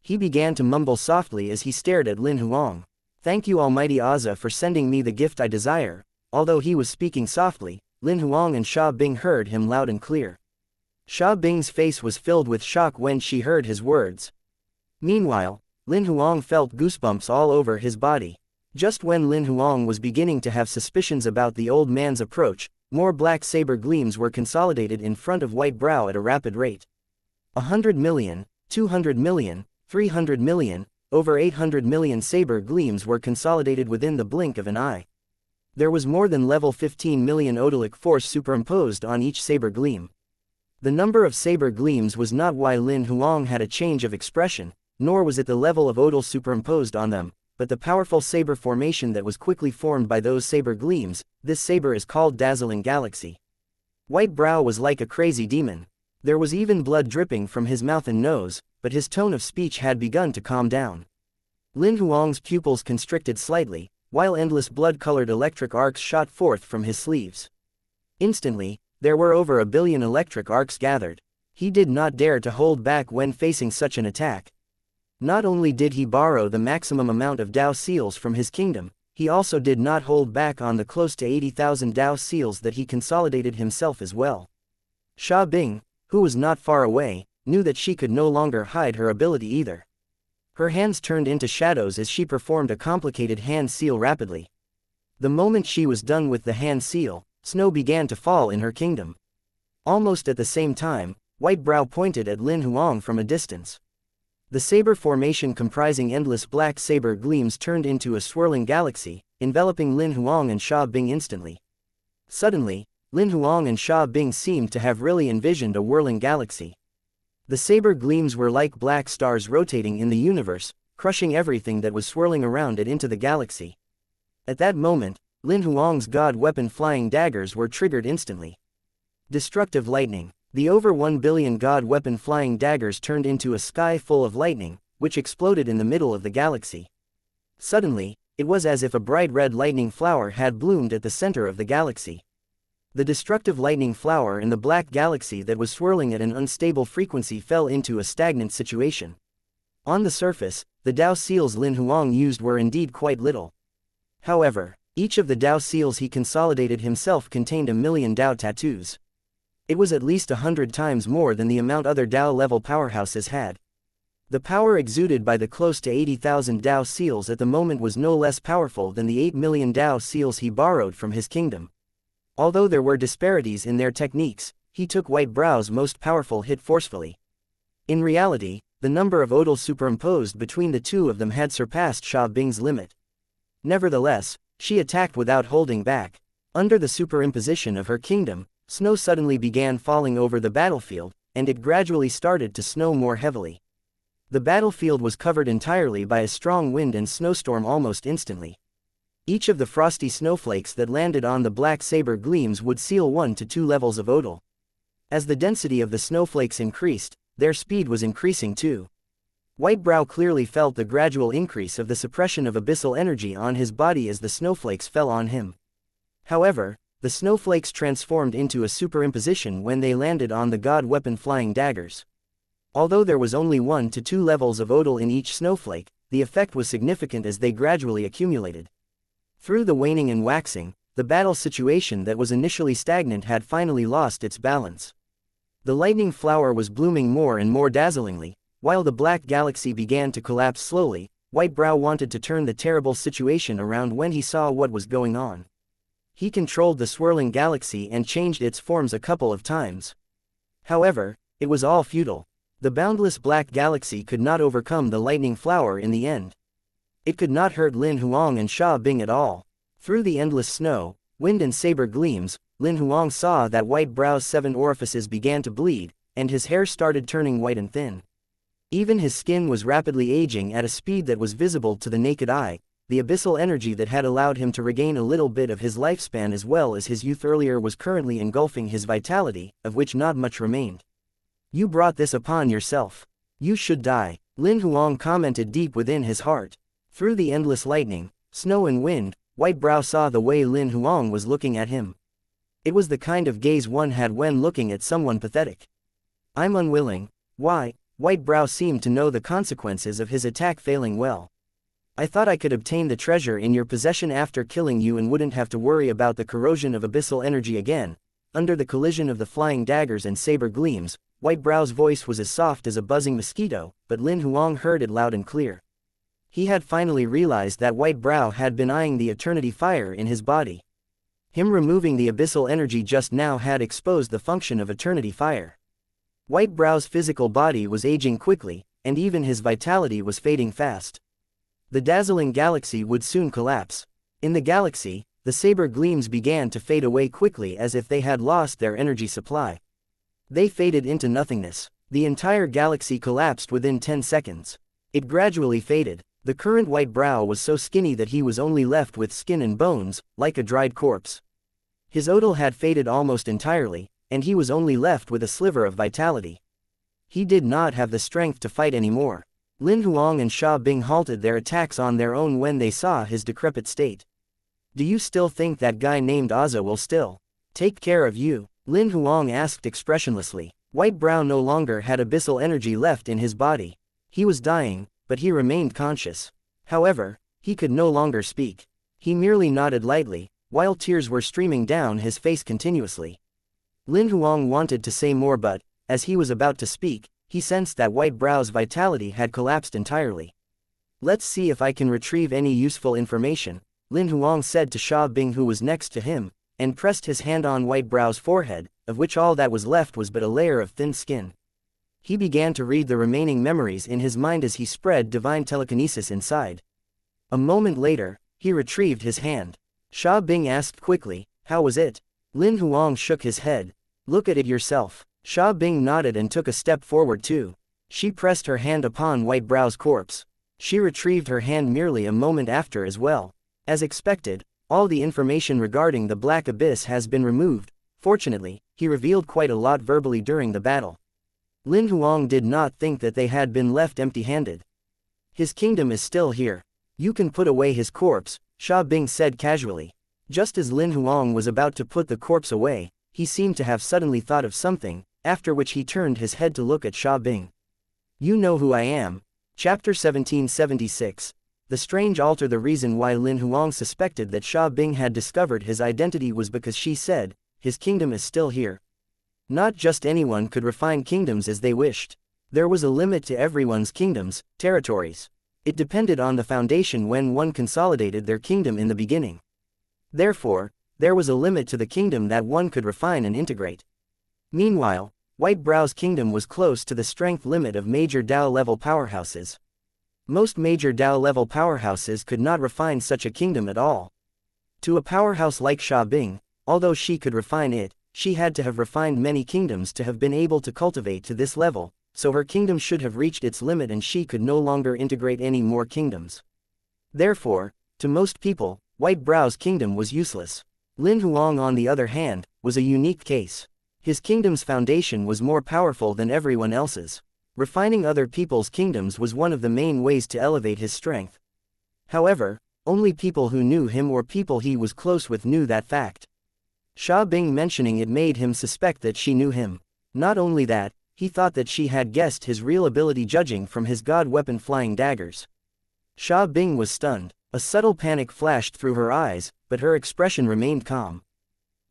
He began to mumble softly as he stared at Lin Huang. "Thank you, Almighty Aza, for sending me the gift I desire." Although he was speaking softly, Lin Huang and Sha Bing heard him loud and clear. Sha Bing's face was filled with shock when she heard his words. Meanwhile, Lin Huang felt goosebumps all over his body. Just when Lin Huang was beginning to have suspicions about the old man's approach, more black saber gleams were consolidated in front of White Brow at a rapid rate. 100 million, 200 million, 300 million, over 800 million saber gleams were consolidated within the blink of an eye. There was more than level 15 million odalic force superimposed on each saber gleam. The number of saber gleams was not why Lin Huang had a change of expression, nor was it the level of odal superimposed on them, but the powerful saber formation that was quickly formed by those saber gleams. This saber is called Dazzling Galaxy. White Brow was like a crazy demon. There was even blood dripping from his mouth and nose, but his tone of speech had begun to calm down. Lin Huang's pupils constricted slightly, while endless blood-colored electric arcs shot forth from his sleeves. Instantly, there were over 1 billion electric arcs gathered. He did not dare to hold back when facing such an attack. Not only did he borrow the maximum amount of Dao seals from his kingdom, he also did not hold back on the close to 80,000 Dao seals that he consolidated himself as well. Sha Bing, who was not far away, knew that she could no longer hide her ability either. Her hands turned into shadows as she performed a complicated hand seal rapidly. The moment she was done with the hand seal, snow began to fall in her kingdom. Almost at the same time, White Brow pointed at Lin Huang from a distance. The saber formation comprising endless black saber gleams turned into a swirling galaxy, enveloping Lin Huang and Sha Bing instantly. Suddenly, Lin Huang and Sha Bing seemed to have really envisioned a whirling galaxy. The saber gleams were like black stars rotating in the universe, crushing everything that was swirling around it into the galaxy. At that moment, Lin Huang's god weapon flying daggers were triggered instantly. Destructive lightning. The over 1 billion god weapon flying daggers turned into a sky full of lightning, which exploded in the middle of the galaxy. Suddenly, it was as if a bright red lightning flower had bloomed at the center of the galaxy. The destructive lightning flower in the black galaxy that was swirling at an unstable frequency fell into a stagnant situation. On the surface, the Dao seals Lin Huang used were indeed quite little. However, each of the Dao seals he consolidated himself contained 1,000,000 Dao tattoos. It was at least 100 times more than the amount other Dao-level powerhouses had. The power exuded by the close to 80,000 Dao seals at the moment was no less powerful than the 8 million Dao seals he borrowed from his kingdom. Although there were disparities in their techniques, he took White Brow's most powerful hit forcefully. In reality, the number of odal superimposed between the two of them had surpassed Xia Bing's limit. Nevertheless, she attacked without holding back. Under the superimposition of her kingdom, snow suddenly began falling over the battlefield, and it gradually started to snow more heavily. The battlefield was covered entirely by a strong wind and snowstorm almost instantly. Each of the frosty snowflakes that landed on the black saber gleams would seal 1 to 2 levels of odal. As the density of the snowflakes increased, their speed was increasing too. White Brow clearly felt the gradual increase of the suppression of abyssal energy on his body as the snowflakes fell on him. However, the snowflakes transformed into a superimposition when they landed on the god weapon flying daggers. Although there was only 1 to 2 levels of odal in each snowflake, the effect was significant as they gradually accumulated. Through the waning and waxing, the battle situation that was initially stagnant had finally lost its balance. The lightning flower was blooming more and more dazzlingly, while the black galaxy began to collapse slowly. White Brow wanted to turn the terrible situation around when he saw what was going on. He controlled the swirling galaxy and changed its forms a couple of times. However, it was all futile. The boundless black galaxy could not overcome the lightning flower in the end. It could not hurt Lin Huang and Xia Bing at all. Through the endless snow, wind and saber gleams, Lin Huang saw that White Brow's 7 orifices began to bleed, and his hair started turning white and thin. Even his skin was rapidly aging at a speed that was visible to the naked eye. The abyssal energy that had allowed him to regain a little bit of his lifespan as well as his youth earlier was currently engulfing his vitality, of which not much remained. "You brought this upon yourself. You should die," Lin Huang commented deep within his heart. Through the endless lightning, snow and wind, White Brow saw the way Lin Huang was looking at him. It was the kind of gaze one had when looking at someone pathetic. "I'm unwilling." Why? White Brow seemed to know the consequences of his attack failing well. "I thought I could obtain the treasure in your possession after killing you and wouldn't have to worry about the corrosion of abyssal energy again." Under the collision of the flying daggers and saber gleams, White Brow's voice was as soft as a buzzing mosquito, but Lin Huang heard it loud and clear. He had finally realized that White Brow had been eyeing the eternity fire in his body. Him removing the abyssal energy just now had exposed the function of eternity fire. White Brow's physical body was aging quickly, and even his vitality was fading fast. The dazzling galaxy would soon collapse. In the galaxy, the saber gleams began to fade away quickly as if they had lost their energy supply. They faded into nothingness. The entire galaxy collapsed within 10 seconds. It gradually faded. The current White Brow was so skinny that he was only left with skin and bones, like a dried corpse. His odal had faded almost entirely, and he was only left with a sliver of vitality. He did not have the strength to fight anymore. Lin Huang and Xia Bing halted their attacks on their own when they saw his decrepit state. "Do you still think that guy named Aza will still take care of you?" Lin Huang asked expressionlessly. White Brow no longer had abyssal energy left in his body. He was dying, but he remained conscious. However, he could no longer speak. He merely nodded lightly, while tears were streaming down his face continuously. Lin Huang wanted to say more but, as he was about to speak, he sensed that White Brow's vitality had collapsed entirely. "Let's see if I can retrieve any useful information," Lin Huang said to Xia Bing, who was next to him, and pressed his hand on White Brow's forehead, of which all that was left was but a layer of thin skin. He began to read the remaining memories in his mind as he spread divine telekinesis inside. A moment later, he retrieved his hand. Xia Bing asked quickly, "How was it?" Lin Huang shook his head. "Look at it yourself." Xia Bing nodded and took a step forward too. She pressed her hand upon White Brow's corpse. She retrieved her hand merely a moment after as well. As expected, All the information regarding the Black Abyss has been removed. Fortunately, he revealed quite a lot verbally during the battle. Lin Huang did not think that they had been left empty-handed. His kingdom is still here. You can put away his corpse, Xia Bing said casually. Just as Lin Huang was about to put the corpse away, he seemed to have suddenly thought of something, after which he turned his head to look at Xia Bing. You know who I am. Chapter 1776. The strange altar. The reason why Lin Huang suspected that Xia Bing had discovered his identity was because she said, his kingdom is still here. Not just anyone could refine kingdoms as they wished. There was a limit to everyone's kingdoms, territories. It depended on the foundation when one consolidated their kingdom in the beginning. Therefore, there was a limit to the kingdom that one could refine and integrate. Meanwhile, White Brow's kingdom was close to the strength limit of major Dao-level powerhouses. Most major Dao-level powerhouses could not refine such a kingdom at all. To a powerhouse like Xia Bing, although she could refine it, she had to have refined many kingdoms to have been able to cultivate to this level, so her kingdom should have reached its limit and she could no longer integrate any more kingdoms. Therefore, to most people, White Brow's kingdom was useless. Lin Huang, on the other hand, was a unique case. His kingdom's foundation was more powerful than everyone else's. Refining other people's kingdoms was one of the main ways to elevate his strength. However, only people who knew him or people he was close with knew that fact. Xia Bing mentioning it made him suspect that she knew him. Not only that, he thought that she had guessed his real ability judging from his god weapon flying daggers. Xia Bing was stunned. A subtle panic flashed through her eyes, but her expression remained calm.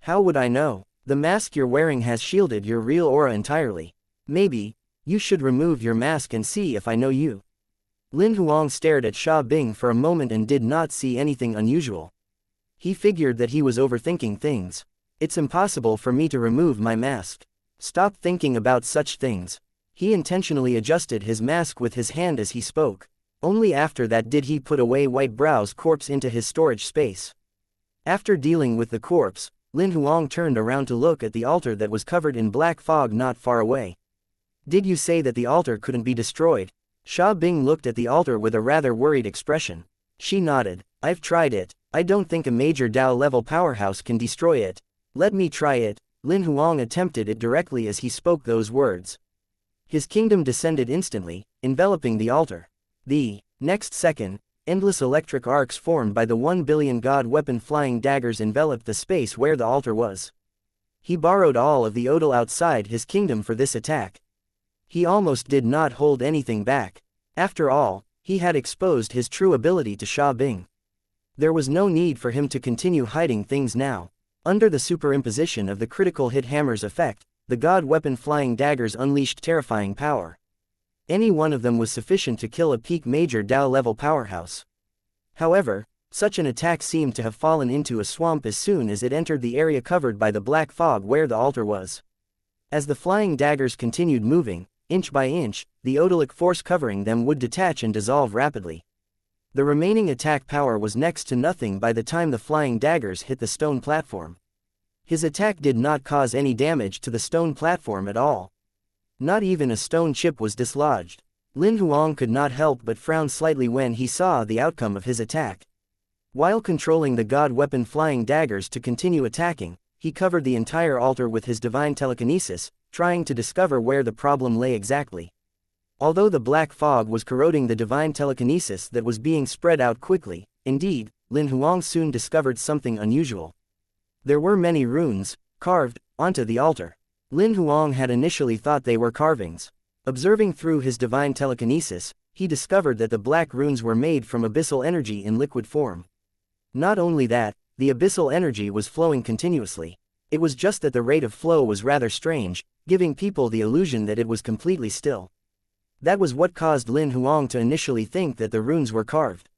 How would I know? The mask you're wearing has shielded your real aura entirely. Maybe, you should remove your mask and see if I know you. Lin Huang stared at Xia Bing for a moment and did not see anything unusual. He figured that he was overthinking things. It's impossible for me to remove my mask. Stop thinking about such things. He intentionally adjusted his mask with his hand as he spoke. Only after that did he put away White Brow's corpse into his storage space. After dealing with the corpse, Lin Huang turned around to look at the altar that was covered in black fog not far away. Did you say that the altar couldn't be destroyed? Xia Bing looked at the altar with a rather worried expression. She nodded. I've tried it. I don't think a major Dao-level powerhouse can destroy it. Let me try it. Lin Huang attempted it directly as he spoke those words. His kingdom descended instantly, enveloping the altar. The next second, endless electric arcs formed by the 1 billion god weapon flying daggers enveloped the space where the altar was. He borrowed all of the odal outside his kingdom for this attack. He almost did not hold anything back. After all, he had exposed his true ability to Xia Bing. There was no need for him to continue hiding things now. Under the superimposition of the critical hit hammer's effect, the god weapon flying daggers unleashed terrifying power. Any one of them was sufficient to kill a peak major Dao-level powerhouse. However, such an attack seemed to have fallen into a swamp as soon as it entered the area covered by the black fog where the altar was. As the flying daggers continued moving, inch by inch, the odalic force covering them would detach and dissolve rapidly. The remaining attack power was next to nothing by the time the flying daggers hit the stone platform. His attack did not cause any damage to the stone platform at all. Not even a stone chip was dislodged. Lin Huang could not help but frown slightly when he saw the outcome of his attack. While controlling the god weapon flying daggers to continue attacking, he covered the entire altar with his divine telekinesis, trying to discover where the problem lay exactly. Although the black fog was corroding the divine telekinesis that was being spread out quickly, indeed, Lin Huang soon discovered something unusual. There were many runes, carved, onto the altar. Lin Huang had initially thought they were carvings. Observing through his divine telekinesis, he discovered that the black runes were made from abyssal energy in liquid form. Not only that, the abyssal energy was flowing continuously. It was just that the rate of flow was rather strange, giving people the illusion that it was completely still. That was what caused Lin Huang to initially think that the runes were carved.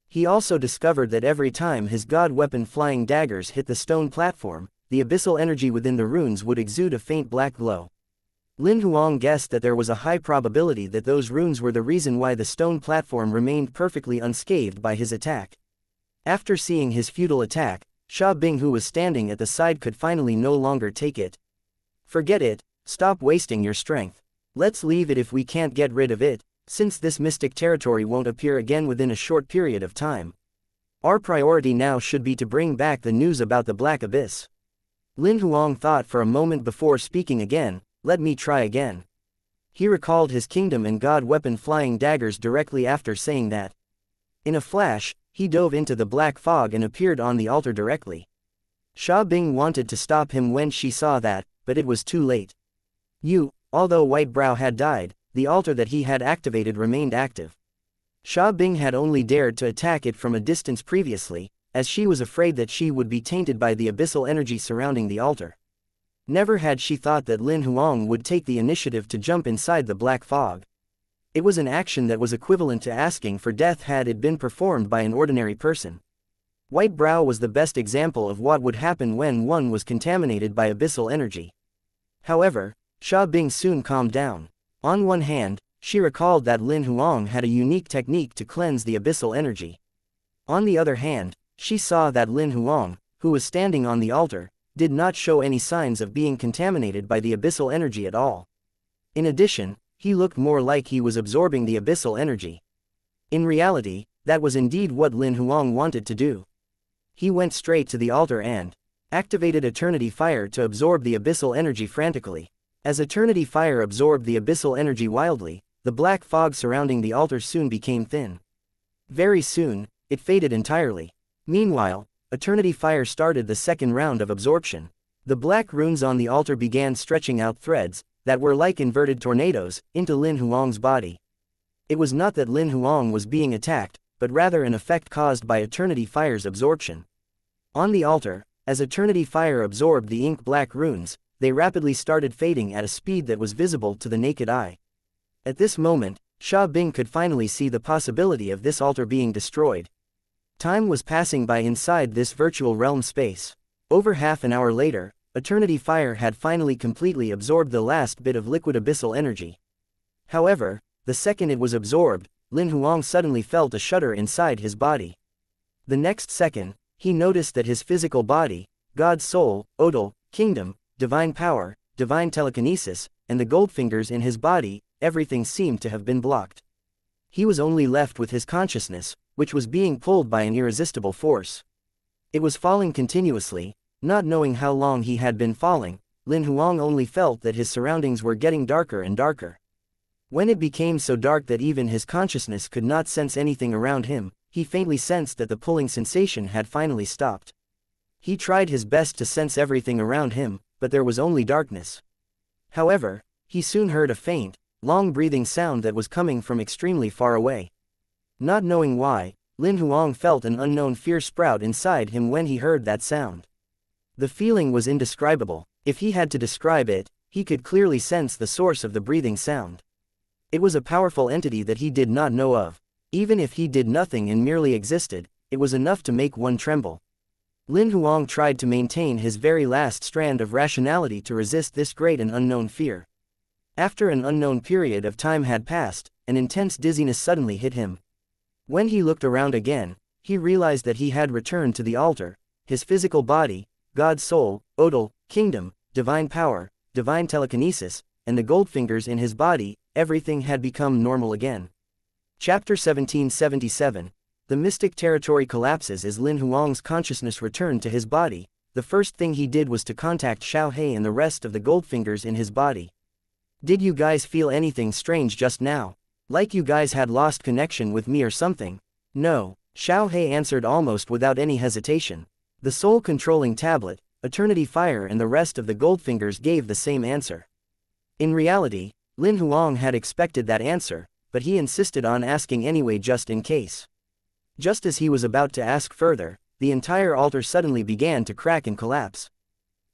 He also discovered that every time his god weapon flying daggers hit the stone platform, the abyssal energy within the runes would exude a faint black glow. Lin Huang guessed that there was a high probability that those runes were the reason why the stone platform remained perfectly unscathed by his attack. After seeing his futile attack, Xia Bing, who was standing at the side, could finally no longer take it. Forget it, stop wasting your strength. Let's leave it if we can't get rid of it, since this mystic territory won't appear again within a short period of time. Our priority now should be to bring back the news about the Black Abyss. Lin Huang thought for a moment before speaking again. Let me try again. He recalled his kingdom and god weapon flying daggers directly after saying that. In a flash, he dove into the black fog and appeared on the altar directly. Xia Bing wanted to stop him when she saw that, but it was too late. Although White Brow had died, the altar that he had activated remained active. Xia Bing had only dared to attack it from a distance previously, as she was afraid that she would be tainted by the abyssal energy surrounding the altar. Never had she thought that Lin Huang would take the initiative to jump inside the black fog. It was an action that was equivalent to asking for death had it been performed by an ordinary person. White Brow was the best example of what would happen when one was contaminated by abyssal energy. However, Xia Bing soon calmed down. On one hand, she recalled that Lin Huang had a unique technique to cleanse the abyssal energy. On the other hand, she saw that Lin Huang, who was standing on the altar, did not show any signs of being contaminated by the abyssal energy at all. In addition, he looked more like he was absorbing the abyssal energy. In reality, that was indeed what Lin Huang wanted to do. He went straight to the altar and activated Eternity Fire to absorb the abyssal energy frantically. As Eternity Fire absorbed the abyssal energy wildly, the black fog surrounding the altar soon became thin. Very soon, it faded entirely. Meanwhile, Eternity Fire started the second round of absorption. The black runes on the altar began stretching out threads, that were like inverted tornadoes, into Lin Huang's body. It was not that Lin Huang was being attacked, but rather an effect caused by Eternity Fire's absorption. On the altar, as Eternity Fire absorbed the ink-black runes, they rapidly started fading at a speed that was visible to the naked eye. At this moment, Xia Bing could finally see the possibility of this altar being destroyed. Time was passing by inside this virtual realm space. Over half an hour later, Eternity Fire had finally completely absorbed the last bit of liquid abyssal energy. However, the second it was absorbed, Lin Huang suddenly felt a shudder inside his body. The next second, he noticed that his physical body, God's soul, Odal, kingdom, divine power, divine telekinesis, and the goldfingers in his body, everything seemed to have been blocked. He was only left with his consciousness, which was being pulled by an irresistible force. It was falling continuously. Not knowing how long he had been falling, Lin Huang only felt that his surroundings were getting darker and darker. When it became so dark that even his consciousness could not sense anything around him, he faintly sensed that the pulling sensation had finally stopped. He tried his best to sense everything around him, but there was only darkness. However, he soon heard a faint, long breathing sound that was coming from extremely far away. Not knowing why, Lin Huang felt an unknown fear sprout inside him when he heard that sound. The feeling was indescribable. If he had to describe it, he could clearly sense the source of the breathing sound. It was a powerful entity that he did not know of. Even if he did nothing and merely existed, it was enough to make one tremble. Lin Huang tried to maintain his very last strand of rationality to resist this great and unknown fear. After an unknown period of time had passed, an intense dizziness suddenly hit him. When he looked around again, he realized that he had returned to the altar. His physical body, God's soul, Odal, kingdom, divine power, divine telekinesis, and the goldfingers in his body, everything had become normal again. Chapter 1777. The mystic territory collapses as Lin Huang's consciousness returned to his body. The first thing he did was to contact Xiao He and the rest of the goldfingers in his body. Did you guys feel anything strange just now? Like you guys had lost connection with me or something? No, Xiao He answered almost without any hesitation. The soul-controlling tablet, Eternity Fire and the rest of the goldfingers gave the same answer. In reality, Lin Huang had expected that answer, but he insisted on asking anyway just in case. Just as he was about to ask further, the entire altar suddenly began to crack and collapse.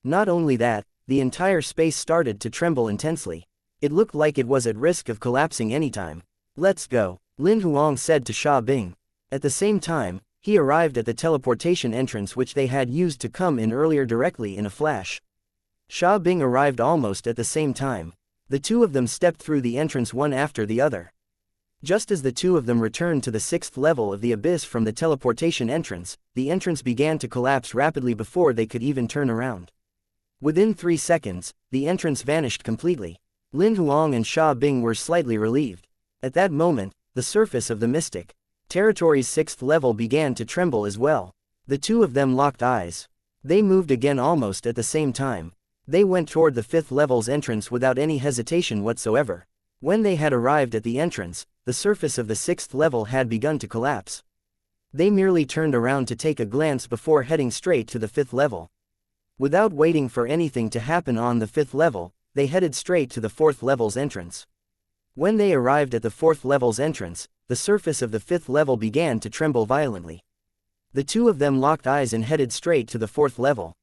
Not only that, the entire space started to tremble intensely. It looked like it was at risk of collapsing anytime. Let's go, Lin Huang said to Xia Bing. At the same time, he arrived at the teleportation entrance which they had used to come in earlier directly in a flash. Xia Bing arrived almost at the same time. The two of them stepped through the entrance one after the other. Just as the two of them returned to the 6th level of the abyss from the teleportation entrance, the entrance began to collapse rapidly before they could even turn around. Within 3 seconds, the entrance vanished completely. Lin Huang and Xia Bing were slightly relieved. At that moment, the surface of the mystic Territory's 6th level began to tremble as well. The two of them locked eyes. They moved again almost at the same time. They went toward the 5th level's entrance without any hesitation whatsoever. When they had arrived at the entrance, the surface of the 6th level had begun to collapse. They merely turned around to take a glance before heading straight to the 5th level. Without waiting for anything to happen on the 5th level, they headed straight to the 4th level's entrance. When they arrived at the 4th level's entrance, the surface of the 5th level began to tremble violently. The two of them locked eyes and headed straight to the 4th level.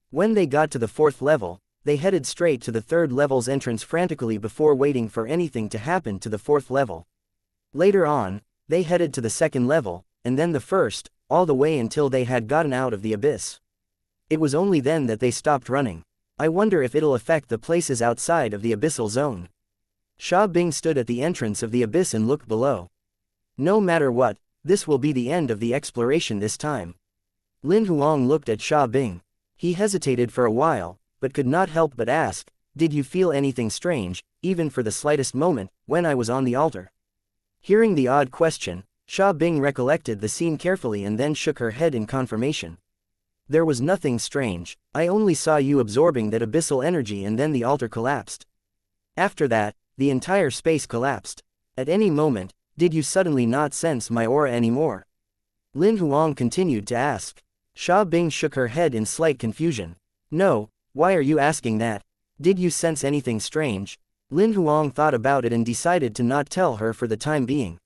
When they got to the 4th level, they headed straight to the 3rd level's entrance frantically before waiting for anything to happen to the 4th level. Later on, they headed to the 2nd level, and then the 1st, all the way until they had gotten out of the abyss. It was only then that they stopped running. I wonder if it'll affect the places outside of the abyssal zone. Sha Bing stood at the entrance of the abyss and looked below. No matter what, this will be the end of the exploration this time. Lin Huang looked at Sha Bing. He hesitated for a while, but could not help but ask, "Did you feel anything strange, even for the slightest moment, when I was on the altar?" Hearing the odd question, Sha Bing recollected the scene carefully and then shook her head in confirmation. "There was nothing strange. I only saw you absorbing that abyssal energy and then the altar collapsed. After that, the entire space collapsed. At any moment, did you suddenly not sense my aura anymore?" Lin Huang continued to ask. Sha Bing shook her head in slight confusion. "No, why are you asking that? Did you sense anything strange?" Lin Huang thought about it and decided to not tell her for the time being.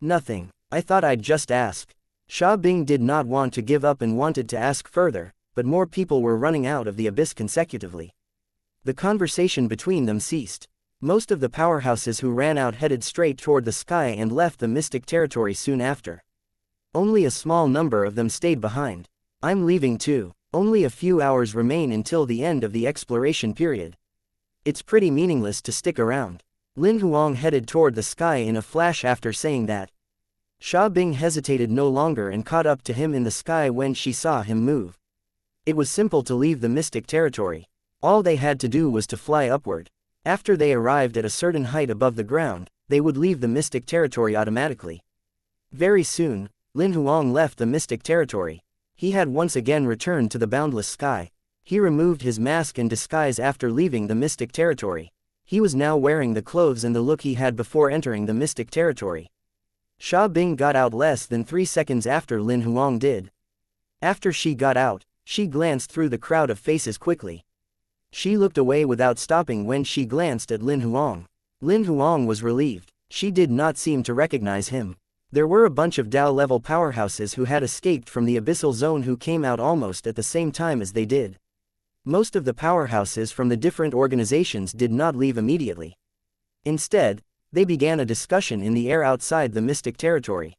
"Nothing. I thought I'd just ask." Sha Bing did not want to give up and wanted to ask further, but more people were running out of the abyss consecutively. The conversation between them ceased. Most of the powerhouses who ran out headed straight toward the sky and left the mystic territory soon after. Only a small number of them stayed behind. "I'm leaving too. Only a few hours remain until the end of the exploration period. It's pretty meaningless to stick around." Lin Huang headed toward the sky in a flash after saying that. Sha Bing hesitated no longer and caught up to him in the sky when she saw him move. It was simple to leave the mystic territory. All they had to do was to fly upward. After they arrived at a certain height above the ground, they would leave the mystic territory automatically. Very soon, Lin Huang left the mystic territory. He had once again returned to the boundless sky. He removed his mask and disguise after leaving the mystic territory. He was now wearing the clothes and the look he had before entering the mystic territory. Sha Bing got out less than 3 seconds after Lin Huang did. After she got out, she glanced through the crowd of faces quickly. She looked away without stopping when she glanced at Lin Huang. Lin Huang was relieved. She did not seem to recognize him. There were a bunch of Dao-level powerhouses who had escaped from the abyssal zone who came out almost at the same time as they did. Most of the powerhouses from the different organizations did not leave immediately. Instead, they began a discussion in the air outside the mystic territory.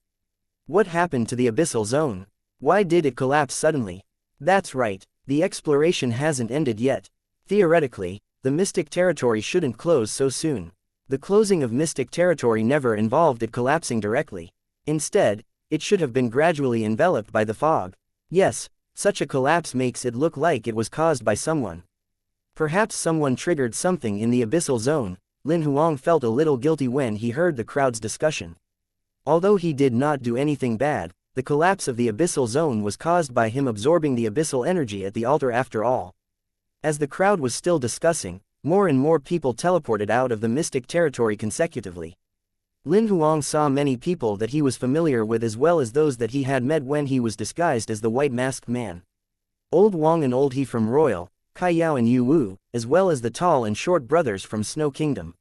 What happened to the abyssal zone? Why did it collapse suddenly? That's right, the exploration hasn't ended yet. Theoretically, the mystic territory shouldn't close so soon. The closing of mystic territory never involved it collapsing directly. Instead, it should have been gradually enveloped by the fog. Yes, such a collapse makes it look like it was caused by someone. Perhaps someone triggered something in the abyssal zone. Lin Huang felt a little guilty when he heard the crowd's discussion. Although he did not do anything bad, the collapse of the abyssal zone was caused by him absorbing the abyssal energy at the altar after all. As the crowd was still discussing, more and more people teleported out of the mystic territory consecutively. Lin Huang saw many people that he was familiar with as well as those that he had met when he was disguised as the white masked man. Old Wang and Old He from Royal, Kai Yao and Yu Wu, as well as the tall and short brothers from Snow Kingdom.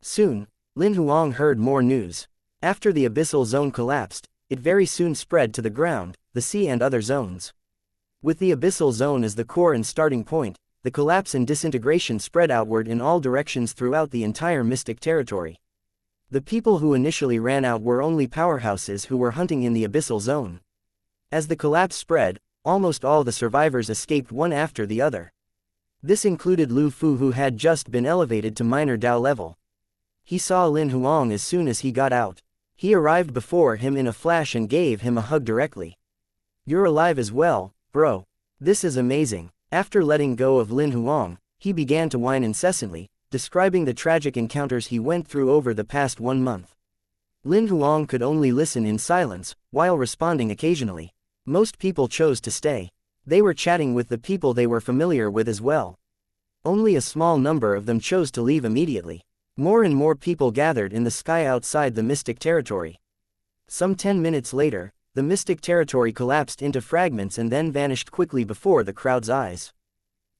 Soon, Lin Huang heard more news. After the abyssal zone collapsed, it very soon spread to the ground, the sea and other zones. With the abyssal zone as the core and starting point, the collapse and disintegration spread outward in all directions throughout the entire mystic territory. The people who initially ran out were only powerhouses who were hunting in the abyssal zone. As the collapse spread, almost all the survivors escaped one after the other. This included Lu Fu, who had just been elevated to minor Dao level. He saw Lin Huang as soon as he got out. He arrived before him in a flash and gave him a hug directly. "You're alive as well, bro. This is amazing." After letting go of Lin Huang, he began to whine incessantly, describing the tragic encounters he went through over the past 1 month. Lin Huang could only listen in silence, while responding occasionally. Most people chose to stay. They were chatting with the people they were familiar with as well. Only a small number of them chose to leave immediately. More and more people gathered in the sky outside the mystic territory. Some 10 minutes later, the mystic territory collapsed into fragments and then vanished quickly before the crowd's eyes.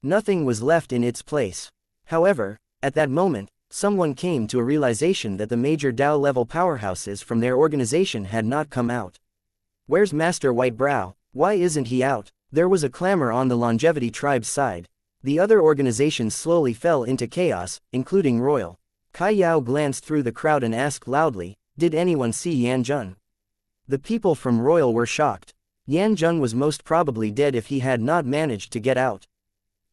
Nothing was left in its place. However, at that moment, someone came to a realization that the major Dao-level powerhouses from their organization had not come out. "Where's Master Whitebrow? Why isn't he out?" There was a clamor on the Longevity tribe's side. The other organizations slowly fell into chaos, including Royal. Kai Yao glanced through the crowd and asked loudly, "Did anyone see Yan Jun?" The people from Royal were shocked. Yan Jun was most probably dead if he had not managed to get out.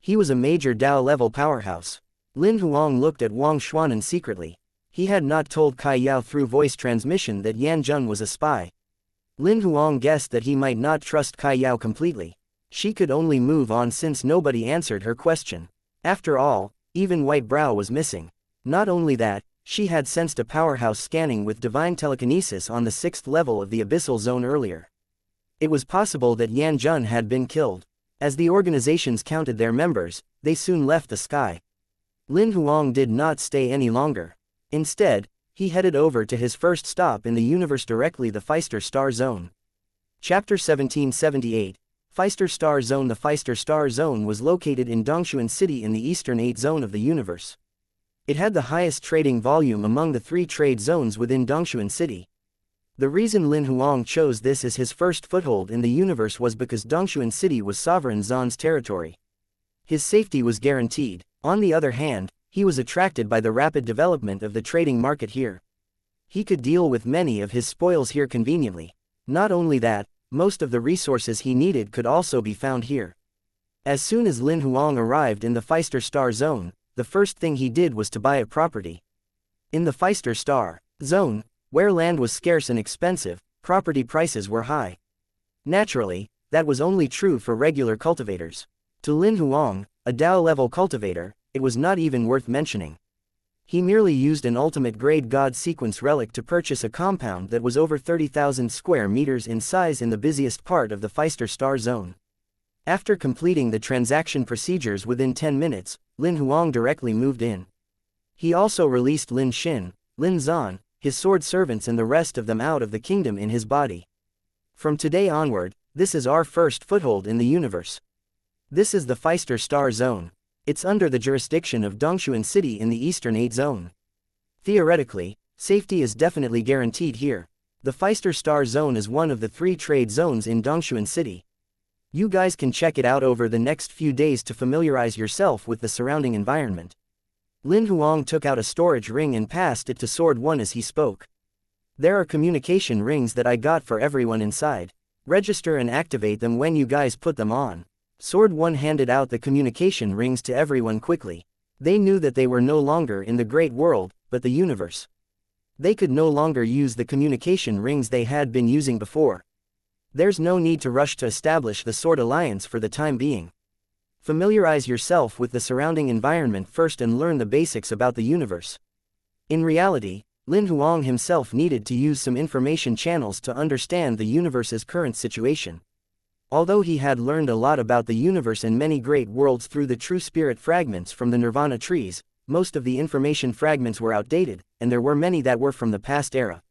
He was a major Dao-level powerhouse. Lin Huang looked at Wang Xuanan secretly. He had not told Kai Yao through voice transmission that Yan Jun was a spy. Lin Huang guessed that he might not trust Kai Yao completely. She could only move on since nobody answered her question. After all, even Whitebrow was missing. Not only that, she had sensed a powerhouse scanning with divine telekinesis on the 6th level of the Abyssal Zone earlier. It was possible that Yan Jun had been killed. As the organizations counted their members, they soon left the sky. Lin Huang did not stay any longer. Instead, he headed over to his first stop in the universe directly, the Feister Star Zone. Chapter 1778. Feister Star Zone. The Feister Star Zone was located in Dongshuan City in the Eastern 8 Zone of the universe. It had the highest trading volume among the 3 trade zones within Dongshuan City. The reason Lin Huang chose this as his first foothold in the universe was because Dongshuan City was Sovereign Zan's territory. His safety was guaranteed. On the other hand, he was attracted by the rapid development of the trading market here. He could deal with many of his spoils here conveniently. Not only that, most of the resources he needed could also be found here. As soon as Lin Huang arrived in the Feister Star Zone, the first thing he did was to buy a property. In the Feister Star Zone, where land was scarce and expensive, property prices were high. Naturally, that was only true for regular cultivators. To Lin Huang, a Dao-level cultivator, it was not even worth mentioning. He merely used an ultimate grade God sequence relic to purchase a compound that was over 30,000 square meters in size in the busiest part of the Feister Star Zone. After completing the transaction procedures within 10 minutes, Lin Huang directly moved in. He also released Lin Xin, Lin Zan, his sword servants and the rest of them out of the kingdom in his body. From today onward, this is our first foothold in the universe. This is the Feister Star Zone. It's under the jurisdiction of Dongshuan City in the Eastern 8 Zone. Theoretically, safety is definitely guaranteed here. The Feister Star Zone is one of the 3 trade zones in Dongshuan City. You guys can check it out over the next few days to familiarize yourself with the surrounding environment. Lin Huang took out a storage ring and passed it to Sword One as he spoke. There are communication rings that I got for everyone inside. Register and activate them when you guys put them on. Sword One handed out the communication rings to everyone quickly. They knew that they were no longer in the great world, but the universe. They could no longer use the communication rings they had been using before. There's no need to rush to establish the Sword Alliance for the time being. Familiarize yourself with the surrounding environment first and learn the basics about the universe. In reality, Lin Huang himself needed to use some information channels to understand the universe's current situation. Although he had learned a lot about the universe and many great worlds through the true spirit fragments from the Nirvana trees, most of the information fragments were outdated, and there were many that were from the past era.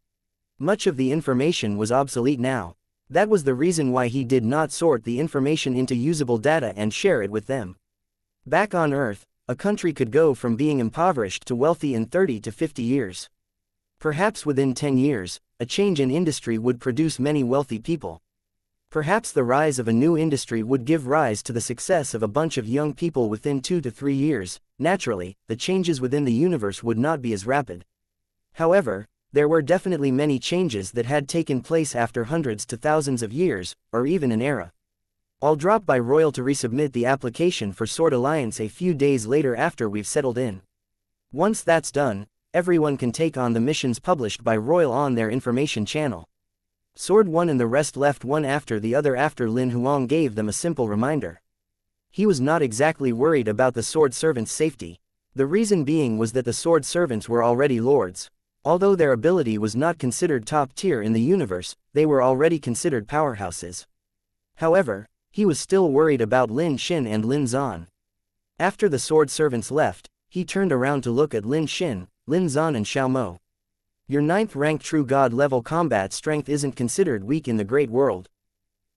Much of the information was obsolete now. That was the reason why he did not sort the information into usable data and share it with them. Back on Earth, a country could go from being impoverished to wealthy in 30 to 50 years. Perhaps within 10 years, a change in industry would produce many wealthy people. Perhaps the rise of a new industry would give rise to the success of a bunch of young people within 2 to 3 years. Naturally, the changes within the universe would not be as rapid. However, there were definitely many changes that had taken place after hundreds to thousands of years, or even an era. I'll drop by Royal to resubmit the application for Sword Alliance a few days later after we've settled in. Once that's done, everyone can take on the missions published by Royal on their information channel. Sword One and the rest left one after the other after Lin Huang gave them a simple reminder. He was not exactly worried about the sword servants' safety. The reason being was that the sword servants were already lords. Although their ability was not considered top tier in the universe, they were already considered powerhouses. However, he was still worried about Lin Xin and Lin Zan. After the sword servants left, he turned around to look at Lin Xin, Lin Zan and Xiao Mo. Your 9th rank true god level combat strength isn't considered weak in the great world.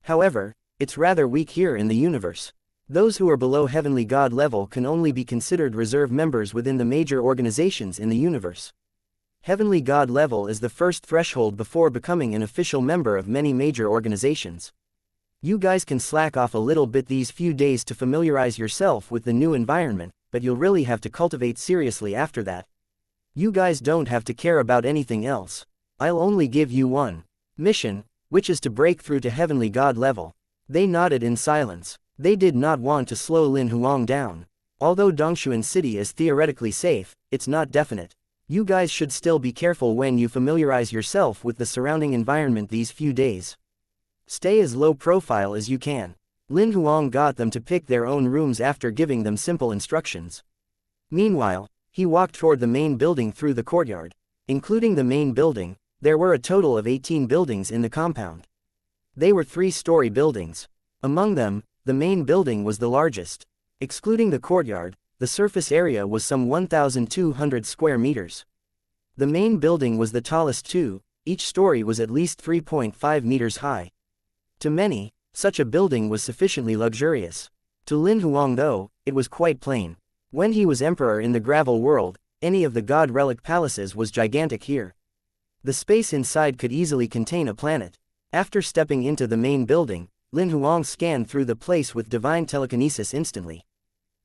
However, it's rather weak here in the universe. Those who are below heavenly god level can only be considered reserve members within the major organizations in the universe. Heavenly god level is the first threshold before becoming an official member of many major organizations. You guys can slack off a little bit these few days to familiarize yourself with the new environment, but you'll really have to cultivate seriously after that. You guys don't have to care about anything else. I'll only give you one mission, which is to break through to heavenly god level. They nodded in silence. They did not want to slow Lin Huang down. Although Dongshuan City is theoretically safe, it's not definite. You guys should still be careful when you familiarize yourself with the surrounding environment these few days. Stay as low profile as you can. Lin Huang got them to pick their own rooms after giving them simple instructions. Meanwhile, he walked toward the main building through the courtyard. Including the main building, there were a total of 18 buildings in the compound. They were 3-story buildings. Among them, the main building was the largest. Excluding the courtyard, the surface area was some 1,200 square meters. The main building was the tallest too. Each story was at least 3.5 meters high. To many, such a building was sufficiently luxurious. To Lin Huang though, it was quite plain. When he was emperor in the gravel world, any of the god relic palaces was gigantic here. The space inside could easily contain a planet. After stepping into the main building, Lin Huang scanned through the place with divine telekinesis instantly.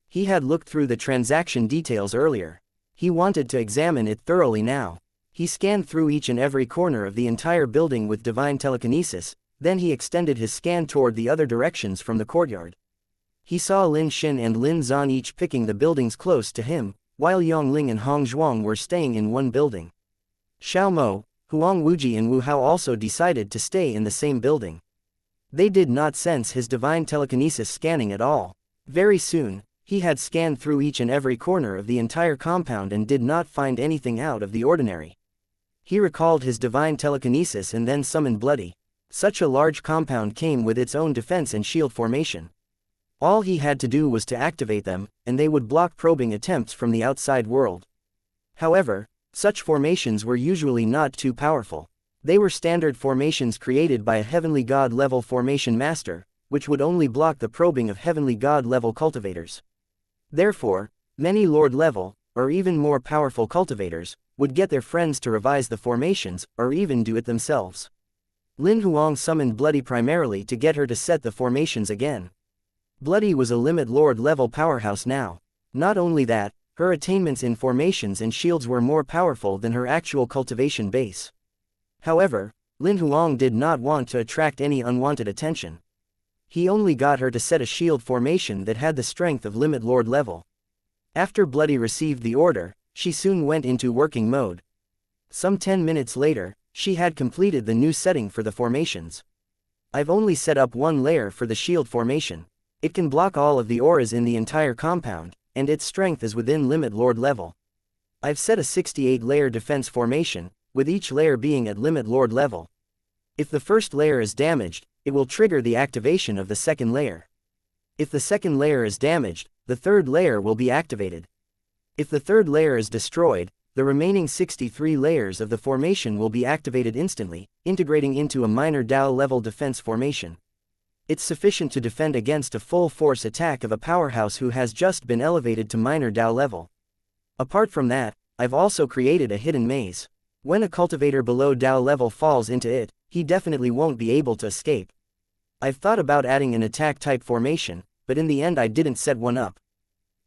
He had looked through the transaction details earlier. He wanted to examine it thoroughly now. He scanned through each and every corner of the entire building with divine telekinesis, then he extended his scan toward the other directions from the courtyard. He saw Lin Xin and Lin Zan each picking the buildings close to him, while Yongling and Hong Zhuang were staying in one building. Xiao Mo, Huang Wuji and Wu Hao also decided to stay in the same building. They did not sense his divine telekinesis scanning at all. Very soon, he had scanned through each and every corner of the entire compound and did not find anything out of the ordinary. He recalled his divine telekinesis and then summoned Bloody. Such a large compound came with its own defense and shield formation. All he had to do was to activate them, and they would block probing attempts from the outside world. However, such formations were usually not too powerful. They were standard formations created by a heavenly god level formation master, which would only block the probing of heavenly god level cultivators. Therefore, many lord level, or even more powerful cultivators, would get their friends to revise the formations, or even do it themselves. Lin Huang summoned Bloody primarily to get her to set the formations again. Bloody was a limit lord level powerhouse now. Not only that, her attainments in formations and shields were more powerful than her actual cultivation base. However, Lin Huang did not want to attract any unwanted attention. He only got her to set a shield formation that had the strength of limit lord level. After Bloody received the order, she soon went into working mode. Some 10 minutes later, she had completed the new setting for the formations. I've only set up one layer for the shield formation. It can block all of the auras in the entire compound, and its strength is within limit lord level. I've set a 68-layer defense formation, with each layer being at limit lord level. If the first layer is damaged, it will trigger the activation of the second layer. If the second layer is damaged, the third layer will be activated. If the third layer is destroyed, the remaining 63 layers of the formation will be activated instantly, integrating into a minor Dao level defense formation. It's sufficient to defend against a full force attack of a powerhouse who has just been elevated to minor Dao level. Apart from that, I've also created a hidden maze. When a cultivator below Dao level falls into it, he definitely won't be able to escape. I've thought about adding an attack type formation, but in the end I didn't set one up.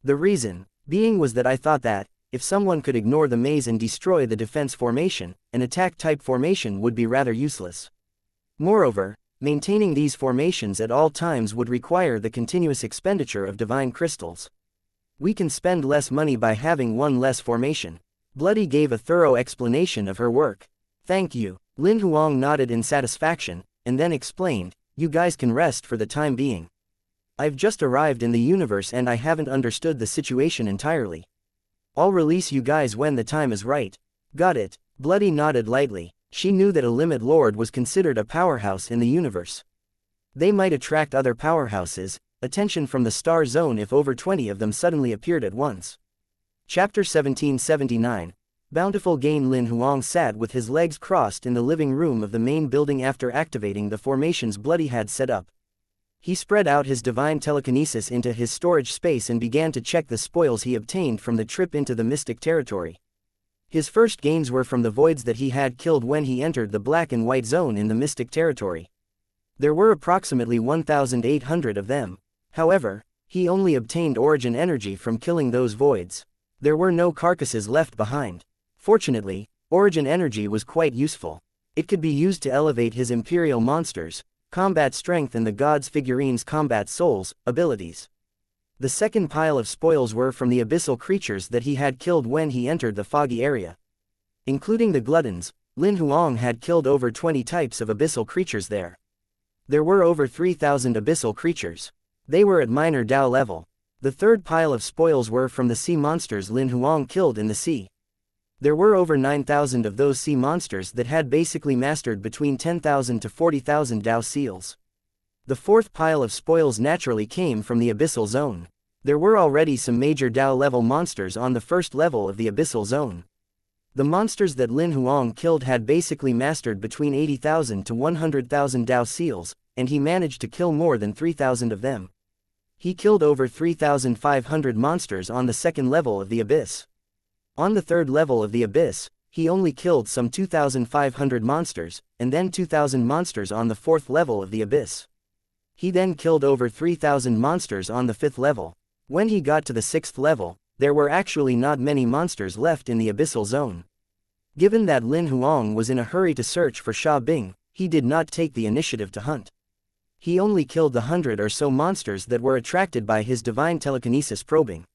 The reason being was that I thought that, if someone could ignore the maze and destroy the defense formation, an attack type formation would be rather useless. Moreover, maintaining these formations at all times would require the continuous expenditure of divine crystals. We can spend less money by having one less formation. Bloody gave a thorough explanation of her work. Thank you. Lin Huang nodded in satisfaction, and then explained, you guys can rest for the time being. I've just arrived in the universe and I haven't understood the situation entirely. I'll release you guys when the time is right. Got it. Bloody nodded lightly. She knew that a limit lord was considered a powerhouse in the universe. They might attract other powerhouses, attention from the star zone if over 20 of them suddenly appeared at once. Chapter 1779. Bountiful Gain. Lin Huang sat with his legs crossed in the living room of the main building after activating the formations Bloody had set up. He spread out his divine telekinesis into his storage space and began to check the spoils he obtained from the trip into the mystic territory. His first gains were from the voids that he had killed when he entered the black and white zone in the mystic territory. There were approximately 1,800 of them. However, he only obtained origin energy from killing those voids. There were no carcasses left behind. Fortunately, origin energy was quite useful. It could be used to elevate his imperial monsters, combat strength and the gods' figurines' combat souls, abilities. The second pile of spoils were from the abyssal creatures that he had killed when he entered the foggy area. Including the gluttons, Lin Huang had killed over 20 types of abyssal creatures there. There were over 3,000 abyssal creatures. They were at minor Dao level. The third pile of spoils were from the sea monsters Lin Huang killed in the sea. There were over 9,000 of those sea monsters that had basically mastered between 10,000 to 40,000 Dao seals. The fourth pile of spoils naturally came from the abyssal zone. There were already some major Dao level monsters on the first level of the abyssal zone. The monsters that Lin Huang killed had basically mastered between 80,000 to 100,000 Dao seals, and he managed to kill more than 3,000 of them. He killed over 3,500 monsters on the second level of the abyss. On the third level of the abyss, he only killed some 2,500 monsters, and then 2,000 monsters on the fourth level of the abyss. He then killed over 3,000 monsters on the fifth level. When he got to the sixth level, there were actually not many monsters left in the abyssal zone. Given that Lin Huang was in a hurry to search for Sha Bing, he did not take the initiative to hunt. He only killed the 100 or so monsters that were attracted by his divine telekinesis probing.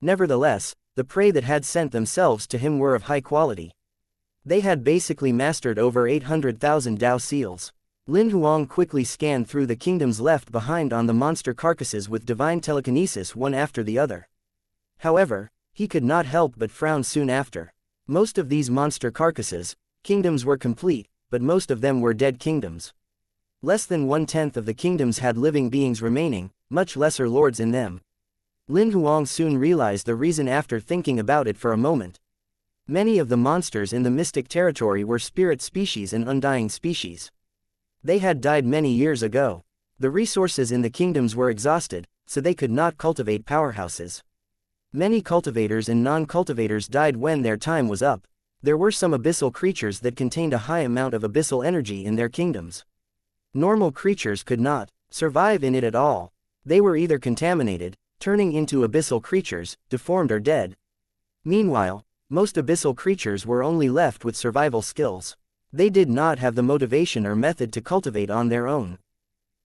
Nevertheless, the prey that had sent themselves to him were of high quality. They had basically mastered over 800,000 Dao seals. Lin Huang quickly scanned through the kingdoms left behind on the monster carcasses with divine telekinesis one after the other. However, he could not help but frown soon after. Most of these monster carcasses, kingdoms were complete, but most of them were dead kingdoms. Less than 1/10 of the kingdoms had living beings remaining, much lesser lords in them. Lin Huang soon realized the reason after thinking about it for a moment. Many of the monsters in the mystic territory were spirit species and undying species. They had died many years ago. The resources in the kingdoms were exhausted, so they could not cultivate powerhouses. Many cultivators and non-cultivators died when their time was up. There were some abyssal creatures that contained a high amount of abyssal energy in their kingdoms. Normal creatures could not survive in it at all. They were either contaminated, turning into abyssal creatures, deformed or dead. Meanwhile, most abyssal creatures were only left with survival skills. They did not have the motivation or method to cultivate on their own.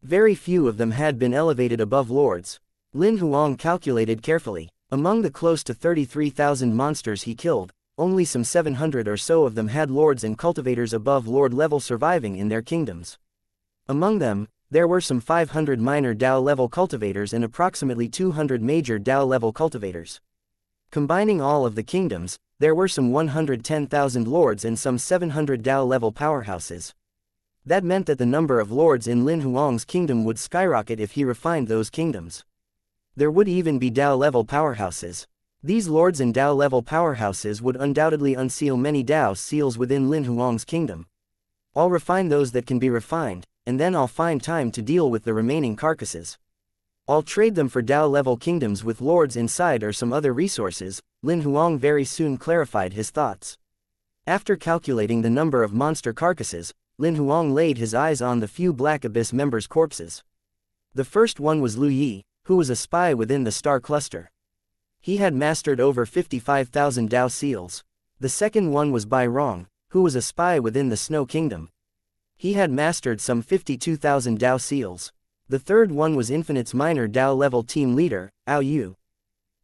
Very few of them had been elevated above lords. Lin Huang calculated carefully. Among the close to 33,000 monsters he killed, only some 700 or so of them had lords and cultivators above lord level surviving in their kingdoms. Among them, there were some 500 minor Dao level cultivators and approximately 200 major Dao level cultivators. Combining all of the kingdoms, there were some 110,000 lords and some 700 Dao level powerhouses. That meant that the number of lords in Lin Huang's kingdom would skyrocket if he refined those kingdoms. There would even be Dao level powerhouses. These lords and Dao level powerhouses would undoubtedly unseal many Dao seals within Lin Huang's kingdom. I'll refine those that can be refined, and then I'll find time to deal with the remaining carcasses. I'll trade them for Dao level kingdoms with lords inside or some other resources. Lin Huang very soon clarified his thoughts. After calculating the number of monster carcasses, Lin Huang laid his eyes on the few Black Abyss members' corpses. The first one was Lu Yi, who was a spy within the star cluster. He had mastered over 55,000 Dao seals. The second one was Bai Rong, who was a spy within the Snow Kingdom. He had mastered some 52,000 Dao seals. The third one was Infinite's minor Dao level team leader, Ao Yu.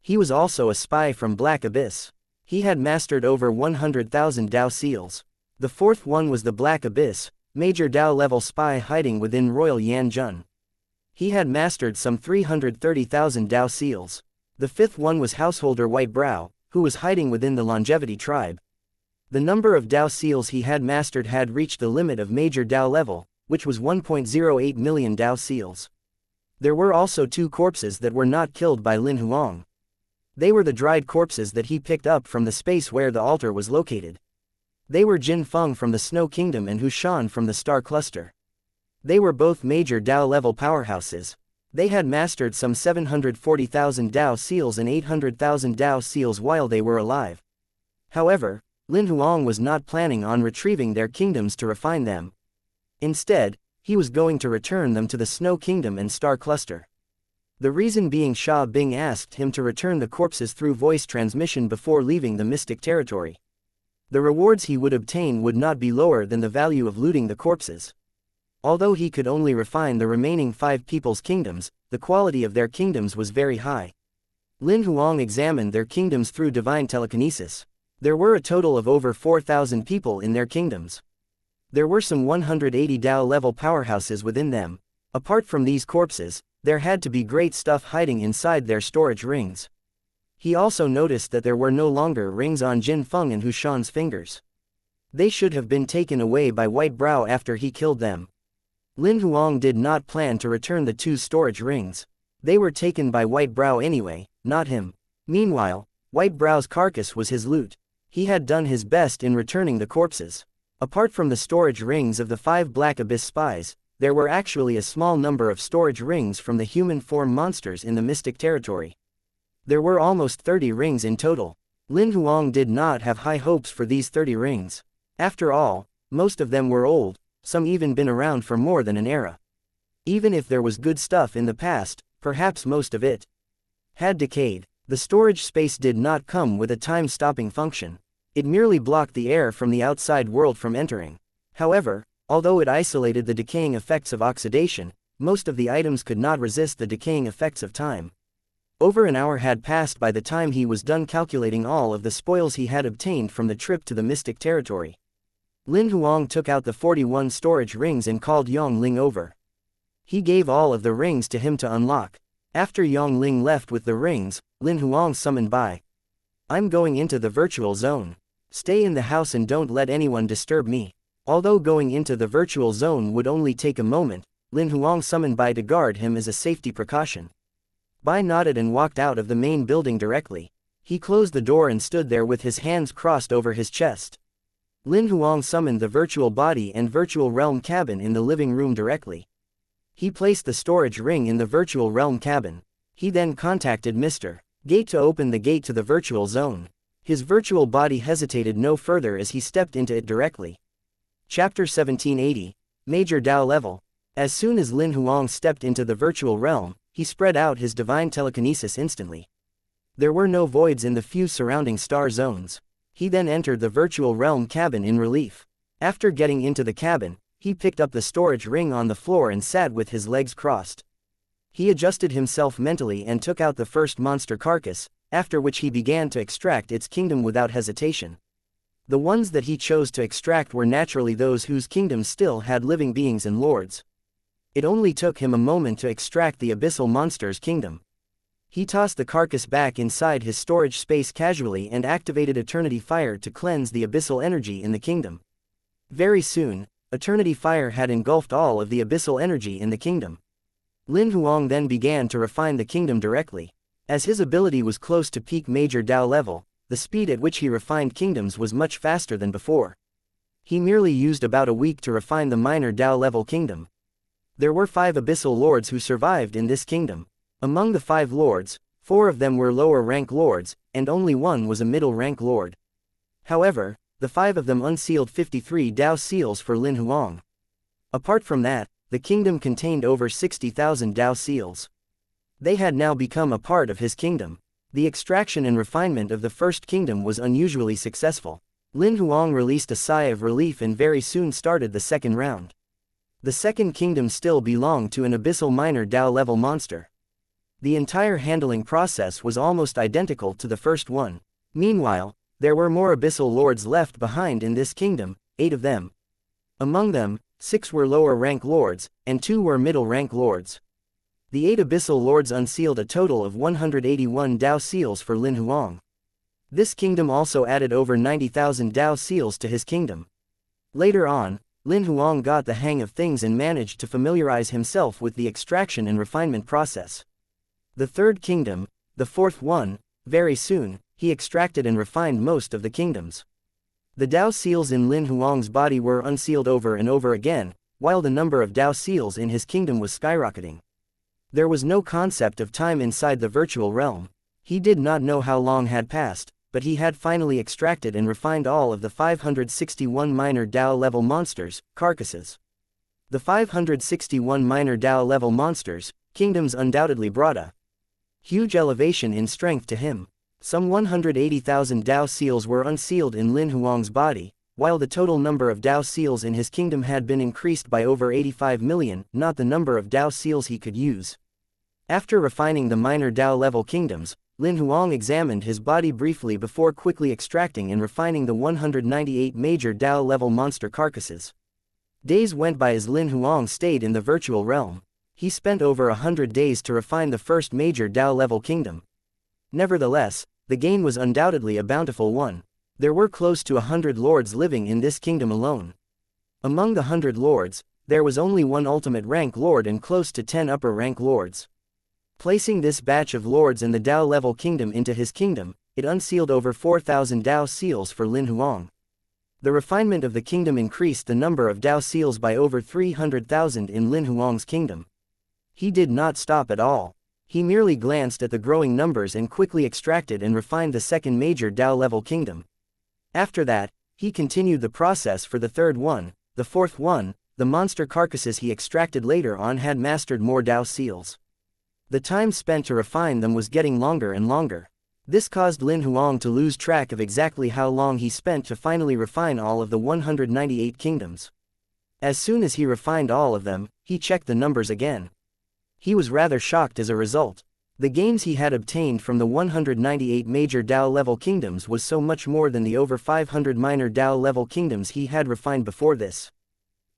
He was also a spy from Black Abyss. He had mastered over 100,000 Dao seals. The fourth one was the Black Abyss, major Dao level spy hiding within Royal Yanjun. He had mastered some 330,000 Dao seals. The fifth one was Householder White Brow, who was hiding within the Longevity tribe. The number of Dao seals he had mastered had reached the limit of major Dao level, which was 1.08 million Dao seals. There were also 2 corpses that were not killed by Lin Huang. They were the dried corpses that he picked up from the space where the altar was located. They were Jin Feng from the Snow Kingdom and Hu Shan from the Star Cluster. They were both major Dao level powerhouses. They had mastered some 740,000 Dao seals and 800,000 Dao seals while they were alive. However, Lin Huang was not planning on retrieving their kingdoms to refine them. Instead, he was going to return them to the Snow Kingdom and Star Cluster. The reason being Sha Bing asked him to return the corpses through voice transmission before leaving the mystic territory. The rewards he would obtain would not be lower than the value of looting the corpses. Although he could only refine the remaining 5 people's kingdoms, the quality of their kingdoms was very high. Lin Huang examined their kingdoms through divine telekinesis. There were a total of over 4,000 people in their kingdoms. There were some 180 Dao level powerhouses within them. Apart from these corpses, there had to be great stuff hiding inside their storage rings. He also noticed that there were no longer rings on Jin Feng and Hu Shan's fingers. They should have been taken away by White Brow after he killed them. Lin Huang did not plan to return the 2 storage rings. They were taken by White Brow anyway, not him. Meanwhile, White Brow's carcass was his loot. He had done his best in returning the corpses. Apart from the storage rings of the 5 Black Abyss spies, there were actually a small number of storage rings from the human form monsters in the mystic territory. There were almost 30 rings in total. Lin Huang did not have high hopes for these 30 rings. After all, most of them were old, some even been around for more than an era. Even if there was good stuff in the past, perhaps most of it had decayed. The storage space did not come with a time-stopping function. It merely blocked the air from the outside world from entering. However, although it isolated the decaying effects of oxidation, most of the items could not resist the decaying effects of time. Over an hour had passed by the time he was done calculating all of the spoils he had obtained from the trip to the mystic territory. Lin Huang took out the 41 storage rings and called Yong Ling over. He gave all of the rings to him to unlock. After Yong Ling left with the rings, Lin Huang summoned Bai. "I'm going into the virtual zone. Stay in the house and don't let anyone disturb me." Although going into the virtual zone would only take a moment, Lin Huang summoned Bai to guard him as a safety precaution. Bai nodded and walked out of the main building directly. He closed the door and stood there with his hands crossed over his chest. Lin Huang summoned the virtual body and virtual realm cabin in the living room directly. He placed the storage ring in the virtual realm cabin. He then contacted Mr. Gate to open the gate to the virtual zone. His virtual body hesitated no further as he stepped into it directly. Chapter 1780, Major Dao Level. As soon as Lin Huang stepped into the virtual realm, he spread out his divine telekinesis instantly. There were no voids in the few surrounding star zones. He then entered the virtual realm cabin in relief. After getting into the cabin, he picked up the storage ring on the floor and sat with his legs crossed. He adjusted himself mentally and took out the first monster carcass, after which he began to extract its kingdom without hesitation. The ones that he chose to extract were naturally those whose kingdoms still had living beings and lords. It only took him a moment to extract the abyssal monster's kingdom. He tossed the carcass back inside his storage space casually and activated Eternity Fire to cleanse the abyssal energy in the kingdom. Very soon, Eternity Fire had engulfed all of the abyssal energy in the kingdom. Lin Huang then began to refine the kingdom directly. As his ability was close to peak Major Dao level, the speed at which he refined kingdoms was much faster than before. He merely used about a week to refine the minor Dao level kingdom. There were 5 abyssal lords who survived in this kingdom. Among the 5 lords, 4 of them were lower rank lords, and only 1 was a middle rank lord. However, the 5 of them unsealed 53 Dao seals for Lin Huang. Apart from that, the kingdom contained over 60,000 Dao seals. They had now become a part of his kingdom. The extraction and refinement of the first kingdom was unusually successful. Lin Huang released a sigh of relief and very soon started the second round. The second kingdom still belonged to an abyssal minor Dao level monster. The entire handling process was almost identical to the first one. Meanwhile, there were more abyssal lords left behind in this kingdom, 8 of them. Among them, 6 were lower rank lords, and 2 were middle rank lords. The 8 abyssal lords unsealed a total of 181 Dao seals for Lin Huang. This kingdom also added over 90,000 Dao seals to his kingdom. Later on, Lin Huang got the hang of things and managed to familiarize himself with the extraction and refinement process. The third kingdom, the fourth one, very soon, he extracted and refined most of the kingdoms. The Dao seals in Lin Huang's body were unsealed over and over again, while the number of Dao seals in his kingdom was skyrocketing. There was no concept of time inside the virtual realm. He did not know how long had passed, but he had finally extracted and refined all of the 561 minor Dao level monsters, carcasses. The 561 minor Dao level monsters, kingdoms undoubtedly brought a huge elevation in strength to him. Some 180,000 Dao seals were unsealed in Lin Huang's body, while the total number of Dao seals in his kingdom had been increased by over 85 million, not the number of Dao seals he could use. After refining the minor Dao level kingdoms, Lin Huang examined his body briefly before quickly extracting and refining the 198 major Dao level monster carcasses. Days went by as Lin Huang stayed in the virtual realm. He spent over 100 days to refine the first major Dao level kingdom. Nevertheless, the gain was undoubtedly a bountiful one. There were close to 100 lords living in this kingdom alone. Among the 100 lords, there was only one ultimate rank lord and close to 10 upper rank lords. Placing this batch of lords and the Dao level kingdom into his kingdom, it unsealed over 4,000 Dao seals for Lin Huang. The refinement of the kingdom increased the number of Dao seals by over 300,000 in Lin Huang's kingdom. He did not stop at all. He merely glanced at the growing numbers and quickly extracted and refined the second major Dao level kingdom. After that, he continued the process for the third one, the fourth one. The monster carcasses he extracted later on had mastered more Dao seals. The time spent to refine them was getting longer and longer. This caused Lin Huang to lose track of exactly how long he spent to finally refine all of the 198 kingdoms. As soon as he refined all of them, he checked the numbers again. He was rather shocked as a result. The gains he had obtained from the 198 major Dao level kingdoms was so much more than the over 500 minor Dao level kingdoms he had refined before this.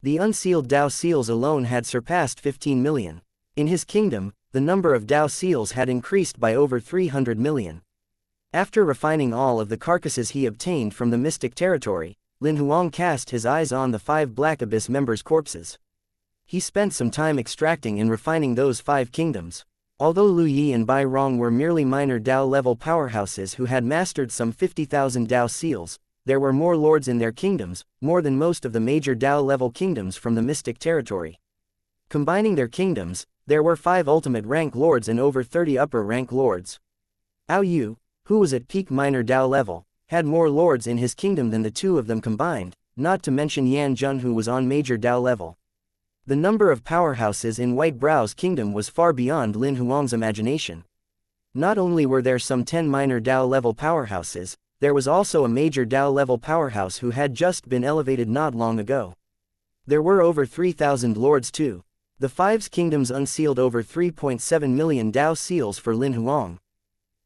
The unsealed Dao seals alone had surpassed 15 million. In his kingdom, the number of Dao seals had increased by over 300 million. After refining all of the carcasses he obtained from the mystic territory, Lin Huang cast his eyes on the 5 Black Abyss members' corpses. He spent some time extracting and refining those 5 kingdoms. Although Lu Yi and Bai Rong were merely minor Dao level powerhouses who had mastered some 50,000 Dao seals, there were more lords in their kingdoms, more than most of the major Dao level kingdoms from the mystic territory. Combining their kingdoms, there were 5 ultimate rank lords and over 30 upper rank lords. Ao Yu, who was at peak minor Dao level, had more lords in his kingdom than the 2 of them combined, not to mention Yan Jun, who was on major Dao level. The number of powerhouses in White Brow's kingdom was far beyond Lin Huang's imagination. Not only were there some 10 minor Dao level powerhouses, there was also a major Dao level powerhouse who had just been elevated not long ago. There were over 3,000 lords too. The 5's kingdoms unsealed over 3.7 million Dao seals for Lin Huang.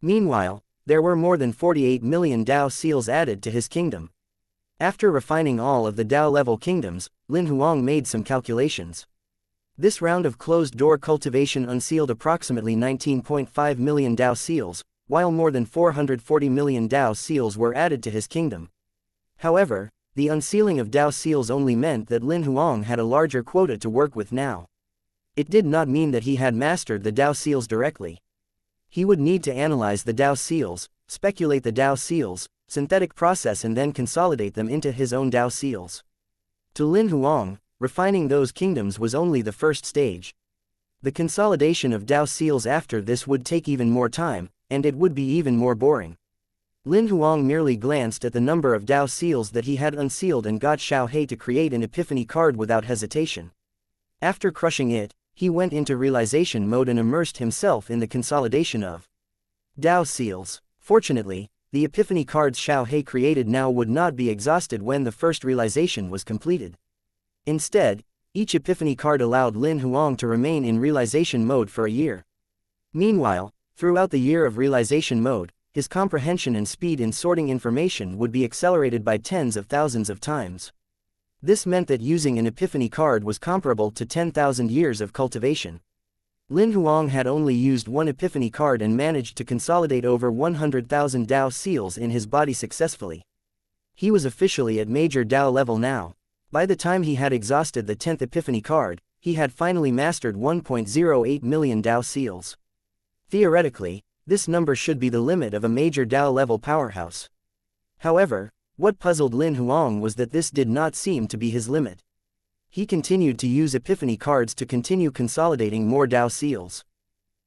Meanwhile, there were more than 48 million Dao seals added to his kingdom. After refining all of the Dao level kingdoms, Lin Huang made some calculations. This round of closed-door cultivation unsealed approximately 19.5 million Dao seals, while more than 440 million Dao seals were added to his kingdom. However, the unsealing of Dao seals only meant that Lin Huang had a larger quota to work with now. It did not mean that he had mastered the Dao seals directly. He would need to analyze the Dao seals, speculate the Dao seals, synthetic process, and then consolidate them into his own Dao seals. To Lin Huang, refining those kingdoms was only the first stage. The consolidation of Dao seals after this would take even more time, and it would be even more boring. Lin Huang merely glanced at the number of Dao seals that he had unsealed and got Xiao He to create an epiphany card without hesitation. After crushing it, he went into realization mode and immersed himself in the consolidation of Dao seals. Fortunately, the epiphany cards Xiao He created now would not be exhausted when the first realization was completed. Instead, each epiphany card allowed Lin Huang to remain in realization mode for a year. Meanwhile, throughout the year of realization mode, his comprehension and speed in sorting information would be accelerated by tens of thousands of times. This meant that using an epiphany card was comparable to 10,000 years of cultivation. Lin Huang had only used one epiphany card and managed to consolidate over 100,000 Dao seals in his body successfully. He was officially at major Dao level now. By the time he had exhausted the 10th epiphany card, he had finally mastered 1.08 million Dao seals. Theoretically, this number should be the limit of a major Dao level powerhouse. However, what puzzled Lin Huang was that this did not seem to be his limit. He continued to use epiphany cards to continue consolidating more Dao seals.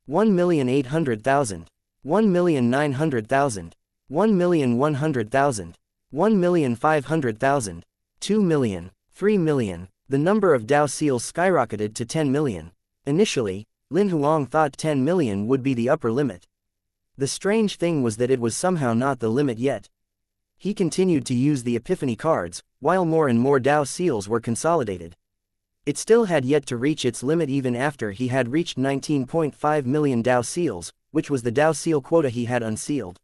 1,800,000, 1,900,000, 1,100,000, 1,500,000, 2 million, 3 million. The number of Dao seals skyrocketed to 10 million. Initially, Lin Huang thought 10 million would be the upper limit. The strange thing was that it was somehow not the limit yet. He continued to use the epiphany cards, while more and more Dao seals were consolidated. It still had yet to reach its limit even after he had reached 19.5 million Dao seals, which was the Dao seal quota he had unsealed.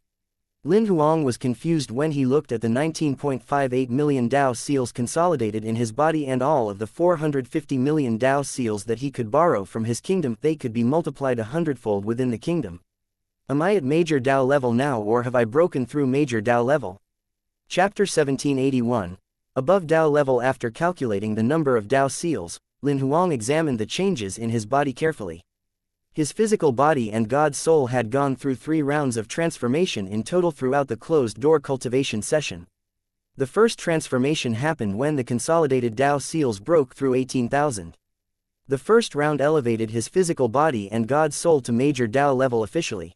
Lin Huang was confused when he looked at the 19.58 million Dao seals consolidated in his body and all of the 450 million Dao seals that he could borrow from his kingdom. They could be multiplied 100-fold within the kingdom. Am I at major Dao level now, or have I broken through major Dao level? Chapter 1781. Above Dao level. After calculating the number of Dao seals, Lin Huang examined the changes in his body carefully. His physical body and God's soul had gone through 3 rounds of transformation in total throughout the closed-door cultivation session. The first transformation happened when the consolidated Dao seals broke through 18,000. The first round elevated his physical body and God's soul to major Dao level officially.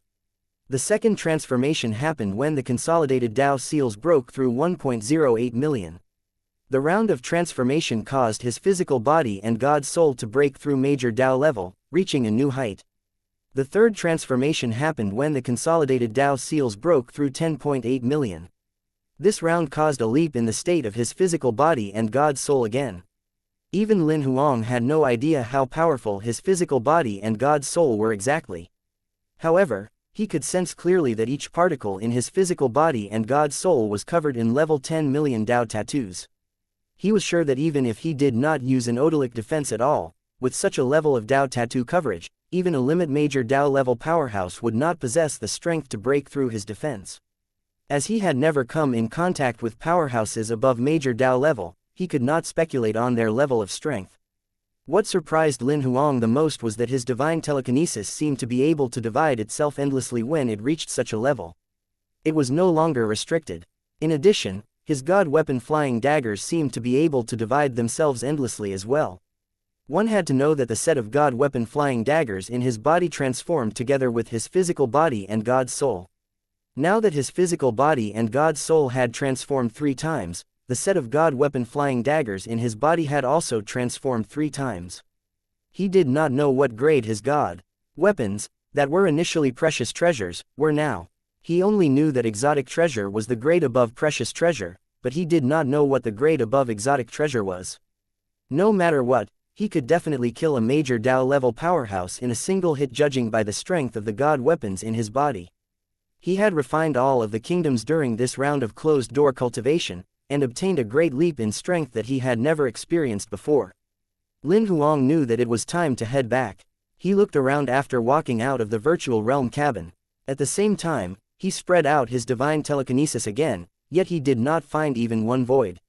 The second transformation happened when the consolidated Dao seals broke through 1.08 million. The round of transformation caused his physical body and God's soul to break through major Dao level, reaching a new height. The third transformation happened when the consolidated Dao seals broke through 10.8 million. This round caused a leap in the state of his physical body and God's soul again. Even Lin Huang had no idea how powerful his physical body and God's soul were exactly. However, he could sense clearly that each particle in his physical body and God's soul was covered in level 10 million Dao tattoos. He was sure that even if he did not use an odalic defense at all, with such a level of Dao tattoo coverage, even a limit major Dao level powerhouse would not possess the strength to break through his defense. As he had never come in contact with powerhouses above major Dao level, he could not speculate on their level of strength. What surprised Lin Huang the most was that his divine telekinesis seemed to be able to divide itself endlessly when it reached such a level. It was no longer restricted. In addition, his god weapon flying daggers seemed to be able to divide themselves endlessly as well. One had to know that the set of god weapon flying daggers in his body transformed together with his physical body and God's soul. Now that his physical body and God's soul had transformed 3 times, the set of god weapon flying daggers in his body had also transformed 3 times. He did not know what grade his god weapons, that were initially precious treasures, were now. He only knew that exotic treasure was the grade above precious treasure, but he did not know what the grade above exotic treasure was. No matter what, he could definitely kill a major Dao level powerhouse in a single hit judging by the strength of the god weapons in his body. He had refined all of the kingdoms during this round of closed-door cultivation, and obtained a great leap in strength that he had never experienced before. Lin Huang knew that it was time to head back. He looked around after walking out of the virtual realm cabin. At the same time, he spread out his divine telekinesis again, yet he did not find even one void.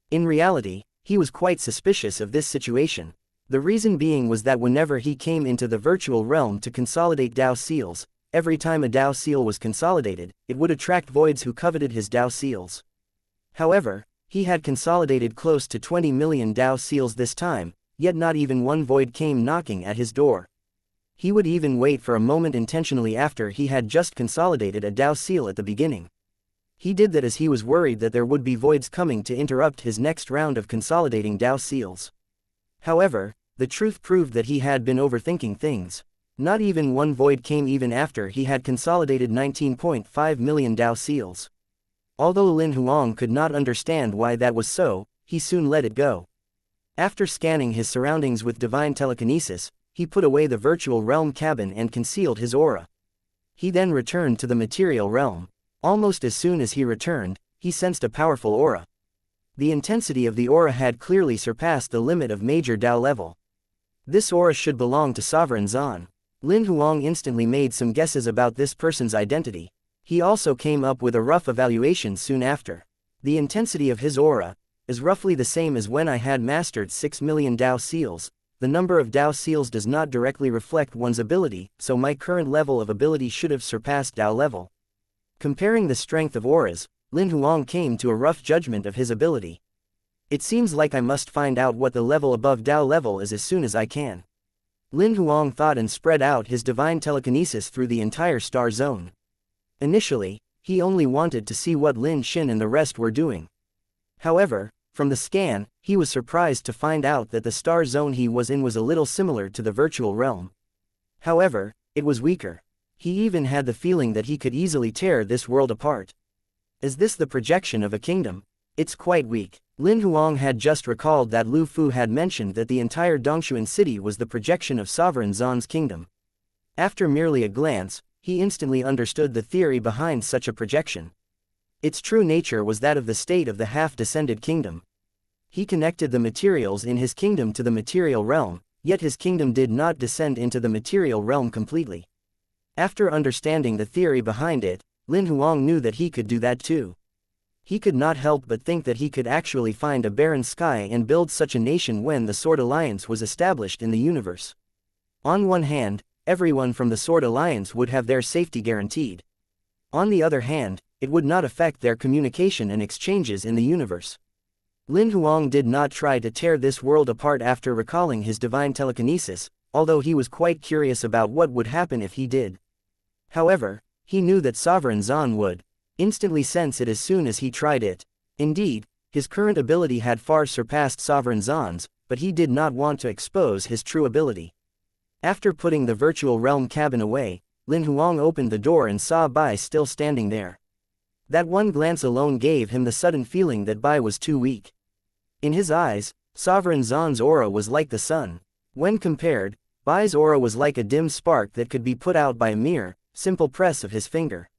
In reality, he was quite suspicious of this situation. The reason being was that whenever he came into the virtual realm to consolidate Dao seals, every time a Dao seal was consolidated, it would attract voids who coveted his Dao seals. However, he had consolidated close to 20 million Dao seals this time, yet not even one void came knocking at his door. He would even wait for a moment intentionally after he had just consolidated a Dao seal at the beginning. He did that as he was worried that there would be voids coming to interrupt his next round of consolidating Dao seals. However, the truth proved that he had been overthinking things. Not even one void came even after he had consolidated 19.5 million Dao seals. Although Lin Huang could not understand why that was so, he soon let it go. After scanning his surroundings with divine telekinesis, he put away the virtual realm cabin and concealed his aura. He then returned to the material realm. Almost as soon as he returned, he sensed a powerful aura. The intensity of the aura had clearly surpassed the limit of major Dao level. This aura should belong to Sovereign Zan. Lin Huang instantly made some guesses about this person's identity. He also came up with a rough evaluation soon after. The intensity of his aura is roughly the same as when I had mastered 6 million Dao seals. The number of Dao seals does not directly reflect one's ability, so my current level of ability should have surpassed Dao level. Comparing the strength of auras, Lin Huang came to a rough judgment of his ability. It seems like I must find out what the level above Dao level is as soon as I can. Lin Huang thought and spread out his divine telekinesis through the entire star zone. Initially, he only wanted to see what Lin Xin and the rest were doing. However, from the scan, he was surprised to find out that the star zone he was in was a little similar to the virtual realm. However, it was weaker. He even had the feeling that he could easily tear this world apart. Is this the projection of a kingdom? It's quite weak. Lin Huang had just recalled that Lu Fu had mentioned that the entire Dongshuan city was the projection of Sovereign Zan's kingdom. After merely a glance, he instantly understood the theory behind such a projection. Its true nature was that of the state of the half-descended kingdom. He connected the materials in his kingdom to the material realm, yet his kingdom did not descend into the material realm completely. After understanding the theory behind it, Lin Huang knew that he could do that too. He could not help but think that he could actually find a barren sky and build such a nation when the Sword Alliance was established in the universe. On one hand, everyone from the Sword Alliance would have their safety guaranteed. On the other hand, it would not affect their communication and exchanges in the universe. Lin Huang did not try to tear this world apart after recalling his divine telekinesis, although he was quite curious about what would happen if he did. However, he knew that Sovereign Zan would instantly sense it as soon as he tried it. Indeed, his current ability had far surpassed Sovereign Zan's, but he did not want to expose his true ability. After putting the virtual realm cabin away, Lin Huang opened the door and saw Bai still standing there. That one glance alone gave him the sudden feeling that Bai was too weak. In his eyes, Sovereign Zan's aura was like the sun. When compared, Bai's aura was like a dim spark that could be put out by a mere, simple press of his finger.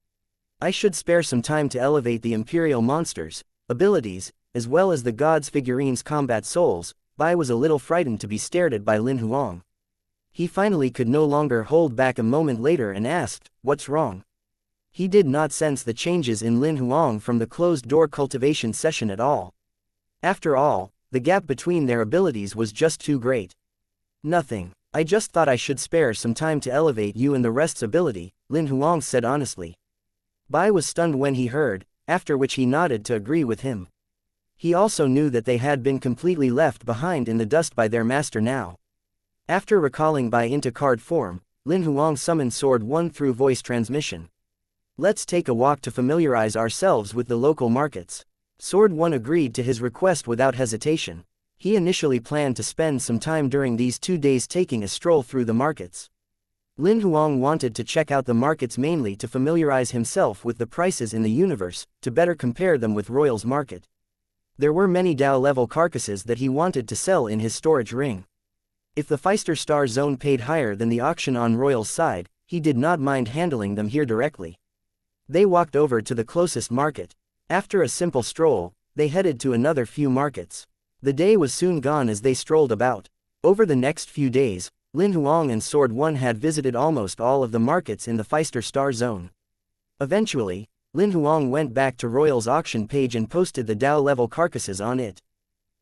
I should spare some time to elevate the Imperial monsters' abilities, as well as the gods' figurines' combat souls. Bai was a little frightened to be stared at by Lin Huang. He finally could no longer hold back a moment later and asked, "What's wrong?" He did not sense the changes in Lin Huang from the closed-door cultivation session at all. After all, the gap between their abilities was just too great. "Nothing. I just thought I should spare some time to elevate you and the rest's ability," Lin Huang said honestly. Bai was stunned when he heard, after which he nodded to agree with him. He also knew that they had been completely left behind in the dust by their master now. After recalling Bai into card form, Lin Huang summoned Sword 1 through voice transmission. "Let's take a walk to familiarize ourselves with the local markets." Sword 1 agreed to his request without hesitation. He initially planned to spend some time during these 2 days taking a stroll through the markets. Lin Huang wanted to check out the markets mainly to familiarize himself with the prices in the universe, to better compare them with Royal's market. There were many Dao-level carcasses that he wanted to sell in his storage ring. If the Feister Star Zone paid higher than the auction on Royal's side, he did not mind handling them here directly. They walked over to the closest market. After a simple stroll, they headed to another few markets. The day was soon gone as they strolled about. Over the next few days, Lin Huang and Sword 1 had visited almost all of the markets in the Feister Star Zone. Eventually, Lin Huang went back to Royal's auction page and posted the Dao-level carcasses on it.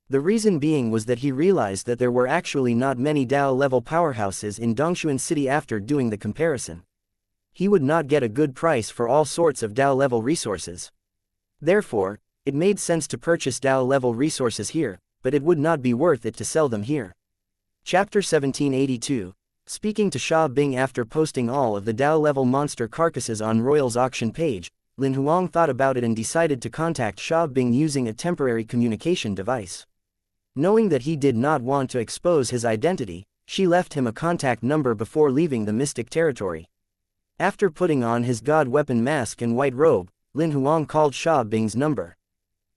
The reason being was that he realized that there were actually not many Dao-level powerhouses in Dongshuan City after doing the comparison. He would not get a good price for all sorts of Dao-level resources. Therefore, it made sense to purchase Dao-level resources here, but it would not be worth it to sell them here. Chapter 1782. Speaking to Sha Bing after posting all of the Dao-level monster carcasses on Royal's auction page, Lin Huang thought about it and decided to contact Sha Bing using a temporary communication device. Knowing that he did not want to expose his identity, she left him a contact number before leaving the mystic territory. After putting on his god weapon mask and white robe, Lin Huang called Sha Bing's number.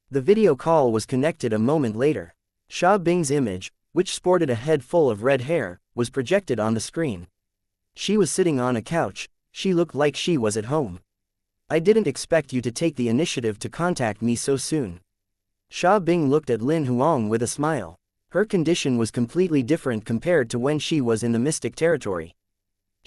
The video call was connected a moment later. Sha Bing's image, which sported a head full of red hair, was projected on the screen. She was sitting on a couch. She looked like she was at home. "I didn't expect you to take the initiative to contact me so soon." Sha Bing looked at Lin Huang with a smile. Her condition was completely different compared to when she was in the mystic territory.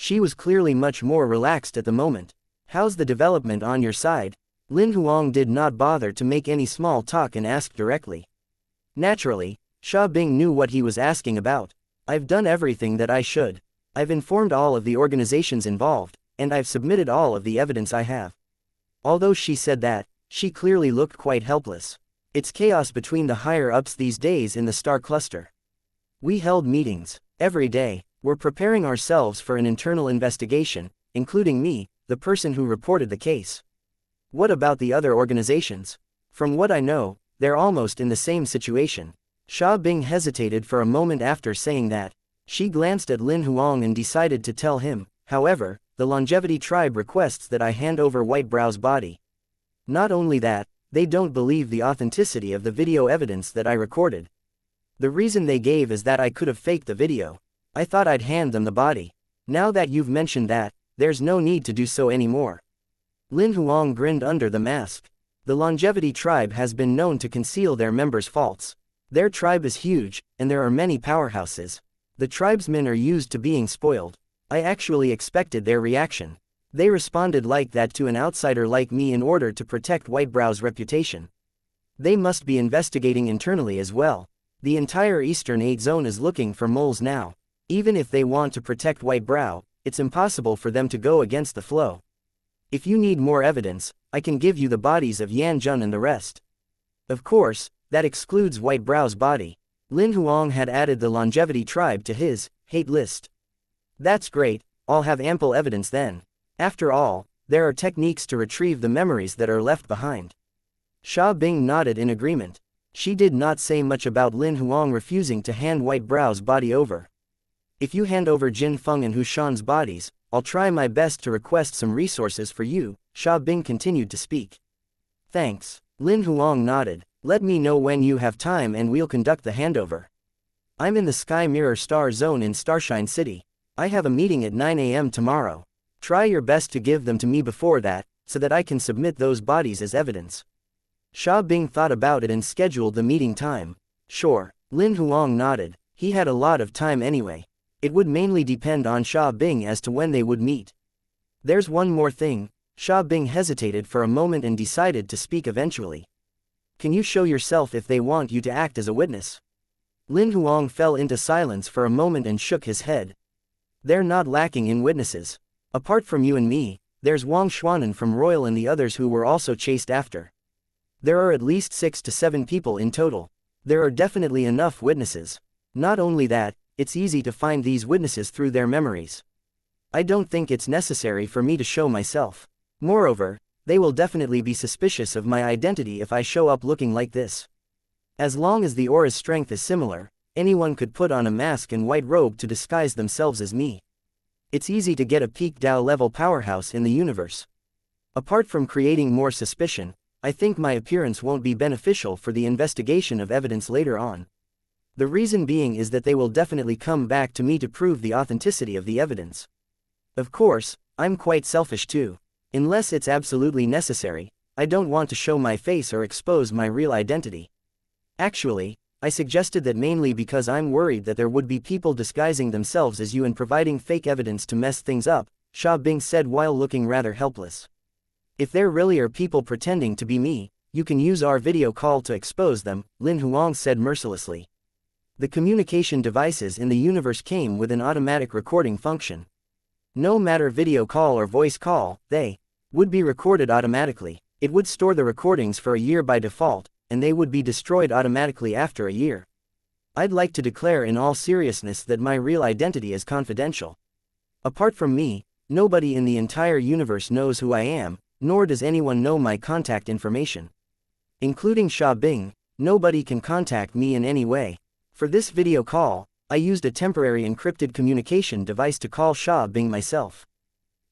She was clearly much more relaxed at the moment. "How's the development on your side?" Lin Huang did not bother to make any small talk and asked directly. Naturally, Xia Bing knew what he was asking about. "I've done everything that I should. I've informed all of the organizations involved, and I've submitted all of the evidence I have." Although she said that, she clearly looked quite helpless. It's chaos between the higher-ups these days in the Star Cluster. "We held meetings every day. We're preparing ourselves for an internal investigation, including me, the person who reported the case." "What about the other organizations?" "From what I know, they're almost in the same situation." Xia Bing hesitated for a moment after saying that. She glanced at Lin Huang and decided to tell him, "However, the Longevity Tribe requests that I hand over White Brow's body. Not only that, they don't believe the authenticity of the video evidence that I recorded. The reason they gave is that I could have faked the video. I thought I'd hand them the body. Now that you've mentioned that, there's no need to do so anymore." Lin Huang grinned under the mask. The Longevity Tribe has been known to conceal their members' faults. Their tribe is huge, and there are many powerhouses. The tribesmen are used to being spoiled. I actually expected their reaction. They responded like that to an outsider like me in order to protect White Brow's reputation. They must be investigating internally as well. The entire Eastern 8 Zone is looking for moles now. Even if they want to protect White Brow, it's impossible for them to go against the flow. If you need more evidence, I can give you the bodies of Yan Jun and the rest. Of course, that excludes White Brow's body. Lin Huang had added the Longevity Tribe to his hate list. That's great, I'll have ample evidence then. After all, there are techniques to retrieve the memories that are left behind. Xia Bing nodded in agreement. She did not say much about Lin Huang refusing to hand White Brow's body over. "If you hand over Jin Feng and Hu Shan's bodies, I'll try my best to request some resources for you," Xia Bing continued to speak. "Thanks." Lin Huang nodded. "Let me know when you have time and we'll conduct the handover. I'm in the Sky Mirror Star Zone in Starshine City. I have a meeting at 9 a.m. tomorrow. Try your best to give them to me before that, so that I can submit those bodies as evidence." Xia Bing thought about it and scheduled the meeting time. "Sure." Lin Huang nodded. He had a lot of time anyway. It would mainly depend on Xia Bing as to when they would meet. "There's one more thing." Xia Bing hesitated for a moment and decided to speak eventually. "Can you show yourself if they want you to act as a witness?" Lin Huang fell into silence for a moment and shook his head. "They're not lacking in witnesses. Apart from you and me, there's Wang Xuanan from Royal and the others who were also chased after. There are at least 6 to 7 people in total. There are definitely enough witnesses. Not only that, it's easy to find these witnesses through their memories. I don't think it's necessary for me to show myself. Moreover, they will definitely be suspicious of my identity if I show up looking like this. As long as the aura's strength is similar, anyone could put on a mask and white robe to disguise themselves as me. It's easy to get a peak Dao level powerhouse in the universe. Apart from creating more suspicion, I think my appearance won't be beneficial for the investigation of evidence later on. The reason being is that they will definitely come back to me to prove the authenticity of the evidence. Of course, I'm quite selfish too. Unless it's absolutely necessary, I don't want to show my face or expose my real identity. Actually, I suggested that mainly because I'm worried that there would be people disguising themselves as you and providing fake evidence to mess things up," Xia Bing said while looking rather helpless. "If there really are people pretending to be me, you can use our video call to expose them," Lin Huang said mercilessly. The communication devices in the universe came with an automatic recording function. No matter video call or voice call, they would be recorded automatically. It would store the recordings for a year by default, and they would be destroyed automatically after a year. I'd like to declare in all seriousness that my real identity is confidential. Apart from me, nobody in the entire universe knows who I am, nor does anyone know my contact information. Including Xia Bing, nobody can contact me in any way. For this video call, I used a temporary encrypted communication device to call Xia Bing myself.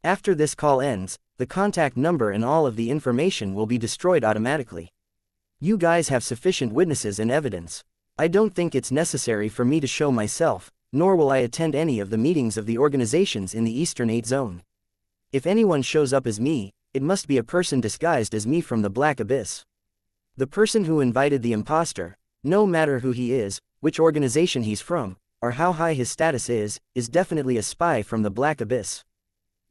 After this call ends, the contact number and all of the information will be destroyed automatically. You guys have sufficient witnesses and evidence. I don't think it's necessary for me to show myself, nor will I attend any of the meetings of the organizations in the Eastern 8 Zone. If anyone shows up as me, it must be a person disguised as me from the Black Abyss. The person who invited the imposter, no matter who he is, which organization he's from, or how high his status is definitely a spy from the Black Abyss.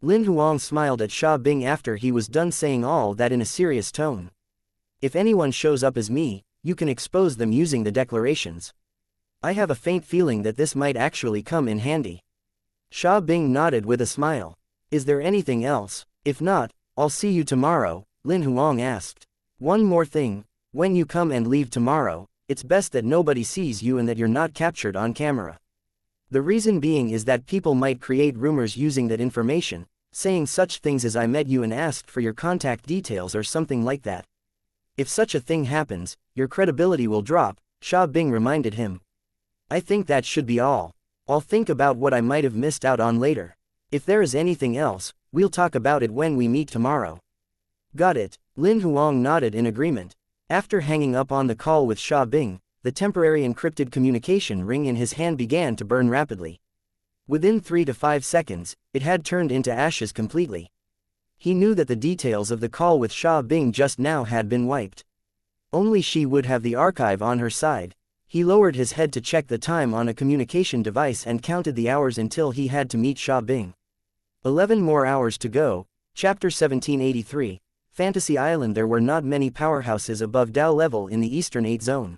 Lin Huang smiled at Sha Bing after he was done saying all that in a serious tone. If anyone shows up as me, you can expose them using the declarations. I have a faint feeling that this might actually come in handy. Sha Bing nodded with a smile. Is there anything else? If not, I'll see you tomorrow, Lin Huang asked. One more thing, when you come and leave tomorrow, it's best that nobody sees you and that you're not captured on camera. The reason being is that people might create rumors using that information, saying such things as I met you and asked for your contact details or something like that. If such a thing happens, your credibility will drop, Sha Bing reminded him. I think that should be all. I'll think about what I might have missed out on later. If there is anything else, we'll talk about it when we meet tomorrow. Got it, Lin Huang nodded in agreement. After hanging up on the call with Sha Bing, the temporary encrypted communication ring in his hand began to burn rapidly. Within 3 to 5 seconds, it had turned into ashes completely. He knew that the details of the call with Sha Bing just now had been wiped. Only she would have the archive on her side. He lowered his head to check the time on a communication device and counted the hours until he had to meet Sha Bing. 11 more hours to go. Chapter 1783. Fantasy Island. There were not many powerhouses above Dao level in the Eastern 8 Zone.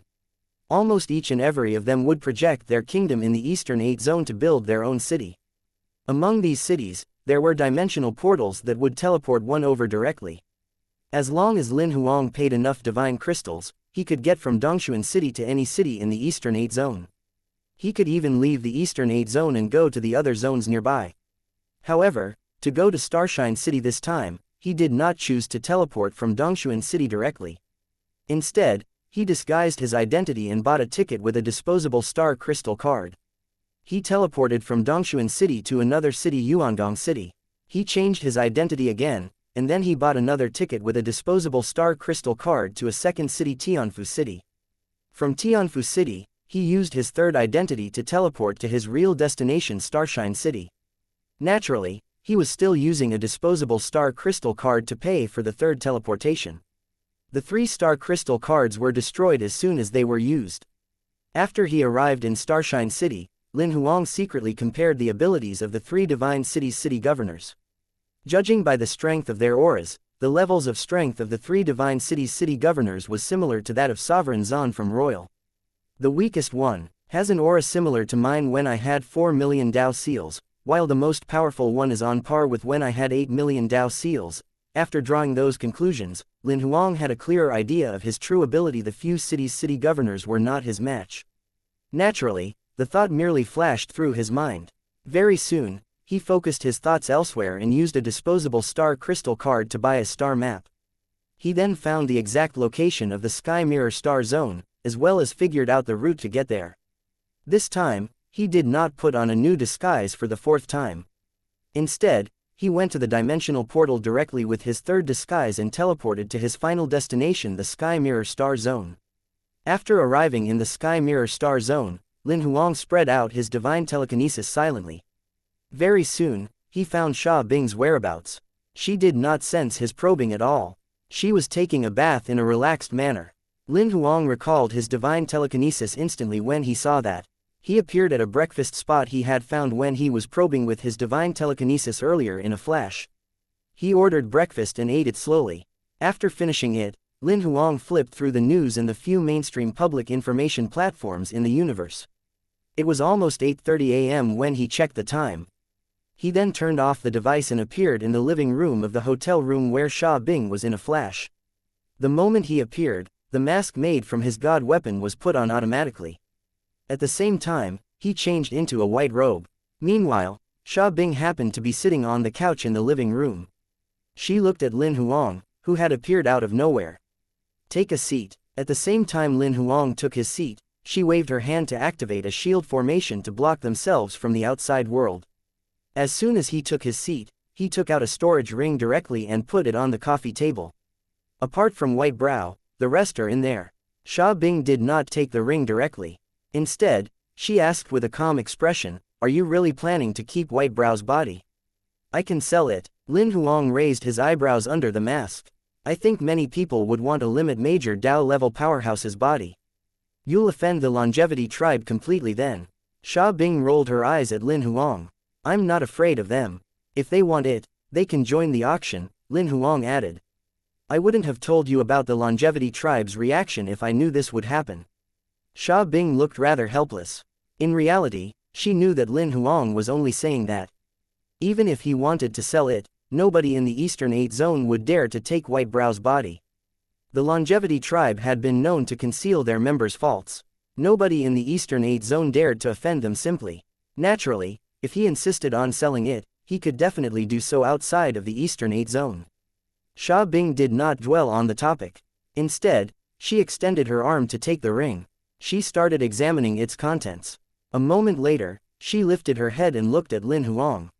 Almost each and every of them would project their kingdom in the Eastern 8 Zone to build their own city. Among these cities, there were dimensional portals that would teleport one over directly. As long as Lin Huang paid enough divine crystals, he could get from Dongshuan City to any city in the Eastern 8 Zone. He could even leave the Eastern 8 Zone and go to the other zones nearby. However, to go to Starshine City this time, he did not choose to teleport from Dongshuan City directly. Instead, he disguised his identity and bought a ticket with a disposable star crystal card. He teleported from Dongshuan City to another city, Yuangdong City. He changed his identity again, and then he bought another ticket with a disposable star crystal card to a second city, Tianfu City. From Tianfu City, he used his third identity to teleport to his real destination, Starshine City. Naturally, he was still using a disposable star crystal card to pay for the third teleportation. The 3 star crystal cards were destroyed as soon as they were used. After he arrived in Starshine City, Lin Huang secretly compared the abilities of the 3 divine cities' city governors. Judging by the strength of their auras, the levels of strength of the 3 divine cities' city governors was similar to that of Sovereign Zan from Royal. The weakest one has an aura similar to mine when I had 4 million Dao seals, while the most powerful one is on par with when I had 8 million Dao seals. After drawing those conclusions, Lin Huang had a clearer idea of his true ability. The few cities' city governors were not his match. Naturally, the thought merely flashed through his mind. Very soon, he focused his thoughts elsewhere and used a disposable star crystal card to buy a star map. He then found the exact location of the Sky Mirror Star Zone, as well as figured out the route to get there. This time, he did not put on a new disguise for the 4th time. Instead, he went to the dimensional portal directly with his third disguise and teleported to his final destination, the Sky Mirror Star Zone. After arriving in the Sky Mirror Star Zone, Lin Huang spread out his divine telekinesis silently. Very soon, he found Sha Bing's whereabouts. She did not sense his probing at all. She was taking a bath in a relaxed manner. Lin Huang recalled his divine telekinesis instantly when he saw that. He appeared at a breakfast spot he had found when he was probing with his divine telekinesis earlier in a flash. He ordered breakfast and ate it slowly. After finishing it, Lin Huang flipped through the news and the few mainstream public information platforms in the universe. It was almost 8:30 a.m. when he checked the time. He then turned off the device and appeared in the living room of the hotel room where Sha Bing was in a flash. The moment he appeared, the mask made from his god weapon was put on automatically. At the same time, he changed into a white robe. Meanwhile, Sha Bing happened to be sitting on the couch in the living room. She looked at Lin Huang, who had appeared out of nowhere. Take a seat. At the same time Lin Huang took his seat, she waved her hand to activate a shield formation to block themselves from the outside world. As soon as he took his seat, he took out a storage ring directly and put it on the coffee table. Apart from White Brow, the rest are in there. Sha Bing did not take the ring directly. Instead, she asked with a calm expression, "Are you really planning to keep White Brow's body?" "I can sell it." Lin Huang raised his eyebrows under the mask. "I think many people would want to limit major Dao level powerhouse's body. You'll offend the longevity tribe completely then." Sha Bing rolled her eyes at Lin Huang. I'm not afraid of them. If they want it, they can join the auction, Lin Huang added. I wouldn't have told you about the longevity tribe's reaction if I knew this would happen. Sha Bing looked rather helpless. In reality, she knew that Lin Huang was only saying that. Even if he wanted to sell it, nobody in the Eastern 8 Zone would dare to take White Brow's body. The longevity tribe had been known to conceal their members' faults. Nobody in the Eastern 8 Zone dared to offend them simply. Naturally, if he insisted on selling it, he could definitely do so outside of the Eastern 8 Zone. Sha Bing did not dwell on the topic. Instead, she extended her arm to take the ring. She started examining its contents. A moment later, she lifted her head and looked at Lin Huang.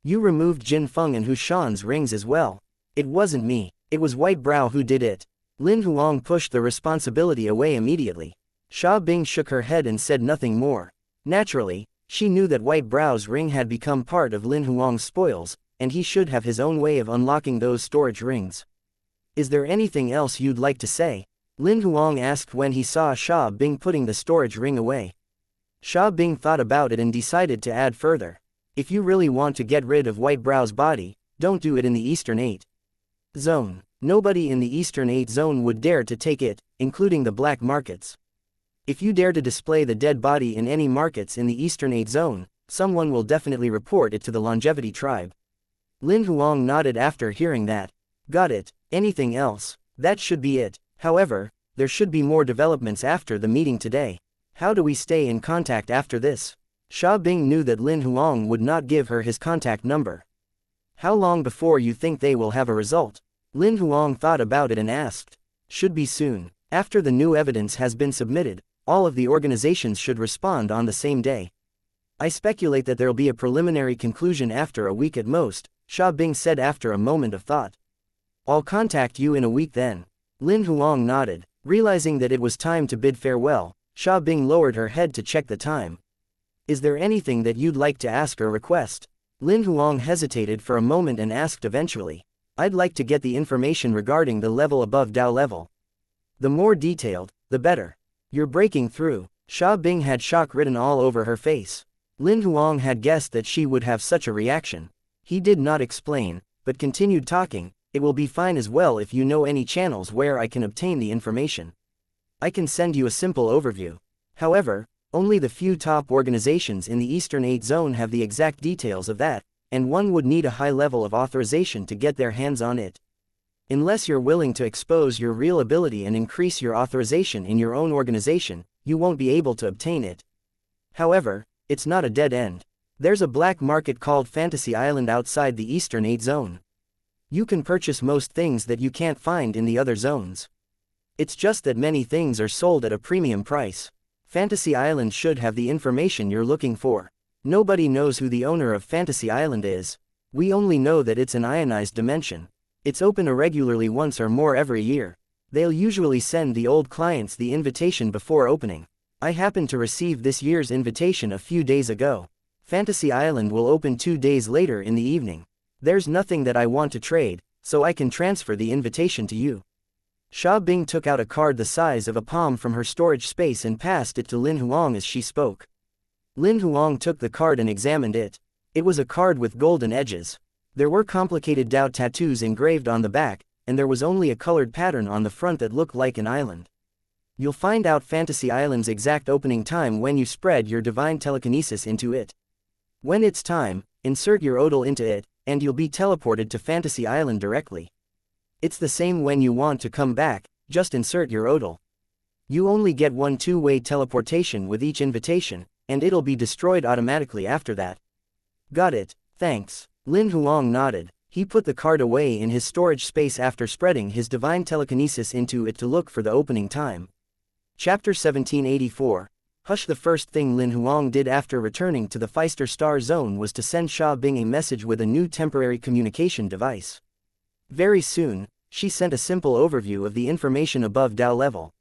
You removed Jin Feng and Hu Shan's rings as well. It wasn't me, it was White Brow who did it. Lin Huang pushed the responsibility away immediately. Sha Bing shook her head and said nothing more. Naturally, she knew that White Brow's ring had become part of Lin Huang's spoils, and he should have his own way of unlocking those storage rings. Is there anything else you'd like to say? Lin Huang asked when he saw Sha Bing putting the storage ring away. Sha Bing thought about it and decided to add further. If you really want to get rid of White Brow's body, don't do it in the Eastern 8 Zone. Nobody in the Eastern 8 Zone would dare to take it, including the black markets. If you dare to display the dead body in any markets in the Eastern 8 Zone, someone will definitely report it to the longevity tribe. Lin Huang nodded after hearing that. Got it. Anything else? That should be it. However, there should be more developments after the meeting today. How do we stay in contact after this? Sha Bing knew that Lin Huang would not give her his contact number. How long before you think they will have a result? Lin Huang thought about it and asked. Should be soon. After the new evidence has been submitted, all of the organizations should respond on the same day. I speculate that there'll be a preliminary conclusion after a week at most, Sha Bing said after a moment of thought. I'll contact you in a week then. Lin Huang nodded. Realizing that it was time to bid farewell, Sha Bing lowered her head to check the time. Is there anything that you'd like to ask or request? Lin Huang hesitated for a moment and asked eventually. I'd like to get the information regarding the level above Dao level. The more detailed, the better. You're breaking through. Sha Bing had shock written all over her face. Lin Huang had guessed that she would have such a reaction. He did not explain, but continued talking. It will be fine as well if you know any channels where I can obtain the information. I can send you a simple overview. However, only the few top organizations in the Eastern 8 Zone have the exact details of that, and one would need a high level of authorization to get their hands on it. Unless you're willing to expose your real ability and increase your authorization in your own organization, you won't be able to obtain it. However, it's not a dead end. There's a black market called Fantasy Island outside the Eastern 8 Zone. You can purchase most things that you can't find in the other zones. It's just that many things are sold at a premium price. Fantasy Island should have the information you're looking for. Nobody knows who the owner of Fantasy Island is. We only know that it's an ionized dimension. It's open irregularly once or more every year. They'll usually send the old clients the invitation before opening. I happened to receive this year's invitation a few days ago. Fantasy Island will open 2 days later in the evening. There's nothing that I want to trade, so I can transfer the invitation to you. Sha Bing took out a card the size of a palm from her storage space and passed it to Lin Huang as she spoke. Lin Huang took the card and examined it. It was a card with golden edges. There were complicated Dao tattoos engraved on the back, and there was only a colored pattern on the front that looked like an island. You'll find out Fantasy Island's exact opening time when you spread your divine telekinesis into it. When it's time, insert your odal into it, and you'll be teleported to Fantasy Island directly. It's the same when you want to come back, just insert your odal. You only get one two-way teleportation with each invitation, and it'll be destroyed automatically after that. Got it, thanks. Lin Huang nodded. He put the card away in his storage space after spreading his divine telekinesis into it to look for the opening time. Chapter 1784. Hush. The first thing Lin Huang did after returning to the Feister Star Zone was to send Sha Bing a message with a new temporary communication device. Very soon, she sent a simple overview of the information above Dao level.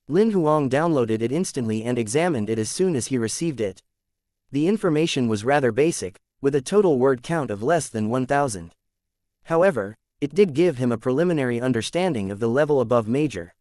Lin Huang downloaded it instantly and examined it as soon as he received it. The information was rather basic, with a total word count of less than 1,000. However, it did give him a preliminary understanding of the level above Major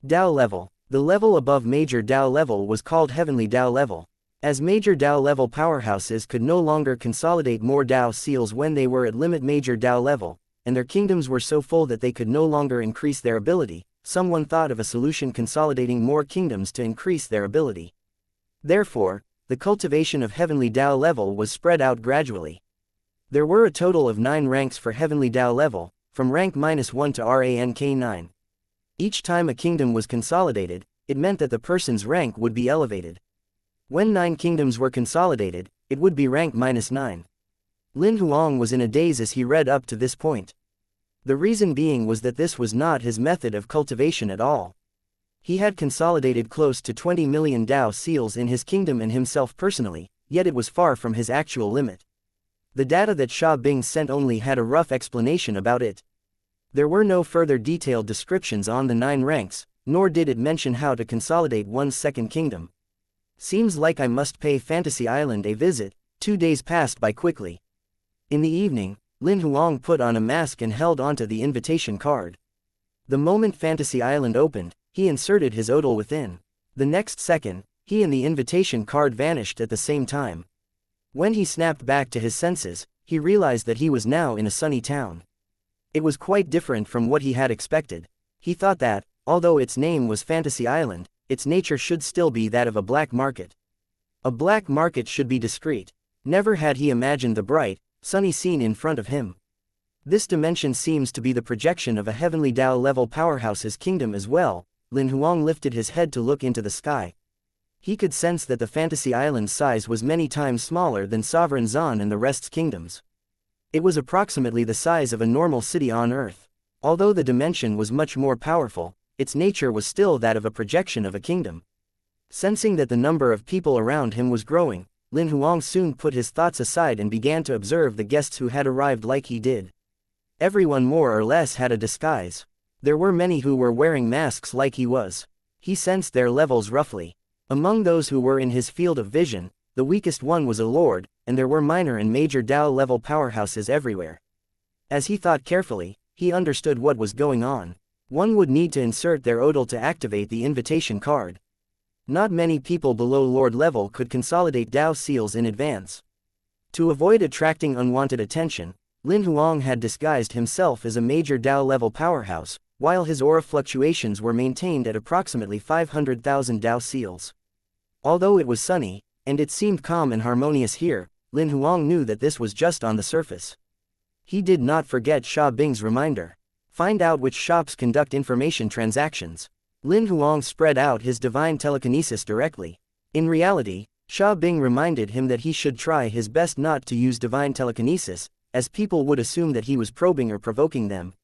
Dao level. The level above Major Dao level was called Heavenly Dao level. As major Dao level powerhouses could no longer consolidate more Dao seals when they were at limit major Dao level, and their kingdoms were so full that they could no longer increase their ability, someone thought of a solution: consolidating more kingdoms to increase their ability. Therefore, the cultivation of heavenly Dao level was spread out gradually. There were a total of 9 ranks for heavenly Dao level, from rank -1 to rank 9. Each time a kingdom was consolidated, it meant that the person's rank would be elevated. When 9 kingdoms were consolidated, it would be rank -9. Lin Huang was in a daze as he read up to this point. The reason being was that this was not his method of cultivation at all. He had consolidated close to 20 million Dao seals in his kingdom and himself personally, yet it was far from his actual limit. The data that Xia Bing sent only had a rough explanation about it. There were no further detailed descriptions on the 9 ranks, nor did it mention how to consolidate one's second kingdom. Seems like I must pay Fantasy Island a visit. 2 days passed by quickly. In the evening, Lin Huang put on a mask and held onto the invitation card. The moment Fantasy Island opened, he inserted his odal within. The next second, he and the invitation card vanished at the same time. When he snapped back to his senses, he realized that he was now in a sunny town. It was quite different from what he had expected. He thought that, although its name was Fantasy Island, its nature should still be that of a black market. A black market should be discreet. Never had he imagined the bright, sunny scene in front of him. This dimension seems to be the projection of a heavenly Dao level powerhouse's kingdom as well. Lin Huang lifted his head to look into the sky. He could sense that the Fantasy Island's size was many times smaller than Sovereign Zan and the rest's kingdoms. It was approximately the size of a normal city on Earth. Although the dimension was much more powerful, its nature was still that of a projection of a kingdom. Sensing that the number of people around him was growing, Lin Huang soon put his thoughts aside and began to observe the guests who had arrived like he did. Everyone more or less had a disguise. There were many who were wearing masks like he was. He sensed their levels roughly. Among those who were in his field of vision, the weakest one was a lord, and there were minor and major Dao level powerhouses everywhere. As he thought carefully, he understood what was going on. One would need to insert their odal to activate the invitation card. Not many people below lord level could consolidate Dao seals in advance. To avoid attracting unwanted attention, Lin Huang had disguised himself as a major Dao level powerhouse, while his aura fluctuations were maintained at approximately 500,000 Dao seals. Although it was sunny, and it seemed calm and harmonious here, Lin Huang knew that this was just on the surface. He did not forget Xia Bing's reminder. Find out which shops conduct information transactions. Lin Huang spread out his divine telekinesis directly. In reality, Xia Bing reminded him that he should try his best not to use divine telekinesis, as people would assume that he was probing or provoking them.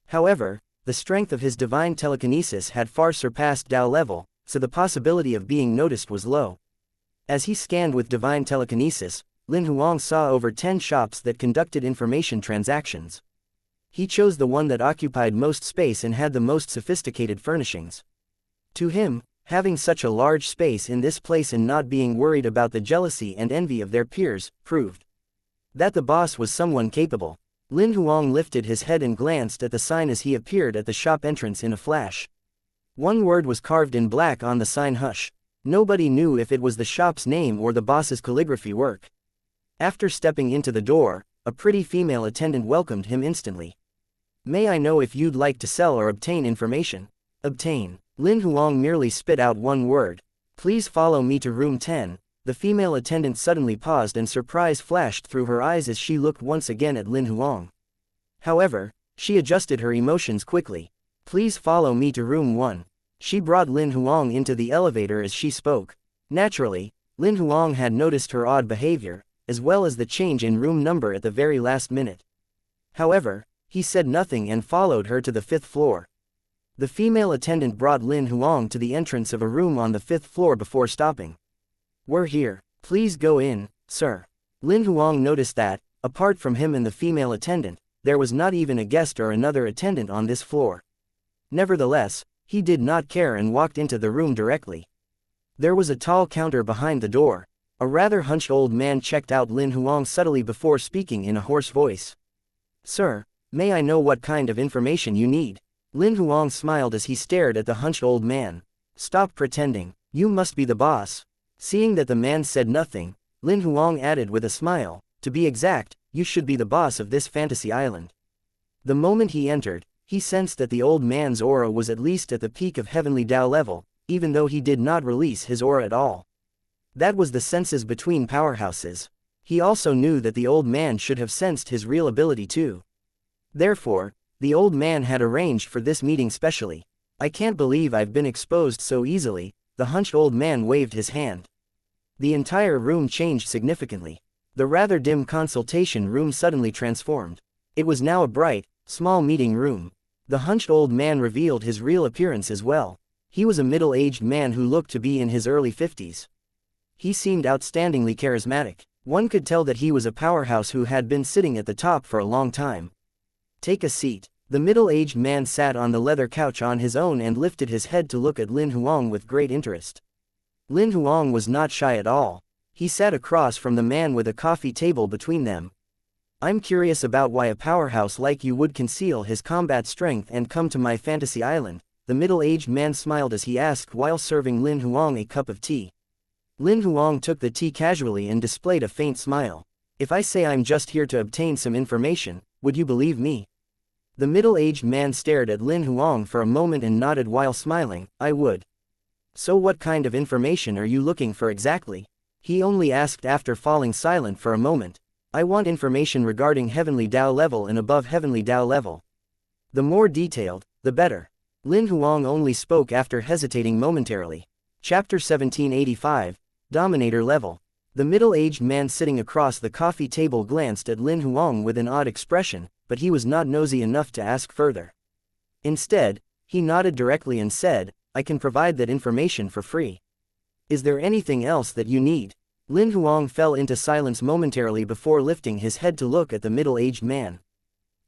However, the strength of his divine telekinesis had far surpassed Dao level, so the possibility of being noticed was low. As he scanned with divine telekinesis, Lin Huang saw over 10 shops that conducted information transactions. He chose the one that occupied most space and had the most sophisticated furnishings. To him, having such a large space in this place and not being worried about the jealousy and envy of their peers, proved that the boss was someone capable. Lin Huang lifted his head and glanced at the sign as he appeared at the shop entrance in a flash. One word was carved in black on the sign: hush. Nobody knew if it was the shop's name or the boss's calligraphy work. After stepping into the door, a pretty female attendant welcomed him instantly. May I know if you'd like to sell or obtain information? Obtain. Lin Huang merely spit out one word. Please follow me to room 10. The female attendant suddenly paused and surprise flashed through her eyes as she looked once again at Lin Huang. However, she adjusted her emotions quickly. Please follow me to room 1. She brought Lin Huang into the elevator as she spoke. Naturally, Lin Huang had noticed her odd behavior, as well as the change in room number at the very last minute. However, he said nothing and followed her to the 5th floor. The female attendant brought Lin Huang to the entrance of a room on the 5th floor before stopping. We're here. Please go in, sir. Lin Huang noticed that, apart from him and the female attendant, there was not even a guest or another attendant on this floor. Nevertheless, he did not care and walked into the room directly. There was a tall counter behind the door. A rather hunched old man checked out Lin Huang subtly before speaking in a hoarse voice. Sir, may I know what kind of information you need? Lin Huang smiled as he stared at the hunched old man. Stop pretending. You must be the boss. Seeing that the man said nothing, Lin Huang added with a smile, "To be exact, you should be the boss of this fantasy island." The moment he entered, he sensed that the old man's aura was at least at the peak of heavenly Tao level, even though he did not release his aura at all. That was the senses between powerhouses. He also knew that the old man should have sensed his real ability too. Therefore, the old man had arranged for this meeting specially. "I can't believe I've been exposed so easily," the hunched old man waved his hand. The entire room changed significantly. The rather dim consultation room suddenly transformed. It was now a bright, small meeting room. The hunched old man revealed his real appearance as well. He was a middle-aged man who looked to be in his early 50s. He seemed outstandingly charismatic. One could tell that he was a powerhouse who had been sitting at the top for a long time. "Take a seat." The middle-aged man sat on the leather couch on his own and lifted his head to look at Lin Huang with great interest. Lin Huang was not shy at all. He sat across from the man with a coffee table between them. "I'm curious about why a powerhouse like you would conceal his combat strength and come to my fantasy island," the middle-aged man smiled as he asked while serving Lin Huang a cup of tea. Lin Huang took the tea casually and displayed a faint smile. "If I say I'm just here to obtain some information, would you believe me?" The middle-aged man stared at Lin Huang for a moment and nodded while smiling. "I would." "So what kind of information are you looking for exactly?" he only asked after falling silent for a moment. "I want information regarding Heavenly Tao level and above Heavenly Tao level. The more detailed, the better." Lin Huang only spoke after hesitating momentarily. Chapter 1785, Dominator Level. The middle-aged man sitting across the coffee table glanced at Lin Huang with an odd expression, but he was not nosy enough to ask further. Instead, he nodded directly and said, "I can provide that information for free. Is there anything else that you need?" Lin Huang fell into silence momentarily before lifting his head to look at the middle-aged man.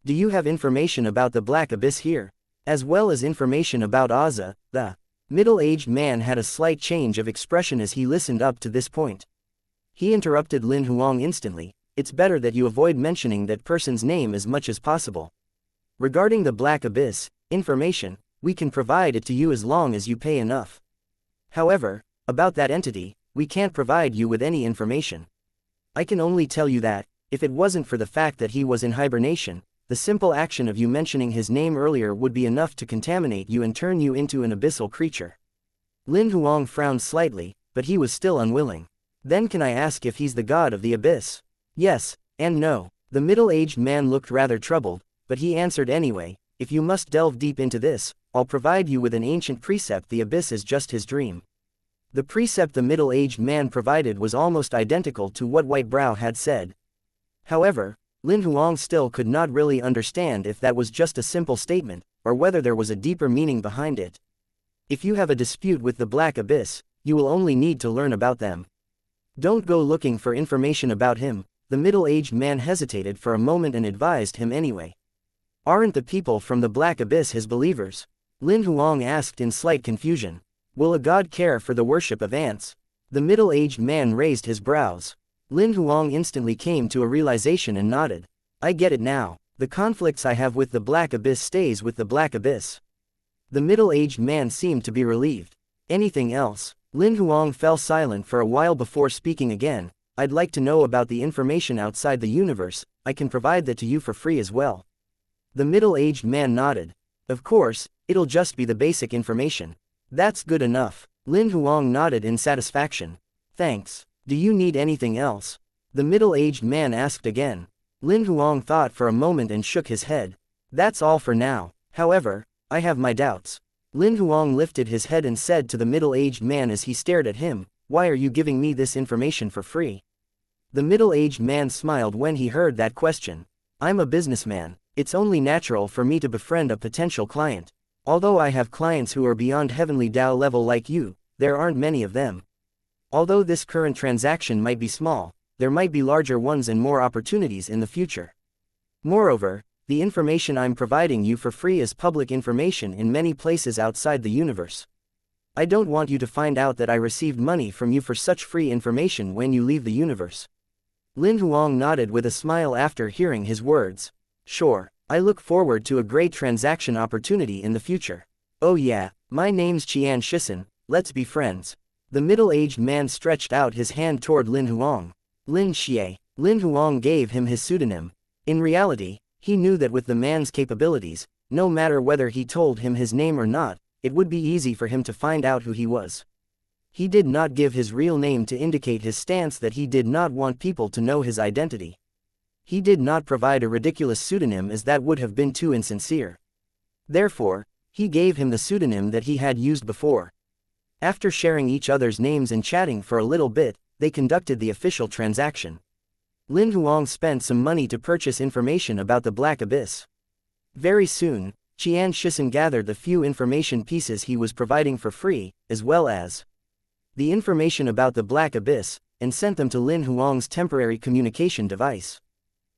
"Do you have information about the Black Abyss here? As well as information about Auza?" The middle-aged man had a slight change of expression as he listened up to this point. He interrupted Lin Huang instantly. "It's better that you avoid mentioning that person's name as much as possible. Regarding the Black Abyss, information, we can provide it to you as long as you pay enough. However, about that entity, we can't provide you with any information. I can only tell you that, if it wasn't for the fact that he was in hibernation, the simple action of you mentioning his name earlier would be enough to contaminate you and turn you into an abyssal creature." Lin Huang frowned slightly, but he was still unwilling. "Then can I ask if he's the god of the abyss?" "Yes, and no." The middle-aged man looked rather troubled, but he answered anyway, "If you must delve deep into this, I'll provide you with an ancient precept. The abyss is just his dream." The precept the middle-aged man provided was almost identical to what Whitebrow had said. However, Lin Huang still could not really understand if that was just a simple statement, or whether there was a deeper meaning behind it. "If you have a dispute with the Black Abyss, you will only need to learn about them. Don't go looking for information about him." The middle-aged man hesitated for a moment and advised him anyway. "Aren't the people from the Black Abyss his believers?" Lin Huang asked in slight confusion. "Will a god care for the worship of ants?" The middle-aged man raised his brows. Lin Huang instantly came to a realization and nodded. "I get it now. The conflicts I have with the Black Abyss stays with the Black Abyss." The middle-aged man seemed to be relieved. "Anything else?" Lin Huang fell silent for a while before speaking again. "I'd like to know about the information outside the universe. I can provide that to you for free as well." The middle-aged man nodded. "Of course, it'll just be the basic information." "That's good enough." Lin Huang nodded in satisfaction. "Thanks. Do you need anything else?" the middle-aged man asked again. Lin Huang thought for a moment and shook his head. "That's all for now. However, I have my doubts." Lin Huang lifted his head and said to the middle-aged man as he stared at him, "Why are you giving me this information for free?" The middle-aged man smiled when he heard that question. "I'm a businessman. It's only natural for me to befriend a potential client. Although I have clients who are beyond Heavenly Tao level like you, there aren't many of them. Although this current transaction might be small, there might be larger ones and more opportunities in the future. Moreover, the information I'm providing you for free is public information in many places outside the universe. I don't want you to find out that I received money from you for such free information when you leave the universe." Lin Huang nodded with a smile after hearing his words. "Sure, I look forward to a great transaction opportunity in the future. Oh yeah, my name's xianxia, let's be friends." The middle-aged man stretched out his hand toward Lin Huang. Lin Xie. Lin Huang gave him his pseudonym. In reality, he knew that with the man's capabilities, no matter whether he told him his name or not, it would be easy for him to find out who he was. He did not give his real name to indicate his stance that he did not want people to know his identity. He did not provide a ridiculous pseudonym as that would have been too insincere. Therefore, he gave him the pseudonym that he had used before. After sharing each other's names and chatting for a little bit, they conducted the official transaction. Lin Huang spent some money to purchase information about the Black Abyss. Very soon, Xianxia gathered the few information pieces he was providing for free, as well as the information about the Black Abyss, and sent them to Lin Huang's temporary communication device.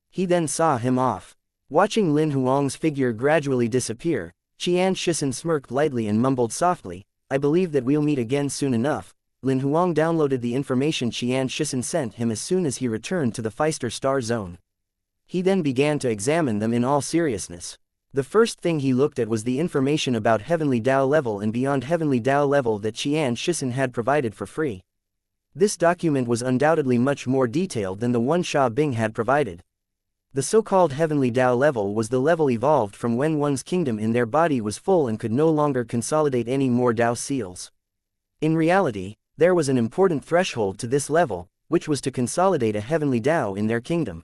He then saw him off. Watching Lin Huang's figure gradually disappear, Xianxia smirked lightly and mumbled softly, "I believe that we'll meet again soon enough." Lin Huang downloaded the information Xianxia sent him as soon as he returned to the Feister Star Zone. He then began to examine them in all seriousness. The first thing he looked at was the information about Heavenly Dao level and beyond Heavenly Dao level that Xianxia had provided for free. This document was undoubtedly much more detailed than the one Xia Bing had provided. The so-called Heavenly Dao level was the level evolved from when one's kingdom in their body was full and could no longer consolidate any more Dao seals. In reality, there was an important threshold to this level, which was to consolidate a Heavenly Dao in their kingdom.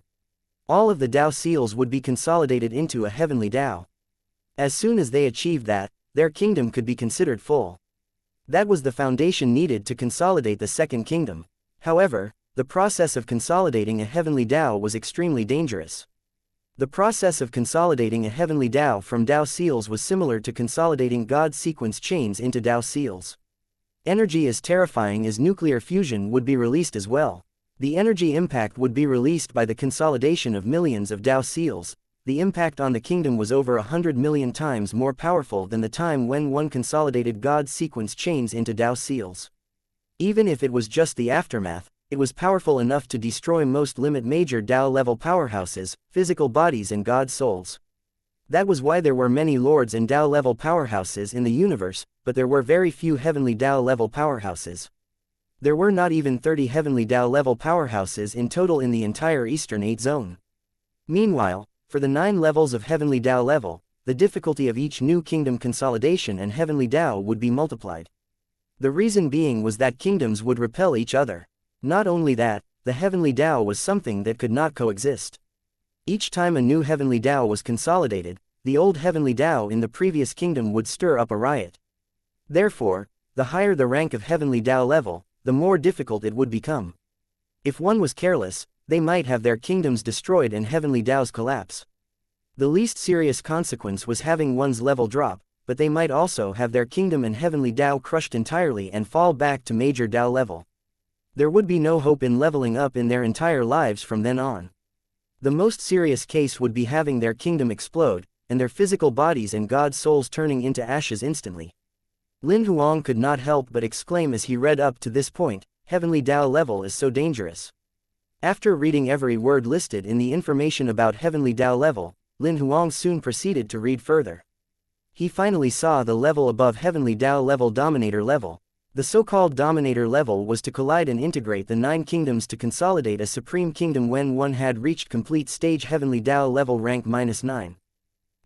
All of the Dao seals would be consolidated into a Heavenly Dao. As soon as they achieved that, their kingdom could be considered full. That was the foundation needed to consolidate the second kingdom. However, the process of consolidating a Heavenly Dao was extremely dangerous. The process of consolidating a Heavenly Dao from Dao seals was similar to consolidating God sequence chains into Dao seals. Energy as terrifying as nuclear fusion would be released as well. The energy impact would be released by the consolidation of millions of Dao seals. The impact on the kingdom was over 100 million times more powerful than the time when one consolidated God sequence chains into Dao seals. Even if it was just the aftermath, it was powerful enough to destroy most limit major Dao level powerhouses, physical bodies and God souls. That was why there were many lords and Dao level powerhouses in the universe, but there were very few heavenly Dao level powerhouses. There were not even 30 heavenly Dao level powerhouses in total in the entire Eastern 8 zone. Meanwhile, for the 9 levels of heavenly Dao level, the difficulty of each new kingdom consolidation and heavenly Dao would be multiplied. The reason being was that kingdoms would repel each other. Not only that, the heavenly Dao was something that could not coexist. Each time a new heavenly Dao was consolidated, the old heavenly Dao in the previous kingdom would stir up a riot. Therefore, the higher the rank of heavenly Dao level, the more difficult it would become. If one was careless, they might have their kingdoms destroyed and heavenly Daos collapse. The least serious consequence was having one's level drop, but they might also have their kingdom and heavenly Dao crushed entirely and fall back to major Dao level. There would be no hope in leveling up in their entire lives from then on. The most serious case would be having their kingdom explode, and their physical bodies and God souls turning into ashes instantly. Lin Huang could not help but exclaim as he read up to this point, Heavenly Dao level is so dangerous. After reading every word listed in the information about Heavenly Dao level, Lin Huang soon proceeded to read further. He finally saw the level above Heavenly Dao level, Dominator level. The so-called Dominator level was to collide and integrate the 9 kingdoms to consolidate a supreme kingdom when one had reached complete stage Heavenly Dao level rank -9.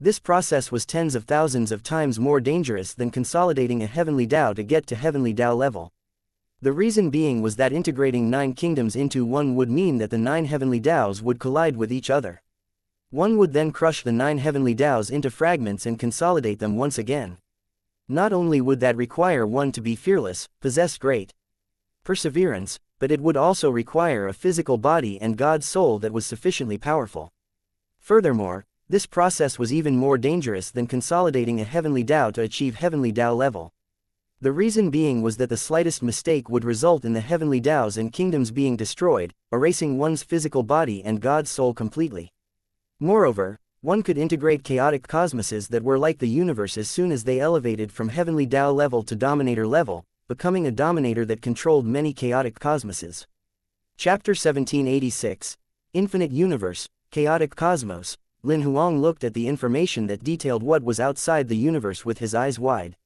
This process was tens of thousands of times more dangerous than consolidating a Heavenly Dao to get to Heavenly Dao level. The reason being was that integrating 9 kingdoms into one would mean that the 9 Heavenly Daos would collide with each other. One would then crush the 9 Heavenly Daos into fragments and consolidate them once again. Not only would that require one to be fearless, possess great perseverance, but it would also require a physical body and God's soul that was sufficiently powerful. Furthermore, this process was even more dangerous than consolidating a Heavenly Dao to achieve Heavenly Dao level. The reason being was that the slightest mistake would result in the Heavenly Daos and kingdoms being destroyed, erasing one's physical body and God's soul completely. Moreover, one could integrate chaotic cosmoses that were like the universe as soon as they elevated from Heavenly Dao level to Dominator level, becoming a dominator that controlled many chaotic cosmoses. Chapter 1786, Infinite Universe, Chaotic Cosmos. Lin Huang looked at the information that detailed what was outside the universe with his eyes wide.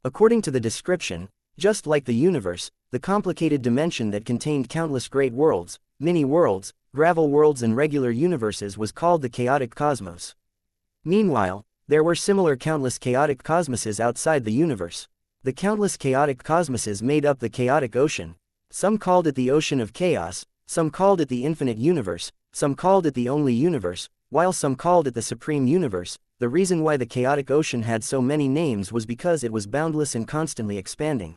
According to the description, Just like the universe, the complicated dimension that contained countless great worlds, mini-worlds, gravel worlds and regular universes was called the chaotic cosmos. Meanwhile, there were similar countless chaotic cosmoses outside the universe. The countless chaotic cosmoses made up the chaotic ocean. Some called it the ocean of chaos, some called it the infinite universe, some called it the only universe, while some called it the supreme universe. The reason why the chaotic ocean had so many names was because it was boundless and constantly expanding.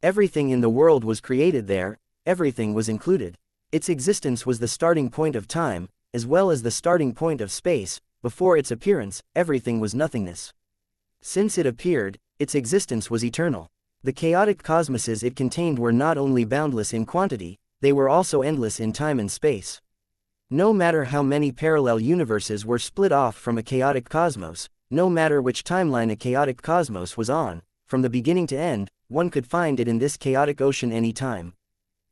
Everything in the world was created there, everything was included. Its existence was the starting point of time, as well as the starting point of space. Before its appearance, everything was nothingness. Since it appeared, its existence was eternal. The chaotic cosmoses it contained were not only boundless in quantity, they were also endless in time and space. No matter how many parallel universes were split off from a chaotic cosmos, no matter which timeline a chaotic cosmos was on, from the beginning to end, one could find it in this chaotic ocean any time.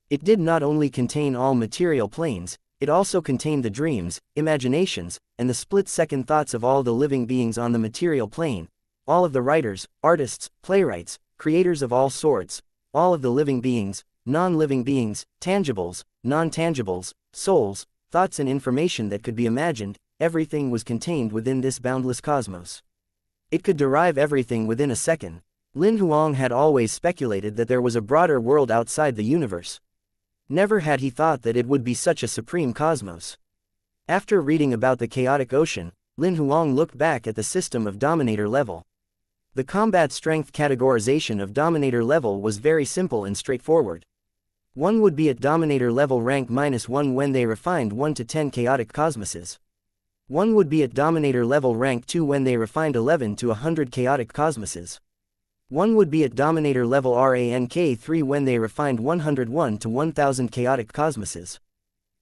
It did not only contain all material planes, it also contained the dreams, imaginations, and the split-second thoughts of all the living beings on the material plane, all of the writers, artists, playwrights, creators of all sorts, all of the living beings, non-living beings, tangibles, non-tangibles, souls, thoughts and information that could be imagined. Everything was contained within this boundless cosmos. It could derive everything within a second. Lin Huang had always speculated that there was a broader world outside the universe. Never had he thought that it would be such a supreme cosmos. After reading about the chaotic ocean, Lin Huang looked back at the system of dominator level. The combat strength categorization of dominator level was very simple and straightforward. One would be at dominator level rank -1 when they refined 1 to 10 chaotic cosmoses. One would be at dominator level rank 2 when they refined 11 to 100 chaotic cosmoses. One would be at dominator level rank 3 when they refined 101 to 1000 chaotic cosmoses.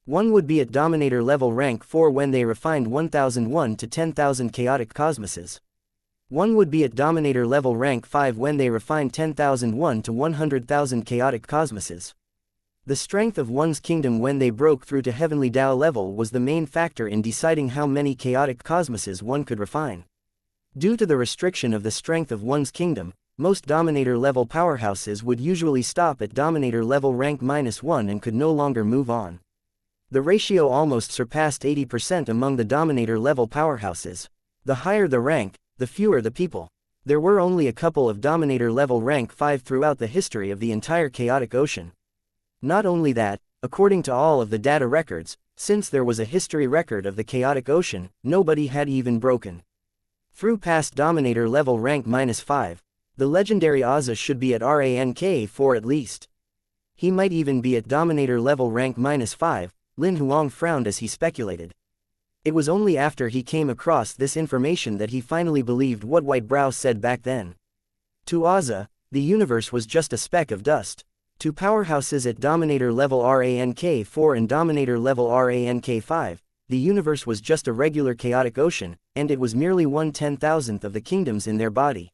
One would be at dominator level rank 4 when they refined 1001 to 10,000 chaotic cosmoses. One would be at dominator level rank 5 when they refined 10,001 to 100,000 chaotic cosmoses. The strength of one's kingdom when they broke through to heavenly Tao level was the main factor in deciding how many chaotic cosmoses one could refine. Due to the restriction of the strength of one's kingdom, most dominator level powerhouses would usually stop at dominator level rank -1 and could no longer move on. The ratio almost surpassed 80% among the dominator level powerhouses. The higher the rank, the fewer the people. There were only a couple of dominator level rank 5 throughout the history of the entire chaotic ocean. Not only that, according to all of the data records, since there was a history record of the chaotic ocean, nobody had even broken through past dominator level rank -5. The legendary Auza should be at rank 4 at least. He might even be at dominator level rank -5, Lin Huang frowned as he speculated. It was only after he came across this information that he finally believed what White Brow said back then. To Auza, the universe was just a speck of dust. To powerhouses at dominator level rank 4 and dominator level rank 5, the universe was just a regular chaotic ocean, and it was merely 1/10,000th of the kingdoms in their body.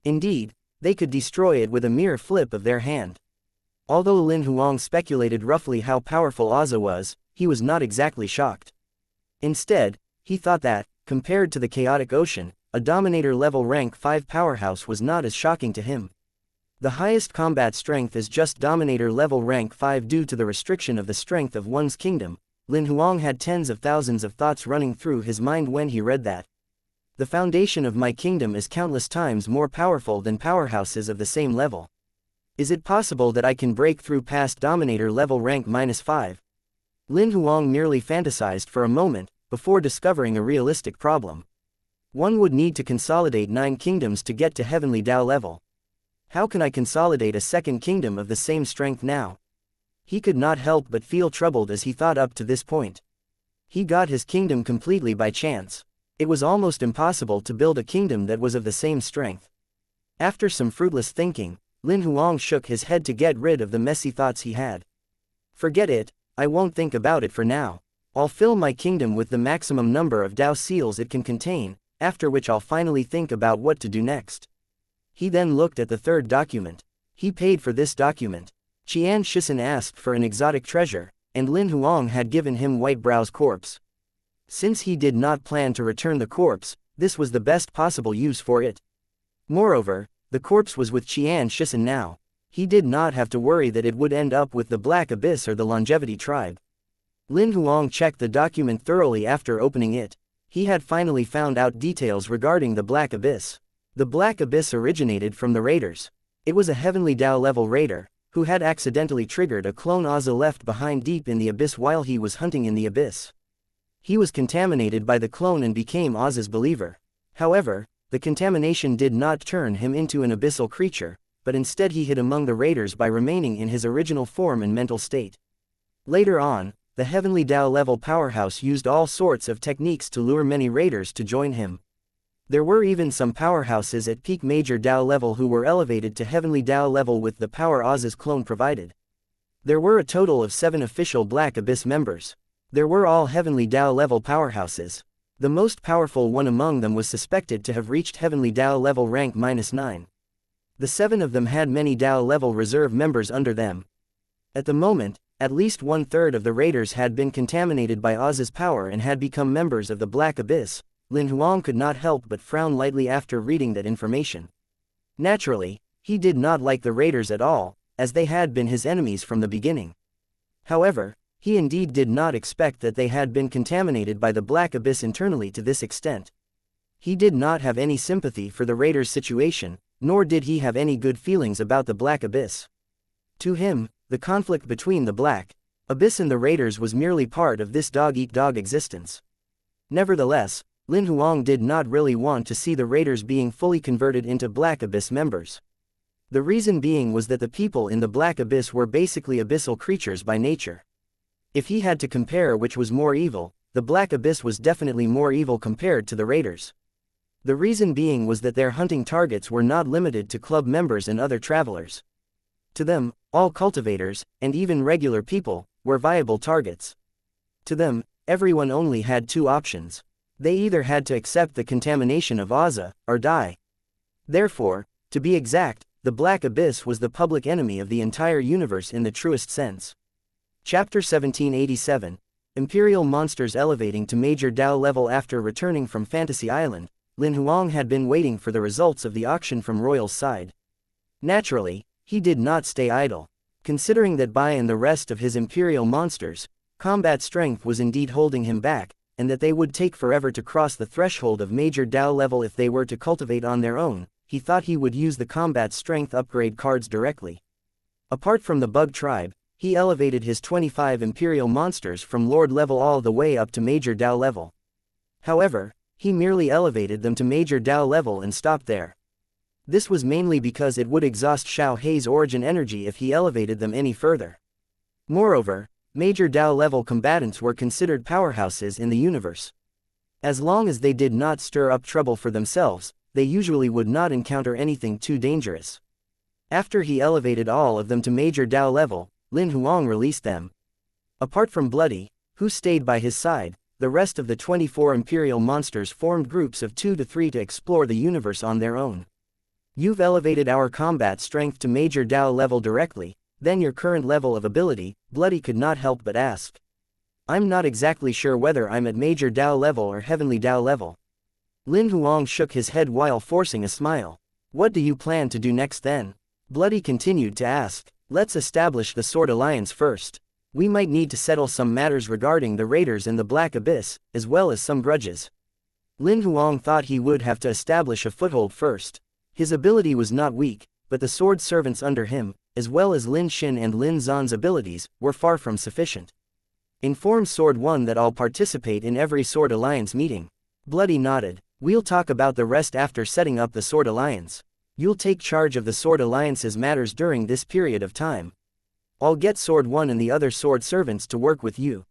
Indeed, they could destroy it with a mere flip of their hand. Although Lin Huang speculated roughly how powerful Auza was, he was not exactly shocked. Instead, he thought that, compared to the chaotic ocean, a dominator level rank 5 powerhouse was not as shocking to him. The highest combat strength is just dominator level rank 5 due to the restriction of the strength of one's kingdom. Lin Huang had tens of thousands of thoughts running through his mind when he read that. The foundation of my kingdom is countless times more powerful than powerhouses of the same level. Is it possible that I can break through past dominator level rank -5? Lin Huang merely fantasized for a moment, before discovering a realistic problem. One would need to consolidate 9 kingdoms to get to heavenly Tao level. How can I consolidate a second kingdom of the same strength now? He could not help but feel troubled as he thought up to this point. He got his kingdom completely by chance. It was almost impossible to build a kingdom that was of the same strength. After some fruitless thinking, Lin Huang shook his head to get rid of the messy thoughts he had. Forget it, I won't think about it for now. I'll fill my kingdom with the maximum number of Tao seals it can contain, after which I'll finally think about what to do next. He then looked at the third document. He paid for this document. Xianxia asked for an exotic treasure, and Lin Huang had given him White Brow's corpse. Since he did not plan to return the corpse, this was the best possible use for it. Moreover, the corpse was with Xianxia now. He did not have to worry that it would end up with the Black Abyss or the Longevity Tribe. Lin Huang checked the document thoroughly after opening it. He had finally found out details regarding the Black Abyss. The Black Abyss originated from the Raiders. It was a Heavenly Dao level raider, who had accidentally triggered a clone Aza left behind deep in the abyss while he was hunting in the abyss. He was contaminated by the clone and became Aza's believer. However, the contamination did not turn him into an abyssal creature, but instead he hid among the raiders by remaining in his original form and mental state. Later on, the Heavenly Dao level powerhouse used all sorts of techniques to lure many raiders to join him. There were even some powerhouses at peak Major Dao level who were elevated to Heavenly Dao level with the power Aza's clone provided. There were a total of 7 official Black Abyss members. There were all Heavenly Dao level powerhouses. The most powerful one among them was suspected to have reached Heavenly Dao level rank -9. The 7 of them had many Dao level reserve members under them. At the moment, at least 1/3 of the raiders had been contaminated by Aza's power and had become members of the Black Abyss. Lin Huang could not help but frown lightly after reading that information. Naturally, he did not like the raiders at all, as they had been his enemies from the beginning. However, he indeed did not expect that they had been contaminated by the Black Abyss internally to this extent. He did not have any sympathy for the raiders' situation, nor did he have any good feelings about the Black Abyss. To him, the conflict between the Black Abyss and the raiders was merely part of this dog-eat-dog existence. Nevertheless, Lin Huang did not really want to see the raiders being fully converted into Black Abyss members. The reason being was that the people in the Black Abyss were basically abyssal creatures by nature. If he had to compare which was more evil, the Black Abyss was definitely more evil compared to the raiders. The reason being was that their hunting targets were not limited to club members and other travelers. To them, all cultivators, and even regular people, were viable targets. To them, everyone only had 2 options. They either had to accept the contamination of Aza, or die. Therefore, to be exact, the Black Abyss was the public enemy of the entire universe in the truest sense. Chapter 1787, Imperial Monsters Elevating to Major Dao Level. After returning from Fantasy Island, Lin Huang had been waiting for the results of the auction from Royal's side. Naturally, he did not stay idle. Considering that Bai and the rest of his Imperial monsters, combat strength was indeed holding him back, and that they would take forever to cross the threshold of Major Dao level if they were to cultivate on their own, he thought he would use the combat strength upgrade cards directly. Apart from the Bug Tribe, he elevated his 25 Imperial monsters from Lord level all the way up to Major Dao level. However, he merely elevated them to Major Dao level and stopped there. This was mainly because it would exhaust Xiao Hei's origin energy if he elevated them any further. Moreover, Major Dao level combatants were considered powerhouses in the universe. As long as they did not stir up trouble for themselves, they usually would not encounter anything too dangerous. After he elevated all of them to Major Dao level, Lin Huang released them. Apart from Bloody, who stayed by his side, the rest of the 24 Imperial monsters formed groups of 2 to 3 to explore the universe on their own. You've elevated our combat strength to Major Dao level directly, then your current level of ability, Bloody could not help but ask. I'm not exactly sure whether I'm at Major Dao level or Heavenly Dao level. Lin Huang shook his head while forcing a smile. What do you plan to do next then? Bloody continued to ask. Let's establish the Sword Alliance first. We might need to settle some matters regarding the raiders in the Black Abyss, as well as some grudges. Lin Huang thought he would have to establish a foothold first. His ability was not weak, but the sword servants under him, as well as Lin Xin and Lin Zan's abilities, were far from sufficient. Inform Sword 1 that I'll participate in every Sword Alliance meeting. Bloody nodded. We'll talk about the rest after setting up the Sword Alliance. You'll take charge of the Sword Alliance's matters during this period of time. I'll get Sword 1 and the other sword servants to work with you.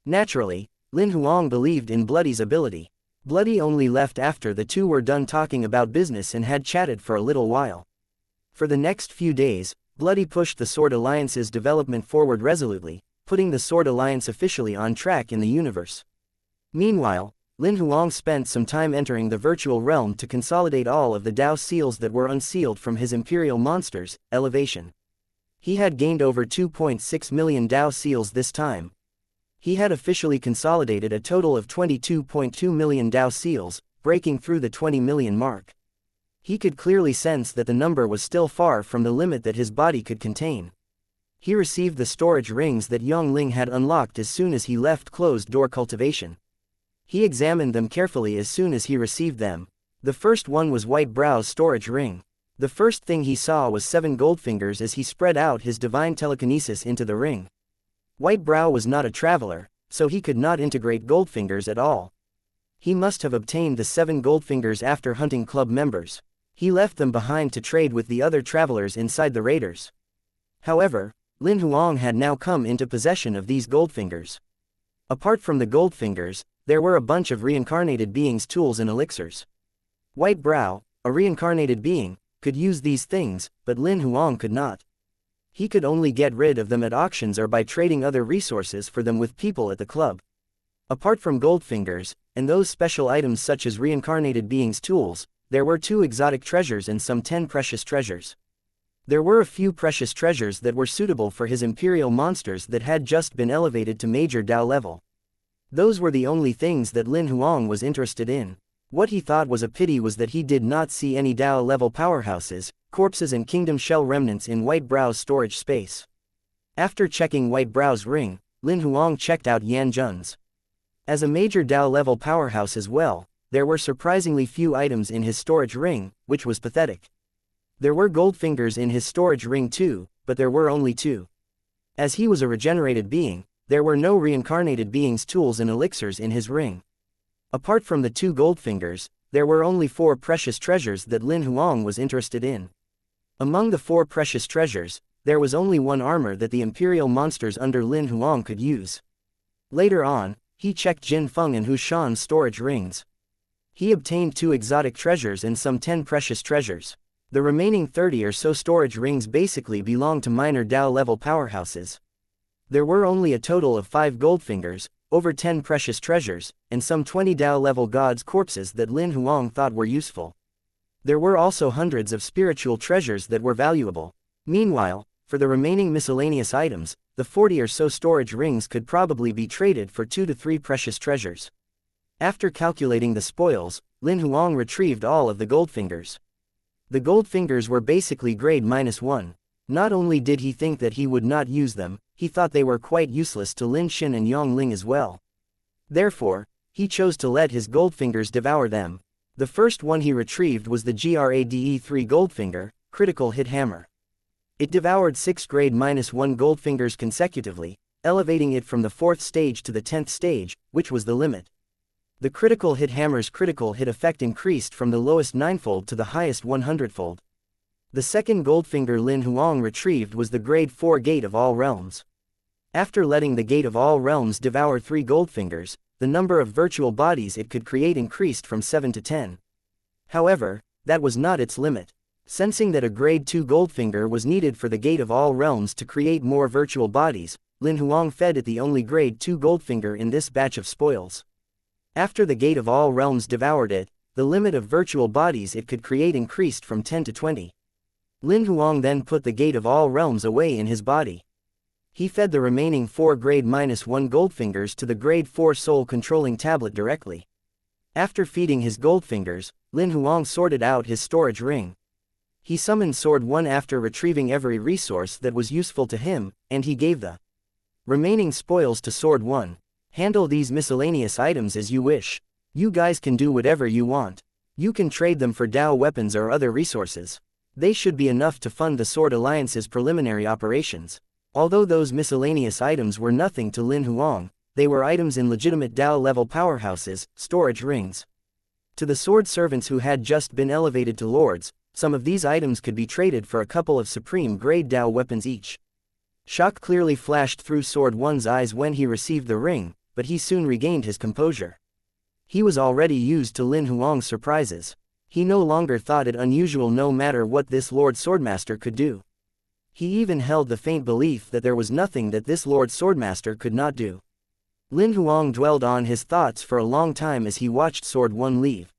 Naturally, Lin Huang believed in Bloody's ability. Bloody only left after the 2 were done talking about business and had chatted for a little while. For the next few days, Bloody pushed the Sword Alliance's development forward resolutely, putting the Sword Alliance officially on track in the universe. Meanwhile, Lin Huang spent some time entering the virtual realm to consolidate all of the Dao seals that were unsealed from his Imperial monsters, elevation. He had gained over 2.6 million Dao seals this time. He had officially consolidated a total of 22.2 million Dao seals, breaking through the 20 million mark. He could clearly sense that the number was still far from the limit that his body could contain. He received the storage rings that Yongling had unlocked as soon as he left closed-door cultivation. He examined them carefully as soon as he received them. The first one was White Brow's storage ring. The first thing he saw was 7 gold fingers as he spread out his divine telekinesis into the ring. White Brow was not a traveler, so he could not integrate gold fingers at all. He must have obtained the 7 gold fingers after hunting club members. He left them behind to trade with the other travelers inside the raiders. However, Lin Huang had now come into possession of these gold fingers. Apart from the gold fingers, there were a bunch of reincarnated beings' tools and elixirs. White Brow, a reincarnated being, could use these things, but Lin Huang could not. He could only get rid of them at auctions or by trading other resources for them with people at the club. Apart from gold fingers, and those special items such as reincarnated beings' tools, there were 2 exotic treasures and some 10 precious treasures. There were a few precious treasures that were suitable for his imperial monsters that had just been elevated to major Dao level. Those were the only things that Lin Huang was interested in. What he thought was a pity was that he did not see any Dao level powerhouses, corpses and kingdom shell remnants in White Brow's storage space. After checking White Brow's ring, Lin Huang checked out Yan Zhen's. As a major Dao level powerhouse as well, there were surprisingly few items in his storage ring, which was pathetic. There were gold fingers in his storage ring too, but there were only 2. As he was a regenerated being, there were no reincarnated beings' tools and elixirs in his ring. Apart from the 2 gold fingers, there were only 4 precious treasures that Lin Huang was interested in. Among the 4 precious treasures, there was only 1 armor that the imperial monsters under Lin Huang could use. Later on, he checked Jin Feng and Hu Shan's storage rings. He obtained 2 exotic treasures and some 10 precious treasures. The remaining 30 or so storage rings basically belonged to minor Dao level powerhouses. There were only a total of 5 gold fingers, over 10 precious treasures, and some 20 Dao level gods' corpses that Lin Huang thought were useful. There were also hundreds of spiritual treasures that were valuable. Meanwhile, for the remaining miscellaneous items, the 40 or so storage rings could probably be traded for 2 to 3 precious treasures. After calculating the spoils, Lin Huang retrieved all of the gold fingers. The gold fingers were basically grade -1. Not only did he think that he would not use them, he thought they were quite useless to Lin Xin and Yongling as well. Therefore, he chose to let his gold fingers devour them. The first one he retrieved was the GRADE3 Goldfinger, Critical Hit Hammer. It devoured 6 grade -1 gold fingers consecutively, elevating it from the 4th stage to the 10th stage, which was the limit. The Critical Hit Hammer's critical hit effect increased from the lowest 9-fold to the highest 100-fold. The second Goldfinger Lin Huang retrieved was the Grade 4 Gate of All Realms. After letting the Gate of All Realms devour 3 Goldfingers, the number of virtual bodies it could create increased from 7 to 10. However, that was not its limit. Sensing that a Grade 2 Goldfinger was needed for the Gate of All Realms to create more virtual bodies, Lin Huang fed it the only Grade 2 Goldfinger in this batch of spoils. After the Gate of All Realms devoured it, the limit of virtual bodies it could create increased from 10 to 20. Lin Huang then put the Gate of All Realms away in his body. He fed the remaining 4 Grade -1 Goldfingers to the Grade 4 Soul Controlling Tablet directly. After feeding his Goldfingers, Lin Huang sorted out his storage ring. He summoned Sword 1 after retrieving every resource that was useful to him, and he gave the remaining spoils to Sword 1. Handle these miscellaneous items as you wish. You guys can do whatever you want. You can trade them for Dao weapons or other resources. They should be enough to fund the Sword Alliance's preliminary operations. Although those miscellaneous items were nothing to Lin Huang, they were items in legitimate Dao-level powerhouses, storage rings. To the sword servants who had just been elevated to lords, some of these items could be traded for a couple of supreme-grade Dao weapons each. Shock clearly flashed through Sword 1's eyes when he received the ring, but he soon regained his composure. He was already used to Lin Huang's surprises. He no longer thought it unusual no matter what this Lord Swordmaster could do. He even held the faint belief that there was nothing that this Lord Swordmaster could not do. Lin Huang dwelled on his thoughts for a long time as he watched Sword 1 leave.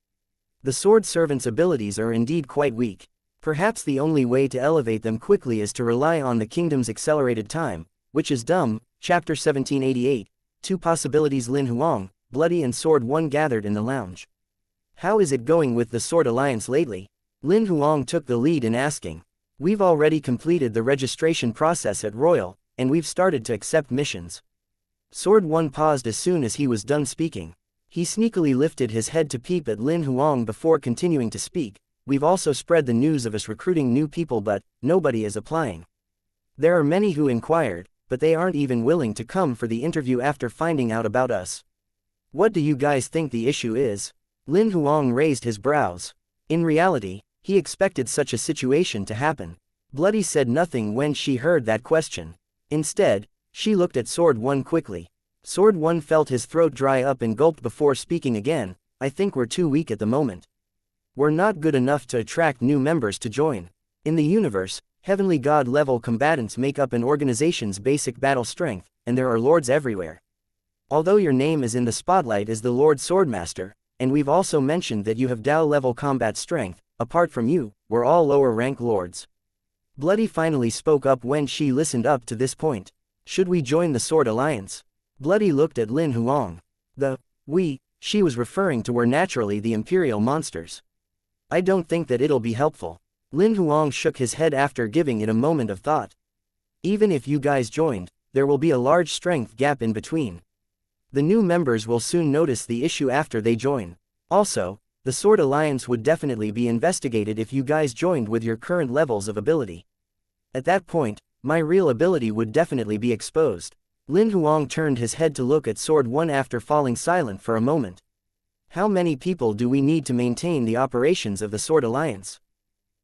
The sword servant's abilities are indeed quite weak. Perhaps the only way to elevate them quickly is to rely on the kingdom's accelerated time, which is dumb. Chapter 1788, 2 possibilities. Lin Huang, Bloody and Sword 1 gathered in the lounge. How is it going with the Sword Alliance lately? Lin Huang took the lead in asking. We've already completed the registration process at Royal, and we've started to accept missions. Sword 1 paused as soon as he was done speaking. He sneakily lifted his head to peep at Lin Huang before continuing to speak. We've also spread the news of us recruiting new people, but nobody is applying. There are many who inquired, but they aren't even willing to come for the interview after finding out about us. What do you guys think the issue is? Lin Huang raised his brows. In reality, he expected such a situation to happen. Bloody said nothing when she heard that question. Instead, she looked at Sword 1 quickly. Sword 1 felt his throat dry up and gulped before speaking again. I think we're too weak at the moment. We're not good enough to attract new members to join. In the universe, heavenly god-level combatants make up an organization's basic battle strength, and there are lords everywhere. Although your name is in the spotlight as the Lord Swordmaster, and we've also mentioned that you have Dao-level combat strength, apart from you, we're all lower-rank lords. Bloody finally spoke up when she listened up to this point. Should we join the Sword Alliance? Bloody looked at Lin Huang. She was referring to were naturally the Imperial monsters. I don't think that it'll be helpful. Lin Huang shook his head after giving it a moment of thought. Even if you guys joined, there will be a large strength gap in between. The new members will soon notice the issue after they join. Also, the Sword Alliance would definitely be investigated if you guys joined with your current levels of ability. At that point, my real ability would definitely be exposed. Lin Huang turned his head to look at Sword 1 after falling silent for a moment. How many people do we need to maintain the operations of the Sword Alliance?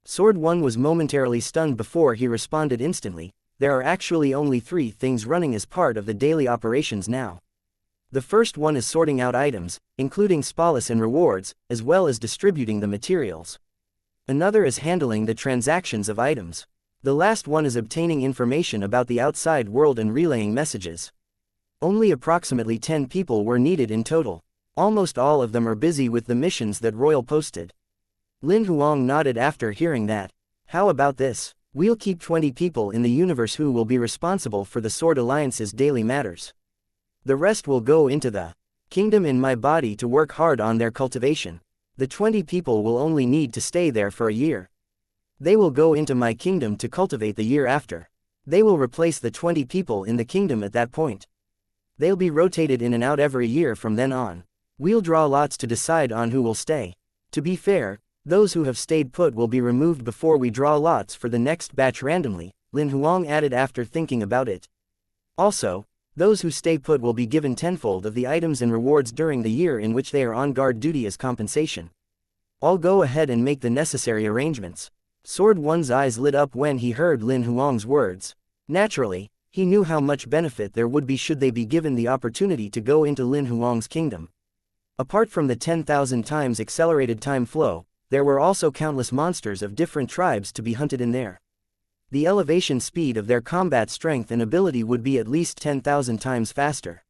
Sword 1 was momentarily stunned before he responded instantly. There are actually only 3 things running as part of the daily operations now. The first one is sorting out items, including spolis and rewards, as well as distributing the materials. Another is handling the transactions of items. The last one is obtaining information about the outside world and relaying messages. Only approximately 10 people were needed in total. Almost all of them are busy with the missions that Royal posted. Lin Huang nodded after hearing that. How about this? We'll keep 20 people in the universe who will be responsible for the Sword Alliance's daily matters. The rest will go into the kingdom in my body to work hard on their cultivation. The 20 people will only need to stay there for a year. They will go into my kingdom to cultivate the year after. They will replace the 20 people in the kingdom at that point. They'll be rotated in and out every year from then on. We'll draw lots to decide on who will stay. To be fair, those who have stayed put will be removed before we draw lots for the next batch randomly, Lin Huang added after thinking about it. Also, those who stay put will be given tenfold of the items and rewards during the year in which they are on guard duty as compensation. I'll go ahead and make the necessary arrangements. Sword 1's eyes lit up when he heard Lin Huang's words. Naturally, he knew how much benefit there would be should they be given the opportunity to go into Lin Huang's kingdom. Apart from the 10,000 times accelerated time flow, there were also countless monsters of different tribes to be hunted in there. The elevation speed of their combat strength and ability would be at least 10,000 times faster.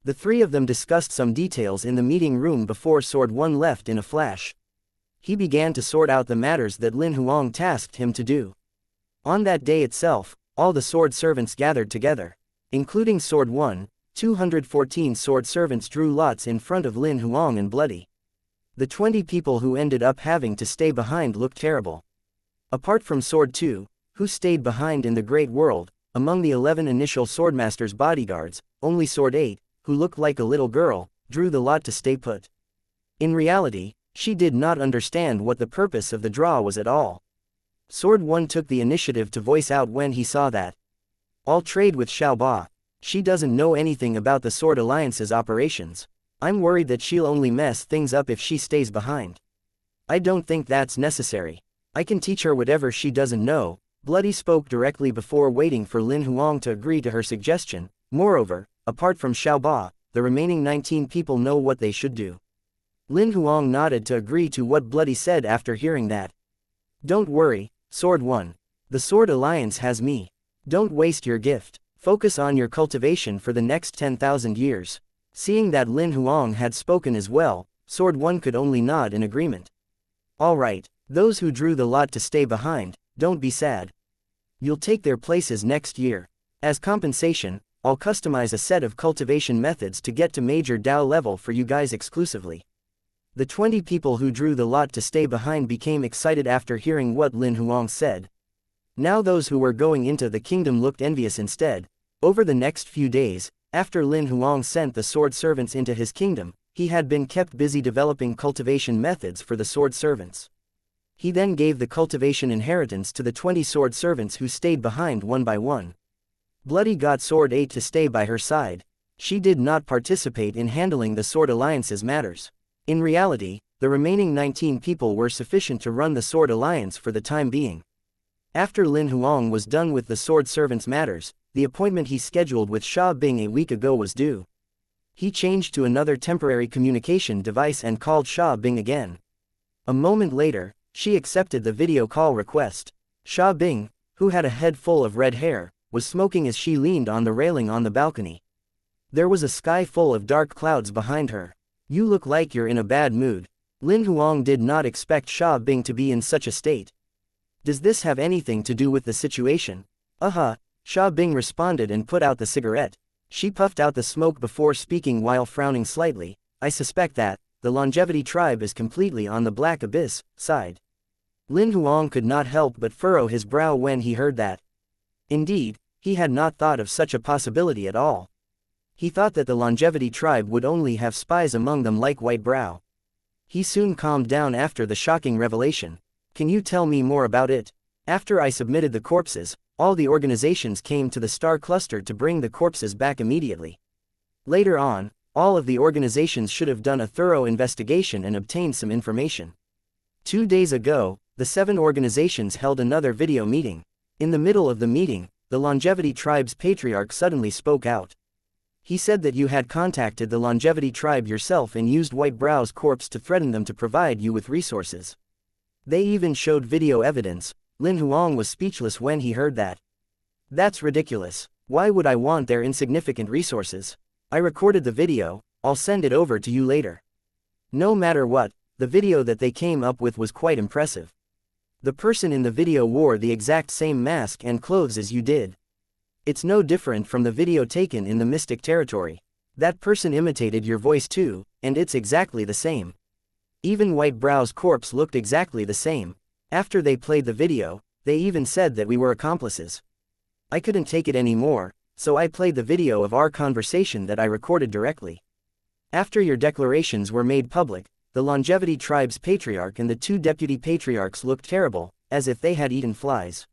The 3 of them discussed some details in the meeting room before Sword 1 left in a flash. He began to sort out the matters that Lin Huang tasked him to do. On that day itself, all the sword servants gathered together. Including Sword 1, 214 sword servants drew lots in front of Lin Huang and Bloody. The 20 people who ended up having to stay behind looked terrible. Apart from Sword 2, who stayed behind in the Great World, among the 11 initial Swordmaster's bodyguards, only Sword 8, who looked like a little girl, drew the lot to stay put. In reality, she did not understand what the purpose of the draw was at all. Sword 1 took the initiative to voice out when he saw that. I'll trade with Xiaoba. She doesn't know anything about the Sword Alliance's operations. I'm worried that she'll only mess things up if she stays behind. I don't think that's necessary. I can teach her whatever she doesn't know. Bloody spoke directly before waiting for Lin Huang to agree to her suggestion. Moreover, apart from Xiaoba, the remaining 19 people know what they should do. Lin Huang nodded to agree to what Bloody said after hearing that. Don't worry, Sword 1. The Sword Alliance has me. Don't waste your gift. Focus on your cultivation for the next 10,000 years. Seeing that Lin Huang had spoken as well, Sword 1 could only nod in agreement. All right, those who drew the lot to stay behind, don't be sad. You'll take their places next year. As compensation, I'll customize a set of cultivation methods to get to Major Dao level for you guys exclusively. The 20 people who drew the lot to stay behind became excited after hearing what Lin Huang said. Now those who were going into the kingdom looked envious instead. Over the next few days, after Lin Huang sent the sword servants into his kingdom, he had been kept busy developing cultivation methods for the sword servants. He then gave the cultivation inheritance to the 20 sword servants who stayed behind one by one. Bloody got Sword 8 to stay by her side. She did not participate in handling the Sword Alliance's matters. In reality, the remaining 19 people were sufficient to run the Sword Alliance for the time being. After Lin Huang was done with the sword servants' matters, the appointment he scheduled with Xia Bing a week ago was due. He changed to another temporary communication device and called Xia Bing again. A moment later, she accepted the video call request. Xia Bing, who had a head full of red hair, was smoking as she leaned on the railing on the balcony. There was a sky full of dark clouds behind her. "You look like you're in a bad mood." Lin Huang did not expect Xia Bing to be in such a state. "Does this have anything to do with the situation?" Xia Bing responded and put out the cigarette. She puffed out the smoke before speaking while frowning slightly. "I suspect that the longevity tribe is completely on the Black Abyss side." Lin Huang could not help but furrow his brow when he heard that. Indeed, he had not thought of such a possibility at all. He thought that the longevity tribe would only have spies among them like White Brow. He soon calmed down after the shocking revelation. "Can you tell me more about it?" "After I submitted the corpses, all the organizations came to the star cluster to bring the corpses back immediately. Later on, all of the organizations should have done a thorough investigation and obtained some information. 2 days ago, the 7 organizations held another video meeting. In the middle of the meeting, the longevity tribe's patriarch suddenly spoke out. He said that you had contacted the longevity tribe yourself and used White Brow's corpse to threaten them to provide you with resources. They even showed video evidence." Lin Huang was speechless when he heard that. "That's ridiculous. Why would I want their insignificant resources? I recorded the video, I'll send it over to you later." No matter what, the video that they came up with was quite impressive. The person in the video wore the exact same mask and clothes as you did. It's no different from the video taken in the Mystic Territory. That person imitated your voice too, and it's exactly the same. Even White Brow's corpse looked exactly the same. After they played the video, they even said that we were accomplices. I couldn't take it anymore, so I played the video of our conversation that I recorded directly. After your declarations were made public, the longevity tribe's patriarch and the 2 deputy patriarchs looked terrible, as if they had eaten flies.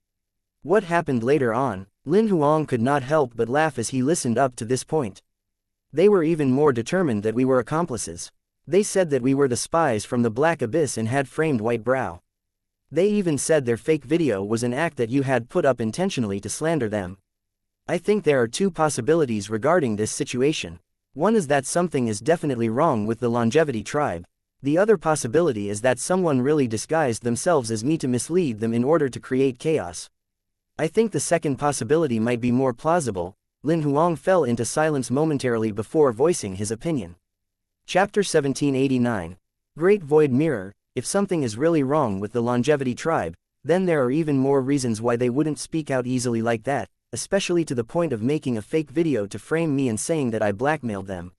What happened later on? Lin Huang could not help but laugh as he listened up to this point. They were even more determined that we were accomplices. They said that we were the spies from the Black Abyss and had framed White Brow. They even said their fake video was an act that you had put up intentionally to slander them. I think there are 2 possibilities regarding this situation. One is that something is definitely wrong with the longevity tribe. The other possibility is that someone really disguised themselves as me to mislead them in order to create chaos. I think the second possibility might be more plausible. Lin Huang fell into silence momentarily before voicing his opinion. Chapter 1789. Great Void Mirror. If something is really wrong with the longevity tribe, then there are even more reasons why they wouldn't speak out easily like that, especially to the point of making a fake video to frame me and saying that I blackmailed them.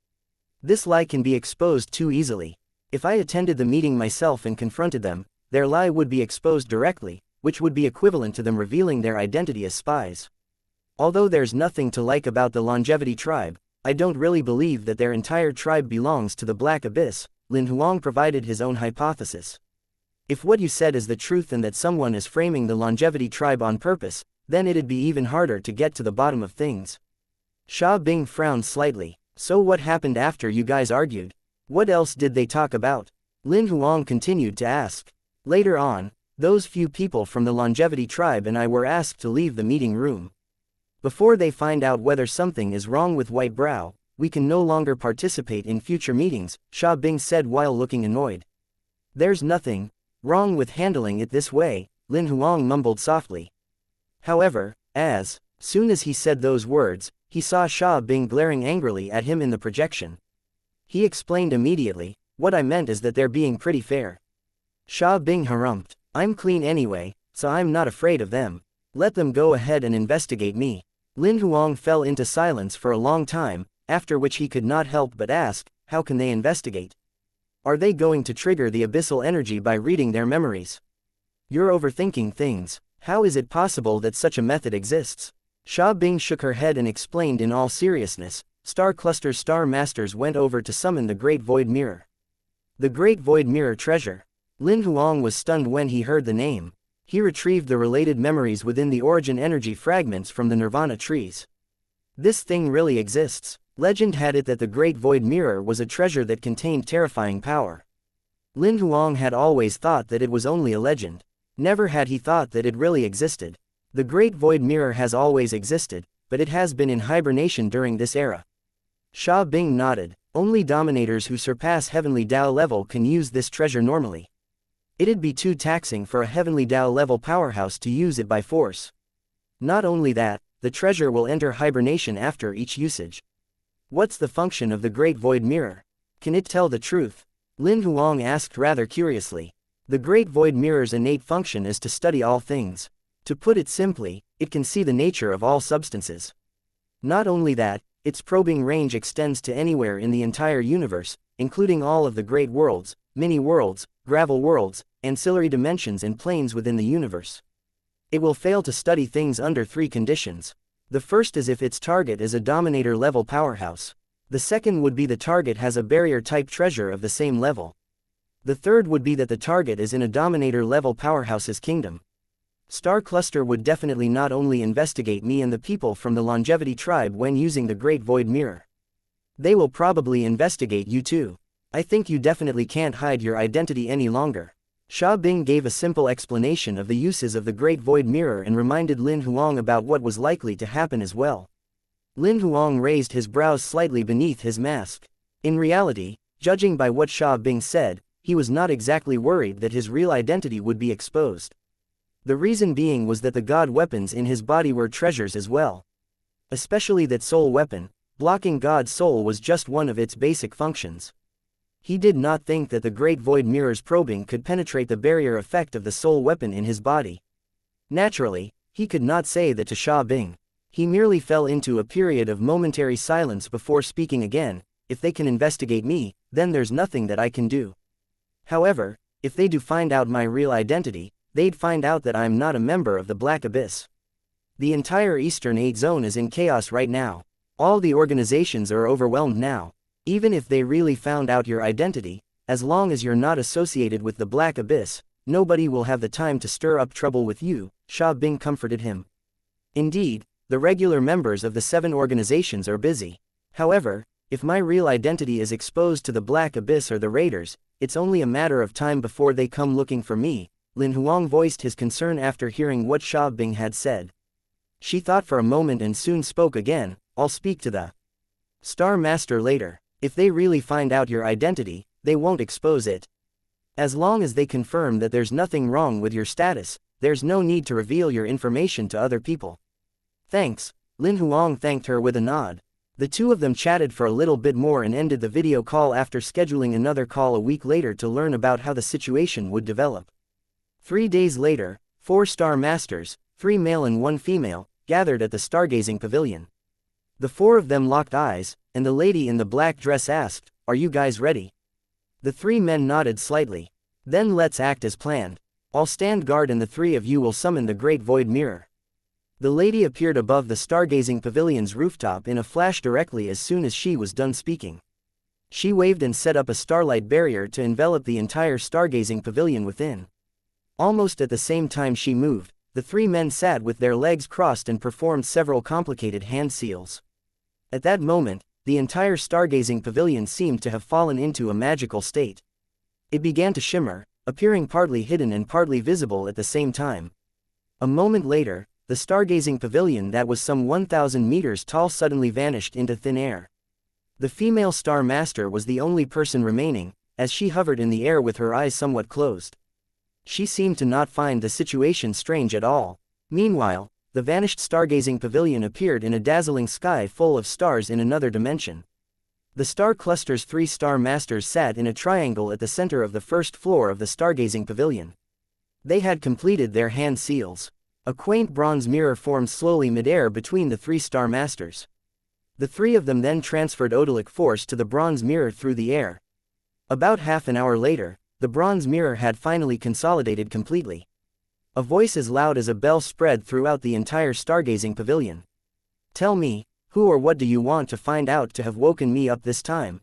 This lie can be exposed too easily. If I attended the meeting myself and confronted them, their lie would be exposed directly, which would be equivalent to them revealing their identity as spies. Although there's nothing to like about the longevity tribe, I don't really believe that their entire tribe belongs to the Black Abyss. Lin Huang provided his own hypothesis. If what you said is the truth and that someone is framing the longevity tribe on purpose, then it'd be even harder to get to the bottom of things. Xia Bing frowned slightly. So what happened after you guys argued? What else did they talk about? Lin Huang continued to ask. Later on, those few people from the longevity tribe and I were asked to leave the meeting room. Before they find out whether something is wrong with White Brow, we can no longer participate in future meetings, Xia Bing said while looking annoyed. There's nothing wrong with handling it this way, Lin Huang mumbled softly. However, as soon as he said those words, he saw Xia Bing glaring angrily at him in the projection. He explained immediately, what I meant is that they're being pretty fair. Xia Bing harumphed. I'm clean anyway, so I'm not afraid of them. Let them go ahead and investigate me. Lin Huang fell into silence for a long time, after which he could not help but ask, how can they investigate? Are they going to trigger the abyssal energy by reading their memories? You're overthinking things. How is it possible that such a method exists? Sha Bing shook her head and explained in all seriousness, Star Cluster's Star Masters went over to summon the Great Void Mirror. The Great Void Mirror treasure. Lin Huang was stunned when he heard the name. He retrieved the related memories within the origin energy fragments from the Nirvana trees. This thing really exists. Legend had it that the Great Void Mirror was a treasure that contained terrifying power. Lin Huang had always thought that it was only a legend. Never had he thought that it really existed. The Great Void Mirror has always existed, but it has been in hibernation during this era. Sha Bing nodded. Only dominators who surpass Heavenly Dao level can use this treasure normally. It'd be too taxing for a Heavenly Dao level powerhouse to use it by force. Not only that, the treasure will enter hibernation after each usage. What's the function of the Great Void Mirror? Can it tell the truth? Lin Huang asked rather curiously. The Great Void Mirror's innate function is to study all things. To put it simply, it can see the nature of all substances. Not only that, its probing range extends to anywhere in the entire universe, including all of the great worlds, mini-worlds, gravel worlds, ancillary dimensions and planes within the universe. It will fail to study things under 3 conditions. The first is if its target is a dominator-level powerhouse. The second would be the target has a barrier-type treasure of the same level. The third would be that the target is in a dominator-level powerhouse's kingdom. Star Cluster would definitely not only investigate me and the people from the Longevity tribe when using the Great Void Mirror. They will probably investigate you too. I think you definitely can't hide your identity any longer. Sha Bing gave a simple explanation of the uses of the Great Void Mirror and reminded Lin Huang about what was likely to happen as well. Lin Huang raised his brows slightly beneath his mask. In reality, judging by what Sha Bing said, he was not exactly worried that his real identity would be exposed. The reason being was that the god weapons in his body were treasures as well. Especially that soul weapon, blocking God's soul was just one of its basic functions. He did not think that the Great Void Mirror's probing could penetrate the barrier effect of the soul weapon in his body. Naturally, he could not say that to Sha Bing. He merely fell into a period of momentary silence before speaking again. If they can investigate me, then there's nothing that I can do. However, if they do find out my real identity, they'd find out that I'm not a member of the Black Abyss. The entire Eastern 8 Zone is in chaos right now. All the organizations are overwhelmed now. Even if they really found out your identity, as long as you're not associated with the Black Abyss, nobody will have the time to stir up trouble with you, Sha Bing comforted him. Indeed, the regular members of the 7 organizations are busy. However, if my real identity is exposed to the Black Abyss or the Raiders, it's only a matter of time before they come looking for me. Lin Huang voiced his concern after hearing what Sha Bing had said. She thought for a moment and soon spoke again. I'll speak to the Star Master later. If they really find out your identity, they won't expose it. As long as they confirm that there's nothing wrong with your status, there's no need to reveal your information to other people. Thanks. Lin Huang thanked her with a nod. The two of them chatted for a little bit more and ended the video call after scheduling another call a week later to learn about how the situation would develop. 3 days later, 4 Star Masters, 3 male and 1 female, gathered at the Stargazing Pavilion. The 4 of them locked eyes, and the lady in the black dress asked, "Are you guys ready?" The 3 men nodded slightly. "Then let's act as planned. I'll stand guard and the 3 of you will summon the Great Void Mirror." The lady appeared above the Stargazing Pavilion's rooftop in a flash directly as soon as she was done speaking. She waved and set up a starlight barrier to envelop the entire Stargazing Pavilion within. Almost at the same time she moved, the 3 men sat with their legs crossed and performed several complicated hand seals. At that moment, the entire Stargazing Pavilion seemed to have fallen into a magical state. It began to shimmer, appearing partly hidden and partly visible at the same time. A moment later, the Stargazing Pavilion that was some 1,000 meters tall suddenly vanished into thin air. The female Star Master was the only person remaining, as she hovered in the air with her eyes somewhat closed. She seemed to not find the situation strange at all. Meanwhile, the vanished Stargazing Pavilion appeared in a dazzling sky full of stars in another dimension. The star cluster's 3 Star Masters sat in a triangle at the center of the first floor of the Stargazing Pavilion. They had completed their hand seals. A quaint bronze mirror formed slowly mid-air between the 3 Star Masters. The 3 of them then transferred odalic force to the bronze mirror through the air. About half an hour later, the bronze mirror had finally consolidated completely. A voice as loud as a bell spread throughout the entire stargazing pavilion. Tell me, who or what do you want to find out to have woken me up this time?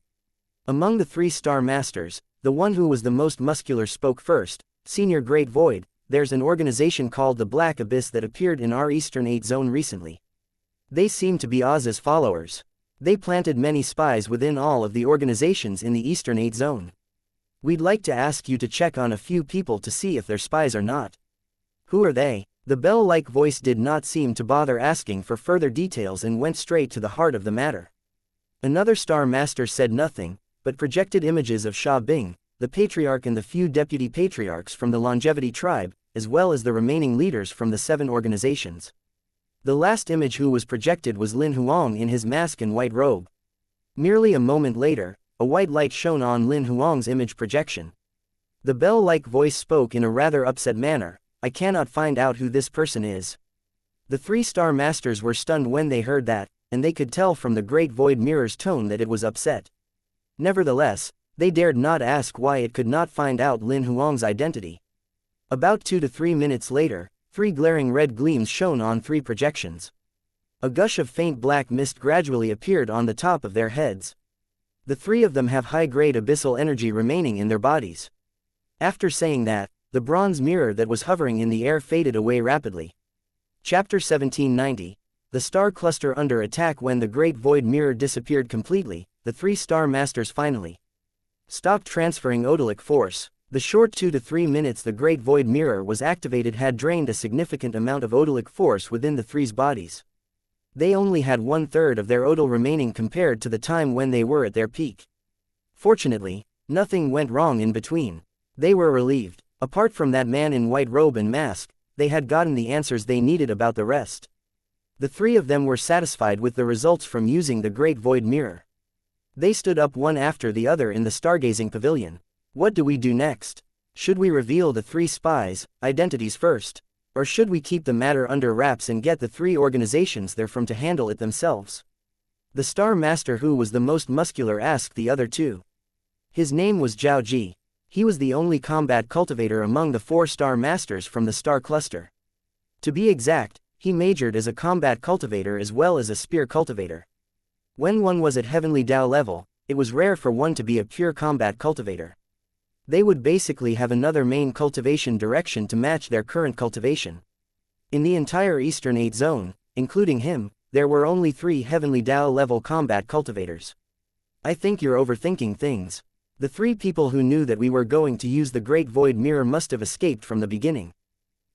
Among the 3 star masters, the one who was the most muscular spoke first. Senior Great Void, there's an organization called the Black Abyss that appeared in our Eastern 8 zone recently. They seem to be Oz's followers. They planted many spies within all of the organizations in the Eastern 8 zone. We'd like to ask you to check on a few people to see if they're spies or not. Who are they? The bell-like voice did not seem to bother asking for further details and went straight to the heart of the matter. Another star master said nothing, but projected images of Sha Bing, the patriarch and the few deputy patriarchs from the Longevity tribe, as well as the remaining leaders from the 7 organizations. The last image who was projected was Lin Huang in his mask and white robe. Merely a moment later, a white light shone on Lin Huang's image projection. The bell-like voice spoke in a rather upset manner. I cannot find out who this person is. The 3 star masters were stunned when they heard that, and they could tell from the Great Void Mirror's tone that it was upset. Nevertheless, they dared not ask why it could not find out Lin Huang's identity. About 2 to 3 minutes later, 3 glaring red gleams shone on 3 projections. A gush of faint black mist gradually appeared on the top of their heads. The 3 of them have high-grade abyssal energy remaining in their bodies. After saying that, the bronze mirror that was hovering in the air faded away rapidly. Chapter 1790. The star cluster under attack. When the Great Void Mirror disappeared completely, the 3 star masters finally stopped transferring odalic force. The short 2 to 3 minutes the Great Void Mirror was activated had drained a significant amount of odalic force within the 3's bodies. They only had 1/3 of their odal remaining compared to the time when they were at their peak. Fortunately, nothing went wrong in between. They were relieved. Apart from that man in white robe and mask, they had gotten the answers they needed about the rest. The 3 of them were satisfied with the results from using the Great Void Mirror. They stood up one after the other in the stargazing pavilion. What do we do next? Should we reveal the 3 spies' identities first? Or should we keep the matter under wraps and get the 3 organizations there from to handle it themselves? The star master who was the most muscular asked the other 2. His name was Zhao Ji. He was the only combat cultivator among the 4 star masters from the star cluster. To be exact, he majored as a combat cultivator as well as a spear cultivator. When one was at Heavenly Dao level, it was rare for one to be a pure combat cultivator. They would basically have another main cultivation direction to match their current cultivation. In the entire Eastern 8 zone, including him, there were only 3 Heavenly Dao level combat cultivators. I think you're overthinking things. The 3 people who knew that we were going to use the Great Void Mirror must have escaped from the beginning.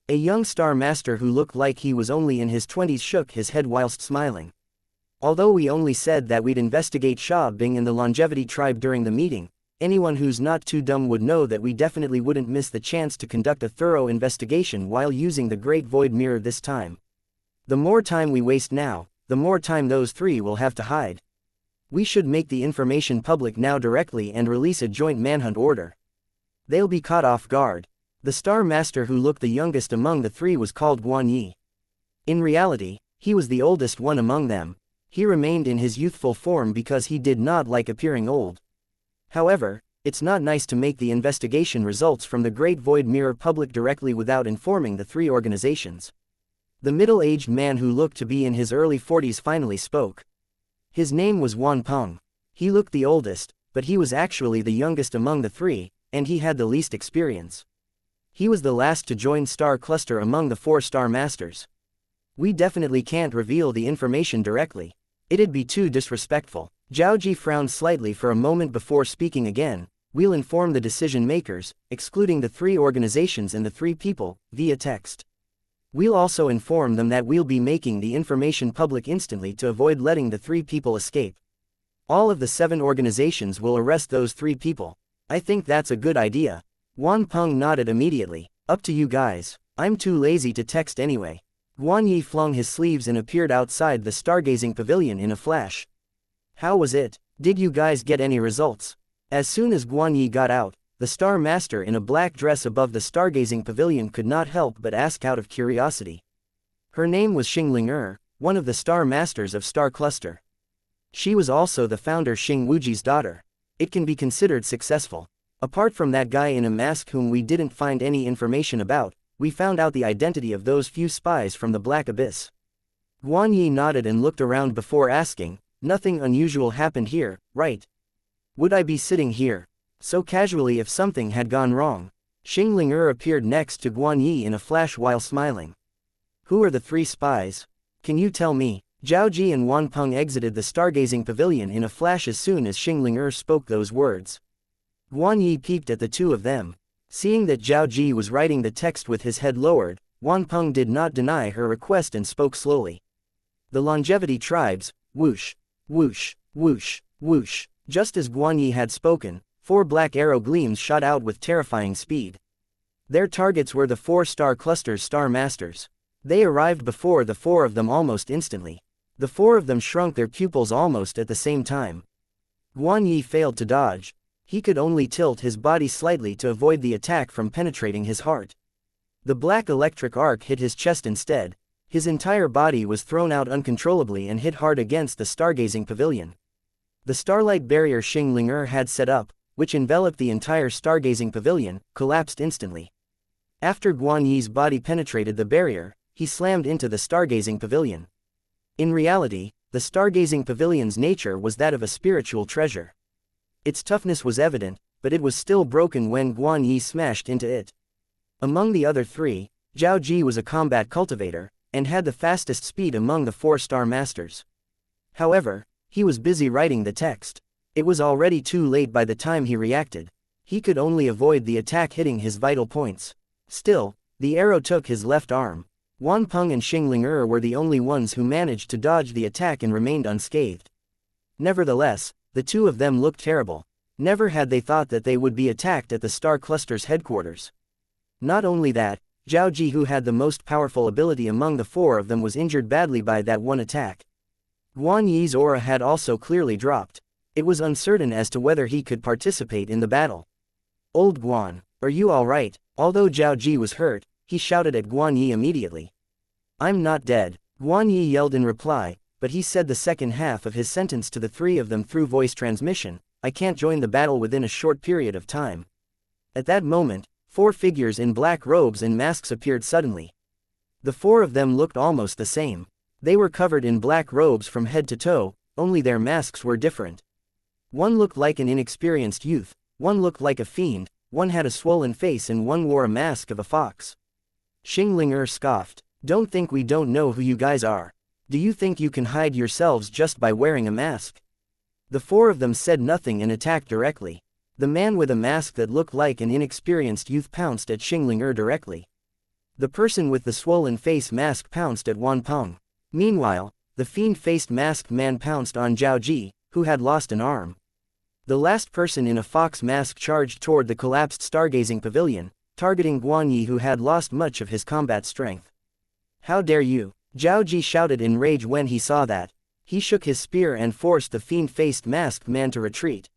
A young star master who looked like he was only in his 20s shook his head whilst smiling. Although we only said that we'd investigate Sha Bing and the Longevity tribe during the meeting, anyone who's not too dumb would know that we definitely wouldn't miss the chance to conduct a thorough investigation while using the Great Void Mirror this time. The more time we waste now, the more time those 3 will have to hide. We should make the information public now directly and release a joint manhunt order. They'll be caught off guard. The star master who looked the youngest among the 3 was called Guan Yi. In reality, he was the oldest one among them. He remained in his youthful form because he did not like appearing old. However, it's not nice to make the investigation results from the Great Void Mirror public directly without informing the 3 organizations. The middle-aged man who looked to be in his early 40s finally spoke. His name was Wan Peng. He looked the oldest, but he was actually the youngest among the 3, and he had the least experience. He was the last to join Star Cluster among the 4 Star Masters. We definitely can't reveal the information directly. It'd be too disrespectful. Zhao Ji frowned slightly for a moment before speaking again. We'll inform the decision makers, excluding the 3 organizations and the 3 people, via text. We'll also inform them that we'll be making the information public instantly to avoid letting the 3 people escape. All of the 7 organizations will arrest those 3 people. I think that's a good idea. Wan Peng nodded immediately. Up to you guys. I'm too lazy to text anyway. Guan Yi flung his sleeves and appeared outside the stargazing pavilion in a flash. How was it? Did you guys get any results? As soon as Guan Yi got out, the Star Master in a black dress above the stargazing pavilion could not help but ask out of curiosity. Her name was Xing, one of the Star Masters of Star Cluster. She was also the founder Xing Wuji's daughter. it can be considered successful. Apart from that guy in a mask whom we didn't find any information about, we found out the identity of those few spies from the Black Abyss. Guan Yi nodded and looked around before asking, nothing unusual happened here, right? Would I be sitting here so casually if something had gone wrong? Xingling appeared next to Guan Yi in a flash while smiling. Who are the three spies? Can you tell me? Zhao Ji and Wan Peng exited the stargazing pavilion in a flash as soon as Xingling spoke those words. Guan Yi peeped at the two of them. Seeing that Zhao Ji was writing the text with his head lowered, Wan Peng did not deny her request and spoke slowly. The longevity tribes, whoosh, whoosh, whoosh, whoosh. Just as Guan Yi had spoken, 4 black arrow gleams shot out with terrifying speed. Their targets were the 4-star cluster's star masters. They arrived before the 4 of them almost instantly. The 4 of them shrunk their pupils almost at the same time. Guan Yi failed to dodge. He could only tilt his body slightly to avoid the attack from penetrating his heart. The black electric arc hit his chest instead. His entire body was thrown out uncontrollably and hit hard against the stargazing pavilion. The starlight barrier Xingling had set up, which enveloped the entire stargazing pavilion, collapsed instantly. After Guan Yi's body penetrated the barrier, he slammed into the stargazing pavilion. In reality, the stargazing pavilion's nature was that of a spiritual treasure. Its toughness was evident, but it was still broken when Guan Yi smashed into it. Among the other 3, Zhao Ji was a combat cultivator, and had the fastest speed among the 4-star masters. However, he was busy writing the text. It was already too late by the time he reacted. He could only avoid the attack hitting his vital points. Still, the arrow took his left arm. Wan Peng and Xingling were the only ones who managed to dodge the attack and remained unscathed. Nevertheless, the two of them looked terrible. Never had they thought that they would be attacked at the Star Cluster's headquarters. Not only that, Zhao Ji, who had the most powerful ability among the 4 of them, was injured badly by that one attack. Guan Yi's aura had also clearly dropped. It was uncertain as to whether he could participate in the battle. Old Guan, are you alright? Although Zhao Ji was hurt, he shouted at Guan Yi immediately. I'm not dead, Guan Yi yelled in reply, but he said the second half of his sentence to the 3 of them through voice transmission. I can't join the battle within a short period of time. At that moment, 4 figures in black robes and masks appeared suddenly. The 4 of them looked almost the same. They were covered in black robes from head to toe, only their masks were different. One looked like an inexperienced youth, one looked like a fiend, one had a swollen face and one wore a mask of a fox. Xingling scoffed. Don't think we don't know who you guys are. Do you think you can hide yourselves just by wearing a mask? The 4 of them said nothing and attacked directly. The man with a mask that looked like an inexperienced youth pounced at Xingling directly. The person with the swollen face mask pounced at Wan Peng. Meanwhile, the fiend-faced masked man pounced on Zhao Ji, who had lost an arm. The last person in a fox mask charged toward the collapsed stargazing pavilion, targeting Guan Yi, who had lost much of his combat strength. How dare you? Zhao Ji shouted in rage when he saw that. He shook his spear and forced the fiend-faced masked man to retreat.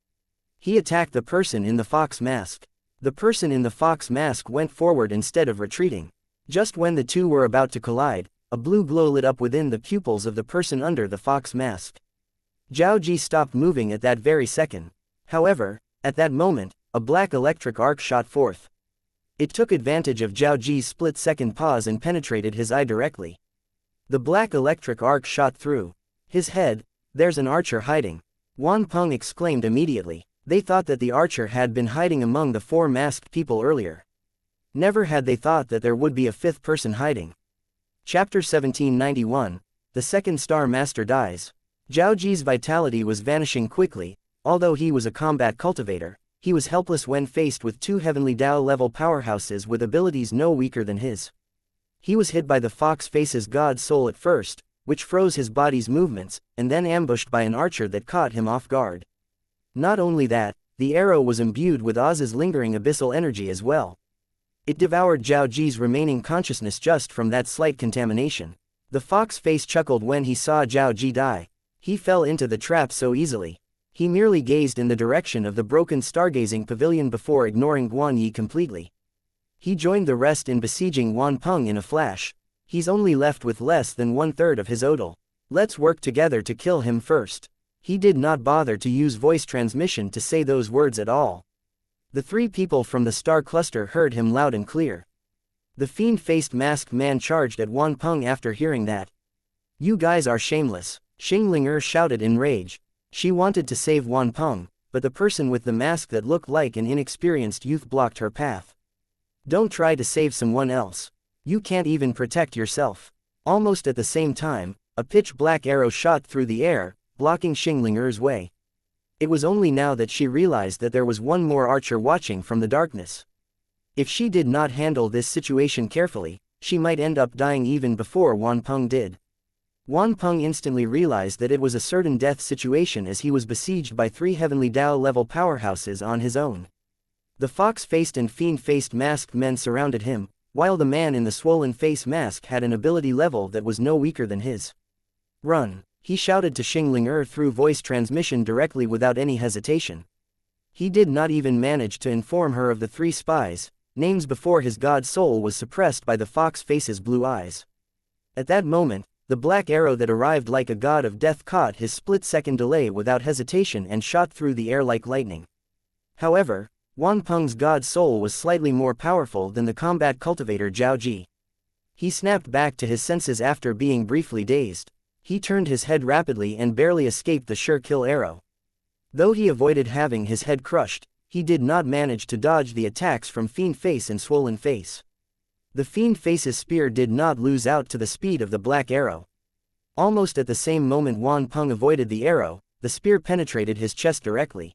He attacked the person in the fox mask. The person in the fox mask went forward instead of retreating. Just when the two were about to collide, a blue glow lit up within the pupils of the person under the fox mask. Zhao Ji stopped moving at that very second. However, at that moment, a black electric arc shot forth. It took advantage of Zhao Ji's split-second pause and penetrated his eye directly. The black electric arc shot through his head. There's an archer hiding, Wan Peng exclaimed immediately. They thought that the archer had been hiding among the 4 masked people earlier. Never had they thought that there would be a 5th person hiding. Chapter 1791, The Second Star Master Dies. Zhao Ji's vitality was vanishing quickly. Although he was a combat cultivator, he was helpless when faced with 2 heavenly Dao-level powerhouses with abilities no weaker than his. He was hit by the fox face's god soul at first, which froze his body's movements, and then ambushed by an archer that caught him off guard. Not only that, the arrow was imbued with Oz's lingering abyssal energy as well. It devoured Zhao Ji's remaining consciousness just from that slight contamination. The fox face chuckled when he saw Zhao Ji die. He fell into the trap so easily. He merely gazed in the direction of the broken stargazing pavilion before ignoring Guan Yi completely. He joined the rest in besieging Wan Peng in a flash. He's only left with less than 1/3 of his odal. Let's work together to kill him first. He did not bother to use voice transmission to say those words at all. The three people from the star cluster heard him loud and clear. The fiend-faced masked man charged at Wan Peng after hearing that. "You guys are shameless," Xingling shouted in rage. She wanted to save Wan Peng, but the person with the mask that looked like an inexperienced youth blocked her path. "Don't try to save someone else. You can't even protect yourself." Almost at the same time, a pitch-black arrow shot through the air, blocking Xingling way. It was only now that she realized that there was one more archer watching from the darkness. If she did not handle this situation carefully, she might end up dying even before Wan Peng did. Wan Peng instantly realized that it was a certain death situation as he was besieged by three heavenly Dao-level powerhouses on his own. The fox-faced and fiend-faced masked men surrounded him, while the man in the swollen face mask had an ability level that was no weaker than his. "Run," he shouted to Xingling through voice transmission directly without any hesitation. He did not even manage to inform her of the three spies' names before his god soul was suppressed by the fox-face's blue eyes. At that moment, the black arrow that arrived like a god of death caught his split-second delay without hesitation and shot through the air like lightning. However, Wan Peng's god soul was slightly more powerful than the combat cultivator Zhao Ji. He snapped back to his senses after being briefly dazed. He turned his head rapidly and barely escaped the sure-kill arrow. Though he avoided having his head crushed, he did not manage to dodge the attacks from Fiend Face and Swollen Face. The Fiend Face's spear did not lose out to the speed of the black arrow. Almost at the same moment Wan Peng avoided the arrow, the spear penetrated his chest directly.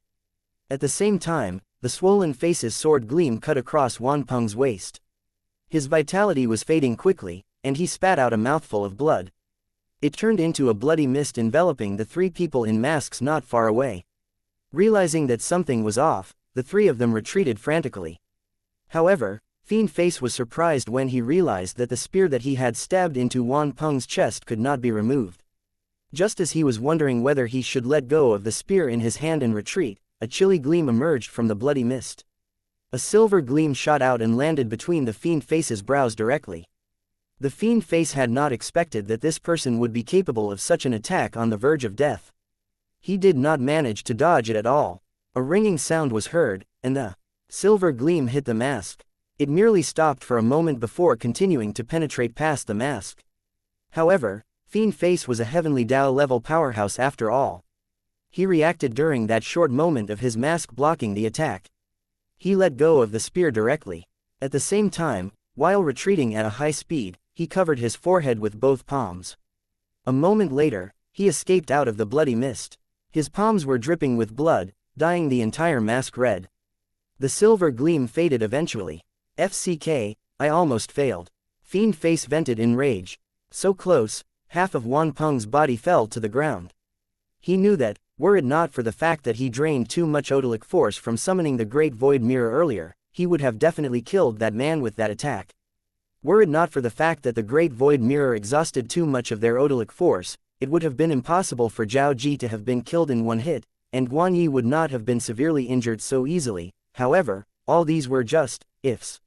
At the same time, the Swollen Face's sword gleam cut across Wan Peng's waist. His vitality was fading quickly, and he spat out a mouthful of blood. It turned into a bloody mist enveloping the three people in masks not far away. Realizing that something was off, the three of them retreated frantically. However, Fiend Face was surprised when he realized that the spear that he had stabbed into Wan Peng's chest could not be removed. Just as he was wondering whether he should let go of the spear in his hand and retreat, a chilly gleam emerged from the bloody mist. A silver gleam shot out and landed between the Fiend Face's brows directly. The Fiend Face had not expected that this person would be capable of such an attack on the verge of death. He did not manage to dodge it at all. A ringing sound was heard, and the silver gleam hit the mask. It merely stopped for a moment before continuing to penetrate past the mask. However, Fiend Face was a heavenly Dao-level powerhouse after all. He reacted during that short moment of his mask blocking the attack. He let go of the spear directly. At the same time, while retreating at a high speed, he covered his forehead with both palms. A moment later, he escaped out of the bloody mist. His palms were dripping with blood, dyeing the entire mask red. The silver gleam faded eventually. "FCK, I almost failed." Fiend Face vented in rage. So close, half of Wan Peng's body fell to the ground. He knew that, were it not for the fact that he drained too much odalic force from summoning the Great Void Mirror earlier, he would have definitely killed that man with that attack. Were it not for the fact that the Great Void Mirror exhausted too much of their odalic force, it would have been impossible for Zhao Ji to have been killed in one hit, and Guan Yi would not have been severely injured so easily. However, all these were just ifs.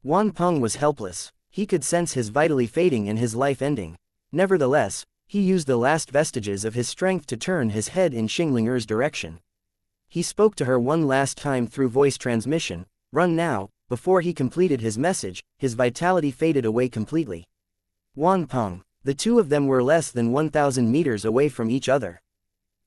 Wan Peng was helpless. He could sense his vitality fading and his life ending. Nevertheless, he used the last vestiges of his strength to turn his head in Xingling direction. He spoke to her one last time through voice transmission, "Run now." Before he completed his message, his vitality faded away completely. Wan Peng. The two of them were less than 1,000 meters away from each other.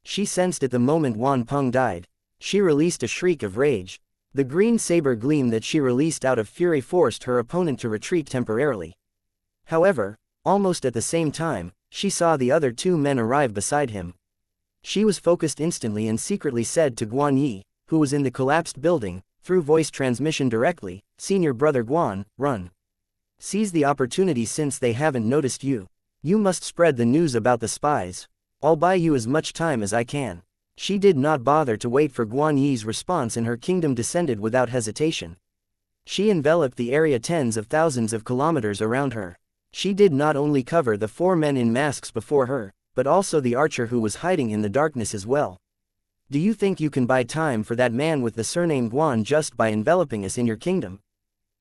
She sensed it the moment Wan Peng died. She released a shriek of rage. The green saber gleam that she released out of fury forced her opponent to retreat temporarily. However, almost at the same time, she saw the other two men arrive beside him. She was focused instantly and secretly said to Guan Yi, who was in the collapsed building, through voice transmission directly, "Senior brother Guan, run. Seize the opportunity since they haven't noticed you. You must spread the news about the spies. I'll buy you as much time as I can." She did not bother to wait for Guan Yi's response and her kingdom descended without hesitation. She enveloped the area tens of thousands of kilometers around her. She did not only cover the four men in masks before her, but also the archer who was hiding in the darkness as well. "Do you think you can buy time for that man with the surname Guan just by enveloping us in your kingdom?"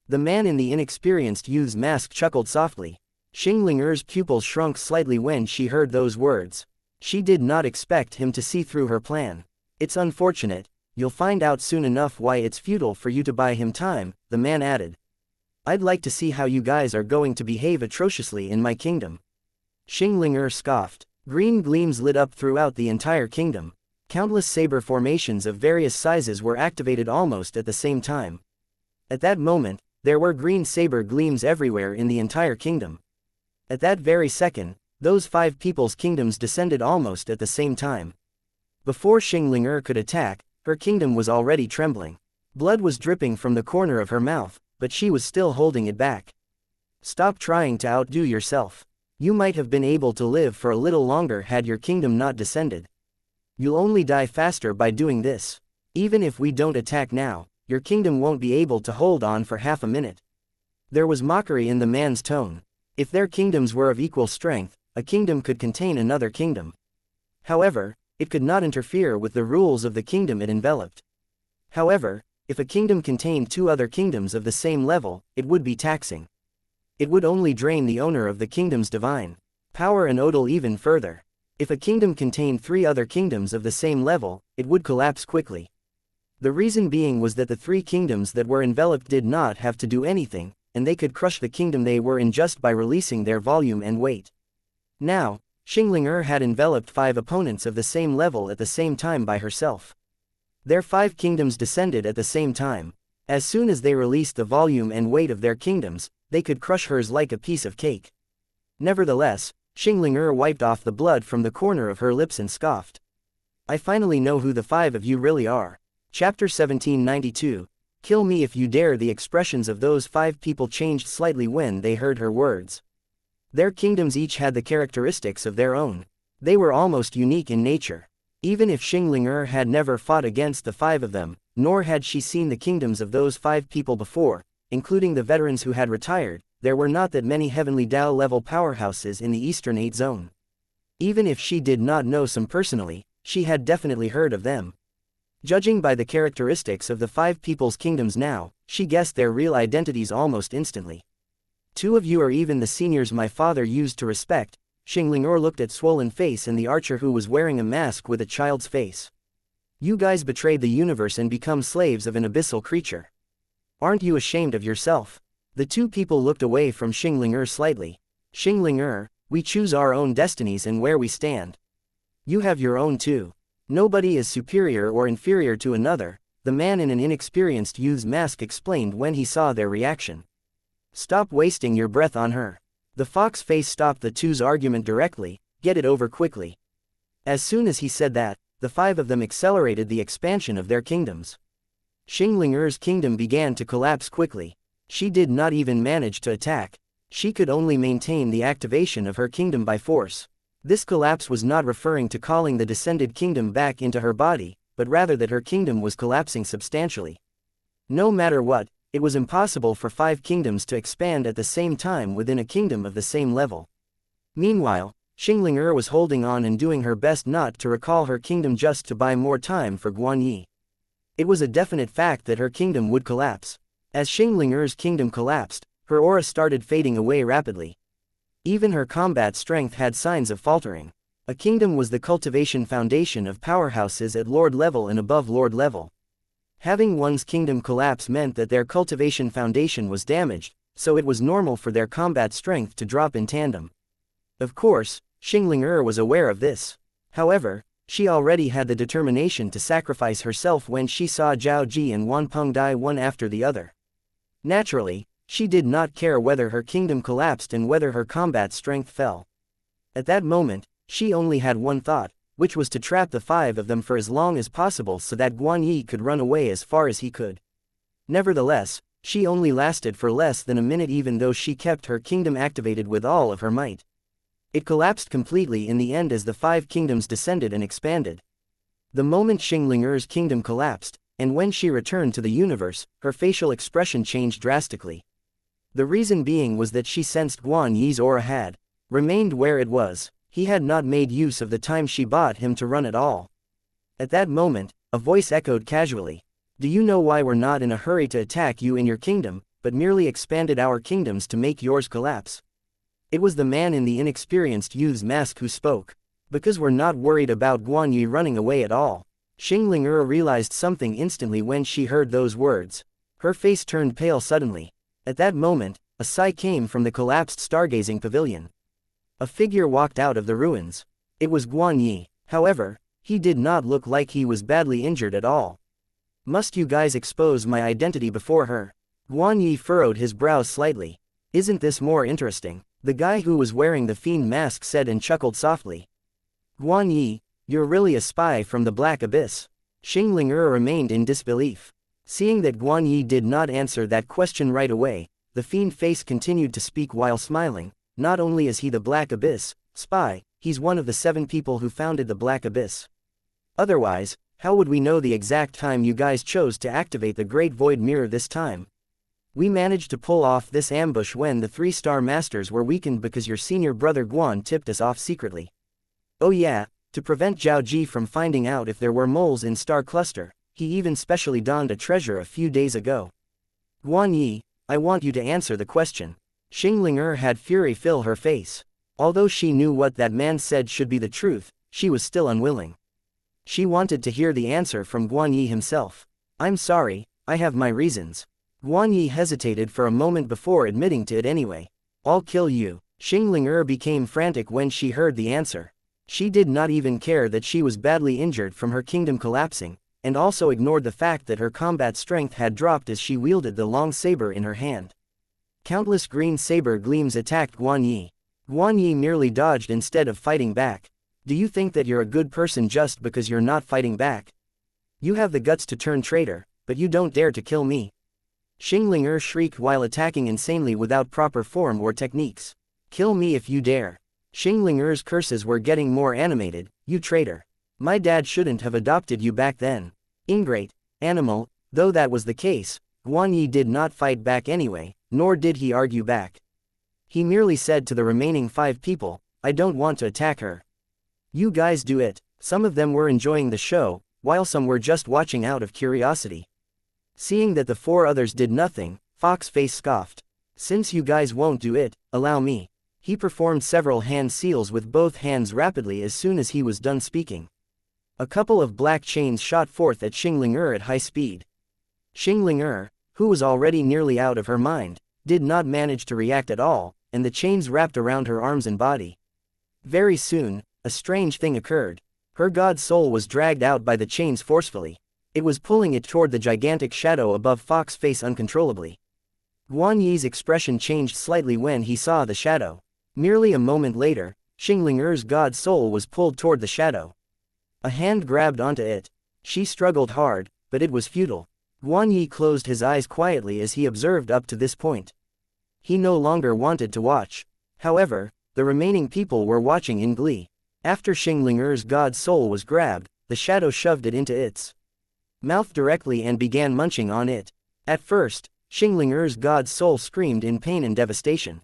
The man in the inexperienced youth's mask chuckled softly. Xingling pupils shrunk slightly when she heard those words. She did not expect him to see through her plan. It's unfortunate, you'll find out soon enough why it's futile for you to buy him time, the man added. I'd like to see how you guys are going to behave atrociously in my kingdom. Xingling'er scoffed. Green gleams lit up throughout the entire kingdom. Countless saber formations of various sizes were activated almost at the same time. At that moment, there were green saber gleams everywhere in the entire kingdom. At that very second, those 5 people's kingdoms descended almost at the same time. Before Xingling'er could attack, her kingdom was already trembling. Blood was dripping from the corner of her mouth, but she was still holding it back. Stop trying to outdo yourself. You might have been able to live for a little longer had your kingdom not descended. You'll only die faster by doing this. Even if we don't attack now, your kingdom won't be able to hold on for half a minute. There was mockery in the man's tone. If their kingdoms were of equal strength, a kingdom could contain another kingdom. However, it could not interfere with the rules of the kingdom it enveloped. However, if a kingdom contained 2 other kingdoms of the same level, it would be taxing. It would only drain the owner of the kingdom's divine power and odal even further. If a kingdom contained 3 other kingdoms of the same level, it would collapse quickly. The reason being was that the 3 kingdoms that were enveloped did not have to do anything, and they could crush the kingdom they were in just by releasing their volume and weight. Now, Xingling'er had enveloped 5 opponents of the same level at the same time by herself. Their 5 kingdoms descended at the same time. As soon as they released the volume and weight of their kingdoms, they could crush hers like a piece of cake. Nevertheless, Xingling'er wiped off the blood from the corner of her lips and scoffed. I finally know who the 5 of you really are. Chapter 1792, Kill me if you dare. The expressions of those 5 people changed slightly when they heard her words. Their kingdoms each had the characteristics of their own. They were almost unique in nature. Even if Xingling'er had never fought against the 5 of them, nor had she seen the kingdoms of those 5 people before, including the veterans who had retired, there were not that many heavenly Dao-level powerhouses in the Eastern 8 Zone. Even if she did not know some personally, she had definitely heard of them. Judging by the characteristics of the 5 people's kingdoms now, she guessed their real identities almost instantly. 2 of you are even the seniors my father used to respect. Xingling'er looked at Swollen Face and the archer who was wearing a mask with a child's face. You guys betrayed the universe and become slaves of an abyssal creature. Aren't you ashamed of yourself? The 2 people looked away from Xingling'er slightly. Xingling'er, we choose our own destinies and where we stand. You have your own too. Nobody is superior or inferior to another, the man in an inexperienced youth's mask explained when he saw their reaction. Stop wasting your breath on her. The fox face stopped the 2's argument directly, get it over quickly. As soon as he said that, the 5 of them accelerated the expansion of their kingdoms. Xingling'er's kingdom began to collapse quickly. She did not even manage to attack. She could only maintain the activation of her kingdom by force. This collapse was not referring to calling the descended kingdom back into her body, but rather that her kingdom was collapsing substantially. No matter what, it was impossible for 5 kingdoms to expand at the same time within a kingdom of the same level. Meanwhile, Xingling'er was holding on and doing her best not to recall her kingdom just to buy more time for Guanyi. It was a definite fact that her kingdom would collapse. As Xingling'er's kingdom collapsed, her aura started fading away rapidly. Even her combat strength had signs of faltering. A kingdom was the cultivation foundation of powerhouses at Lord level and above Lord level. Having one's kingdom collapse meant that their cultivation foundation was damaged, so it was normal for their combat strength to drop in tandem. Of course, Xingling'er was aware of this. However, she already had the determination to sacrifice herself when she saw Zhao Ji and Wanpeng die one after the other. Naturally, she did not care whether her kingdom collapsed and whether her combat strength fell. At that moment, she only had one thought, which was to trap the 5 of them for as long as possible so that Guanyi could run away as far as he could. Nevertheless, she only lasted for less than a minute even though she kept her kingdom activated with all of her might. It collapsed completely in the end as the 5 kingdoms descended and expanded. The moment Xingling'er's kingdom collapsed, and when she returned to the universe, her facial expression changed drastically. The reason being was that she sensed Guanyi's aura had remained where it was. He had not made use of the time she bought him to run at all. At that moment, a voice echoed casually. Do you know why we're not in a hurry to attack you in your kingdom, but merely expanded our kingdoms to make yours collapse? It was the man in the inexperienced youth's mask who spoke. Because we're not worried about Guan Yi running away at all. Xingling realized something instantly when she heard those words. Her face turned pale suddenly. At that moment, a sigh came from the collapsed stargazing pavilion. A figure walked out of the ruins. It was Guan Yi. However, he did not look like he was badly injured at all. Must you guys expose my identity before her? Guan Yi furrowed his brows slightly. Isn't this more interesting? The guy who was wearing the fiend mask said and chuckled softly. Guan Yi, you're really a spy from the Black Abyss. Xingling remained in disbelief. Seeing that Guan Yi did not answer that question right away, the fiend face continued to speak while smiling. Not only is he the Black Abyss spy, he's one of the 7 people who founded the Black Abyss. Otherwise, how would we know the exact time you guys chose to activate the Great Void Mirror this time? We managed to pull off this ambush when the 3-star masters were weakened because your senior brother Guan tipped us off secretly. Oh yeah, to prevent Zhao Ji from finding out if there were moles in Star Cluster, he even specially donned a treasure a few days ago. Guan Yi, I want you to answer the question. Xingling had fury fill her face. Although she knew what that man said should be the truth, she was still unwilling. She wanted to hear the answer from Guan Yi himself. I'm sorry, I have my reasons. Guan Yi hesitated for a moment before admitting to it anyway. I'll kill you. Xingling became frantic when she heard the answer. She did not even care that she was badly injured from her kingdom collapsing, and also ignored the fact that her combat strength had dropped as she wielded the long saber in her hand. Countless green saber gleams attacked Guan Yi. Guan Yi merely dodged instead of fighting back. Do you think that you're a good person just because you're not fighting back? You have the guts to turn traitor, but you don't dare to kill me. Xingling shrieked while attacking insanely without proper form or techniques. Kill me if you dare. Xingling curses were getting more animated. You traitor. My dad shouldn't have adopted you back then. Ingrate. Animal. Though that was the case, Guan Yi did not fight back anyway, nor did he argue back. He merely said to the remaining 5 people, I don't want to attack her. You guys do it. Some of them were enjoying the show, while some were just watching out of curiosity. Seeing that the 4 others did nothing, Foxface scoffed. Since you guys won't do it, allow me. He performed several hand seals with both hands rapidly as soon as he was done speaking. A couple of black chains shot forth at Xingling at high speed. Xingling, who was already nearly out of her mind, did not manage to react at all, and the chains wrapped around her arms and body. Very soon, a strange thing occurred. Her god's soul was dragged out by the chains forcefully. It was pulling it toward the gigantic shadow above Fox's face uncontrollably. Guan Yi's expression changed slightly when he saw the shadow. Merely a moment later, Xingling god's soul was pulled toward the shadow. A hand grabbed onto it. She struggled hard, but it was futile. Guan Yi closed his eyes quietly as he observed up to this point. He no longer wanted to watch. However, the remaining people were watching in glee. After Xingling god's soul was grabbed, the shadow shoved it into its mouth directly and began munching on it. At first, Xingling god's soul screamed in pain and devastation.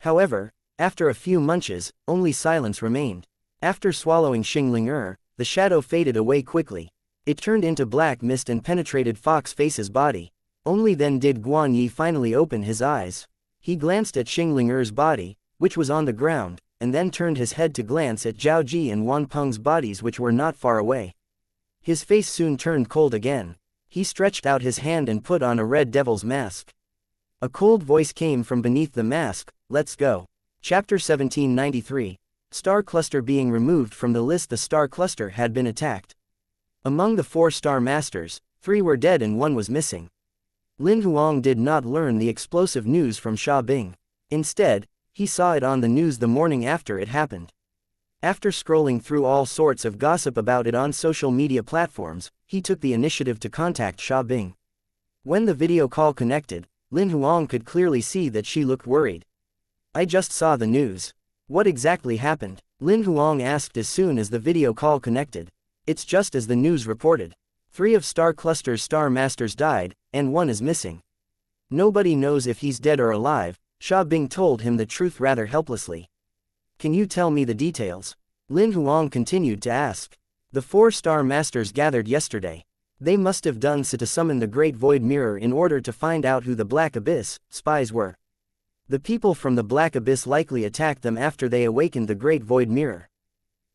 However, after a few munches, only silence remained. After swallowing Xingling the shadow faded away quickly. It turned into black mist and penetrated Foxface's body. Only then did Guan Yi finally open his eyes. He glanced at Xingling body, which was on the ground, and then turned his head to glance at Zhao Ji and Wan Peng's bodies which were not far away. His face soon turned cold again. He stretched out his hand and put on a red devil's mask. A cold voice came from beneath the mask, let's go. Chapter 1793. Star Cluster being removed from the list. The Star Cluster had been attacked. Among the 4 Star Masters, 3 were dead and 1 was missing. Lin Huang did not learn the explosive news from Sha Bing. Instead, he saw it on the news the morning after it happened. After scrolling through all sorts of gossip about it on social media platforms, he took the initiative to contact Sha Bing. When the video call connected, Lin Huang could clearly see that she looked worried. I just saw the news. What exactly happened? Lin Huang asked as soon as the video call connected. It's just as the news reported. 3 of Star Cluster's Star Masters died, and 1 is missing. Nobody knows if he's dead or alive. Sha Bing told him the truth rather helplessly. Can you tell me the details? Lin Huang continued to ask. The 4 Star Masters gathered yesterday. They must have done so to summon the Great Void Mirror in order to find out who the Black Abyss spies were. The people from the Black Abyss likely attacked them after they awakened the Great Void Mirror.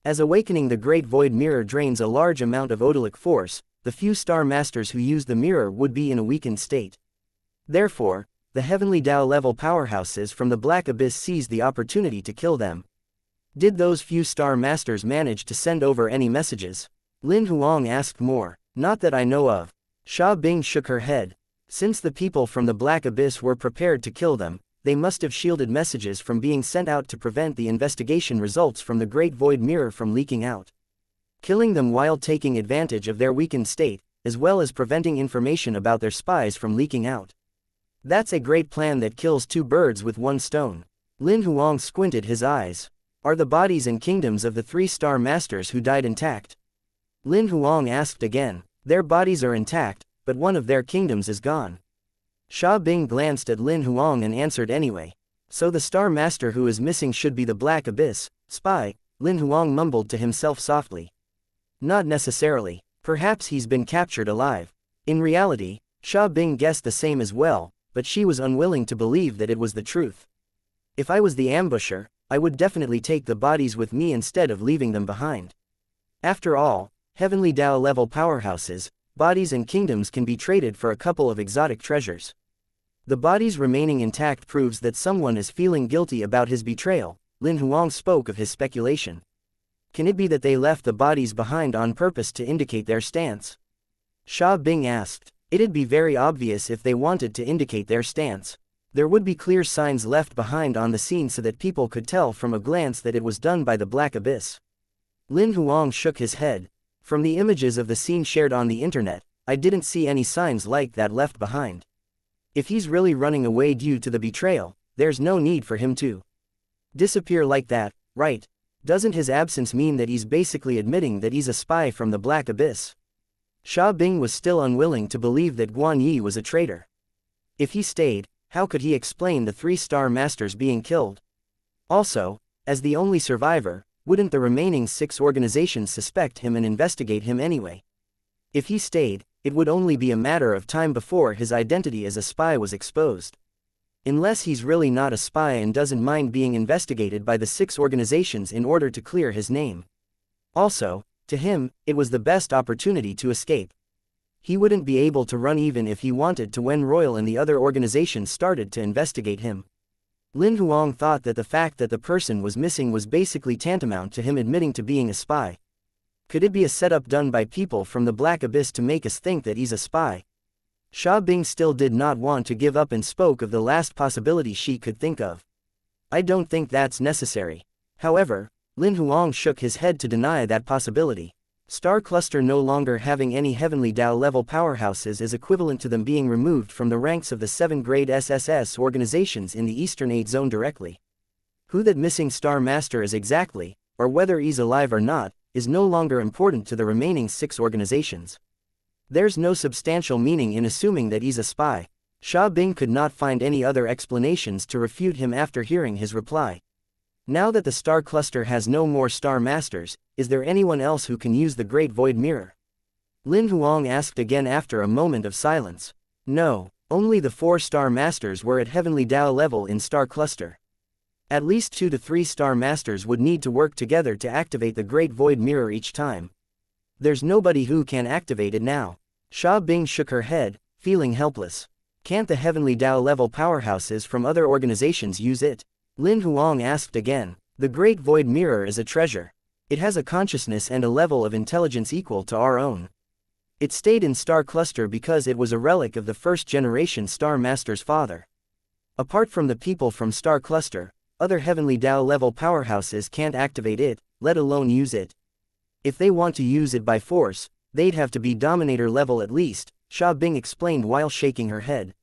As awakening the Great Void Mirror drains a large amount of odalic force, the few Star Masters who use the mirror would be in a weakened state. Therefore, the Heavenly Tao level powerhouses from the Black Abyss seized the opportunity to kill them. Did those few Star Masters manage to send over any messages? Lin Huang asked. More. Not that I know of. Sha Bing shook her head. Since the people from the Black Abyss were prepared to kill them, they must have shielded messages from being sent out to prevent the investigation results from the Great Void Mirror from leaking out. Killing them while taking advantage of their weakened state, as well as preventing information about their spies from leaking out. That's a great plan that kills two birds with one stone. Lin Huang squinted his eyes. Are the bodies and kingdoms of the 3 Star Masters who died intact? Lin Huang asked again. Their bodies are intact, but one of their kingdoms is gone. Sha Bing glanced at Lin Huang and answered anyway. So the Star Master who is missing should be the Black Abyss spy, Lin Huang mumbled to himself softly. Not necessarily. Perhaps he's been captured alive. In reality, Sha Bing guessed the same as well, but she was unwilling to believe that it was the truth. If I was the ambusher, I would definitely take the bodies with me instead of leaving them behind. After all, Heavenly Tao level powerhouses, bodies and kingdoms can be traded for a couple of exotic treasures. The bodies remaining intact proves that someone is feeling guilty about his betrayal. Lin Huang spoke of his speculation. Can it be that they left the bodies behind on purpose to indicate their stance? Sha Bing asked. It'd be very obvious if they wanted to indicate their stance. There would be clear signs left behind on the scene so that people could tell from a glance that it was done by the Black Abyss. Lin Huang shook his head. From the images of the scene shared on the internet, I didn't see any signs like that left behind. If he's really running away due to the betrayal, there's no need for him to disappear like that, right? Doesn't his absence mean that he's basically admitting that he's a spy from the Black Abyss? Sha Bing was still unwilling to believe that Guan Yi was a traitor. If he stayed, how could he explain the 3 Star Masters being killed? Also, as the only survivor, wouldn't the remaining 6 organizations suspect him and investigate him anyway? If he stayed, it would only be a matter of time before his identity as a spy was exposed. Unless he's really not a spy and doesn't mind being investigated by the 6 organizations in order to clear his name. Also, to him, it was the best opportunity to escape. He wouldn't be able to run even if he wanted to when Royal and the other organizations started to investigate him. Lin Huang thought that the fact that the person was missing was basically tantamount to him admitting to being a spy. Could it be a setup done by people from the Black Abyss to make us think that he's a spy? Sha Bing still did not want to give up and spoke of the last possibility she could think of. I don't think that's necessary. However, Lin Huang shook his head to deny that possibility. Star Cluster no longer having any Heavenly Tao level powerhouses is equivalent to them being removed from the ranks of the 7-grade SSS organizations in the Eastern 8 Zone directly. Who that missing Star Master is exactly, or whether he's alive or not, is no longer important to the remaining 6 organizations. There's no substantial meaning in assuming that he's a spy. Sha Bing could not find any other explanations to refute him after hearing his reply. Now that the Star Cluster has no more Star Masters, is there anyone else who can use the Great Void Mirror? Lin Huang asked again after a moment of silence. No, only the 4 Star Masters were at Heavenly Tao level in Star Cluster. At least 2 to 3 Star Masters would need to work together to activate the Great Void Mirror each time. There's nobody who can activate it now. Sha Bing shook her head, feeling helpless. Can't the Heavenly Tao level powerhouses from other organizations use it? Lin Huang asked again. The Great Void Mirror is a treasure. It has a consciousness and a level of intelligence equal to our own. It stayed in Star Cluster because it was a relic of the first-generation Star Master's father. Apart from the people from Star Cluster, other Heavenly Tao level powerhouses can't activate it, let alone use it. If they want to use it by force, they'd have to be Dominator level at least, Sha Bing explained while shaking her head.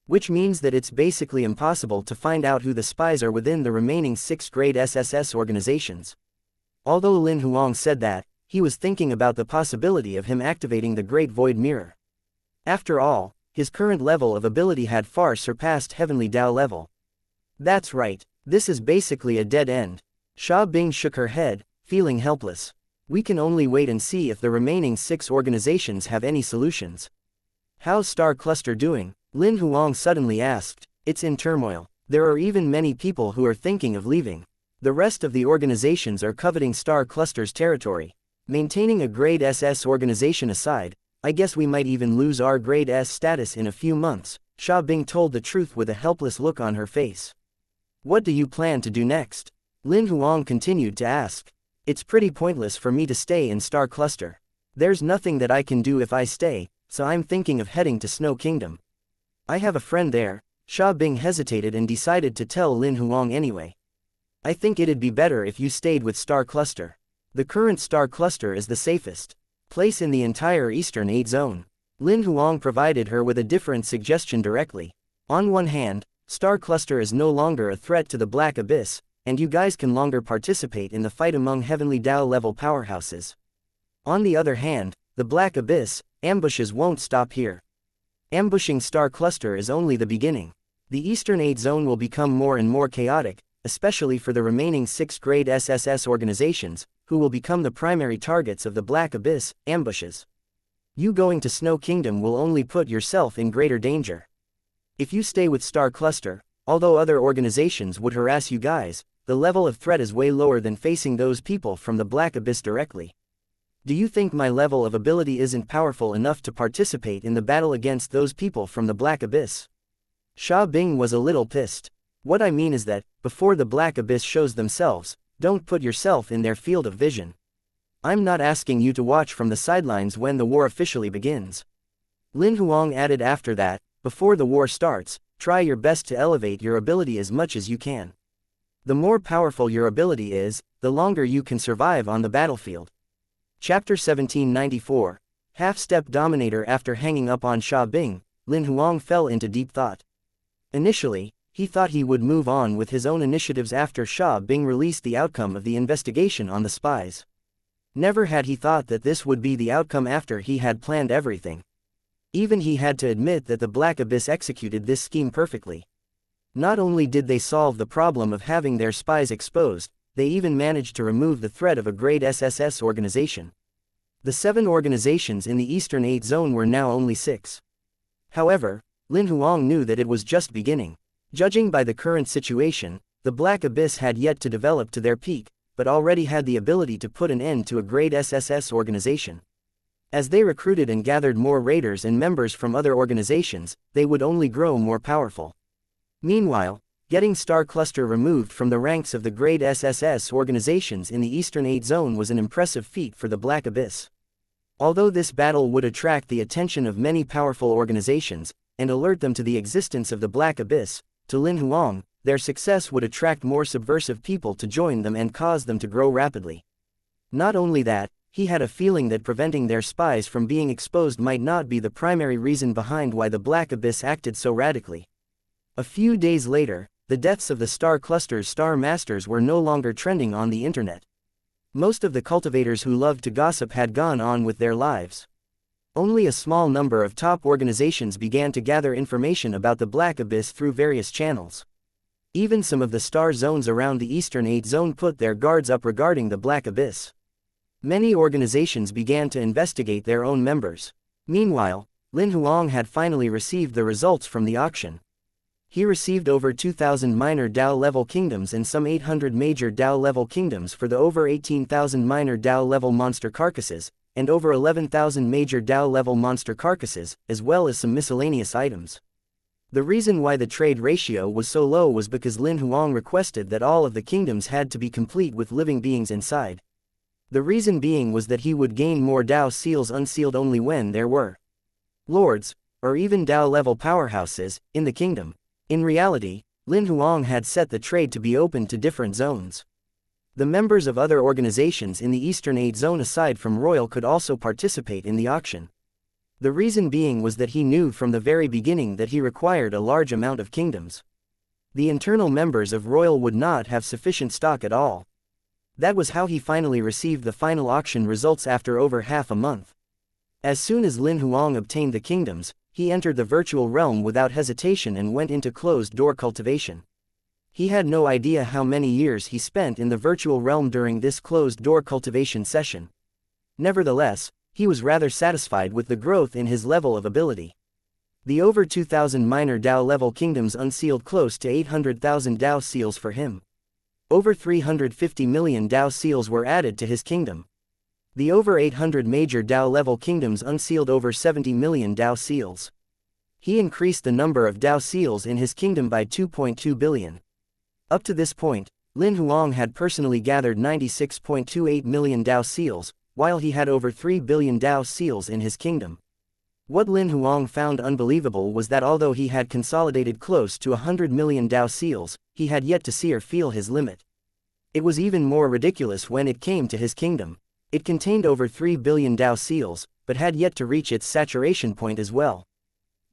Which means that it's basically impossible to find out who the spies are within the remaining 6th-grade SSS organizations. Although Lin Huang said that, he was thinking about the possibility of him activating the Great Void Mirror. After all, his current level of ability had far surpassed Heavenly Tao level. That's right, this is basically a dead end. Sha Bing shook her head, feeling helpless. We can only wait and see if the remaining 6 organizations have any solutions. How's Star Cluster doing? Lin Huang suddenly asked. It's in turmoil. There are even many people who are thinking of leaving. The rest of the organizations are coveting Star Cluster's territory. Maintaining a grade SS organization aside, I guess we might even lose our grade S status in a few months, Xia Bing told the truth with a helpless look on her face. What do you plan to do next? Lin Huang continued to ask. It's pretty pointless for me to stay in Star Cluster. There's nothing that I can do if I stay, so I'm thinking of heading to Snow Kingdom. I have a friend there. Xia Bing hesitated and decided to tell Lin Huang anyway. I think it'd be better if you stayed with Star Cluster. The current Star Cluster is the safest place in the entire Eastern 8 zone. Lin Huang provided her with a different suggestion directly. On one hand, Star Cluster is no longer a threat to the Black Abyss, and you guys can longer participate in the fight among Heavenly Dao level powerhouses. On the other hand, the Black Abyss ambushes won't stop here. Ambushing Star Cluster is only the beginning. The Eastern 8 zone will become more and more chaotic, especially for the remaining 6 grade SSS organizations, who will become the primary targets of the Black Abyss ambushes. You going to Snow Kingdom will only put yourself in greater danger. If you stay with Star Cluster, although other organizations would harass you guys, the level of threat is way lower than facing those people from the Black Abyss directly. Do you think my level of ability isn't powerful enough to participate in the battle against those people from the Black Abyss? Xia Bing was a little pissed. What I mean is that, before the Black Abyss shows themselves, don't put yourself in their field of vision. I'm not asking you to watch from the sidelines when the war officially begins. Lin Huang added after that, before the war starts, try your best to elevate your ability as much as you can. The more powerful your ability is, the longer you can survive on the battlefield. Chapter 1794, Half-Step Dominator. After hanging up on Xia Bing, Lin Huang fell into deep thought. Initially, he thought he would move on with his own initiatives after Xia Bing released the outcome of the investigation on the spies. Never had he thought that this would be the outcome after he had planned everything. Even he had to admit that the Black Abyss executed this scheme perfectly. Not only did they solve the problem of having their spies exposed, they even managed to remove the threat of a grade SSS organization. The 7 organizations in the Eastern 8 zone were now only 6. However, Lin Huang knew that it was just beginning. Judging by the current situation, the Black Abyss had yet to develop to their peak, but already had the ability to put an end to a grade SSS organization. As they recruited and gathered more raiders and members from other organizations, they would only grow more powerful. Meanwhile, getting Star Cluster removed from the ranks of the grade SSS organizations in the Eastern 8 zone was an impressive feat for the Black Abyss. Although this battle would attract the attention of many powerful organizations, and alert them to the existence of the Black Abyss, to Lin Huang, their success would attract more subversive people to join them and cause them to grow rapidly. Not only that, he had a feeling that preventing their spies from being exposed might not be the primary reason behind why the Black Abyss acted so radically. A few days later, the deaths of the Star Cluster's Star Masters were no longer trending on the internet. Most of the cultivators who loved to gossip had gone on with their lives. Only a small number of top organizations began to gather information about the Black Abyss through various channels. Even some of the star zones around the Eastern 8 zone put their guards up regarding the Black Abyss. Many organizations began to investigate their own members. Meanwhile, Lin Huang had finally received the results from the auction. He received over 2,000 minor Dao level kingdoms and some 800 major Dao level kingdoms for the over 18,000 minor Dao level monster carcasses, and over 11,000 major Dao level monster carcasses, as well as some miscellaneous items. The reason why the trade ratio was so low was because Lin Huang requested that all of the kingdoms had to be complete with living beings inside. The reason being was that he would gain more Dao seals unsealed only when there were lords, or even Dao level powerhouses, in the kingdom. In reality, Lin Huang had set the trade to be open to different zones. The members of other organizations in the Eastern 8 zone aside from Royal could also participate in the auction. The reason being was that he knew from the very beginning that he required a large amount of kingdoms. The internal members of Royal would not have sufficient stock at all. That was how he finally received the final auction results after over half a month. As soon as Lin Huang obtained the kingdoms, he entered the virtual realm without hesitation and went into closed-door cultivation. He had no idea how many years he spent in the virtual realm during this closed-door cultivation session. Nevertheless, he was rather satisfied with the growth in his level of ability. The over 2,000 minor Dao level kingdoms unsealed close to 800,000 Dao seals for him. Over 350 million Dao seals were added to his kingdom. The over 800 major Dao level kingdoms unsealed over 70 million Dao seals. He increased the number of Dao seals in his kingdom by 2.2 billion. Up to this point, Lin Huang had personally gathered 96.28 million Dao seals, while he had over 3 billion Dao seals in his kingdom. What Lin Huang found unbelievable was that although he had consolidated close to 100 million Dao seals, he had yet to see or feel his limit. It was even more ridiculous when it came to his kingdom. It contained over 3 billion Dao seals, but had yet to reach its saturation point as well.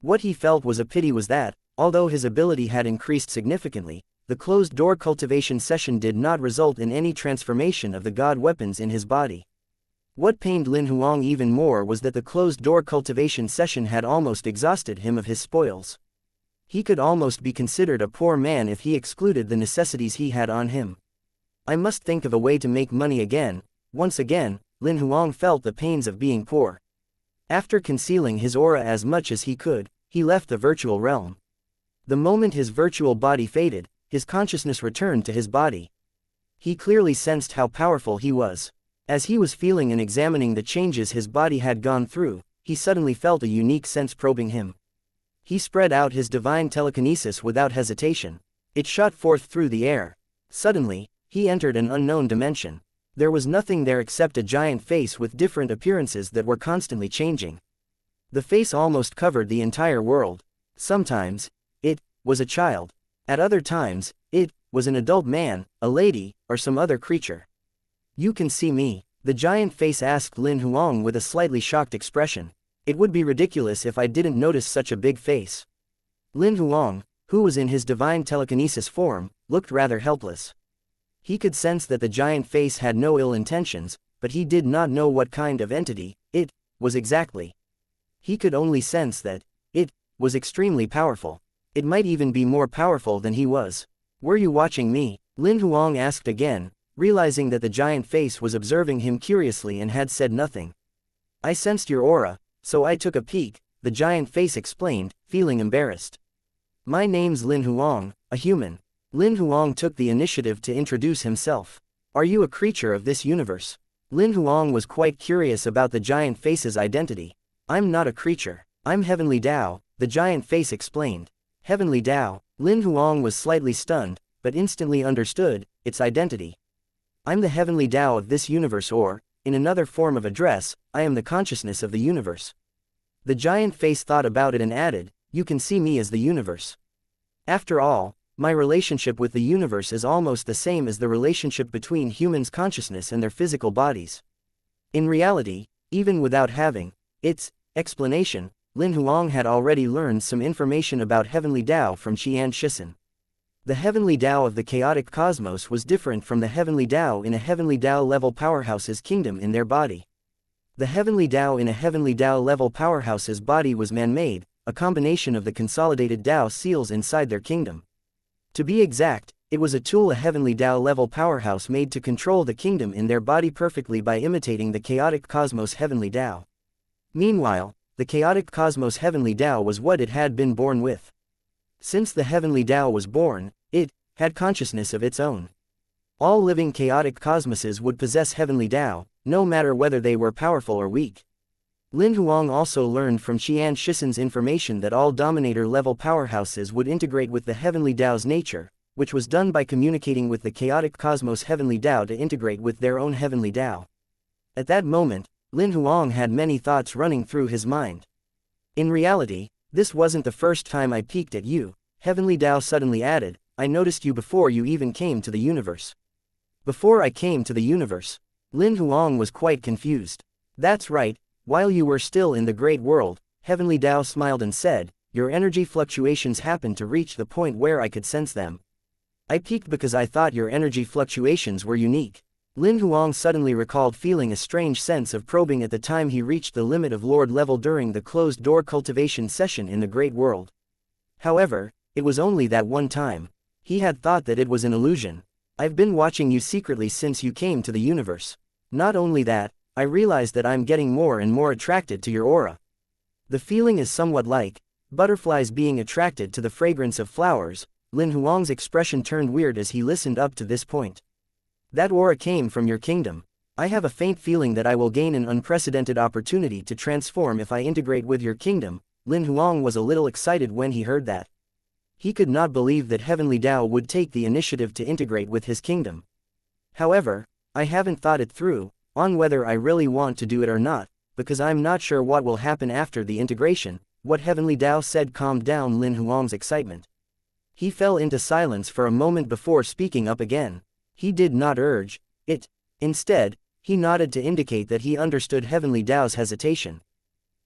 What he felt was a pity was that, although his ability had increased significantly, the closed-door cultivation session did not result in any transformation of the god weapons in his body. What pained Lin Huang even more was that the closed-door cultivation session had almost exhausted him of his spoils. He could almost be considered a poor man if he excluded the necessities he had on him. I must think of a way to make money again. Once again, Lin Huang felt the pains of being poor. After concealing his aura as much as he could, he left the virtual realm. The moment his virtual body faded, his consciousness returned to his body. He clearly sensed how powerful he was. As he was feeling and examining the changes his body had gone through, he suddenly felt a unique sense probing him. He spread out his divine telekinesis without hesitation. It shot forth through the air. Suddenly, he entered an unknown dimension. There was nothing there except a giant face with different appearances that were constantly changing. The face almost covered the entire world. Sometimes, it was a child. At other times, it was an adult man, a lady, or some other creature. "You can see me?" the giant face asked Lin Huang with a slightly shocked expression. "It would be ridiculous if I didn't notice such a big face." Lin Huang, who was in his divine telekinesis form, looked rather helpless. He could sense that the giant face had no ill intentions, but he did not know what kind of entity it was exactly. He could only sense that it was extremely powerful. It might even be more powerful than he was. "Were you watching me?" Lin Huang asked again, realizing that the giant face was observing him curiously and had said nothing. "I sensed your aura, so I took a peek," the giant face explained, feeling embarrassed. "My name's Lin Huang, a human." Lin Huang took the initiative to introduce himself. "Are you a creature of this universe?" Lin Huang was quite curious about the giant face's identity. "I'm not a creature. I'm Heavenly Dao," the giant face explained. Heavenly Dao. Lin Huang was slightly stunned, but instantly understood its identity. "I'm the Heavenly Dao of this universe, or, in another form of address, I am the consciousness of the universe." The giant face thought about it and added, "You can see me as the universe. After all, my relationship with the universe is almost the same as the relationship between humans' consciousness and their physical bodies." In reality, even without having its explanation, Lin Huang had already learned some information about Heavenly Dao from xianxia. The Heavenly Dao of the chaotic cosmos was different from the Heavenly Dao in a Heavenly Dao level powerhouse's kingdom in their body. The Heavenly Dao in a Heavenly Dao level powerhouse's body was man-made, a combination of the consolidated Dao seals inside their kingdom. To be exact, it was a tool a Heavenly Dao level powerhouse made to control the kingdom in their body perfectly by imitating the chaotic cosmos Heavenly Dao. Meanwhile, the chaotic cosmos Heavenly Dao was what it had been born with. Since the Heavenly Dao was born, it had consciousness of its own. All living chaotic cosmoses would possess Heavenly Dao, no matter whether they were powerful or weak. Lin Huang also learned from xianxia's information that all Dominator-level powerhouses would integrate with the Heavenly Dao's nature, which was done by communicating with the chaotic cosmos Heavenly Dao to integrate with their own Heavenly Dao. At that moment, Lin Huang had many thoughts running through his mind. "In reality, this wasn't the first time I peeked at you," Heavenly Dao suddenly added. "I noticed you before you even came to the universe." "Before I came to the universe?" Lin Huang was quite confused. "That's right, while you were still in the Great World," Heavenly Dao smiled and said, "your energy fluctuations happened to reach the point where I could sense them. I peeked because I thought your energy fluctuations were unique." Lin Huang suddenly recalled feeling a strange sense of probing at the time he reached the limit of Lord level during the closed-door cultivation session in the Great World. However, it was only that one time. He had thought that it was an illusion. "I've been watching you secretly since you came to the universe. Not only that, I realized that I'm getting more and more attracted to your aura. The feeling is somewhat like butterflies being attracted to the fragrance of flowers, Lin Huang's expression turned weird as he listened up to this point. That aura came from your kingdom. I have a faint feeling that I will gain an unprecedented opportunity to transform if I integrate with your kingdom. Lin Huang was a little excited when he heard that. He could not believe that Heavenly Dao would take the initiative to integrate with his kingdom. However, I haven't thought it through, on whether I really want to do it or not, because I'm not sure what will happen after the integration. What Heavenly Dao said calmed down Lin Huang's excitement. He fell into silence for a moment before speaking up again. He did not urge it. Instead, he nodded to indicate that he understood Heavenly Dao's hesitation.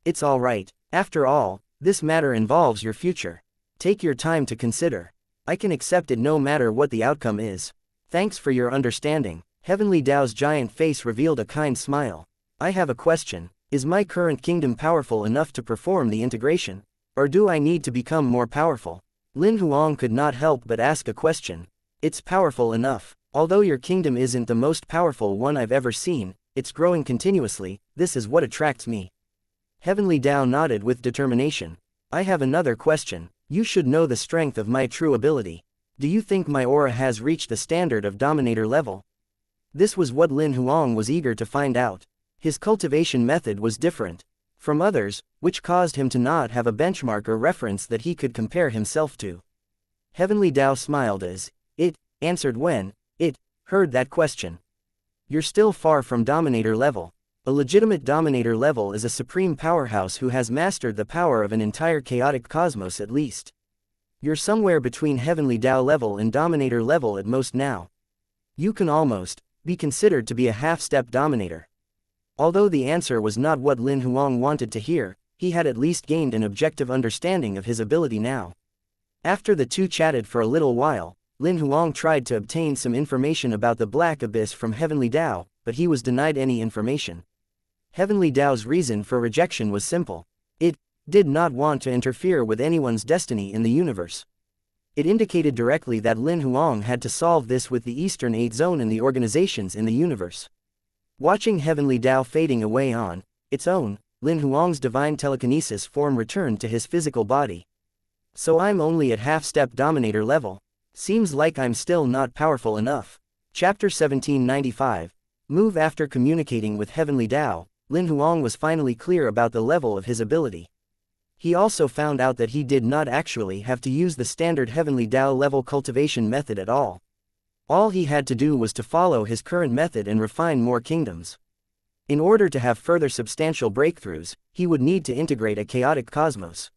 It's all right. After all, this matter involves your future. Take your time to consider. I can accept it no matter what the outcome is. Thanks for your understanding. Heavenly Dao's giant face revealed a kind smile. I have a question. Is my current kingdom powerful enough to perform the integration? Or do I need to become more powerful? Lin Huang could not help but ask a question. It's powerful enough. Although your kingdom isn't the most powerful one I've ever seen, it's growing continuously. This is what attracts me. Heavenly Dao nodded with determination. I have another question. You should know the strength of my true ability. Do you think my aura has reached the standard of dominator level? This was what Lin Huang was eager to find out. His cultivation method was different from others, which caused him to not have a benchmark or reference that he could compare himself to. Heavenly Dao smiled as it answered when it heard that question. You're still far from dominator level. A legitimate dominator level is a supreme powerhouse who has mastered the power of an entire chaotic cosmos at least. You're somewhere between Heavenly Dao level and dominator level at most now. You can almost be considered to be a half-step dominator. Although the answer was not what Lin Huang wanted to hear, he had at least gained an objective understanding of his ability now. After the two chatted for a little while, Lin Huang tried to obtain some information about the Black Abyss from Heavenly Dao, but he was denied any information. Heavenly Dao's reason for rejection was simple. It did not want to interfere with anyone's destiny in the universe. It indicated directly that Lin Huang had to solve this with the Eastern 8 Zone and the organizations in the universe. Watching Heavenly Dao fading away on its own, Lin Huang's divine telekinesis form returned to his physical body. So I'm only at half-step dominator level. Seems like I'm still not powerful enough. Chapter 1795. Move. After communicating with Heavenly Dao, Lin Huang was finally clear about the level of his ability. He also found out that he did not actually have to use the standard Heavenly Dao level cultivation method at all. All he had to do was to follow his current method and refine more kingdoms. In order to have further substantial breakthroughs, he would need to integrate a chaotic cosmos.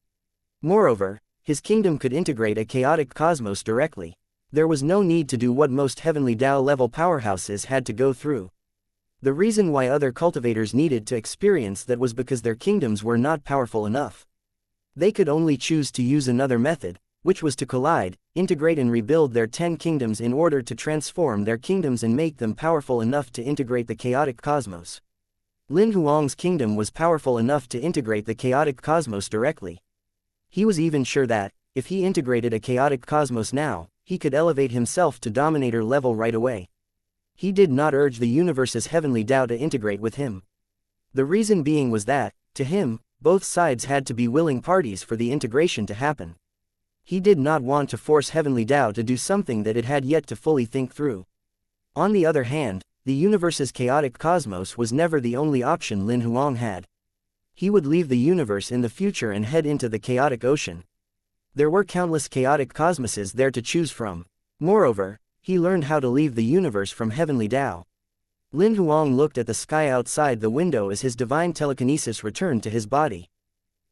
Moreover, his kingdom could integrate a chaotic cosmos directly. There was no need to do what most Heavenly Dao level powerhouses had to go through. The reason why other cultivators needed to experience that was because their kingdoms were not powerful enough. They could only choose to use another method, which was to collide, integrate and rebuild their 10 kingdoms in order to transform their kingdoms and make them powerful enough to integrate the chaotic cosmos. Lin Huang's kingdom was powerful enough to integrate the chaotic cosmos directly. He was even sure that, if he integrated a chaotic cosmos now, he could elevate himself to dominator level right away. He did not urge the universe's Heavenly Dao to integrate with him. The reason being was that, to him, both sides had to be willing parties for the integration to happen. He did not want to force Heavenly Dao to do something that it had yet to fully think through. On the other hand, the universe's chaotic cosmos was never the only option Lin Huang had. He would leave the universe in the future and head into the chaotic ocean. There were countless chaotic cosmoses there to choose from. Moreover, he learned how to leave the universe from Heavenly Dao. Lin Huang looked at the sky outside the window as his divine telekinesis returned to his body.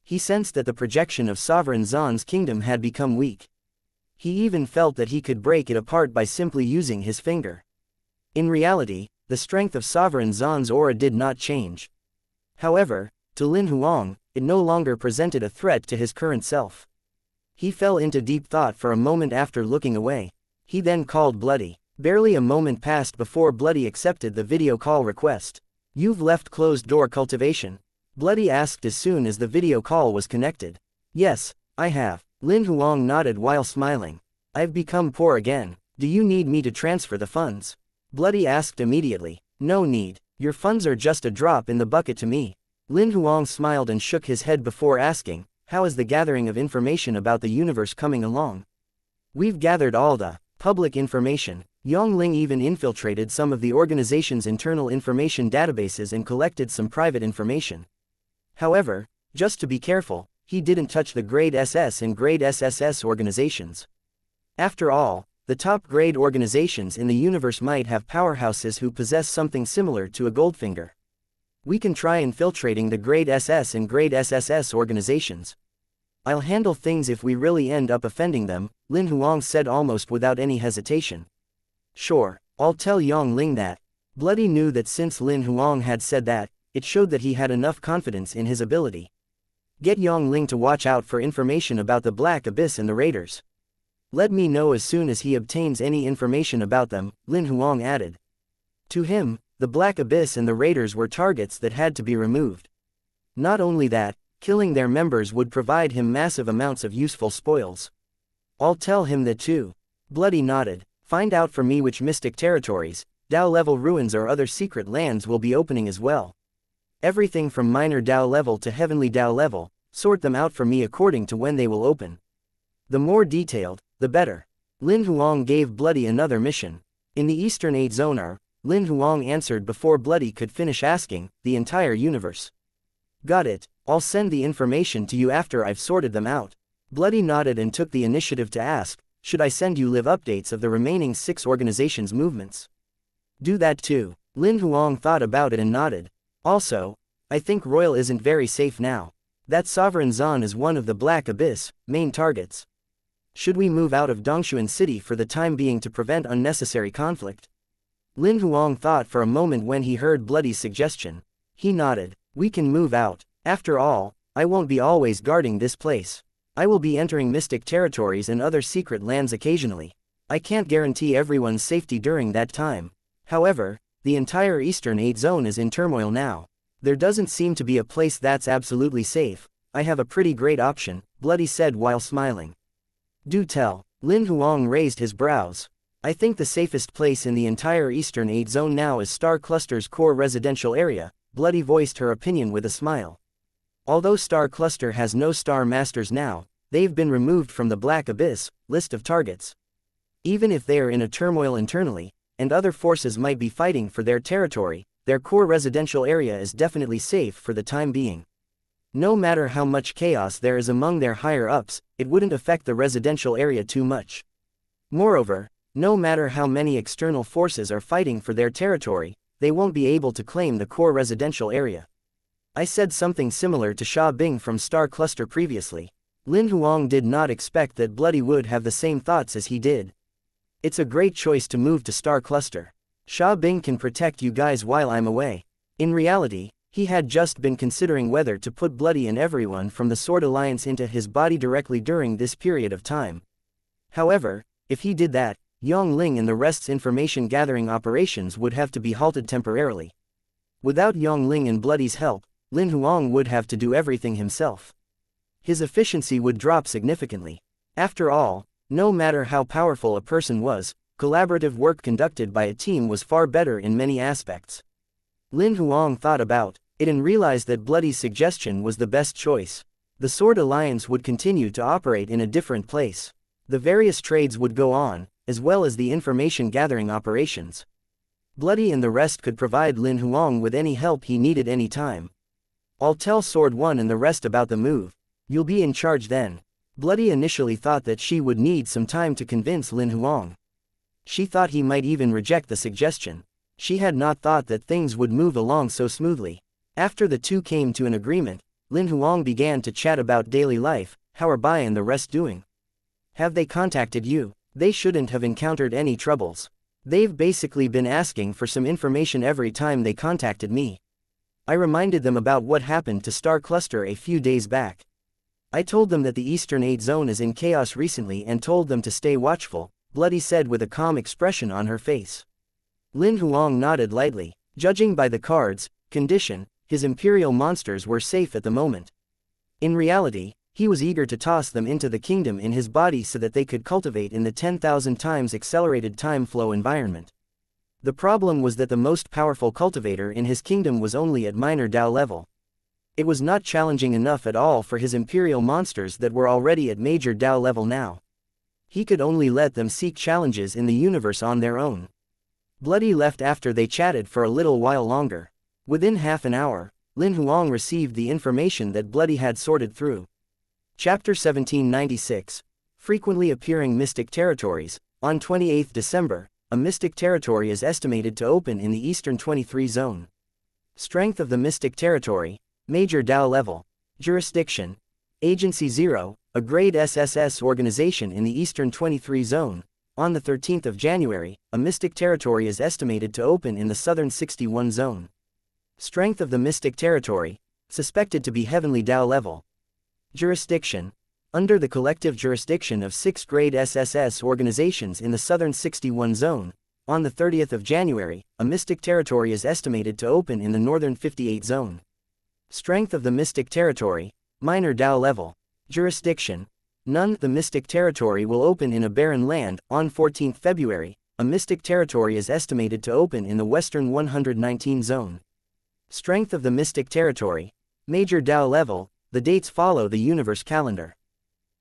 He sensed that the projection of Sovereign Zan's kingdom had become weak. He even felt that he could break it apart by simply using his finger. In reality, the strength of Sovereign Zan's aura did not change. However, to Lin Huang, it no longer presented a threat to his current self. He fell into deep thought for a moment after looking away. He then called Bloody. Barely a moment passed before Bloody accepted the video call request. You've left closed-door cultivation? Bloody asked as soon as the video call was connected. Yes, I have. Lin Huang nodded while smiling. I've become poor again. Do you need me to transfer the funds? Bloody asked immediately. No need. Your funds are just a drop in the bucket to me. Lin Huang smiled and shook his head before asking, how is the gathering of information about the universe coming along? We've gathered all the public information. Yongling even infiltrated some of the organization's internal information databases and collected some private information. However, just to be careful, he didn't touch the grade SS and grade SSS organizations. After all, the top-grade organizations in the universe might have powerhouses who possess something similar to a Goldfinger. We can try infiltrating the grade SS and grade SSS organizations. I'll handle things if we really end up offending them, Lin Huang said almost without any hesitation. Sure, I'll tell Yongling that. Bloody knew that since Lin Huang had said that, it showed that he had enough confidence in his ability. Get Yongling to watch out for information about the Black Abyss and the Raiders. Let me know as soon as he obtains any information about them, Lin Huang added. To him, the Black Abyss and the Raiders were targets that had to be removed. Not only that, killing their members would provide him massive amounts of useful spoils. I'll tell him that too. Bloody nodded. Find out for me which mystic territories, Dao-level ruins or other secret lands will be opening as well. Everything from minor Dao level to heavenly Dao level, sort them out for me according to when they will open. The more detailed, the better. Lin Huang gave Bloody another mission. In the Eastern 8 Zone, Lin Huang answered before Bloody could finish asking, the entire universe. Got it, I'll send the information to you after I've sorted them out. Bloody nodded and took the initiative to ask, should I send you live updates of the remaining 6 organizations' movements? Do that too. Lin Huang thought about it and nodded. Also, I think Royal isn't very safe now. That Sovereign Zon is one of the Black Abyss main targets. Should we move out of Dongshuan City for the time being to prevent unnecessary conflict? Lin Huang thought for a moment when he heard Bloody's suggestion. He nodded. We can move out. After all, I won't be always guarding this place. I will be entering mystic territories and other secret lands occasionally. I can't guarantee everyone's safety during that time. However, the entire Eastern 8 Zone is in turmoil now. There doesn't seem to be a place that's absolutely safe. I have a pretty great option, Bloody said while smiling. Do tell. Lin Huang raised his brows. I think the safest place in the entire Eastern 8 Zone now is Star Cluster's core residential area, Bloody voiced her opinion with a smile. Although Star Cluster has no Star Masters now, they've been removed from the Black Abyss list of targets. Even if they are in a turmoil internally, and other forces might be fighting for their territory, their core residential area is definitely safe for the time being. No matter how much chaos there is among their higher-ups, it wouldn't affect the residential area too much. Moreover, no matter how many external forces are fighting for their territory, they won't be able to claim the core residential area. I said something similar to Sha Bing from Star Cluster previously. Lin Huang did not expect that Bloody would have the same thoughts as he did. It's a great choice to move to Star Cluster. Sha Bing can protect you guys while I'm away. In reality, he had just been considering whether to put Bloody and everyone from the Sword Alliance into his body directly during this period of time. However, if he did that, Yongling and the rest's information-gathering operations would have to be halted temporarily. Without Yongling and Bloody's help, Lin Huang would have to do everything himself. His efficiency would drop significantly. After all, no matter how powerful a person was, collaborative work conducted by a team was far better in many aspects. Lin Huang thought about it and realized that Bloody's suggestion was the best choice. The Sword Alliance would continue to operate in a different place. The various trades would go on, as well as the information-gathering operations. Bloody and the rest could provide Lin Huang with any help he needed any time. I'll tell Sword One and the rest about the move. You'll be in charge then. Bloody initially thought that she would need some time to convince Lin Huang. She thought he might even reject the suggestion. She had not thought that things would move along so smoothly. After the two came to an agreement, Lin Huang began to chat about daily life. How are Bai and the rest doing? Have they contacted you? They shouldn't have encountered any troubles. They've basically been asking for some information every time they contacted me. I reminded them about what happened to Star Cluster a few days back. I told them that the Eastern 8 Zone is in chaos recently and told them to stay watchful, Bloody said with a calm expression on her face. Lin Huang nodded lightly. Judging by the card's condition, his imperial monsters were safe at the moment. In reality, he was eager to toss them into the kingdom in his body so that they could cultivate in the 10,000 times accelerated time flow environment. The problem was that the most powerful cultivator in his kingdom was only at minor Dao level. It was not challenging enough at all for his imperial monsters that were already at major Dao level now. He could only let them seek challenges in the universe on their own. Bloody left after they chatted for a little while longer. Within half an hour, Lin Huang received the information that Bloody had sorted through. Chapter 1796. Frequently appearing mystic territories. On 28 December, a mystic territory is estimated to open in the Eastern 23 Zone. Strength of the mystic territory, Major Dao level. Jurisdiction, Agency 0, a grade SSS organization in the Eastern 23 Zone. On the 13th of January, a mystic territory is estimated to open in the Southern 61 Zone. Strength of the mystic territory, suspected to be Heavenly Dao level. Jurisdiction, under the collective jurisdiction of 6 grade SSS organizations in the Southern 61 Zone. On the 30th of January, a mystic territory is estimated to open in the Northern 58 Zone. Strength of the mystic territory, Minor Dao level. Jurisdiction, none. The mystic territory will open in a barren land. On 14th February, a mystic territory is estimated to open in the Western 119 Zone. Strength of the mystic territory, Major Dao level. The dates follow the universe calendar.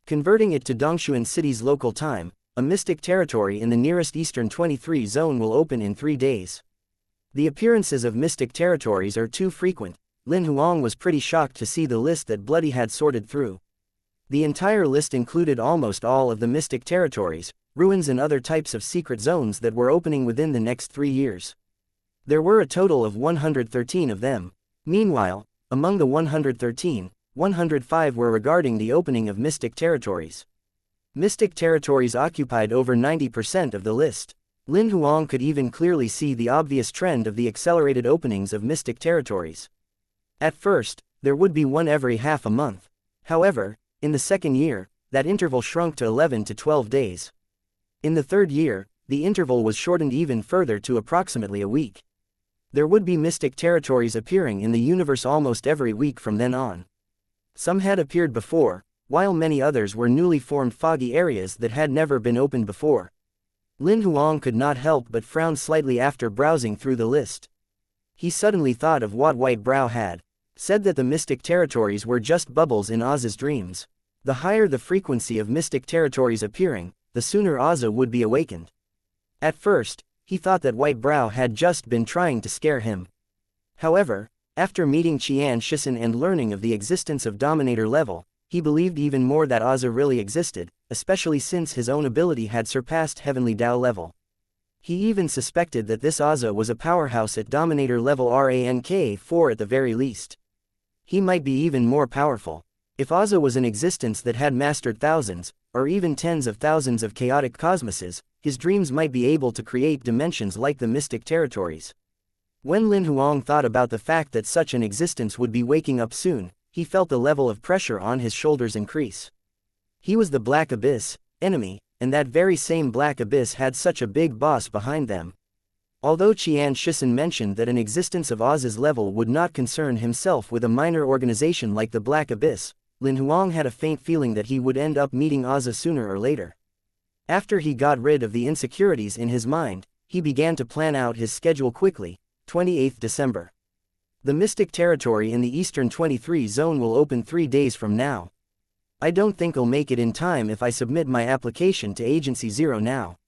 Converting it to Dongshuan City's local time, a mystic territory in the nearest Eastern 23 Zone will open in 3 days. The appearances of mystic territories are too frequent. Lin Huang was pretty shocked to see the list that Bloody had sorted through. The entire list included almost all of the mystic territories, ruins and other types of secret zones that were opening within the next 3 years. There were a total of 113 of them. Meanwhile, among the 113, 105 were regarding the opening of mystic territories. Mystic territories occupied over 90% of the list. Lin Huang could even clearly see the obvious trend of the accelerated openings of mystic territories. At first, there would be one every half a month. However, in the second year, that interval shrunk to 11 to 12 days. In the third year, the interval was shortened even further to approximately a week. There would be mystic territories appearing in the universe almost every week from then on. Some had appeared before, while many others were newly formed foggy areas that had never been opened before. Lin Huang could not help but frown slightly after browsing through the list. He suddenly thought of what White Brow had said, that the mystic territories were just bubbles in Oz's dreams. The higher the frequency of mystic territories appearing, the sooner Oz would be awakened. At first, he thought that White Brow had just been trying to scare him. However, after meeting Xianxia and learning of the existence of Dominator level, he believed even more that Oz really existed, especially since his own ability had surpassed Heavenly Dao level. He even suspected that this Oz was a powerhouse at Dominator level rank 4 at the very least. He might be even more powerful. If Oz was an existence that had mastered thousands, or even tens of thousands of chaotic cosmoses, his dreams might be able to create dimensions like the mystic territories. When Lin Huang thought about the fact that such an existence would be waking up soon, he felt the level of pressure on his shoulders increase. He was the Black Abyss enemy, and that very same Black Abyss had such a big boss behind them. Although Xianxia mentioned that an existence of Oz's level would not concern himself with a minor organization like the Black Abyss, Lin Huang had a faint feeling that he would end up meeting Oz sooner or later. After he got rid of the insecurities in his mind, he began to plan out his schedule quickly. 28th December. The mystic territory in the Eastern 23 Zone will open 3 days from now. I don't think I'll make it in time if I submit my application to Agency 0 now.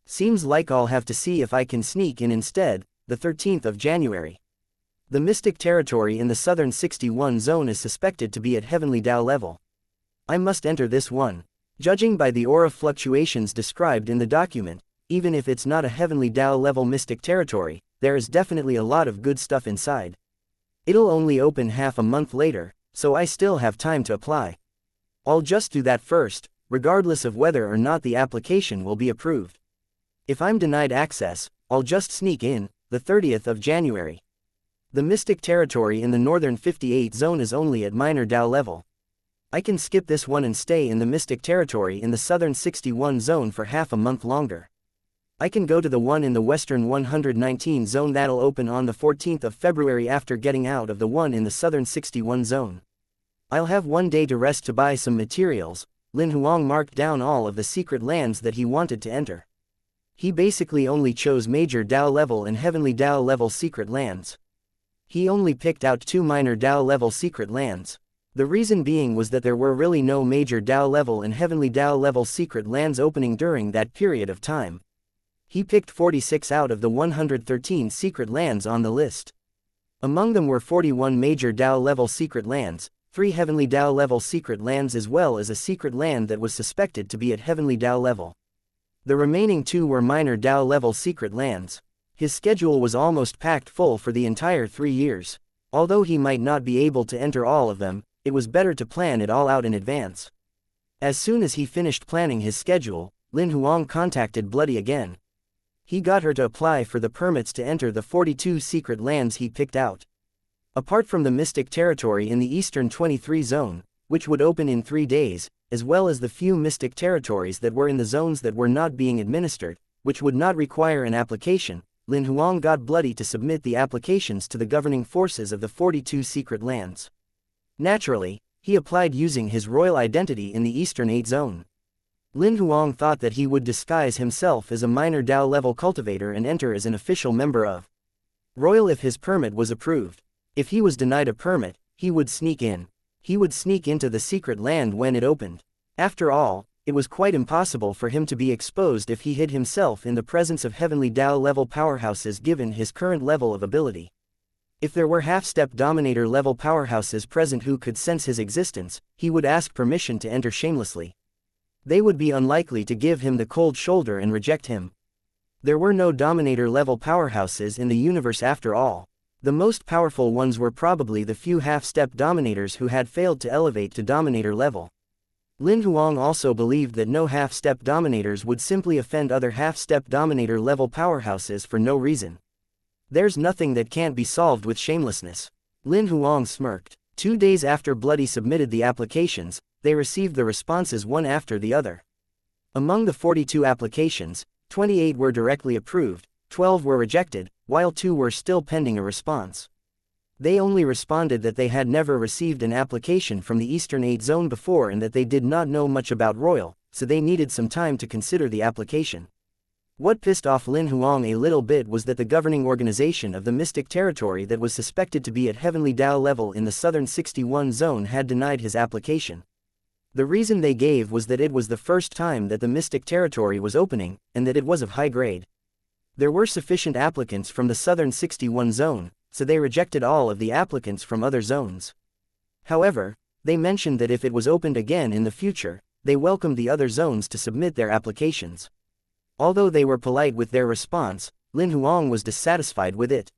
Seems like I'll have to see if I can sneak in instead. The 13th of January. The mystic territory in the Southern 61 Zone is suspected to be at Heavenly Dao level. I must enter this one. Judging by the aura fluctuations described in the document, even if it's not a Heavenly Dao level mystic territory, there is definitely a lot of good stuff inside. It'll only open half a month later, so I still have time to apply. I'll just do that first, regardless of whether or not the application will be approved. If I'm denied access, I'll just sneak in. The 30th of January. The mystic territory in the Northern 58 Zone is only at Minor Dao level. I can skip this one and stay in the mystic territory in the Southern 61 Zone for half a month longer. I can go to the one in the Western 119 Zone that'll open on the 14th of February after getting out of the one in the Southern 61 Zone. I'll have 1 day to rest to buy some materials. Lin Huang marked down all of the secret lands that he wanted to enter. He basically only chose Major Dao level and Heavenly Dao level secret lands. He only picked out 2 Minor Dao level secret lands. The reason being was that there were really no major Dao level and Heavenly Dao level secret lands opening during that period of time. He picked 46 out of the 113 secret lands on the list. Among them were 41 major Dao level secret lands, 3 Heavenly Dao level secret lands as well as a secret land that was suspected to be at Heavenly Dao level. The remaining 2 were minor Dao level secret lands. His schedule was almost packed full for the entire 3 years. Although he might not be able to enter all of them, it was better to plan it all out in advance. As soon as he finished planning his schedule, Lin Huang contacted Bloody again. He got her to apply for the permits to enter the 42 secret lands he picked out. Apart from the Mystic Territory in the Eastern 23 Zone, which would open in 3 days, as well as the few Mystic Territories that were in the zones that were not being administered, which would not require an application, Lin Huang got Bloody to submit the applications to the governing forces of the 42 secret lands. Naturally, he applied using his royal identity in the Eastern 8 Zone. Lin Huang thought that he would disguise himself as a minor Dao level cultivator and enter as an official member of Royal if his permit was approved. If he was denied a permit, he would sneak in. He would sneak into the secret land when it opened. After all, it was quite impossible for him to be exposed if he hid himself in the presence of Heavenly Dao level powerhouses given his current level of ability. If there were half-step dominator level powerhouses present who could sense his existence, he would ask permission to enter shamelessly. They would be unlikely to give him the cold shoulder and reject him. There were no dominator level powerhouses in the universe after all. The most powerful ones were probably the few half-step dominators who had failed to elevate to dominator level. Lin Huang also believed that no half-step dominators would simply offend other half-step dominator level powerhouses for no reason. There's nothing that can't be solved with shamelessness. Lin Huang smirked. 2 days after Bloody submitted the applications, they received the responses one after the other. Among the 42 applications, 28 were directly approved, 12 were rejected, while 2 were still pending a response. They only responded that they had never received an application from the Eastern 8 Zone before and that they did not know much about Royal, so they needed some time to consider the application. What pissed off Lin Huang a little bit was that the governing organization of the Mystic Territory that was suspected to be at Heavenly Dao level in the Southern 61 Zone had denied his application. The reason they gave was that it was the first time that the Mystic Territory was opening, and that it was of high grade. There were sufficient applicants from the Southern 61 Zone, so they rejected all of the applicants from other zones. However, they mentioned that if it was opened again in the future, they welcomed the other zones to submit their applications. Although they were polite with their response, Lin Huang was dissatisfied with it.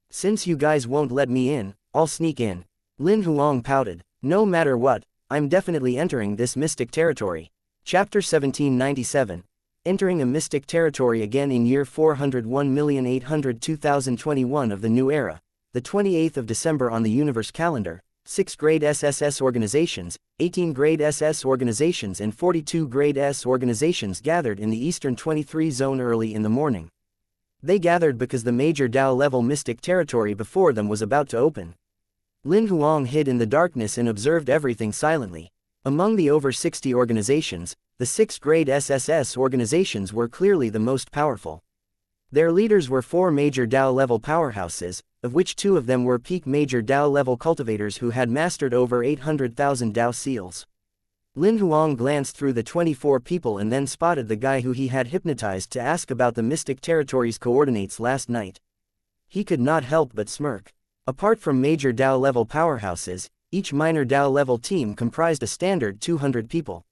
"Since you guys won't let me in, I'll sneak in." Lin Huang pouted. "No matter what, I'm definitely entering this Mystic Territory." Chapter 1797. Entering a Mystic Territory again in year 401,802,021 of the new era, the 28th of December on the universe calendar. 6 grade SSS organizations, 18 grade SS organizations and 42 grade S organizations gathered in the Eastern 23 Zone early in the morning. They gathered because the major Dao level Mystic Territory before them was about to open. Lin Huang hid in the darkness and observed everything silently. Among the over 60 organizations, the 6 grade SSS organizations were clearly the most powerful. Their leaders were 4 major Dao level powerhouses, of which 2 of them were peak major Dao level cultivators who had mastered over 800,000 Dao seals. Lin Huang glanced through the 24 people and then spotted the guy who he had hypnotized to ask about the Mystic Territory's coordinates last night. He could not help but smirk. Apart from major Dao level powerhouses, each minor Dao level team comprised a standard 200 people.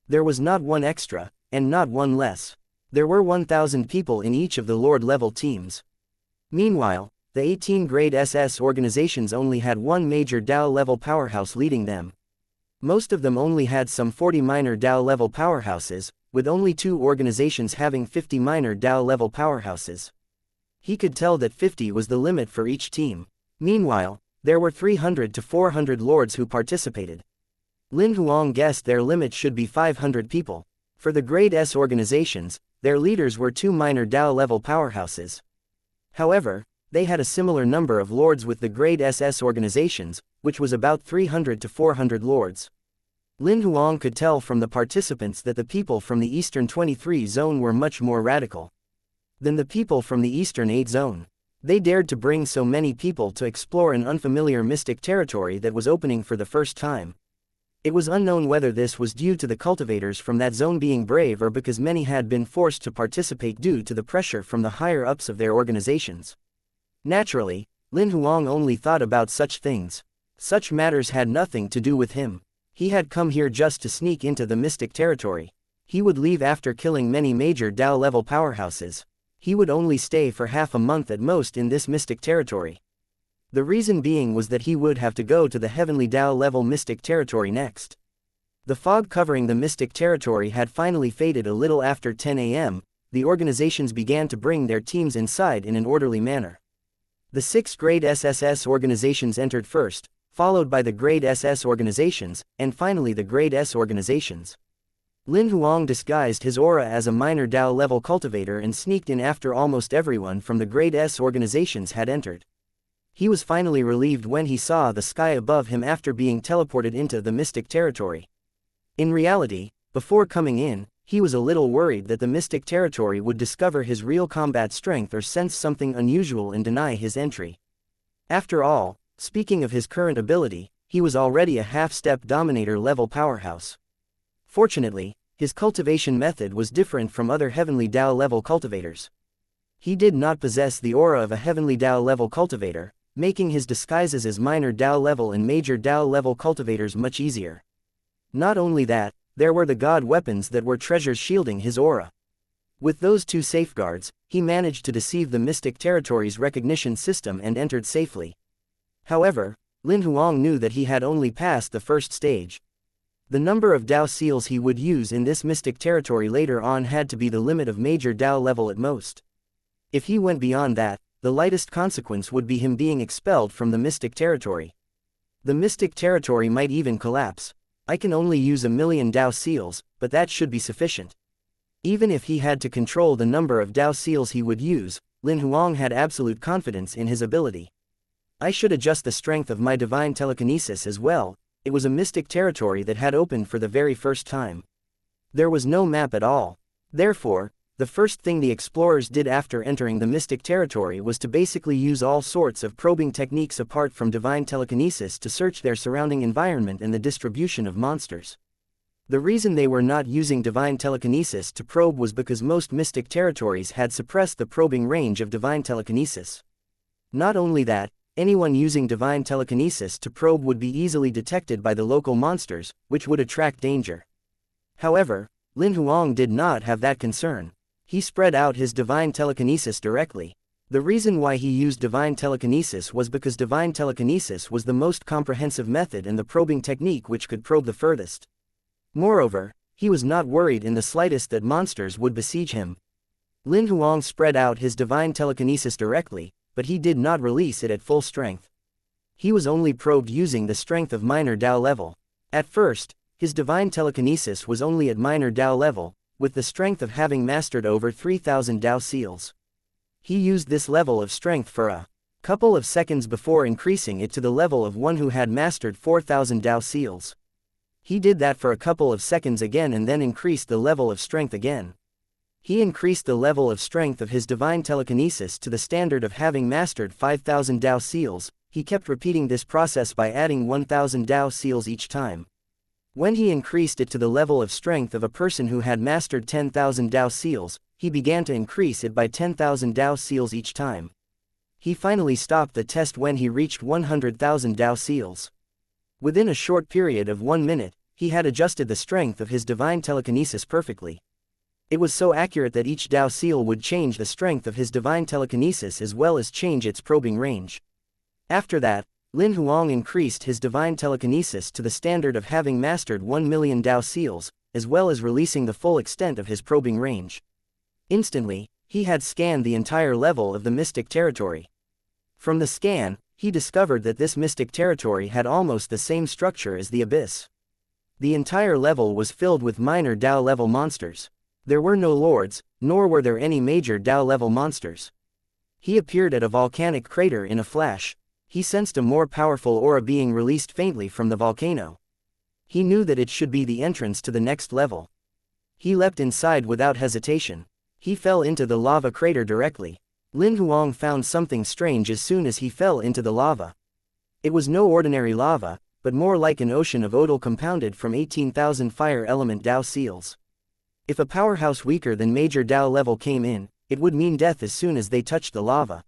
There was not one extra, and not one less. There were 1,000 people in each of the Lord level teams. Meanwhile, the 18 grade SS organizations only had one major Dao level powerhouse leading them. Most of them only had some 40 minor Dao level powerhouses, with only 2 organizations having 50 minor Dao level powerhouses. He could tell that 50 was the limit for each team. Meanwhile, there were 300 to 400 lords who participated. Lin Huang guessed their limit should be 500 people. For the grade S organizations, their leaders were 2 minor Dao level powerhouses. However, they had a similar number of lords with the grade SS organizations, which was about 300 to 400 lords. Lin Huang could tell from the participants that the people from the Eastern 23 Zone were much more radical than the people from the Eastern 8 Zone. They dared to bring so many people to explore an unfamiliar mystic territory that was opening for the first time. It was unknown whether this was due to the cultivators from that zone being brave or because many had been forced to participate due to the pressure from the higher-ups of their organizations. Naturally, Lin Huang only thought about such things. Such matters had nothing to do with him. He had come here just to sneak into the mystic territory. He would leave after killing many major Dao-level powerhouses. He would only stay for half a month at most in this mystic territory. The reason being was that he would have to go to the heavenly Dao-level mystic territory next. The fog covering the mystic territory had finally faded a little after 10 a.m., the organizations began to bring their teams inside in an orderly manner. The 6 grade SSS organizations entered first, followed by the grade SS organizations, and finally the grade S organizations. Lin Huang disguised his aura as a minor Dao-level cultivator and sneaked in after almost everyone from the grade S organizations had entered. He was finally relieved when he saw the sky above him after being teleported into the mystic territory. In reality, before coming in, he was a little worried that the mystic territory would discover his real combat strength or sense something unusual and deny his entry. After all, speaking of his current ability, he was already a half-step dominator level powerhouse. Fortunately, his cultivation method was different from other heavenly Dao level cultivators. He did not possess the aura of a heavenly Dao level cultivator, making his disguises as minor Dao level and major Dao level cultivators much easier. Not only that, there were the god weapons that were treasures shielding his aura. With those 2 safeguards, he managed to deceive the mystic territory's recognition system and entered safely. However, Lin Huang knew that he had only passed the first stage. The number of Dao seals he would use in this mystic territory later on had to be the limit of major Dao level at most. If he went beyond that, the lightest consequence would be him being expelled from the mystic territory. The mystic territory might even collapse. I can only use 1,000,000 Dao seals, but that should be sufficient. Even if he had to control the number of Dao seals he would use, Lin Huang had absolute confidence in his ability. I should adjust the strength of my divine telekinesis as well. It was a mystic territory that had opened for the very first time. There was no map at all. Therefore, the first thing the explorers did after entering the mystic territory was to basically use all sorts of probing techniques apart from divine telekinesis to search their surrounding environment and the distribution of monsters. The reason they were not using divine telekinesis to probe was because most mystic territories had suppressed the probing range of divine telekinesis. Not only that, anyone using divine telekinesis to probe would be easily detected by the local monsters, which would attract danger. However, Lin Huang did not have that concern. He spread out his divine telekinesis directly. The reason why he used divine telekinesis was because divine telekinesis was the most comprehensive method and the probing technique which could probe the furthest. Moreover, he was not worried in the slightest that monsters would besiege him. Lin Huang spread out his divine telekinesis directly, but he did not release it at full strength. He was only probed using the strength of minor Dao level. At first, his divine telekinesis was only at minor Dao level, with the strength of having mastered over 3,000 Dao seals. He used this level of strength for a couple of seconds before increasing it to the level of one who had mastered 4,000 Dao seals. He did that for a couple of seconds again and then increased the level of strength again. He increased the level of strength of his divine telekinesis to the standard of having mastered 5,000 Dao seals. He kept repeating this process by adding 1,000 Dao seals each time. When he increased it to the level of strength of a person who had mastered 10,000 Dao seals, he began to increase it by 10,000 Dao seals each time. He finally stopped the test when he reached 100,000 Dao seals. Within a short period of 1 minute, he had adjusted the strength of his divine telekinesis perfectly. It was so accurate that each Dao seal would change the strength of his divine telekinesis as well as change its probing range. After that, Lin Huang increased his divine telekinesis to the standard of having mastered 1,000,000 Dao seals, as well as releasing the full extent of his probing range. Instantly, he had scanned the entire level of the mystic territory. From the scan, he discovered that this mystic territory had almost the same structure as the abyss. The entire level was filled with minor Dao level monsters. There were no lords, nor were there any major Dao level monsters. He appeared at a volcanic crater in a flash. He sensed a more powerful aura being released faintly from the volcano. He knew that it should be the entrance to the next level. He leapt inside without hesitation. He fell into the lava crater directly. Lin Huang found something strange as soon as he fell into the lava. It was no ordinary lava, but more like an ocean of odal compounded from 18,000 fire element Dao seals. If a powerhouse weaker than major Dao level came in, it would mean death as soon as they touched the lava.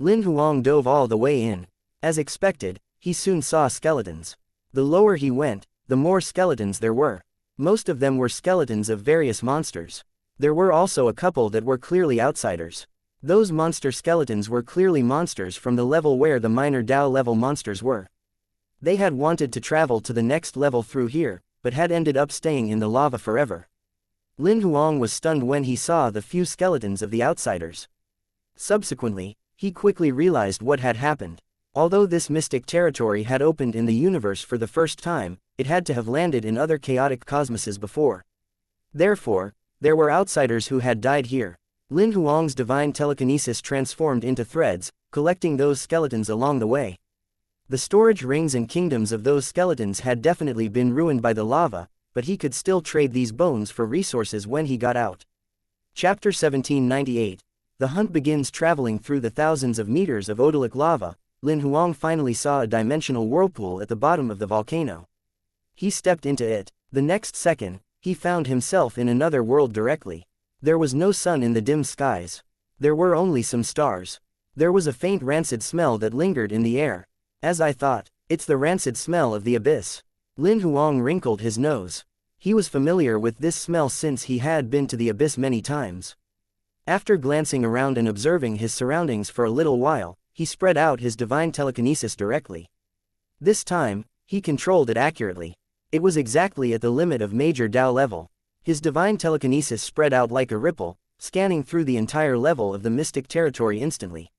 Lin Huang dove all the way in. As expected, he soon saw skeletons. The lower he went, the more skeletons there were. Most of them were skeletons of various monsters. There were also a couple that were clearly outsiders. Those monster skeletons were clearly monsters from the level where the minor Dao level monsters were. They had wanted to travel to the next level through here, but had ended up staying in the lava forever. Lin Huang was stunned when he saw the few skeletons of the outsiders. Subsequently, he quickly realized what had happened. Although this mystic territory had opened in the universe for the first time, it had to have landed in other chaotic cosmoses before. Therefore, there were outsiders who had died here. Lin Huang's divine telekinesis transformed into threads, collecting those skeletons along the way. The storage rings and kingdoms of those skeletons had definitely been ruined by the lava, but he could still trade these bones for resources when he got out. Chapter 1798. The hunt begins. Traveling through the thousands of meters of odalic lava, Lin Huang finally saw a dimensional whirlpool at the bottom of the volcano. He stepped into it. The next second, he found himself in another world directly. There was no sun in the dim skies. There were only some stars. There was a faint rancid smell that lingered in the air. As I thought, it's the rancid smell of the abyss. Lin Huang wrinkled his nose. He was familiar with this smell since he had been to the abyss many times. After glancing around and observing his surroundings for a little while, he spread out his divine telekinesis directly. This time, he controlled it accurately. It was exactly at the limit of major Dao level. His divine telekinesis spread out like a ripple, scanning through the entire level of the mystic territory instantly.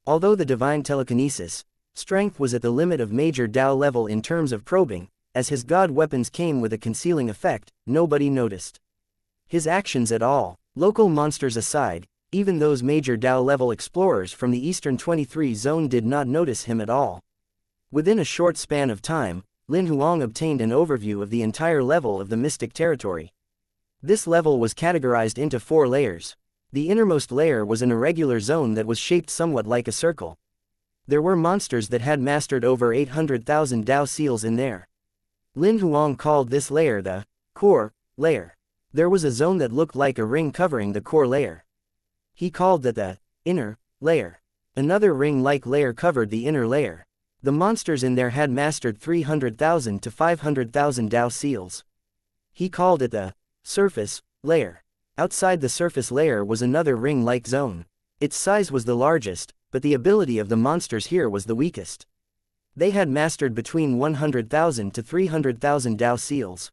Although the divine telekinesis strength was at the limit of major Dao level in terms of probing, as his god weapons came with a concealing effect, nobody noticed his actions at all. Local monsters aside, even those major Dao level explorers from the Eastern 23 zone did not notice him at all. Within a short span of time, Lin Huang obtained an overview of the entire level of the mystic territory. This level was categorized into 4 layers. The innermost layer was an irregular zone that was shaped somewhat like a circle. There were monsters that had mastered over 800,000 Dao seals in there. Lin Huang called this layer the core layer. There was a zone that looked like a ring covering the core layer. He called that the inner layer. Another ring-like layer covered the inner layer. The monsters in there had mastered 300,000 to 500,000 Dao seals. He called it the surface layer. Outside the surface layer was another ring-like zone. Its size was the largest, but the ability of the monsters here was the weakest. They had mastered between 100,000 to 300,000 Dao seals.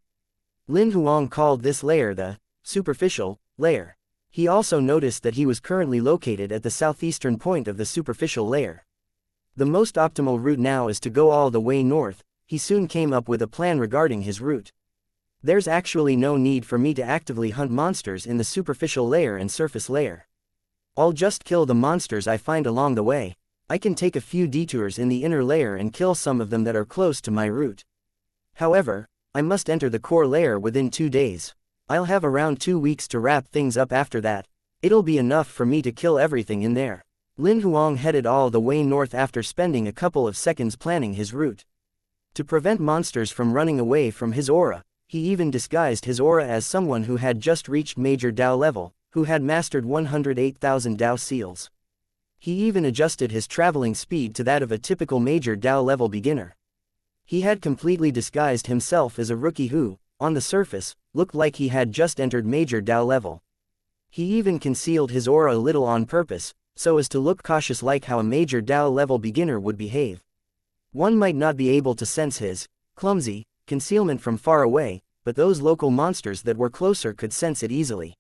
Lin Huang called this layer the superficial layer. He also noticed that he was currently located at the southeastern point of the superficial layer. The most optimal route now is to go all the way north. He soon came up with a plan regarding his route. There's actually no need for me to actively hunt monsters in the superficial layer and surface layer. I'll just kill the monsters I find along the way. I can take a few detours in the inner layer and kill some of them that are close to my route. However, I must enter the core layer within 2 days. I'll have around 2 weeks to wrap things up after that. It'll be enough for me to kill everything in there. Lin Huang headed all the way north after spending a couple of seconds planning his route. To prevent monsters from running away from his aura, he even disguised his aura as someone who had just reached major Dao level, who had mastered 108,000 Dao seals. He even adjusted his traveling speed to that of a typical major Dao level beginner. He had completely disguised himself as a rookie who, on the surface, looked like he had just entered major Dao level. He even concealed his aura a little on purpose, so as to look cautious like how a major Dao level beginner would behave. One might not be able to sense his clumsy concealment from far away, but those local monsters that were closer could sense it easily.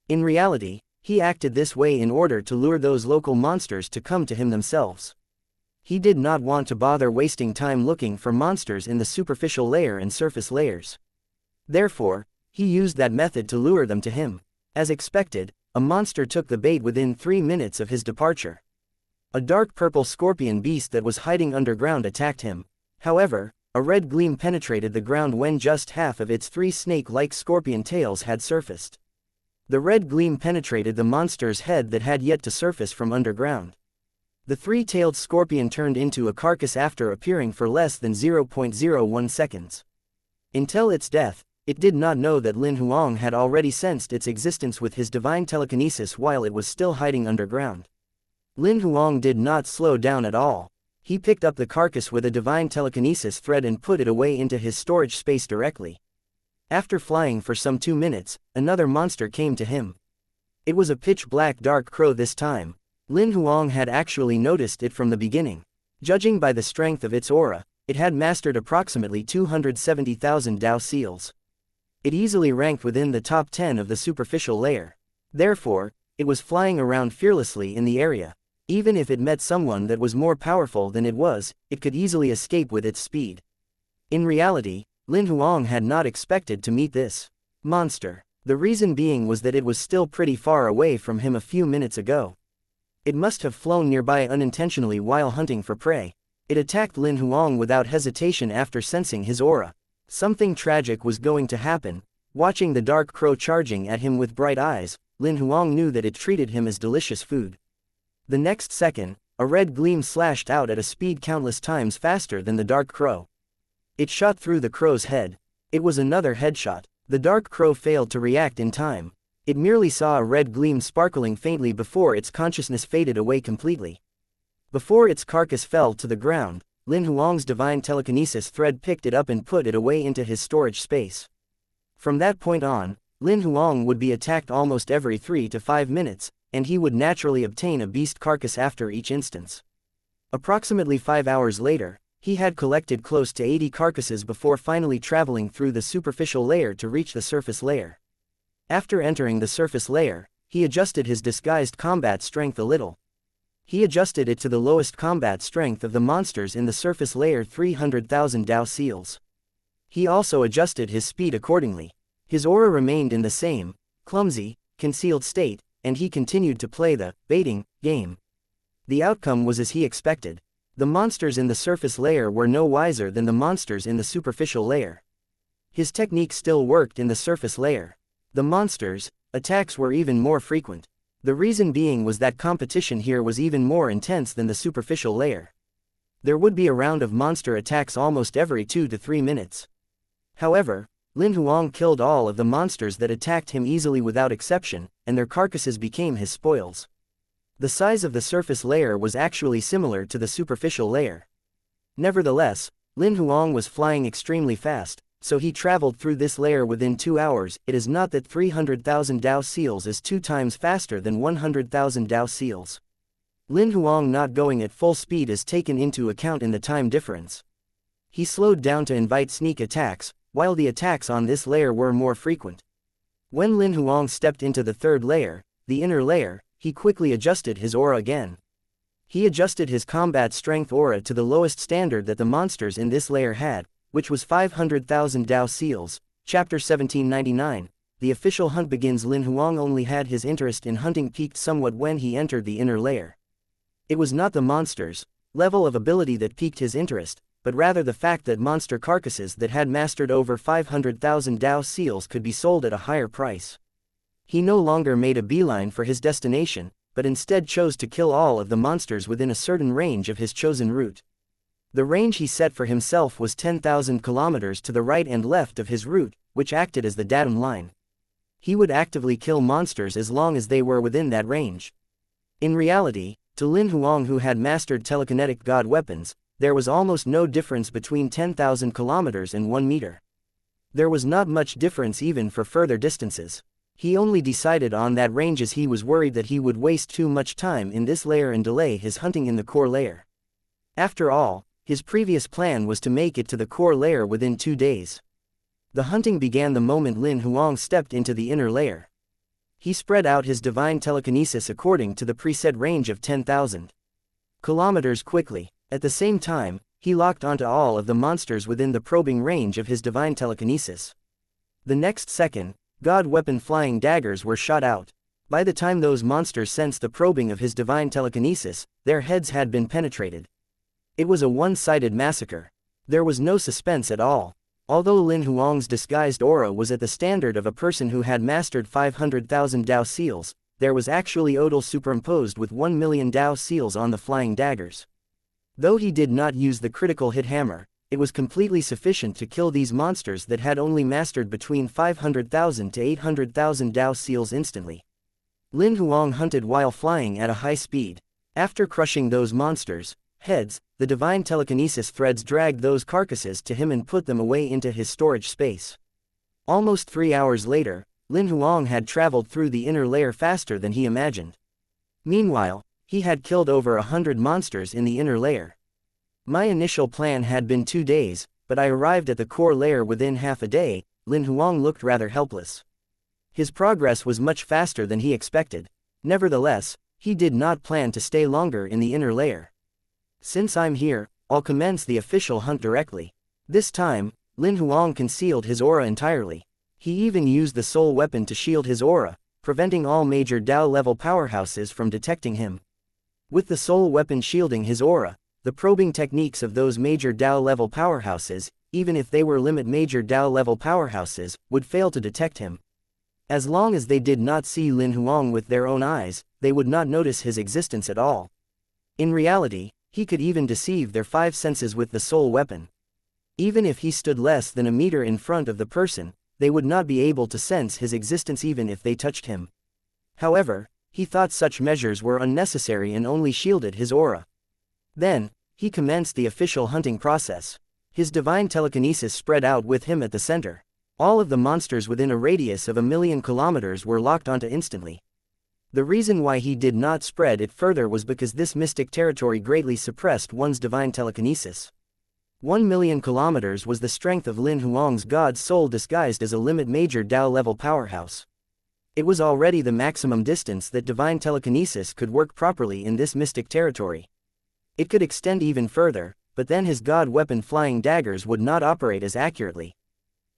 In reality, he acted this way in order to lure those local monsters to come to him themselves. He did not want to bother wasting time looking for monsters in the superficial layer and surface layers. Therefore, he used that method to lure them to him. As expected, a monster took the bait within 3 minutes of his departure. A dark purple scorpion beast that was hiding underground attacked him. However, a red gleam penetrated the ground when just half of its 3 snake-like scorpion tails had surfaced. The red gleam penetrated the monster's head that had yet to surface from underground. The three-tailed scorpion turned into a carcass after appearing for less than 0.01 seconds. Until its death, it did not know that Lin Huang had already sensed its existence with his divine telekinesis while it was still hiding underground. Lin Huang did not slow down at all. He picked up the carcass with a divine telekinesis thread and put it away into his storage space directly. After flying for some 2 minutes, another monster came to him. It was a pitch-black dark crow this time. Lin Huang had actually noticed it from the beginning. Judging by the strength of its aura, it had mastered approximately 270,000 Dao seals. It easily ranked within the top 10 of the superficial layer. Therefore, it was flying around fearlessly in the area. Even if it met someone that was more powerful than it could easily escape with its speed. In reality, Lin Huang had not expected to meet this monster. The reason being was that it was still pretty far away from him a few minutes ago. It must have flown nearby unintentionally while hunting for prey. It attacked Lin Huang without hesitation after sensing his aura. Something tragic was going to happen. Watching the dark crow charging at him with bright eyes, Lin Huang knew that it treated him as delicious food. The next second, a red gleam slashed out at a speed countless times faster than the dark crow. It shot through the crow's head. It was another headshot. The dark crow failed to react in time. It merely saw a red gleam sparkling faintly before its consciousness faded away completely. Before its carcass fell to the ground, Lin Huang's divine telekinesis thread picked it up and put it away into his storage space. From that point on, Lin Huang would be attacked almost every 3 to 5 minutes, and he would naturally obtain a beast carcass after each instance. Approximately 5 hours later, he had collected close to 80 carcasses before finally traveling through the superficial layer to reach the surface layer. After entering the surface layer, he adjusted his disguised combat strength a little. He adjusted it to the lowest combat strength of the monsters in the surface layer, 300,000 Dao seals. He also adjusted his speed accordingly. His aura remained in the same, clumsy, concealed state, and he continued to play the baiting game. The outcome was as he expected. The monsters in the surface layer were no wiser than the monsters in the superficial layer. His technique still worked in the surface layer. The monsters' attacks were even more frequent. The reason being was that competition here was even more intense than the superficial layer. There would be a round of monster attacks almost every 2 to 3 minutes. However, Lin Huang killed all of the monsters that attacked him easily without exception, and their carcasses became his spoils. The size of the surface layer was actually similar to the superficial layer. Nevertheless, Lin Huang was flying extremely fast, so he traveled through this layer within 2 hours. It is not that 300,000 Dao seals is 2 times faster than 100,000 Dao seals. Lin Huang not going at full speed is taken into account in the time difference. He slowed down to invite sneak attacks, while the attacks on this layer were more frequent. When Lin Huang stepped into the third layer, the inner layer, he quickly adjusted his aura again. He adjusted his combat strength aura to the lowest standard that the monsters in this layer had, which was 500,000 Dao seals. Chapter 1799. The official hunt begins. Lin Huang only had his interest in hunting peaked somewhat when he entered the inner layer. It was not the monsters' level of ability that piqued his interest, but rather the fact that monster carcasses that had mastered over 500,000 Dao seals could be sold at a higher price. He no longer made a beeline for his destination, but instead chose to kill all of the monsters within a certain range of his chosen route. The range he set for himself was 10,000 kilometers to the right and left of his route, which acted as the datum line. He would actively kill monsters as long as they were within that range. In reality, to Lin Huang, who had mastered telekinetic god weapons, there was almost no difference between 10,000 kilometers and 1 meter. There was not much difference even for further distances. He only decided on that range as he was worried that he would waste too much time in this layer and delay his hunting in the core layer. After all, his previous plan was to make it to the core layer within 2 days. The hunting began the moment Lin Huang stepped into the inner layer. He spread out his divine telekinesis according to the preset range of 10,000 kilometers quickly. At the same time, he locked onto all of the monsters within the probing range of his divine telekinesis. The next second, god weapon flying daggers were shot out. By the time those monsters sensed the probing of his divine telekinesis, their heads had been penetrated. It was a one-sided massacre. There was no suspense at all. Although Lin Huang's disguised aura was at the standard of a person who had mastered 500,000 Dao seals, there was actually odal superimposed with 1 million Dao seals on the flying daggers. Though he did not use the critical hit hammer, it was completely sufficient to kill these monsters that had only mastered between 500,000 to 800,000 Dao seals instantly. Lin Huang hunted while flying at a high speed. After crushing those monsters' heads, the divine telekinesis threads dragged those carcasses to him and put them away into his storage space. Almost 3 hours later, Lin Huang had traveled through the inner layer faster than he imagined. Meanwhile, he had killed over 100 monsters in the inner layer. My initial plan had been 2 days, but I arrived at the core layer within half a day. Lin Huang looked rather helpless. His progress was much faster than he expected. Nevertheless, he did not plan to stay longer in the inner layer. Since I'm here, I'll commence the official hunt directly. This time, Lin Huang concealed his aura entirely. He even used the soul weapon to shield his aura, preventing all major Dao-level powerhouses from detecting him. With the soul weapon shielding his aura, the probing techniques of those major Dao-level powerhouses, even if they were limit major Dao-level powerhouses, would fail to detect him. As long as they did not see Lin Huang with their own eyes, they would not notice his existence at all. In reality, he could even deceive their 5 senses with the soul weapon. Even if he stood less than a meter in front of the person, they would not be able to sense his existence even if they touched him. However, he thought such measures were unnecessary and only shielded his aura. Then, he commenced the official hunting process. His divine telekinesis spread out with him at the center. All of the monsters within a radius of 1,000,000 kilometers were locked onto instantly. The reason why he did not spread it further was because this mystic territory greatly suppressed one's divine telekinesis. 1,000,000 kilometers was the strength of Lin Huang's God's soul disguised as a limit major Dao-level powerhouse. It was already the maximum distance that divine telekinesis could work properly in this mystic territory. It could extend even further, but then his God weapon flying daggers would not operate as accurately.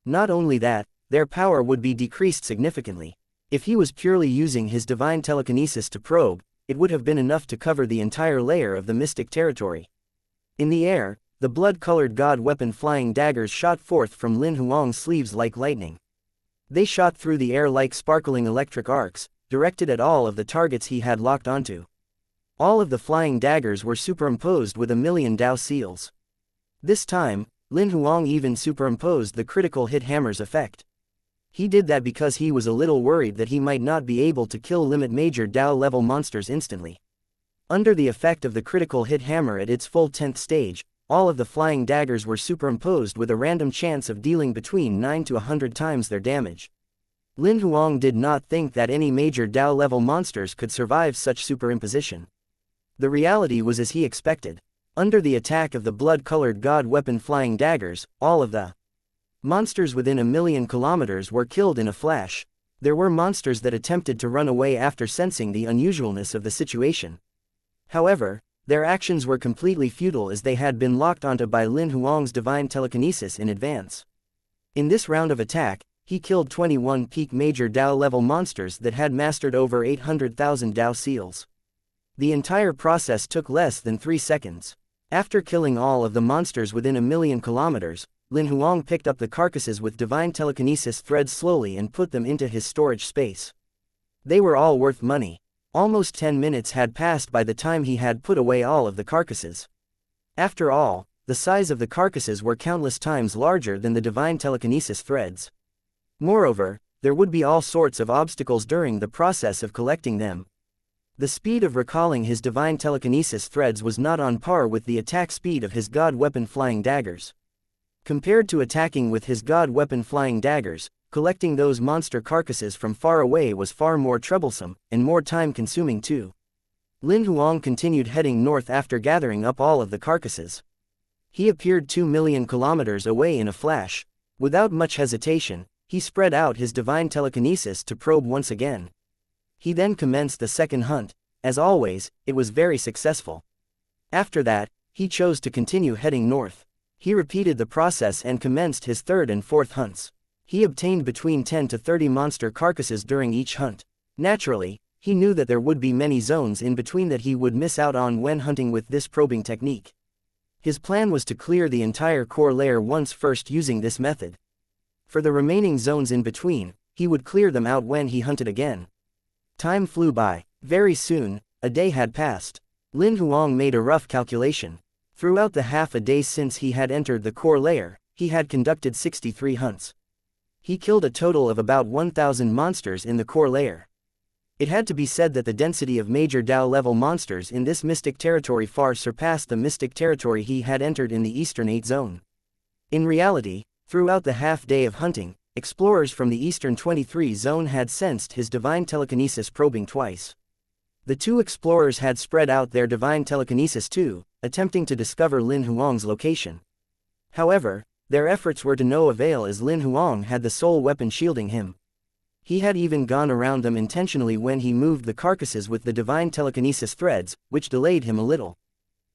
Not only that, their power would be decreased significantly. If he was purely using his divine telekinesis to probe, it would have been enough to cover the entire layer of the mystic territory. In the air, the blood-colored God weapon flying daggers shot forth from Lin Huang's sleeves like lightning. They shot through the air like sparkling electric arcs, directed at all of the targets he had locked onto. All of the flying daggers were superimposed with 1,000,000 Dao seals. This time, Lin Huang even superimposed the critical hit hammer's effect. He did that because he was a little worried that he might not be able to kill limit major Dao-level monsters instantly. Under the effect of the critical hit hammer at its full 10th stage, all of the flying daggers were superimposed with a random chance of dealing between 9 to 100 times their damage. Lin Huang did not think that any major Dao-level monsters could survive such superimposition. The reality was as he expected. Under the attack of the blood-colored God weapon flying daggers, all of the monsters within 1,000,000 kilometers were killed in a flash. There were monsters that attempted to run away after sensing the unusualness of the situation. However, their actions were completely futile as they had been locked onto by Lin Huang's divine telekinesis in advance. In this round of attack, he killed 21 peak major Dao-level monsters that had mastered over 800,000 Dao seals. The entire process took less than 3 seconds. After killing all of the monsters within 1,000,000 kilometers, Lin Huang picked up the carcasses with divine telekinesis threads slowly and put them into his storage space. They were all worth money. Almost 10 minutes had passed by the time he had put away all of the carcasses. After all, the size of the carcasses were countless times larger than the divine telekinesis threads. Moreover, there would be all sorts of obstacles during the process of collecting them. The speed of recalling his divine telekinesis threads was not on par with the attack speed of his God weapon flying daggers. Compared to attacking with his God weapon flying daggers, collecting those monster carcasses from far away was far more troublesome, and more time-consuming too. Lin Huang continued heading north after gathering up all of the carcasses. He appeared 2,000,000 kilometers away in a flash. Without much hesitation, he spread out his divine telekinesis to probe once again. He then commenced the second hunt. As always, it was very successful. After that, he chose to continue heading north. He repeated the process and commenced his third and fourth hunts. He obtained between 10 to 30 monster carcasses during each hunt. Naturally, he knew that there would be many zones in between that he would miss out on when hunting with this probing technique. His plan was to clear the entire core layer once first using this method. For the remaining zones in between, he would clear them out when he hunted again. Time flew by. Very soon, a day had passed. Lin Huang made a rough calculation. Throughout the half a day since he had entered the core layer, he had conducted 63 hunts. He killed a total of about 1,000 monsters in the core layer. It had to be said that the density of major Dao level monsters in this mystic territory far surpassed the mystic territory he had entered in the Eastern 8 zone. In reality, throughout the half day of hunting, explorers from the Eastern 23 zone had sensed his divine telekinesis probing twice. The two explorers had spread out their divine telekinesis too, attempting to discover Lin Huang's location. However, their efforts were to no avail as Lin Huang had the sole weapon shielding him. He had even gone around them intentionally when he moved the carcasses with the divine telekinesis threads, which delayed him a little.